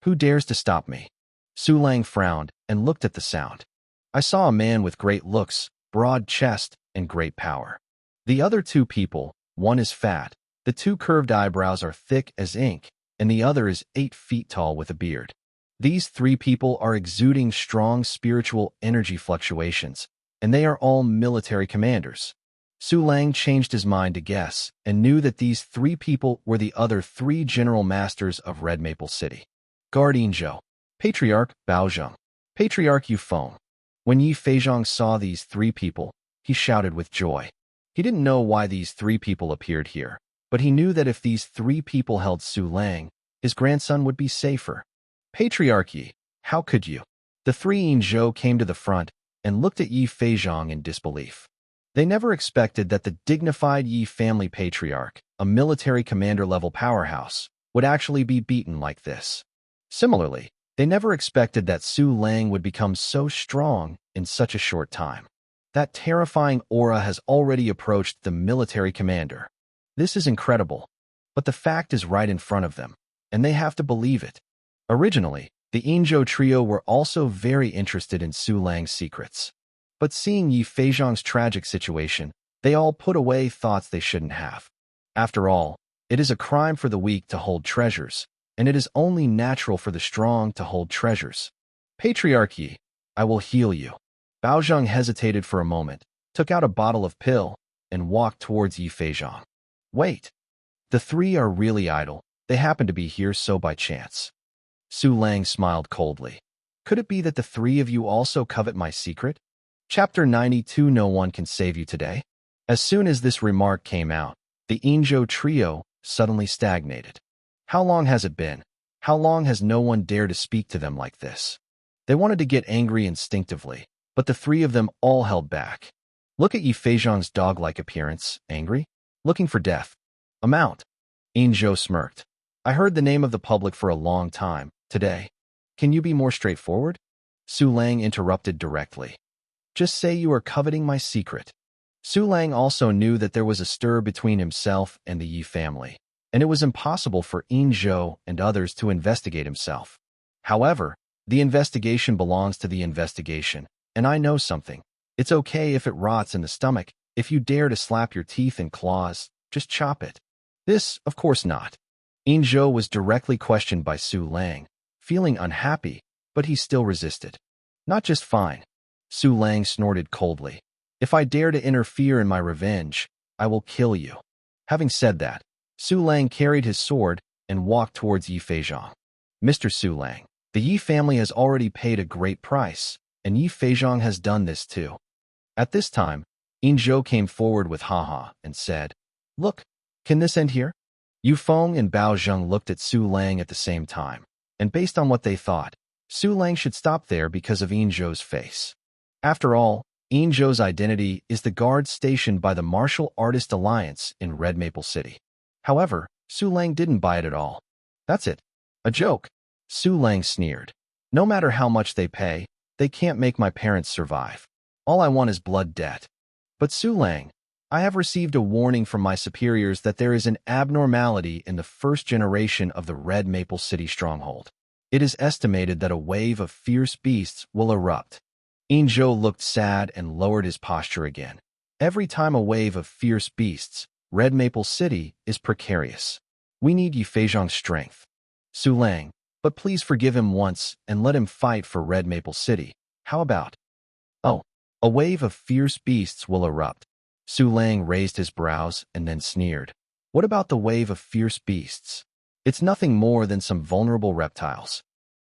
S1: Who dares to stop me? Su Lang frowned and looked at the sound. I saw a man with great looks, broad chest, and great power. The other 2 people, one is fat, the 2 curved eyebrows are thick as ink, and the other is 8 feet tall with a beard. These 3 people are exuding strong spiritual energy fluctuations, and they are all military commanders. Su Lang changed his mind to guess and knew that these 3 people were the other 3 general masters of Red Maple City. Guardian Zhou, Patriarch Baozheng, Patriarch Yufeng. When Yi Feizhong saw these 3 people, he shouted with joy. He didn't know why these 3 people appeared here, but he knew that if these 3 people held Su Lang, his grandson would be safer. Patriarch Yi, how could you? The 3 Zhou came to the front and looked at Yi Feizhong in disbelief. They never expected that the dignified Yi family patriarch, a military commander-level powerhouse, would actually be beaten like this. Similarly, they never expected that Su Lang would become so strong in such a short time. That terrifying aura has already approached the military commander. This is incredible, but the fact is right in front of them, and they have to believe it. Originally, the Inzhou trio were also very interested in Su Lang's secrets. But seeing Yi Feizhong's tragic situation, they all put away thoughts they shouldn't have. After all, it is a crime for the weak to hold treasures, and it is only natural for the strong to hold treasures. Patriarch Yi, I will heal you. Baozhang hesitated for a moment, took out a bottle of pill, and walked towards Yi Feizhong. Wait. The three are really idle. They happen to be here so by chance. Su Lang smiled coldly. Could it be that the three of you also covet my secret? Chapter 92. No one can save you today. As soon as this remark came out, the Inzhou trio suddenly stagnated. How long has it been? How long has no one dared to speak to them like this? They wanted to get angry instinctively, but the three of them all held back. Look at Yi Feizhong's dog-like appearance, angry, looking for death. A mount. Inzhou smirked. I heard the name of the public for a long time, today. Can you be more straightforward? Su Lang interrupted directly. Just say you are coveting my secret. Su Lang also knew that there was a stir between himself and the Yi family, and it was impossible for Inzhou and others to investigate himself. However, the investigation belongs to the investigation, and I know something. It's okay if it rots in the stomach. If you dare to slap your teeth and claws, just chop it. This, of course not. Inzhou was directly questioned by Su Lang, feeling unhappy, but he still resisted. Not just fine. Su Lang snorted coldly. If I dare to interfere in my revenge, I will kill you. Having said that, Su Lang carried his sword and walked towards Yi Feizhong. Mr. Su Lang, the Yi family has already paid a great price, and Yi Feizhong has done this too. At this time, Inzhou came forward with haha and said, Look, can this end here? Yu Feng and Bao Zheng looked at Su Lang at the same time, and based on what they thought, Su Lang should stop there because of Inzhou's face. After all, Inzhou's identity is the guard stationed by the Martial Artist Alliance in Red Maple City. However, Su Lang didn't buy it at all. That's it. A joke. Su Lang sneered. No matter how much they pay, they can't make my parents survive. All I want is blood debt. But Su Lang, I have received a warning from my superiors that there is an abnormality in the first generation of the Red Maple City stronghold. It is estimated that a wave of fierce beasts will erupt. Inzhou looked sad and lowered his posture again. Every time a wave of fierce beasts, Red Maple City is precarious. We need Yi Feizhong's strength. Su Lang, but please forgive him once and let him fight for Red Maple City. How about? Oh, a wave of fierce beasts will erupt. Su Lang raised his brows and then sneered. What about the wave of fierce beasts? It's nothing more than some vulnerable reptiles.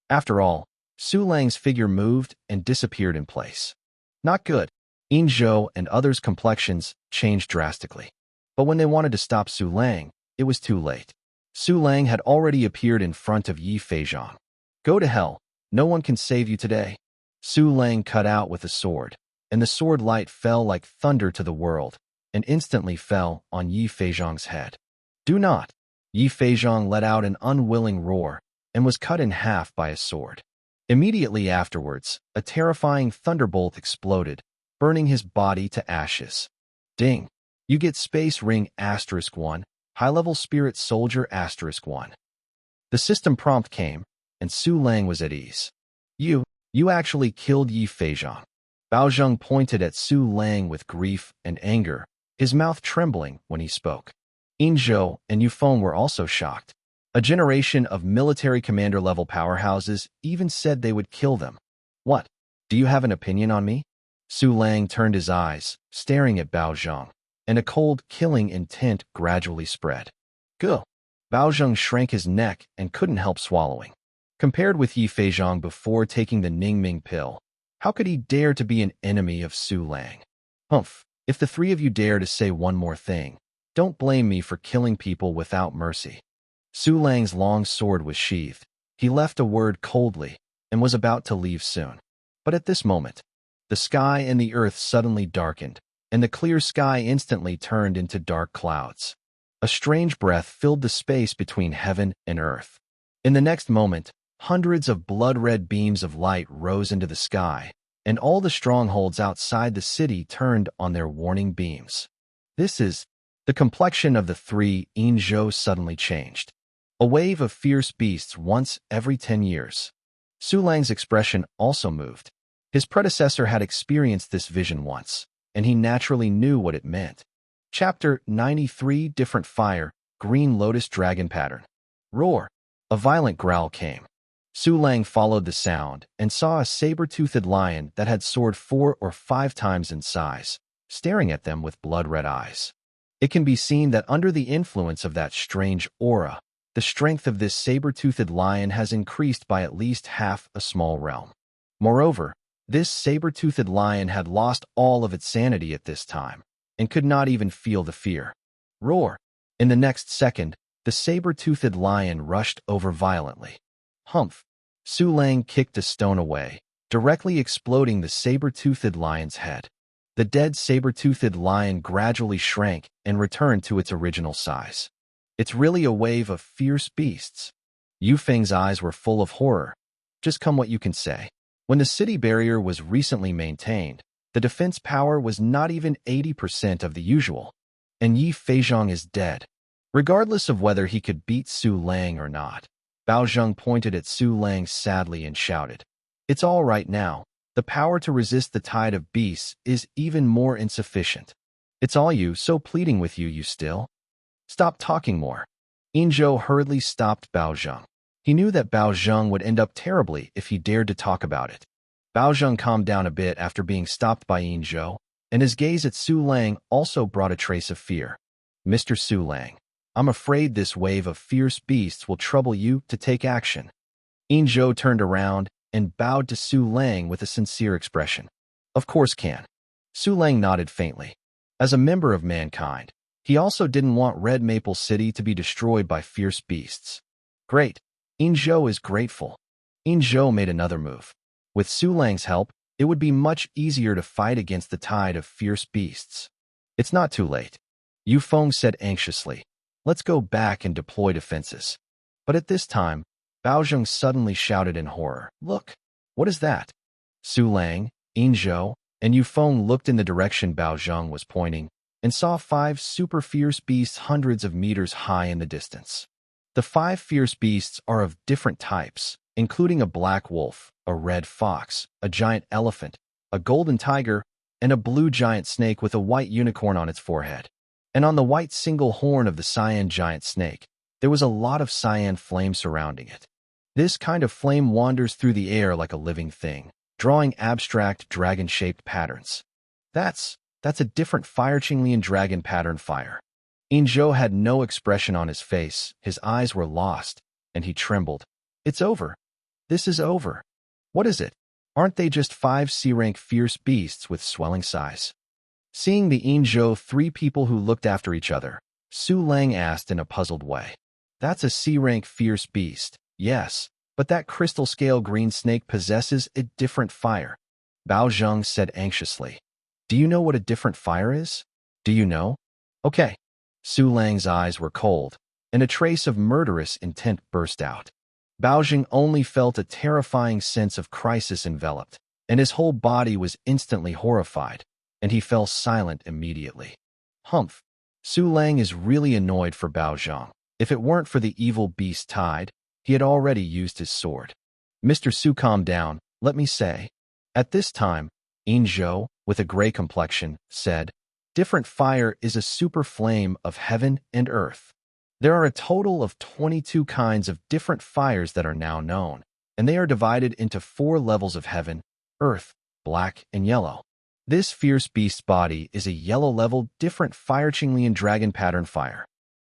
S1: After all, Su Lang's figure moved and disappeared in place. Not good. Inzhou and others' complexions changed drastically. But when they wanted to stop Su Lang, it was too late. Su Lang had already appeared in front of Yi Feizhong. Go to hell. No one can save you today. Su Lang cut out with a sword, and the sword light fell like thunder to the world, and instantly fell on Yi Feizhong's head. Do not. Yi Feizhong let out an unwilling roar, and was cut in half by a sword. Immediately afterwards, a terrifying thunderbolt exploded, burning his body to ashes. Ding! You get Space Ring *1, High-Level Spirit Soldier *1. The system prompt came, and Su Lang was at ease. You actually killed Yi Feizhong. Bao Zheng pointed at Su Lang with grief and anger, his mouth trembling when he spoke. Inzhou and Yu Feng were also shocked. A generation of military commander-level powerhouses even said they would kill them. What? Do you have an opinion on me? Su Lang turned his eyes, staring at Bao Zheng, and a cold, killing intent gradually spread. Go! Bao Zheng shrank his neck and couldn't help swallowing. Compared with Yi Feizhong before taking the Ningming pill, how could he dare to be an enemy of Su Lang? Humph! If the three of you dare to say one more thing, don't blame me for killing people without mercy. Su Lang's long sword was sheathed. He left a word coldly and was about to leave soon. But at this moment, the sky and the earth suddenly darkened, and the clear sky instantly turned into dark clouds. A strange breath filled the space between heaven and earth. In the next moment, hundreds of blood-red beams of light rose into the sky, and all the strongholds outside the city turned on their warning beams. The complexion of the three Inzhou suddenly changed. A wave of fierce beasts once every 10 years. Su Lang's expression also moved. His predecessor had experienced this vision once, and he naturally knew what it meant. Chapter 93 Different Fire, Green Lotus Dragon Pattern. Roar! A violent growl came. Su Lang followed the sound and saw a saber-toothed lion that had soared 4 or 5 times in size, staring at them with blood-red eyes. It can be seen that under the influence of that strange aura, the strength of this saber-toothed lion has increased by at least half a small realm. Moreover, this saber-toothed lion had lost all of its sanity at this time, and could not even feel the fear. Roar! In the next second, the saber-toothed lion rushed over violently. Humph! Su Lang kicked a stone away, directly exploding the saber-toothed lion's head. The dead saber-toothed lion gradually shrank and returned to its original size. It's really a wave of fierce beasts. Yu Feng's eyes were full of horror. Just come what you can say. When the city barrier was recently maintained, the defense power was not even 80% of the usual, and Yi Feizhong is dead. Regardless of whether he could beat Su Lang or not, Bao Zheng pointed at Su Lang sadly and shouted, "It's all right now. The power to resist the tide of beasts is even more insufficient. It's all you, so pleading with you, you still. Stop talking more." Inzhou hurriedly stopped Bao Zheng. He knew that Bao Zheng would end up terribly if he dared to talk about it. Bao Zheng calmed down a bit after being stopped by Inzhou, and his gaze at Su Lang also brought a trace of fear. "Mr. Su Lang, I'm afraid this wave of fierce beasts will trouble you to take action." Inzhou turned around and bowed to Su Lang with a sincere expression. "Of course can." Su Lang nodded faintly. As a member of mankind, he also didn't want Red Maple City to be destroyed by fierce beasts. "Great." Inzhou is grateful. Inzhou made another move. With Su Lang's help, it would be much easier to fight against the tide of fierce beasts. "It's not too late," Yu Feng said anxiously. "Let's go back and deploy defenses." But at this time, Bao Zheng suddenly shouted in horror, "Look! What is that?" Su Lang, Inzhou, and Yu Feng looked in the direction Bao Zheng was pointing and saw 5 super fierce beasts hundreds of meters high in the distance. The 5 fierce beasts are of different types, including a black wolf, a red fox, a giant elephant, a golden tiger, and a blue giant snake with a white unicorn on its forehead. And on the white single horn of the cyan giant snake, there was a lot of cyan flame surrounding it. This kind of flame wanders through the air like a living thing, drawing abstract dragon-shaped patterns. That's a different fire Qinglian dragon pattern fire. Inzhou had no expression on his face, his eyes were lost, and he trembled. "It's over. This is over. What is it? Aren't they just 5 C-rank fierce beasts with swelling size?" Seeing the Inzhou 3 people who looked after each other, Su Lang asked in a puzzled way. "That's a C-rank fierce beast, yes, but that crystal scale green snake possesses a different fire," Bao Zheng said anxiously. "Do you know what a different fire is? Do you know?" "Okay." Su Lang's eyes were cold, and a trace of murderous intent burst out. Bao Zheng only felt a terrifying sense of crisis enveloped, and his whole body was instantly horrified, and he fell silent immediately. Humph! Su Lang is really annoyed for Bao Zheng. If it weren't for the evil beast tide, he had already used his sword. "Mr. Su, calm down, let me say." At this time, Inzhou, with a gray complexion, said, "Different fire is a super flame of heaven and earth. There are a total of 22 kinds of different fires that are now known, and they are divided into 4 levels of heaven, earth, black, and yellow. This fierce beast's body is a yellow-level different fire Qinglian dragon pattern fire.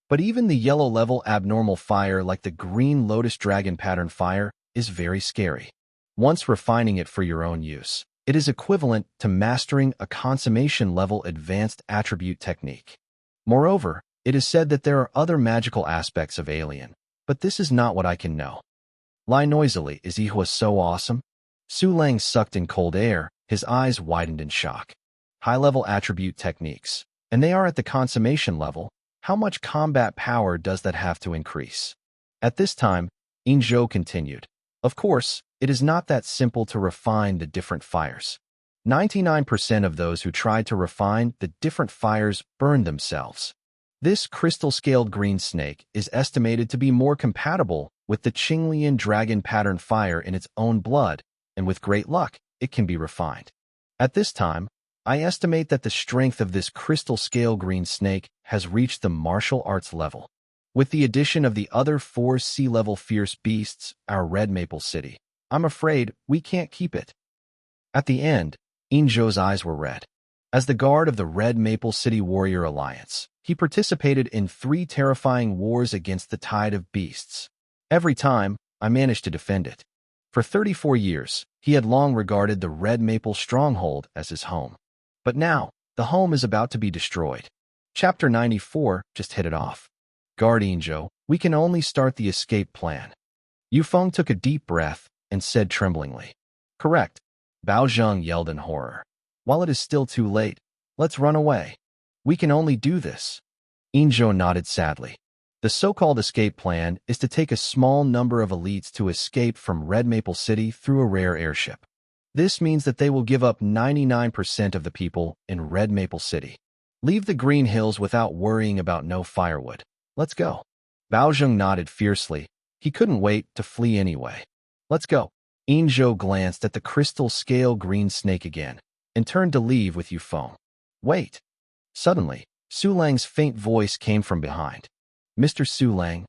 S1: But even the yellow-level abnormal fire like the green lotus dragon pattern fire is very scary. Once refining it for your own use, it is equivalent to mastering a consummation-level advanced attribute technique. Moreover, it is said that there are other magical aspects of Alien, but this is not what I can know." "Lie noisily, is Ihua so awesome?" Su Lang sucked in cold air, his eyes widened in shock. high-level attribute techniques, and they are at the consummation level. How much combat power does that have to increase? At this time, Inzhou continued. Of course, it is not that simple to refine the different fires. 99% of those who try to refine the different fires burn themselves. This crystal-scaled green snake is estimated to be more compatible with the Qinglian dragon pattern fire in its own blood, and with great luck, it can be refined. At this time, I estimate that the strength of this crystal-scale green snake has reached the martial arts level. With the addition of the other 4 sea-level fierce beasts, our Red Maple City, I'm afraid we can't keep it. At the end, Inzhou's eyes were red. As the guard of the Red Maple City Warrior Alliance, he participated in 3 terrifying wars against the tide of beasts. Every time, I managed to defend it. For 34 years, he had long regarded the Red Maple Stronghold as his home. But now, the home is about to be destroyed. Chapter 94 just hit it off. Guard Inzhou, we can only start the escape plan. Yufeng took a deep breath and said tremblingly. Correct. Bao Zheng yelled in horror. While it is still too late, let's run away. We can only do this. Inzhou nodded sadly. The so-called escape plan is to take a small number of elites to escape from Red Maple City through a rare airship. This means that they will give up 99% of the people in Red Maple City. Leave the Green Hills without worrying about no firewood. Let's go. Bao Zheng nodded fiercely. He couldn't wait to flee anyway. Let's go. Inzhou glanced at the crystal-scale green snake again and turned to leave with Yufeng. Wait. Suddenly, Su Lang's faint voice came from behind. Mr. Su Lang.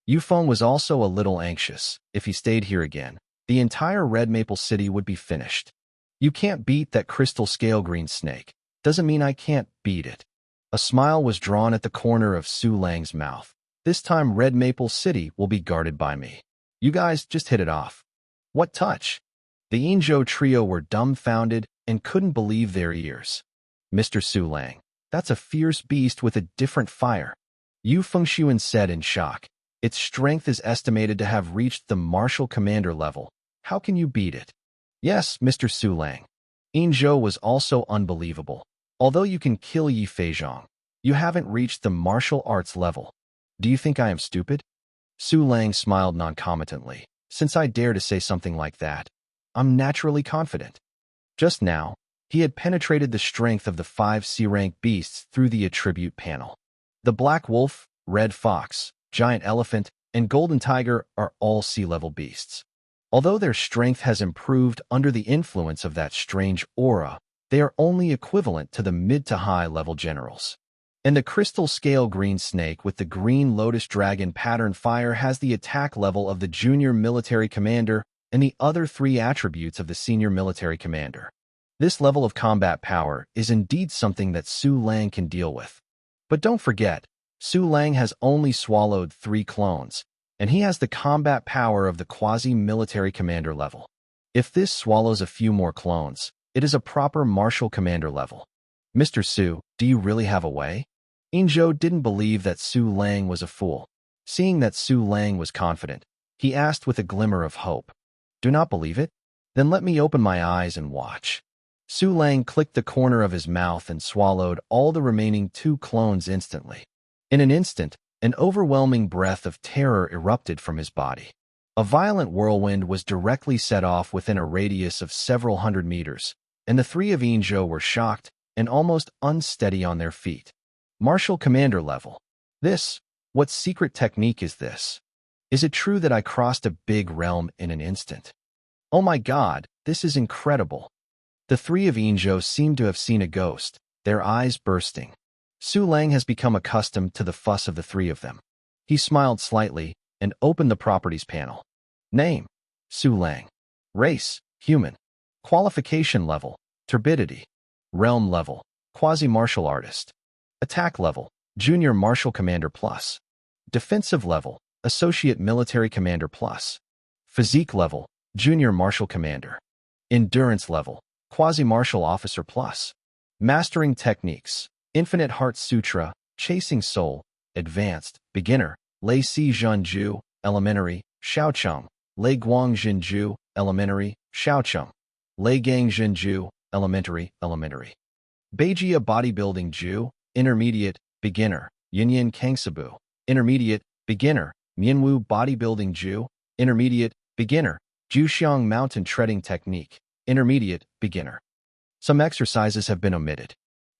S1: Yufeng was also a little anxious. If he stayed here again, the entire Red Maple City would be finished. You can't beat that crystal-scale green snake. Doesn't mean I can't beat it. A smile was drawn at the corner of Su Lang's mouth. This time Red Maple City will be guarded by me. You guys just hit it off. What touch? The Inzhou trio were dumbfounded and couldn't believe their ears. Mr. Su Lang, that's a fierce beast with a different fire. Yu Fengxuan said in shock. Its strength is estimated to have reached the martial commander level. How can you beat it? Yes, Mr. Su Lang. Inzhou was also unbelievable. Although you can kill Yi Feizhong, you haven't reached the martial arts level. Do you think I am stupid? Su Lang smiled noncommittently. Since I dare to say something like that, I'm naturally confident. Just now, he had penetrated the strength of the 5 C-rank beasts through the attribute panel. The Black Wolf, Red Fox, Giant Elephant, and Golden Tiger are all sea-level beasts. Although their strength has improved under the influence of that strange aura, they are only equivalent to the mid to high level generals. And the crystal scale green snake with the green lotus dragon pattern fire has the attack level of the junior military commander and the other 3 attributes of the senior military commander. This level of combat power is indeed something that Su Lang can deal with. But don't forget, Su Lang has only swallowed 3 clones, and he has the combat power of the quasi-military commander level. If this swallows a few more clones, it is a proper martial commander level. Mr. Su, do you really have a way? Inzhou didn't believe that Su Lang was a fool. Seeing that Su Lang was confident, he asked with a glimmer of hope. Do not believe it? Then let me open my eyes and watch. Su Lang clicked the corner of his mouth and swallowed all the remaining 2 clones instantly. In an instant, an overwhelming breath of terror erupted from his body. A violent whirlwind was directly set off within a radius of several hundred meters, and the 3 of Inzhou were shocked and almost unsteady on their feet. Martial commander level. What secret technique is this? Is it true that I crossed a big realm in an instant? Oh my God, this is incredible. The 3 of Inzhou seemed to have seen a ghost, their eyes bursting. Su Lang has become accustomed to the fuss of the 3 of them. He smiled slightly and opened the properties panel. Name: Su Lang. Race: human. Qualification level: turbidity. Realm level: quasi-martial artist. Attack level: junior martial commander plus. Defensive level: associate military commander plus. Physique level: junior martial commander. Endurance level: quasi-martial officer plus. Mastering techniques: Infinite Heart Sutra, Chasing Soul, Advanced, Beginner, Lei Si Zhenju, Elementary, Shaocheng, Lei Guang Zhenju, Elementary, Shaocheng, Lei Gang Zhenju, Elementary. Beijia bodybuilding Ju, intermediate, beginner, Yinyan Kangsabu, intermediate, beginner, Mianwu bodybuilding Ju, intermediate, beginner, Juxiang mountain treading technique, intermediate, beginner. Some exercises have been omitted.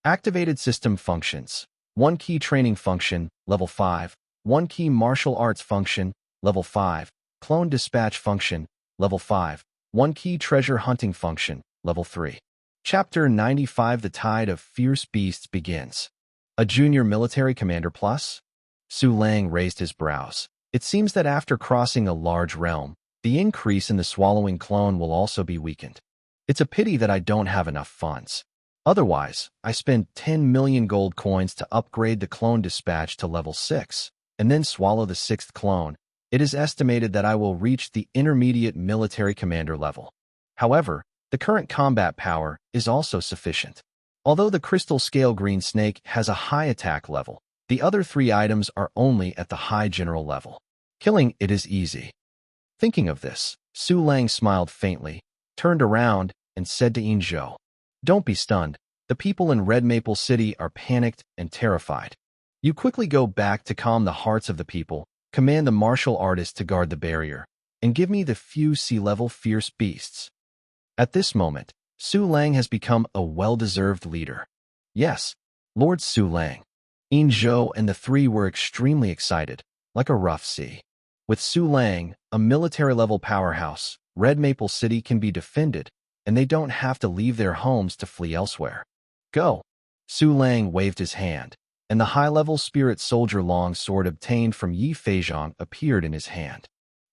S1: Activated system functions. 1 key training function, level 5. 1 key martial arts function, level 5. Clone dispatch function, level 5. 1 key treasure hunting function, level 3. Chapter 95 The Tide of Fierce Beasts begins. A junior military commander plus? Su Lang raised his brows. It seems that after crossing a large realm, the increase in the swallowing clone will also be weakened. It's a pity that I don't have enough funds. Otherwise, I spend 10 million gold coins to upgrade the clone dispatch to level 6, and then swallow the 6th clone. It is estimated that I will reach the intermediate military commander level. However, the current combat power is also sufficient. Although the crystal scale green snake has a high attack level, the other 3 items are only at the high general level. Killing it is easy. Thinking of this, Su Lang smiled faintly, turned around, and said to Inzhou, "Don't be stunned. The people in Red Maple City are panicked and terrified. You quickly go back to calm the hearts of the people, command the martial artist to guard the barrier, and give me the few sea-level fierce beasts." At this moment, Su Lang has become a well-deserved leader. Yes, Lord Su Lang. Inzhou and the 3 were extremely excited, like a rough sea. With Su Lang, a military-level powerhouse, Red Maple City can be defended, and they don't have to leave their homes to flee elsewhere. Go! Su Lang waved his hand, and the high-level spirit soldier long sword obtained from Yi Feizhong appeared in his hand.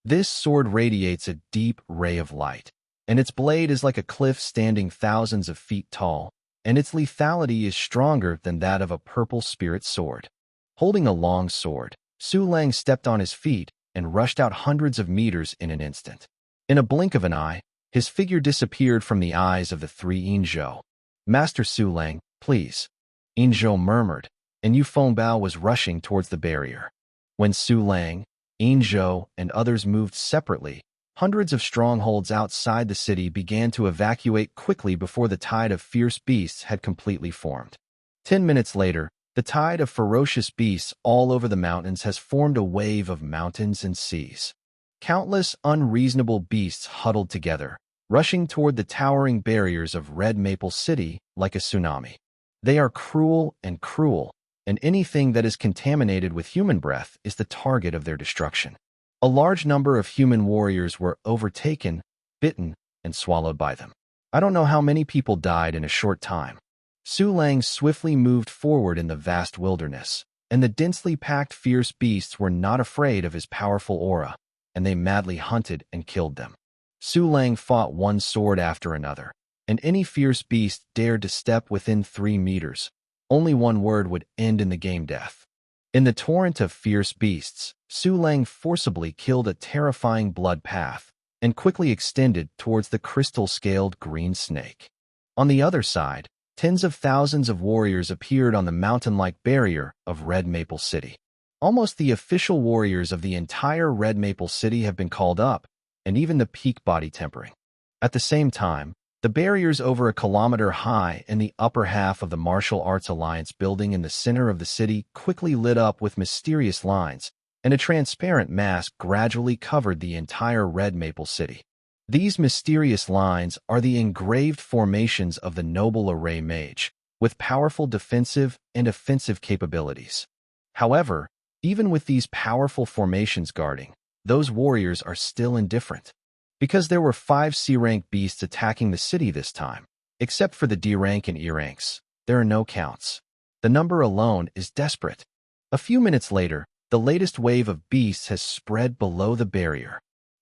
S1: This sword radiates a deep ray of light, and its blade is like a cliff standing thousands of feet tall, and its lethality is stronger than that of a purple spirit sword. Holding a long sword, Su Lang stepped on his feet and rushed out hundreds of meters in an instant. In a blink of an eye, his figure disappeared from the eyes of the 3 Inzhou. "Master Su Lang, please," Inzhou murmured, and Yu Fengbao was rushing towards the barrier. When Su Lang, Inzhou, and others moved separately, hundreds of strongholds outside the city began to evacuate quickly before the tide of fierce beasts had completely formed. 10 minutes later, the tide of ferocious beasts all over the mountains has formed a wave of mountains and seas. Countless unreasonable beasts huddled together, rushing toward the towering barriers of Red Maple City like a tsunami. They are cruel, and anything that is contaminated with human breath is the target of their destruction. A large number of human warriors were overtaken, bitten, and swallowed by them. I don't know how many people died in a short time. Su Lang swiftly moved forward in the vast wilderness, and the densely packed fierce beasts were not afraid of his powerful aura, and they madly hunted and killed them. Su Lang fought one sword after another, and any fierce beast dared to step within 3 meters. Only one word would end in the game death. In the torrent of fierce beasts, Su Lang forcibly killed a terrifying blood path and quickly extended towards the crystal-scaled green snake. On the other side, tens of thousands of warriors appeared on the mountain-like barrier of Red Maple City. Almost the official warriors of the entire Red Maple City have been called up, and even the peak body tempering. At the same time, the barriers over a kilometer high in the upper half of the Martial Arts Alliance building in the center of the city quickly lit up with mysterious lines, and a transparent mask gradually covered the entire Red Maple City. These mysterious lines are the engraved formations of the Noble Array Mage, with powerful defensive and offensive capabilities. However, even with these powerful formations guarding, those warriors are still indifferent. Because there were 5 C-rank beasts attacking the city this time, except for the D-rank and E-ranks, there are no counts. The number alone is desperate. A few minutes later, the latest wave of beasts has spread below the barrier.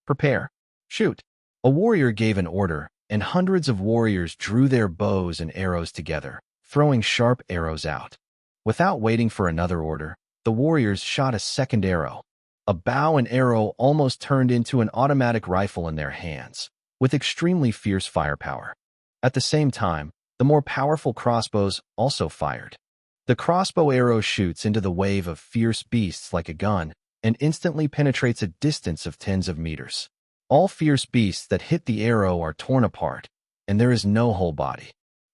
S1: Prepare. Shoot. A warrior gave an order, and hundreds of warriors drew their bows and arrows together, throwing sharp arrows out. Without waiting for another order, the warriors shot a second arrow. A bow and arrow almost turned into an automatic rifle in their hands, with extremely fierce firepower. At the same time, the more powerful crossbows also fired. The crossbow arrow shoots into the wave of fierce beasts like a gun and instantly penetrates a distance of tens of meters. All fierce beasts that hit the arrow are torn apart, and there is no whole body.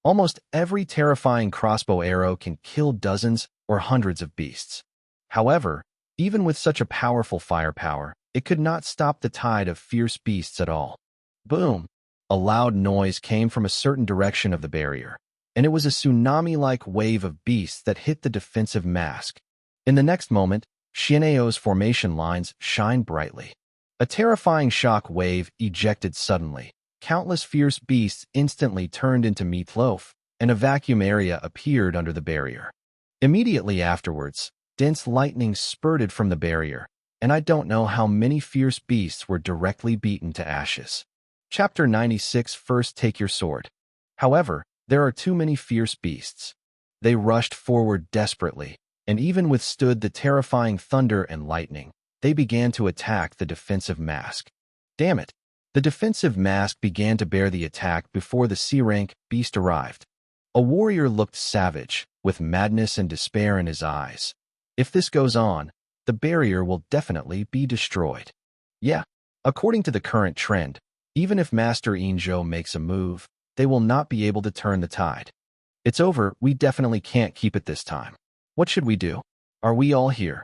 S1: Almost every terrifying crossbow arrow can kill dozens or hundreds of beasts. However, even with such a powerful firepower, it could not stop the tide of fierce beasts at all. Boom! A loud noise came from a certain direction of the barrier, and it was a tsunami-like wave of beasts that hit the defensive mask. In the next moment, Xian'eo's formation lines shined brightly. A terrifying shock wave ejected suddenly. Countless fierce beasts instantly turned into meatloaf, and a vacuum area appeared under the barrier. Immediately afterwards, dense lightning spurted from the barrier, and I don't know how many fierce beasts were directly beaten to ashes. Chapter 96. First take your sword. However, there are too many fierce beasts. They rushed forward desperately, and even withstood the terrifying thunder and lightning. They began to attack the defensive mask. Damn it! The defensive mask began to bear the attack before the C-rank beast arrived. A warrior looked savage, with madness and despair in his eyes. If this goes on, the barrier will definitely be destroyed. Yeah, according to the current trend, even if Master Inzhou makes a move, they will not be able to turn the tide. It's over, we definitely can't keep it this time. What should we do? Are we all here?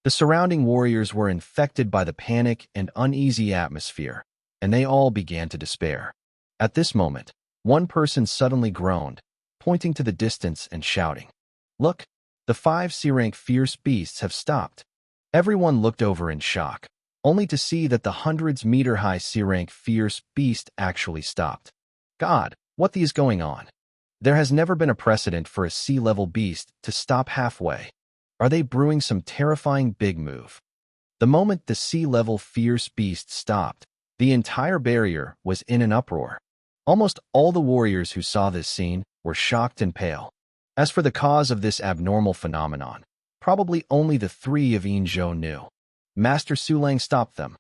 S1: The surrounding warriors were infected by the panic and uneasy atmosphere, and they all began to despair. At this moment, one person suddenly groaned, pointing to the distance and shouting, "Look, the 5 C-rank fierce beasts have stopped." Everyone looked over in shock, only to see that the hundreds-meter-high C-rank fierce beast actually stopped. God, what is going on? There has never been a precedent for a sea-level beast to stop halfway. Are they brewing some terrifying big move? The moment the sea-level fierce beast stopped, the entire barrier was in an uproar. Almost all the warriors who saw this scene were shocked and pale. As for the cause of this abnormal phenomenon, probably only the 3 of Inzhou knew. Master Su Lang stopped them.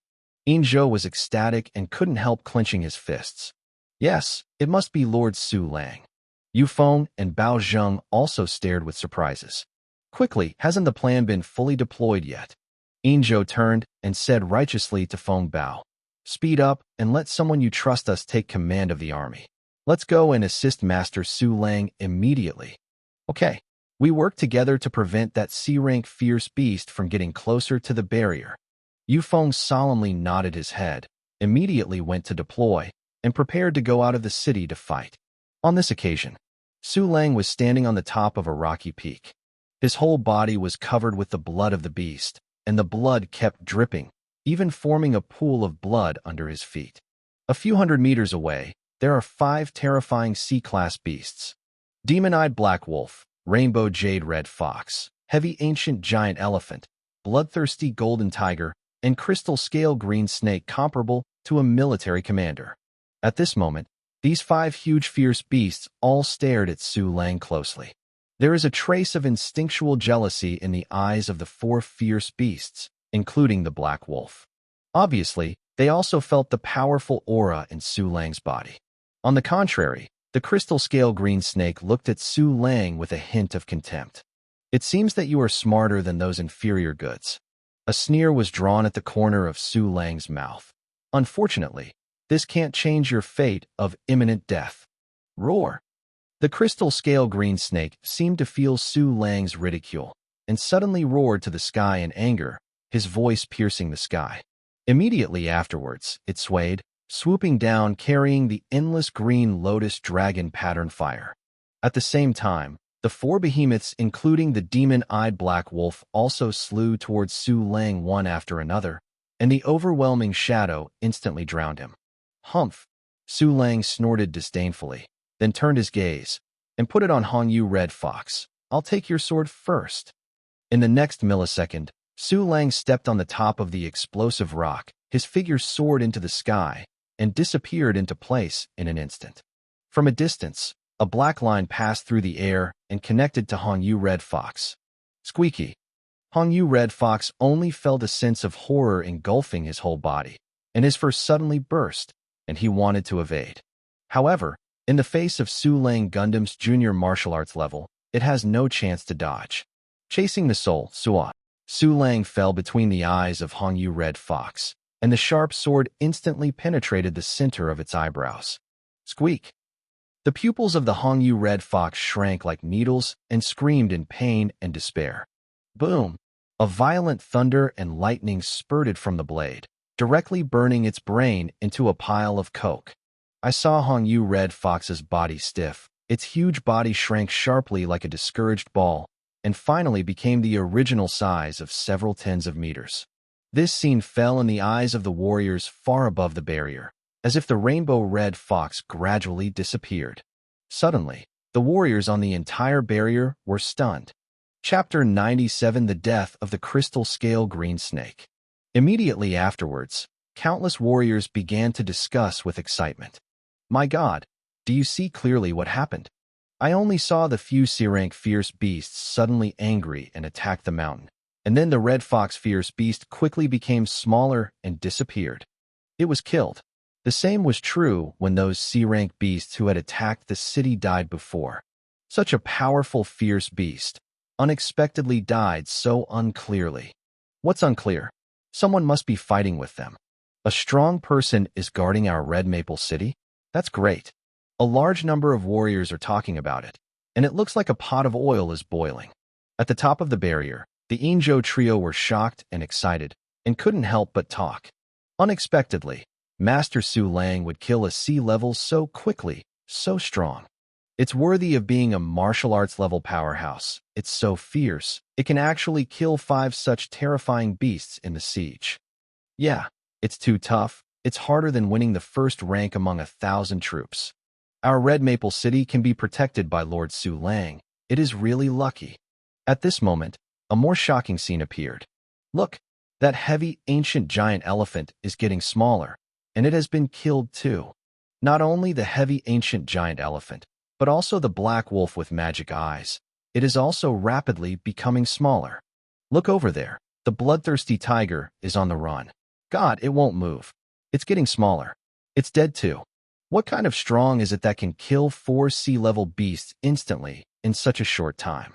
S1: Inzhou was ecstatic and couldn't help clenching his fists. Yes, it must be Lord Su Lang. Yufeng and Bao Zheng also stared with surprises. Quickly, hasn't the plan been fully deployed yet? Inzhou turned and said righteously to Feng Bao, "Speed up and let someone you trust us take command of the army. Let's go and assist Master Su Lang immediately." Okay, we work together to prevent that C-rank fierce beast from getting closer to the barrier. Yufeng solemnly nodded his head, immediately went to deploy, and prepared to go out of the city to fight. On this occasion, Su Lang was standing on the top of a rocky peak. His whole body was covered with the blood of the beast, and the blood kept dripping, even forming a pool of blood under his feet. A few hundred meters away, there are 5 terrifying C-class beasts. Demon-eyed black wolf, rainbow jade red fox, heavy ancient giant elephant, bloodthirsty golden tiger, and crystal scale green snake comparable to a military commander. At this moment, these 5 huge fierce beasts all stared at Su Lang closely. There is a trace of instinctual jealousy in the eyes of the 4 fierce beasts, including the black wolf. Obviously, they also felt the powerful aura in Su Lang's body. On the contrary, the crystal scale green snake looked at Su Lang with a hint of contempt. "It seems that you are smarter than those inferior goods." A sneer was drawn at the corner of Su Lang's mouth. "Unfortunately, this can't change your fate of imminent death." Roar! The crystal scale green snake seemed to feel Su Lang's ridicule, and suddenly roared to the sky in anger, his voice piercing the sky. Immediately afterwards, it swayed, swooping down carrying the endless green lotus dragon pattern fire. At the same time, the 4 behemoths including the demon-eyed black wolf also slew towards Su Lang one after another, and the overwhelming shadow instantly drowned him. "Humph!" Su Lang snorted disdainfully, then turned his gaze, and put it on Hongyu Red Fox. "I'll take your sword first." In the next millisecond, Su Lang stepped on the top of the explosive rock, his figure soared into the sky, and disappeared into place in an instant. From a distance, a black line passed through the air and connected to Hongyu Red Fox. Squeaky. Hongyu Red Fox only felt a sense of horror engulfing his whole body, and his fur suddenly burst, and he wanted to evade. However, in the face of Su Lang Gundam's junior martial arts level, it has no chance to dodge. Chasing the soul, Su Lang fell between the eyes of Hongyu Red Fox, and the sharp sword instantly penetrated the center of its eyebrows. Squeak! The pupils of the Hongyu red fox shrank like needles and screamed in pain and despair. Boom! A violent thunder and lightning spurted from the blade, directly burning its brain into a pile of coke. I saw Hongyu red fox's body stiff. Its huge body shrank sharply like a discouraged ball, and finally became the original size of several tens of meters. This scene fell in the eyes of the warriors far above the barrier, as if the rainbow red fox gradually disappeared. Suddenly, the warriors on the entire barrier were stunned. Chapter 97: The Death of the Crystal Scale Green Snake. Immediately afterwards, countless warriors began to discuss with excitement. My God, do you see clearly what happened? I only saw the few C-rank fierce beasts suddenly angry and attack the mountain, and then the red fox fierce beast quickly became smaller and disappeared. It was killed. The same was true when those C-rank beasts who had attacked the city died before. Such a powerful fierce beast unexpectedly died so unclearly. What's unclear? Someone must be fighting with them. A strong person is guarding our red maple city? That's great. A large number of warriors are talking about it, and it looks like a pot of oil is boiling. At the top of the barrier, the Inzhou trio were shocked and excited, and couldn't help but talk. Unexpectedly, Master Su Lang would kill a C-level so quickly, so strong. It's worthy of being a martial arts level powerhouse. It's so fierce, it can actually kill 5 such terrifying beasts in the siege. Yeah, it's too tough. It's harder than winning the first rank among 1,000 troops. Our Red Maple City can be protected by Lord Su Lang. It is really lucky. At this moment, a more shocking scene appeared. Look, that heavy, ancient giant elephant is getting smaller, and it has been killed too. Not only the heavy, ancient giant elephant, but also the black wolf with magic eyes. It is also rapidly becoming smaller. Look over there. The bloodthirsty tiger is on the run. God, it won't move. It's getting smaller. It's dead too. What kind of strong is it that can kill 4 sea-level beasts instantly in such a short time?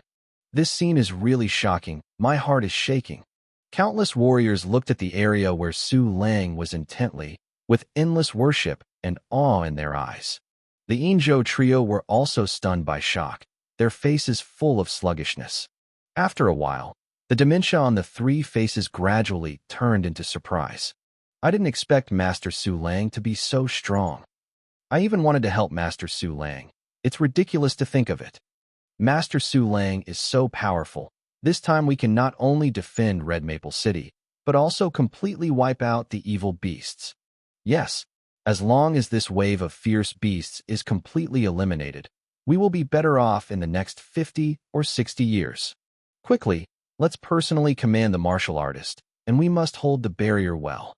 S1: This scene is really shocking. My heart is shaking. Countless warriors looked at the area where Su Lang was intently, with endless worship and awe in their eyes. The Inzhou trio were also stunned by shock, their faces full of sluggishness. After a while, the dementia on the 3 faces gradually turned into surprise. I didn't expect Master Su Lang to be so strong. I even wanted to help Master Su Lang. It's ridiculous to think of it. Master Su Lang is so powerful. This time we can not only defend Red Maple City, but also completely wipe out the evil beasts. Yes, as long as this wave of fierce beasts is completely eliminated, we will be better off in the next 50 or 60 years. Quickly, let's personally command the martial artist, and we must hold the barrier well.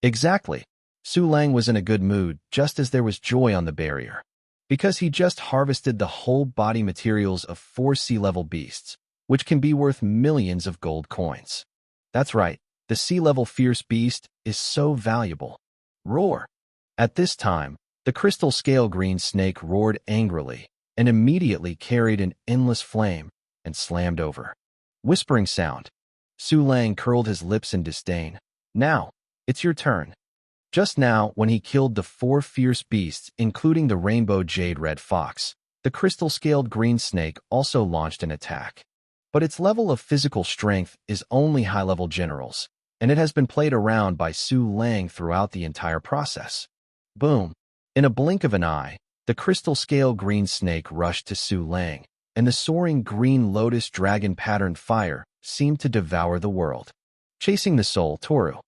S1: Exactly. Su Lang was in a good mood just as there was joy on the barrier, because he just harvested the whole body materials of 4 sea-level beasts, which can be worth millions of gold coins. That's right, the sea-level fierce beast is so valuable. Roar! At this time, the crystal scale green snake roared angrily and immediately carried an endless flame and slammed over. Whispering sound. Su Lang curled his lips in disdain. Now, it's your turn. Just now, when he killed the 4 fierce beasts, including the rainbow jade red fox, the crystal-scaled green snake also launched an attack. But its level of physical strength is only high-level generals, and it has been played around by Su Lang throughout the entire process. Boom! In a blink of an eye, the crystal-scale green snake rushed to Su Lang, and the soaring green lotus dragon-patterned fire seemed to devour the world. Chasing the soul, Toru.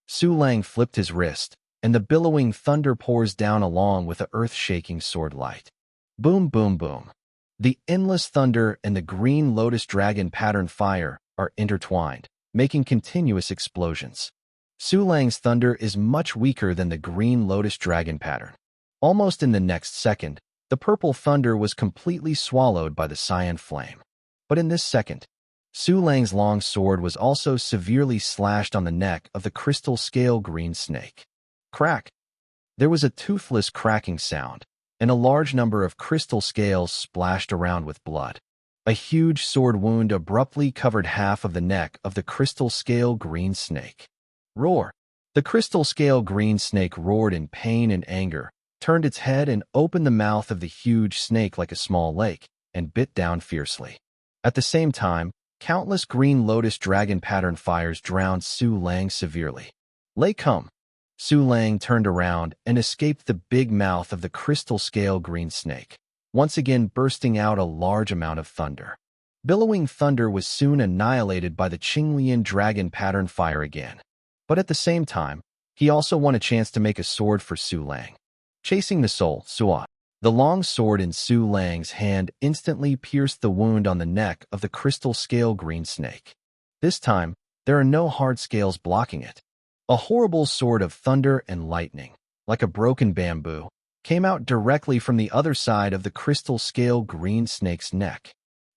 S1: Su Lang flipped his wrist, and the billowing thunder pours down along with the earth-shaking sword light. Boom, boom, boom. The endless thunder and the green lotus dragon-patterned fire are intertwined, making continuous explosions. Su Lang's thunder is much weaker than the green lotus dragon pattern. Almost in the next second, the purple thunder was completely swallowed by the cyan flame. But in this second, Su Lang's long sword was also severely slashed on the neck of the crystal scale green snake. Crack! There was a toothless cracking sound, and a large number of crystal scales splashed around with blood. A huge sword wound abruptly covered half of the neck of the crystal scale green snake. Roar! The crystal scale green snake roared in pain and anger, turned its head and opened the mouth of the huge snake like a small lake, and bit down fiercely. At the same time, countless green lotus dragon pattern fires drowned Su Lang severely. "Lay come." Su Lang turned around and escaped the big mouth of the crystal scale green snake, once again bursting out a large amount of thunder. Billowing thunder was soon annihilated by the Qinglian dragon pattern fire again. But at the same time, he also won a chance to make a sword for Su Lang. Chasing the soul, Sua. The long sword in Su Lang's hand instantly pierced the wound on the neck of the crystal scale green snake. This time, there are no hard scales blocking it. A horrible sword of thunder and lightning, like a broken bamboo, came out directly from the other side of the crystal scale green snake's neck.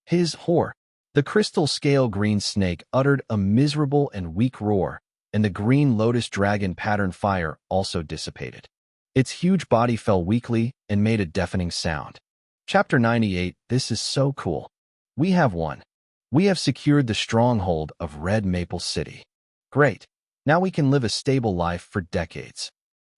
S1: The crystal scale green snake uttered a miserable and weak roar, and the green lotus dragon pattern fire also dissipated. Its huge body fell weakly and made a deafening sound. Chapter 98. This is so cool. We have won. We have secured the stronghold of Red Maple City. Great. Now we can live a stable life for decades.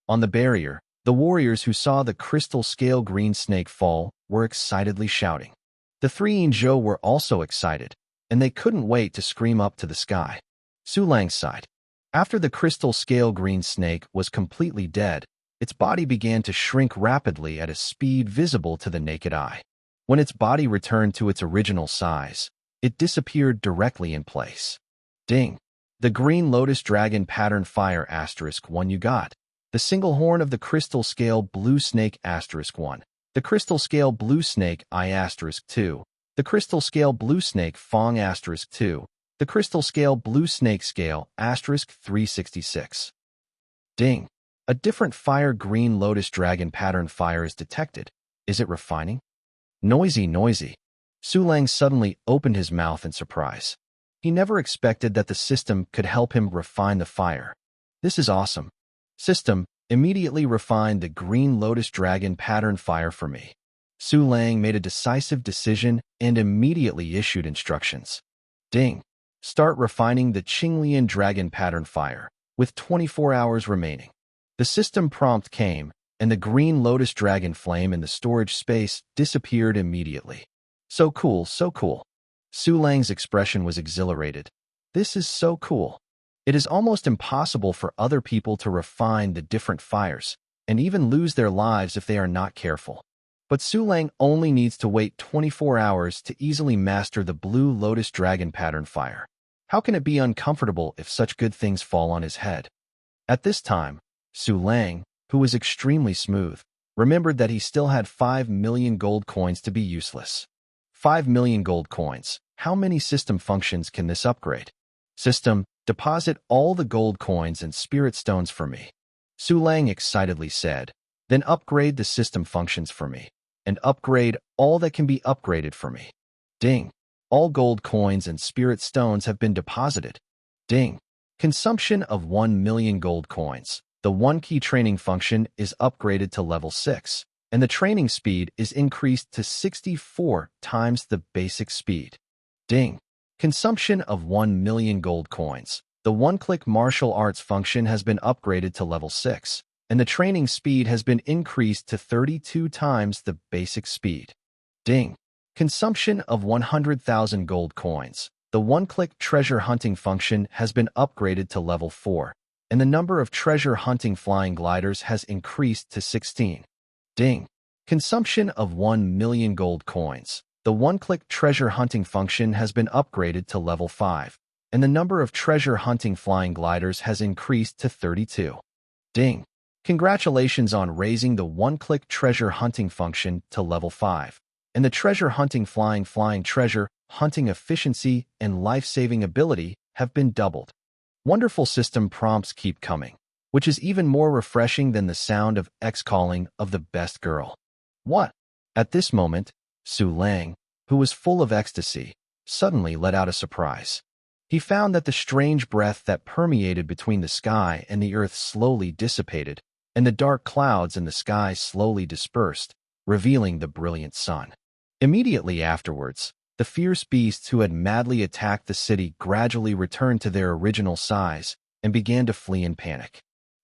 S1: On the barrier, the warriors who saw the crystal scale green snake fall were excitedly shouting. The three Inzhou were also excited, and they couldn't wait to scream up to the sky. Su Lang sighed. After the crystal scale green snake was completely dead, its body began to shrink rapidly at a speed visible to the naked eye. When its body returned to its original size, it disappeared directly in place. Ding! The green lotus dragon pattern fire *1 you got. The single horn of the crystal scale blue snake *1. The crystal scale blue snake I*2. The crystal scale blue snake Fong *2. The crystal scale blue snake scale *366. Ding! A different fire green lotus dragon pattern fire is detected. Is it refining? Noisy. Su Lang suddenly opened his mouth in surprise. He never expected that the system could help him refine the fire. This is awesome. System, immediately refine the green lotus dragon pattern fire for me. Su Lang made a decisive decision and immediately issued instructions. Ding! Start refining the Qinglian dragon pattern fire, with 24 hours remaining. The system prompt came, and the green lotus dragon flame in the storage space disappeared immediately. So cool. Su Lang's expression was exhilarated. This is so cool. It is almost impossible for other people to refine the different fires, and even lose their lives if they are not careful. But Su Lang only needs to wait 24 hours to easily master the blue lotus dragon pattern fire. How can it be uncomfortable if such good things fall on his head? At this time, Su Lang, who was extremely smooth, remembered that he still had 5 million gold coins to be useless. 5 million gold coins. How many system functions can this upgrade? System, deposit all the gold coins and spirit stones for me. Su Lang excitedly said, then upgrade the system functions for me, and upgrade all that can be upgraded for me. Ding! All gold coins and spirit stones have been deposited. Ding! Consumption of 1 million gold coins. The 1-key training function is upgraded to level 6, and the training speed is increased to 64 times the basic speed. Ding! Consumption of 1 million gold coins. The 1-click martial arts function has been upgraded to level 6, and the training speed has been increased to 32 times the basic speed. Ding! Consumption of 100,000 gold coins. The 1-click treasure hunting function has been upgraded to level 4, and the number of treasure hunting flying gliders has increased to 16. Ding! Consumption of 1 million gold coins. The 1-click treasure hunting function has been upgraded to level 5, and the number of treasure hunting flying gliders has increased to 32. Ding! Congratulations on raising the 1-click treasure hunting function to level 5, and the treasure hunting flying treasure hunting efficiency and life-saving ability have been doubled. Wonderful system prompts keep coming, which is even more refreshing than the sound of X calling of the best girl. What? At this moment, Su Lang, who was full of ecstasy, suddenly let out a surprise. He found that the strange breath that permeated between the sky and the earth slowly dissipated, and the dark clouds in the sky slowly dispersed, revealing the brilliant sun. Immediately afterwards, the fierce beasts who had madly attacked the city gradually returned to their original size and began to flee in panic.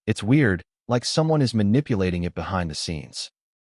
S1: It's weird, like someone is manipulating it behind the scenes.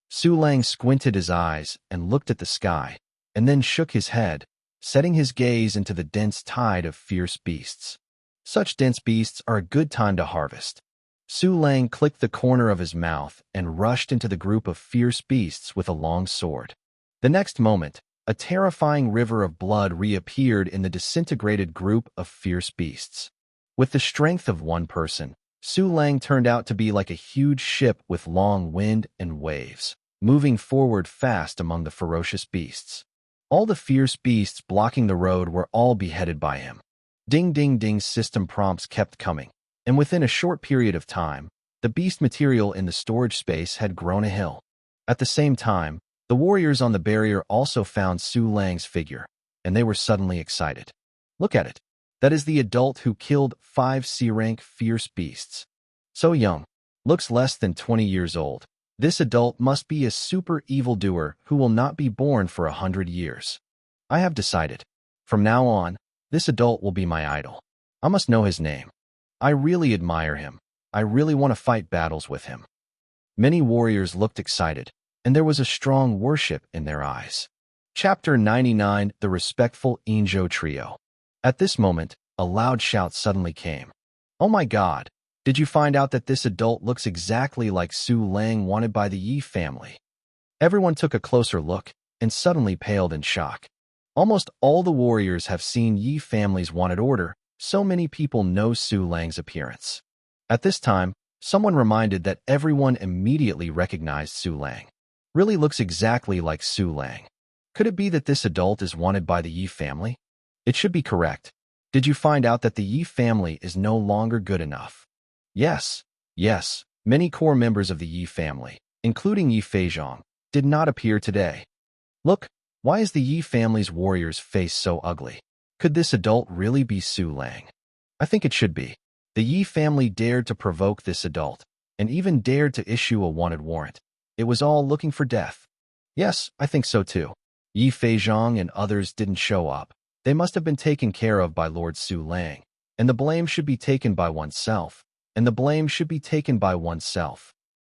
S1: Su Lang squinted his eyes and looked at the sky, and then shook his head, setting his gaze into the dense tide of fierce beasts. Such dense beasts are a good time to harvest. Su Lang clicked the corner of his mouth and rushed into the group of fierce beasts with a long sword. The next moment, a terrifying river of blood reappeared in the disintegrated group of fierce beasts. With the strength of one person, Su Lang turned out to be like a huge ship with long wind and waves, moving forward fast among the ferocious beasts. All the fierce beasts blocking the road were all beheaded by him. Ding ding ding system prompts kept coming, and within a short period of time, the beast material in the storage space had grown a hill. At the same time, the warriors on the barrier also found Su Lang's figure, and they were suddenly excited. Look at it. That is the adult who killed 5 C-rank fierce beasts. So young. Looks less than 20 years old. This adult must be a super evildoer who will not be born for 100 years. I have decided. From now on, this adult will be my idol. I must know his name. I really admire him. I really want to fight battles with him. Many warriors looked excited, and there was a strong worship in their eyes. Chapter 99, The Respectful Injo Trio. At this moment, a loud shout suddenly came. Oh my God! Did you find out that this adult looks exactly like Su Lang wanted by the Yi family? Everyone took a closer look and suddenly paled in shock. Almost all the warriors have seen Yi family's wanted order, so many people know Su Lang's appearance. At this time, someone reminded that everyone immediately recognized Su Lang. Really looks exactly like Su Lang. Could it be that this adult is wanted by the Yi family? It should be correct. Did you find out that the Yi family is no longer good enough? Yes, many core members of the Yi family, including Yi Feizhong, did not appear today. Look, why is the Yi family's warrior's face so ugly? Could this adult really be Su Lang? I think it should be. The Yi family dared to provoke this adult, and even dared to issue a wanted warrant. It was all looking for death. Yes, I think so too. Yi Feizhong and others didn't show up. They must have been taken care of by Lord Su Lang, and the blame should be taken by oneself.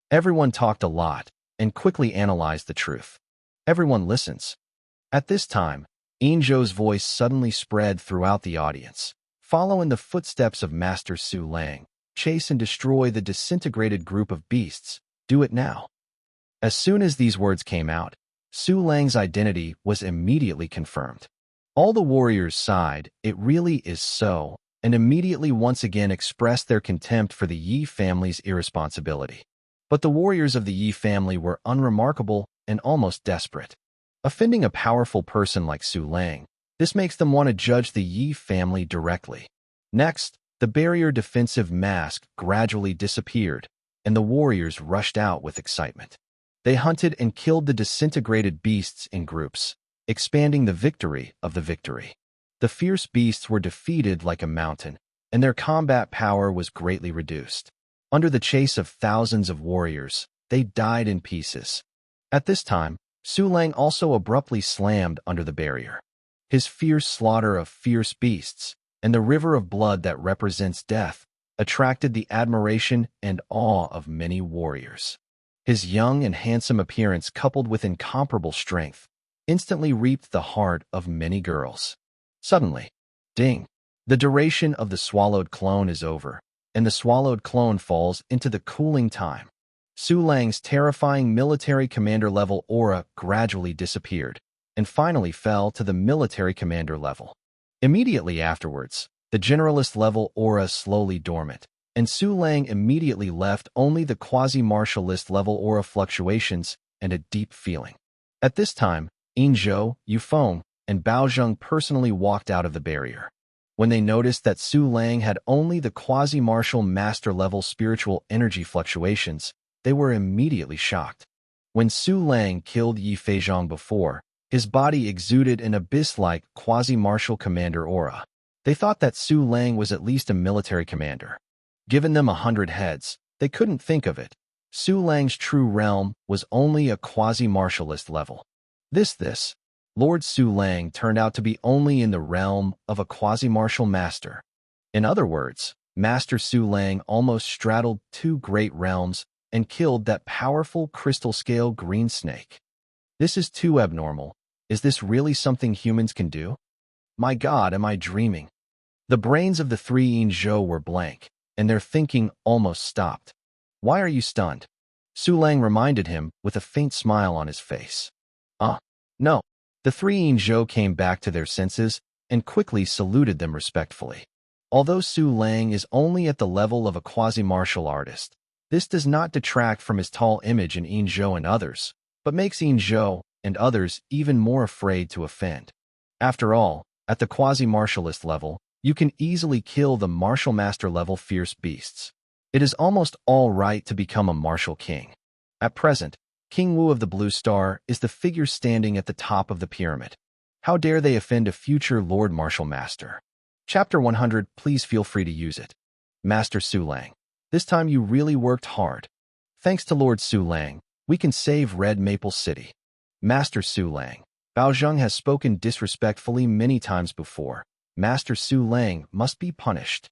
S1: Everyone talked a lot and quickly analyzed the truth. Everyone listens. At this time, Injo's voice suddenly spread throughout the audience. Follow in the footsteps of Master Su Lang. Chase and destroy the disintegrated group of beasts. Do it now. As soon as these words came out, Su Lang's identity was immediately confirmed. All the warriors sighed, it really is so, and immediately once again expressed their contempt for the Yi family's irresponsibility. But the warriors of the Yi family were unremarkable and almost desperate. Offending a powerful person like Su Lang, this makes them want to judge the Yi family directly. Next, the barrier defensive mask gradually disappeared, and the warriors rushed out with excitement. They hunted and killed the disintegrated beasts in groups, expanding the victory of the victory. The fierce beasts were defeated like a mountain, and their combat power was greatly reduced. Under the chase of thousands of warriors, they died in pieces. At this time, Su Lang also abruptly slammed under the barrier. His fierce slaughter of fierce beasts, and the river of blood that represents death, attracted the admiration and awe of many warriors. His young and handsome appearance coupled with incomparable strength instantly reaped the heart of many girls. Suddenly, ding! The duration of the swallowed clone is over, and the swallowed clone falls into the cooling time. Su Lang's terrifying military commander level aura gradually disappeared, and finally fell to the military commander level. Immediately afterwards, the generalist level aura slowly dormant, and Su Lang immediately left only the quasi-martialist level aura fluctuations and a deep feeling. At this time, Inzhou, Yufeng, and Baozheng personally walked out of the barrier. When they noticed that Su Lang had only the quasi-martial master-level spiritual energy fluctuations, they were immediately shocked. When Su Lang killed Yi Feizhong before, his body exuded an abyss-like quasi-martial commander aura. They thought that Su Lang was at least a military commander. Given them 100 heads, they couldn't think of it. Su Lang's true realm was only a quasi-martialist level. Lord Su Lang turned out to be only in the realm of a quasi-martial master. In other words, Master Su Lang almost straddled two great realms and killed that powerful crystal-scale green snake. This is too abnormal. Is this really something humans can do? My God, am I dreaming? The brains of the three Zhou were blank, and their thinking almost stopped. Why are you stunned? Su Lang reminded him with a faint smile on his face. No. The three Zhou came back to their senses and quickly saluted them respectfully. Although Su Lang is only at the level of a quasi-martial artist, this does not detract from his tall image in Zhou and others, but makes Zhou and others even more afraid to offend. After all, at the quasi-martialist level, you can easily kill the martial master level fierce beasts. It is almost all right to become a martial king. At present, King Wu of the Blue Star is the figure standing at the top of the pyramid. How dare they offend a future Lord Martial Master? Chapter 100, please feel free to use it. Master Su Lang. This time you really worked hard. Thanks to Lord Su Lang, we can save Red Maple City. Master Su Lang. Bao Zheng has spoken disrespectfully many times before. Master Su Lang must be punished.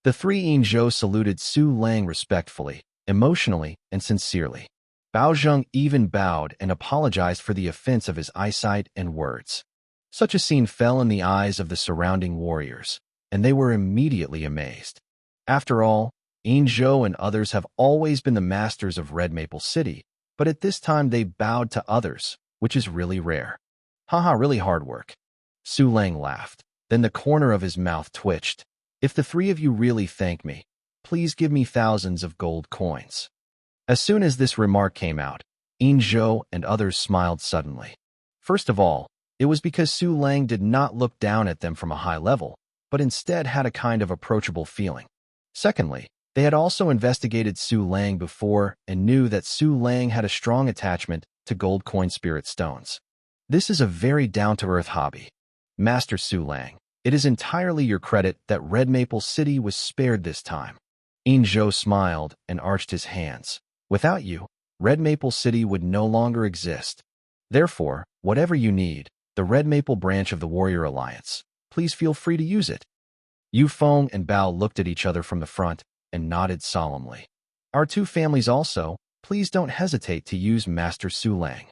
S1: The three Zhou saluted Su Lang respectfully, emotionally, and sincerely. Bao Zheng even bowed and apologized for the offense of his eyesight and words. Such a scene fell in the eyes of the surrounding warriors, and they were immediately amazed. After all, Zhou and others have always been the masters of Red Maple City, but at this time they bowed to others, which is really rare. Haha, really hard work. Su Lang laughed. Then the corner of his mouth twitched. If the three of you really thank me, please give me thousands of gold coins. As soon as this remark came out, Zhou and others smiled suddenly. First of all, it was because Su Lang did not look down at them from a high level, but instead had a kind of approachable feeling. Secondly, they had also investigated Su Lang before and knew that Su Lang had a strong attachment to gold coin spirit stones. This is a very down-to-earth hobby. Master Su Lang, it is entirely your credit that Red Maple City was spared this time. Zhou smiled and arched his hands. Without you, Red Maple City would no longer exist. Therefore, whatever you need, the Red Maple branch of the Warrior Alliance, please feel free to use it. Yu Feng and Bao looked at each other from the front and nodded solemnly. Our two families also, please don't hesitate to use Master Su Lang.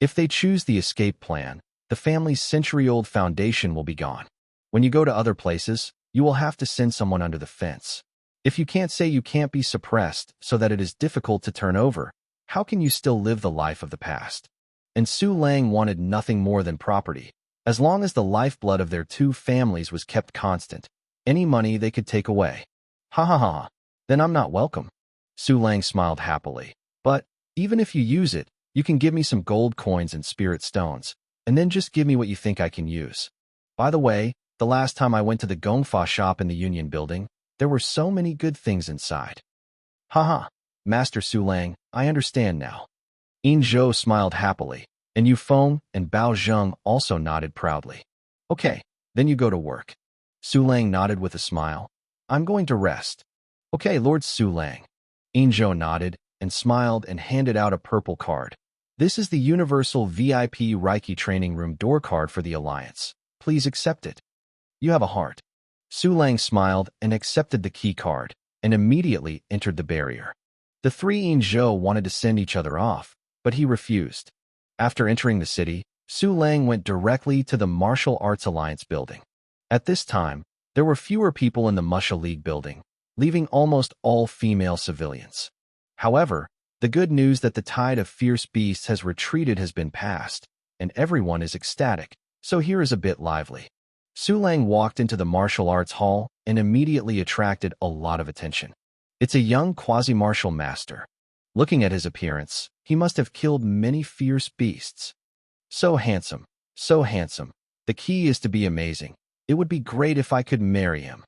S1: If they choose the escape plan, the family's century-old foundation will be gone. When you go to other places, you will have to send someone under the fence. If you can't say you can't be suppressed so that it is difficult to turn over, how can you still live the life of the past? And Su Lang wanted nothing more than property. As long as the lifeblood of their two families was kept constant, any money they could take away. Ha ha ha, then I'm not welcome. Su Lang smiled happily. But, even if you use it, you can give me some gold coins and spirit stones, and then just give me what you think I can use. By the way, the last time I went to the Gongfa shop in the Union Building, there were so many good things inside. Haha, Master Su Lang, I understand now. Zhou smiled happily, and Yu Feng and Bao Zheng also nodded proudly. Okay, then you go to work. Su Lang nodded with a smile. I'm going to rest. Okay, Lord Su Lang. Zhou nodded and smiled and handed out a purple card. This is the Universal VIP Reiki Training Room door card for the Alliance. Please accept it. You have a heart. Su Lang smiled and accepted the key card, and immediately entered the barrier. The three Zhou wanted to send each other off, but he refused. After entering the city, Su Lang went directly to the Martial Arts Alliance building. At this time, there were fewer people in the Musha League building, leaving almost all female civilians. However, the good news that the tide of fierce beasts has retreated has been passed, and everyone is ecstatic, so here is a bit lively. Su Lang walked into the martial arts hall and immediately attracted a lot of attention. It's a young quasi-martial master. Looking at his appearance, he must have killed many fierce beasts. So handsome, so handsome. The key is to be amazing. It would be great if I could marry him.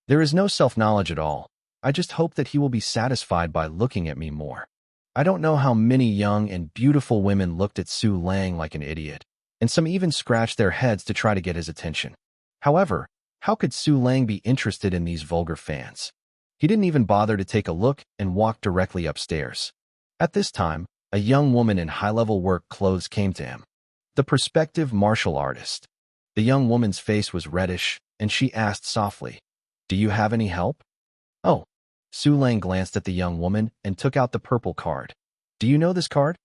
S1: There is no self-knowledge at all. I just hope that he will be satisfied by looking at me more. I don't know how many young and beautiful women looked at Su Lang like an idiot, and some even scratched their heads to try to get his attention. However, how could Su Lang be interested in these vulgar fans? He didn't even bother to take a look and walked directly upstairs. At this time, a young woman in high-level work clothes came to him. The prospective martial artist. The young woman's face was reddish, and she asked softly, "Do you have any help?" Su Lang glanced at the young woman and took out the purple card. Do you know this card?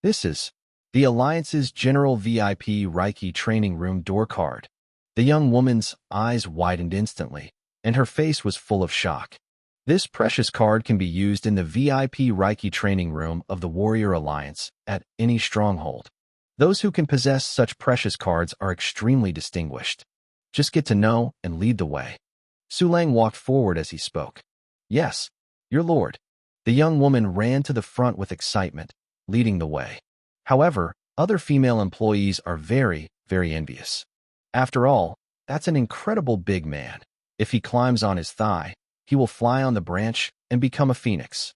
S1: This is the Alliance's General VIP Reiki Training Room door card. The young woman's eyes widened instantly, and her face was full of shock. This precious card can be used in the VIP Reiki Training Room of the Warrior Alliance at any stronghold. Those who can possess such precious cards are extremely distinguished. Just get to know and lead the way. Su Lang walked forward as he spoke. Yes, your lord. The young woman ran to the front with excitement, leading the way. However, other female employees are very, very envious. After all, that's an incredible big man. If he climbs on his thigh, he will fly on the branch and become a phoenix.